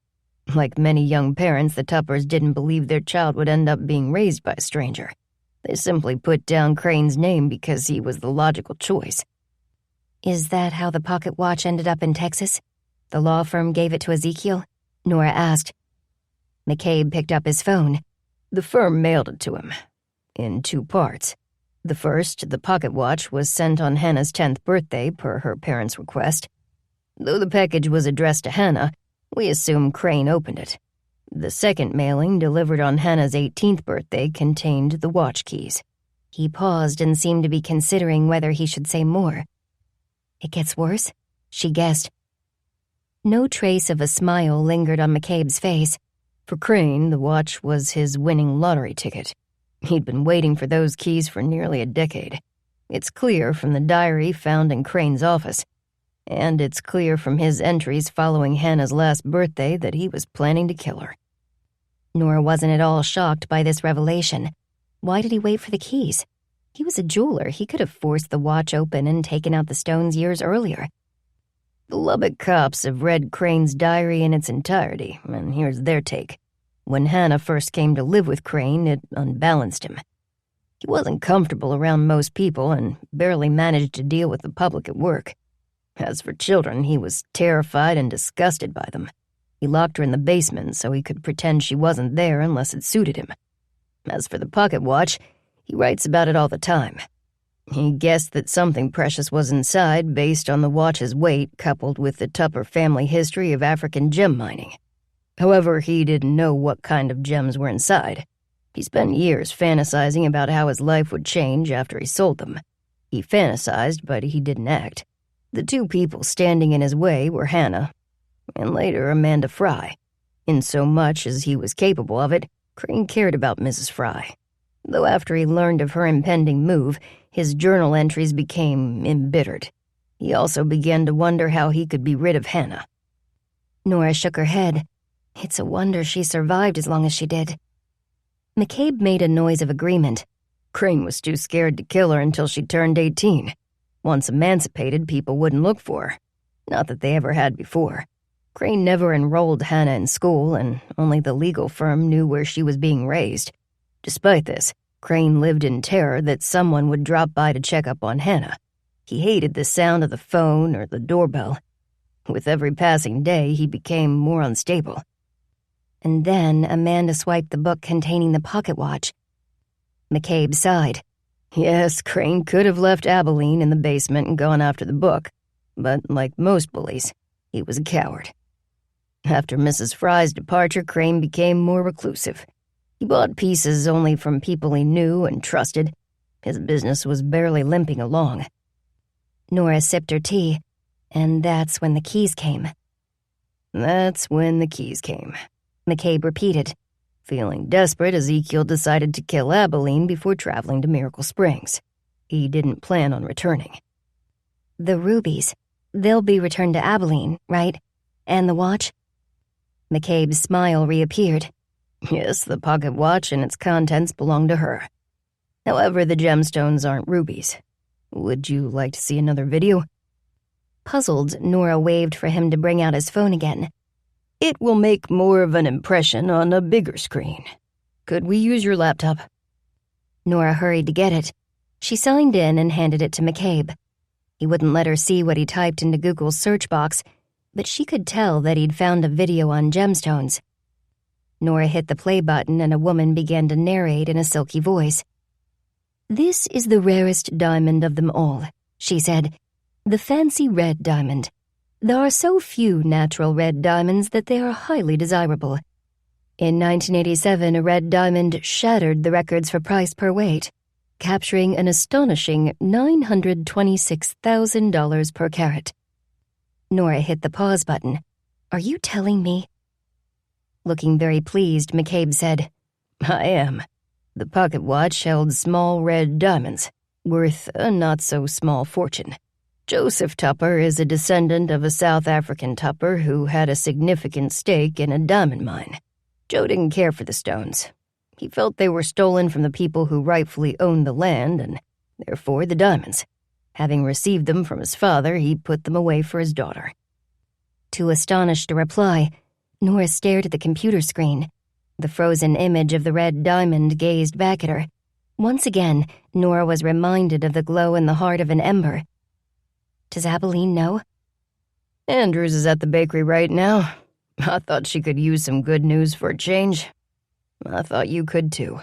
Like many young parents, the Tuppers didn't believe their child would end up being raised by a stranger. They simply put down Crane's name because he was the logical choice." "Is that how the pocket watch ended up in Texas? The law firm gave it to Ezekiel?" Nora asked. McCabe picked up his phone. The firm mailed it to him, in 2 parts. The first, the pocket watch, was sent on Hannah's 10th birthday per her parents' request. Though the package was addressed to Hannah, we assume Crane opened it. The second mailing, delivered on Hannah's 18th birthday, contained the watch keys. He paused and seemed to be considering whether he should say more. It gets worse, she guessed. No trace of a smile lingered on McCabe's face. For Crane, the watch was his winning lottery ticket. He'd been waiting for those keys for nearly a decade. It's clear from the diary found in Crane's office. And it's clear from his entries following Hannah's last birthday that he was planning to kill her. Nora wasn't at all shocked by this revelation. Why did he wait for the keys? He was a jeweler. He could have forced the watch open and taken out the stones years earlier. The Lubbock cops have read Crane's diary in its entirety, and here's their take. When Hannah first came to live with Crane, it unbalanced him. He wasn't comfortable around most people and barely managed to deal with the public at work. As for children, he was terrified and disgusted by them. He locked her in the basement so he could pretend she wasn't there unless it suited him. As for the pocket watch, he writes about it all the time. He guessed that something precious was inside based on the watch's weight coupled with the Tupper family history of African gem mining. However, he didn't know what kind of gems were inside. He spent years fantasizing about how his life would change after he sold them. He fantasized, but he didn't act. The 2 people standing in his way were Hannah, and later Amanda Fry. In so much as he was capable of it, Crane cared about Mrs. Fry. Though after he learned of her impending move, his journal entries became embittered. He also began to wonder how he could be rid of Hannah. Nora shook her head. It's a wonder she survived as long as she did. McCabe made a noise of agreement. Crane was too scared to kill her until she turned 18. Once emancipated, people wouldn't look for her. Not that they ever had before. Crane never enrolled Hannah in school, and only the legal firm knew where she was being raised. Despite this, Crane lived in terror that someone would drop by to check up on Hannah. He hated the sound of the phone or the doorbell. With every passing day, he became more unstable. And then Amanda swiped the book containing the pocket watch. McCabe sighed. Yes, Crane could have left Abalene in the basement and gone after the book, but like most bullies, he was a coward. After Mrs. Fry's departure, Crane became more reclusive. He bought pieces only from people he knew and trusted. His business was barely limping along. Nora sipped her tea, and that's when the keys came. That's when the keys came, McCabe repeated. Feeling desperate, Ezekiel decided to kill Abalene before traveling to Miracle Springs. He didn't plan on returning. The rubies. They'll be returned to Abalene, right? And the watch? McCabe's smile reappeared. Yes, the pocket watch and its contents belong to her. However, the gemstones aren't rubies. Would you like to see another video? Puzzled, Nora waved for him to bring out his phone again. It will make more of an impression on a bigger screen. Could we use your laptop? Nora hurried to get it. She signed in and handed it to McCabe. He wouldn't let her see what he typed into Google's search box, but she could tell that he'd found a video on gemstones. Nora hit the play button and a woman began to narrate in a silky voice. "This is the rarest diamond of them all," she said. "The fancy red diamond. There are so few natural red diamonds that they are highly desirable. In 1987, a red diamond shattered the records for price per weight, capturing an astonishing $926,000 per carat." Nora hit the pause button. "Are you telling me?" Looking very pleased, McCabe said, "I am. The pocket watch held small red diamonds, worth a not-so-small fortune. Joseph Tupper is a descendant of a South African Tupper who had a significant stake in a diamond mine. Joe didn't care for the stones. He felt they were stolen from the people who rightfully owned the land and, therefore, the diamonds. Having received them from his father, he put them away for his daughter." Too astonished to reply, Nora stared at the computer screen. The frozen image of the red diamond gazed back at her. Once again, Nora was reminded of the glow in the heart of an ember. Does Abalene know? Andrews is at the bakery right now. I thought she could use some good news for a change. I thought you could too.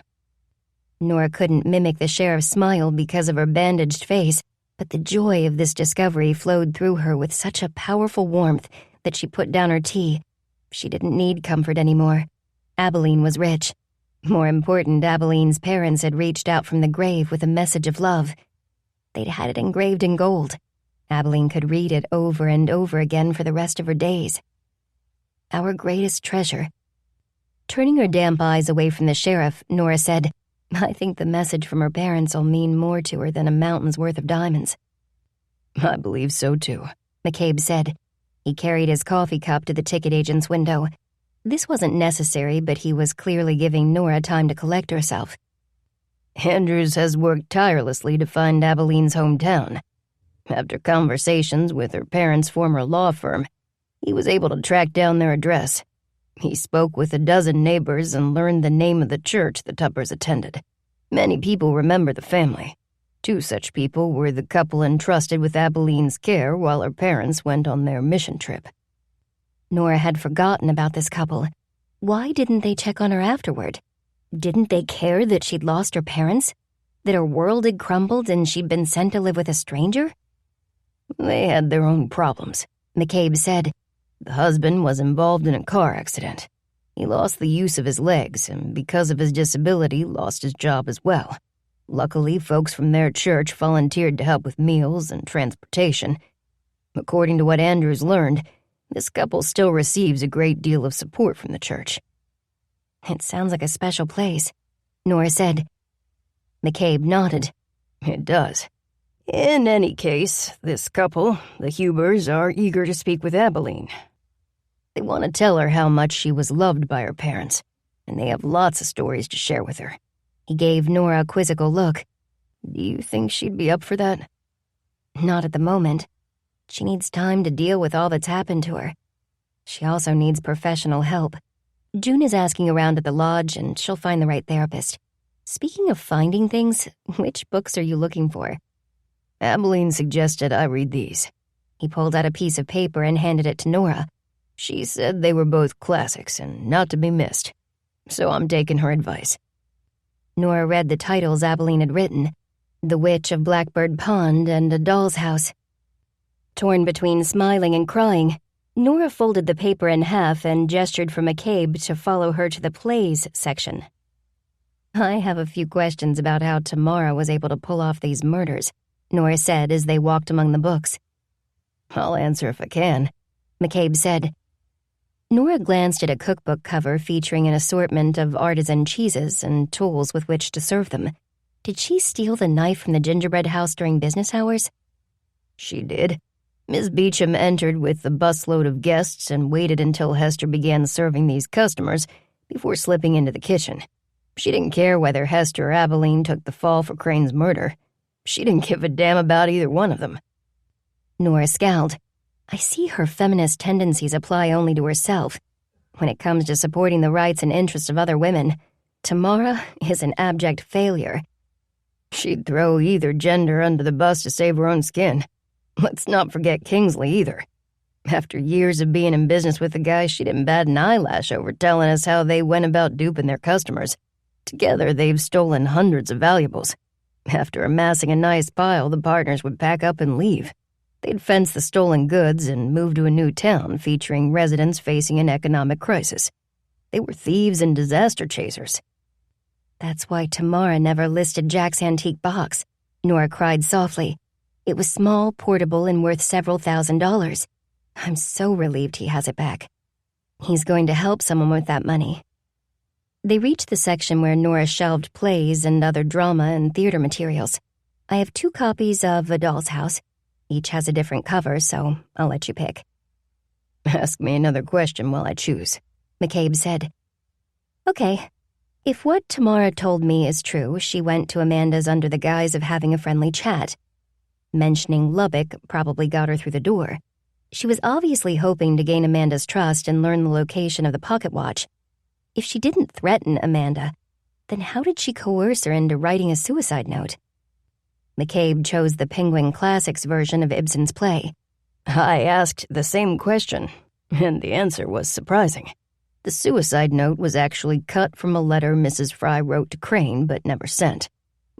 Nora couldn't mimic the sheriff's smile because of her bandaged face, but the joy of this discovery flowed through her with such a powerful warmth that she put down her tea. She didn't need comfort anymore. Abalene was rich. More important, Abalene's parents had reached out from the grave with a message of love. They'd had it engraved in gold. Abalene could read it over and over again for the rest of her days. Our greatest treasure. Turning her damp eyes away from the sheriff, Nora said, I think the message from her parents will mean more to her than a mountain's worth of diamonds. I believe so too, McCabe said. He carried his coffee cup to the ticket agent's window. This wasn't necessary, but he was clearly giving Nora time to collect herself. Andrews has worked tirelessly to find Abalene's hometown. After conversations with her parents' former law firm, he was able to track down their address. He spoke with a dozen neighbors and learned the name of the church the Tuppers attended. Many people remember the family. 2 such people were the couple entrusted with Abalene's care while her parents went on their mission trip. Nora had forgotten about this couple. Why didn't they check on her afterward? Didn't they care that she'd lost her parents? That her world had crumbled and she'd been sent to live with a stranger? They had their own problems, McCabe said. The husband was involved in a car accident. He lost the use of his legs, and because of his disability, lost his job as well. Luckily, folks from their church volunteered to help with meals and transportation. According to what Andrews learned, this couple still receives a great deal of support from the church. It sounds like a special place, Nora said. McCabe nodded. It does. In any case, this couple, the Hubers, are eager to speak with Abalene. They want to tell her how much she was loved by her parents, and they have lots of stories to share with her. He gave Nora a quizzical look. Do you think she'd be up for that? Not at the moment. She needs time to deal with all that's happened to her. She also needs professional help. June is asking around at the lodge, and she'll find the right therapist. Speaking of finding things, which books are you looking for? Abalene suggested I read these. He pulled out a piece of paper and handed it to Nora. She said they were both classics and not to be missed, so I'm taking her advice. Nora read the titles Abalene had written, The Witch of Blackbird Pond and A Doll's House. Torn between smiling and crying, Nora folded the paper in half and gestured for McCabe to follow her to the plays section. I have a few questions about how Tamara was able to pull off these murders, Nora said as they walked among the books. I'll answer if I can, McCabe said. Nora glanced at a cookbook cover featuring an assortment of artisan cheeses and tools with which to serve them. Did she steal the knife from the gingerbread house during business hours? She did. Miss Beecham entered with the busload of guests and waited until Hester began serving these customers before slipping into the kitchen. She didn't care whether Hester or Abalene took the fall for Crane's murder. She didn't give a damn about either one of them. Nora scowled. I see her feminist tendencies apply only to herself. When it comes to supporting the rights and interests of other women, Tamara is an abject failure. She'd throw either gender under the bus to save her own skin. Let's not forget Kingsley either. After years of being in business with the guy, she didn't bat an eyelash over telling us how they went about duping their customers. Together, they've stolen hundreds of valuables. After amassing a nice pile, the partners would pack up and leave. They'd fence the stolen goods and move to a new town featuring residents facing an economic crisis. They were thieves and disaster chasers. That's why Tamara never listed Jack's antique box, Nora cried softly. It was small, portable, and worth several $1,000s. I'm so relieved he has it back. He's going to help someone with that money. They reached the section where Nora shelved plays and other drama and theater materials. I have 2 copies of A Doll's House. Each has a different cover, so I'll let you pick. Ask me another question while I choose, McCabe said. Okay. If what Tamara told me is true, she went to Amanda's under the guise of having a friendly chat. Mentioning Lubbock probably got her through the door. She was obviously hoping to gain Amanda's trust and learn the location of the pocket watch. If she didn't threaten Amanda, then how did she coerce her into writing a suicide note? McCabe chose the Penguin Classics version of Ibsen's play. I asked the same question. And the answer was surprising. The suicide note was actually cut from a letter Mrs. Fry wrote to Crane but never sent.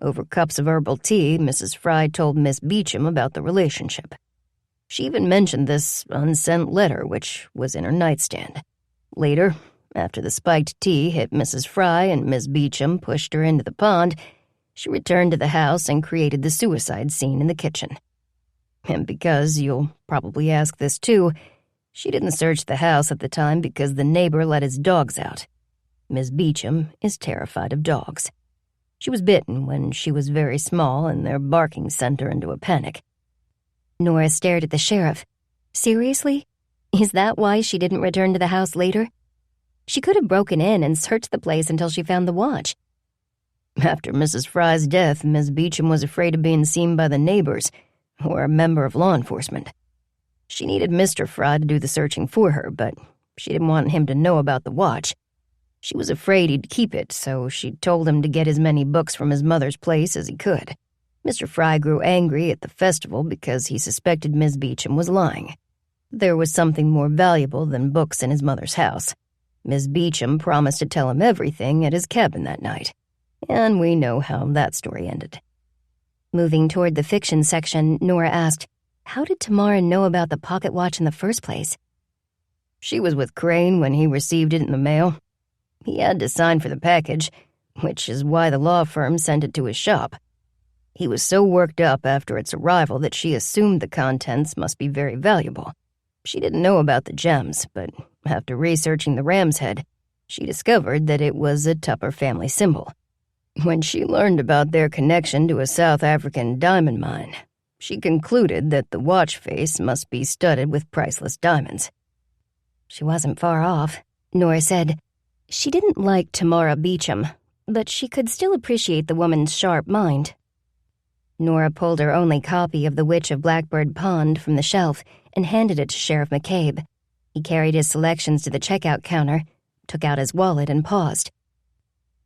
Over cups of herbal tea, Mrs. Fry told Miss Beecham about the relationship. She even mentioned this unsent letter, which was in her nightstand. Later, after the spiked tea hit Mrs. Fry and Miss Beecham pushed her into the pond, she returned to the house and created the suicide scene in the kitchen. And because, you'll probably ask this too, she didn't search the house at the time because the neighbor let his dogs out. Miss Beecham is terrified of dogs. She was bitten when she was very small, and their barking sent her into a panic. Nora stared at the sheriff. Seriously? Is that why she didn't return to the house later? She could have broken in and searched the place until she found the watch. After Mrs. Fry's death, Miss Beecham was afraid of being seen by the neighbors or a member of law enforcement. She needed Mr. Fry to do the searching for her, but she didn't want him to know about the watch. She was afraid he'd keep it, so she told him to get as many books from his mother's place as he could. Mr. Fry grew angry at the festival because he suspected Miss Beecham was lying. There was something more valuable than books in his mother's house. Miss Beecham promised to tell him everything at his cabin that night, and we know how that story ended. Moving toward the fiction section, Nora asked, how did Tamara know about the pocket watch in the first place? She was with Crane when he received it in the mail. He had to sign for the package, which is why the law firm sent it to his shop. He was so worked up after its arrival that she assumed the contents must be very valuable. She didn't know about the gems, but after researching the ram's head, she discovered that it was a Tupper family symbol. When she learned about their connection to a South African diamond mine, she concluded that the watch face must be studded with priceless diamonds. She wasn't far off, Nora said. She didn't like Tamara Beecham, but she could still appreciate the woman's sharp mind. Nora pulled her only copy of The Witch of Blackbird Pond from the shelf and handed it to Sheriff McCabe. He carried his selections to the checkout counter, took out his wallet, and paused.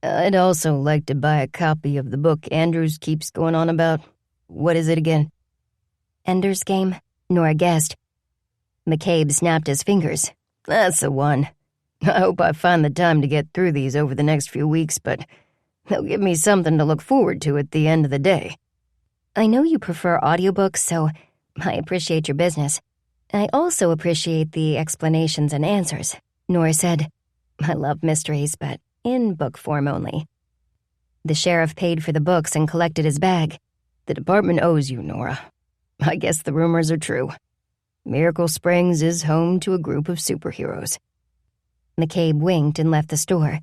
I'd also like to buy a copy of the book Andrews keeps going on about. What is it again? Ender's Game, Nora guessed. McCabe snapped his fingers. That's the one. I hope I find the time to get through these over the next few weeks, but they'll give me something to look forward to at the end of the day. I know you prefer audiobooks, so I appreciate your business. I also appreciate the explanations and answers, Nora said. I love mysteries, but in book form only. The sheriff paid for the books and collected his bag. The department owes you, Nora. I guess the rumors are true. Miracle Springs is home to a group of superheroes. McCabe winked and left the store.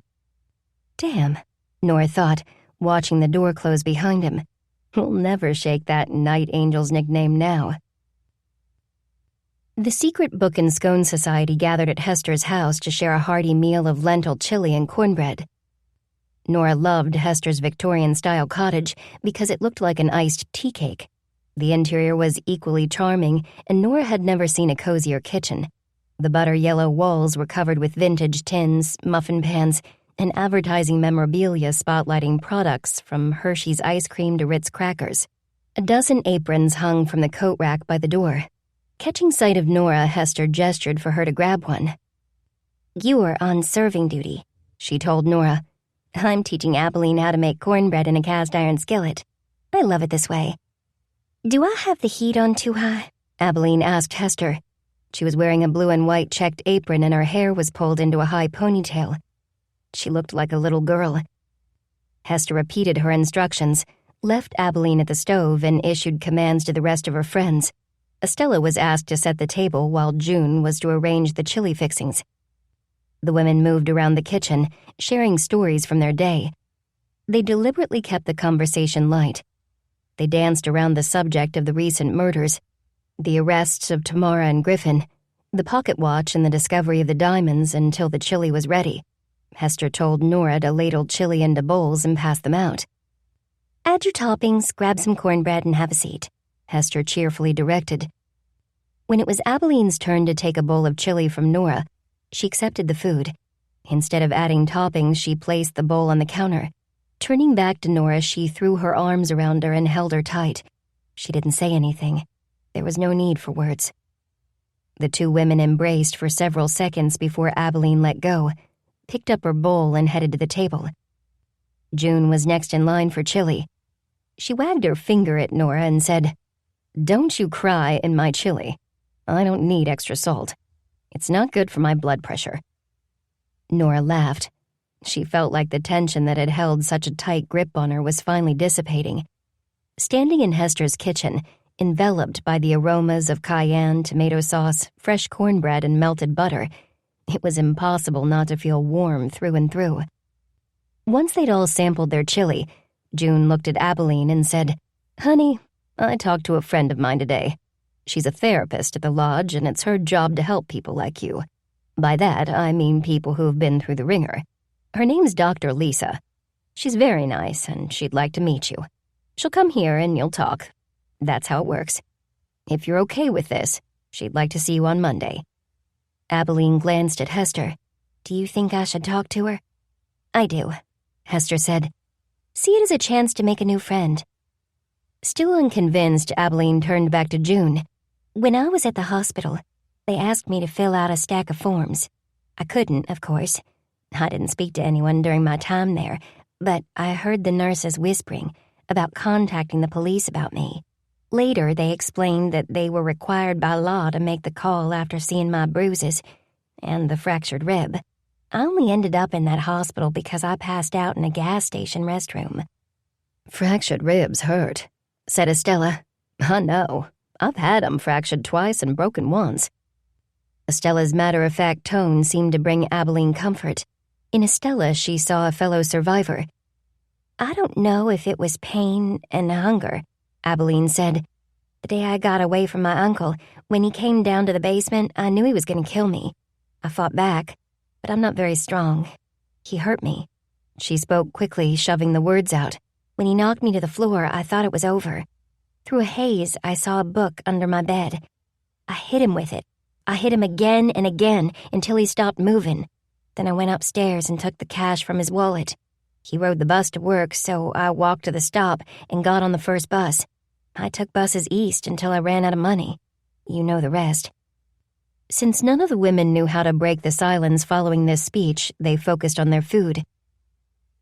Damn, Nora thought, watching the door close behind him. We'll never shake that Night Angel's nickname now. The secret book and scone society gathered at Hester's house to share a hearty meal of lentil chili and cornbread. Nora loved Hester's Victorian-style cottage because it looked like an iced tea cake. The interior was equally charming, and Nora had never seen a cozier kitchen. The butter-yellow walls were covered with vintage tins, muffin pans, and advertising memorabilia spotlighting products from Hershey's ice cream to Ritz crackers. A dozen aprons hung from the coat rack by the door. Catching sight of Nora, Hester gestured for her to grab one. You are on serving duty, she told Nora. I'm teaching Abalene how to make cornbread in a cast-iron skillet. I love it this way. Do I have the heat on too high? Abalene asked Hester. She was wearing a blue and white checked apron and her hair was pulled into a high ponytail. She looked like a little girl. Hester repeated her instructions, left Abalene at the stove, and issued commands to the rest of her friends. Estella was asked to set the table while June was to arrange the chili fixings. The women moved around the kitchen, sharing stories from their day. They deliberately kept the conversation light. They danced around the subject of the recent murders, the arrests of Tamara and Griffin, the pocket watch, and the discovery of the diamonds until the chili was ready. Hester told Nora to ladle chili into bowls and pass them out. Add your toppings, grab some cornbread, and have a seat, Hester cheerfully directed. When it was Abalene's turn to take a bowl of chili from Nora, she accepted the food. Instead of adding toppings, she placed the bowl on the counter. Turning back to Nora, she threw her arms around her and held her tight. She didn't say anything. There was no need for words. The two women embraced for several seconds before Abalene let go, picked up her bowl and headed to the table. June was next in line for chili. She wagged her finger at Nora and said, "Don't you cry in my chili. I don't need extra salt. It's not good for my blood pressure." Nora laughed. She felt like the tension that had held such a tight grip on her was finally dissipating. Standing in Hester's kitchen, enveloped by the aromas of cayenne, tomato sauce, fresh cornbread, and melted butter, it was impossible not to feel warm through and through. Once they'd all sampled their chili, June looked at Abalene and said, "Honey, I talked to a friend of mine today. She's a therapist at the lodge, and it's her job to help people like you. By that, I mean people who've been through the ringer. Her name's Dr. Lisa. She's very nice, and she'd like to meet you. She'll come here and you'll talk. That's how it works. If you're okay with this, she'd like to see you on Monday." Abalene glanced at Hester. "Do you think I should talk to her?" "I do," Hester said. "See it as a chance to make a new friend." Still unconvinced, Abalene turned back to June. "When I was at the hospital, they asked me to fill out a stack of forms. I couldn't, of course. I didn't speak to anyone during my time there, but I heard the nurses whispering about contacting the police about me. Later, they explained that they were required by law to make the call after seeing my bruises and the fractured rib. I only ended up in that hospital because I passed out in a gas station restroom." "Fractured ribs hurt," said Estella. "I know. I've had 'em fractured twice and broken once." Estella's matter-of-fact tone seemed to bring Abalene comfort. In Estella, she saw a fellow survivor. "I don't know if it was pain and hunger," Abalene said. "The day I got away from my uncle, when he came down to the basement, I knew he was going to kill me. I fought back, but I'm not very strong. He hurt me." She spoke quickly, shoving the words out. "When he knocked me to the floor, I thought it was over. Through a haze, I saw a book under my bed. I hit him with it. I hit him again and again until he stopped moving. Then I went upstairs and took the cash from his wallet. He rode the bus to work, so I walked to the stop and got on the first bus. I took buses east until I ran out of money. You know the rest." Since none of the women knew how to break the silence following this speech, they focused on their food.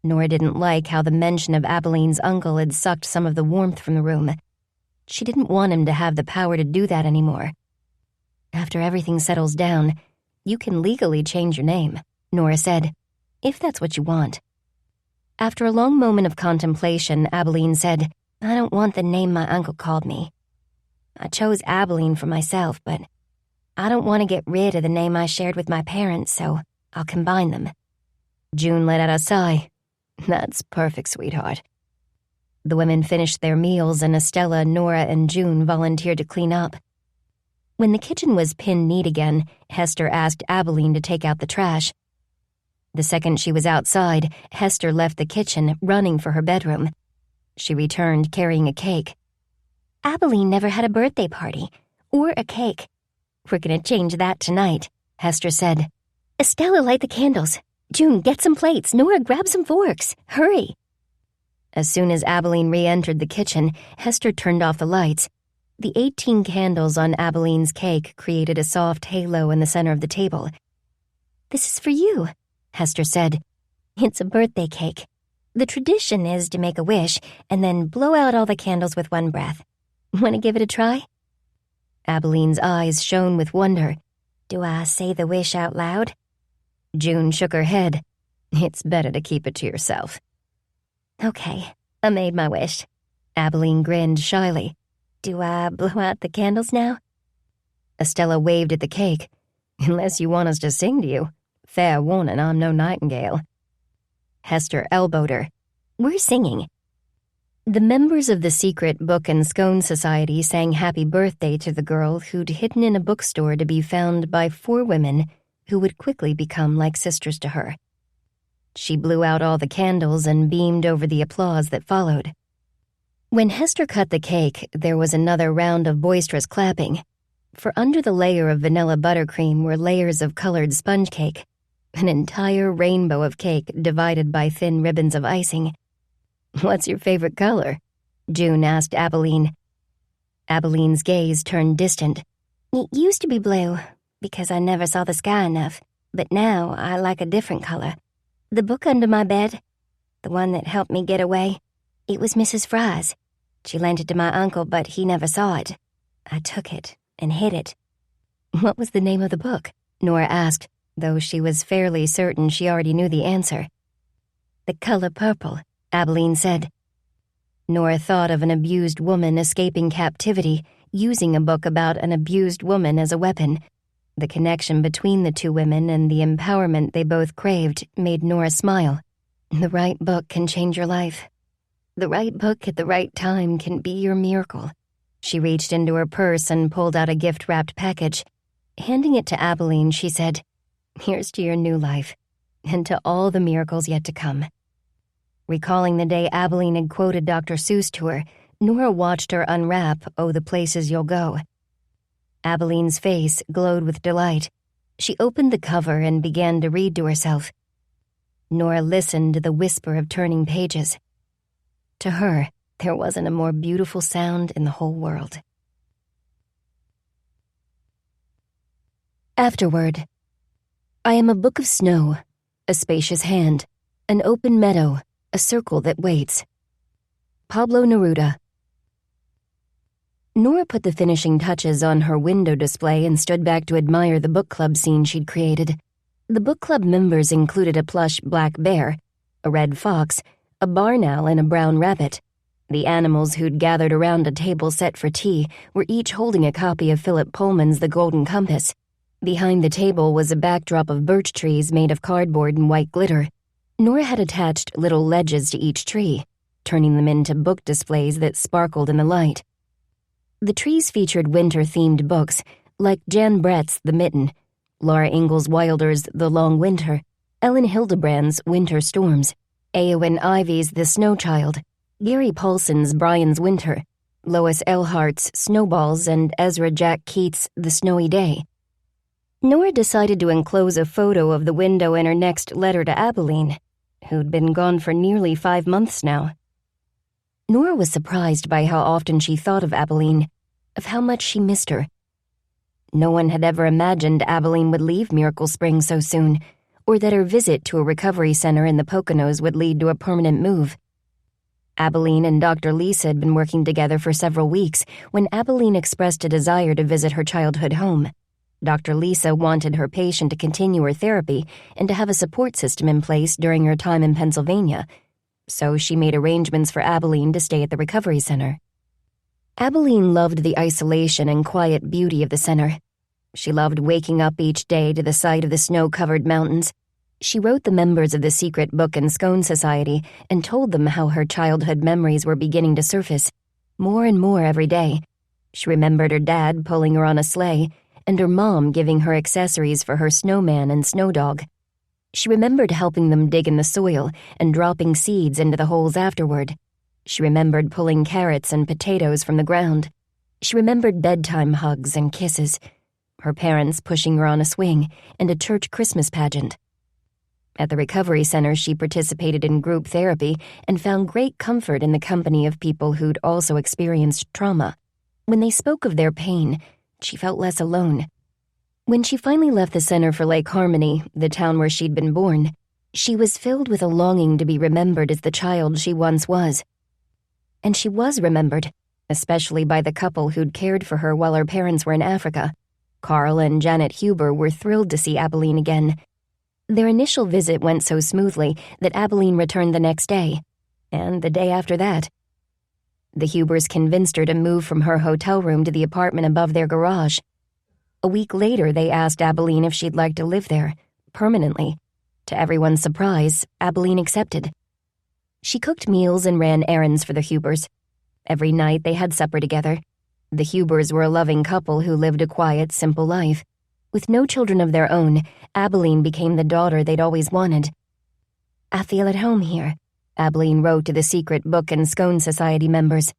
Nora didn't like how the mention of Abalene's uncle had sucked some of the warmth from the room. She didn't want him to have the power to do that anymore. "After everything settles down, you can legally change your name," Nora said, "if that's what you want." After a long moment of contemplation, Abalene said, "I don't want the name my uncle called me. I chose Abalene for myself, but I don't want to get rid of the name I shared with my parents, so I'll combine them." June let out a sigh. "That's perfect, sweetheart." The women finished their meals, and Estella, Nora, and June volunteered to clean up. When the kitchen was pinned neat again, Hester asked Abalene to take out the trash. The second she was outside, Hester left the kitchen, running for her bedroom. She returned carrying a cake. "Abalene never had a birthday party, or a cake. We're going to change that tonight," Hester said. "Estella, light the candles. June, get some plates. Nora, grab some forks. Hurry." As soon as Abalene re-entered the kitchen, Hester turned off the lights. The 18 candles on Abalene's cake created a soft halo in the center of the table. "This is for you," Hester said. "It's a birthday cake. The tradition is to make a wish and then blow out all the candles with one breath. Want to give it a try?" Abalene's eyes shone with wonder. "Do I say the wish out loud?" June shook her head. "It's better to keep it to yourself." "Okay, I made my wish." Abalene grinned shyly. "Do I blow out the candles now?" Estella waved at the cake. "Unless you want us to sing to you. Fair warning, I'm no nightingale." Hester elbowed her. "We're singing." The members of the secret Book and Scone Society sang happy birthday to the girl who'd hidden in a bookstore to be found by 4 women who would quickly become like sisters to her. She blew out all the candles and beamed over the applause that followed. When Hester cut the cake, there was another round of boisterous clapping, for under the layer of vanilla buttercream were layers of colored sponge cake, an entire rainbow of cake divided by thin ribbons of icing. "What's your favorite color?" June asked Abalene. Abalene's gaze turned distant. It used to be blue, because I never saw the sky enough, but now I like a different color. The book under my bed, the one that helped me get away, it was Mrs. Fry's. She lent it to my uncle, but he never saw it. I took it and hid it. What was the name of the book? Nora asked, though she was fairly certain she already knew the answer. The Color Purple, Abalene said. Nora thought of an abused woman escaping captivity, using a book about an abused woman as a weapon. The connection between the two women and the empowerment they both craved made Nora smile. The right book can change your life. The right book at the right time can be your miracle. She reached into her purse and pulled out a gift-wrapped package. Handing it to Abalene, she said, "Here's to your new life, and to all the miracles yet to come." Recalling the day Abalene had quoted Dr. Seuss to her, Nora watched her unwrap "Oh, the Places You'll Go." Abalene's face glowed with delight. She opened the cover and began to read to herself. Nora listened to the whisper of turning pages. To her, there wasn't a more beautiful sound in the whole world. Afterword. I am a book of snow, a spacious hand, an open meadow, a circle that waits. Pablo Neruda. Nora put the finishing touches on her window display and stood back to admire the book club scene she'd created. The book club members included a plush black bear, a red fox, a barn owl, and a brown rabbit. The animals who'd gathered around a table set for tea were each holding a copy of Philip Pullman's The Golden Compass. Behind the table was a backdrop of birch trees made of cardboard and white glitter. Nora had attached little ledges to each tree, turning them into book displays that sparkled in the light. The trees featured winter-themed books, like Jan Brett's The Mitten, Laura Ingalls Wilder's The Long Winter, Ellen Hildebrand's Winter Storms, Eowyn Ivy's The Snow Child, Gary Paulson's Brian's Winter, Lois Eilhart's Snowballs, and Ezra Jack Keats' The Snowy Day. Nora decided to enclose a photo of the window in her next letter to Abalene, who'd been gone for nearly 5 months now. Nora was surprised by how often she thought of Abalene, of how much she missed her. No one had ever imagined Abalene would leave Miracle Springs so soon, or that her visit to a recovery center in the Poconos would lead to a permanent move. Abalene and Dr. Lisa had been working together for several weeks when Abalene expressed a desire to visit her childhood home. Dr. Lisa wanted her patient to continue her therapy and to have a support system in place during her time in Pennsylvania, so she made arrangements for Abalene to stay at the recovery center. Abalene loved the isolation and quiet beauty of the center. She loved waking up each day to the sight of the snow-covered mountains. She wrote the members of the Secret Book and Scone Society and told them how her childhood memories were beginning to surface, more and more every day. She remembered her dad pulling her on a sleigh, and her mom giving her accessories for her snowman and snow dog. She remembered helping them dig in the soil and dropping seeds into the holes afterward. She remembered pulling carrots and potatoes from the ground. She remembered bedtime hugs and kisses, her parents pushing her on a swing, and a church Christmas pageant. At the recovery center, she participated in group therapy and found great comfort in the company of people who'd also experienced trauma. When they spoke of their pain, she felt less alone. When she finally left the center for Lake Harmony, the town where she'd been born, she was filled with a longing to be remembered as the child she once was. And she was remembered, especially by the couple who'd cared for her while her parents were in Africa. Carl and Janet Huber were thrilled to see Abalene again. Their initial visit went so smoothly that Abalene returned the next day, and the day after that. The Hubers convinced her to move from her hotel room to the apartment above their garage. A week later, they asked Abalene if she'd like to live there, permanently. To everyone's surprise, Abalene accepted. She cooked meals and ran errands for the Hubers. Every night they had supper together. The Hubers were a loving couple who lived a quiet, simple life. With no children of their own, Abalene became the daughter they'd always wanted. I feel at home here, Abalene wrote to the Secret Book and Scone Society members.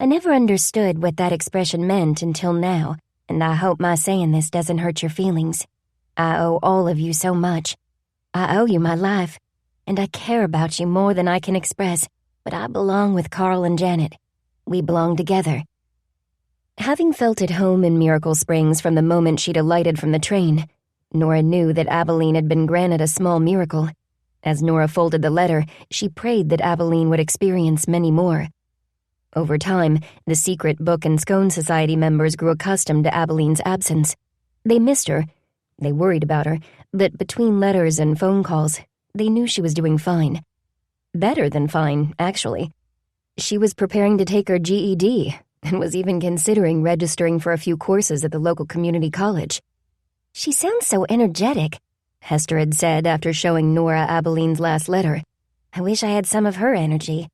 I never understood what that expression meant until now, and I hope my saying this doesn't hurt your feelings. I owe all of you so much. I owe you my life, and I care about you more than I can express, but I belong with Carl and Janet. We belong together. Having felt at home in Miracle Springs from the moment she'd alighted from the train, Nora knew that Abalene had been granted a small miracle. As Nora folded the letter, she prayed that Abalene would experience many more. Over time, the secret Book and Scone Society members grew accustomed to Abalene's absence. They missed her. They worried about her, but between letters and phone calls, they knew she was doing fine. Better than fine, actually. She was preparing to take her GED and was even considering registering for a few courses at the local community college. "She sounds so energetic," Hester had said after showing Nora Abalene's last letter. "I wish I had some of her energy.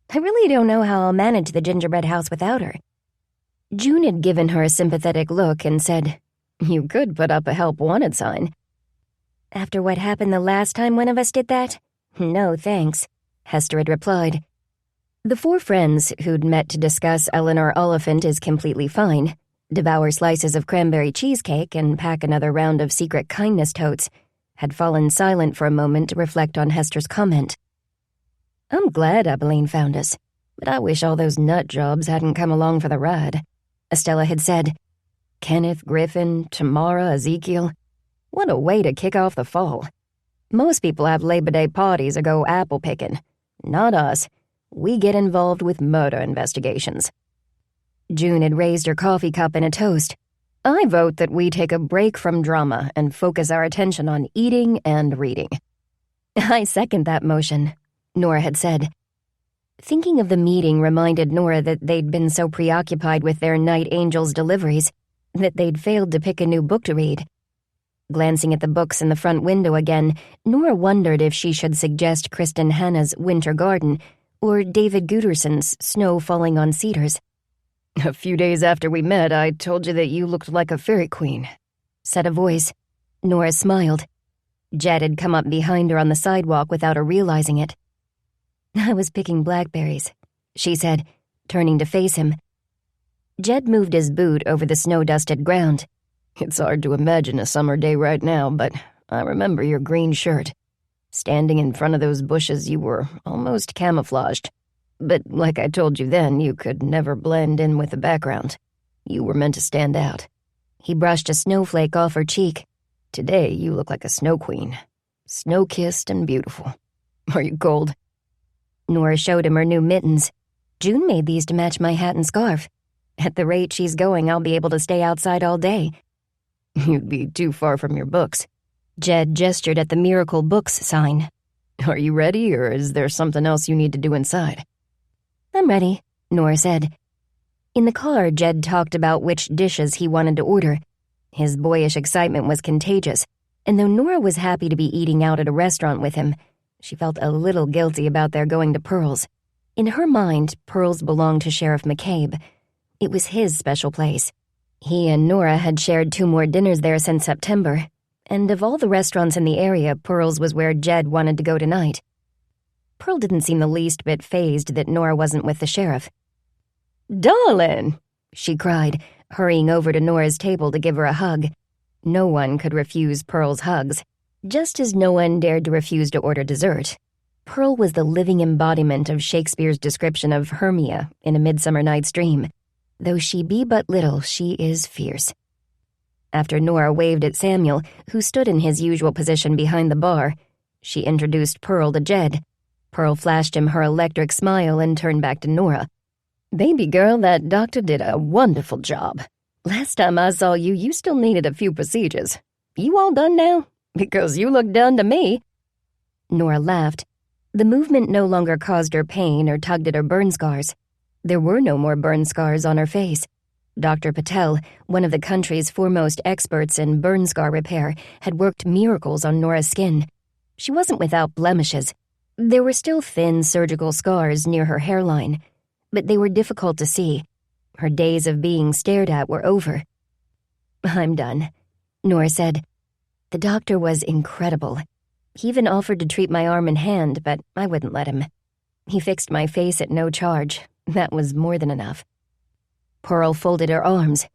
I really don't know how I'll manage the gingerbread house without her." June had given her a sympathetic look and said, "You could put up a help wanted sign." "After what happened the last time one of us did that? No, thanks," Hester had replied. The four friends who'd met to discuss Eleanor Oliphant is completely fine, devour slices of cranberry cheesecake and pack another round of secret kindness totes, had fallen silent for a moment to reflect on Hester's comment. "I'm glad Abalene found us, but I wish all those nut jobs hadn't come along for the ride," Estella had said. "Kenneth, Griffin, Tamara, Ezekiel. What a way to kick off the fall. Most people have Labor Day parties or go apple picking. Not us. We get involved with murder investigations." June had raised her coffee cup in a toast. "I vote that we take a break from drama and focus our attention on eating and reading." "I second that motion," Nora had said. Thinking of the meeting reminded Nora that they'd been so preoccupied with their Night Angels deliveries that they'd failed to pick a new book to read. Glancing at the books in the front window again, Nora wondered if she should suggest Kristen Hanna's Winter Garden or David Guterson's Snow Falling on Cedars. "A few days after we met, I told you that you looked like a fairy queen," said a voice. Nora smiled. Jed had come up behind her on the sidewalk without her realizing it. "I was picking blackberries," she said, turning to face him. Jed moved his boot over the snow-dusted ground. "It's hard to imagine a summer day right now, but I remember your green shirt. Standing in front of those bushes, you were almost camouflaged. But like I told you then, you could never blend in with the background. You were meant to stand out." He brushed a snowflake off her cheek. "Today, you look like a snow queen. Snow-kissed and beautiful. Are you cold?" Nora showed him her new mittens. "June made these to match my hat and scarf. At the rate she's going, I'll be able to stay outside all day." "You'd be too far from your books." Jed gestured at the Miracle Books sign. "Are you ready, or is there something else you need to do inside?" "I'm ready," Nora said. In the car, Jed talked about which dishes he wanted to order. His boyish excitement was contagious, and though Nora was happy to be eating out at a restaurant with him, she felt a little guilty about their going to Pearl's. In her mind, Pearl's belonged to Sheriff McCabe. It was his special place. He and Nora had shared 2 more dinners there since September, and of all the restaurants in the area, Pearl's was where Jed wanted to go tonight. Pearl didn't seem the least bit fazed that Nora wasn't with the sheriff. "Darling!" she cried, hurrying over to Nora's table to give her a hug. No one could refuse Pearl's hugs, just as no one dared to refuse to order dessert. Pearl was the living embodiment of Shakespeare's description of Hermia in A Midsummer Night's Dream. Though she be but little, she is fierce. After Nora waved at Samuel, who stood in his usual position behind the bar, she introduced Pearl to Jed. Pearl flashed him her electric smile and turned back to Nora. "Baby girl, that doctor did a wonderful job. Last time I saw you, you still needed a few procedures. You all done now? Because you look done to me." Nora laughed. The movement no longer caused her pain or tugged at her burn scars. There were no more burn scars on her face. Dr. Patel, one of the country's foremost experts in burn scar repair, had worked miracles on Nora's skin. She wasn't without blemishes. There were still thin surgical scars near her hairline, but they were difficult to see. Her days of being stared at were over. "I'm done," Nora said. "The doctor was incredible. He even offered to treat my arm and hand, but I wouldn't let him. He fixed my face at no charge. That was more than enough." Pearl folded her arms.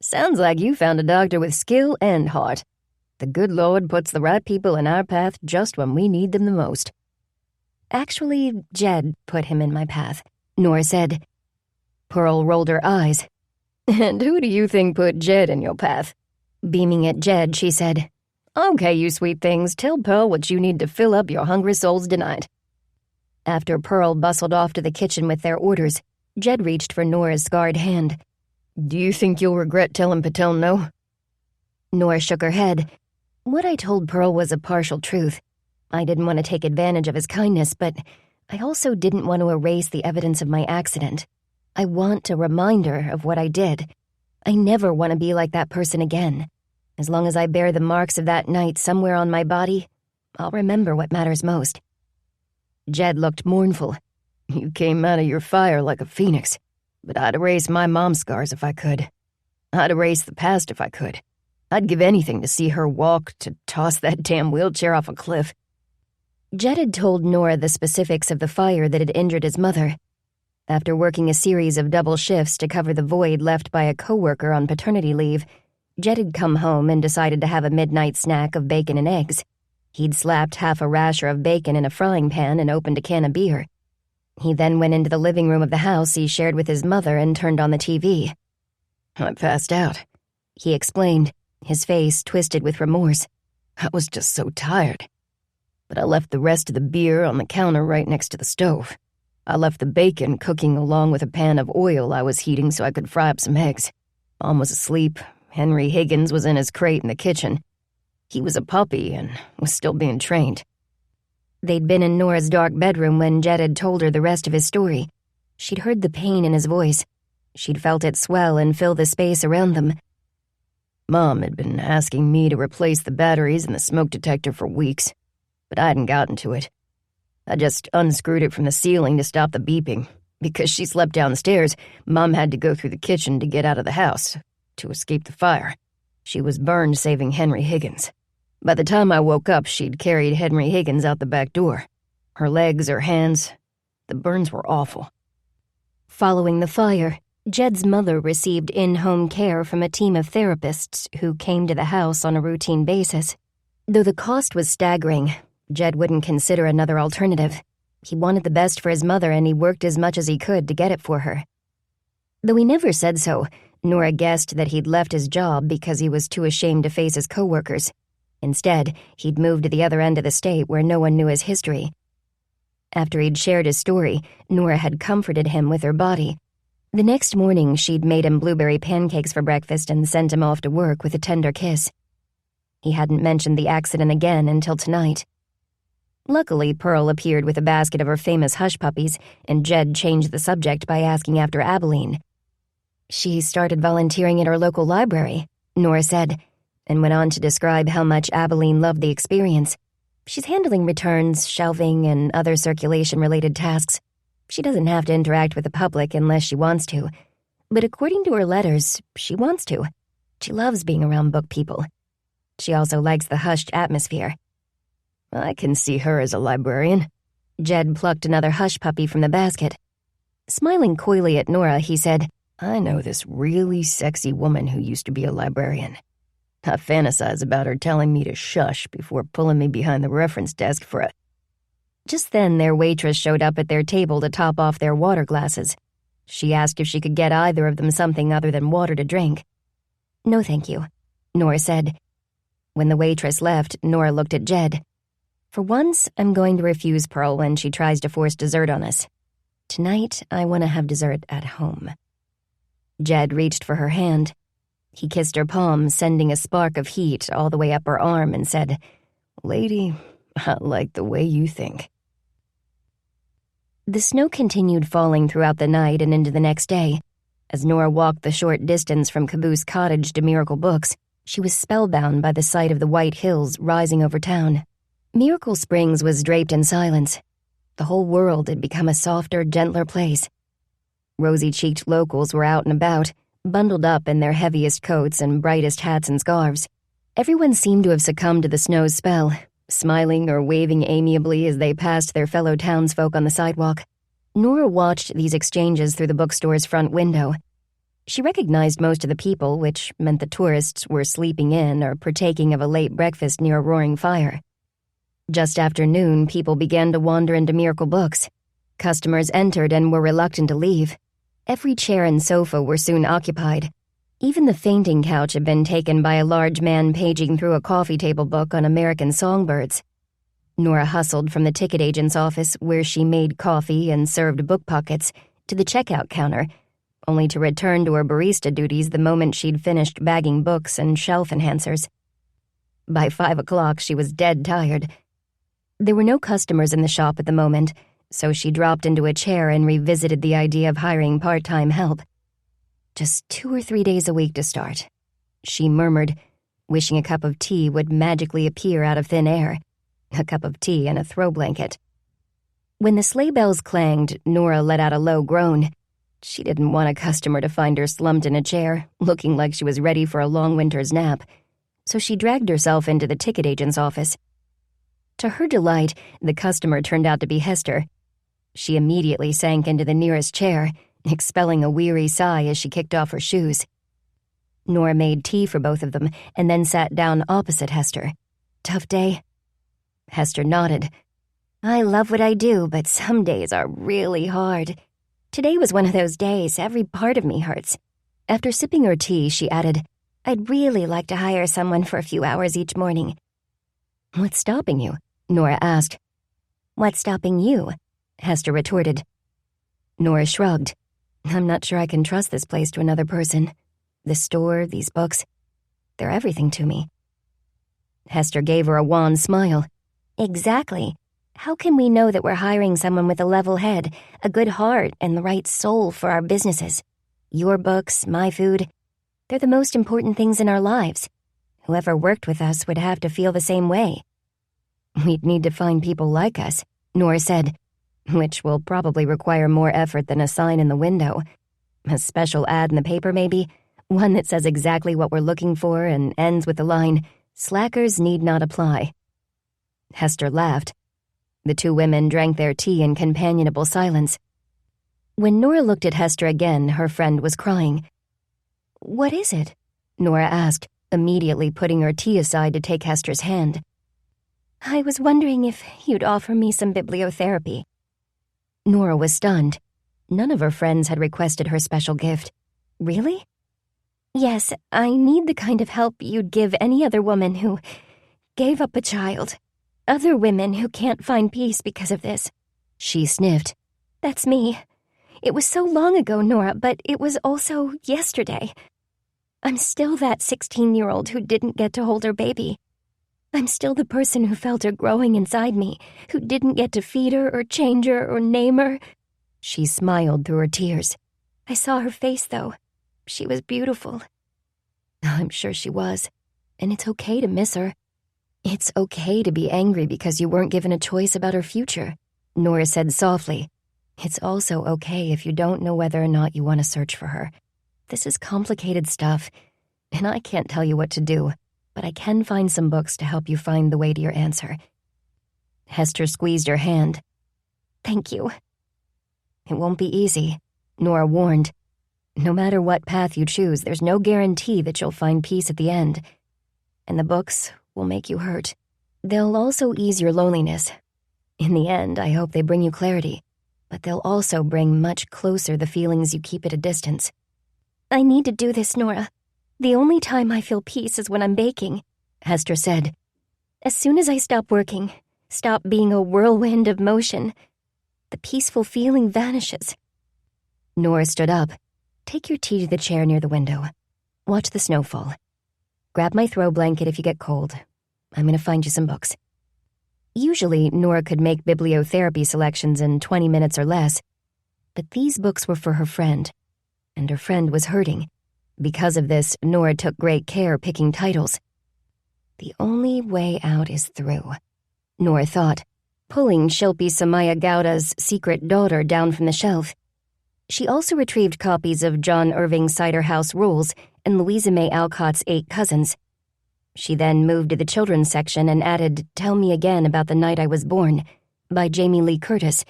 "Sounds like you found a doctor with skill and heart. The good Lord puts the right people in our path just when we need them the most." "Actually, Jed put him in my path," Nora said. Pearl rolled her eyes. And who do you think put Jed in your path? Beaming at Jed, she said, Okay, you sweet things, tell Pearl what you need to fill up your hungry souls tonight. After Pearl bustled off to the kitchen with their orders, Jed reached for Nora's scarred hand. Do you think you'll regret telling Patel no? Nora shook her head. What I told Pearl was a partial truth. I didn't want to take advantage of his kindness, but I also didn't want to erase the evidence of my accident. I want a reminder of what I did. I never want to be like that person again. As long as I bear the marks of that night somewhere on my body, I'll remember what matters most. Jed looked mournful. You came out of your fire like a phoenix, but I'd erase my mom's scars if I could. I'd erase the past if I could. I'd give anything to see her walk, to toss that damn wheelchair off a cliff. Jed had told Nora the specifics of the fire that had injured his mother. After working a series of double shifts to cover the void left by a coworker on paternity leave, Jed had come home and decided to have a midnight snack of bacon and eggs. He'd slapped half a rasher of bacon in a frying pan and opened a can of beer. He then went into the living room of the house he shared with his mother and turned on the TV. I passed out, he explained, his face twisted with remorse. I was just so tired. But I left the rest of the beer on the counter right next to the stove. I left the bacon cooking along with a pan of oil I was heating so I could fry up some eggs. Mom was asleep. Henry Higgins was in his crate in the kitchen. He was a puppy and was still being trained. They'd been in Nora's dark bedroom when Jed had told her the rest of his story. She'd heard the pain in his voice. She'd felt it swell and fill the space around them. Mom had been asking me to replace the batteries in the smoke detector for weeks, but I hadn't gotten to it. I just unscrewed it from the ceiling to stop the beeping. Because she slept downstairs, Mom had to go through the kitchen to get out of the house, to escape the fire. She was burned saving Henry Higgins. By the time I woke up, she'd carried Henry Higgins out the back door. Her legs, her hands, the burns were awful. Following the fire, Jed's mother received in-home care from a team of therapists who came to the house on a routine basis. Though the cost was staggering, Jed wouldn't consider another alternative. He wanted the best for his mother and he worked as much as he could to get it for her. Though he never said so, Nora guessed that he'd left his job because he was too ashamed to face his coworkers. Instead, he'd moved to the other end of the state where no one knew his history. After he'd shared his story, Nora had comforted him with her body. The next morning, she'd made him blueberry pancakes for breakfast and sent him off to work with a tender kiss. He hadn't mentioned the accident again until tonight. Luckily, Pearl appeared with a basket of her famous hush puppies, and Jed changed the subject by asking after Abalene. She started volunteering at our local library, Nora said, and went on to describe how much Abalene loved the experience. She's handling returns, shelving, and other circulation-related tasks. She doesn't have to interact with the public unless she wants to. But according to her letters, she wants to. She loves being around book people. She also likes the hushed atmosphere. I can see her as a librarian. Jed plucked another hush puppy from the basket. Smiling coyly at Nora, he said, I know this really sexy woman who used to be a librarian. I fantasize about her telling me to shush before pulling me behind the reference desk for a... Just then, their waitress showed up at their table to top off their water glasses. She asked if she could get either of them something other than water to drink. No, thank you, Nora said. When the waitress left, Nora looked at Jed. For once, I'm going to refuse Pearl when she tries to force dessert on us. Tonight, I want to have dessert at home. Jed reached for her hand. He kissed her palm, sending a spark of heat all the way up her arm, and said, Lady, I like the way you think. The snow continued falling throughout the night and into the next day. As Nora walked the short distance from Caboose Cottage to Miracle Books, she was spellbound by the sight of the white hills rising over town. Miracle Springs was draped in silence. The whole world had become a softer, gentler place. Rosy-cheeked locals were out and about, bundled up in their heaviest coats and brightest hats and scarves. Everyone seemed to have succumbed to the snow's spell, smiling or waving amiably as they passed their fellow townsfolk on the sidewalk. Nora watched these exchanges through the bookstore's front window. She recognized most of the people, which meant the tourists were sleeping in or partaking of a late breakfast near a roaring fire. Just after noon, people began to wander into Miracle Books. Customers entered and were reluctant to leave. Every chair and sofa were soon occupied, Even the fainting couch had been taken by a large man paging through a coffee table book on American songbirds. Nora hustled from the ticket agent's office, where she made coffee and served book pockets, to the checkout counter, only to return to her barista duties the moment she'd finished bagging books and shelf enhancers. By 5 o'clock, she was dead tired. There were no customers in the shop at the moment, so she dropped into a chair and revisited the idea of hiring part-time help. Just 2 or 3 days a week to start, she murmured, wishing a cup of tea would magically appear out of thin air. A cup of tea and a throw blanket. When the sleigh bells clanged, Nora let out a low groan. She didn't want a customer to find her slumped in a chair, looking like she was ready for a long winter's nap, so she dragged herself into the ticket agent's office. To her delight, the customer turned out to be Hester. She immediately sank into the nearest chair, expelling a weary sigh as she kicked off her shoes. Nora made tea for both of them and then sat down opposite Hester. Tough day? Hester nodded. I love what I do, but some days are really hard. Today was one of those days. Every part of me hurts. After sipping her tea, she added, I'd really like to hire someone for a few hours each morning. What's stopping you? Nora asked. What's stopping you? Hester retorted. Nora shrugged. I'm not sure I can trust this place to another person. The store, these books, they're everything to me. Hester gave her a wan smile. Exactly. How can we know that we're hiring someone with a level head, a good heart, and the right soul for our businesses? Your books, my food, they're the most important things in our lives. Whoever worked with us would have to feel the same way. We'd need to find people like us, Nora said, which will probably require more effort than a sign in the window. A special ad in the paper, maybe? One that says exactly what we're looking for and ends with the line, Slackers need not apply. Hester laughed. The two women drank their tea in companionable silence. When Nora looked at Hester again, her friend was crying. What is it? Nora asked, immediately putting her tea aside to take Hester's hand. I was wondering if you'd offer me some bibliotherapy. Nora was stunned. None of her friends had requested her special gift. Really? Yes, I need the kind of help you'd give any other woman who gave up a child. Other women who can't find peace because of this. She sniffed. That's me. It was so long ago, Nora, but it was also yesterday. I'm still that 16-year-old who didn't get to hold her baby. I'm still the person who felt her growing inside me, who didn't get to feed her or change her or name her. She smiled through her tears. I saw her face, though. She was beautiful. I'm sure she was. And it's okay to miss her. It's okay to be angry because you weren't given a choice about her future, Nora said softly. It's also okay if you don't know whether or not you want to search for her. This is complicated stuff, and I can't tell you what to do, but I can find some books to help you find the way to your answer. Hester squeezed her hand. Thank you. It won't be easy, Nora warned. No matter what path you choose, there's no guarantee that you'll find peace at the end. And the books will make you hurt. They'll also ease your loneliness. In the end, I hope they bring you clarity, but they'll also bring much closer the feelings you keep at a distance. I need to do this, Nora. The only time I feel peace is when I'm baking, Hester said. As soon as I stop working, stop being a whirlwind of motion, the peaceful feeling vanishes. Nora stood up. Take your tea to the chair near the window. Watch the snow fall. Grab my throw blanket if you get cold. I'm going to find you some books. Usually, Nora could make bibliotherapy selections in 20 minutes or less, but these books were for her friend, and her friend was hurting. Because of this, Nora took great care picking titles. The only way out is through, Nora thought, pulling Shilpi Samaya Gowda's Secret Daughter down from the shelf. She also retrieved copies of John Irving's Cider House Rules and Louisa May Alcott's 8 Cousins. She then moved to the children's section and added Tell Me Again About the Night I Was Born by Jamie Lee Curtis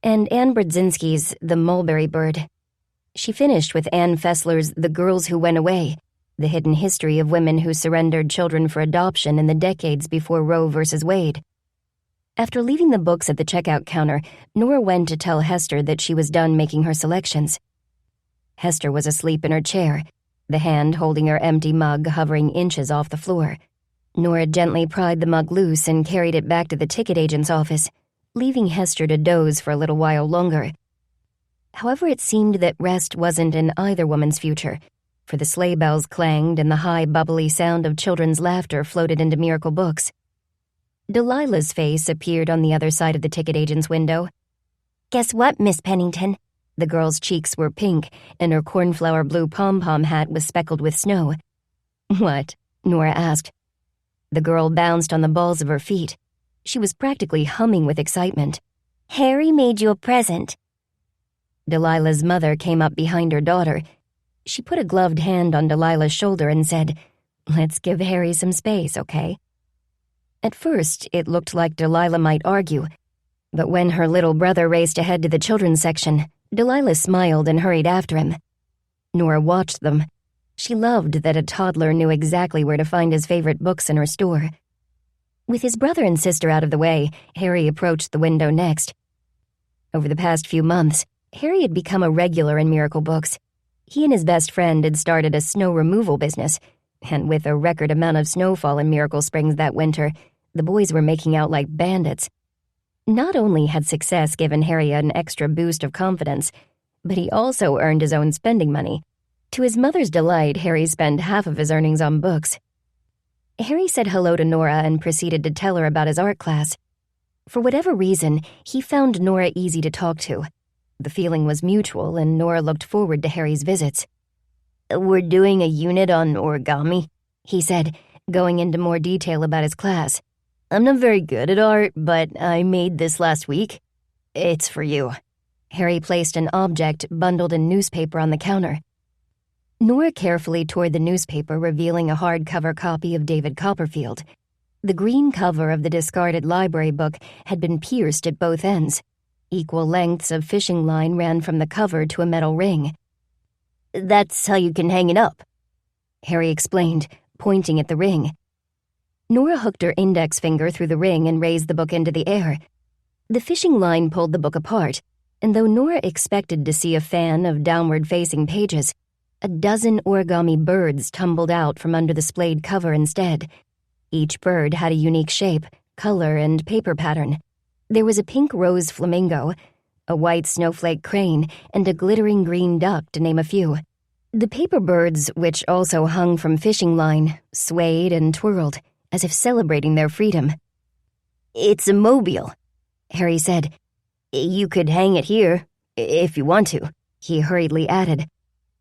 and Anne Brodzinski's The Mulberry Bird. She finished with Anne Fessler's The Girls Who Went Away, the hidden history of women who surrendered children for adoption in the decades before Roe v. Wade. After leaving the books at the checkout counter, Nora went to tell Hester that she was done making her selections. Hester was asleep in her chair. the hand holding her empty mug hovering inches off the floor. Nora gently pried the mug loose and carried it back to the ticket agent's office, leaving Hester to doze for a little while longer. However, it seemed that rest wasn't in either woman's future, for the sleigh bells clanged and the high, bubbly sound of children's laughter floated into Miracle Books. Delilah's face appeared on the other side of the ticket agent's window. "Guess what, Miss Pennington?" The girl's cheeks were pink, and her cornflower blue pom-pom hat was speckled with snow. "What?" Nora asked. The girl bounced on the balls of her feet. She was practically humming with excitement. "Harry made you a present." Delilah's mother came up behind her daughter. She put a gloved hand on Delilah's shoulder and said, "Let's give Harry some space, okay?" At first, it looked like Delilah might argue, but when her little brother raced ahead to the children's section, Delilah smiled and hurried after him. Nora watched them. She loved that a toddler knew exactly where to find his favorite books in her store. With his brother and sister out of the way, Harry approached the window next. Over the past few months, Harry had become a regular in Miracle Books. He and his best friend had started a snow removal business, and with a record amount of snowfall in Miracle Springs that winter, the boys were making out like bandits. Not only had success given Harry an extra boost of confidence, but he also earned his own spending money. To his mother's delight, Harry spent half of his earnings on books. Harry said hello to Nora and proceeded to tell her about his art class. For whatever reason, he found Nora easy to talk to. The feeling was mutual, and Nora looked forward to Harry's visits. "We're doing a unit on origami," he said, going into more detail about his class. "I'm not very good at art, but I made this last week. It's for you." Harry placed an object bundled in newspaper on the counter. Nora carefully tore the newspaper, revealing a hardcover copy of David Copperfield. The green cover of the discarded library book had been pierced at both ends. Equal lengths of fishing line ran from the cover to a metal ring. "That's how you can hang it up," Harry explained, pointing at the ring. Nora hooked her index finger through the ring and raised the book into the air. The fishing line pulled the book apart, and though Nora expected to see a fan of downward-facing pages, a dozen origami birds tumbled out from under the splayed cover instead. Each bird had a unique shape, color, and paper pattern. There was a pink rose flamingo, a white snowflake crane, and a glittering green duck, to name a few. The paper birds, which also hung from fishing line, swayed and twirled, as if celebrating their freedom. "It's a mobile," Harry said. "You could hang it here, if you want to," he hurriedly added.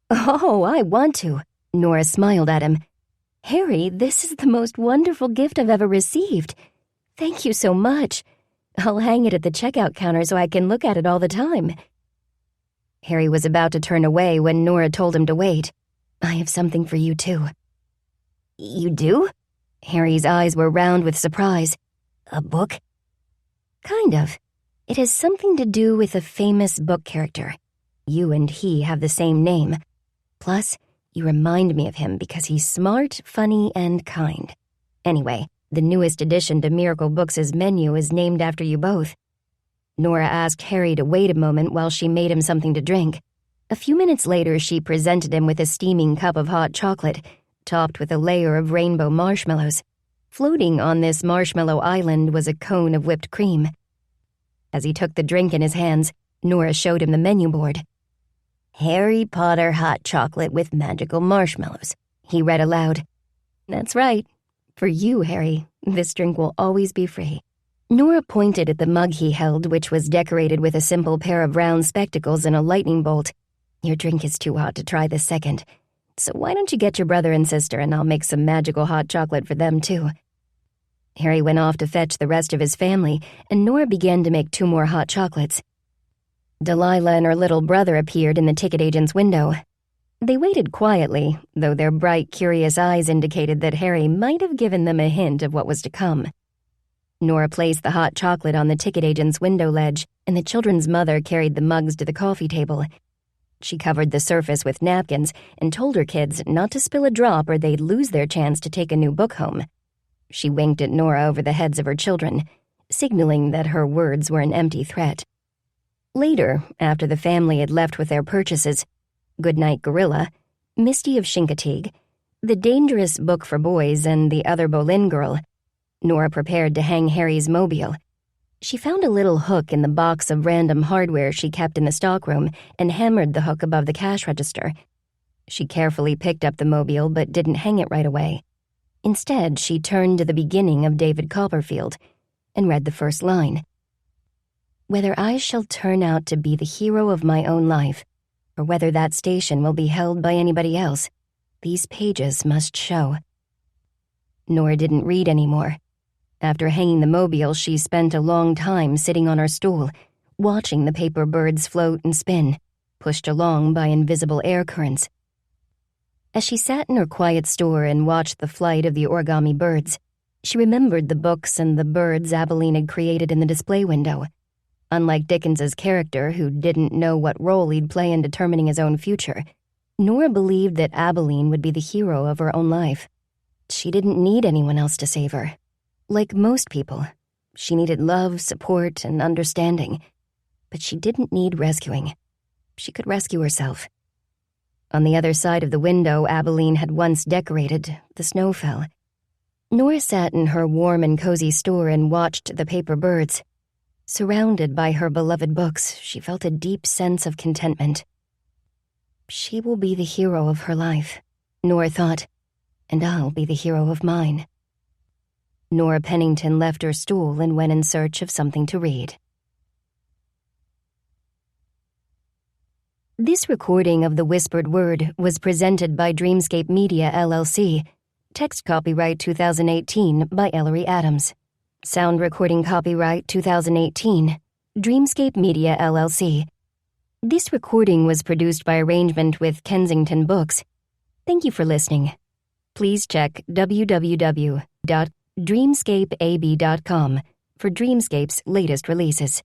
"Oh, I want to," Nora smiled at him. "Harry, this is the most wonderful gift I've ever received. Thank you so much. I'll hang it at the checkout counter so I can look at it all the time." Harry was about to turn away when Nora told him to wait. "I have something for you, too." "You do?" Harry's eyes were round with surprise. "A book?" "Kind of. It has something to do with a famous book character. You and he have the same name. Plus, you remind me of him because he's smart, funny, and kind. Anyway, the newest addition to Miracle Books' menu is named after you both." Nora asked Harry to wait a moment while she made him something to drink. A few minutes later, she presented him with a steaming cup of hot chocolate, topped with a layer of rainbow marshmallows. Floating on this marshmallow island was a cone of whipped cream. As he took the drink in his hands, Nora showed him the menu board. "Harry Potter hot chocolate with magical marshmallows," he read aloud. "That's right. For you, Harry, this drink will always be free." Nora pointed at the mug he held, which was decorated with a simple pair of round spectacles and a lightning bolt. "Your drink is too hot to try this second. So why don't you get your brother and sister and I'll make some magical hot chocolate for them, too." Harry went off to fetch the rest of his family, and Nora began to make 2 more hot chocolates. Delilah and her little brother appeared in the ticket agent's window. They waited quietly, though their bright, curious eyes indicated that Harry might have given them a hint of what was to come. Nora placed the hot chocolate on the ticket agent's window ledge, and the children's mother carried the mugs to the coffee table. She covered the surface with napkins and told her kids not to spill a drop or they'd lose their chance to take a new book home. She winked at Nora over the heads of her children, signaling that her words were an empty threat. Later, after the family had left with their purchases, Goodnight Gorilla, Misty of Chincoteague, The Dangerous Book for Boys, and The Other Boleyn Girl. Nora prepared to hang Harry's mobile. She found a little hook in the box of random hardware she kept in the stockroom and hammered the hook above the cash register. She carefully picked up the mobile but didn't hang it right away. Instead, she turned to the beginning of David Copperfield and read the first line. Whether I shall turn out to be the hero of my own life, or whether that station will be held by anybody else, these pages must show. Nora didn't read anymore. After hanging the mobile, she spent a long time sitting on her stool, watching the paper birds float and spin, pushed along by invisible air currents. As she sat in her quiet store and watched the flight of the origami birds, she remembered the books and the birds Abalene had created in the display window. Unlike Dickens's character, who didn't know what role he'd play in determining his own future, Nora believed that Abalene would be the hero of her own life. She didn't need anyone else to save her. Like most people, she needed love, support, and understanding. But she didn't need rescuing. She could rescue herself. On the other side of the window Abalene had once decorated, the snow fell. Nora sat in her warm and cozy store and watched the paper birds. Surrounded by her beloved books, she felt a deep sense of contentment. She will be the hero of her life, Nora thought, and I'll be the hero of mine. Nora Pennington left her stool and went in search of something to read. This recording of The Whispered Word was presented by Dreamscape Media, LLC. Text copyright 2018 by Ellery Adams. Sound recording copyright 2018, Dreamscape Media, LLC. This recording was produced by arrangement with Kensington Books. Thank you for listening. Please check www.dreamscapeab.com for Dreamscape's latest releases.